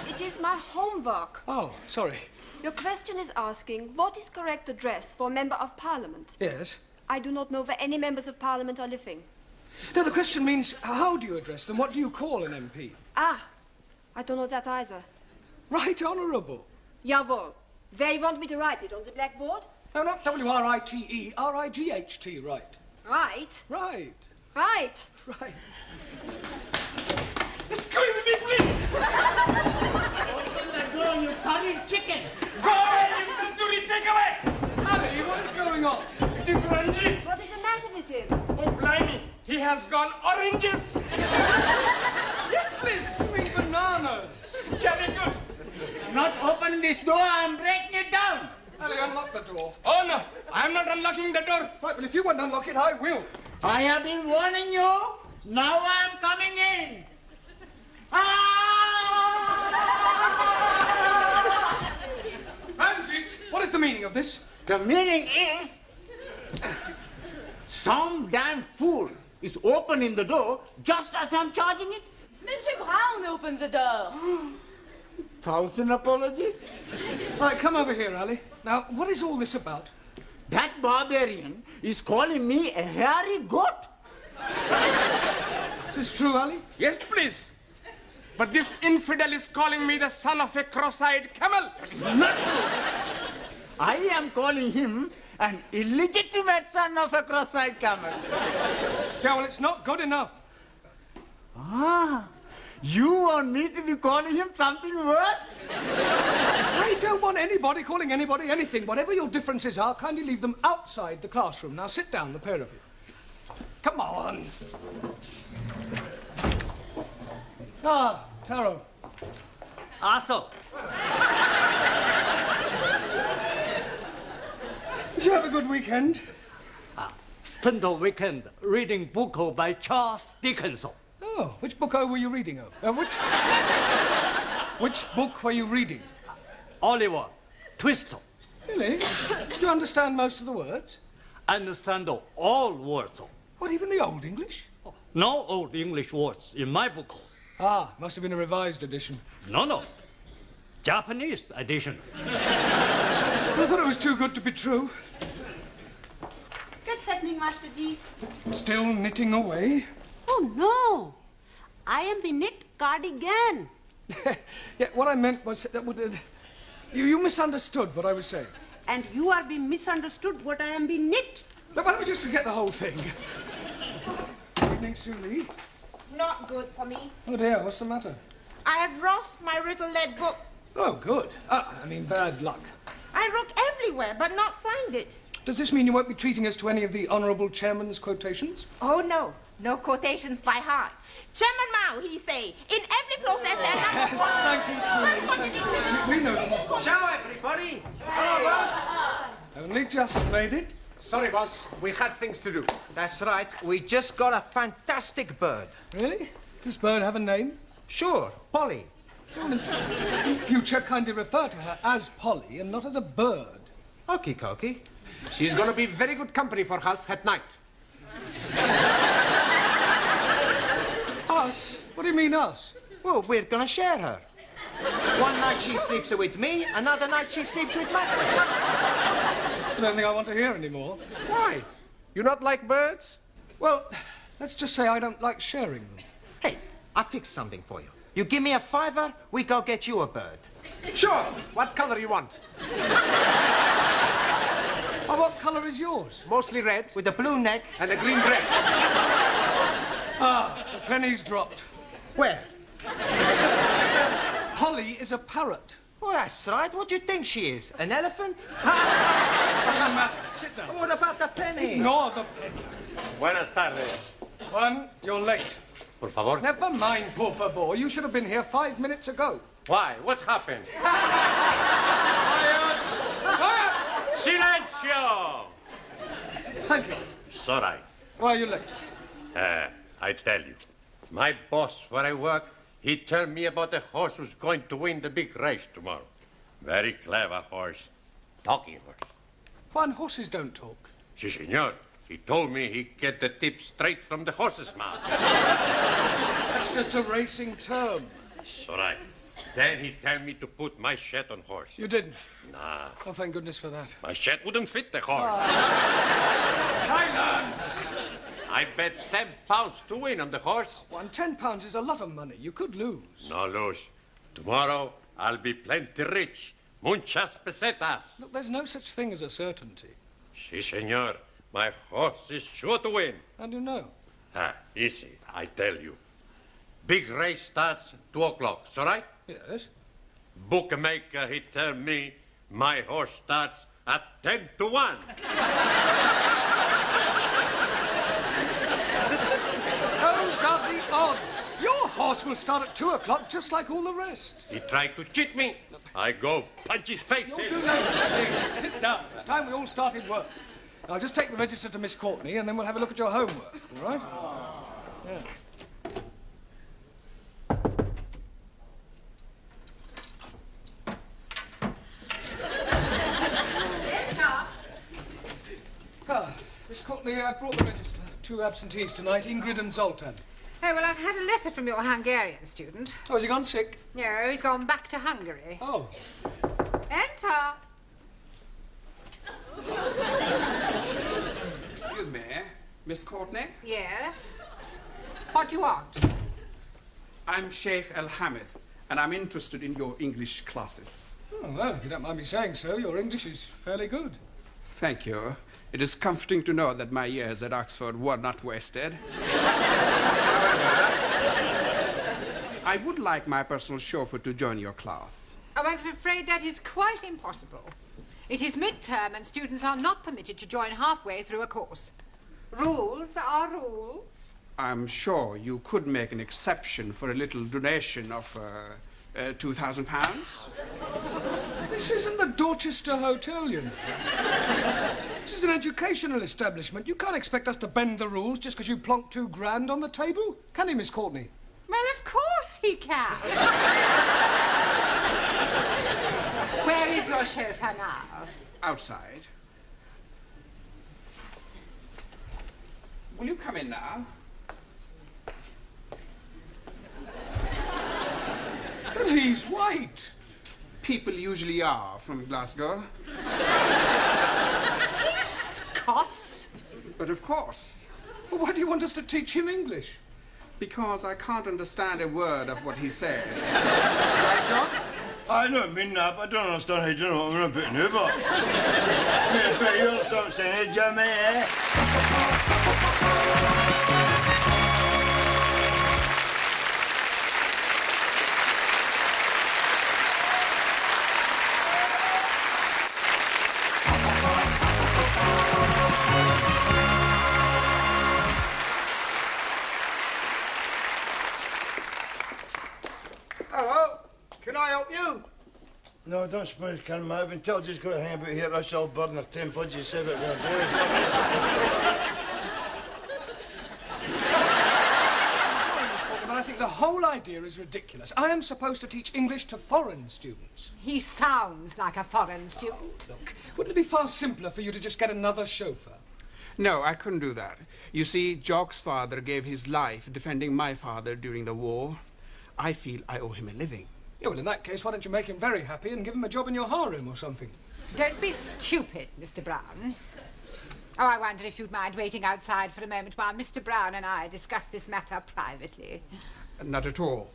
It is my homework. Oh, sorry. Your question is asking, what is correct address for a member of parliament? Yes. I do not know where any members of parliament are living. No, the question means, how do you address them? What do you call an MP? Ah, I don't know that either. Right Honourable. Jawohl. Where you want me to write it? On the blackboard? No, not W-R-I-T-E, R-I-G-H-T, right. Right. Right. Right. Right. Excuse me, please! Go, you cunning chicken! Go ahead, you tandoori, take away! Ali, what is going on? It is Ranjit. What is the matter with him? Oh, blimey. He has gone oranges. Yes, please, give me bananas. Very good. Not open this door, I'm breaking it down! Ali, unlock the door. Oh, no. I'm not unlocking the door. Right, well, if you won't unlock it, I will. I have been warning you. Now I'm coming in. Ranjit, what is the meaning of this? The meaning is... some damn fool is opening the door just as I'm charging it. Monsieur Brown opens the door. 1,000 apologies. Right, come over here, Ali. Now, what is all this about? That barbarian is calling me a hairy goat. Is this true, Ali? Yes, please. But this infidel is calling me the son of a cross-eyed camel. Not true. I am calling him an illegitimate son of a cross-eyed camel. Yeah, well, it's not good enough. Ah, you want me to be calling him something worse? I don't want anybody calling anybody anything. Whatever your differences are, kindly leave them outside the classroom. Now sit down, the pair of you. Come on. Ah, Taro. Also, Did you have a good weekend? spent the weekend reading book by Charles Dickens. Oh, which book were you reading? Which book were you reading? Oliver Twist. Really? Do you understand most of the words? Understand all words. What, even the Old English? No old English words in my book. Ah, must have been a revised edition. No. Japanese edition. I thought it was too good to be true. What's happening, Master Ji? Still knitting away? Oh, no. I am the knit cardigan. Yeah, what I meant was that you misunderstood what I was saying. And you are being misunderstood what I am being knit. Now, why don't we just forget the whole thing? Evening, Suli. Not good for me. Oh, dear, what's the matter? I have lost my little lead book. Oh, good. I mean, bad luck. I look everywhere, but not find it. Does this mean you won't be treating us to any of the Honourable Chairman's quotations? Oh, no. No quotations by heart. Chairman Mao, he say, in every process there are number one. Thank you, Suli. We know them. Ciao, everybody. Hello, boss. Only just made it. Sorry, boss. We had things to do. That's right. We just got a fantastic bird. Really? Does this bird have a name? Sure, Polly. In future, kindly refer to her as Polly and not as a bird. Okie dokie. She's going to be very good company for us at night. Us? What do you mean, us? Well, we're gonna share her. One night she sleeps with me, another night she sleeps with Maxie. I don't think I want to hear anymore. Why? You not like birds? Well, let's just say I don't like sharing them. Hey, I fixed something for you. You give me a $5, we go get you a bird. Sure. What color you want? Oh, what colour is yours? Mostly red. With a blue neck. And a green dress. Ah, the penny's dropped. Where? Polly is a parrot. Well, that's right. What do you think she is? An elephant? Doesn't matter. Sit down. What about the penny? Ignore the penny. Buenas tardes. Juan, you're late. Por favor. Never mind, por favor. You should have been here 5 minutes ago. Why? What happened? Quiet! Silencio! Thank you. Sorry. Why are you late? I tell you, my boss where I work, he tell me about a horse who's going to win the big race tomorrow. Very clever horse. Talking horse. Juan, horses don't talk. Si, senor. He told me he get the tip straight from the horse's mouth. That's just a racing term. Sorry. Then he tell me to put my shed on horse. You didn't? Nah. Oh, thank goodness for that. My shed wouldn't fit the horse. Silence! I bet £10 to win on the horse. Juan, £10 is a lot of money. You could lose. No lose. Tomorrow I'll be plenty rich. Muchas pesetas. Look, there's no such thing as a certainty. Si, senor. My horse is sure to win. How do you know? Easy, I tell you. Big race starts 2 o'clock, all right? Yes. Bookmaker, he tell me my horse starts at 10 to 1. Those are the odds. Your horse will start at 2 o'clock just like all the rest. He tried to cheat me. I go punch his face You'll in. do no such thing. Sit down. It's time we all started work. I'll just take the register to Miss Courtney and then we'll have a look at your homework, all right? Yeah. Miss Courtney, I brought the register. 2 absentees tonight, Ingrid and Zoltan. Oh, well, I've had a letter from your Hungarian student. Oh, has he gone sick? No, he's gone back to Hungary. Oh. Enter. Excuse me, Miss Courtney? Yes? What do you want? I'm Sheikh Al Hamid, and I'm interested in your English classes. Oh, well, if you don't mind me saying so, your English is fairly good. Thank you. It is comforting to know that my years at Oxford were not wasted. I would like my personal chauffeur to join your class. Oh, I'm afraid that is quite impossible. It is midterm and students are not permitted to join halfway through a course. Rules are rules. I'm sure you could make an exception for a little donation of £2,000. This isn't the Dorchester Hotel, you know. This is an educational establishment. You can't expect us to bend the rules just because you plonked £2,000 on the table. Can he, Miss Courtney? Well, of course he can. Where is your chauffeur now? Outside. Will you come in now? But he's white. People usually are from Glasgow. Scots? But of course. Well, why do you want us to teach him English? Because I can't understand a word of what he says. Right, John? I don't mean that, but I don't understand how you don't know what I'm putting here, but... Yeah, you understand what I'm saying, Jimmy, eh? Hello, can I help you? No, don't suppose you can, mate. I've been told just go to hang about here, I shall burn her 10 fudges, say what we're going to do. Sorry, Miss Courtney, but I think the whole idea is ridiculous. I am supposed to teach English to foreign students. He sounds like a foreign student. Look, wouldn't it be far simpler for you to just get another chauffeur? No, I couldn't do that. You see, Jock's father gave his life defending my father during the war. I feel I owe him a living. Yeah, well, in that case, why don't you make him very happy and give him a job in your harem or something? Don't be stupid, Mr. Brown. Oh, I wonder if you'd mind waiting outside for a moment while Mr. Brown and I discuss this matter privately. Not at all.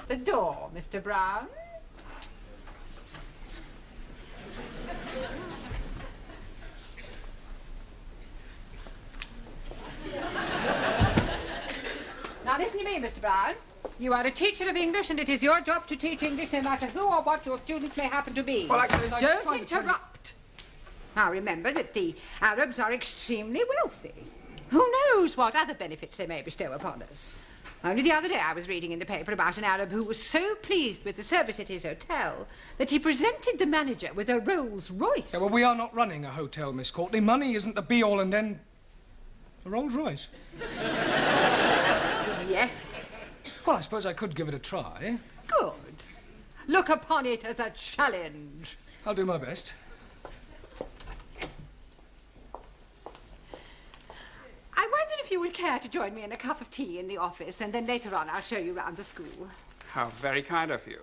The door, Mr. Brown. Now listen to me, Mr. Brown. You are a teacher of English, and it is your job to teach English no matter who or what your students may happen to be. Well, actually, don't interrupt. Now remember that the Arabs are extremely wealthy. Who knows what other benefits they may bestow upon us? Only the other day I was reading in the paper about an Arab who was so pleased with the service at his hotel that he presented the manager with a Rolls Royce. Yeah, well, we are not running a hotel, Miss Courtney. Money isn't the be-all and end... A Rolls Royce? Yes. Well, I suppose I could give it a try. Good. Look upon it as a challenge. I'll do my best. I wondered if you would care to join me in a cup of tea in the office, and then later on I'll show you round the school. How very kind of you.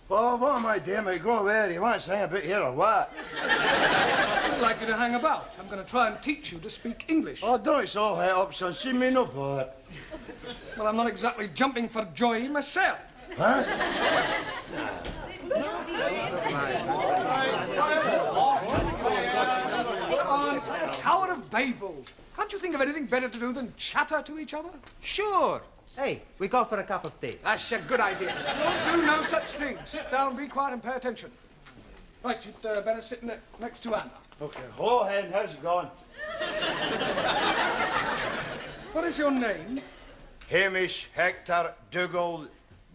Well, what am I doing, mate? Go where? You want to hang about here or what? I'd like you to hang about. I'm going to try and teach you to speak English. Oh, don't it's all head up, son. See me no part. Well, I'm not exactly jumping for joy myself. Huh? Oh, it's the Tower of Babel. Can't you think of anything better to do than chatter to each other? Sure. Hey, we go for a cup of tea. That's a good idea. Don't do no such thing. Sit down, be quiet, and pay attention. Right, you'd better sit next to Anna. Okay. Hello, Hen. How's it going? What is your name? Hamish Hector Dougal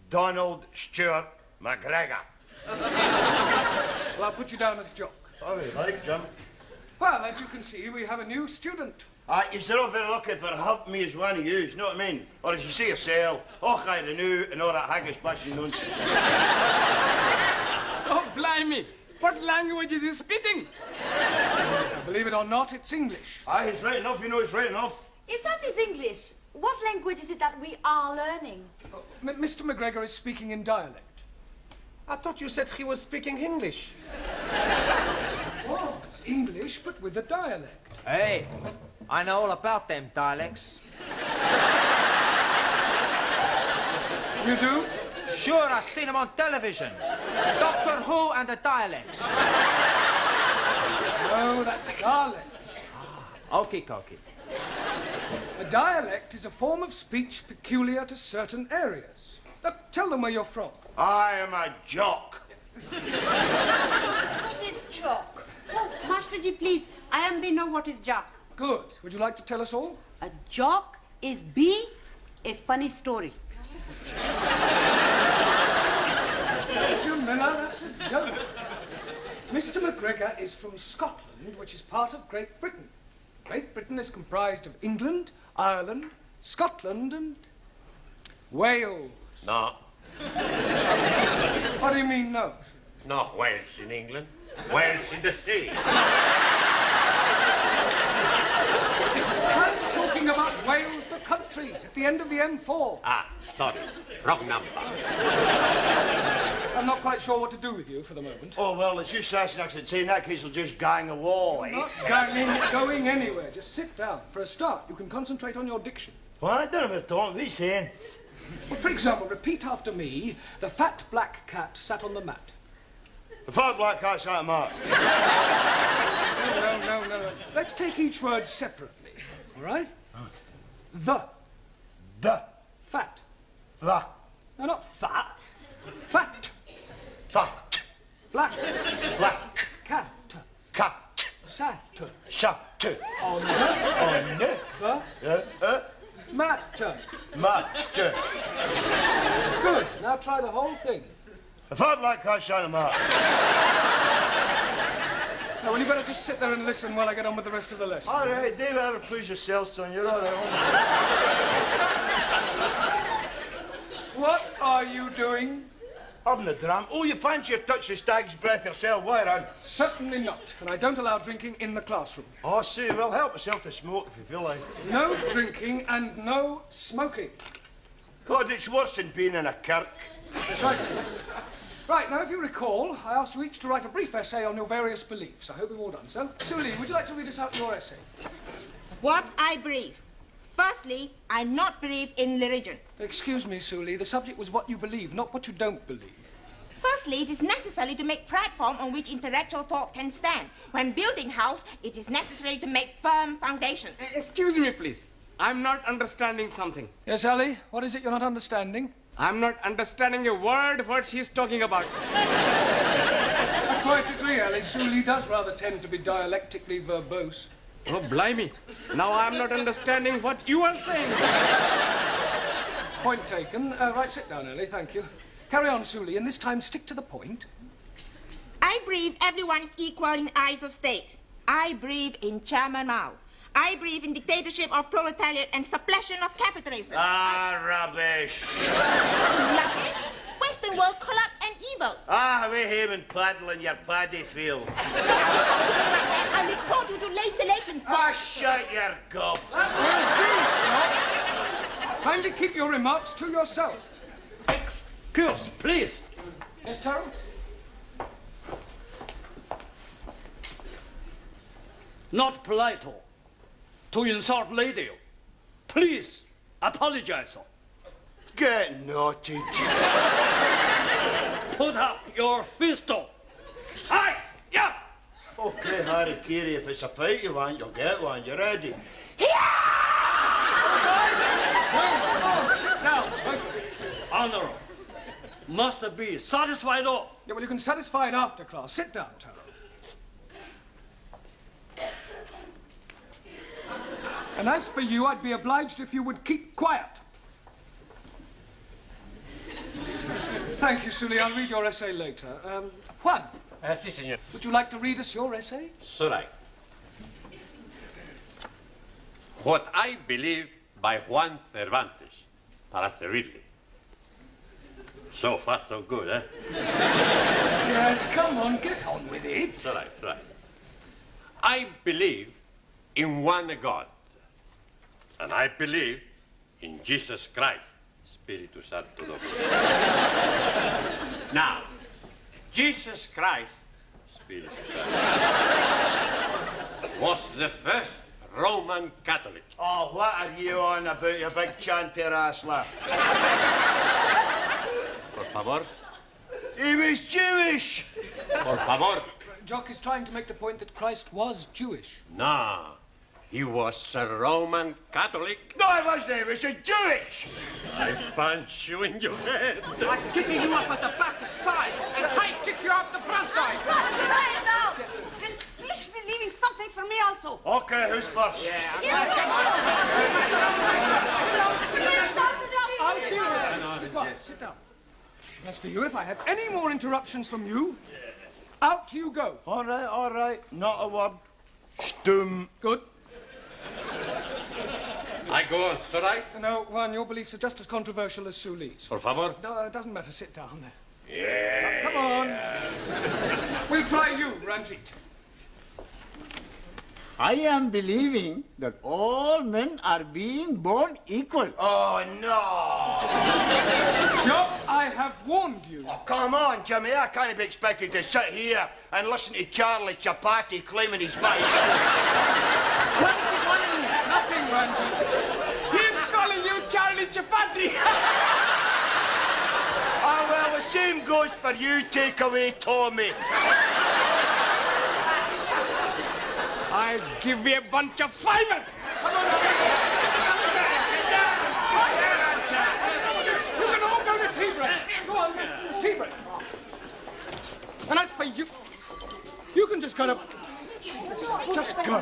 Donald Stuart McGregor. Well, I'll put you down as Jock. Oh, you like, Jim? Well, as you can see, we have a new student. You're not very lucky for help me as one of you, you know what I mean? Or if you see a sale, I renew and all that haggish bashing nonsense. Oh, blimey! What language is he speaking? Believe it or not, it's English. Aye, he's right enough, you know he's right enough. If that is English, what language is it that we are learning? Mr. McGregor is speaking in dialect. I thought you said he was speaking English. English, but with a dialect. Hey, I know all about them dialects. You do? Sure, I've seen them on television. Doctor Who and the dialects. No, that's dialect. Okie dokie. A dialect is a form of speech peculiar to certain areas. Now, tell them where you're from. I am a jock. What is jock? Oh, Master Ji, please. I am we know what is jock. Good. Would you like to tell us all? A jock is be a funny story. Major Miller, that's a joke. Mr. McGregor is from Scotland, which is part of Great Britain. Great Britain is comprised of England, Ireland, Scotland, and Wales. No. What do you mean, no? No Wales in England. Wales in the sea. I'm talking about Wales, the country, at the end of the M4. Ah, sorry. Wrong number. I'm not quite sure what to do with you for the moment. Oh, well, it's just Sassenachs and in that case will just gang away. Not going anywhere. Just sit down. For a start, you can concentrate on your diction. Well, I don't know what what are you saying? Well, for example, repeat after me. The fat black cat sat on the mat. The fat black cat sat on the mat. No. Let's take each word separately. All right? The. Fat. The. No, not fat. Fat. Fat. Black. Black. Cat. Cat. Sat. Shut. On the. Mat. Mat. Good. Now try the whole thing. The fat black cat sat on the mat. Now, well, you better just sit there and listen while I get on with the rest of the lesson. All right, David, ever please yourself, son. You're all right. What are you doing? Having a dram. Oh, you fancy a touch of stag's breath yourself? Why, Aaron? Certainly not. And I don't allow drinking in the classroom. Oh, see, well, help yourself to smoke if you feel like. No drinking and no smoking. God, it's worse than being in a kirk. Precisely. Right, now, if you recall, I asked you each to write a brief essay on your various beliefs. I hope you've all done so. Suli, would you like to read us out your essay? What I believe. Firstly, I not believe in religion. Excuse me, Suli, the subject was what you believe, not what you don't believe. Firstly, it is necessary to make platform on which intellectual thought can stand. When building house, it is necessary to make firm foundation. Excuse me, please. I'm not understanding something. Yes, Ali? What is it you're not understanding? I'm not understanding a word what she's talking about. I quite agree, Ali. Suli does rather tend to be dialectically verbose. Oh, blimey. Now I'm not understanding what you are saying. Point taken. Right, sit down, Ali. Thank you. Carry on, Suli, and this time stick to the point. I believe everyone is equal in eyes of state. I believe in Chairman Mao. I believe in dictatorship of proletariat and suppression of capitalism. Ah, rubbish. Rubbish? Western world corrupt and evil. Ah, we him and paddle in your paddy field. I report you to late elections. Ah, shut your gob. Kindly keep your remarks to yourself. Excuse, please. Yes, Taro? Not polite to insult lady. Please apologize. Get naughty. Put up your fist. Aye, yeah. Okay, Harry Kiri, if it's a fight you want, you'll get one. You ready? Sit down. Honor must be satisfied. Yeah, well, you can satisfy it after class. Sit down, Taro. And as for you, I'd be obliged if you would keep quiet. Thank you, Suli. I'll read your essay later. Juan. Si, señor. Would you like to read us your essay? Should I? What I Believe by Juan Cervantes. Para servirle. So far, so good, eh? Yes, come on, get on with it. It's all right. I believe in one God. And I believe in Jesus Christ, Spiritu Santo Dominus. Now, Jesus Christ, Spiritu Santo. was the first Roman Catholic? Oh, what are you on about, you big chanter assler? Por favor. He was Jewish. Por favor. Jock is trying to make the point that Christ was Jewish. No. He was a Roman Catholic. No, he wasn't. He was a Jewish. I punch you in your head. I'm kicking you up at the back side and I kick you out the front side. And please be leaving something for me also. Okay, who's first? Sit down. As for you, if I have any more interruptions from you, out you go. All right. Not a word. Stum. Good. I go on, should I? No, Juan, your beliefs are just as controversial as Suli's. Por favor. No, it doesn't matter. Sit down. Yeah. Come on. We'll try you, Ranjit. I am believing that all men are being born equal. Oh, no. Jock, I have warned you. Oh, come on, Jimmy. I can't be expected to sit here and listen to Charlie Chapati claiming he's mine. Nothing, Ranjit. He's calling you Charlie Chapati. Oh, well, the same goes for you, take away Tommy. I'll give you a bunch of fiber. You can all go to tea break. Go on, tea break. And as for you, you can just kind of... Just go.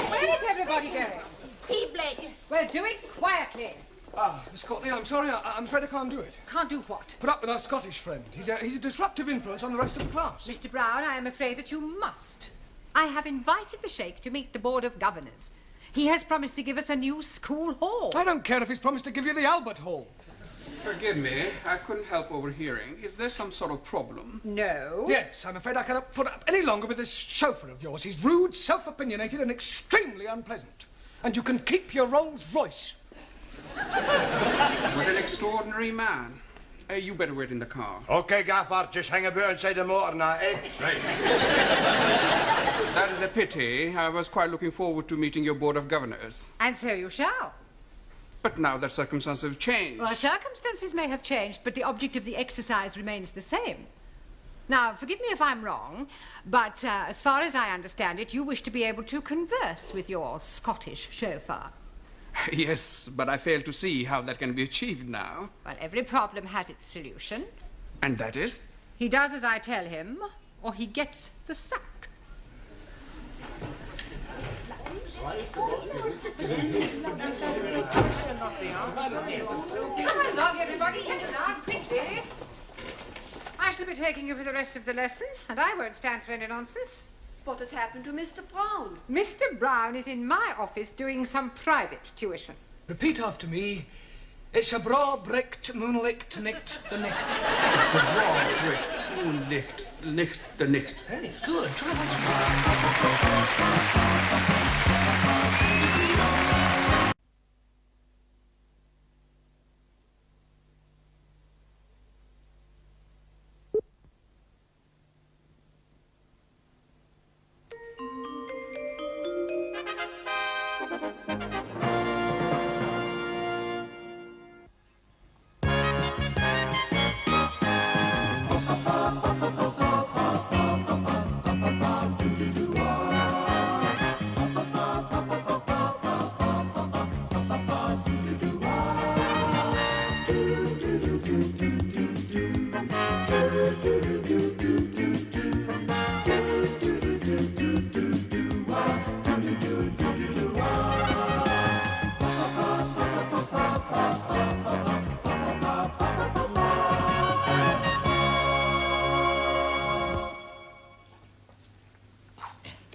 Where is everybody going? Tea break. Well, do it quietly. Ah, Miss Courtney, I'm sorry. I'm afraid I can't do it. Can't do what? Put up with our Scottish friend. He's a disruptive influence on the rest of the class. Mr. Brown, I am afraid that you must. I have invited the Sheikh to meet the Board of Governors. He has promised to give us a new school hall. I don't care if he's promised to give you the Albert Hall. Forgive me, I couldn't help overhearing. Is there some sort of problem? No. Yes, I'm afraid I cannot put up any longer with this chauffeur of yours. He's rude, self-opinionated, and extremely unpleasant. And you can keep your Rolls Royce. What an extraordinary man. You better wait in the car. Okay, Gaffer, just hang about inside the motor now, eh? Right. That is a pity. I was quite looking forward to meeting your Board of Governors. And so you shall. But now that circumstances have changed. Well, circumstances may have changed, but the object of the exercise remains the same. Now, forgive me if I'm wrong, but as far as I understand it, you wish to be able to converse with your Scottish chauffeur. Yes, but I fail to see how that can be achieved now. Well, every problem has its solution. And that is? He does as I tell him, or he gets the sack. Come along, everybody, in and out, quickly. I shall be taking you for the rest of the lesson, and I won't stand for any nonsense. What has happened to Mr. Brown? Mr. Brown is in my office doing some private tuition. Repeat after me. It's a bra bricht moonlicht nicht the nicht. It's a bra bricht moonlicht nicht the nicht. Very good. Try that.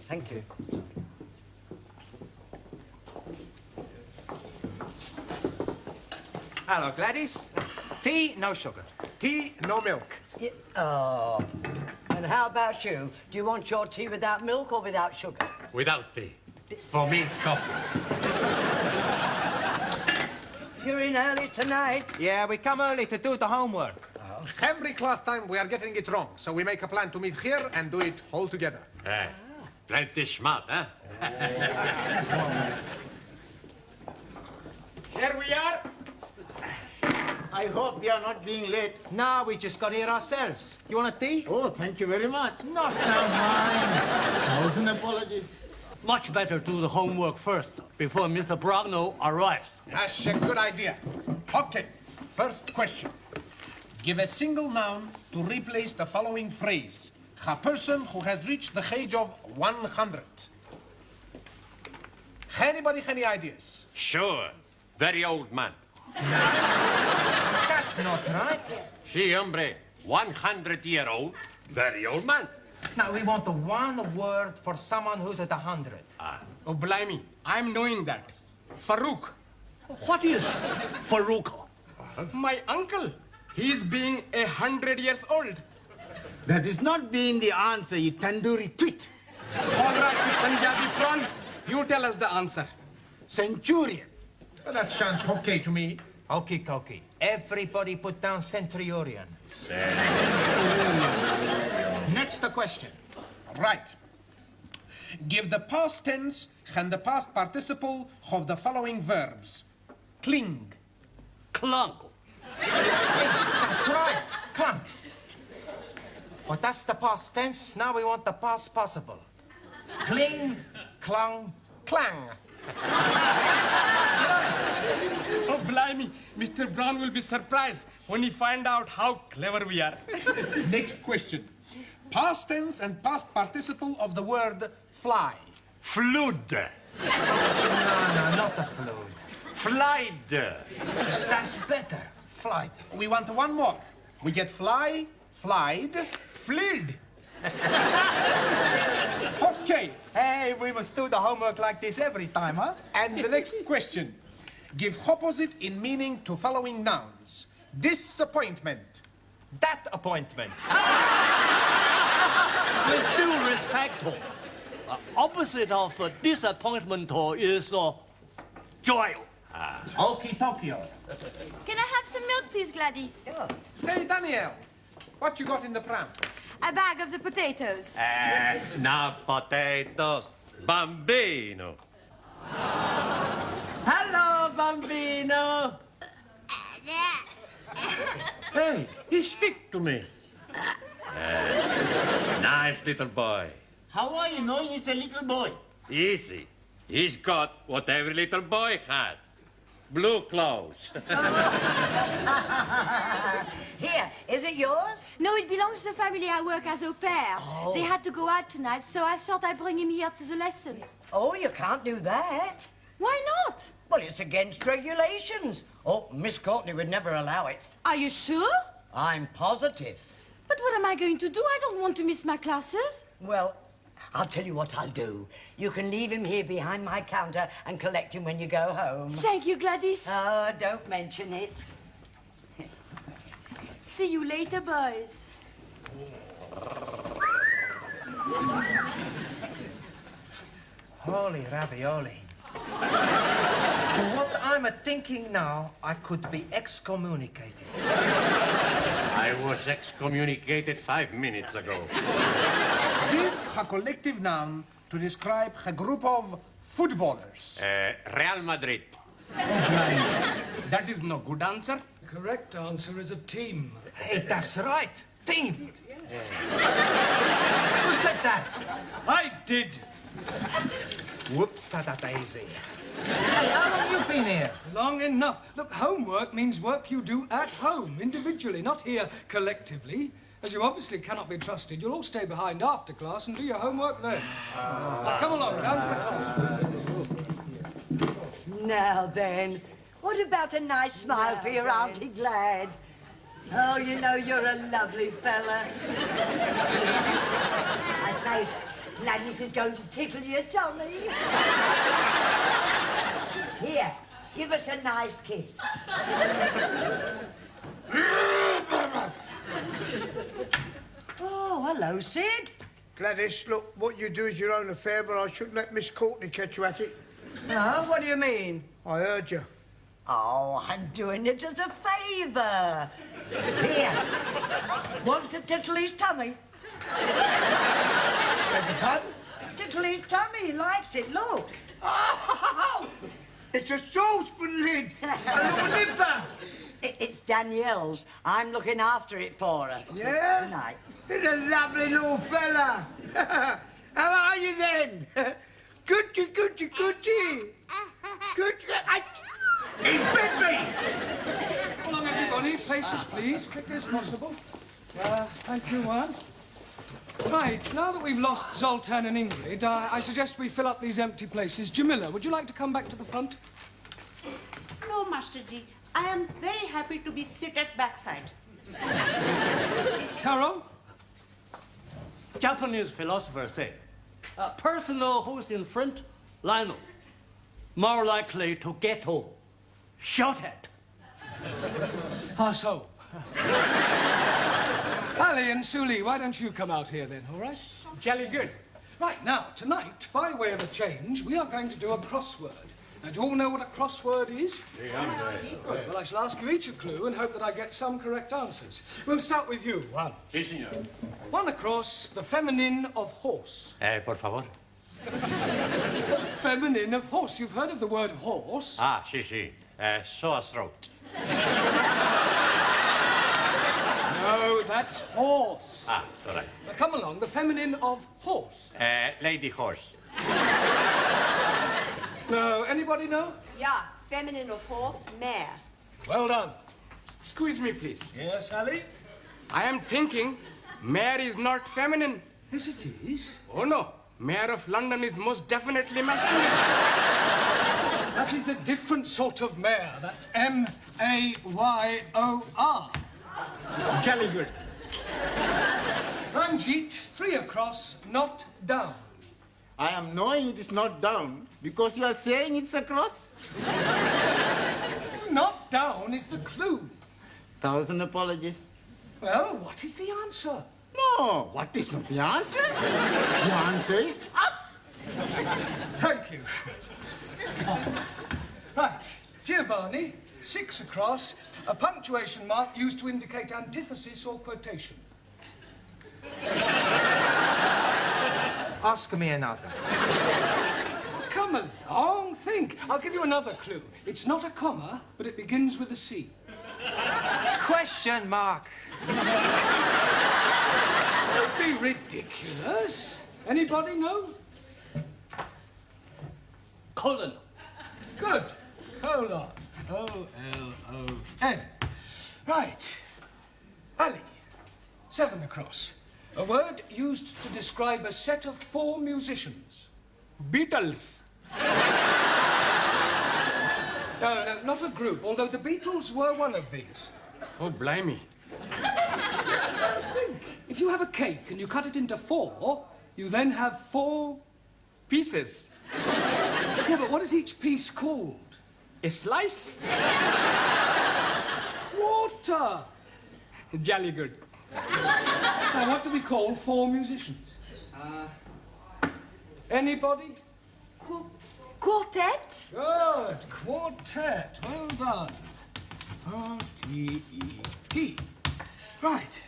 Thank you. Hello, Gladys. Tea, no sugar. Tea, no milk. Oh. And how about you? Do you want your tea without milk or without sugar? Without tea. For me, coffee. You're in early tonight. Yeah, we come early to do the homework. every class time we are getting it wrong, so we make a plan to meet here and do it all together. Plenty smart, huh? Here we are. I hope we are not being late. No, we just got here ourselves. You want a tea? Oh, thank you very much. Not so mine. 1,000 apologies. Much better do the homework first, before Mr. Brownell arrives. That's a good idea. Okay, first question. Give a single noun to replace the following phrase. A person who has reached the age of 100. Anybody any ideas? Sure. Very old man. That's not right. Si, hombre. 100-year-old, very old man. Now, we want the one word for someone who's at 100. Oh, blimey, I'm knowing that. Farouk. What is Farouk? My uncle. He's being 100 years old. That is not being the answer, you tandoori twit. All right, Punjabi prawn. You tell us the answer. Centurion. Well, that sounds okay to me. Okie dokie. Everybody put down centurion. Next question. Right. Give the past tense and the past participle of the following verbs. Cling. Clung. That's right. Clunk. But that's the past tense. Now we want the past possible. Cling, clung, clang. Oh, blimey, Mr. Brown will be surprised when he finds out how clever we are. Next question. Past tense and past participle of the word fly. Flood. No, not the flood. Flied. That's better. Flight. We want one more. We get fly, flied, fleed. Okay. Hey, we must do the homework like this every time, huh? And the next question. Give opposite in meaning to following nouns. Disappointment. That appointment. With due respect, opposite of disappointment is joy. Okie Tokyo. Can I have some milk, please, Gladys? Hey, Daniel. What you got in the pram? A bag of the potatoes. Not potatoes. Bambino. Hello, Bambino. Hey, he speak to me. Nice little boy. How are you knowing he's a little boy? Easy. He's got what every little boy has. Blue clothes. Here, is it yours? No, it belongs to the family I work as au pair. Oh. They had to go out tonight, so I thought I'd bring him here to the lessons. Oh, you can't do that. Why not? Well, it's against regulations. Oh, Miss Courtney would never allow it. Are you sure? I'm positive. But what am I going to do? I don't want to miss my classes. Well, I'll tell you what I'll do. You can leave him here behind my counter and collect him when you go home. Thank you, Gladys. Oh, don't mention it. See you later, boys. Holy ravioli. What I'm thinking now, I could be excommunicated. I was excommunicated 5 minutes ago. Give a collective noun to describe a group of footballers. Real Madrid. That is no good answer. The correct answer is a team. Hey, that's right. Team. Who said that? I did. Whoops, a daisy. Hey, how long have you been here? Long enough. Look, homework means work you do at home, individually, not here collectively. As you obviously cannot be trusted, you'll all stay behind after class and do your homework then. Now, come along, down to the class. Now then, what about a nice smile for your Auntie Glad? Oh, you know, you're a lovely fella. I say, Gladys is going to tickle your tummy. Here, give us a nice kiss. Oh, hello, Sid. Gladys, look, what you do is your own affair, but I shouldn't let Miss Courtney catch you at it. No, what do you mean? I heard you. Oh, I'm doing it as a favour. Here. Want to tickle his tummy? Tickle his tummy, he likes it, look. Oh, it's a saucepan lid. A little nipper. It's Danielle's. I'm looking after it for her. Yeah? Good night. He's a lovely little fella. How are you then? Goody, goody, goody. Goody. He bit me. Come along, everybody. Places, please. Quickly as possible. Thank you, Juan. Right, now that we've lost Zoltan and Ingrid, I suggest we fill up these empty places. Jamila, would you like to come back to the front? No, Master Ji. I am very happy to be seated backside. Taro? Japanese philosophers say, a person who's in front, Lionel, more likely to get shot at. How so? Ali and Suli, why don't you come out here then, all right? Jolly good. Right, now, tonight, by way of a change, we are going to do a crossword. Now, do you all know what a crossword is? Good. Well, I shall ask you each a clue and hope that I get some correct answers. We'll start with you, Juan. Sí, señor. One across, the feminine of horse. Por favor. Feminine of horse. You've heard of the word horse? Ah, sí, sí. Sore throat. No, that's horse. Ah, sorry. Now, come along, the feminine of horse. Lady horse. No, anybody know? Yeah, feminine of horse, mare. Well done. Excuse me, please. Yes, Ali? I am thinking mayor is not feminine. Yes, it is. Oh, no. Mayor of London is most definitely masculine. That is a different sort of mayor. That's M-A-Y-O-R. Jolly good. Ranjit, 3 across, not down. I am knowing it is not down because you are saying it's across. Not down is the clue. 1,000 apologies. Well, what is the answer? No, what is not the answer? The answer is up. Thank you. Right, Giovanni, 6 across, a punctuation mark used to indicate antithesis or quotation. Ask me another. Come along, think. I'll give you another clue. It's not a comma, but it begins with a C. Question mark. Don't be ridiculous. Anybody know? Colon. Good. Colon. O-L-O-N. Right. Ali, 7 across. A word used to describe a set of 4 musicians. Beatles. No, not a group, although the Beatles were one of these. Oh, blimey. If you have a cake and you cut it into 4, you then have 4 pieces. Yeah, but what is each piece called? A slice? Water. Jolly good. Now, what do we call 4 musicians? Anybody? Quartet? Good. Quartet. Well done. R-T-E-T. Right.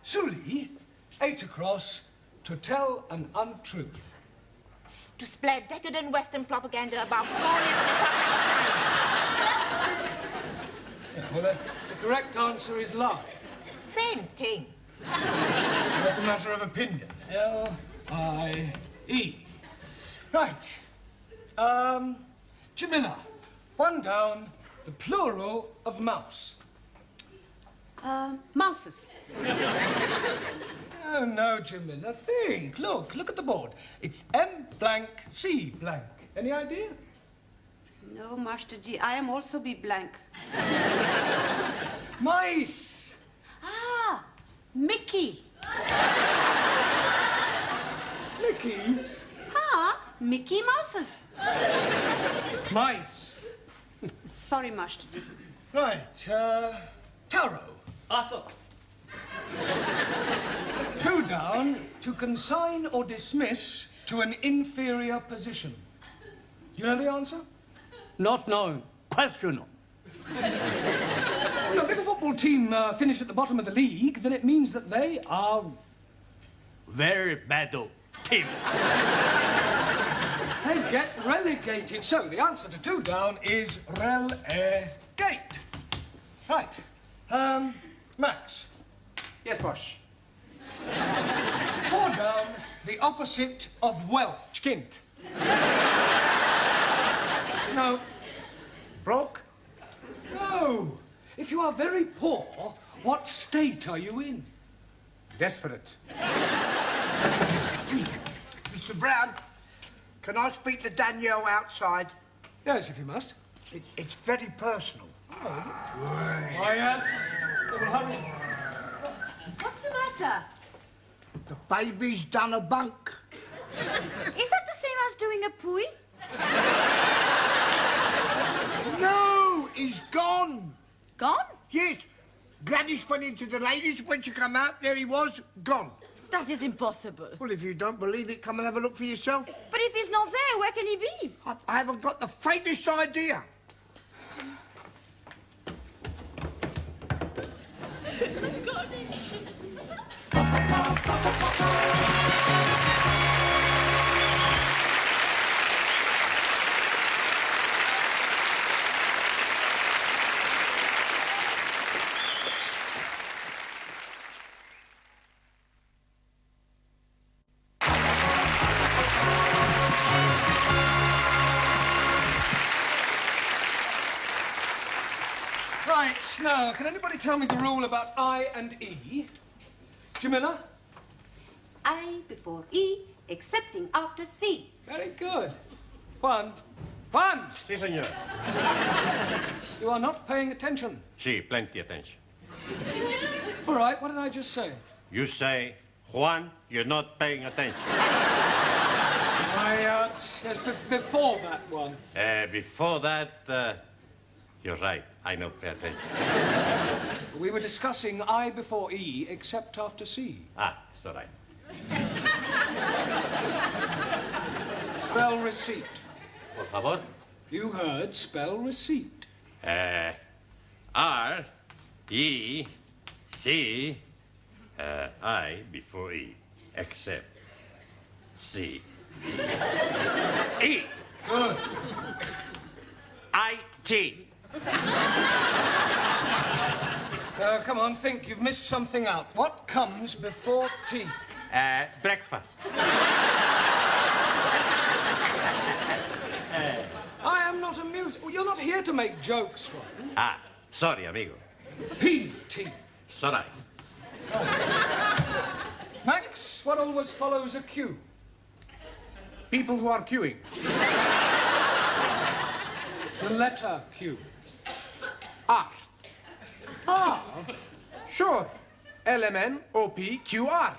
Suli, 8 across, to tell an untruth. To spread decadent Western propaganda about glorious Well, the correct answer is lie. Same thing. So that's a matter of opinion. L-I-E. Right. Jamila, 1 down, the plural of mouse. Mouses. Oh, no, Jamila, think. Look at the board. It's M blank, C blank. Any idea? No, Master Ji, I am also be blank. Mice. Ah, Mickey. Mickey? Ah, Mickey Mouses. Mice. Sorry, Master Ji. Right, Taro. Also. 2 down, to consign or dismiss to an inferior position. Do you know the answer? Not known. Questionable. No, bit of a football team finish at the bottom of the league, then it means that they are very bad team. They get relegated. So the answer to 2 down is relegate. Right. Max. Yes, Bosch. 4 down, the opposite of wealth. Skint. No. Broke? No. If you are very poor, what state are you in? Desperate. Mr. Brown, can I speak to Danielle outside? Yes, if you must. It's very personal. Oh, is it? Quiet. Hurry. What's the matter? The baby's done a bunk. Is that the same as doing a pooey? No, he's gone. Gone? Yes. Gladys went into the ladies. When she come out, there he was, gone. That is impossible. Well, if you don't believe it, come and have a look for yourself. But if he's not there, where can he be? I haven't got the faintest idea. Right, now, can anybody tell me the rule about I and E? Jamila? I before E, excepting after C. Very good. Juan. Si, senor. You are not paying attention. Si, plenty attention. All right, what did I just say? You say, Juan, you're not paying attention. Yes, before that one. Before that, you're right. I don't pay attention. We were discussing I before E, except after C. Ah, it's all right. Spell receipt. Por favor. You heard spell receipt. R, E, C, I before E, except C. E. Good. I-T. Come on, think. You've missed something out. What comes before tea? Breakfast. I am not amused. Oh, you're not here to make jokes, Ron. Ah, sorry, amigo. P-T. It's all right. Max, what always follows a Q? People who are queuing. The letter Q. R. R? Sure. LMNOPQR.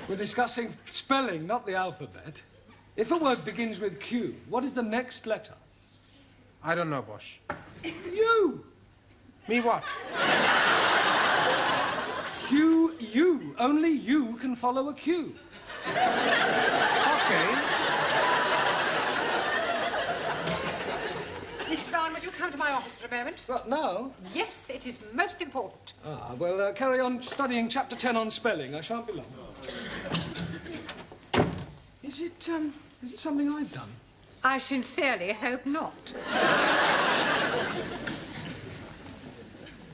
We're discussing spelling, not the alphabet. If a word begins with Q, what is the next letter? I don't know, Bosch. U. Me what? Q, U. Only you can follow a Q. Okay. Miss Brown, would you come to my office for a moment? What, now? Yes, it is most important. Ah, well, carry on studying chapter 10 on spelling. I shan't be long. Is it something I've done? I sincerely hope not.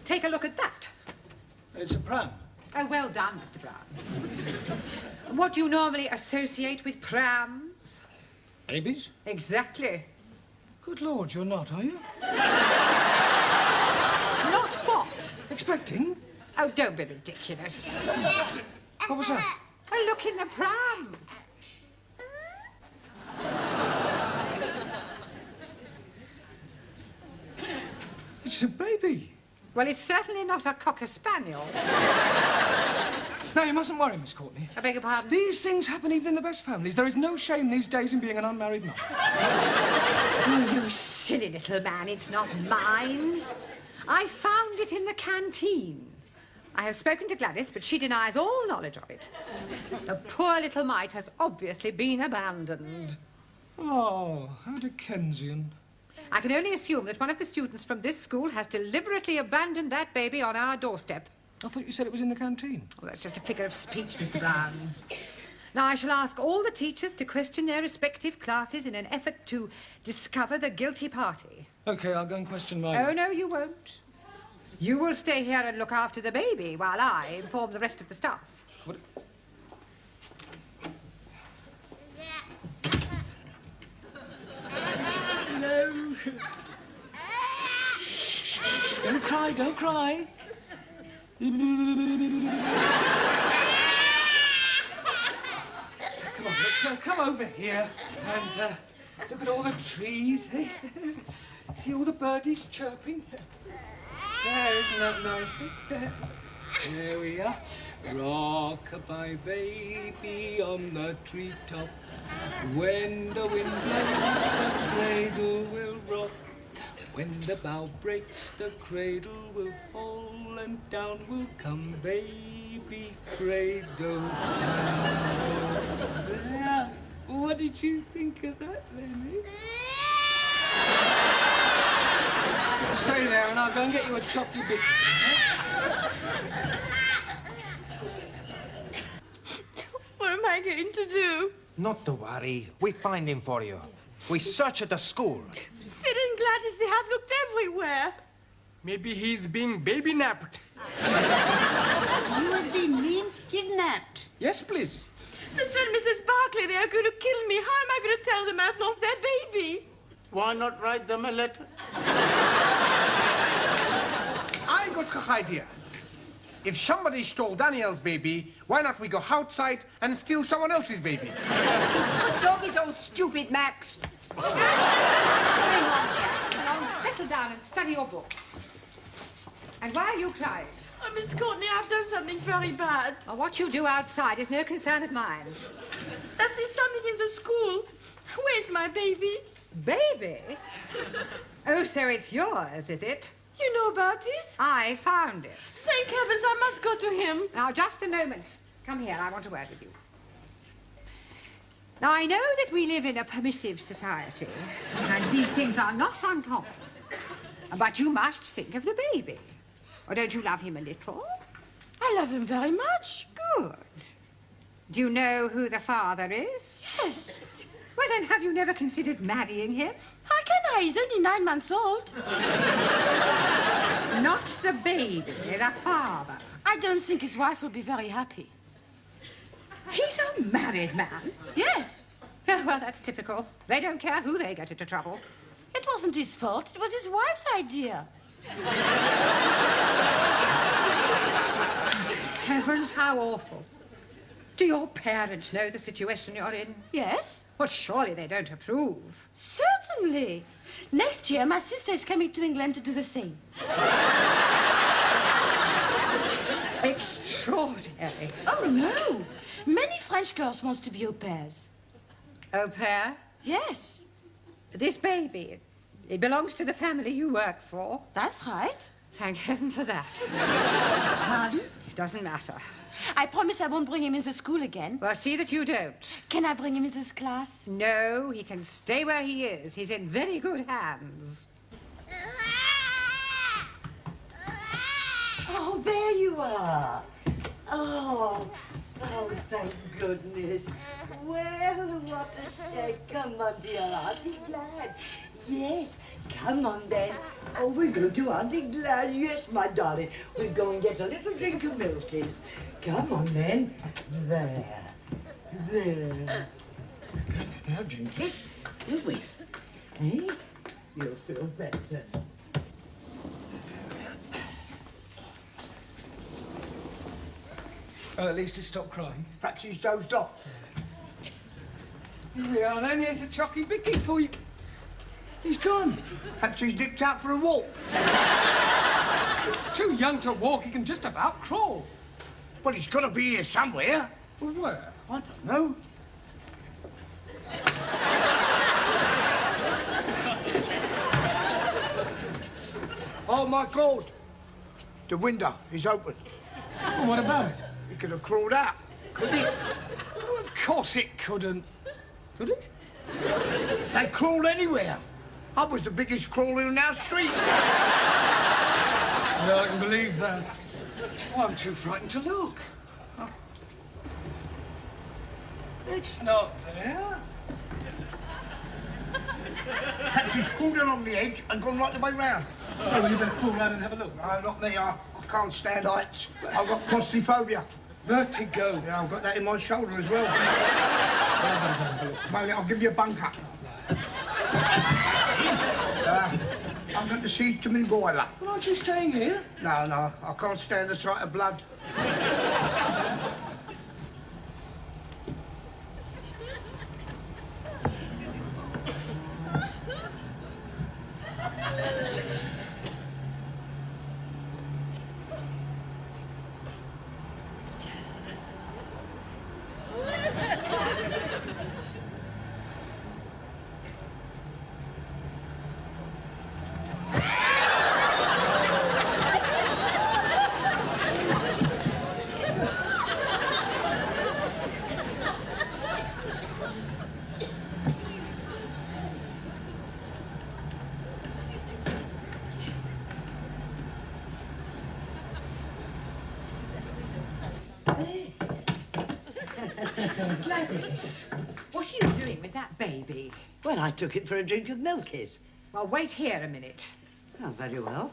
Take a look at that. It's a pram. Oh, well done, Mr. Brown. What do you normally associate with prams? Babies? Exactly. Good Lord, you're not, are you? Not what? Expecting? Oh, don't be ridiculous. What was that? A look in the pram. It's a baby. Well, it's certainly not a cocker spaniel. No, you mustn't worry, Miss Courtney. I beg your pardon? These things happen even in the best families. There is no shame these days in being an unmarried mother. Oh, you silly little man, it's not mine. I found it in the canteen. I have spoken to Gladys, but she denies all knowledge of it. The poor little mite has obviously been abandoned. Oh, how Dickensian. I can only assume that one of the students from this school has deliberately abandoned that baby on our doorstep. I thought you said it was in the canteen. Well, that's just a figure of speech, Mr. Brown. Now, I shall ask all the teachers to question their respective classes in an effort to discover the guilty party. OK, I'll go and question mine. Oh, no, you won't. You will stay here and look after the baby while I inform the rest of the staff. What? No. Don't cry, don't cry. Come over here and look at all the trees. Eh? See all the birdies chirping? There, isn't that nice? There we are. Rock-a-bye baby on the treetop. When the wind blows, the cradle will rock. When the bough breaks, the cradle will fall, and down will come baby cradle. Yeah. What did you think of that, Lenny? Stay there, and I'll go and get you a chocolate bit. What am I going to do? Not to worry. We find him for you. We search at the school. Sid and Gladys, they have looked everywhere. Maybe he's being baby-napped. He was being kidnapped. Yes, please. Mr. and Mrs. Barclay, they are going to kill me. How am I going to tell them I've lost their baby? Why not write them a letter? I got an idea. If somebody stole Daniel's baby, why not we go outside and steal someone else's baby? Don't be so stupid, Max. Now settle down and study your books. And why are you crying? Oh, Miss Courtney, I've done something very bad. Well, what you do outside is no concern of mine. That is something in the school. Where's my baby? Baby? Oh, so it's yours, is it? You know about it? I found it. Thank heavens, I must go to him. Now, just a moment. Come here, I want a word with you. Now, I know that we live in a permissive society, and these things are not uncommon. But you must think of the baby. Or don't you love him a little? I love him very much. Good. Do you know who the father is? Yes. Well, then, have you never considered marrying him? How can I? He's only 9 months old. Not the baby, the father. I don't think his wife will be very happy. He's a married man? Yes. Oh, well, that's typical. They don't care who they get into trouble. It wasn't his fault. It was his wife's idea. Heavens, how awful. Do your parents know the situation you're in? Yes. Well, surely they don't approve. Certainly. Next year, my sister is coming to England to do the same. Extraordinary. Oh, no. Many French girls want to be au pairs. Au pair? Yes. This baby, it belongs to the family you work for. That's right. Thank heaven for that. Pardon? It doesn't matter. I promise I won't bring him into school again. Well, see that you don't. Can I bring him into this class? No, he can stay where he is. He's in very good hands. Oh, there you are. Oh, thank goodness. Well, what a shame. Come on, dear Auntie Glad. Yes, come on then. Oh, we're going to Auntie Glad. Yes, my darling. We'll go and get a little drink of milkies. Come on then. There. There. Now drink it. Will we? Eh? You'll feel better. Well, at least he stopped crying. Perhaps he's dozed off. Here we are then. Here's a chocky bicky for you. He's gone. Perhaps he's nipped out for a walk. He's too young to walk. He can just about crawl. Well, he's got to be here somewhere. Well, where? I don't know. Oh, my God. The window is open. Well, what about it? He could have crawled out, couldn't he? Oh, of course it couldn't. Could it? They crawl anywhere. I was the biggest crawler in our street. No, I can believe that. Oh, I'm too frightened to look. It's not there. Perhaps he's crawled along the edge and gone right the way round. Oh, well, you better crawl round and have a look. No, not me. I can't stand heights. I've got claustrophobia. Vertigo. Yeah, I've got that in my shoulder as well. Mate, I'll give you a bunker. I'm going to see to my boiler. Well, aren't you staying here? No, I can't stand the sight of blood. Gladys, what are you doing with that baby? Well, I took it for a drink of Milky's. Well, wait here a minute. Oh, very well.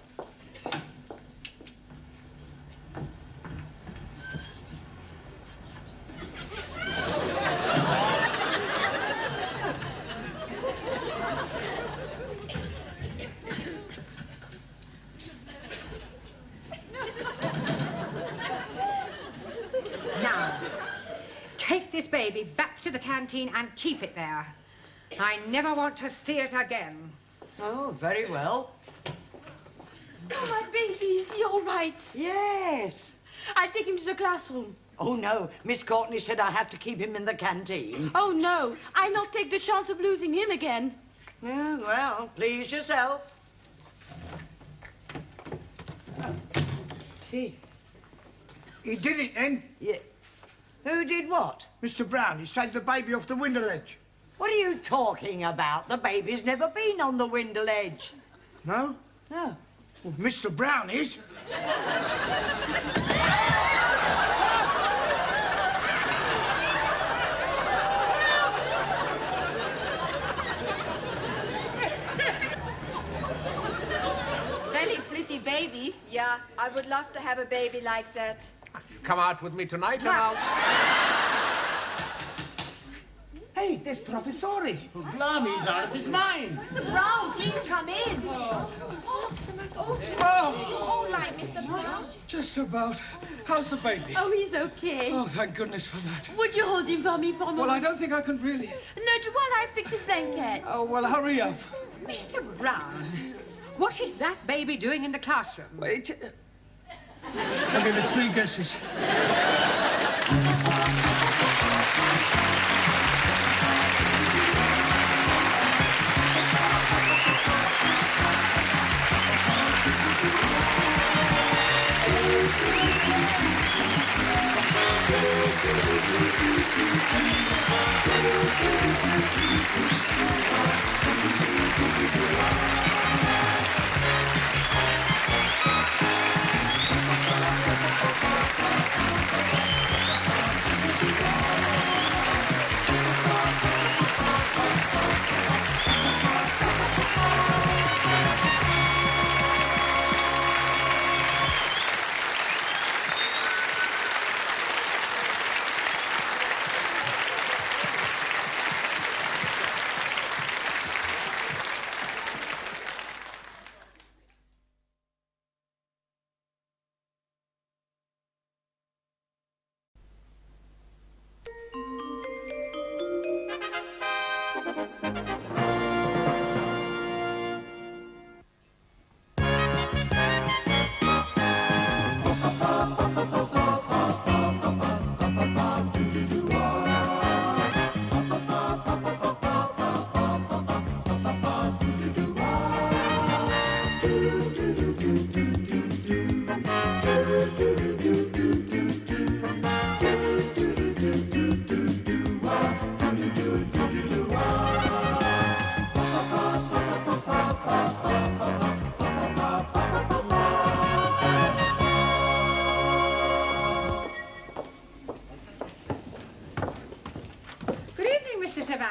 Now, take this baby back to the canteen and keep it there. I never want to see it again. Oh, very well. Oh, my baby, is he all right? Yes. I'll take him to the classroom. Oh, no. Miss Courtney said I have to keep him in the canteen. Oh, no. I'll not take the chance of losing him again. Yeah, well, please yourself. Gee. He did it then? Yeah. Who did what? Mr. Brown, he saved the baby off the window ledge. What are you talking about? The baby's never been on the window ledge. No? No. Well, Mr. Brown is. Very pretty baby. Yeah, I would love to have a baby like that. Come out with me tonight and I'll... Hey, there's Professori. Blimey, he's out of his mind. Mr. Brown, please come in. All right, Mr. Brown. Just about. How's the baby? Oh, he's okay. Oh, thank goodness for that. Would you hold him for me for a moment? Well, I don't think I can really. No, while I fix his blanket. Oh, well, hurry up. Mr. Brown, what is that baby doing in the classroom? Wait. I'll give you 3 guesses.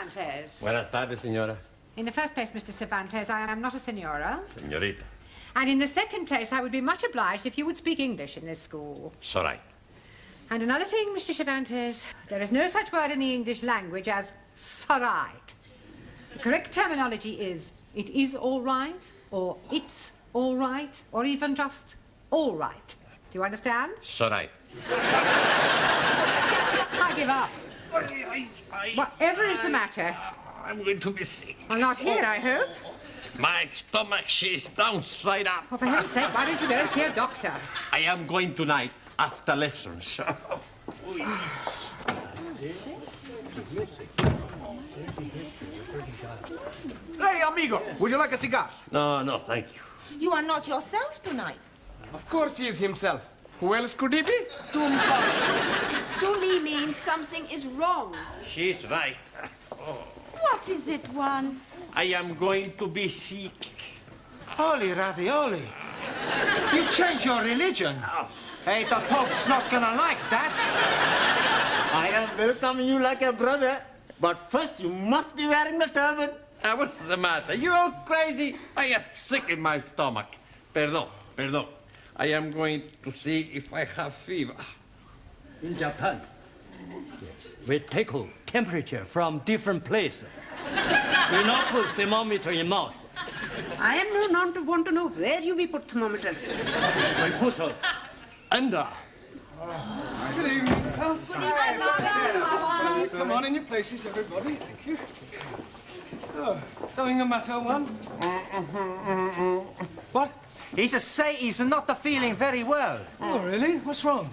Cervantes. Buenas tardes, señora. In the first place, Mr. Cervantes, I am not a senora. Señorita. And in the second place, I would be much obliged if you would speak English in this school. It's all right. And another thing, Mr. Cervantes, there is no such word in the English language as sorite. The correct terminology is it is all right, or it's all right, or even just all right. Do you understand? It's all right. I give up. Whatever is the matter? I'm going to be sick. Well, not here, I hope. My stomach, she's downside up. Oh, for heaven's sake, why don't you go and see a doctor? I am going tonight after lessons. Hey, amigo, would you like a cigar? No, no, thank you. You are not yourself tonight. Of course he is himself. Who else could he be? Sully means something is wrong. She's right. What is it, Juan? I am going to be sick. Holy ravioli. You change your religion. Hey, the Pope's not gonna like that. I am welcoming you like a brother, but first you must be wearing the turban. What's the matter? You all crazy? I am sick in my stomach. Perdón, perdón. I am going to see if I have fever. In Japan, we take temperature from different places. We not put thermometer in mouth. I am not want to know where you be put thermometer. We put under. Good evening, class. Come on in your places, everybody. Thank you. Oh, something the matter, one? What? He's say he's not feeling very well. Oh, really? What's wrong?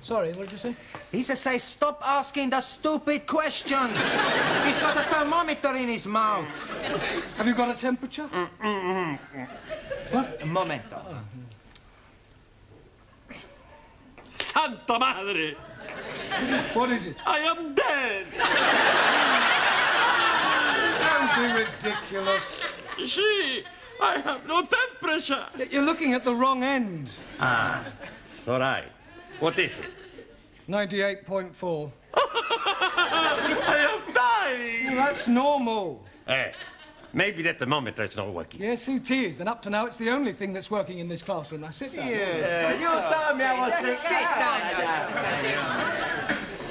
Sorry, what did you say? He say stop asking the stupid questions. He's got a thermometer in his mouth. Have you got a temperature? What? A momento. Santa Madre! What is it? I am dead! Don't be ridiculous. See, I have no temperature. You're looking at the wrong end. It's all right. What is it? 98.4. I am dying. Well, that's normal. Maybe that thermometer is not working. Yes, it is. And up to now, it's the only thing that's working in this classroom. Now, sit down. Yes. You told me I was sick.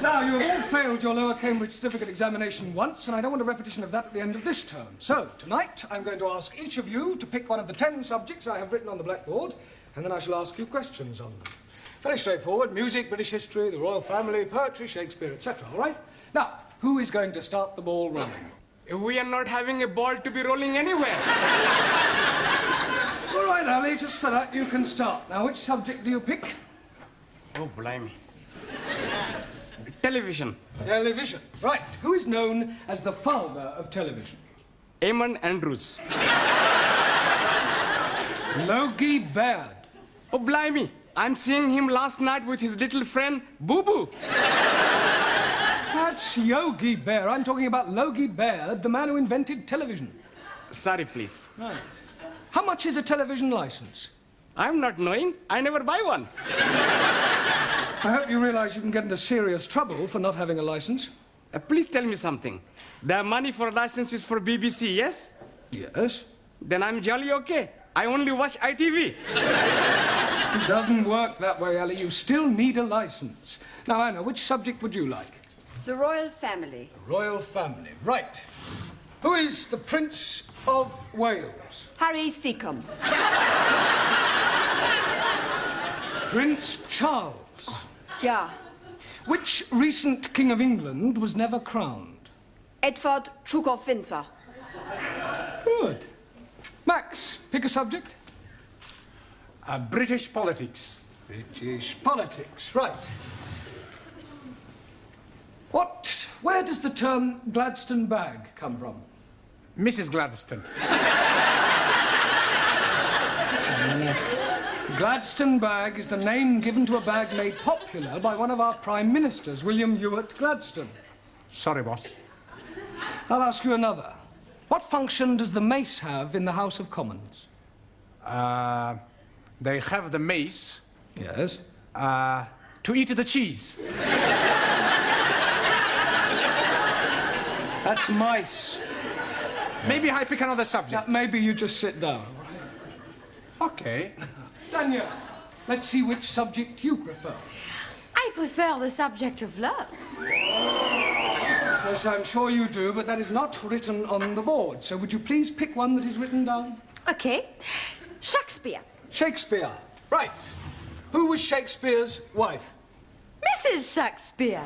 Now, you have all failed your lower Cambridge certificate examination once, and I don't want a repetition of that at the end of this term. So, tonight, I'm going to ask each of you to pick one of the 10 subjects I have written on the blackboard, and then I shall ask you questions on them. Very straightforward. Music, British history, the royal family, poetry, Shakespeare, etc. All right? Now, who is going to start the ball rolling? We are not having a ball to be rolling anywhere. All right, Ali, just for that, you can start. Now, which subject do you pick? Oh, blimey. Television. Television. Right. Who is known as the father of television? Eamon Andrews. Logie Baird. Oh, blimey. I'm seeing him last night with his little friend, Boo Boo. That's Yogi Bear. I'm talking about Logie Baird, the man who invented television. Sorry, please. Right. How much is a television license? I'm not knowing. I never buy one. I hope you realize you can get into serious trouble for not having a license. Please tell me something. The money for license is for BBC, yes? Yes. Then I'm jolly okay. I only watch ITV. It doesn't work that way, Ali. You still need a license. Now, Anna, which subject would you like? The royal family. The royal family. Right. Who is the Prince of Wales? Harry Seacombe. Prince Charles. Yeah. Which recent King of England was never crowned? Edward Chukov-Windsor. Good. Max, pick a subject. British politics. British politics, right. Where does the term Gladstone bag come from? Mrs. Gladstone. Gladstone bag is the name given to a bag made popular by one of our Prime Ministers, William Ewart Gladstone. Sorry, boss. I'll ask you another. What function does the mace have in the House of Commons? They have the mace. Yes. To eat the cheese. That's mice. Maybe I pick another subject. Maybe you just sit down. Okay. Daniel, let's see which subject you prefer. I prefer the subject of love. Yes, I'm sure you do, but that is not written on the board. So would you please pick one that is written down? Okay. Shakespeare. Shakespeare. Right. Who was Shakespeare's wife? Mrs. Shakespeare.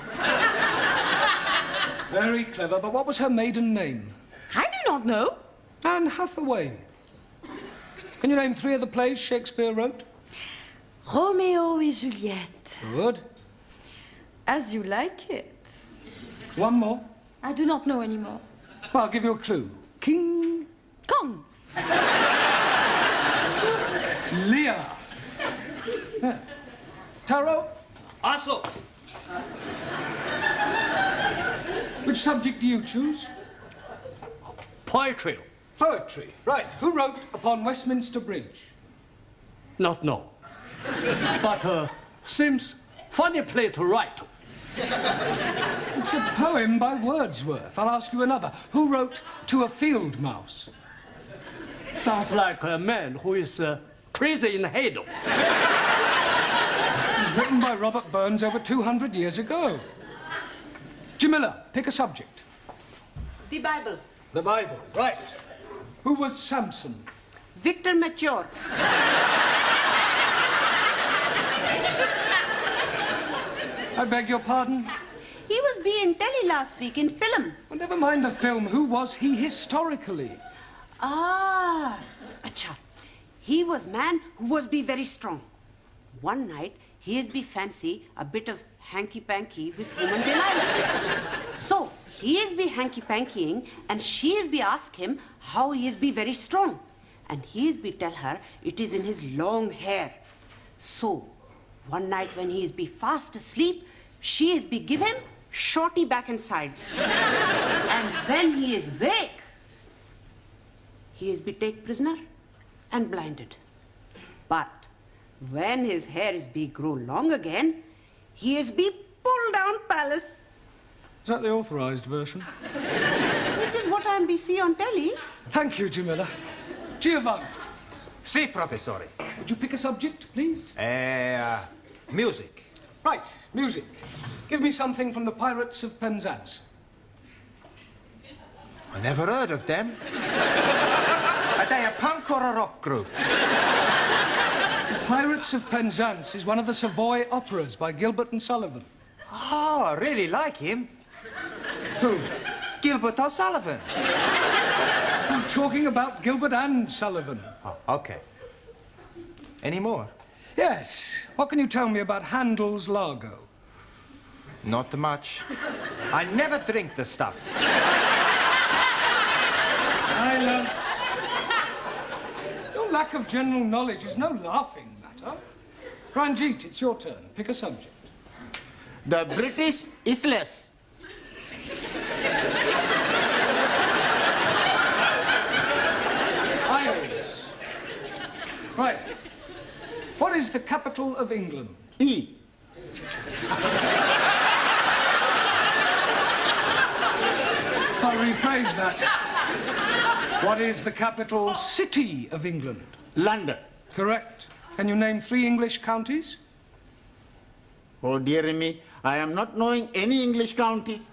Very clever, but what was her maiden name? I do not know. Anne Hathaway. Can you name 3 of the plays Shakespeare wrote? Romeo et Juliet. Good. As you like it. One more. I do not know anymore. Well, I'll give you a clue. King Kong. Lear. Yeah. Taro? Also, Which subject do you choose? poetry. Poetry. Right. Who wrote Upon Westminster Bridge? Not know. But seems funny play to write. It's a poem by Wordsworth. I'll ask you another. Who wrote To a Field Mouse? Sounds like a man who is crazy in the head. Written by Robert Burns over 200 years ago. Jamila, pick a subject. The Bible. The Bible. Right. Who was Samson? Victor Mature. I beg your pardon? He was being telly last week in film. Well, never mind the film. Who was he historically? Ah, acha. He was man who was be very strong. One night, he is be fancy a bit of hanky-panky with woman Delilah. So, he is be hanky-pankying and she is be ask him how he is be very strong. And he is be tell her it is in his long hair. So, one night when he is be fast asleep, she is be give him shorty back and sides. And when he is wake, he is be take prisoner and blinded. But when his hair is be grow long again, he is be pulled down palace. Is that the authorized version? It is what I am be see on telly. Thank you, Jamila. Giovanni. Si, professore. Would you pick a subject, please? Music. Right, music. Give me something from the Pirates of Penzance. I never heard of them. Are they a punk or a rock group? The Pirates of Penzance is one of the Savoy operas by Gilbert and Sullivan. Oh, I really like him. Who? Gilbert O'Sullivan. I'm talking about Gilbert and Sullivan. Oh, okay. Any more? Yes. What can you tell me about Handel's Largo? Not much. I never drink the stuff. Silence. Your lack of general knowledge is no laughing matter. Ranjit, it's your turn. Pick a subject. The British Isles. Isles. Right. What is the capital of England? E. I'll rephrase that. What is the capital city of England? London. Correct. Can you name 3 English counties? Oh, dear me, I am not knowing any English counties.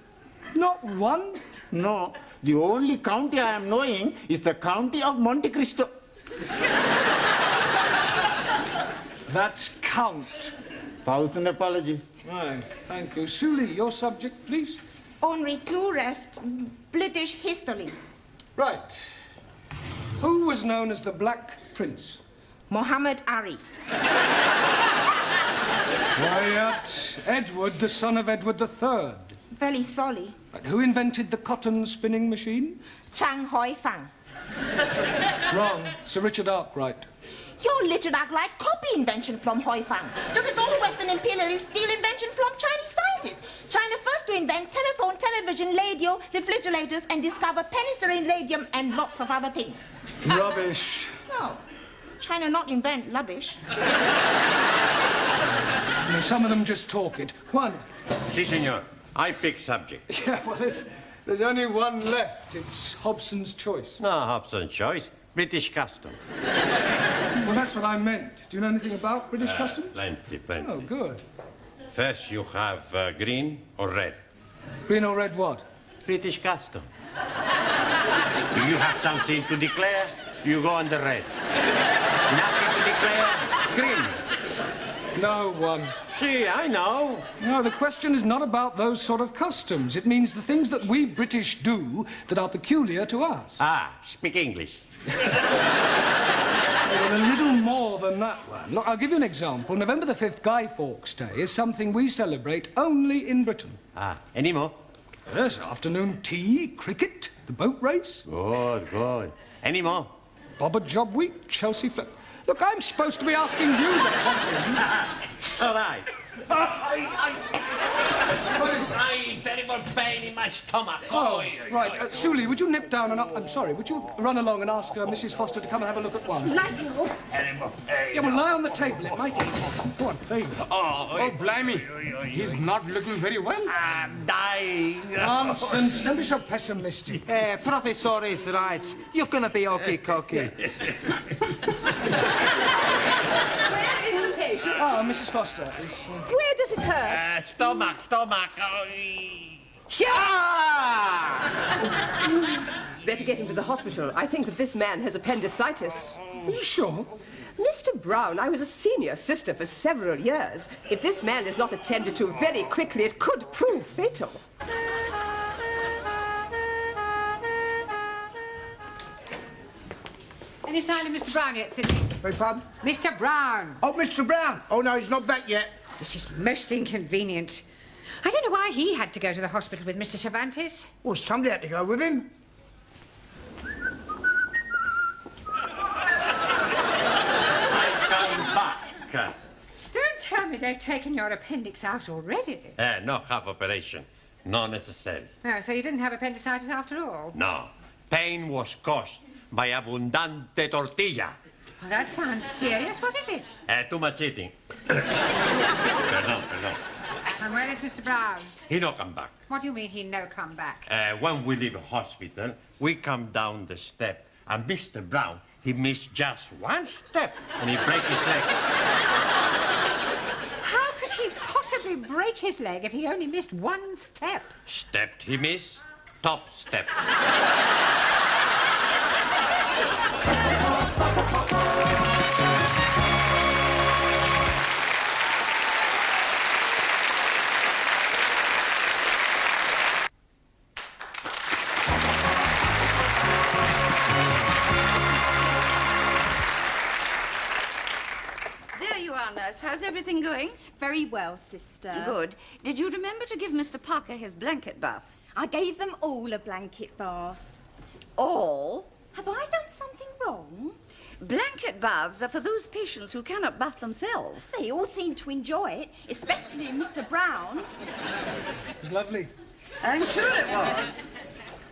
Not one? No, the only county I am knowing is the county of Monte Cristo. That's count. 1,000 apologies. Right, thank you. Suli, your subject, please. Only 2 left. British history. Right. Who was known as the Black Prince? Muhammad Ali. Quiet. Edward, the son of Edward III. Very sorry. Right, who invented the cotton spinning machine? Chang Hoi Fang. Wrong. Sir Richard Arkwright. Your Richard Arkwright copy invention from Hoi Fang. Just as all the Western imperialists steal invention from Chinese scientists. China first to invent telephone, television, radio, refrigerators, and discover penicillin, radium, and lots of other things. Rubbish. No. China not invent rubbish. No, some of them just talk it. Juan. Si, senor. I pick subject. Yeah, well, there's There's only one left. It's Hobson's choice. No, Hobson's choice. British custom. Well, that's what I meant. Do you know anything about British customs? Plenty. Oh, good. First, you have green or red. Green or red what? British custom. If you have something to declare, you go on the red. Nothing to declare, green. No one. See, I know. No, the question is not about those sort of customs. It means the things that we British do that are peculiar to us. Ah, speak English. Well, a little more than that one. Look, I'll give you an example. November the 5th, Guy Fawkes Day, is something we celebrate only in Britain. Ah, any more? Yes, afternoon tea, cricket, the boat race. Good. Any more? Bobber Job Week, Chelsea Flip. Look, I'm supposed to be asking you that something. So right. I terrible pain in my stomach. Oh, right. Suli, would you nip down and I'm sorry, would you run along and ask Mrs. Foster to come and have a look at one? Yeah, well, lie on the table. It might eat. Go on, there you go. Oh, blimey. He's not looking very well. I'm dying. Nonsense. Don't be so pessimistic. Professor is right. You're gonna be okay. Ah, Mrs. Foster. Where does it hurt? Stomach. Better get him to the hospital. I think that this man has appendicitis. Are you sure? Mr. Brown, I was a senior sister for several years. If this man is not attended to very quickly, it could prove fatal. Any sign of Mr. Brown yet, Sidney? Beg pardon? Mr. Brown. Oh, Mr. Brown. Oh, no, he's not back yet. This is most inconvenient. I don't know why he had to go to the hospital with Mr. Cervantes. Well, somebody had to go with him. I'm back. Don't tell me they've taken your appendix out already. No half operation. Not necessary. Oh, so you didn't have appendicitis after all? No. Pain was caused by abundante tortilla. Well, that sounds serious. What is it? Too much eating. Perdón. And where is Mr. Brown? He no come back. What do you mean he no come back? When we leave hospital, we come down the step, and Mr. Brown, he missed just one step, and he break his leg. How could he possibly break his leg if he only missed one step? Stepped he miss, top step. There you are, nurse. How's everything going? Very well, sister. Good. Did you remember to give Mr. Parker his blanket bath? I gave them all a blanket bath. All? Have I done something wrong? Blanket baths are for those patients who cannot bath themselves. They all seem to enjoy it, especially Mr. Brown. It was lovely. I'm sure it was.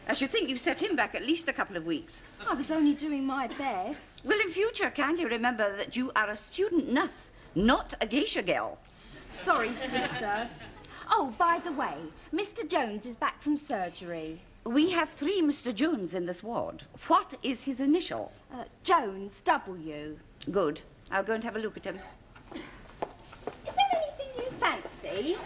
I should think you set him back at least a couple of weeks. I was only doing my best. Well, in future, kindly remember that you are a student nurse, not a geisha girl. Sorry, sister. Oh, by the way, Mr. Jones is back from surgery. We have 3 Mr. Jones in this ward. What is his initial? Jones, W. Good. I'll go and have a look at him. Is there anything you fancy?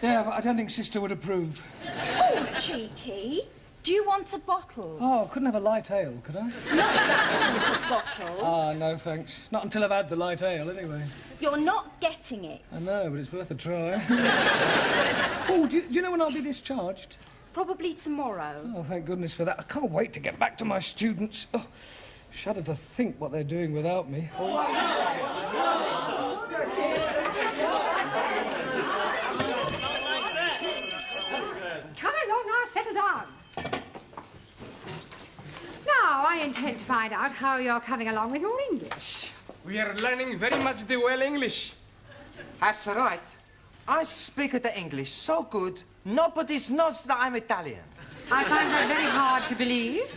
Yeah, but I don't think Sister would approve. Oh, cheeky. Do you want a bottle? Oh, I couldn't have a light ale, could I? Not that sort of bottle. Ah, no, thanks. Not until I've had the light ale, anyway. You're not getting it. I know, but it's worth a try. Oh, do you know when I'll be discharged? Probably tomorrow. Oh, thank goodness for that. I can't wait to get back to my students. Oh, shudder to think what they're doing without me. Come along now, settle down. Now, I intend to find out how you're coming along with your English. We are learning very much the well English. That's right. I speak the English so good, nobody knows that I'm Italian. I find that very hard to believe.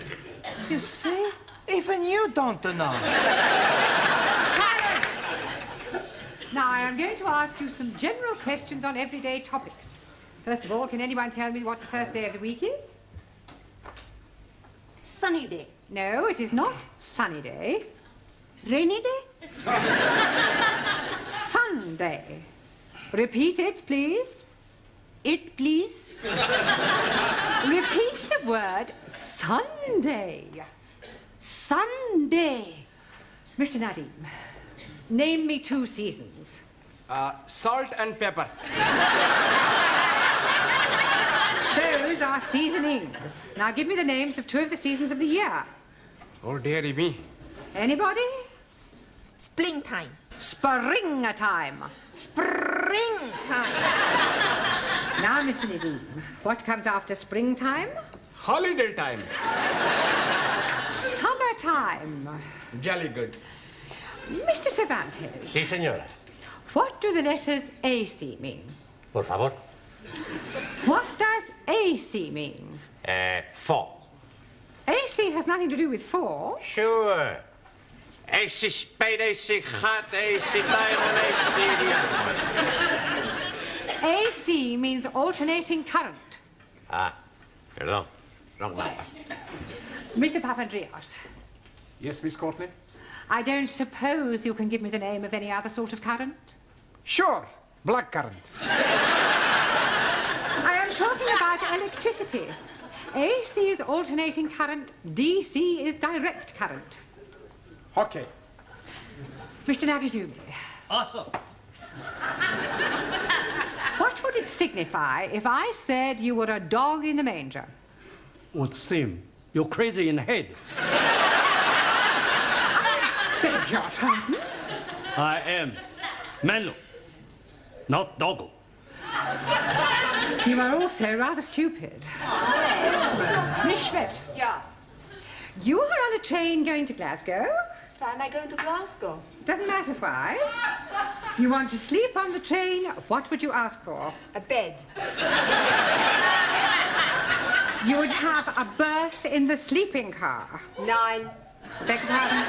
You see? Even you don't know. Now, I am going to ask you some general questions on everyday topics. First of all, can anyone tell me what the first day of the week is? Sunny day. No, it is not sunny day. Rainy day? Sunday. Repeat it, please. It, please. Repeat the word Sunday. Sunday. Mr. Nadim, name me 2 seasons. Salt and pepper. Those are seasonings. Now give me the names of 2 of the seasons of the year. Oh, dearie me. Anybody? Springtime. Springtime. Springtime. Now, Mr. Nadim, what comes after springtime? Holiday time. Summertime. Jolly good. Mr. Cervantes, Sí, señora. what do the letters AC mean? Por favor. What does AC mean? 4. AC has nothing to do with 4. Sure. AC spade, AC hot, AC diamond, AC diamond. AC means alternating current. Ah, perdón. Wrong number. Mr. Papandreou, Yes, Miss Courtney? I don't suppose you can give me the name of any other sort of current? Sure. Black current. I am talking about electricity. AC is alternating current, DC is direct current. Okay. Mr. Nagazumi, Awesome. what would it signify if I said you were a dog in the manger? Would seem you're crazy in the head. Beg your pardon? I am Manu, not Doggo. You are also rather stupid. Miss Schmidt, Yeah. you are on a train going to Glasgow. Why am I going to Glasgow? Doesn't matter why. You want to sleep on the train, what would you ask for? A bed. You would have a berth in the sleeping car. 9. Beg your pardon?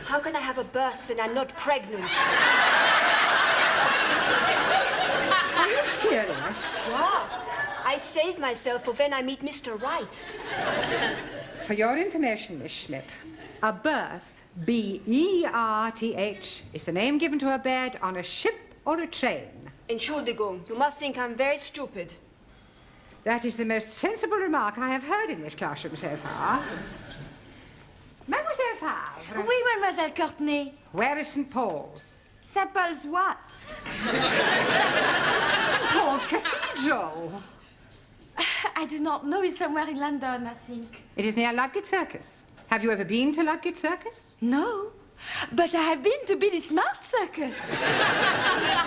How can I have a berth when I'm not pregnant? Are you serious? Yeah. I save myself for when I meet Mr. Wright. For your information, Miss Schmidt, a berth, B-E-R-T-H, is the name given to a bed on a ship or a train. Entschuldigung, you must think I'm very stupid. That is the most sensible remark I have heard in this classroom so far. Mademoiselle Favre. Oui, Mademoiselle Courtney. Where is St. Paul's? St. Paul's what? St. Paul's Cathedral. I do not know. It's somewhere in London, I think. It is near Ludgate Circus. Have you ever been to Ludgate Circus? No. But I have been to Billy Smart Circus.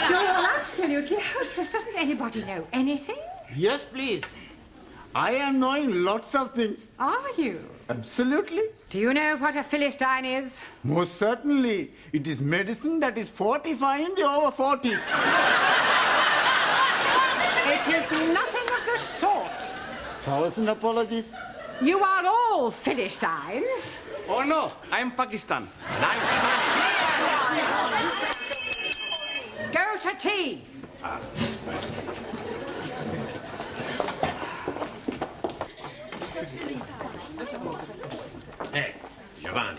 You're all absolutely hopeless. Doesn't anybody know anything? Yes, please. I am knowing lots of things. Are you? Absolutely. Do you know what a Philistine is? Most certainly. It is medicine that is fortifying the over 40s. It is nothing of the sort. 1,000 apologies. You are all Philistines. Oh, no. I'm Pakistan. Go to tea. Hey, Giovanni,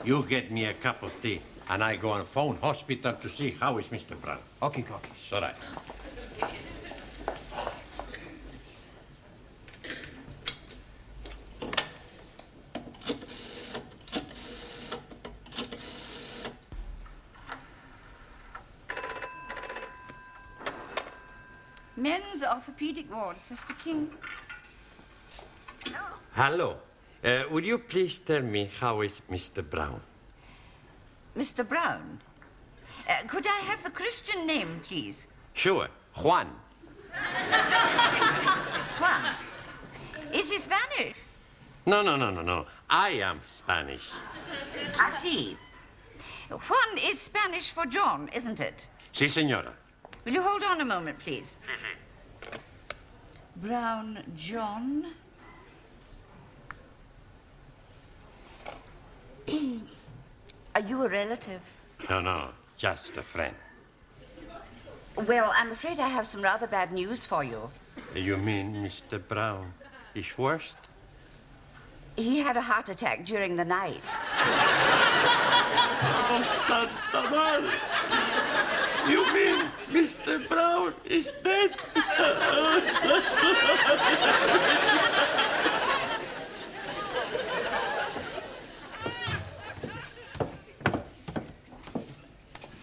you get me a cup of tea, and I go and phone hospital to see how is Mr. Brown. Okay, okay. It's all right. Men's orthopedic ward, Sister King. Hello. Would you please tell me how is Mr. Brown? Mr. Brown. Could I have the Christian name, please? Sure, Juan. Juan. Is he Spanish? No. I am Spanish. I see. Juan is Spanish for John, isn't it? Sí, señora. Will you hold on a moment, please? Brown John. Are you a relative? No, just a friend. Well, I'm afraid I have some rather bad news for you. You mean Mr. Brown is worst? He had a heart attack during the night. Oh, Santa Maria. You mean Mr. Brown is dead?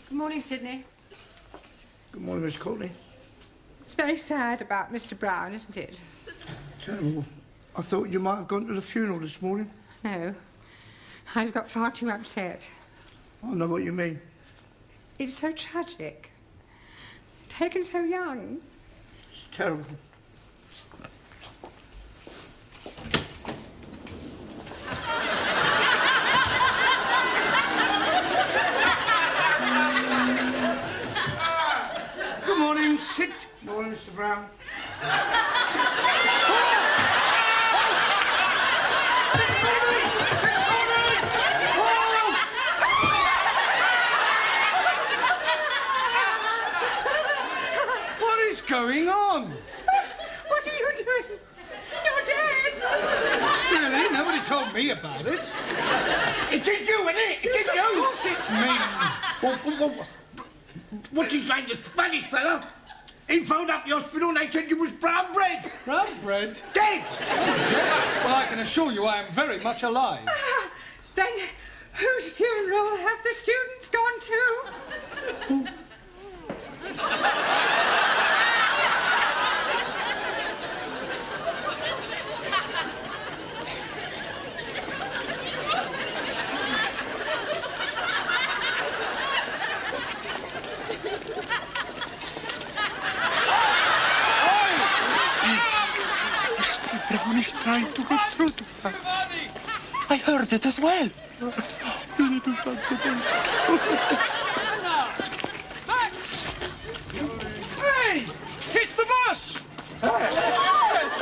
Good morning, Sidney. Good morning, Miss Courtney. It's very sad about Mr. Brown, isn't it? Terrible. I thought you might have gone to the funeral this morning. No. I've got far too upset. I know what you mean. It's so tragic. Taken so young. It's terrible. Good morning, sit. Morning, Mr. Brown. What is going on? What are you doing? You're dead! Really? Nobody told me about it. It is you, isn't it? It is you. Of course it's me. What's his name, the Spanish fella? He phoned up the hospital and they said you was brown bread. Brown bread? Dead! Well, I can assure you I am very much alive. Then whose funeral have the students gone to? Mr. Brown is trying to get through to us. I heard it as well. Spiritu Santo. Hey! It's the bus!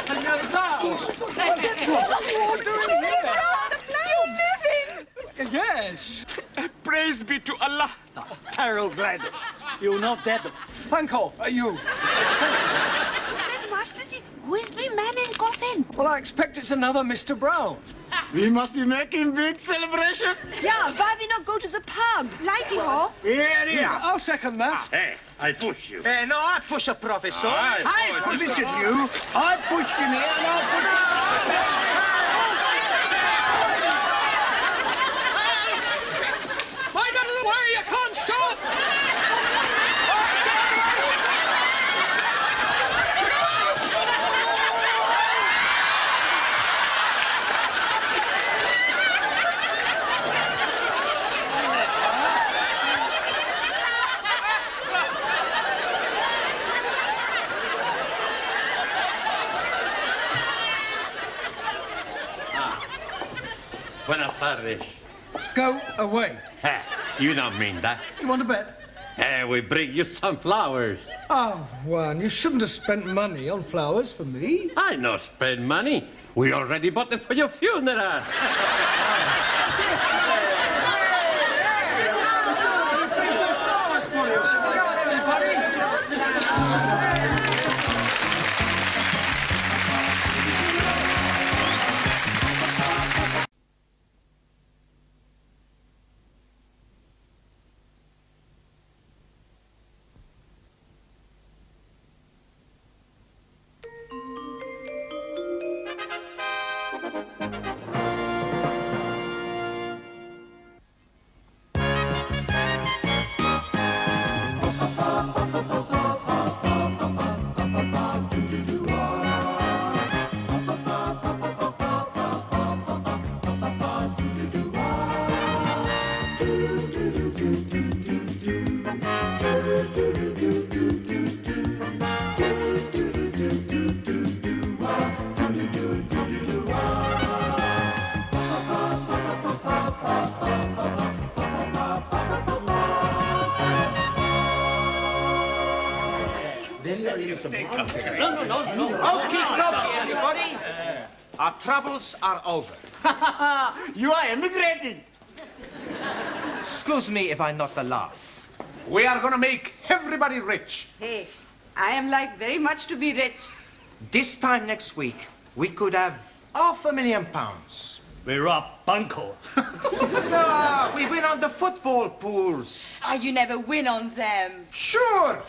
Senor Brown! What are you all doing here? You're living! Yes. Praise be to Allah. Carol Glad. You're not dead. Uncle, are you? Masterji, who is the man in coffin? Well, I expect it's another Mr. Brown. We must be making big celebration. Yeah, why we not go to the pub? Lighty ho. Here. I'll second that. Hey, I push you. No, I push a professor. I pushed you. I pushed him here and I Mind out of the way, you can't stop! Buenas tardes. Go away. You don't mean that. You want a bet? We bring you some flowers. Oh, Juan, you shouldn't have spent money on flowers for me. I no spend money. We already bought them for your funeral. Okay, coffee, everybody. Our troubles are over. You are emigrating. Excuse me if I not the laugh. We are gonna make everybody rich. Hey, I am like very much to be rich. This time next week, we could have £500,000. We rob Bunko. We win on the football pools. You never win on them. Sure.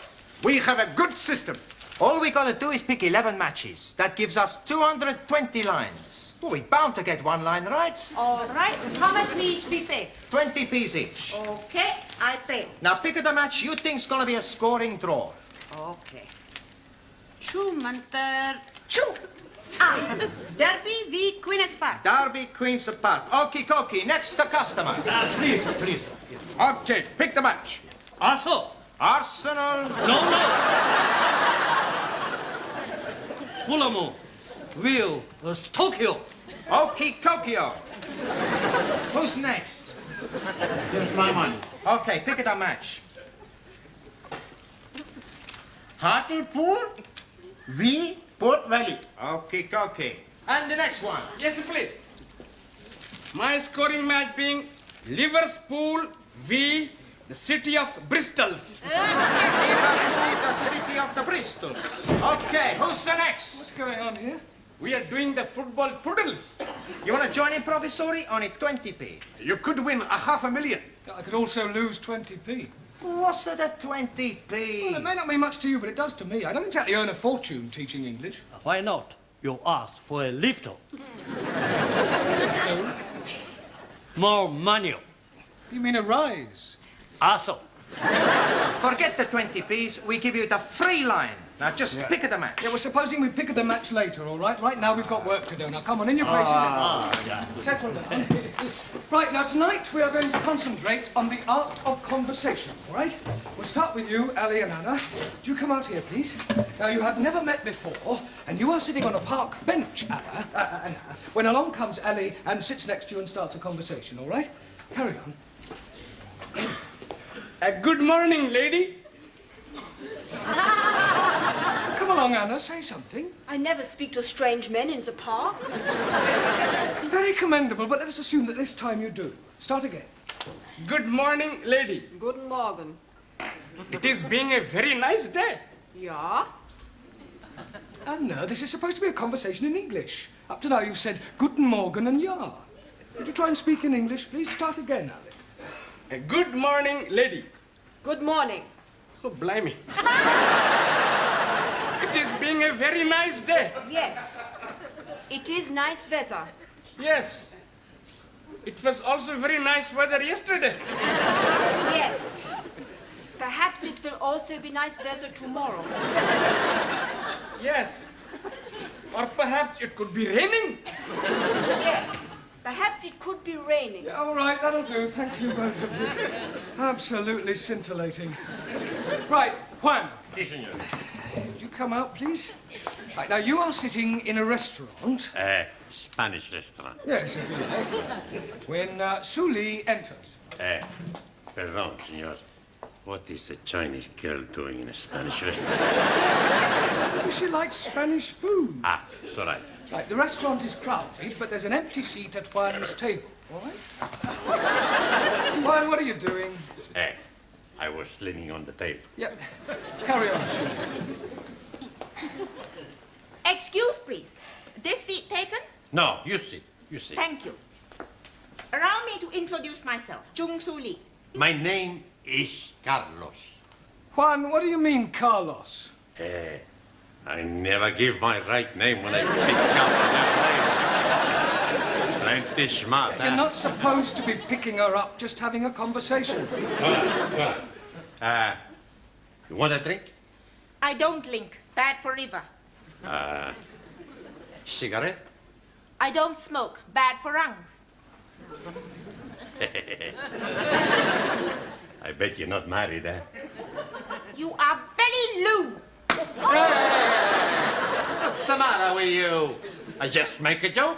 We have a good system. All we gotta do is pick 11 matches. That gives us 220 lines. Well, we're bound to get one line right. All right. How much each we pay? 20p each. Okay, I pay. Now pick the match you think's gonna be a scoring draw. Okay. Chu Mantar. Chu! Derby v Queen's Park. Derby, Queen's Park. Okie dokie. Next customer. Please, please. Okay, pick the match. Arsenal. Arsenal. No. Fulham. Will. Tokyo. Okie Tokyo. Who's next? Here's my money. Okay, pick the match. Hartlepool v Port Valley. Okie dokie. And the next one. Yes, please. My scoring match being Liverpool v the city of Bristols. The city of the Bristols. Okay, who's the next? What's going on here? We are doing the football poodles. You want to join in, Professori? Only 20p. You could win £500,000. I could also lose 20p. What's it at 20p? Well, it may not mean much to you, but it does to me. I don't exactly earn a fortune teaching English. Why not? You ask for a lift. More money. You mean a rise? Also. Forget the 20p's. We give you the free line. Now just pick the match. Yeah, well, supposing we pick the match later, all right? Right now we've got work to do. Now come on, in your places. Settle down. Right, now tonight we are going to concentrate on the art of conversation, all right? We'll start with you, Ali and Anna. Do you come out here, please? Now, you have never met before, and you are sitting on a park bench, Anna, when along comes Ali and sits next to you and starts a conversation, all right? Carry on. Good morning, lady. Come along, Anna, say something. I never speak to strange men in the park. Very commendable, but let us assume that this time you do. Start again. Good morning, lady. Guten Morgen. It is being a very nice day. Ja? Anna, this is supposed to be a conversation in English. Up to now you've said Guten Morgen and Ja. Would you try and speak in English, please? Start again, Ali. Good morning, lady. Good morning. Oh, blimey. It is being a very nice day. Yes. It is nice weather. Yes. It was also very nice weather yesterday. Yes. Perhaps it will also be nice weather tomorrow. Yes. Or perhaps it could be raining. Yes. Perhaps it could be raining. Yeah, all right, that'll do. Thank you, both of you. Absolutely scintillating. Right, Juan. Si, senor. Would you come out, please? Right, now you are sitting in a restaurant. Spanish restaurant. Yes, if you like. When Suli enters. Perdón, senor. What is a Chinese girl doing in a Spanish restaurant? She likes Spanish food. It's all right. Right, the restaurant is crowded, but there's an empty seat at Juan's table, all right? Juan, what are you doing? I was leaning on the table. Yeah, carry on. Excuse, please. This seat taken? No, you sit. You sit. Thank you. Allow me to introduce myself, Chung Su Lee. My name is Carlos. Juan, what do you mean, Carlos? I never give my right name when I pick up a name. Plenty smart, You're not supposed to be picking her up, just having a conversation. You want a drink? I don't link. Bad for liver. Cigarette? I don't smoke. Bad for lungs. I bet you're not married, eh? You are very lewd. What's the matter with you? I just make a joke.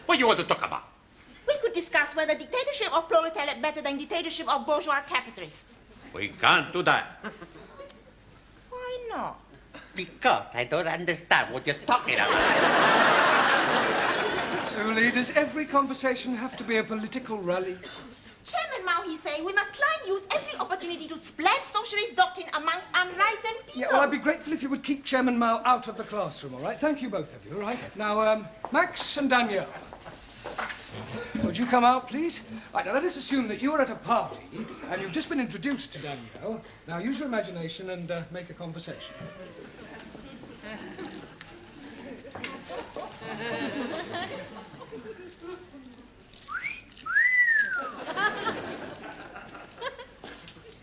What do you want to talk about? We could discuss whether dictatorship of proletariat better than dictatorship of bourgeois capitalists. We can't do that. Why not? Because I don't understand what you're talking about. Suli, does every conversation have to be a political rally? Chairman Mao, he say, we must try and use every opportunity to spread socialist doctrine amongst unenlightened people. Yeah, well, I'd be grateful if you would keep Chairman Mao out of the classroom, all right? Thank you, both of you, all right? Now, Max and Danielle. Would you come out, please? Right, now let us assume that you are at a party and you've just been introduced to Danielle. Now use your imagination and make a conversation.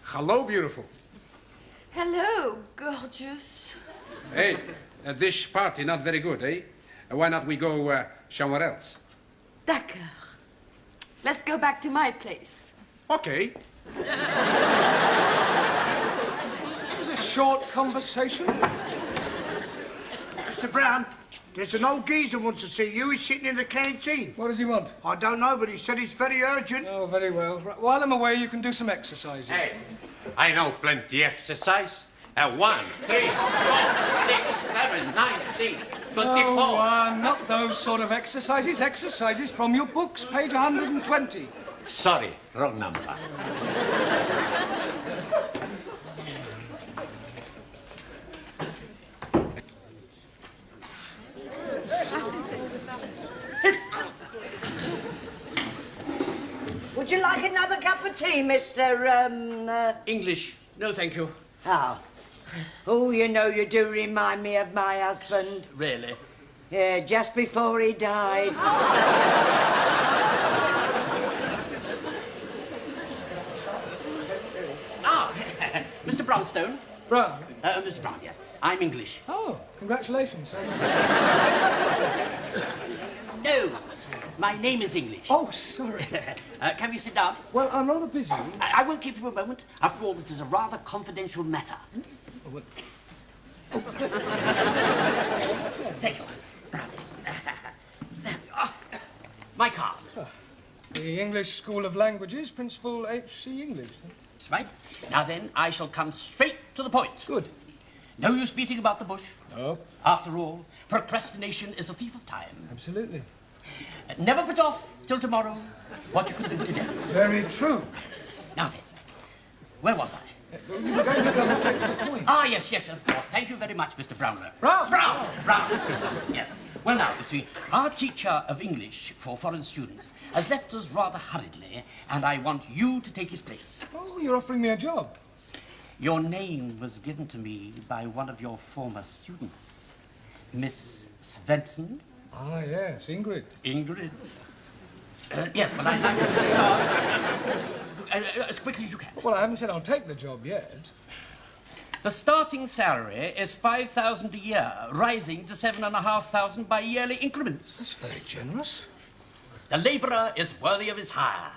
Hello, beautiful. Hello, gorgeous. Hey, this party not very good, eh? Why not we go somewhere else? D'accord. Let's go back to my place. Okay. It was a short conversation. Mr. Brown, there's an old geezer wants to see you. He's sitting in the canteen. What does he want? I don't know, but he said it's very urgent. Oh, very well. Right, while I'm away, you can do some exercises. Hey, I know plenty exercise. 1, 3, 4, 6, 7, 9, 10, 24. Oh, not those sort of exercises. Exercises from your books, page 120. Sorry, wrong number. Would you like another cup of tea, Mr. English. No, thank you. Oh. Oh, you know, you do remind me of my husband. Really? Yeah, just before he died. Mr. Brownstone. Brown? Mr. Brown, yes. I'm English. Oh, congratulations. No, my name is English. Oh, sorry. Can we sit down? Well, I'm rather busy. I won't keep you a moment. After all, this is a rather confidential matter. Thank you. My card. The English School of Languages, Principal H.C. English. That's right. Now then, I shall come straight to the point. Good. No use beating about the bush. No. After all, procrastination is a thief of time. Absolutely. Never put off till tomorrow what you could do today. Very true. Now then, where was I? Yes, of course. Thank you very much, Mr. Brownlow. Brown! Yes. Well, now, you see, our teacher of English for foreign students has left us rather hurriedly, and I want you to take his place. Oh, you're offering me a job. Your name was given to me by one of your former students, Miss Svensson. Ah, yes, Ingrid. Ingrid. Yes, but I'd like you to start as quickly as you can. Well, I haven't said I'll take the job yet. The starting salary is 5,000 a year, rising to 7,500 by yearly increments. That's very generous. The labourer is worthy of his hire.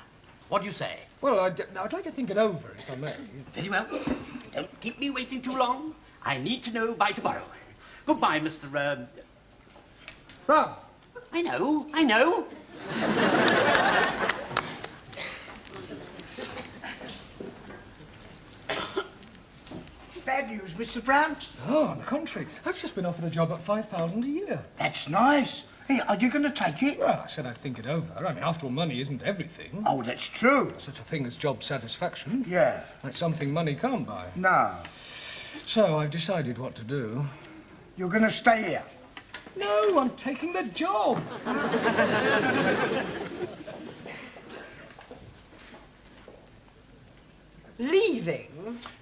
What do you say? Well, I'd like to think it over, if I may. Very well. Don't keep me waiting too long. I need to know by tomorrow. Goodbye, Mr. Brown. I know. Bad news, Mr. Brown. Oh, on the contrary. I've just been offered a job at 5,000 a year. That's nice. Hey, are you going to take it? Well, I said I'd think it over. I mean, after all, money isn't everything. Oh, that's true. Such a thing as job satisfaction. Yeah. That's something money can't buy. No. So I've decided what to do. You're going to stay here? No, I'm taking the job. Leaving?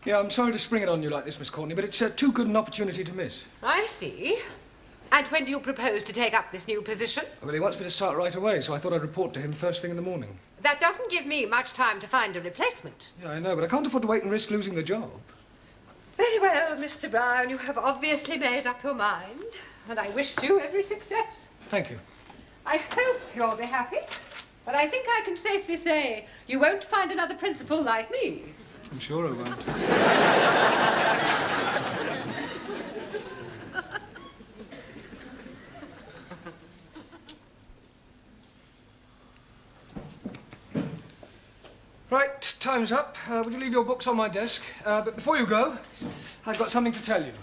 Yeah, I'm sorry to spring it on you like this, Miss Courtney, but it's too good an opportunity to miss. I see. And when do you propose to take up this new position? Well, he wants me to start right away, so I thought I'd report to him first thing in the morning. That doesn't give me much time to find a replacement. Yeah, I know, but I can't afford to wait and risk losing the job. Very well, Mr. Brown. You have obviously made up your mind, and I wish you every success. Thank you. I hope you'll be happy, but I think I can safely say you won't find another principal like me. I'm sure I won't. Right, time's up. Would you leave your books on my desk? But before you go, I've got something to tell you.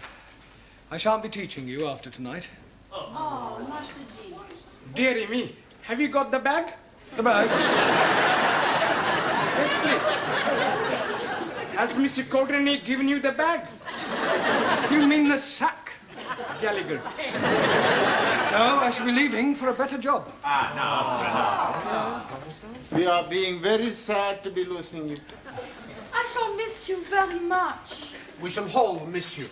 I shan't be teaching you after tonight. Oh, Master Jesus. Dearie me, have you got the bag? The bag? Yes, please. Has Mr. Courtney given you the bag? You mean the sack? Jolly good. No, I shall be leaving for a better job. We are being very sad to be losing you. I shall miss you very much. We shall all miss you.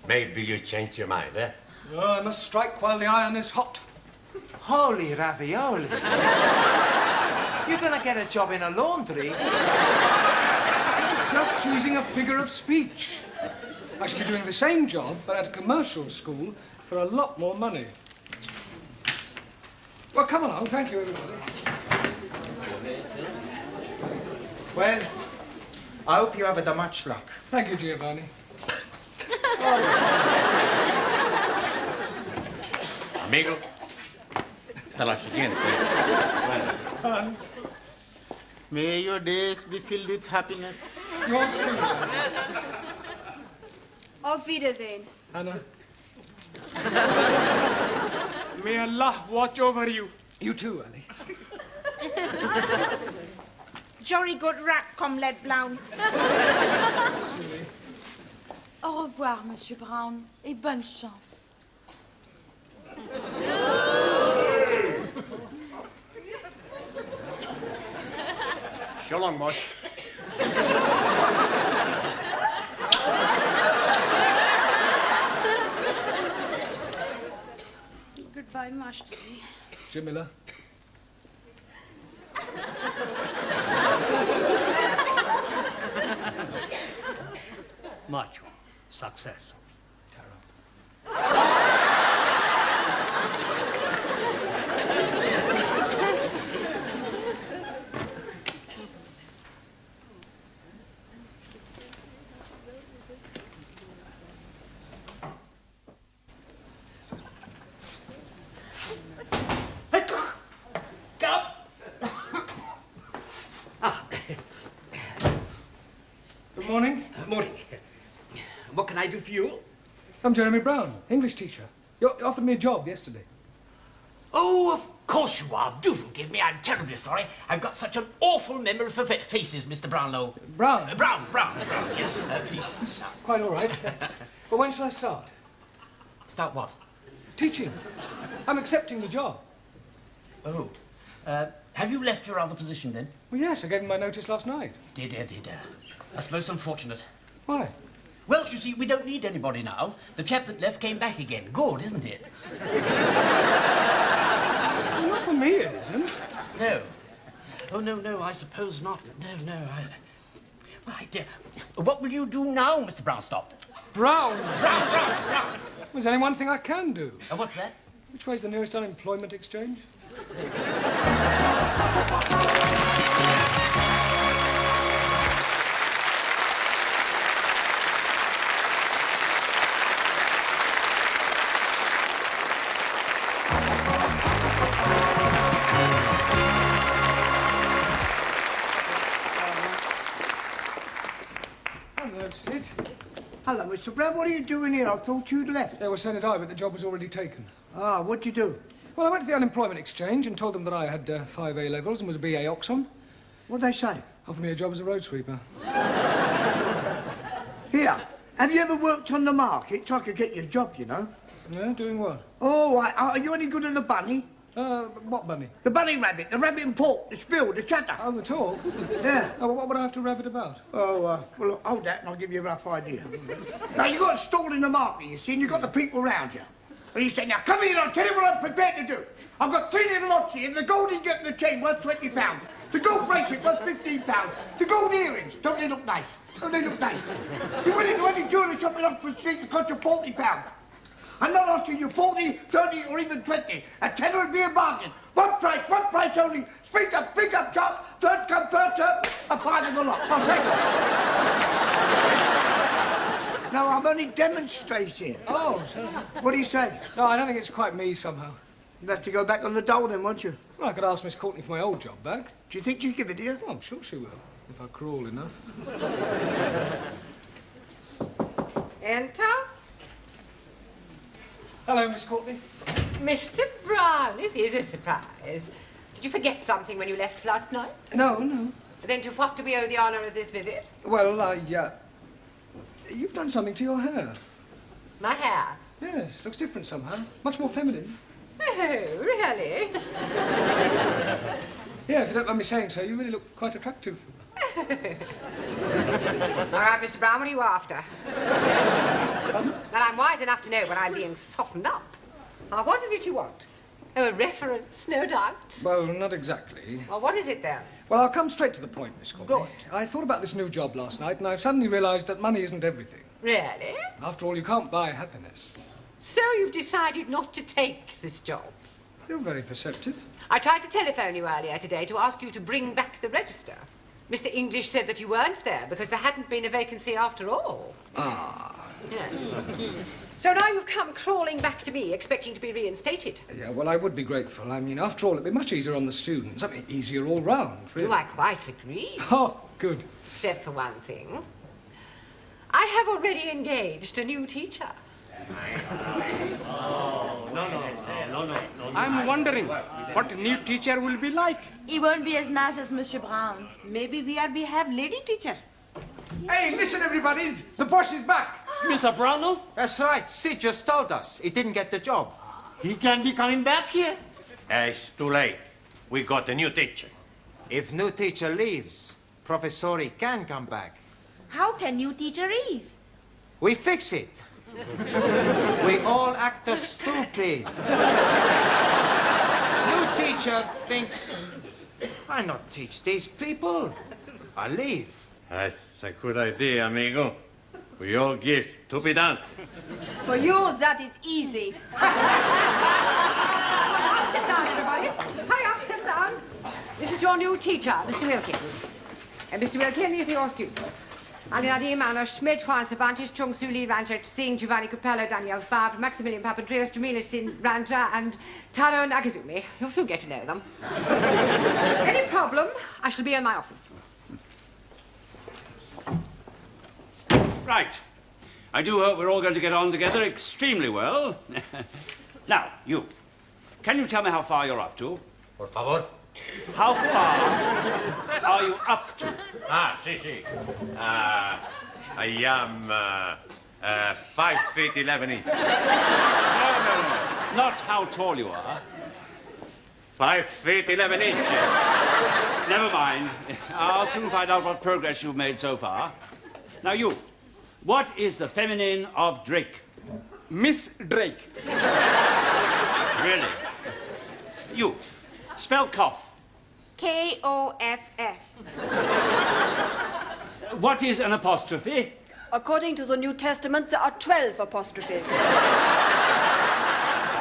Maybe you change your mind, eh? Oh, I must strike while the iron is hot. Holy ravioli. You're gonna get a job in a laundry? Just using a figure of speech. I should be doing the same job, but at a commercial school for a lot more money. Well, come along. Thank you, everybody. Well, I hope you have much luck. Thank you, Giovanni. Amigo, te la siguiente. May your days be filled with happiness. Yours too, sir. Auf Wiedersehen. Anna. May Allah watch over you. You too, Ali. Jolly good rat, Comrade Brown. Au revoir, Monsieur Brown, et bonne chance. So long, Mosh. Goodbye, Master. Jamila. Macho. Success. Good morning. Morning. What can I do for you? I'm Jeremy Brown, English teacher. You offered me a job yesterday. Oh, of course you are. Do forgive me. I'm terribly sorry. I've got such an awful memory for faces, Mr. Brownlow. Brown? Brown. Yeah, please. Quite all right. But when shall I start? Start what? Teaching. I'm accepting the job. Oh. Have you left your other position then? Well, yes, I gave him my notice last night. Dear. That's most unfortunate. Why? Well, you see, we don't need anybody now. The chap that left came back again. Good, isn't it? Well, not for me, it isn't. No. Oh, no, I suppose not. No. My dear, what will you do now, Mr. Brownstop? Brown? Brown. There's only one thing I can do. What's that? Which way's the nearest unemployment exchange? Hello, Sid. Hello, Mr. Brown. What are you doing here? I thought you'd left. Yeah, well, so did I, but the job was already taken. Ah, what'd you do? Well, I went to the unemployment exchange and told them that I had 5 A-levels and was a BA Oxon. What'd they say? Offered me a job as a road sweeper. Here, have you ever worked on the market? So I could get you a job, you know. Yeah, doing what? Oh, are you any good at the bunny? What bunny? The bunny rabbit, the rabbit and pork, the spill, the chatter. Oh, the talk? Yeah. Oh, what would I have to rabbit about? Oh, well, look, hold that and I'll give you a rough idea. Now, you've got a stall in the market, you see, and you've got the people round you. And you say, now, come in, I'll tell you what I'm prepared to do. I've got 3 little lots here, the gold ingot and the chain worth £20. The gold bracelet worth £15. The gold earrings, don't they look nice? Don't they look nice? If you went into any jewellery shop in Oxford Street, it cost you £40. I'm not asking you 40, 30, or even 20. A tenner would be a bargain. One price only. Speak up, chap. Third come, first served. A five in the lot. I'll take it. No, I'm only demonstrating. Oh, so... What do you say? No, I don't think it's quite me somehow. You'd have to go back on the dole then, won't you? Well, I could ask Miss Courtney for my old job back. Do you think she'd give it to you? Oh, I'm sure she will, if I crawl enough. Enter. Hello, Miss Courtney. Mr. Brown, this is a surprise. Did you forget something when you left last night? No. Then to what do we owe the honour of this visit? Well, you've done something to your hair. My hair? Yes, looks different somehow. Much more feminine. Oh, really? Yeah, if you don't mind me saying so, you really look quite attractive. All right, Mr. Brown, what are you after? Well, I'm wise enough to know when I'm being softened up. Now, what is it you want? Oh, a reference, no doubt. Well, not exactly. Well, what is it, then? Well, I'll come straight to the point, Miss Courtney. Good. I thought about this new job last night, and I've suddenly realised that money isn't everything. Really? After all, you can't buy happiness. So you've decided not to take this job? You're very perceptive. I tried to telephone you earlier today to ask you to bring back the register. Mr. English said that you weren't there because there hadn't been a vacancy after all. Ah. Yeah. So now you've come crawling back to me, expecting to be reinstated. Yeah, well, I would be grateful. I mean, after all, it'd be much easier on the students. I mean, easier all round, really. Do I quite agree? Oh, good. Except for one thing. I have already engaged a new teacher. No. I'm wondering what a new teacher will be like. He won't be as nice as Monsieur Brown. Maybe we have lady teacher. Hey, listen, everybody's. The boss is back. Mr. Brownell? That's right. Sid just told us he didn't get the job. He can be coming back here. It's too late. We got a new teacher. If new teacher leaves, Professori can come back. How can new teacher leave? We fix it. We all act as stupid. New teacher thinks, why not teach these people? I leave. That's a good idea, amigo. We all give stupid answers. For you, that is easy. Sit down, everybody. Hurry up, sit down. This is your new teacher, Mr. Wilkins. And Mr. Wilkins, these are your students. Andrea Manor, Schmidt, Juan Cervantes, Chung Su Lee, Ranjit Singh, Giovanni Capello, Daniel Favre, Maximilian Papandreou, Jamila Sin Ranja, and Taro Nagazumi. You'll soon get to know them. Any problem, I shall be in my office. Right. I do hope we're all going to get on together extremely well. Now, you. Can you tell me how far you're up to? Por favor. How far are you up to? Sí. I am 5 feet 11 inches. No. Not how tall you are. 5 feet 11 inches. Never mind. I'll soon find out what progress you've made so far. Now, you. What is the feminine of Drake? Miss Drake. Really? You. Spell cough. Koff. What is an apostrophe? According to the New Testament, there are 12 apostrophes.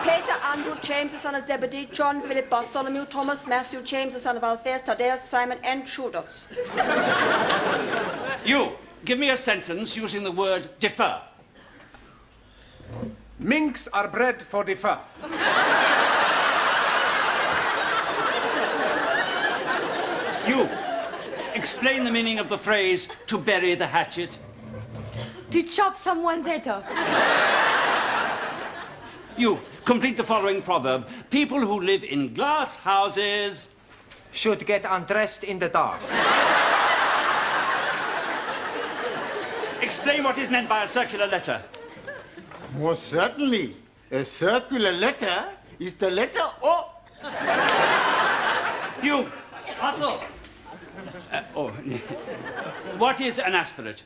Peter, Andrew, James, the son of Zebedee, John, Philip, Bartholomew, Thomas, Matthew, James, the son of Alphaeus, Thaddeus, Simon, and Judas. You. Give me a sentence using the word defer. Minks are bred for defer. You. Explain the meaning of the phrase, to bury the hatchet. To chop someone's head off. You. Complete the following proverb. People who live in glass houses should get undressed in the dark. Explain what is meant by a circular letter. Most certainly. A circular letter is the letter O. You. Hustle. What is an aspirate?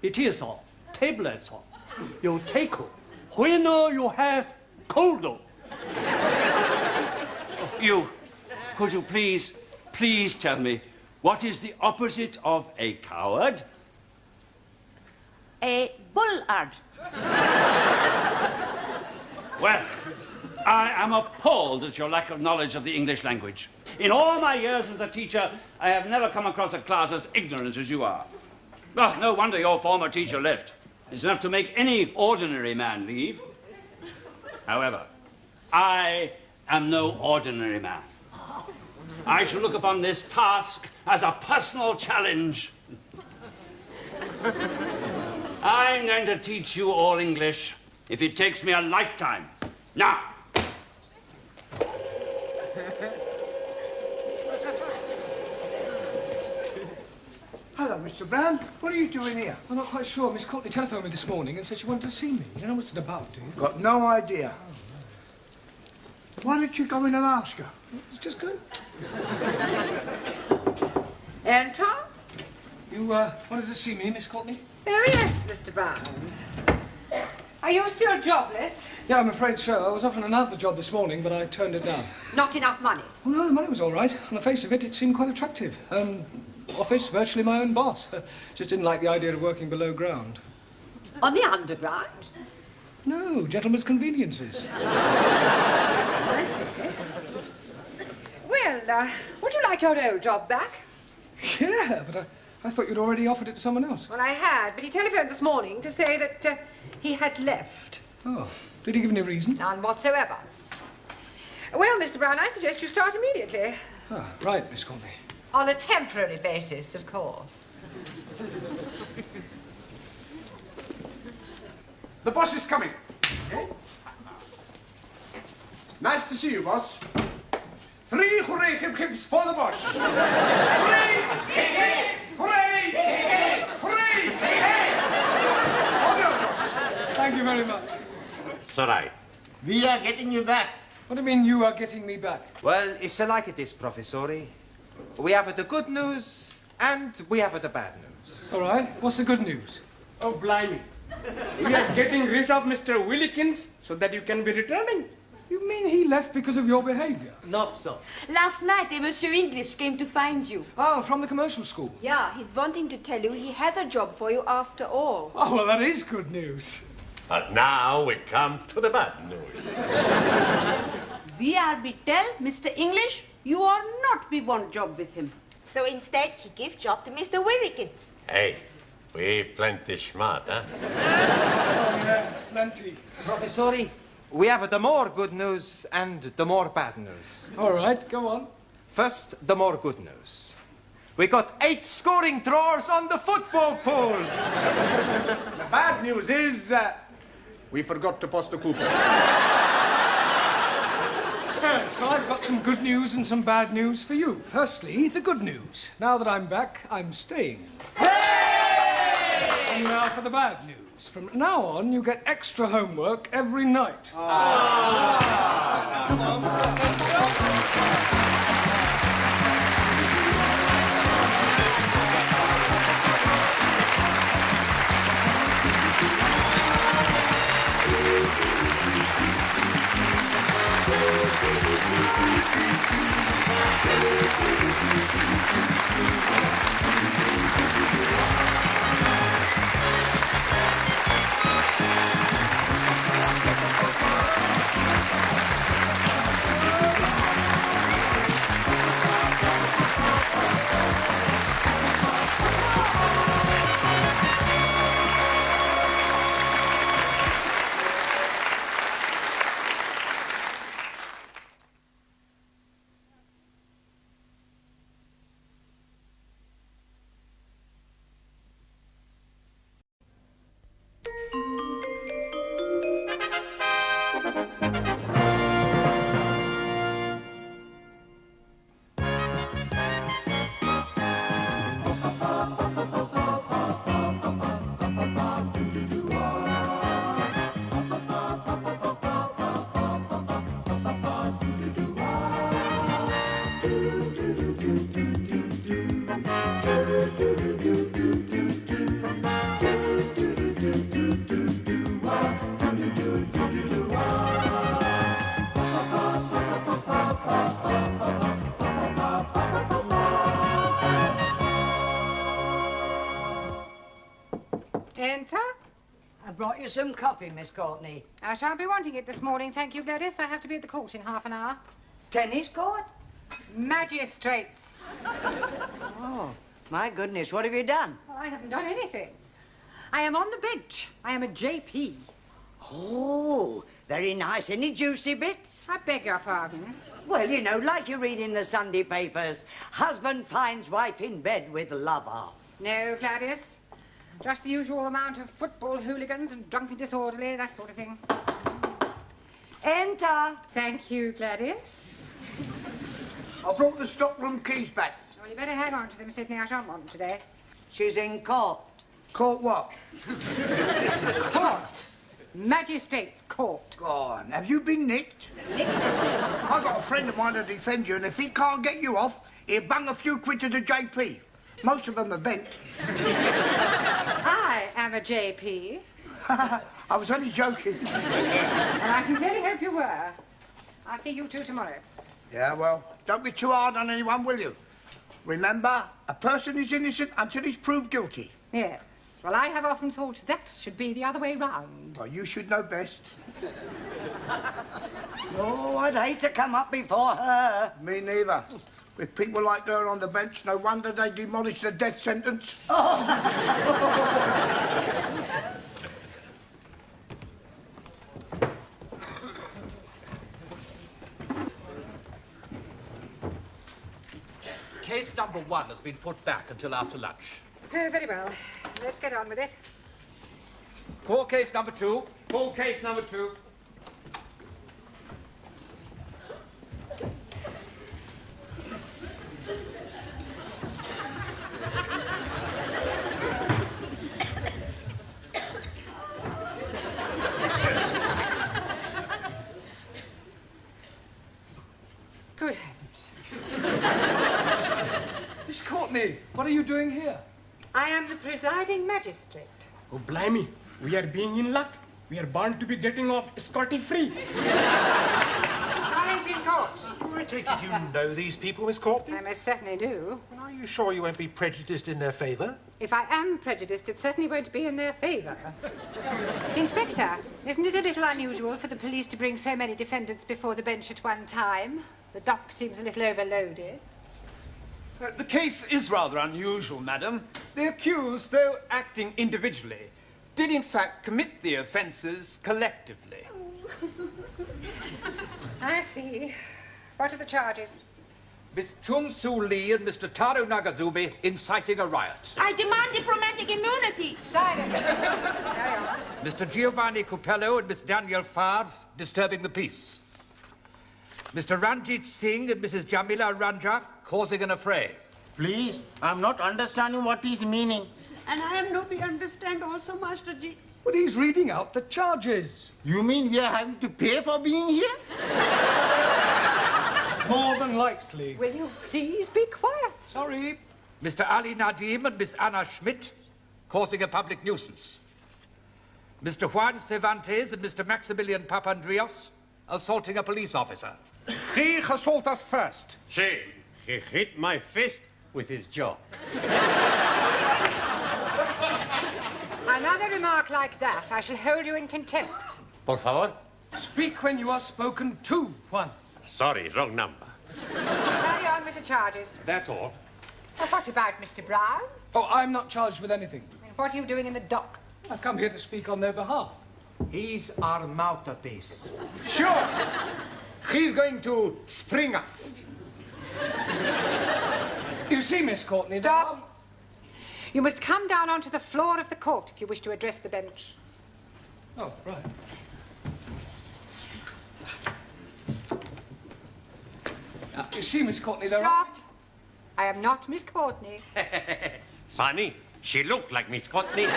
It is a tablet. You take when you have cold. You. Could you please tell me what is the opposite of a coward? A bullard. Well, I am appalled at your lack of knowledge of the English language. In all my years as a teacher, I have never come across a class as ignorant as you are. Oh, no wonder your former teacher left. It's enough to make any ordinary man leave. However, I am no ordinary man. I shall look upon this task as a personal challenge. I'm going to teach you all English if it takes me a lifetime. Now. Hello, Mr. Brown. What are you doing here? I'm not quite sure. Miss Courtney telephoned me this morning and said she wanted to see me. You don't know what it's about, do you? Got no idea. Why don't you go in and ask her? It's just good. Enter? You wanted to see me, Miss Courtney? Oh, yes, Mr. Brown. Are you still jobless? Yeah, I'm afraid so. I was offered another job this morning, but I turned it down. Not enough money? Well, no, the money was all right. On the face of it, it seemed quite attractive. Office, virtually my own boss. Just didn't like the idea of working below ground. On the underground? No, gentlemen's conveniences. I see. Well, would you like your old job back? Yeah, but I thought you'd already offered it to someone else. Well, I had, but he telephoned this morning to say that he had left. Oh, did he give any reason? None whatsoever. Well, Mr. Brown, I suggest you start immediately. Ah, right, Miss Courtney. On a temporary basis, of course. The boss is coming. Nice to see you, boss. 3 hooray hip-hips for the boss. Hooray! Hip-hip! Hooray! Hip-hip! Hooray! Hip-hip! All yours, boss. Thank you very much. It's all right. We are getting you back. What do you mean you are getting me back? Well, it's like this, Professori. We have the good news and we have the bad news. All right. What's the good news? Oh, blimey. We are getting rid of Mr. Willikins so that you can be returning. You mean he left because of your behavior? Not so. Last night, Monsieur English came to find you. Oh, from the commercial school. Yeah, he's wanting to tell you he has a job for you after all. Oh, well, that is good news. But now we come to the bad news. We are be tell Mr. English, you are not be want job with him. So instead, he give job to Mr. Willikins. Hey, we plenty smart, huh? Oh, yes, plenty. Professori, we have the more good news and the more bad news. All right, go on. First, the more good news. We got 8 scoring drawers on the football pools. The bad news is we forgot to post the coupon. Yes, well, I've got some good news and some bad news for you. Firstly, the good news. Now that I'm back, I'm staying. And now for the bad news. From now on, you get extra homework every night. Come on. Enter? I brought you some coffee, Miss Courtney. I shan't be wanting it this morning, thank you, Gladys. I have to be at the court in half an hour. Tennis court? Magistrates. Oh, my goodness, what have you done? Well, I haven't done anything. I am on the bench. I am a JP. Oh, very nice. Any juicy bits? I beg your pardon. Well, you know, like you read in the Sunday papers, husband finds wife in bed with lover. No, Gladys. Just the usual amount of football hooligans and drunken disorderly, that sort of thing. Enter. Thank you, Gladys. I brought the stockroom keys back. Well, you better hang on to them, Sidney. I shan't want them today. She's in court. Court what? Court. Magistrate's court. Go on. Have you been nicked? I've got a friend of mine to defend you, and if he can't get you off, he'll bung a few quid to the JP. Most of them are bent. I am a JP. I was only joking. And I sincerely hope you were. I'll see you two tomorrow. Yeah, well, don't be too hard on anyone, will you? Remember, a person is innocent until he's proved guilty. Yes. Well, I have often thought that should be the other way round. Well, you should know best. Oh, I'd hate to come up before her. Me neither. With people like her on the bench, no wonder they demolished the death sentence. Case number 1 has been put back until after lunch. Oh, very well. Let's get on with it. Call case number 2. Call case number 2. Good heavens. Miss Courtney, what are you doing here? I am the presiding magistrate. Oh, blimey. We are being in luck. We are bound to be getting off scotty-free. Silence in court. I take it you know these people, Miss Courtney? I most certainly do. Well, are you sure you won't be prejudiced in their favour? If I am prejudiced, it certainly won't be in their favour. Inspector, isn't it a little unusual for the police to bring so many defendants before the bench at one time? The dock seems a little overloaded. The case is rather unusual, madam. The accused, though acting individually, did in fact commit the offences collectively. I see. What are the charges? Miss Chung Soo Lee and Mr. Taro Nagazubi inciting a riot. I demand diplomatic immunity. Silence. Mr. Giovanni Cupello and Miss Danielle Favre disturbing the peace. Mr. Ranjit Singh and Mrs. Jamila Ranjaf causing an affray. Please, I'm not understanding what he's meaning. And I am nobody understand also, Master Ji. But he's reading out the charges. You mean we are having to pay for being here? More than likely. Will you please be quiet? Sorry. Mr. Ali Nadim and Miss Anna Schmidt causing a public nuisance. Mr. Juan Cervantes and Mr. Maximilian Papandreou assaulting a police officer. He assaulted us first. See, he hit my fist with his jaw. Another remark like that, I shall hold you in contempt. Por favor. Speak when you are spoken to, Juan. Sorry, wrong number. Carry on with the charges. That's all. Well, what about Mr. Brown? Oh, I'm not charged with anything. And what are you doing in the dock? I've come here to speak on their behalf. He's our mouthpiece. Sure. He's going to spring us. You see, Miss Courtney... Stop. You must come down onto the floor of the court if you wish to address the bench. Oh, right. You see, Miss Courtney, there Stop. I am not Miss Courtney. Funny. She looked like Miss Courtney. You will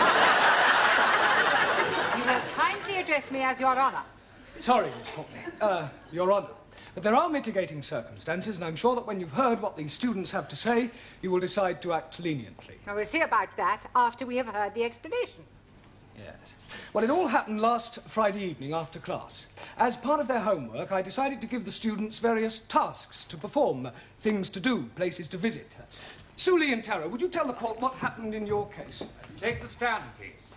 kindly address me as Your Honour. Sorry, Miss Courtney. Your Honour. But there are mitigating circumstances, and I'm sure that when you've heard what these students have to say, you will decide to act leniently. Well, we'll see about that after we have heard the explanation. Yes. Well, it all happened last Friday evening after class. As part of their homework, I decided to give the students various tasks to perform, things to do, places to visit. Suli and Tara, would you tell the court what happened in your case? Take the stand, please.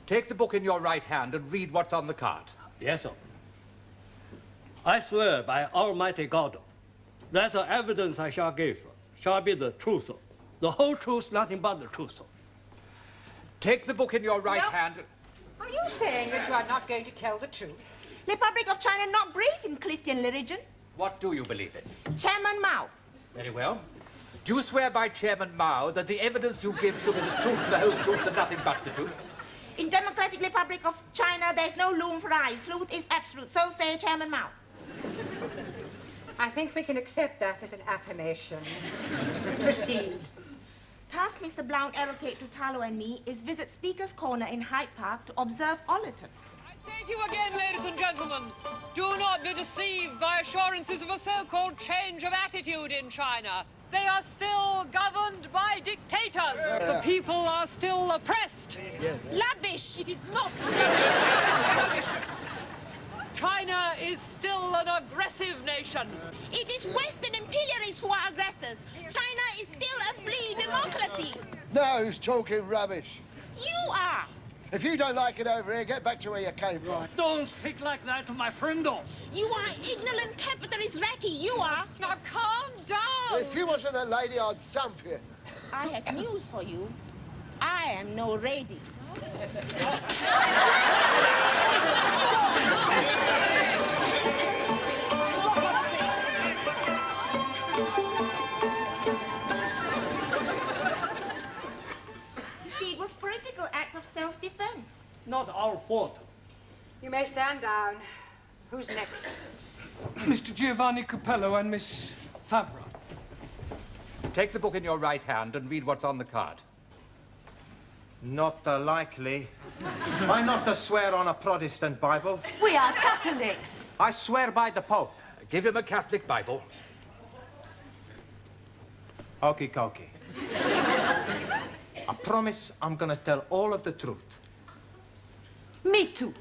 Take the book in your right hand and read what's on the card. Yes, sir. I swear by Almighty God that the evidence I shall give shall be the truth, the whole truth, nothing but the truth. Take the book in your right hand. Are you saying that you are not going to tell the truth? Republic of China not believe in Christian religion. What do you believe in? Chairman Mao. Very well. Do you swear by Chairman Mao that the evidence you give shall be the truth, the whole truth, and nothing but the truth? In Democratic Republic of China, there's no room for lies. Truth is absolute. So say Chairman Mao. I think we can accept that as an affirmation. Proceed. Task Mr. Blount allocate to Talo and me is visit Speaker's Corner in Hyde Park to observe auditors. Say to you again, ladies and gentlemen, do not be deceived by assurances of a so-called change of attitude in China. They are still governed by dictators. The people are still oppressed. Lavish! It is not rubbish. China is still an aggressive nation. It is Western imperialists who are aggressors. China is still a free democracy. Now who's talking rubbish? You are. If you don't like it over here, get back to where you came from. Don't speak like that to my friendo. You are ignorant capitalist ratty, you are. Now calm down. If you wasn't a lady, I'd thump you. I have news for you. I am no lady. See, it was political act of self-defense. Not our fault. You may stand down. Who's next? Mr. Giovanni Capello and Miss Favre. Take the book in your right hand and read what's on the card. Not likely. I not swear on a Protestant Bible. We are Catholics. I swear by the Pope. Give him a Catholic Bible. Okie dokie. I promise I'm gonna tell all of the truth. Me too.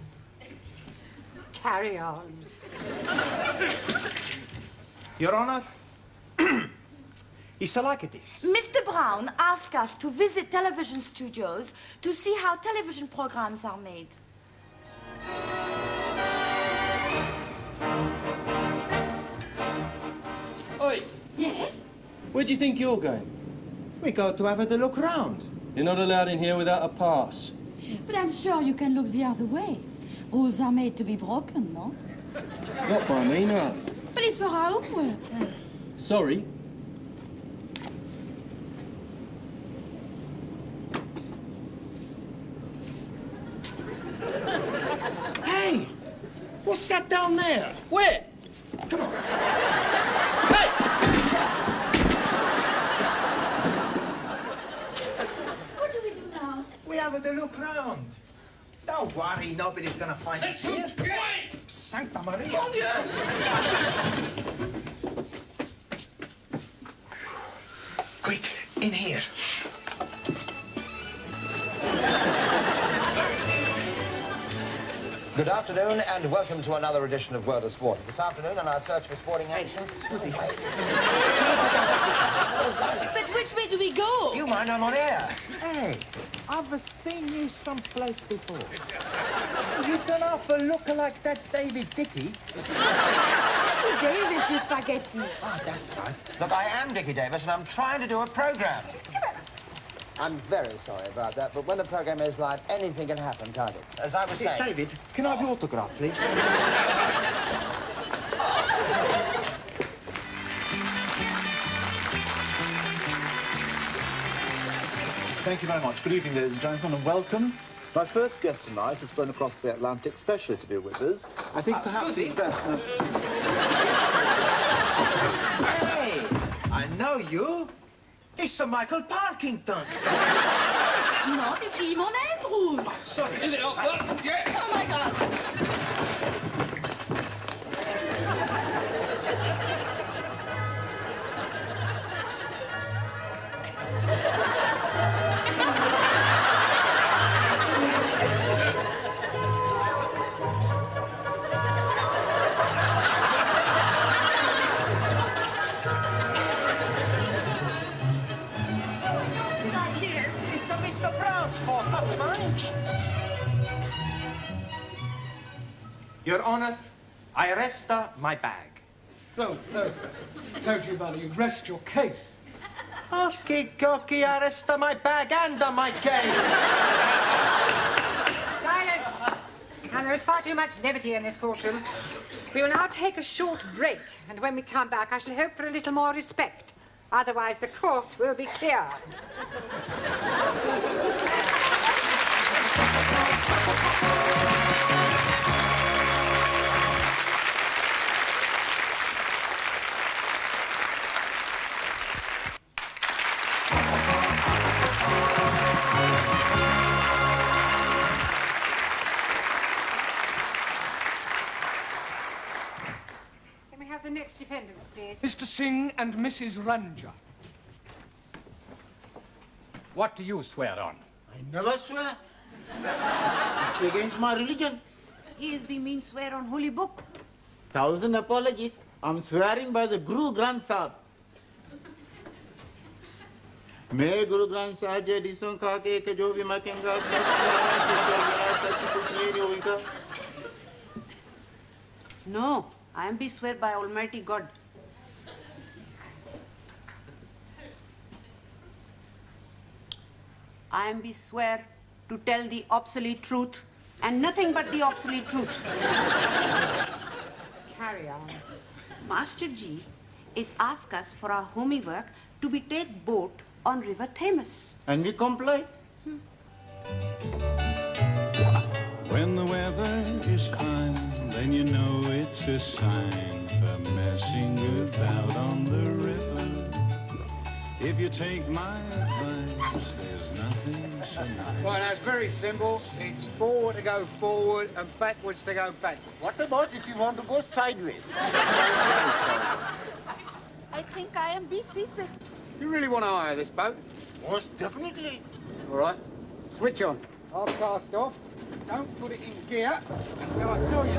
Carry on. Your Honor, it's like this. Mr. Brown asked us to visit television studios to see how television programs are made. Oi! Yes? Where do you think you're going? We go to have a look round. You're not allowed in here without a pass. But I'm sure you can look the other way. Rules are made to be broken, no? Not by me, no. But it's for our homework. Sorry. Hey! What's that down there? Where? Come on. Hey! What do we do now? We have a look round. Don't worry, nobody's gonna find us here. Santa Maria. Quick, in here. Good afternoon and welcome to another edition of World of Sport. This afternoon on our search for sporting action... Excuse me. But which way do we go? Do you mind? I'm on air. Hey, I've seen you someplace before. You don't offer look like that David Dickey. Dickie Davis, you spaghetti. Ah, that's right. Look, I am Dickie Davis and I'm trying to do a programme. I'm very sorry about that, but when the programme is live, anything can happen, can't it? As I was saying... David, can I have your autograph, please? Thank you very much. Good evening, ladies and gentlemen, and welcome. My first guest tonight has flown across the Atlantic specially to be with us. I think perhaps it's best... Hey, I know you. It's Sir Michael Parkington. It's not, it's Yvonne Andrews. Oh, sorry. Oh, my God. Yes, it's Mr. Brown's fault, not mine. Your Honor, I arrest my bag. No, Giovanni, rest your case. Okie dokie, arrest my bag and my case. Silence! And there is far too much levity in this courtroom. We will now take a short break, and when we come back, I shall hope for a little more respect. Otherwise, the court will be cleared. Mr. Singh and Mrs. Ranja. What do you swear on? I never swear. It's against my religion. He is being mean swear on holy book. 1,000 apologies. I'm swearing by the Guru Granth Sahib. मैं गुरु ग्रंथ साहब जी हदीसों का के जो भी मैं कहूँगा सच No, I am be swear by Almighty God. I am be swear to tell the obsolete truth and nothing but the obsolete truth. Carry on. Master Ji is asked us for our homework to be take boat on River Thames. And we comply. When the weather is fine, then you know it's a sign for messing about on the river. If you take my advice, there's nothing so nice. Well, that's very simple. It's forward to go forward and backwards to go backwards. What about if you want to go sideways? I think I am be seasick. You really want to hire this boat? Most definitely. All right. Switch on. I'll cast off. Don't put it in gear until I tell you to.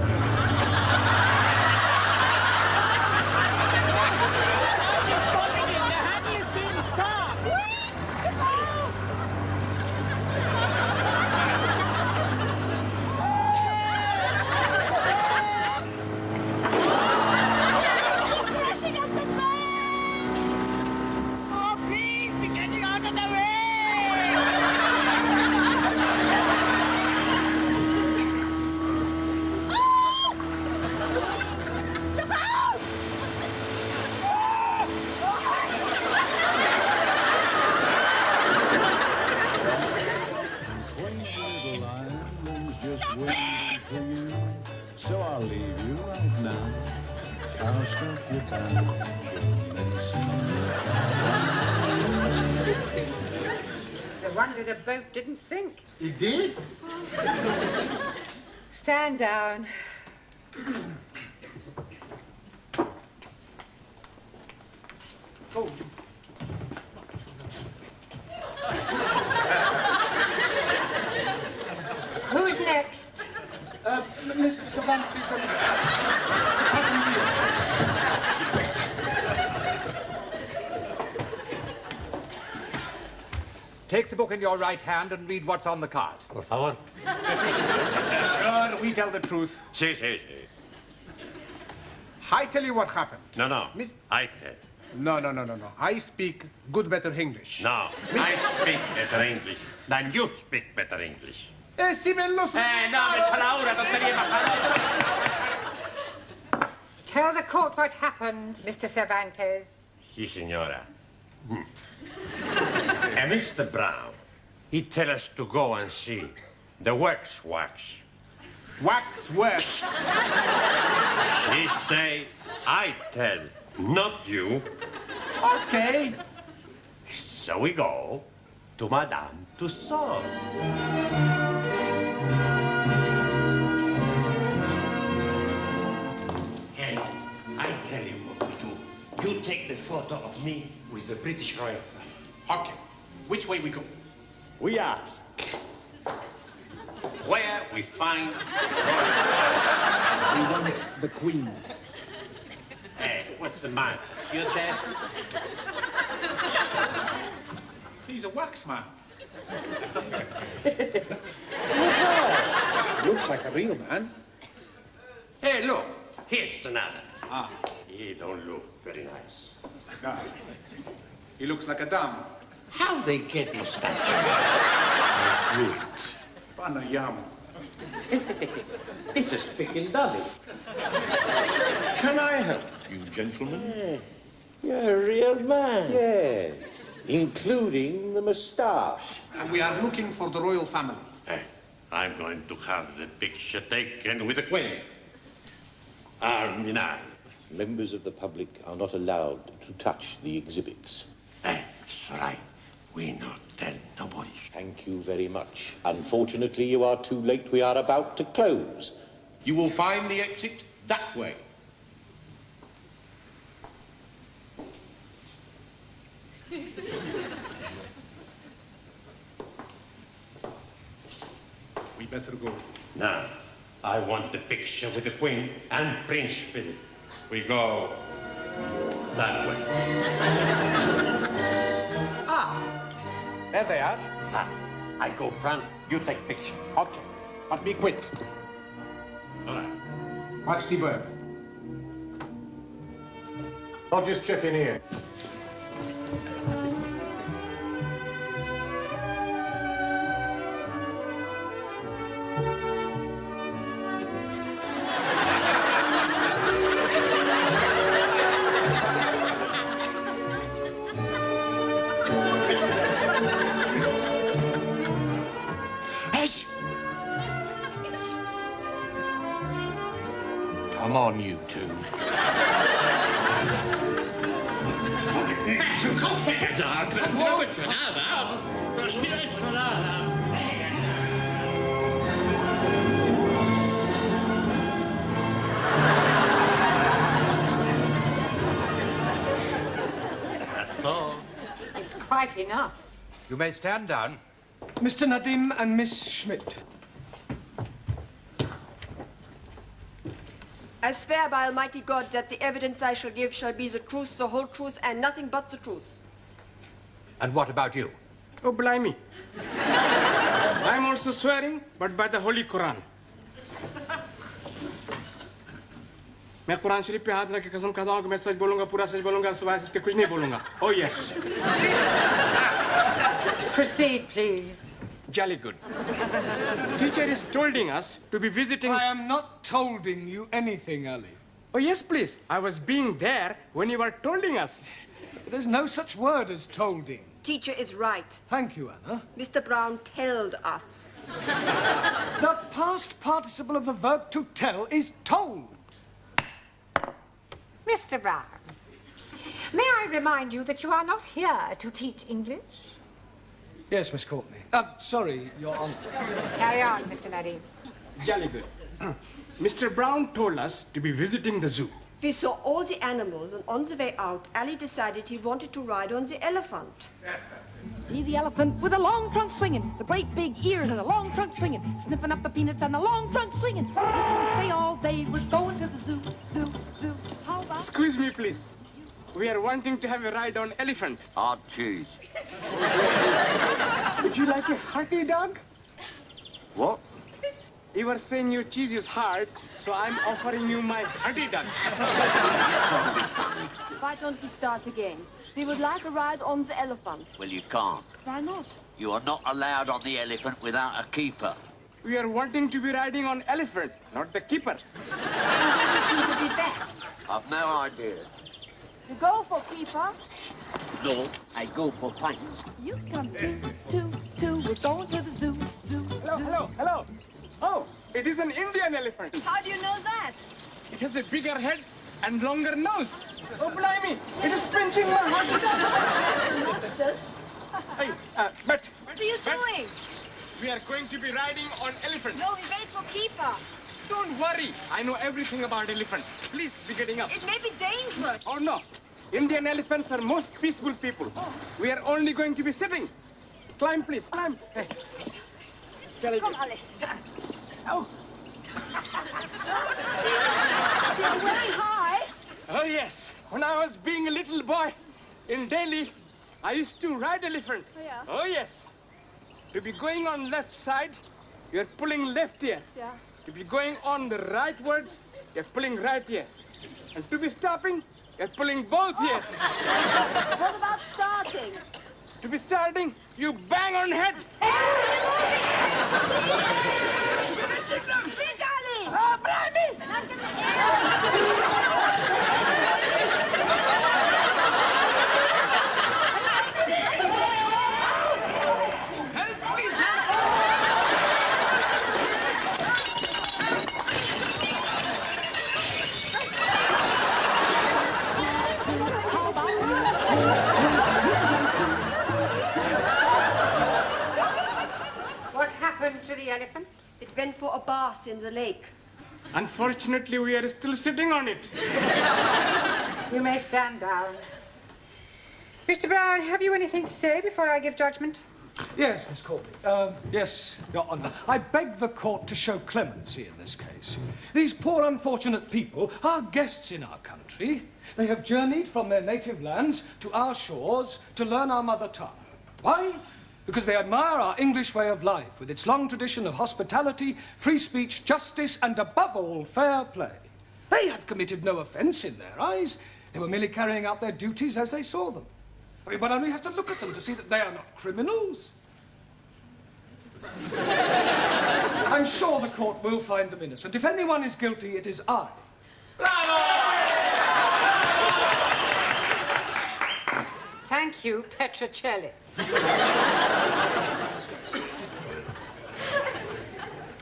So I'll leave you right now. I'll stop you down. It's a wonder the boat didn't sink. It did? Stand down. Who's next? Mr. Cervantes and... Take the book in your right hand and read what's on the card. Por favor. Sure, we tell the truth. Sí, sí, sí. I tell you what happened. No, no. Miss- I tell. No. I speak good, better English. No, I speak better English than you speak better English. Si me lo... No, me echa la hora, tontería majada. Tell the court what happened, Mr. Cervantes. Sí, señora. And Mr. Brown, he tell us to go and see the wax. Wax works. He say, I tell, not you. Okay. So we go to Madame Tussauds. Hey, I tell you what we do. You take the photo of me with the British Royal flag. Okay. Which way we go? We ask where we find We want the Queen. Hey, what's the matter? You dead? He's a wax man. Looks like a real man. Hey, look, here's another. He don't look very nice. God. He looks like a dumb. How they get mustache? Good. Panayam. It's a spick dolly. Can I help you, gentlemen? You're a real man. Yes, including the moustache. And we are looking for the royal family. Hey, I'm going to have the picture taken with the Queen. Arminal. Members of the public are not allowed to touch the exhibits. Hey, it's all right. We not tell nobody. Thank you very much. Unfortunately, you are too late. We are about to close. You will find the exit that way. Better go. Now, I want the picture with the Queen and Prince Philip. We go that way. There they are. I go front, you take picture. Okay, but be quick. All right. Watch the bird. I'll just check in here. Come on, you two. That's all. It's quite enough. You may stand down. Mr. Nadim and Miss Schmidt. I swear by Almighty God that the evidence I shall give shall be the truth, the whole truth, and nothing but the truth. And what about you? Oh, blimey. I'm also swearing, but by the Holy Quran. मैं कुरान शरीफ पे हाथ रख के कसम खाता हूँ कि मैं सच बोलूँगा, पूरा सच बोलूँगा, सिवाय इसके कुछ नहीं बोलूँगा. Oh, yes. Proceed, please. Jolly good. Teacher is tolding us to be visiting... I am not tolding you anything, Ali. Oh, yes, please. I was being there when you were tolding us. There's no such word as tolding. Teacher is right. Thank you, Anna. Mr. Brown told us. The past participle of the verb to tell is told. Mr. Brown, may I remind you that you are not here to teach English? Yes, Miss Courtney. Sorry, Your Honor. Carry on, Mr. Nadim. Jolly good. Mr. Brown told us to be visiting the zoo. We saw all the animals, and on the way out, Ali decided he wanted to ride on the elephant. See the elephant with the long trunk swinging, the great big ears and the long trunk swinging, sniffing up the peanuts and the long trunk swinging. We can stay all day, we're going to the zoo, zoo, zoo. How about... Excuse me, please. We are wanting to have a ride on elephant. Hard cheese. Would you like a hearty dog? What? You were saying your cheese is hard, so I'm offering you my hearty dog. Why don't we start again? We would like a ride on the elephant. Well, you can't. Why not? You are not allowed on the elephant without a keeper. We are wanting to be riding on elephant, not the keeper. I've no idea. You go for keeper. No, I go for pint. You come to, we're going to the zoo, zoo, Hello, hello, hello. Oh, it is an Indian elephant. How do you know that? It has a bigger head and longer nose. Oh, blimey, it is pinching my heart. Hey, but... What are you doing? We are going to be riding on elephant. No, we wait for keeper. Don't worry. I know everything about elephant. Please be getting up. It may be dangerous. Oh, no. Indian elephants are most peaceful people. Oh. We are only going to be sitting. Climb, please. Climb. Hey. Come, Ali. Oh. You're very high. Oh, yes. When I was being a little boy in Delhi, I used to ride elephant. Oh, yeah? Oh, yes. To be going on left side, you're pulling left here. Yeah. To be going on the rightwards, you're pulling right here. And to be stopping, you're pulling both ears. What about starting? To be starting, you bang on head. Big Ali! Ah, Brahmi! What happened to the elephant? It went for a bath in the lake. Unfortunately, we are still sitting on it. You may stand down. Mr. Brown, have you anything to say before I give judgment? Yes, Miss Courtney. Yes, Your Honour. I beg the court to show clemency in this case. These poor unfortunate people are guests in our country. They have journeyed from their native lands to our shores to learn our mother tongue. Why? Because they admire our English way of life, with its long tradition of hospitality, free speech, justice, and above all, fair play. They have committed no offence in their eyes. They were merely carrying out their duties as they saw them. I mean, one only has to look at them to see that they are not criminals. I'm sure the court will find them innocent. If anyone is guilty, it is I. Thank you, Petrocelli.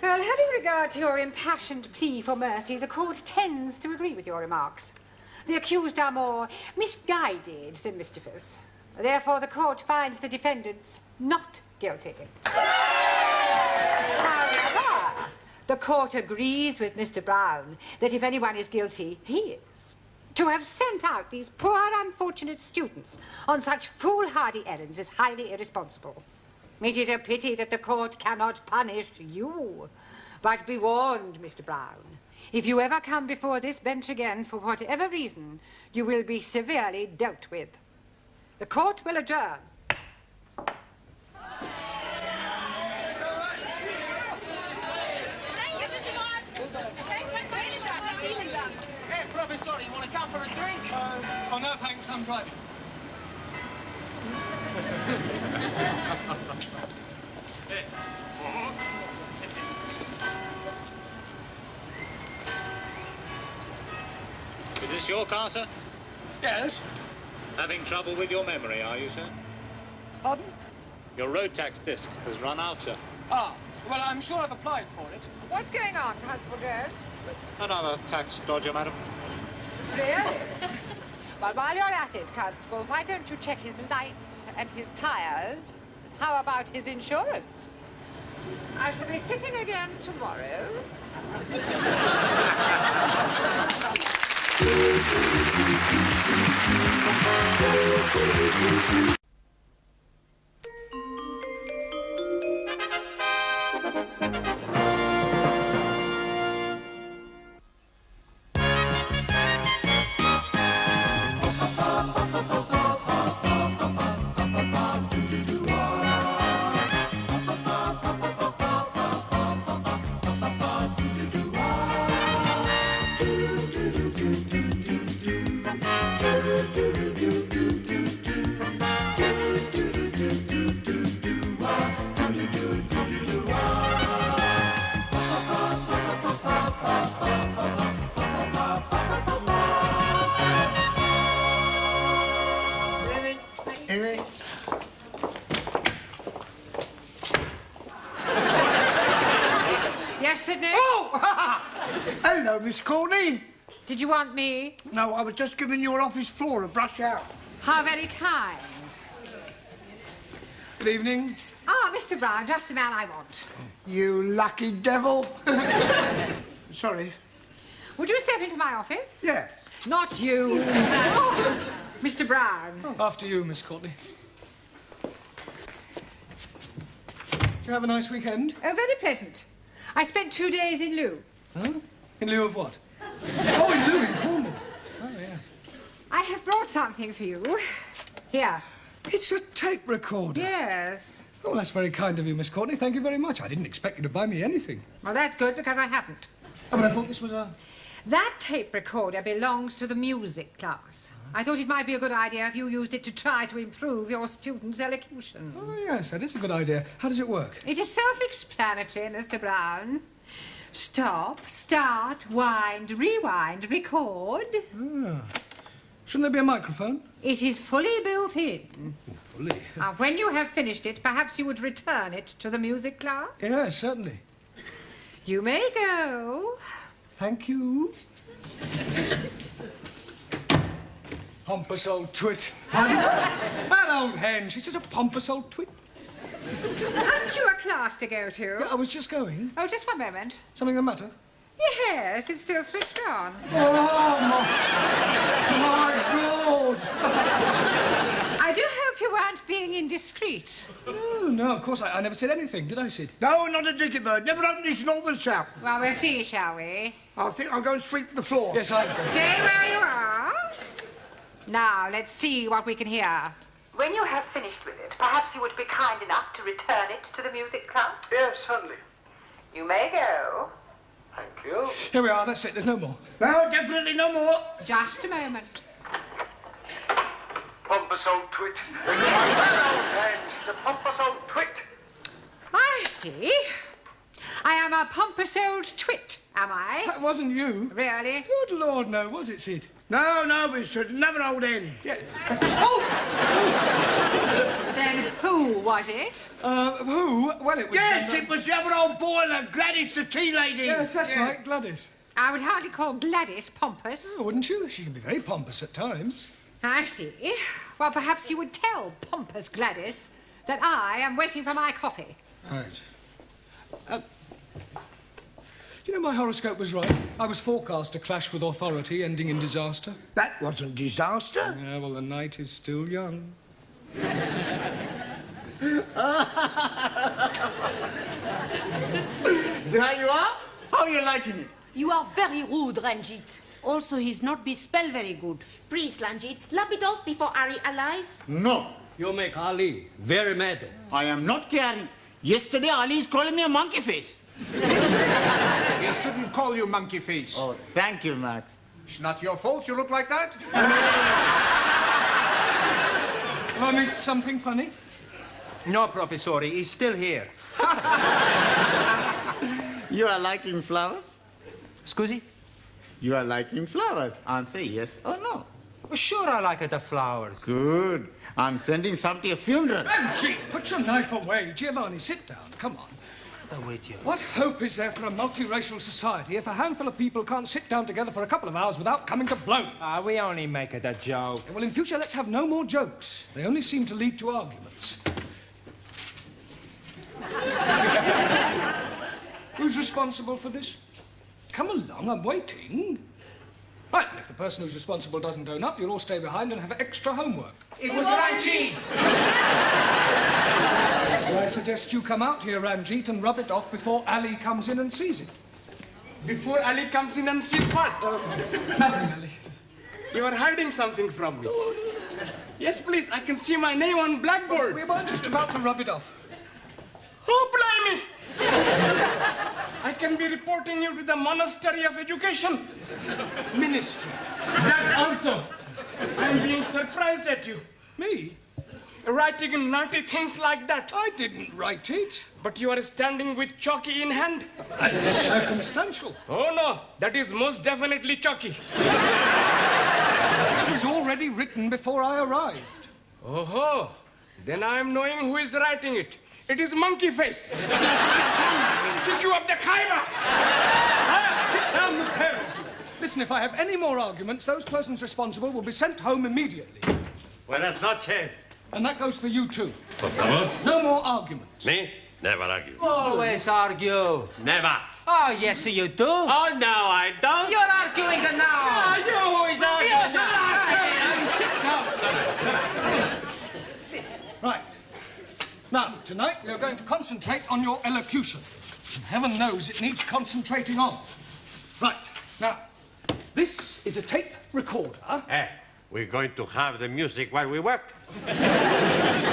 Well, having regard to your impassioned plea for mercy, the court tends to agree with your remarks. The accused are more misguided than mischievous. Therefore, the court finds the defendants not guilty. However, the court agrees with Mr. Brown that if anyone is guilty, he is. To have sent out these poor, unfortunate students on such foolhardy errands is highly irresponsible. It is a pity that the court cannot punish you. But be warned, Mr. Brown. If you ever come before this bench again, for whatever reason, you will be severely dealt with. The court will adjourn. Hey, Professor, you want to come for a drink? Oh, no, thanks. I'm driving. Is this your car, sir? Yes. Having trouble with your memory, are you, sir? Pardon? Your road tax disc has run out, sir. Ah, well, I'm sure I've applied for it. What's going on, Constable Jones? Another tax dodger, madam. Really? Well, while you're at it, Constable, why don't you check his lights and his tires? How about his insurance? I shall be sitting again tomorrow. Yes, Sidney? Oh! Hello, Miss Courtney. Did you want me? No, I was just giving your office floor a brush out. How very kind. Good evening. Ah, Mr. Brown, just the man I want. You lucky devil. Sorry. Would you step into my office? Yeah. Not you. Mr. Brown. After you, Miss Courtney. Did you have a nice weekend? Oh, very pleasant. I spent 2 days in lieu. Huh? In lieu of what? Oh, in lieu in Cornwall. Oh, yeah. I have brought something for you. Here. It's a tape recorder. Yes. Oh, that's very kind of you, Miss Courtney. Thank you very much. I didn't expect you to buy me anything. Well, that's good, because I haven't. Oh, but I thought this was a... That tape recorder belongs to the music class. I thought it might be a good idea if you used it to try to improve your students' elocution. Oh, yes, that is a good idea. How does it work? It is self-explanatory, Mr. Brown. Stop, start, wind, rewind, record. Ah. Shouldn't there be a microphone? It is fully built in. Fully? Now, when you have finished it, perhaps you would return it to the music class? Yes, certainly. You may go. Thank you. Pompous old twit. That old hen, she's such a pompous old twit. Haven't you a class to go to? Yeah, I was just going. Oh, just one moment. Something the matter? Yes, it's still switched on. Oh, my God! I do hope you weren't being indiscreet. No, of course, I never said anything, did I, Sid? No, not a dicky bird. Never opened his normal shout. Well, we'll see, shall we? I think I'll go and sweep the floor. Yes, I... Stay where you are. Now, let's see what we can hear. When you have finished with it, perhaps you would be kind enough to return it to the music club? Yes, certainly. You may go. Thank you. Here we are, that's it, there's no more. No, definitely no more. Just a moment. Pompous old twit. The pompous old twit. I see. I am a pompous old twit, am I? That wasn't you. Really? Good Lord, no, was it, Sid? No, Mister. Never old end. Yeah. Then who was it? Who? Well, it was... Yes, it was the other old boiler, Gladys the tea lady. Yes, that's right, Gladys. I would hardly call Gladys pompous. Oh, wouldn't you? She can be very pompous at times. I see. Well, perhaps you would tell pompous Gladys that I am waiting for my coffee. Right. You know, my horoscope was right. I was forecast to clash with authority, ending in disaster. That wasn't disaster. Yeah, well, the night is still young. There you are. How are you liking it? You are very rude, Ranjit. Also, he's not be spell very good. Please, Ranjit, lap it off before Ari arrives. No. You make Ali very mad. I am not caring. Yesterday, Ali is calling me a monkey face. He shouldn't call you monkey face. Oh, thank you, Max. It's not your fault you look like that. Have I missed something funny? No, Professore, he's still here. You are liking flowers? Scusi? You are liking flowers. Answer yes or no. Well, sure I like the flowers. Good. I'm sending some to your funeral. Benji, put your knife away. Giovanni, sit down. Come on. What hope is there for a multiracial society if a handful of people can't sit down together for a couple of hours without coming to blows? We only make it a joke. Well, in future, let's have no more jokes. They only seem to lead to arguments. Who's responsible for this? Come along, I'm waiting. Right, and if the person who's responsible doesn't own up, you'll all stay behind and have extra homework. It was Ranjit! Well, I suggest you come out here, Ranjit, and rub it off before Ali comes in and sees it. Before Ali comes in and sees what? Nothing, Ali. You are hiding something from me. Yes, please, I can see my name on blackboard. We were just about to rub it off. Oh, blimey! I can be reporting you to the Monastery of Education. Ministry. That also. I'm being surprised at you. Me? Writing naughty things like that. I didn't write it. But you are standing with chalky in hand. That is circumstantial. Oh, no. That is most definitely chalky. It was already written before I arrived. Oh, then I am knowing who is writing it. It is Monkey Face. Kick you up the Khyber! Sit down, the pair of you. Listen, if I have any more arguments, those persons responsible will be sent home immediately. Well, that's not changed. And that goes for you, too. Por favor. No more arguments. Me? Never argue. Always argue. Never. Oh, yes, you do. Oh, no, I don't. You're arguing now. You always argue. Yes, Sit down. Right. Now, tonight we are going to concentrate on your elocution. And heaven knows it needs concentrating on. Right. Now, this is a tape recorder. We're going to have the music while we work.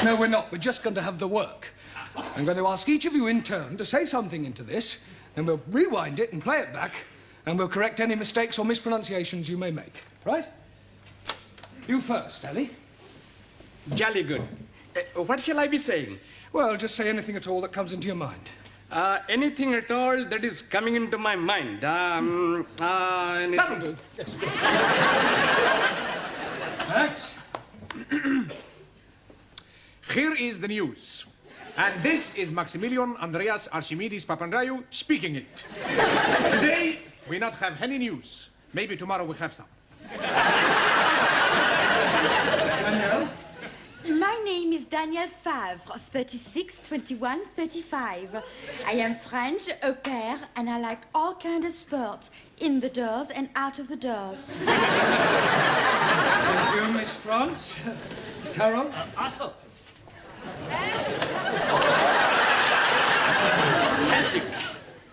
No, we're not. We're just going to have the work. I'm going to ask each of you in turn to say something into this, then we'll rewind it and play it back, and we'll correct any mistakes or mispronunciations you may make. Right? You first, Ali. Jolly good. What shall I be saying? Well, just say anything at all that comes into your mind. Anything at all that is coming into my mind. That'll do. Yes. Max? Here is the news. And this is Maximilian Andreas Archimedes Papandreou speaking it. Today, we not have any news. Maybe tomorrow we have some. Danielle? My name is Danielle Favre, 36, 21, 35. I am French, au pair, and I like all kinds of sports, in the doors and out of the doors. Thank you, Miss France. Tyrone? Also,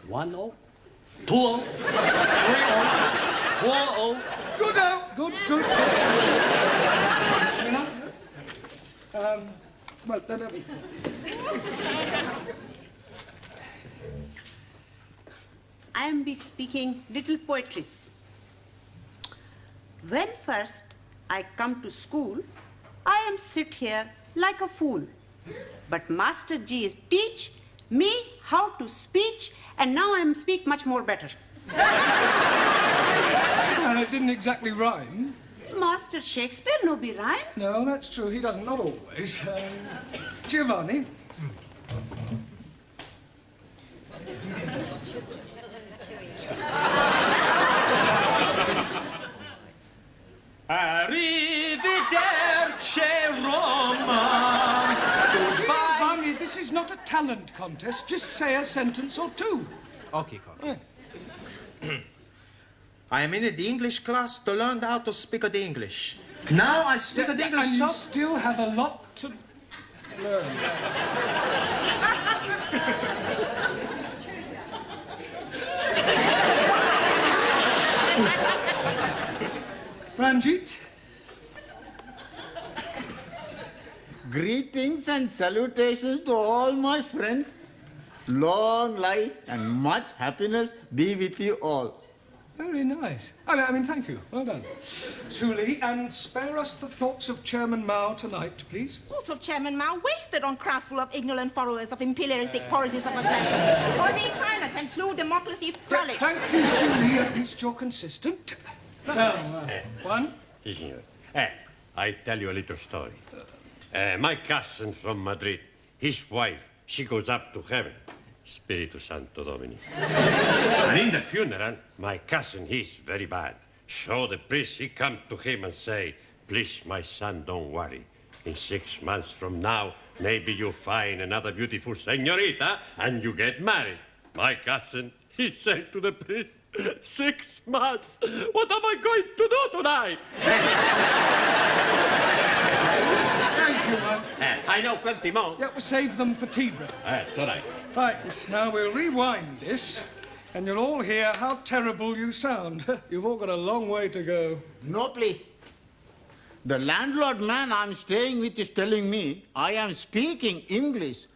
1-0, 2-0, 3-0, 4-0. Good out. Good. You know? Well, I am be speaking little poetries. When first I come to school, I am sit here like a fool. But Master G is teach me how to speech, and now I am speak much more better. Well, it didn't exactly rhyme. Master Shakespeare no be rhyme. No, that's true. He doesn't, not always. Giovanni. Arrivederci, Roma. Giovanni, this is not a talent contest. Just say a sentence or two. Okay, Coco. I am in the English class to learn how to speak the English. Now I speak the English. And you still have a lot to learn. Ranjit. Greetings and salutations to all my friends. Long life and much happiness be with you all. Very nice. I mean, thank you. Well done. Suli, and spare us the thoughts of Chairman Mao tonight, please. Thoughts of Chairman Mao wasted on crowds full of ignorant followers of imperialistic policies of aggression. Only China can clue democracy flourish. Thank you, Suli. At least you're consistent. Now, one. Yes, signor. I tell you a little story. My cousin from Madrid, his wife, she goes up to heaven. Spiritu Santo Domini. And in the funeral, my cousin, he's very bad. So the priest, he come to him and say, please, my son, don't worry. In 6 months from now, maybe you find another beautiful señorita and you get married. My cousin, he said to the priest, 6 months? What am I going to do tonight? Thank you, man. I know plenty more. Yeah, we'll save them for tea break. All right. Right, now we'll rewind this, and you'll all hear how terrible you sound. You've all got a long way to go. No, please. The landlord man I'm staying with is telling me I am speaking English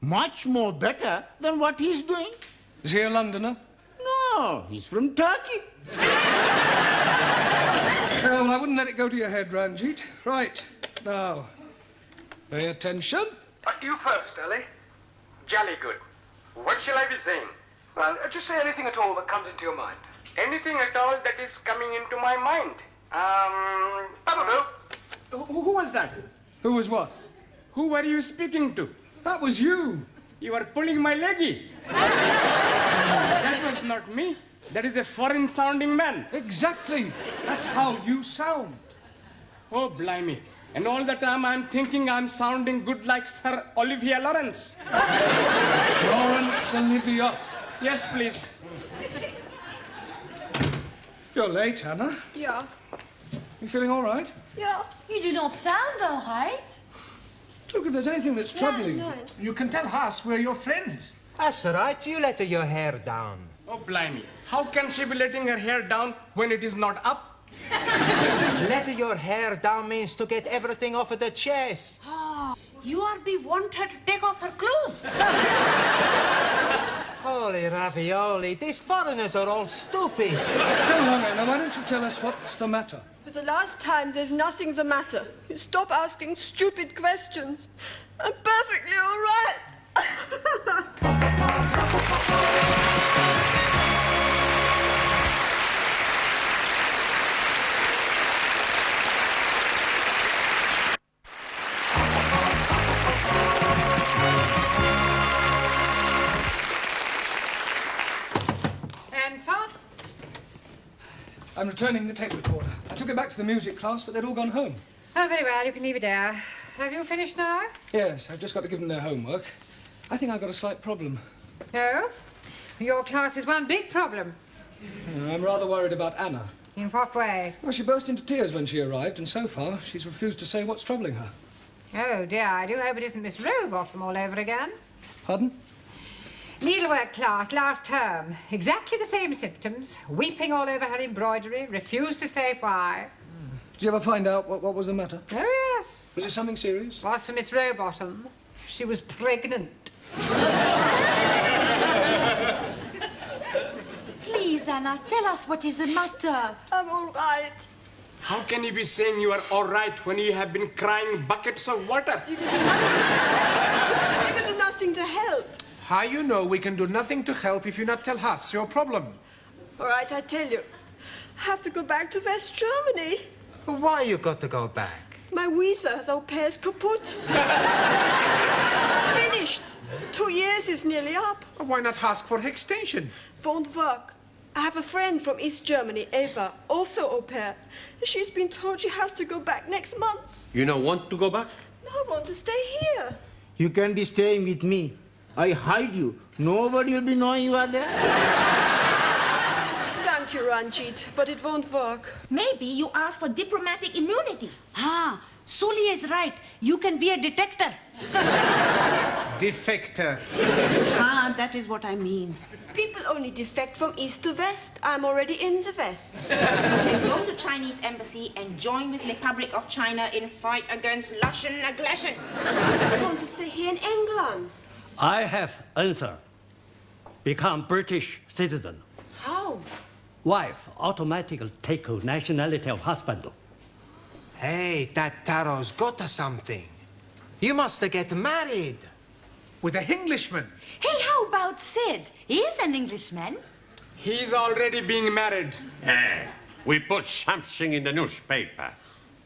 much more better than what he's doing. Is he a Londoner? No, he's from Turkey. Well, I wouldn't let it go to your head, Ranjit. Right, now, pay attention. You first, Ellie. Jolly good. What shall I be saying? Well, just say anything at all that comes into your mind. Anything at all that is coming into my mind. I don't know. Who was that? Who was what? Who were you speaking to? That was you. You were pulling my leggy. That was not me. That is a foreign-sounding man. Exactly. That's how you sound. Oh, blimey. And all the time I'm thinking I'm sounding good like Sir Olivier Lawrence. Lawrence Olivier. Yes, please. You're late, Hannah. Yeah. You feeling all right? Yeah. You do not sound all right. Look, if there's anything that's troubling you. You can tell us we're your friends. That's all right. You let your hair down. Oh, blimey. How can she be letting her hair down when it is not up? Let your hair down means to get everything off of the chest. Oh, you are be want her to take off her clothes. Holy ravioli, these foreigners are all stupid. Come on, Anna, why don't you tell us what's the matter? For the last time, there's nothing the matter. You stop asking stupid questions. I'm perfectly all right. I'm returning the tape recorder. I took it back to the music class, but they'd all gone home. Oh, very well. You can leave it there. Have you finished now? Yes, I've just got to give them their homework. I think I've got a slight problem. Oh? Your class is one big problem. I'm rather worried about Anna. In what way? Well, she burst into tears when she arrived, and so far, she's refused to say what's troubling her. Oh, dear, I do hope it isn't Miss Rowbottom all over again. Pardon? Needlework class, last term. Exactly the same symptoms. Weeping all over her embroidery, refused to say why. Did you ever find out what was the matter? Oh, yes. Was it something serious? Was for Miss Rowbottom. She was pregnant. Please, Anna, tell us what is the matter. I'm all right. How can you be saying you are all right when you have been crying buckets of water? I can do nothing to help. How you know we can do nothing to help if you not tell us your problem? All right, I tell you. I have to go back to West Germany. Why you got to go back? My visa as au pair is kaput. Finished. 2 years is nearly up. Why not ask for extension? Won't work. I have a friend from East Germany, Eva, also au pair. She's been told she has to go back next month. You don't want to go back? No, I want to stay here. You can be staying with me. I hide you. Nobody will be knowing you are there. Thank you, Ranjit, but it won't work. Maybe you ask for diplomatic immunity. Ah, Suli is right. You can be a detector. Defector. Ah, that is what I mean. People only defect from east to west. I'm already in the west. Go to Chinese embassy and join with Republic of China in fight against Russian aggression. I want to stay here in England. I have answer. Become British citizen. How? Wife automatically take nationality of husband. Hey, that Taro's got something. You must get married. With an Englishman. Hey, how about Sid? He is an Englishman. He's already being married. We put something in the newspaper.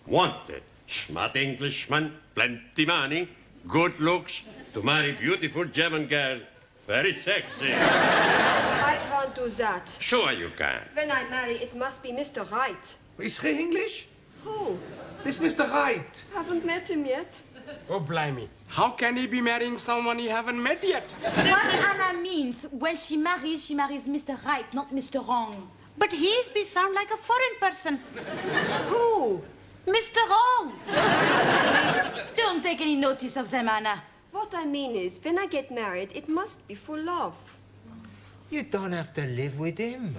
Wanted. Smart Englishman, plenty money, good looks, to marry beautiful German girl. Very sexy. I can't do that. Sure you can. When I marry, it must be Mr. Wright. Is he English? Who? This Mr. Wright. Haven't met him yet. Oh, blimey. How can he be marrying someone he haven't met yet? What Anna means, when she marries Mr. Right, not Mr. Wrong. But his be sound like a foreign person. Who? Mr. Wrong. Don't take any notice of them, Anna. What I mean is, when I get married, it must be for love. You don't have to live with him.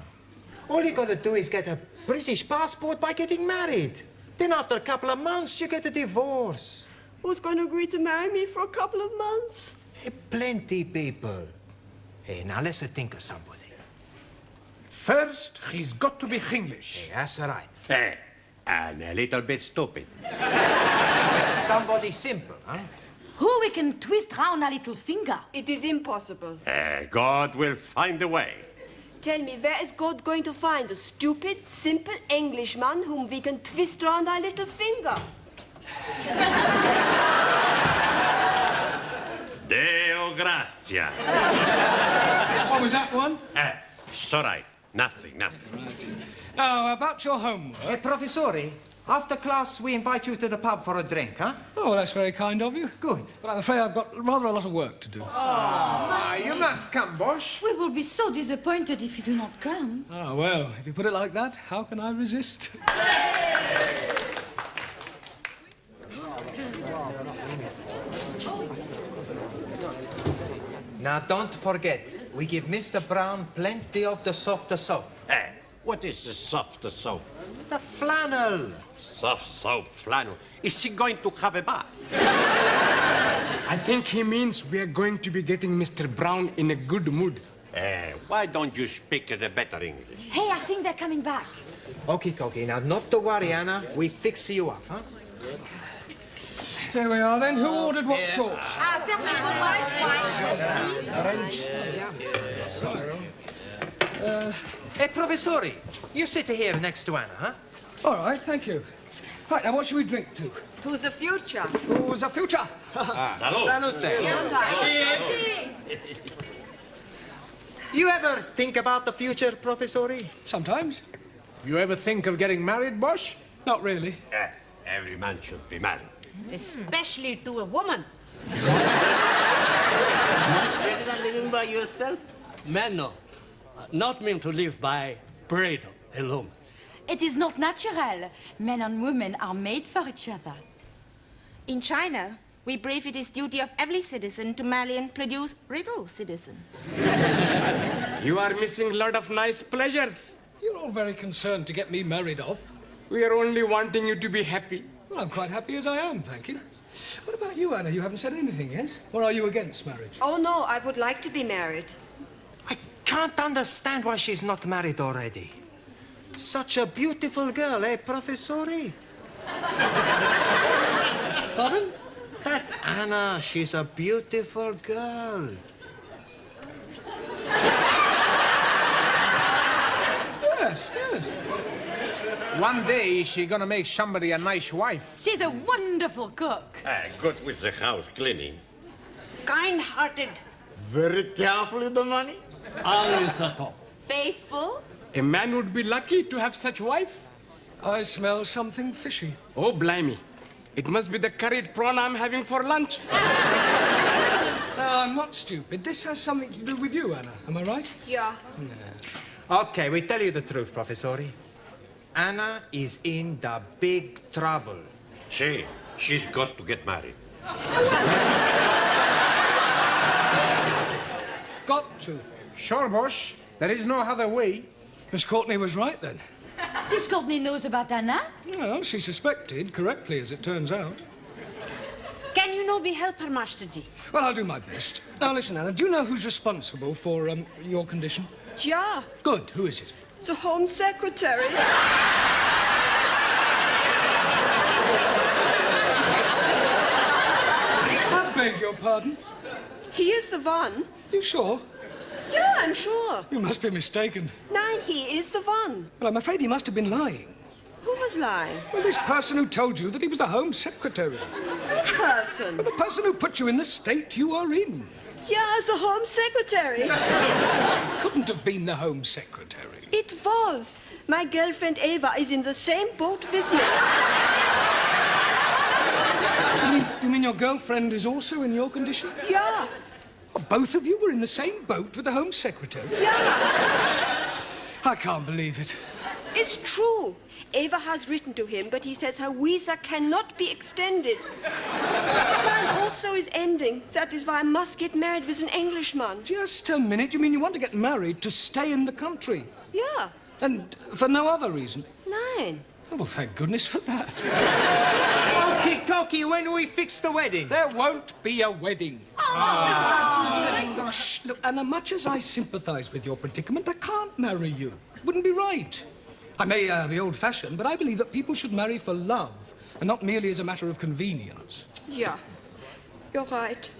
All you gotta do is get a British passport by getting married. Then after a couple of months, you get a divorce. Who's going to agree to marry me for a couple of months? Plenty people. Hey, now let's think of somebody. First, he's got to be English. Hey, that's right. Hey, and a little bit stupid. Somebody simple, huh? Who we can twist round a little finger. It is impossible. God will find a way. Tell me, where is God going to find a stupid, simple Englishman whom we can twist round our little finger? Deo grazia. What was that one? It's all right. Nothing. Now, about your homework. Hey, Professori, after class, we invite you to the pub for a drink, huh? Oh, that's very kind of you. Good. But I'm afraid I've got rather a lot of work to do. You must come, Bosch. We will be so disappointed if you do not come. Ah, well, if you put it like that, how can I resist? Now, don't forget, we give Mr. Brown plenty of the softer soap. What is the soft soap? The flannel. Soft soap flannel. Is he going to have a bath? I think he means we are going to be getting Mr. Brown in a good mood. Why don't you speak the better English? Hey, I think they're coming back. Okay. Now, not to worry, Anna. We fix you up, huh? There we are, then. Who ordered what sauce? Hey, Professori, you sit here next to Anna, huh? All right, thank you. Right, now what should we drink to? To the future. To the future. Salute. You ever think about the future, Professori? Sometimes. You ever think of getting married, Bosch? Not really. Every man should be married. Especially to a woman. Better than living by yourself? Men, no. Not meant to live by bread alone. It is not natural. Men and women are made for each other. In China, we believe it is duty of every citizen to marry and produce little citizen. You are missing a lot of nice pleasures. You're all very concerned to get me married off. We are only wanting you to be happy. Well, I'm quite happy as I am, thank you. What about you, Anna? You haven't said anything yet. Or are you against marriage? Oh, no, I would like to be married. I can't understand why she's not married already. Such a beautiful girl, eh, Professori? Pardon? That Anna, she's a beautiful girl. Yes, yes. One day, she's gonna make somebody a nice wife. She's a wonderful cook. Good with the house cleaning. Kind-hearted. Very careful with the money. Always a cop. Faithful. A man would be lucky to have such wife. I smell something fishy. Oh, blimey. It must be the curried prawn I'm having for lunch. I'm not stupid. This has something to do with you, Anna. Am I right? Yeah. Okay, we tell you the truth, Professori. Anna is in the big trouble. She's got to get married. Got to. Sure, boss. There is no other way. Miss Courtney was right, then. Miss Courtney knows about Anna? Well, she suspected, correctly, as it turns out. Can you no be help her, Master G? Well, I'll do my best. Now, listen, Anna, do you know who's responsible for your condition? Yeah. Good. Who is it? The Home Secretary. I beg your pardon? He is the one. You sure? Yeah, I'm sure. You must be mistaken. Nein, he is the one. Well, I'm afraid he must have been lying. Who was lying? Well, this person who told you that he was the Home Secretary. What person? Well, the person who put you in the state you are in. Yeah, the Home Secretary. Couldn't have been the Home Secretary. It was. My girlfriend Eva is in the same boat with me. You mean your girlfriend is also in your condition? Yeah. Well, both of you were in the same boat with the Home Secretary? Yeah. I can't believe it. It's true. Eva has written to him, but he says her visa cannot be extended. Mine also is ending. That is why I must get married with an Englishman. Just a minute. You mean you want to get married to stay in the country? Yeah. And for no other reason? Nein. Oh, well, thank goodness for that. Okie dokie, when we fix the wedding? There won't be a wedding. Oh, shh, look, Anna, much as I sympathise with your predicament, I can't marry you. It wouldn't be right. I may be old-fashioned, but I believe that people should marry for love, and not merely as a matter of convenience. Yeah, you're right.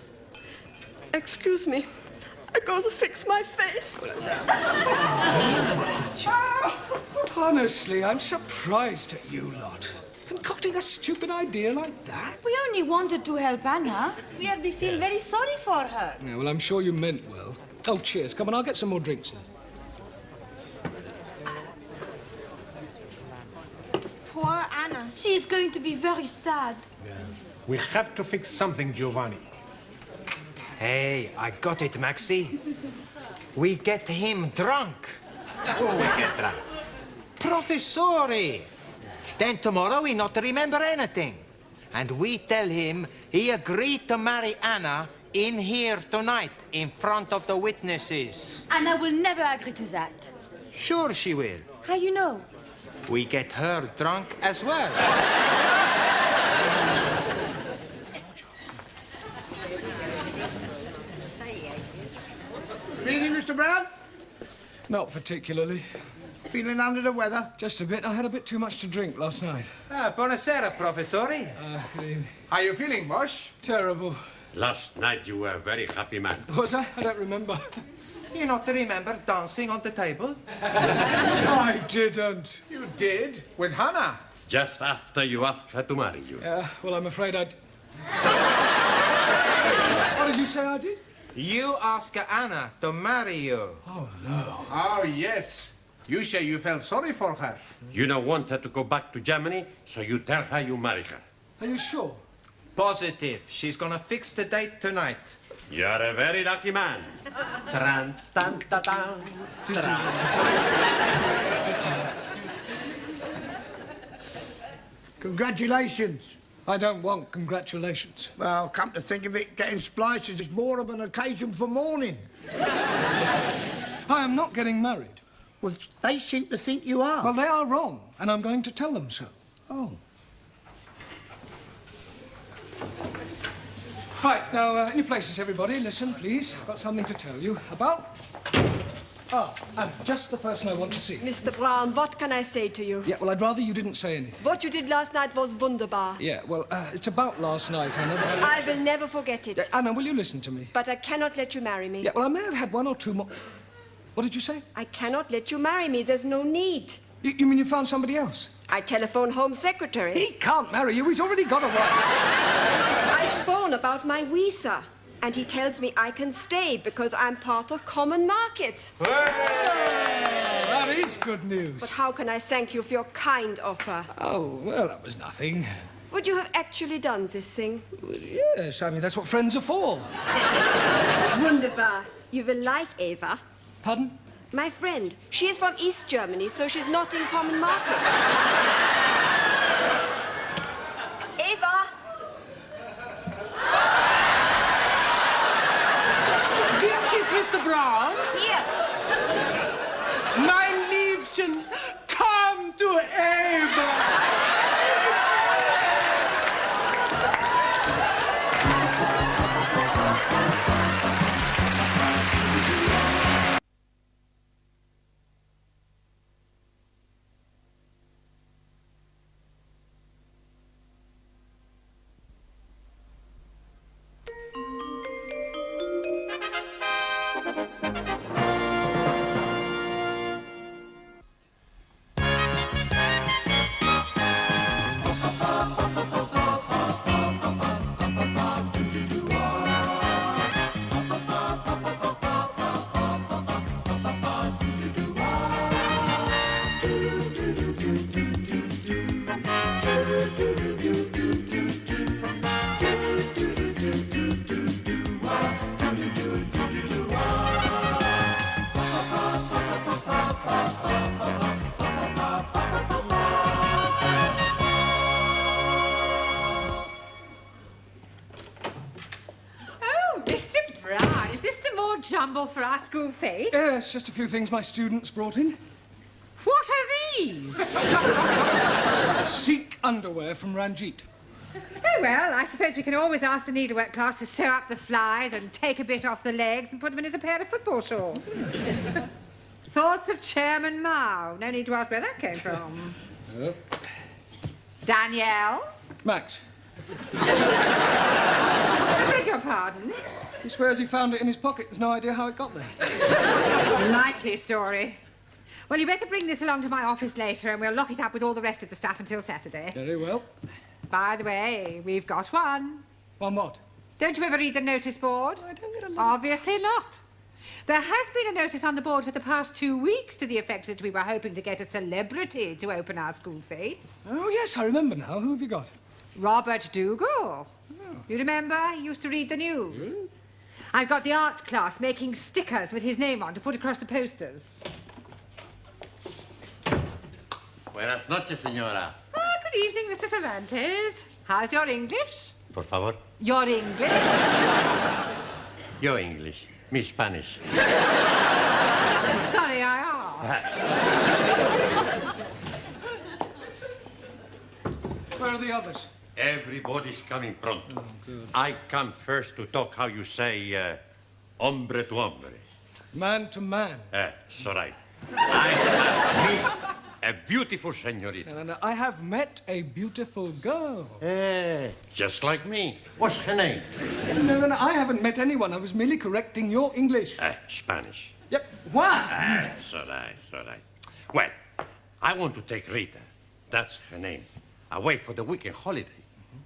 Excuse me. I go to fix my face. Honestly, I'm surprised at you lot. Concocting a stupid idea like that. We only wanted to help Anna. We feel very sorry for her. Yeah, well, I'm sure you meant well. Oh, cheers. Come on, I'll get some more drinks in. Poor Anna. She is going to be very sad. We have to fix something, Giovanni. Hey, I got it, Maxi. We get him drunk. Who we get drunk? Professori. Then tomorrow he not remember anything. And we tell him he agreed to marry Anna in here tonight, in front of the witnesses. Anna will never agree to that. Sure she will. How you know? We get her drunk as well. Feeling, Mr. Brown? Not particularly. Feeling under the weather? Just a bit. I had a bit too much to drink last night. Buonasera, Professori. How are you feeling, boss? Terrible. Last night you were a very happy man. Was I? I don't remember. You not remember dancing on the table? I didn't. You did? With Hannah? Just after you asked her to marry you. Yeah, well, I'm afraid I'd... What did you say I did? You ask Anna to marry you. Oh, no. Oh, yes. You say you felt sorry for her. You don't want her to go back to Germany, so you tell her you marry her. Are you sure? Positive. She's gonna fix the date tonight. You're a very lucky man. Tran, tan, ta, tan, Congratulations. I don't want congratulations. Well, come to think of it, getting splices is more of an occasion for mourning. I am not getting married. Well, they seem to think you are. Well, they are wrong, and I'm going to tell them so. Oh. Right, now, in your places, everybody, listen, please. I've got something to tell you about. And just the person I want to see. Mr. Brown, what can I say to you? Yeah, well, I'd rather you didn't say anything. What you did last night was wunderbar. Yeah, well, it's about last night, Anna. I will never forget it. Anna, will you listen to me? But I cannot let you marry me. Yeah, well, I may have had one or two more... What did you say? I cannot let you marry me. There's no need. You mean you found somebody else? I telephoned Home Secretary. He can't marry you. He's already got a wife. I phone about my visa. And he tells me I can stay because I'm part of Common Market. That is good news. But how can I thank you for your kind offer? Oh, well, that was nothing. Would you have actually done this thing? Yes, I mean, that's what friends are for. Wunderbar. You will like Eva. Pardon? My friend. She is from East Germany, so she's not in Common Market. Eva! Mr. Brown? Here. Mein Liebchen, come to Eva. Jumble for our school fete? Yes, just a few things my students brought in. What are these? Sikh underwear from Ranjit. Oh, well, I suppose we can always ask the needlework class to sew up the flies and take a bit off the legs and put them in as a pair of football shorts. Thoughts of Chairman Mao. No need to ask where that came from. Danielle? Max. I beg your pardon? He swears he found it in his pocket. There's no idea how it got there. Likely story. Well, you better bring this along to my office later and we'll lock it up with all the rest of the stuff until Saturday. Very well. By the way, we've got one. One what? Don't you ever read the notice board? I don't get a Obviously not. There has been a notice on the board for the past 2 weeks to the effect that we were hoping to get a celebrity to open our school fetes. Oh, yes, I remember now. Who have you got? Robert Dougal. Oh. You remember? He used to read the news. Mm. I've got the art class making stickers with his name on to put across the posters. Buenas noches, señora. Ah, good evening, Mr. Cervantes. How's your English? Por favor. Your English? Your English. Mi Spanish. Sorry, I asked. Where are the others? Everybody's coming pronto. Oh, I come first to talk how you say, hombre to hombre. Man to man. It's all right. I have met a beautiful señorita. No, I have met a beautiful girl. Just like me. What's her name? No, I haven't met anyone. I was merely correcting your English. Spanish. Yep. Why? It's all right, it's all right. Well, I want to take Rita, that's her name, away for the weekend holiday.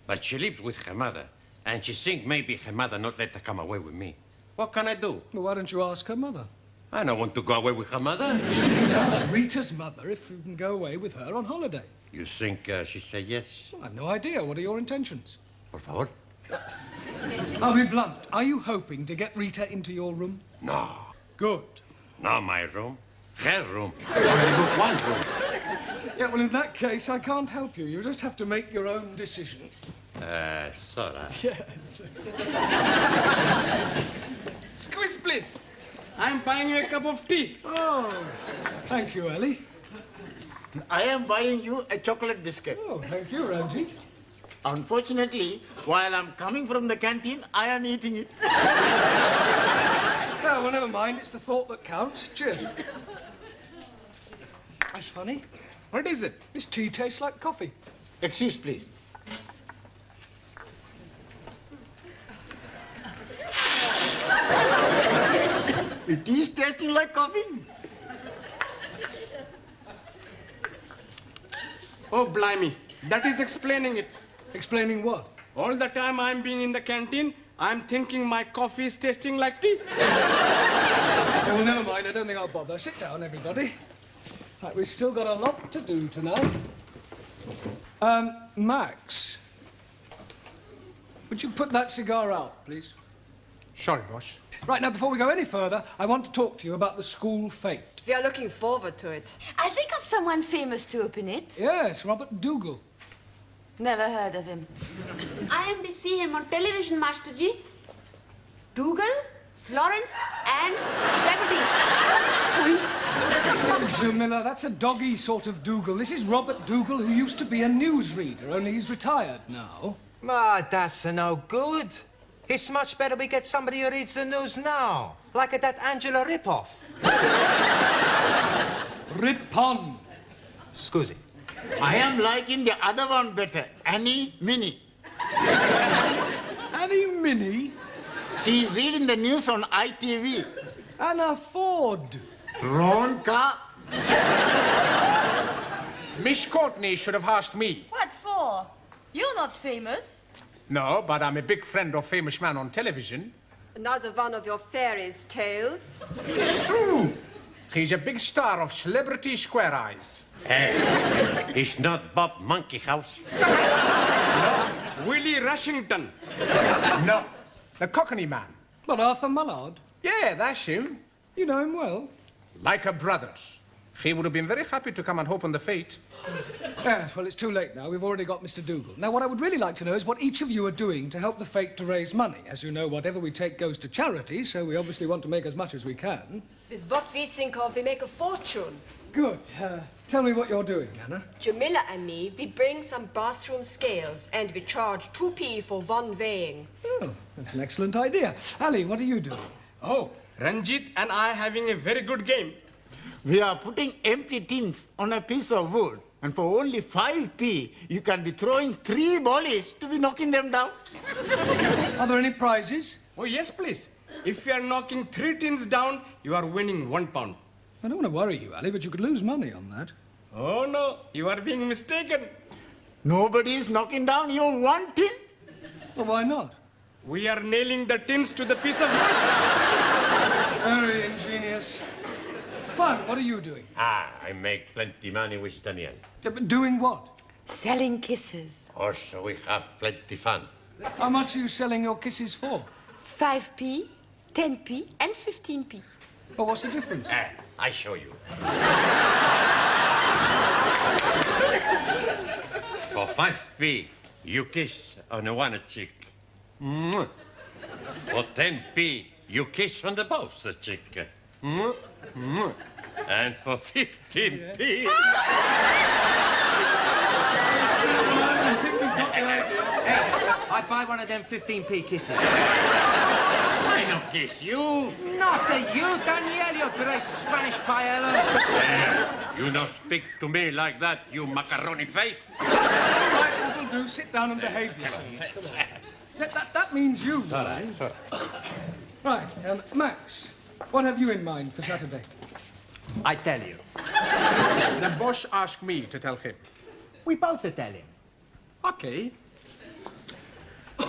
But she lives with her mother, and she thinks maybe her mother not let her come away with me. What can I do? Well, why don't you ask her mother? I don't want to go away with her mother. Ask Rita's mother if you can go away with her on holiday. You think she said yes? Well, I have no idea. What are your intentions? Por favor. I'll be blunt. Are you hoping to get Rita into your room? No. Good. Not my room. Her room. Only one room. Yeah, well, in that case, I can't help you. You just have to make your own decision. Soda. Yes. Squeeze, please. I'm buying you a cup of tea. Oh, thank you, Ellie. I am buying you a chocolate biscuit. Oh, thank you, Ranjit. Unfortunately, while I'm coming from the canteen, I am eating it. Oh, well, never mind. It's the thought that counts. Cheers. That's funny. What is it? This tea tastes like coffee. Excuse, please. It is tasting like coffee. Oh, blimey. That is explaining it. Explaining what? All the time I'm being in the canteen, I'm thinking my coffee is tasting like tea. Oh, well, never mind. I don't think I'll bother. Sit down, everybody. Right, we've still got a lot to do tonight. Max, would you put that cigar out, please? Sorry, boss. Right, now, before we go any further, I want to talk to you about the school fete. We are looking forward to it. Has he got someone famous to open it? Yes, Robert Dougal. Never heard of him. I am to see him on television, Master Ji. Dougal, Florence, and Zebedee. Jamila, that's a doggy sort of Dougal. This is Robert Dougal, who used to be a newsreader, only he's retired now. Ah, that's no good. It's much better we get somebody who reads the news now, like that Angela Ripoff. Ripon. Scusi. I am liking the other one better, Annie Minnie. Annie Minnie? She is reading the news on ITV. Anna Ford. Ronka. Miss Courtney should have asked me. What for? You're not famous. No, but I'm a big friend of famous man on television. Another one of your fairies' tales. It's true. He's a big star of Celebrity Square Eyes. It's not Bob Monkey House. Willie Rushington. No, the Cockney man. What, Arthur Mullard? Yeah, that's him. You know him well. Like a brothers. He would have been very happy to come and open the fete. Yes, well, it's too late now. We've already got Mr. Dougal. Now, what I would really like to know is what each of you are doing to help the fete to raise money. As you know, whatever we take goes to charity, so we obviously want to make as much as we can. With what we think of, we make a fortune. Good. Tell me what you're doing, Anna. Jamila and me, we bring some bathroom scales and we charge 2p for one weighing. Oh, that's an excellent idea. Ali, what are you doing? Oh, Ranjit and I having a very good game. We are putting empty tins on a piece of wood, and for only 5p, you can be throwing 3 volleys to be knocking them down. Are there any prizes? Oh, yes, please. If you are knocking 3 tins down, you are winning £1. I don't want to worry you, Ali, but you could lose money on that. Oh, no. You are being mistaken. Nobody is knocking down even 1 tin. Well, why not? We are nailing the tins to the piece of wood. Very ingenious. Juan, what are you doing? I make plenty money with Daniel. Yeah, but doing what? Selling kisses. Also, we have plenty fun. How much are you selling your kisses for? 5p, 10p, and 15p. Well, what's the difference? I show you. For 5p, you kiss on one cheek. For 10p, you kiss on the both cheek. And for 15p... I'd buy one of them 15p kisses. I not kiss you. Not to you, Daniel, you great Spanish paella. You not speak to me like that, you macaroni face. Right, that'll do. Sit down and behave yourselves. That means you. Sorry. Right, Max, what have you in mind for Saturday? I tell you. The boss asked me to tell him. We both to tell him. Okay.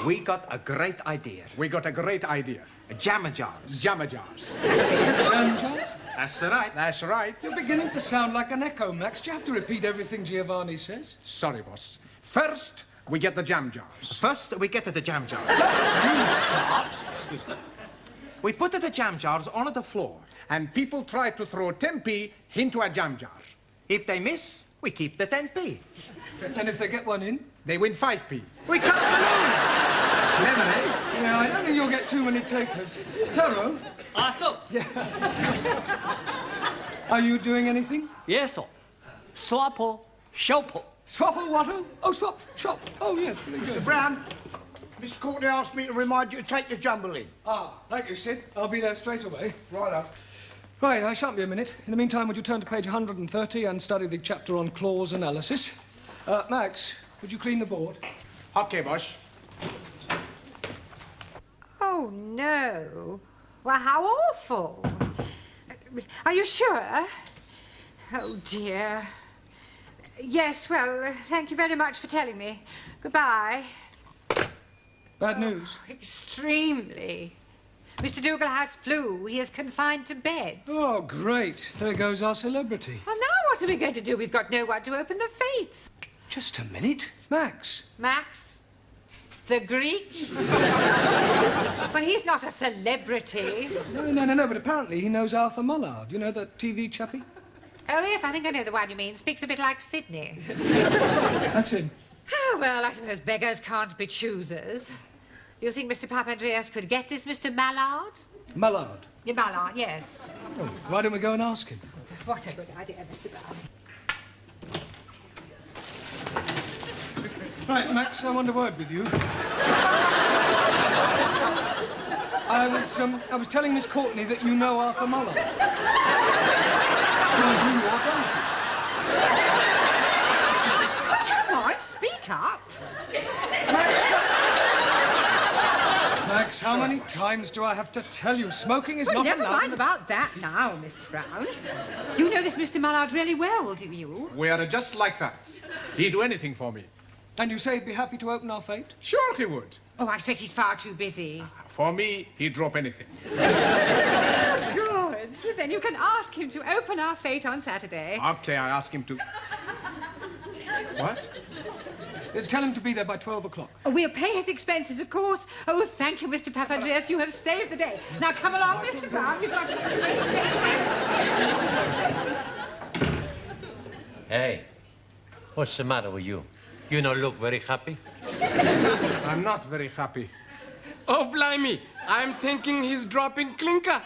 We got a great idea. We got a great idea. Jammer jars. Jammer jars. Jam jars? That's right. That's right. You're beginning to sound like an echo, Max. Do you have to repeat everything Giovanni says? Sorry, boss. First, we get the jam jars. First, we get to the jam jars. You start. Excuse me. We put the jam jars on the floor. And people try to throw 10p into a jam jar. If they miss, we keep the 10p. And if they get one in? They win 5p. We can't lose. Lemonade? Yeah, I don't think you'll get too many takers. Taro? So. Yeah. Are you doing anything? Yes, sir. Swapple, shopple. Swapple what? Oh, swap, shop. Oh, yes, very good. Mr. Brown, Miss Courtney asked me to remind you to take the jumble in. Ah, thank you, Sid. I'll be there straight away. Righto. Right, I shan't be a minute. In the meantime, would you turn to page 130 and study the chapter on clause analysis? Max, would you clean the board? Okay, boss. Oh, no. Well, how awful. Are you sure? Oh, dear. Yes, well, thank you very much for telling me. Goodbye. Bad news? Extremely. Mr. Dougal has flu. He is confined to bed. Oh, great. There goes our celebrity. Well, now what are we going to do? We've got no one to open the fates. Just a minute. Max. Max? The Greek? Well, he's not a celebrity. No, but apparently he knows Arthur Mullard. You know, that TV chappie? Oh, yes, I think I know the one you mean. Speaks a bit like Sydney. That's him. Oh, well, I suppose beggars can't be choosers. Do you think Mr. Papandreas could get this Mr. Mallard? Mallard? Yeah, Mallard, yes. Oh, why don't we go and ask him? What a good idea, Mr. Brown. Right, Max, I want a word with you. I was telling Miss Courtney that you know Arthur Mullard. Come on, speak up. Max, how many times do I have to tell you? Smoking is Well, not never allowed. mind about that now, Mr. Brown. You know this Mr. Mallard really well, do you? We are just like that. He'd do anything for me. And you say he'd be happy to open our fate? Sure he would. Oh, I expect he's far too busy. For me, he'd drop anything. Good. Then you can ask him to open our fate on Saturday. Okay, I ask him to... What? Tell him to be there by 12 o'clock. Oh, we'll pay his expenses, of course. Oh, thank you, Mr. Papandreas. You have saved the day. Now, come along, Mr. Brown. You've got to... Hey, what's the matter with you? You don't look very happy. I'm not very happy. Oh, blimey. I'm thinking he's dropping clinker.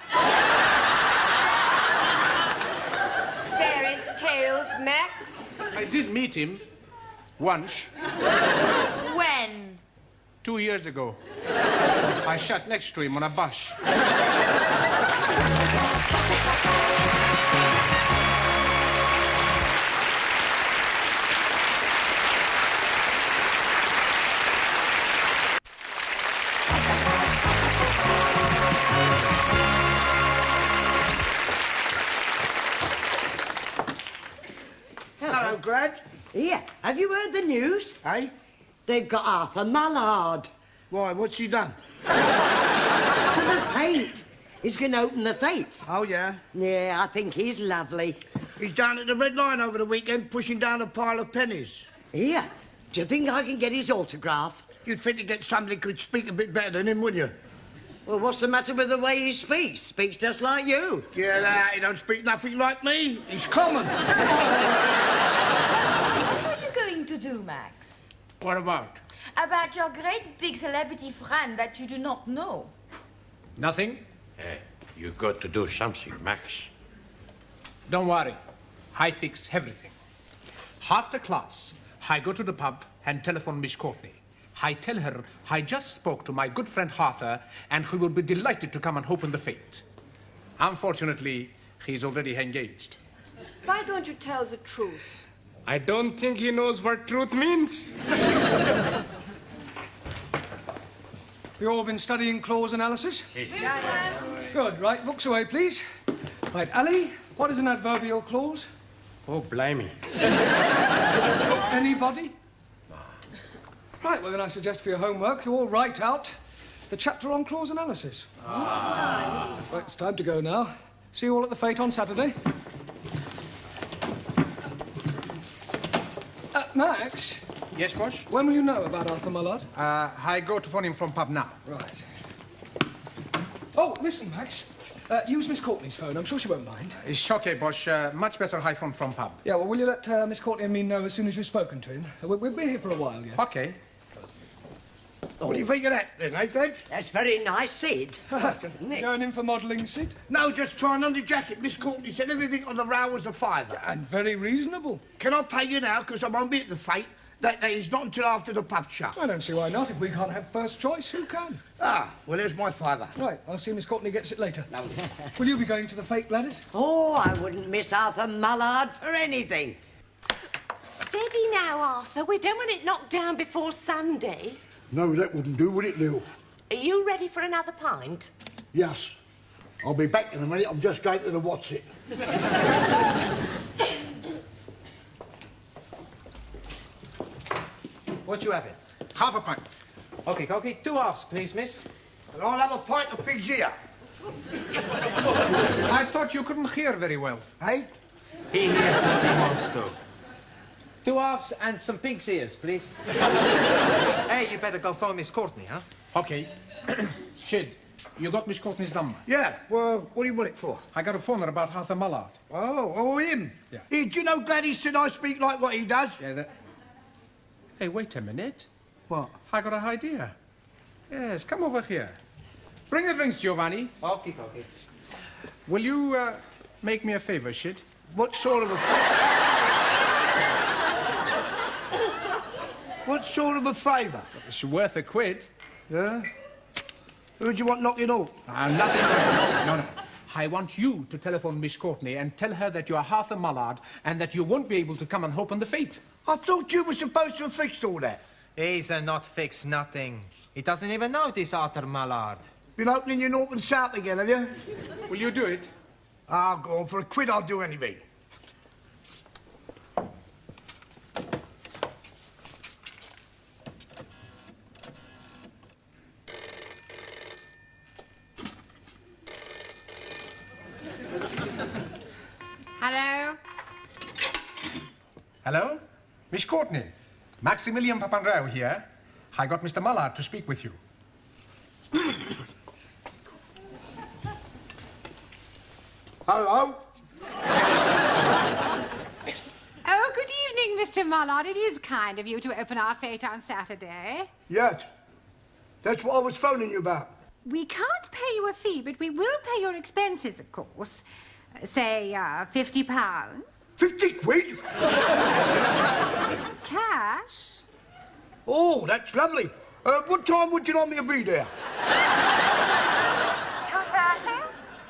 Fairies' tales, Max. I did meet him once. When? 2 years ago. I sat next to him on a bus. Hello, Grad. Here, have you heard the news? Eh? They've got Arthur Mullard. Why, what's he done? For the fate. He's going to open the fate. Oh, yeah? Yeah, I think he's lovely. He's down at the Red Lion over the weekend pushing down a pile of pennies. Here, do you think I can get his autograph? You'd think to get somebody who could speak a bit better than him, wouldn't you? Well, what's the matter with the way he speaks? Speaks just like you. Yeah, he don't speak nothing like me. He's common. What are you going to do, Max? What about? About your great big celebrity friend that you do not know. Nothing? Hey, you got to do something, Max. Don't worry. I fix everything. After class, I go to the pub and telephone Miss Courtney. I tell her I just spoke to my good friend Arthur and he will be delighted to come and open the fate. Unfortunately, he's already engaged. Why don't you tell the truth? I don't think he knows what truth means. You all been studying clause analysis? Good. Right, books away, please. Right, Ali, what is an adverbial clause? Oh, blimey. Anybody? Right, well, then I suggest for your homework you all write out the chapter on clause analysis. Right, it's time to go now. See you all at the fete on Saturday. Max? Yes, boss? When will you know about Arthur Mullard? I go to phone him from pub now. Right. Oh, listen, Max. Use Miss Courtney's phone. I'm sure she won't mind. It's okay, boss. Much better iPhone from pub. Yeah, well, will you let Miss Courtney and me know as soon as you've spoken to him? We'll be here for a while, yeah. Okay. What do you think of that, then, eh, Glenn? That's very nice, Sid. Going in for modelling, Sid? No, just trying on the jacket. Miss Courtney said everything on the row was a fiver. And very reasonable. Can I pay you now, because I won't be at the fete? That is not until after the pub shut. I don't see why not. If we can't have first choice, who can? Ah, well, there's my fiver. Right, I'll see Miss Courtney gets it later. No. Will you be going to the fete, Gladys? Oh, I wouldn't miss Arthur Mullard for anything. Steady now, Arthur. We don't want it knocked down before Sunday. No, that wouldn't do, would it, Lil? Are you ready for another pint? Yes. I'll be back in a minute. I'm just going to the what's it. What you having? Half a pint. Okay, Cocky. 2 halves, please, miss. And I'll have a pint of pig's ear. I thought you couldn't hear very well. Hey? He hears what he wants to. 2 halves and some pig's ears, please. Hey, you better go phone Miss Courtney, huh? Okay. Shid, you got Miss Courtney's number? Yeah, well, what do you want it for? I got a phone her about Arthur Mullard. Oh, him? Yeah. Hey, do you know Gladys said I speak like what he does? Yeah, that... Hey, wait a minute. What? I got an idea. Yes, come over here. Bring the drinks, Giovanni. Okay. Will you, make me a favor, Shid? What sort of a favour? What sort of a favour? It's worth a quid. Yeah? Who do you want knocking off? Nothing like that. No. I want you to telephone Miss Courtney and tell her that you are Arthur Mullard and that you won't be able to come and help on the fete. I thought you were supposed to have fixed all that. He's not fixed nothing. He doesn't even know this Arthur Mullard. Been opening your North and South again, have you? Will you do it? Ah, go on. For a quid, I'll do anything. Hello? Hello? Miss Courtney. Maximilian Papandreou here. I got Mr. Mullard to speak with you. Hello? Oh, good evening, Mr. Mullard. It is kind of you to open our fete on Saturday. Yes. That's what I was phoning you about. We can't pay you a fee, but we will pay your expenses, of course. Say, £50. 50 quid? Cash? Oh, that's lovely. What time would you like me to be there?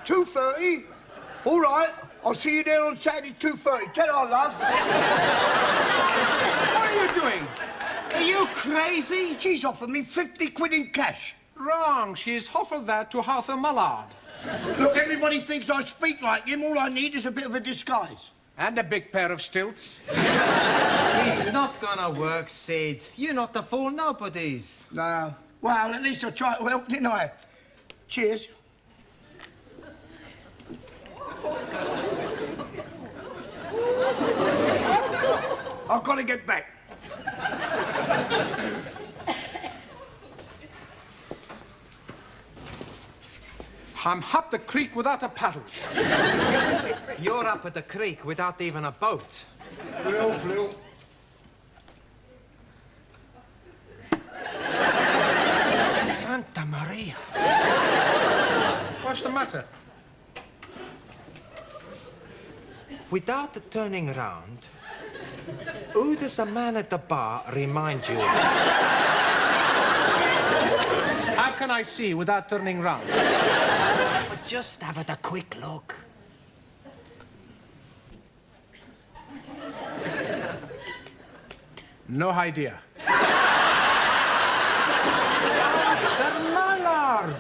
2:30? 2:30? All right. I'll see you there on Saturday, 2:30. Tell her, love. What are you doing? Are you crazy? She's offered me 50 quid in cash. Wrong. She's offered that to Arthur Mullard. Look, everybody thinks I speak like him. All I need is a bit of a disguise. And a big pair of stilts. It's not gonna work, Sid. You're not the fool nobodies. No. Well, at least I tried to help, didn't I? Cheers. I've got to get back. I'm up the creek without a paddle. You're up at the creek without even a boat. Blue. Santa Maria. What's the matter? Without turning around, who does the man at the bar remind you of? How can I see without turning round? Just have a quick look. No idea. The Mullard!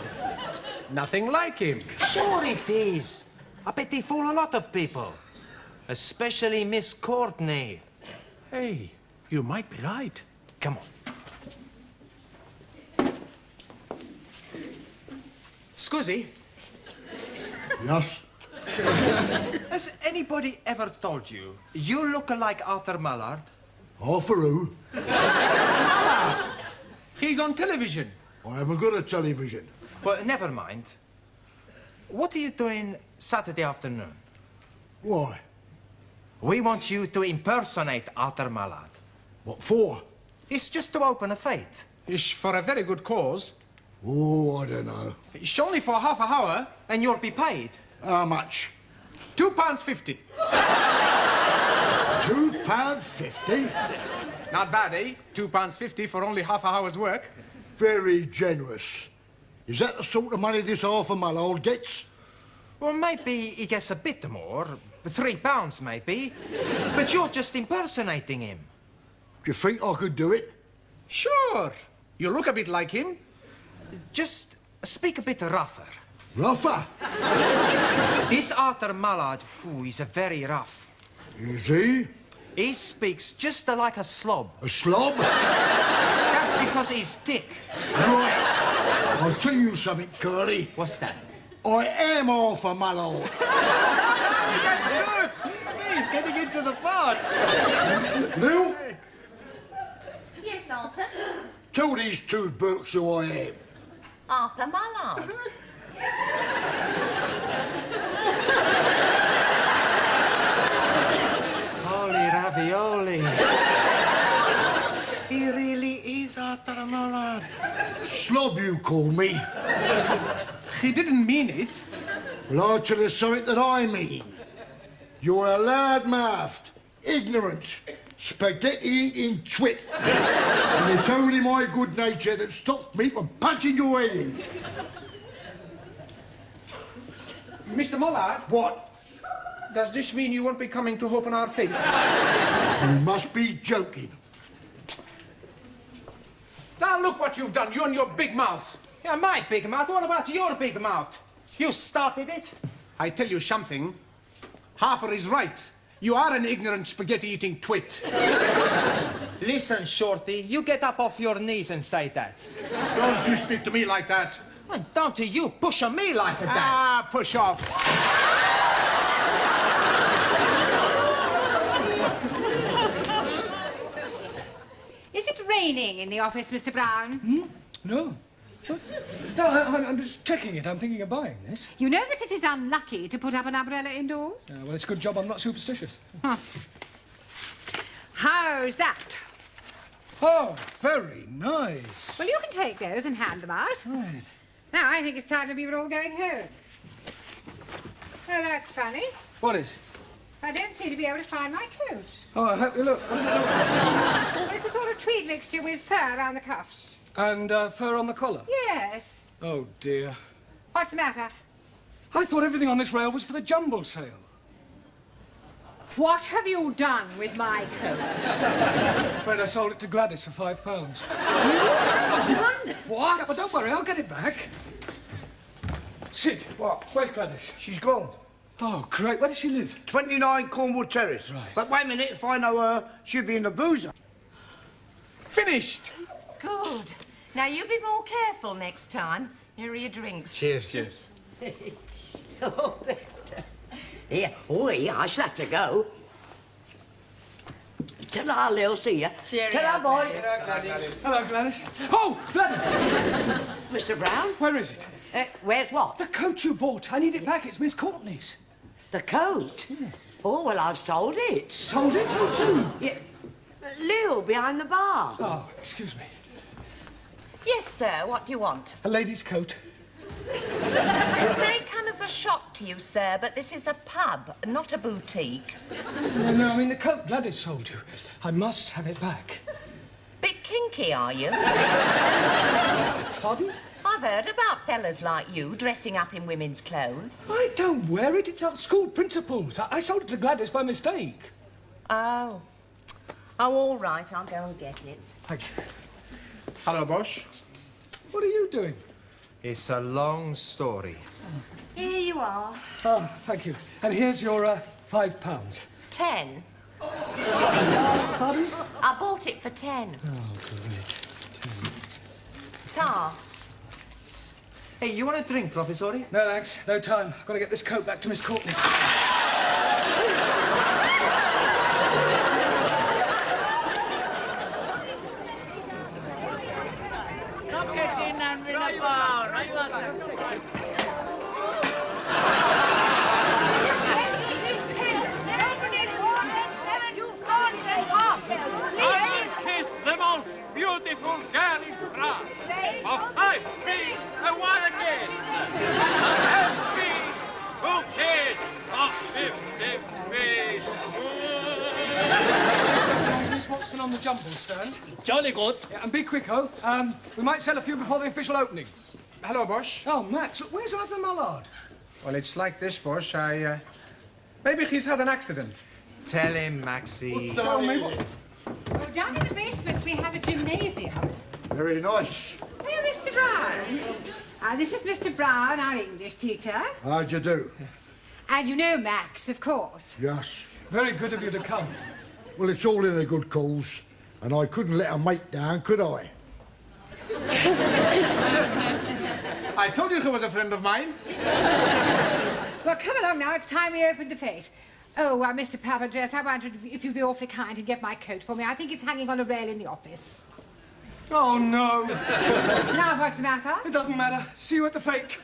Nothing like him. Sure it is. I bet he fool a lot of people. Especially Miss Courtney. Hey, you might be right. Come on. Scusi? Yes? Has anybody ever told you you look like Arthur Mullard? Arthur who? He's on television. I haven't got a television. Well, never mind. what are you doing Saturday afternoon? Why? We want you to impersonate Arthur Mallard. What for? It's just to open a fete. It's for a very good cause. Oh, I don't know. It's only for half an hour. And you'll be paid. How much? £2.50. £2.50? Not bad, eh? £2.50 for only half an hour's work. Very generous. Is that the sort of money this Arthur Mallard gets? Well, maybe he gets a bit more. £3 maybe. But you're just impersonating him. Do you think I could do it? Sure. You look a bit like him. Just speak a bit rougher. Rougher? This Arthur Mallard, he's a very rough. Is he? He speaks just like a slob. A slob? That's because he's thick. Right. I'll tell you something, Curly. What's that? I am Arthur Mallard. That's good. He's getting into the parts. Lil, Yes, Arthur. tell these two Burks who I am. Arthur Mallard. Holy ravioli. He really is Arthur Mallard. Slob, you call me. He didn't mean it. Well, I'll tell you something that I mean. You're a loud-mouthed, ignorant, spaghetti-eating twit. And it's only my good nature that stops me from punching your head in. Mr. Mallard? What? Does this mean you won't be coming to open our fete? You must be joking. Now look what you've done, you and your big mouth. Yeah, my big mouth. What about your big mouth? You started it. I tell you something. Harper is right. You are an ignorant spaghetti-eating twit. Listen, Shorty, you get up off your knees and say that. Don't you speak to me like that. And don't you push on me like that. Ah, push off. Is it raining in the office, Mr. Brown? No. No, I'm just checking it. I'm thinking of buying this. You know that it is unlucky to put up an umbrella indoors? Well, it's a good job I'm not superstitious. Huh. How's that? Oh, very nice. Well, you can take those and hand them out. Right. Now, I think it's time that we were all going home. Oh, that's funny. What is? I don't seem to be able to find my coat. Oh, look. What does it look like? Well, it's a sort of tweed mixture with fur around the cuffs. And fur on the collar? Yes. Oh, dear. What's the matter? I thought everything on this rail was for the jumble sale. What have you done with my coat? I'm afraid I sold it to Gladys for £5. Done what? Yeah, but don't worry, I'll get it back. Sid, What? where's Gladys? She's gone. Oh, great. Where does she live? 29 Cornwall Terrace. Right. But wait a minute, if I know her, she'll be in the boozer. Finished! Good. Now you be more careful next time. Here are your drinks. Cheers. Cheers. Yeah, I shall have to go. Ta-ra, Lil, see ya. Cheerio, Ta-ra, boys. Hello, Gladys. Oh, Gladys! Mr. Brown? Where is it? Where's what? The coat you bought. I need it back. It's Miss Courtney's. The coat? Oh, well, I've sold it. Sold it? You too? Yeah. Lil, behind the bar. Oh, excuse me. Yes, sir. What do you want? A lady's coat. This may come as a shock to you, sir, but this is a pub, not a boutique. No, I mean the coat Gladys sold you. I must have it back. Bit kinky, are you? Pardon? I've heard about fellas like you dressing up in women's clothes. I don't wear it. It's our school principal's. I sold it to Gladys by mistake. Oh. Oh, all right. I'll go and get it. Thanks. Hello, boss. What are you doing? It's a long story. Here you are. Oh, thank you. And here's your £5. 10. Pardon? I bought it for 10. Oh, great. Tar. Hey, you want a drink, Professori? No, thanks. No time. I've got to get this coat back to Miss Courtney. on the jumble stand. Jolly good. Yeah, and be quick, oh. We might sell a few before the official opening. Hello, boss. Oh, Max, where's Arthur Mullard? Well, it's like this, boss. Maybe he's had an accident. Tell him, Maxie. Tell me what... Oh, down in the basement we have a gymnasium. Very nice. Oh, Mr. Brown. This is Mr. Brown, our English teacher. How'd you do? And you know Max, of course. Yes. Very good of you to come. Well, it's all in a good cause, and I couldn't let a mate down, could I? I told you he was a friend of mine. Well, come along now. It's time we opened the fete. Oh, Mr. Papandreou, I wondered if you'd be awfully kind and get my coat for me. I think it's hanging on a rail in the office. Oh, no. Now, what's the matter? It doesn't matter. See you at the fete.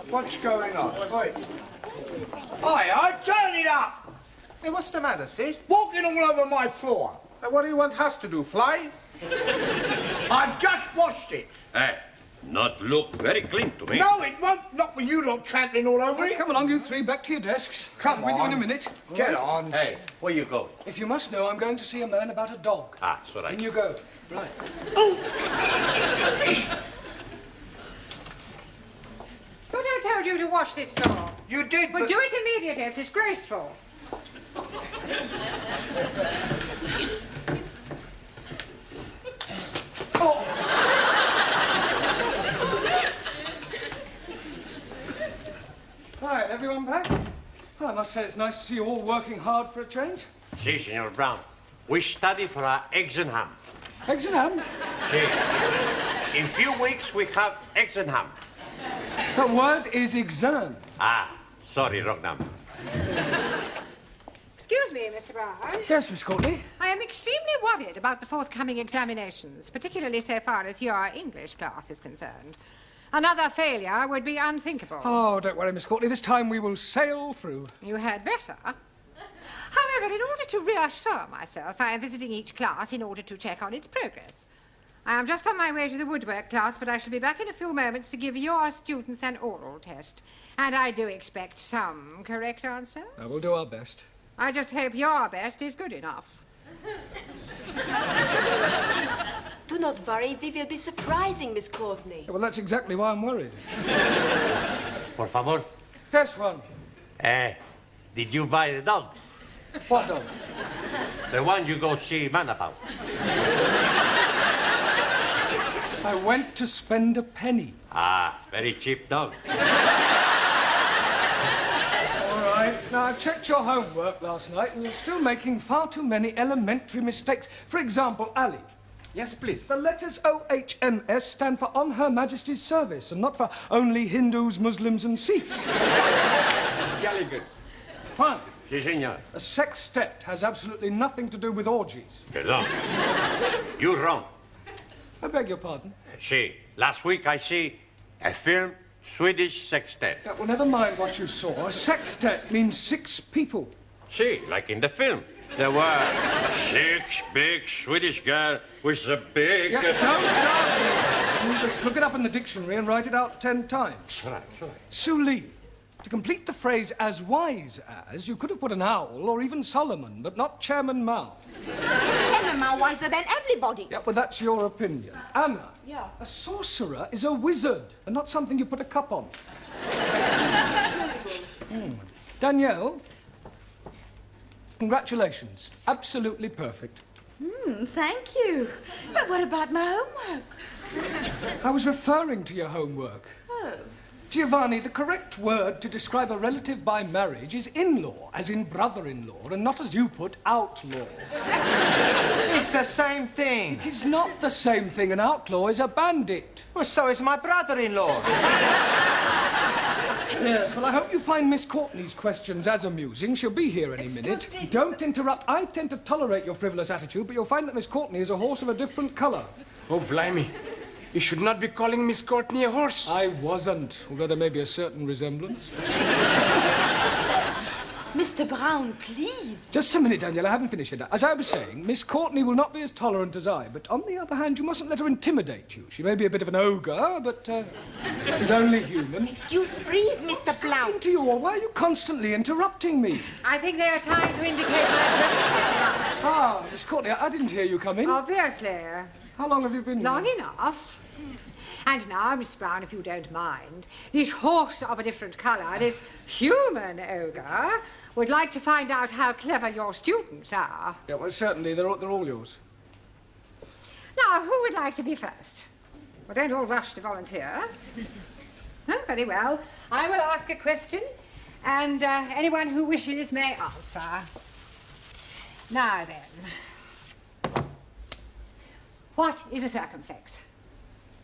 What's going on? Wait. Hi, turn it up! Hey, what's the matter, Sid? Walking all over my floor. What do you want us to do, fly? I've just washed it. Hey, not look very clean to me. No, it won't. Not with you lot trampling all over it. Come along, you three, back to your desks. Come I'll be with you in on. a minute. Get All right? on. Hey, where you go? If you must know, I'm going to see a man about a dog. Ah, it's all right. In you go. Right. But I told you to wash this floor. You did, Well, but... do it immediately. It's disgraceful. Right, everyone back? Well, I must say it's nice to see you all working hard for a change. Si, Senor Brown. We study for our eggs and ham. Eggs and ham? Si. In few weeks, we have eggs and ham. The word is exam. Ah, sorry, wrong number. Excuse me, Mr. Brown. Yes, Miss Courtney? I am extremely worried about the forthcoming examinations, particularly so far as your English class is concerned. Another failure would be unthinkable. Oh, don't worry, Miss Courtney. This time we will sail through. You had better. However, in order to reassure myself, I am visiting each class in order to check on its progress. I am just on my way to the woodwork class, but I shall be back in a few moments to give your students an oral test. And I do expect some correct answers. We'll do our best. I just hope your best is good enough. Do not worry, we will be surprising Miss Courtney. Well, that's exactly why I'm worried. Por favor. Yes, one. Did you buy the dog? What dog? The one you go see man about. I went to spend a penny. Ah, very cheap dog. All right. Now, I checked your homework last night, and you're still making far too many elementary mistakes. For example, Ali. Yes, please. The letters OHMS stand for On Her Majesty's Service, and not for only Hindus, Muslims, and Sikhs. Jolly good. Fine. Si, senor. A sextet has absolutely nothing to do with orgies. Perdón. You're wrong. I beg your pardon. See, last week I see a film, Swedish sextet. Yeah, well, never mind what you saw. A sextet means 6 people. See, like in the film. There were 6 big Swedish girls with a big... Yeah, don't just look it up in the dictionary and write it out 10 times. Right. Sue Lee. To complete the phrase as wise as, you could have put an owl or even Solomon, but not Chairman Mao. Chairman Mao wiser than everybody. Yeah, well, that's your opinion. Anna. Yeah. A sorcerer is a wizard, and not something you put a cup on. Danielle. Congratulations. Absolutely perfect. Thank you. But what about my homework? I was referring to your homework. Oh. Giovanni, the correct word to describe a relative by marriage is in-law, as in brother-in-law, and not as you put, outlaw. It's the same thing. It is not the same thing. An outlaw is a bandit. Well, so is my brother-in-law. Yes, well, I hope you find Miss Courtney's questions as amusing. She'll be here any minute. Excuse me. Don't interrupt. I tend to tolerate your frivolous attitude, but you'll find that Miss Courtney is a horse of a different colour. Oh, blimey. You should not be calling Miss Courtney a horse. I wasn't, although there may be a certain resemblance. Mr. Brown, please. Just a minute, Daniel, I haven't finished yet. As I was saying, Miss Courtney will not be as tolerant as I, but on the other hand, you mustn't let her intimidate you. She may be a bit of an ogre, but she's only human. Excuse, please, Mr. Brown. Speaking to you all, why are you constantly interrupting me? I think they are trying to indicate my presence. Ah, Miss Courtney, I didn't hear you come in. Obviously. How long have you been here? Long enough. And now, Mr. Brown, if you don't mind, this horse of a different colour, this human ogre, would like to find out how clever your students are. Yeah, well, certainly, they're all yours. Now, who would like to be first? Well, don't all rush to volunteer. Oh, very well. I will ask a question, and anyone who wishes may answer. Now then, what is a circumflex?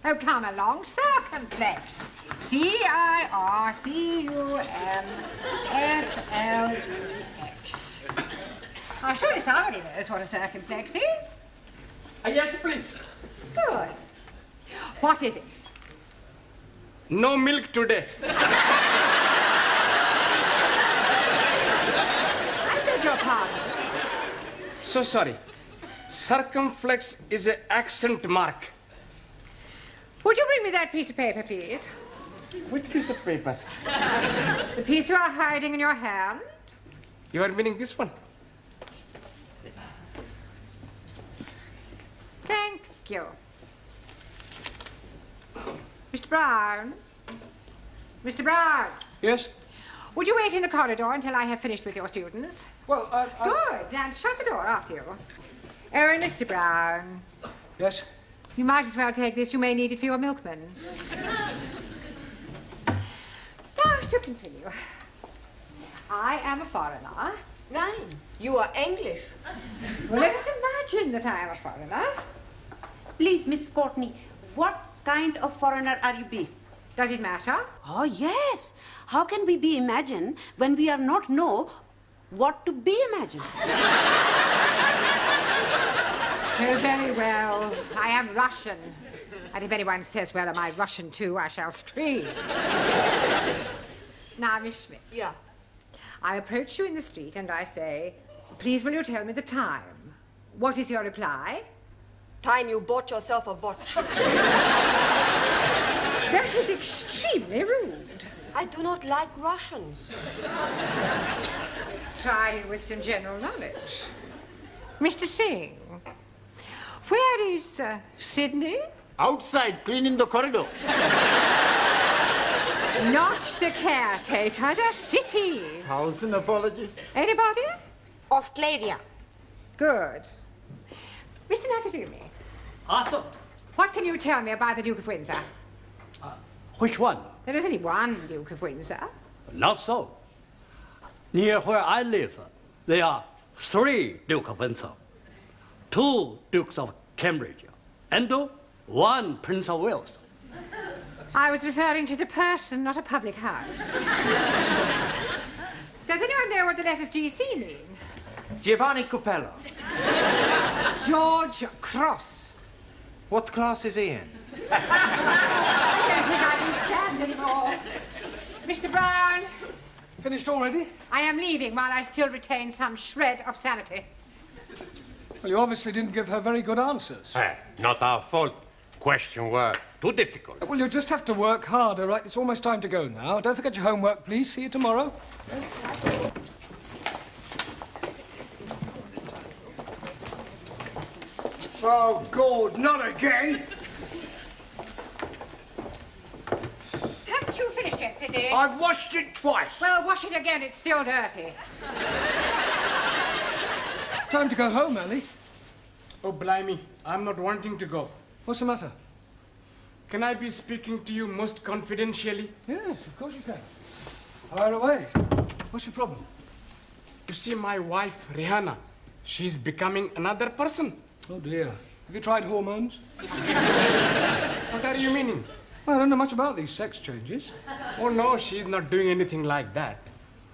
Oh, come along, circumflex. C-I-R-C-U-M-F-L-E-X. I'm sure somebody knows what a circumflex is. Yes, please. Good. What is it? No milk today. I beg your pardon. So sorry. Circumflex is an accent mark. Would you bring me that piece of paper, please? Which piece of paper? The piece you are hiding in your hand? You are meaning this one? Thank you. Mr. Brown? Mr. Brown? Yes? Would you wait in the corridor until I have finished with your students? Well, Good, and shut the door after you. Oh, and Mr. Brown. Yes? You might as well take this. You may need it for your milkman. Now, to continue. I am a foreigner. Nein, you are English. Well, let us imagine that I am a foreigner. Please, Miss Courtney, what kind of foreigner are you be? Does it matter? Oh, yes. How can we be imagine when we are not know what to be imagined? Oh, very well. I am Russian. And if anyone says, well, am I Russian too, I shall scream. Now, Miss Schmidt. Yeah. I approach you in the street and I say, please will you tell me the time? What is your reply? Time you bought yourself a watch. That is extremely rude. I do not like Russians. Let's try it with some general knowledge. Mr. Singh, where is Sydney? Outside, cleaning the corridor. Not the caretaker, the city. 1,000 apologies. Anybody? Australia. Good. Mr. Nakazumi. Awesome. What can you tell me about the Duke of Windsor? Which one? There is only one Duke of Windsor. Not so. Near where I live, there are 3 Duke of Windsor, 2 Dukes of Cambridge, and 1 Prince of Wales. I was referring to the person, not a public house. Does anyone know what the letters GC mean? Giovanni Cupello. George Cross. What class is he in? I don't think I can stand anymore. Mr. Brown. Finished already? I am leaving while I still retain some shred of sanity. Well, you obviously didn't give her very good answers. Not our fault. Questions were too difficult. Well, you'll just have to work harder, right? It's almost time to go now. Don't forget your homework, please. See you tomorrow. Oh, God, not again! Haven't you finished yet, Sidney? I've washed it twice. Well, wash it again. It's still dirty. Time to go home, Ali. Oh, blimey, I'm not wanting to go. What's the matter? Can I be speaking to you most confidentially? Yes, of course you can. Fire away. What's your problem? You see, my wife, Rihanna, she's becoming another person. Oh, dear. Have you tried hormones? What are you meaning? Well, I don't know much about these sex changes. Oh, no, she's not doing anything like that.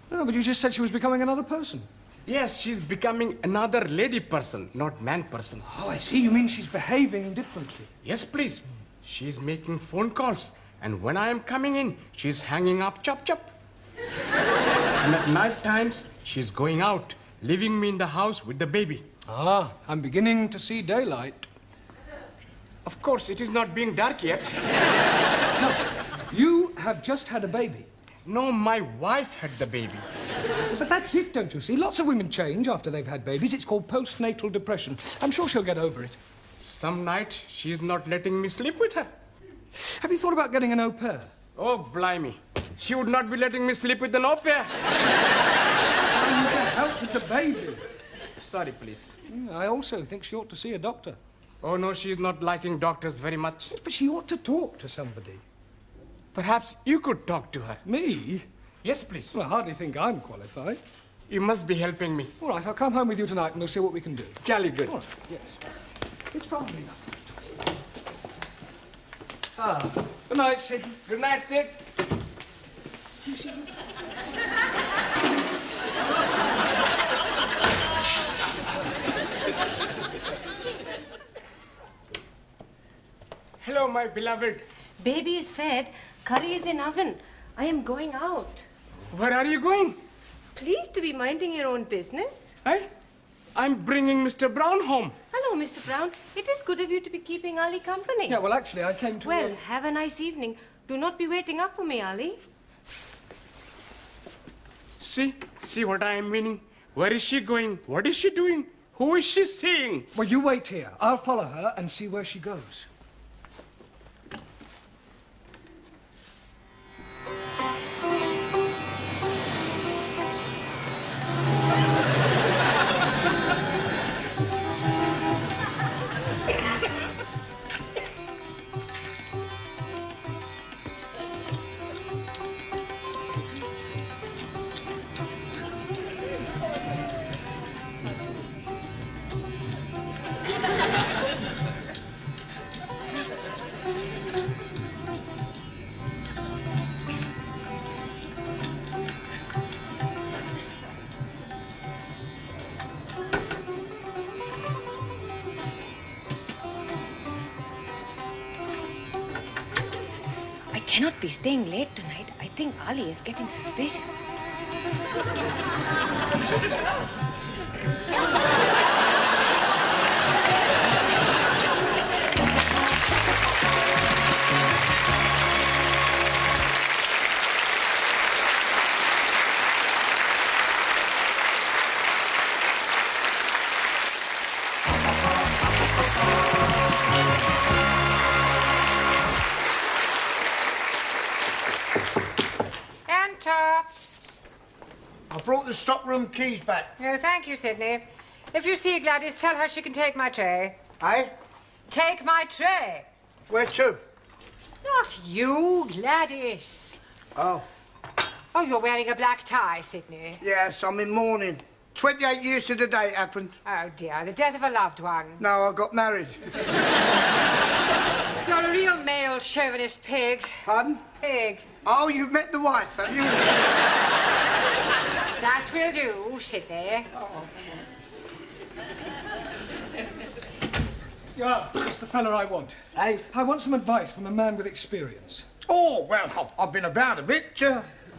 No, but you just said she was becoming another person. Yes, she's becoming another lady person, not man person. Oh, I see. You mean she's behaving differently? Yes, please. She's making phone calls, and when I am coming in, she's hanging up chop chop. And at night times, she's going out, leaving me in the house with the baby. Ah, I'm beginning to see daylight. Of course, it is not being dark yet. No, you have just had a baby. No, my wife had the baby. But that's it, don't you see? Lots of women change after they've had babies. It's called postnatal depression. I'm sure she'll get over it. Some night, she's not letting me sleep with her. Have you thought about getting an au pair? Oh, blimey. She would not be letting me sleep with an au pair. I need to help with the baby. Sorry, please. I also think she ought to see a doctor. Oh, no, she's not liking doctors very much. But she ought to talk to somebody. Perhaps you could talk to her. Me? Yes, please. Well, I hardly think I'm qualified. You must be helping me. All right, I'll come home with you tonight and we'll see what we can do. Jolly good. All right, yes. It's probably nothing. Ah, good night, Sid. Good night, Sid. Hello, my beloved. Baby is fed. Curry is in oven. I am going out. Where are you going? Please to be minding your own business. Eh? I'm bringing Mr. Brown home. Hello, Mr. Brown. It is good of you to be keeping Ali company. Yeah, well, actually, I came to... Well, have a nice evening. Do not be waiting up for me, Ali. See what I am meaning? Where is she going? What is she doing? Who is she seeing? Well, you wait here. I'll follow her and see where she goes. I cannot be staying late tonight. I think Ali is getting suspicious. I brought the stockroom keys back. Oh, thank you, Sidney. If you see Gladys, tell her she can take my tray. Eh? Take my tray. Where to? Not you, Gladys. Oh. Oh, you're wearing a black tie, Sidney. Yes, I'm in mourning. 28 years to the day it happened. Oh, dear, the death of a loved one. No, I got married. You're a real male chauvinist pig. Pardon? Pig. Oh, you've met the wife, have you? That will do, Sidney. Yeah, just the fella I want. Hey? I want some advice from a man with experience. Oh, well, I've been about a bit.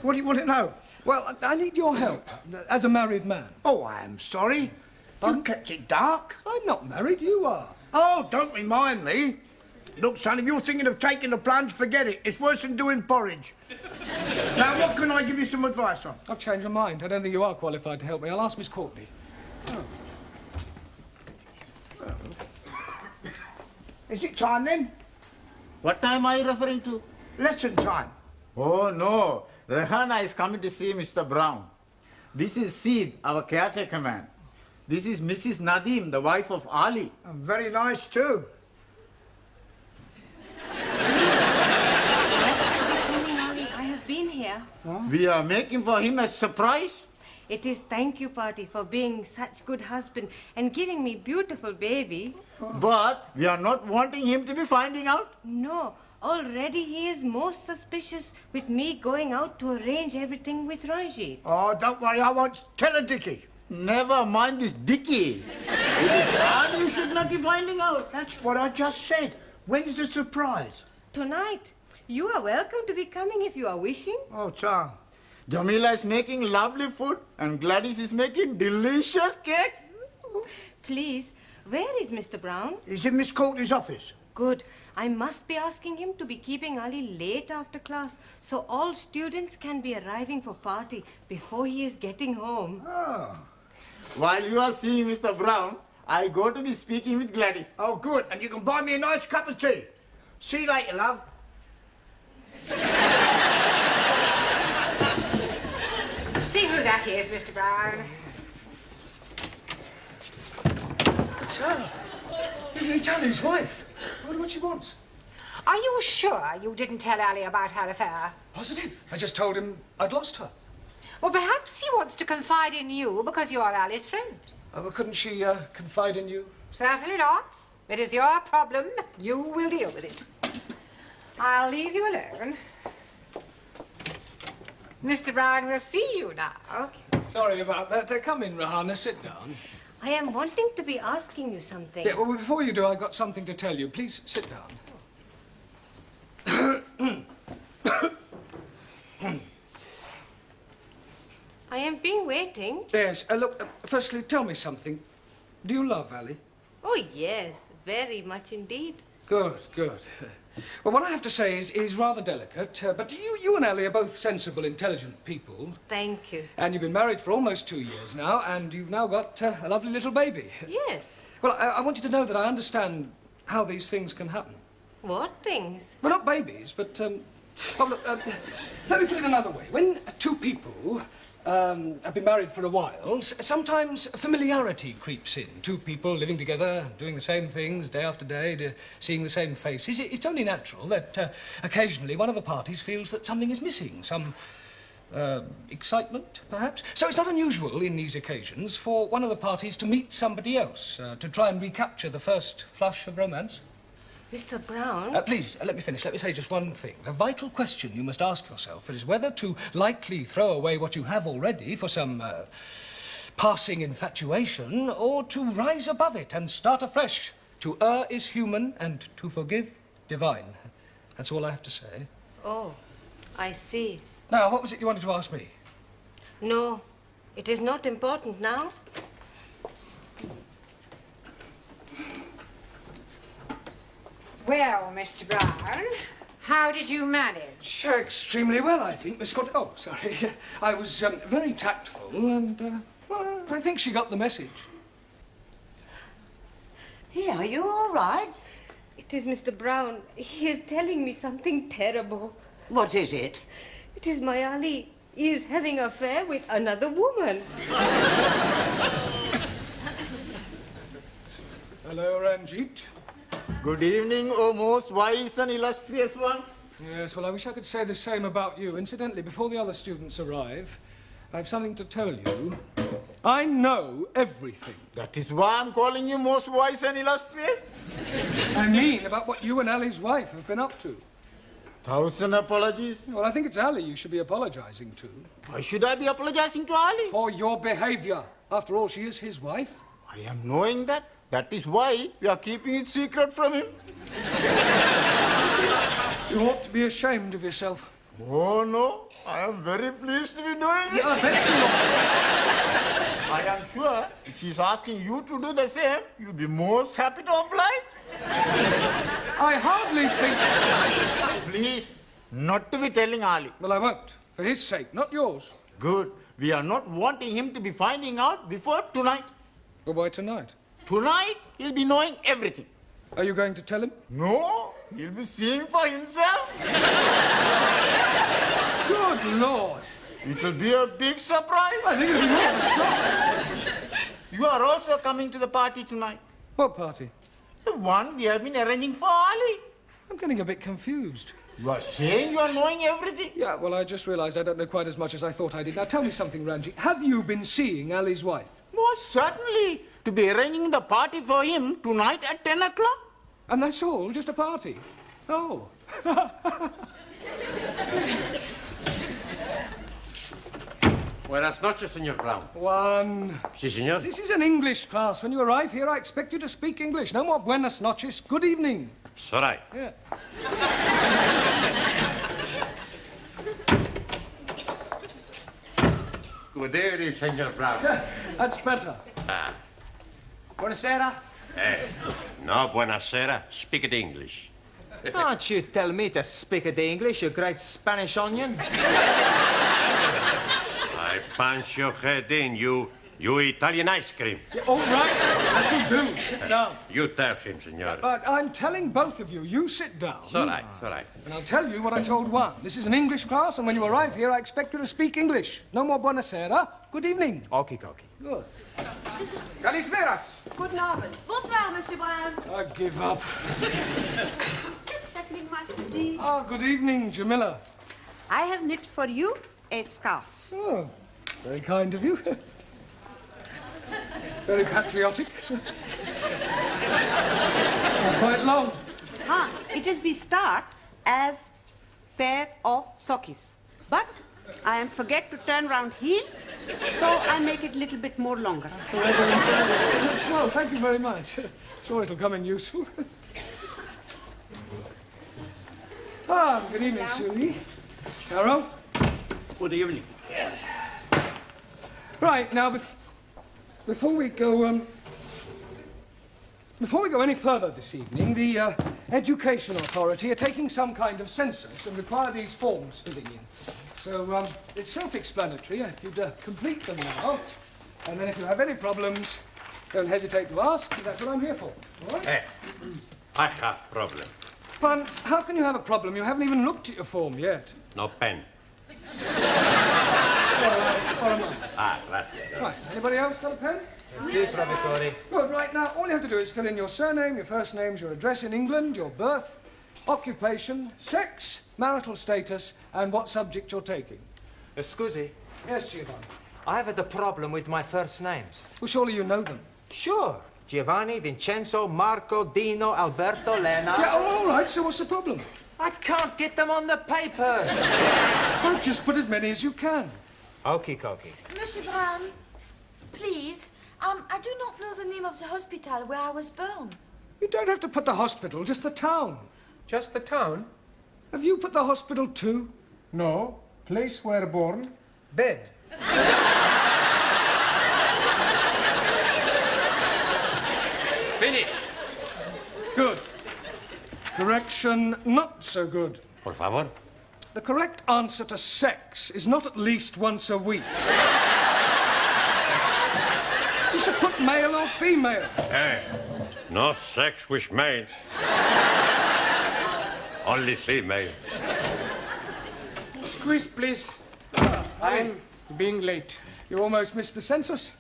What do you want to know? Well, I need your help as a married man. Oh, I am sorry. You kept it dark. I'm not married, you are. Oh, don't remind me. Look, son, if you're thinking of taking the plunge, forget it. It's worse than doing porridge. Now, what can I give you some advice on? I've changed my mind. I don't think you are qualified to help me. I'll ask Miss Courtney. Oh. Is it time then? What time are you referring to? Lesson time. Oh, no. Rehanna is coming to see Mr. Brown. This is Sid, our caretaker man. This is Mrs. Nadeem, the wife of Ali. Very nice, too. Ali, I have been here. We are making for him a surprise. It is thank you party for being such good husband and giving me beautiful baby. But we are not wanting him to be finding out. No, already he is most suspicious with me going out to arrange everything with Ranjit. Oh, don't worry, I won't tell a Dickie. Never mind this Dickie. It is Ali you should not be finding out. That's what I just said. When's the surprise? Tonight. You are welcome to be coming if you are wishing. Oh, Tom. Jamila is making lovely food and Gladys is making delicious cakes. Please, where is Mr. Brown? He's in Miss Courtney's office. Good. I must be asking him to be keeping Ali late after class so all students can be arriving for party before he is getting home. Oh. While you are seeing Mr. Brown, I go to be speaking with Gladys. Oh, good. And you can buy me a nice cup of tea. See you later, love. See who that is, Mr. Brown. It's her. It's Ali's wife. I wonder what she wants. Are you sure you didn't tell Ali about her affair? Positive. I just told him I'd lost her. Well, perhaps he wants to confide in you because you are Ali's friend. Oh, well, couldn't she confide in you? Certainly not. It is your problem. You will deal with it. I'll leave you alone. Mr. Brown will see you now. Sorry about that. Come in, Rahana. Sit down. I am wanting to be asking you something. Yeah, well, before you do, I've got something to tell you. Please sit down. I have been waiting. Yes. Look, firstly, tell me something. Do you love Ali? Oh, yes, very much indeed. Good, good. Well, what I have to say is rather delicate, but you and Ali are both sensible, intelligent people. Thank you. And you've been married for almost 2 years now, and you've now got a lovely little baby. Yes. Well, I want you to know that I understand how these things can happen. What things? Well, not babies, but, oh, look, let me put it another way. When two people have been married for a while, sometimes familiarity creeps in. Two people living together, doing the same things day after day, seeing the same faces. It's only natural that occasionally one of the parties feels that something is missing, some excitement, perhaps. So it's not unusual in these occasions for one of the parties to meet somebody else, to try and recapture the first flush of romance. Mr. Brown? Please, let me finish. Let me say just one thing. The vital question you must ask yourself is whether to lightly throw away what you have already for some passing infatuation, or to rise above it and start afresh. To err is human, and to forgive, divine. That's all I have to say. Oh, I see. Now, what was it you wanted to ask me? No, it is not important now. Well, Mr. Brown, how did you manage? Extremely well, I think, Miss Scott. Oh, sorry. I was very tactful, and well, I think she got the message. Yeah, are you all right? It is Mr. Brown. He is telling me something terrible. What is it? It is my Ali. He is having an affair with another woman. Hello, Ranjit. Good evening, O most wise and illustrious one. Yes, well, I wish I could say the same about you. Incidentally, before the other students arrive, I have something to tell you. I know everything. That is why I'm calling you most wise and illustrious. I mean about what you and Ali's wife have been up to. 1,000 apologies. Well, I think it's Ali you should be apologizing to. Why should I be apologizing to Ali? For your behavior. After all, she is his wife. I am knowing that. That is why we are keeping it secret from him. You ought to be ashamed of yourself. Oh, no. I am very pleased to be doing it. I bet you are. I am sure if she's asking you to do the same, you'll be most happy to oblige. I hardly think... Please, not to be telling Ali. Well, I won't. For his sake, not yours. Good. We are not wanting him to be finding out before tonight. Well, why tonight? Tonight, he'll be knowing everything. Are you going to tell him? No, he'll be seeing for himself. Good Lord. It will be a big surprise. I think it'll be more of a shock. You are also coming to the party tonight. What party? The one we have been arranging for Ali. I'm getting a bit confused. You are saying you are knowing everything? Yeah, well, I just realised I don't know quite as much as I thought I did. Now, tell me something, Ranji. Have you been seeing Ali's wife? Most certainly. To be arranging the party for him tonight at 10 o'clock. And that's all? Just a party? Oh. Buenas noches, Señor Brown. One. Sí, señor. This is an English class. When you arrive here, I expect you to speak English. No more buenas noches. Good evening. It's all right. Yeah. Good evening, Señor Brown. That's better. Ah. Buonasera. No, buenasera. Speak it English. Don't you tell me to speak the English, you great Spanish onion. I punch your head in, you Italian ice cream. Yeah, all right. That'll do. Sit down. You tell him, senor. But I'm telling both of you, you sit down. It's all right, it's all right. And I'll tell you what I told one. This is an English class, and when you arrive here, I expect you to speak English. No more buonasera. Good evening. Okie dokie. Good. Kalisperas. Guten Abend. Bonsoir, Monsieur Brown. I give up. Evening, Master G. Oh, good evening, Jamila. I have knit for you a scarf. Oh, very kind of you. Very patriotic. Quite long. It is be start as pair of sockies. But I am forget to turn round heel, so I make it little bit more longer. Well, thank you very much. Sure it'll come in useful. Good evening, Susie. Carol? Good evening. Yes. Right, now, before we go any further this evening, the Education Authority are taking some kind of census and require these forms filling in. So, it's self-explanatory if you'd complete them now. And then if you have any problems, don't hesitate to ask, because that's what I'm here for. All right? Hey, I have problem. Pan, how can you have a problem? You haven't even looked at your form yet. No pen. Right. Anybody else got a pen? Si, professore. Good, right, now, all you have to do is fill in your surname, your first names, your address in England, your birth, occupation, sex, marital status, and what subject you're taking. Scusi. Yes, Giovanni. I have a problem with my first names. Well, surely you know them. Sure. Giovanni, Vincenzo, Marco, Dino, Alberto, Lena. Yeah, all right, so what's the problem? I can't get them on the paper. Well, just put as many as you can. Okie dokie. Monsieur Brown, please, I do not know the name of the hospital where I was born. You don't have to put the hospital, just the town. Just the town? Have you put the hospital too? No. Place where born? Bed. Finish. Good. Correction, not so good. Por favor. The correct answer to sex is not at least once a week. You should put male or female. Hey, no sex with male. Only female. Squeeze, please. I'm being late. You almost missed the census.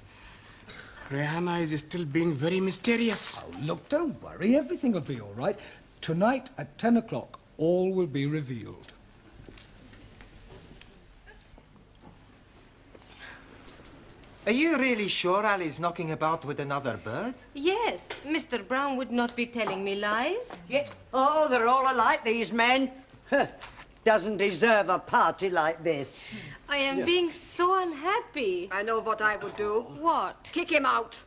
Rihanna is still being very mysterious. Oh, look, don't worry. Everything will be all right. Tonight at 10 o'clock, all will be revealed. Are you really sure Ali's knocking about with another bird? Yes, Mr. Brown would not be telling me lies. Yes. Oh, they're all alike, these men. Doesn't deserve a party like this. I am being so unhappy. I know what I would do. What? Kick him out.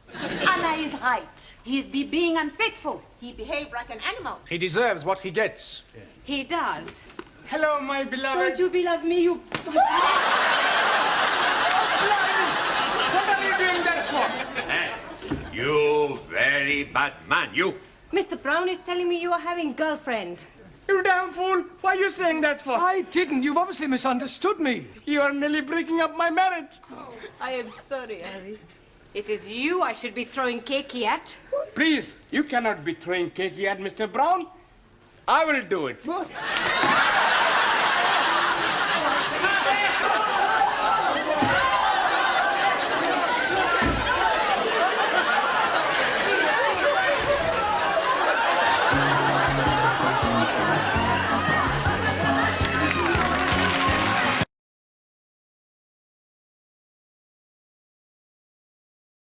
Anna is right. He is being unfaithful. He behaved like an animal. He deserves what he gets. He does. Hello, my beloved. Don't you beloved me, you... What are you doing that for? Hey, you very bad man, you. Mr. Brown is telling me you are having girlfriend. You damn fool. Why are you saying that for? I didn't. You've obviously misunderstood me. You are nearly breaking up my marriage. Oh, I am sorry, Ali. It is you I should be throwing cakey at. Please, you cannot be throwing cakey at Mr. Brown. I will do it. What?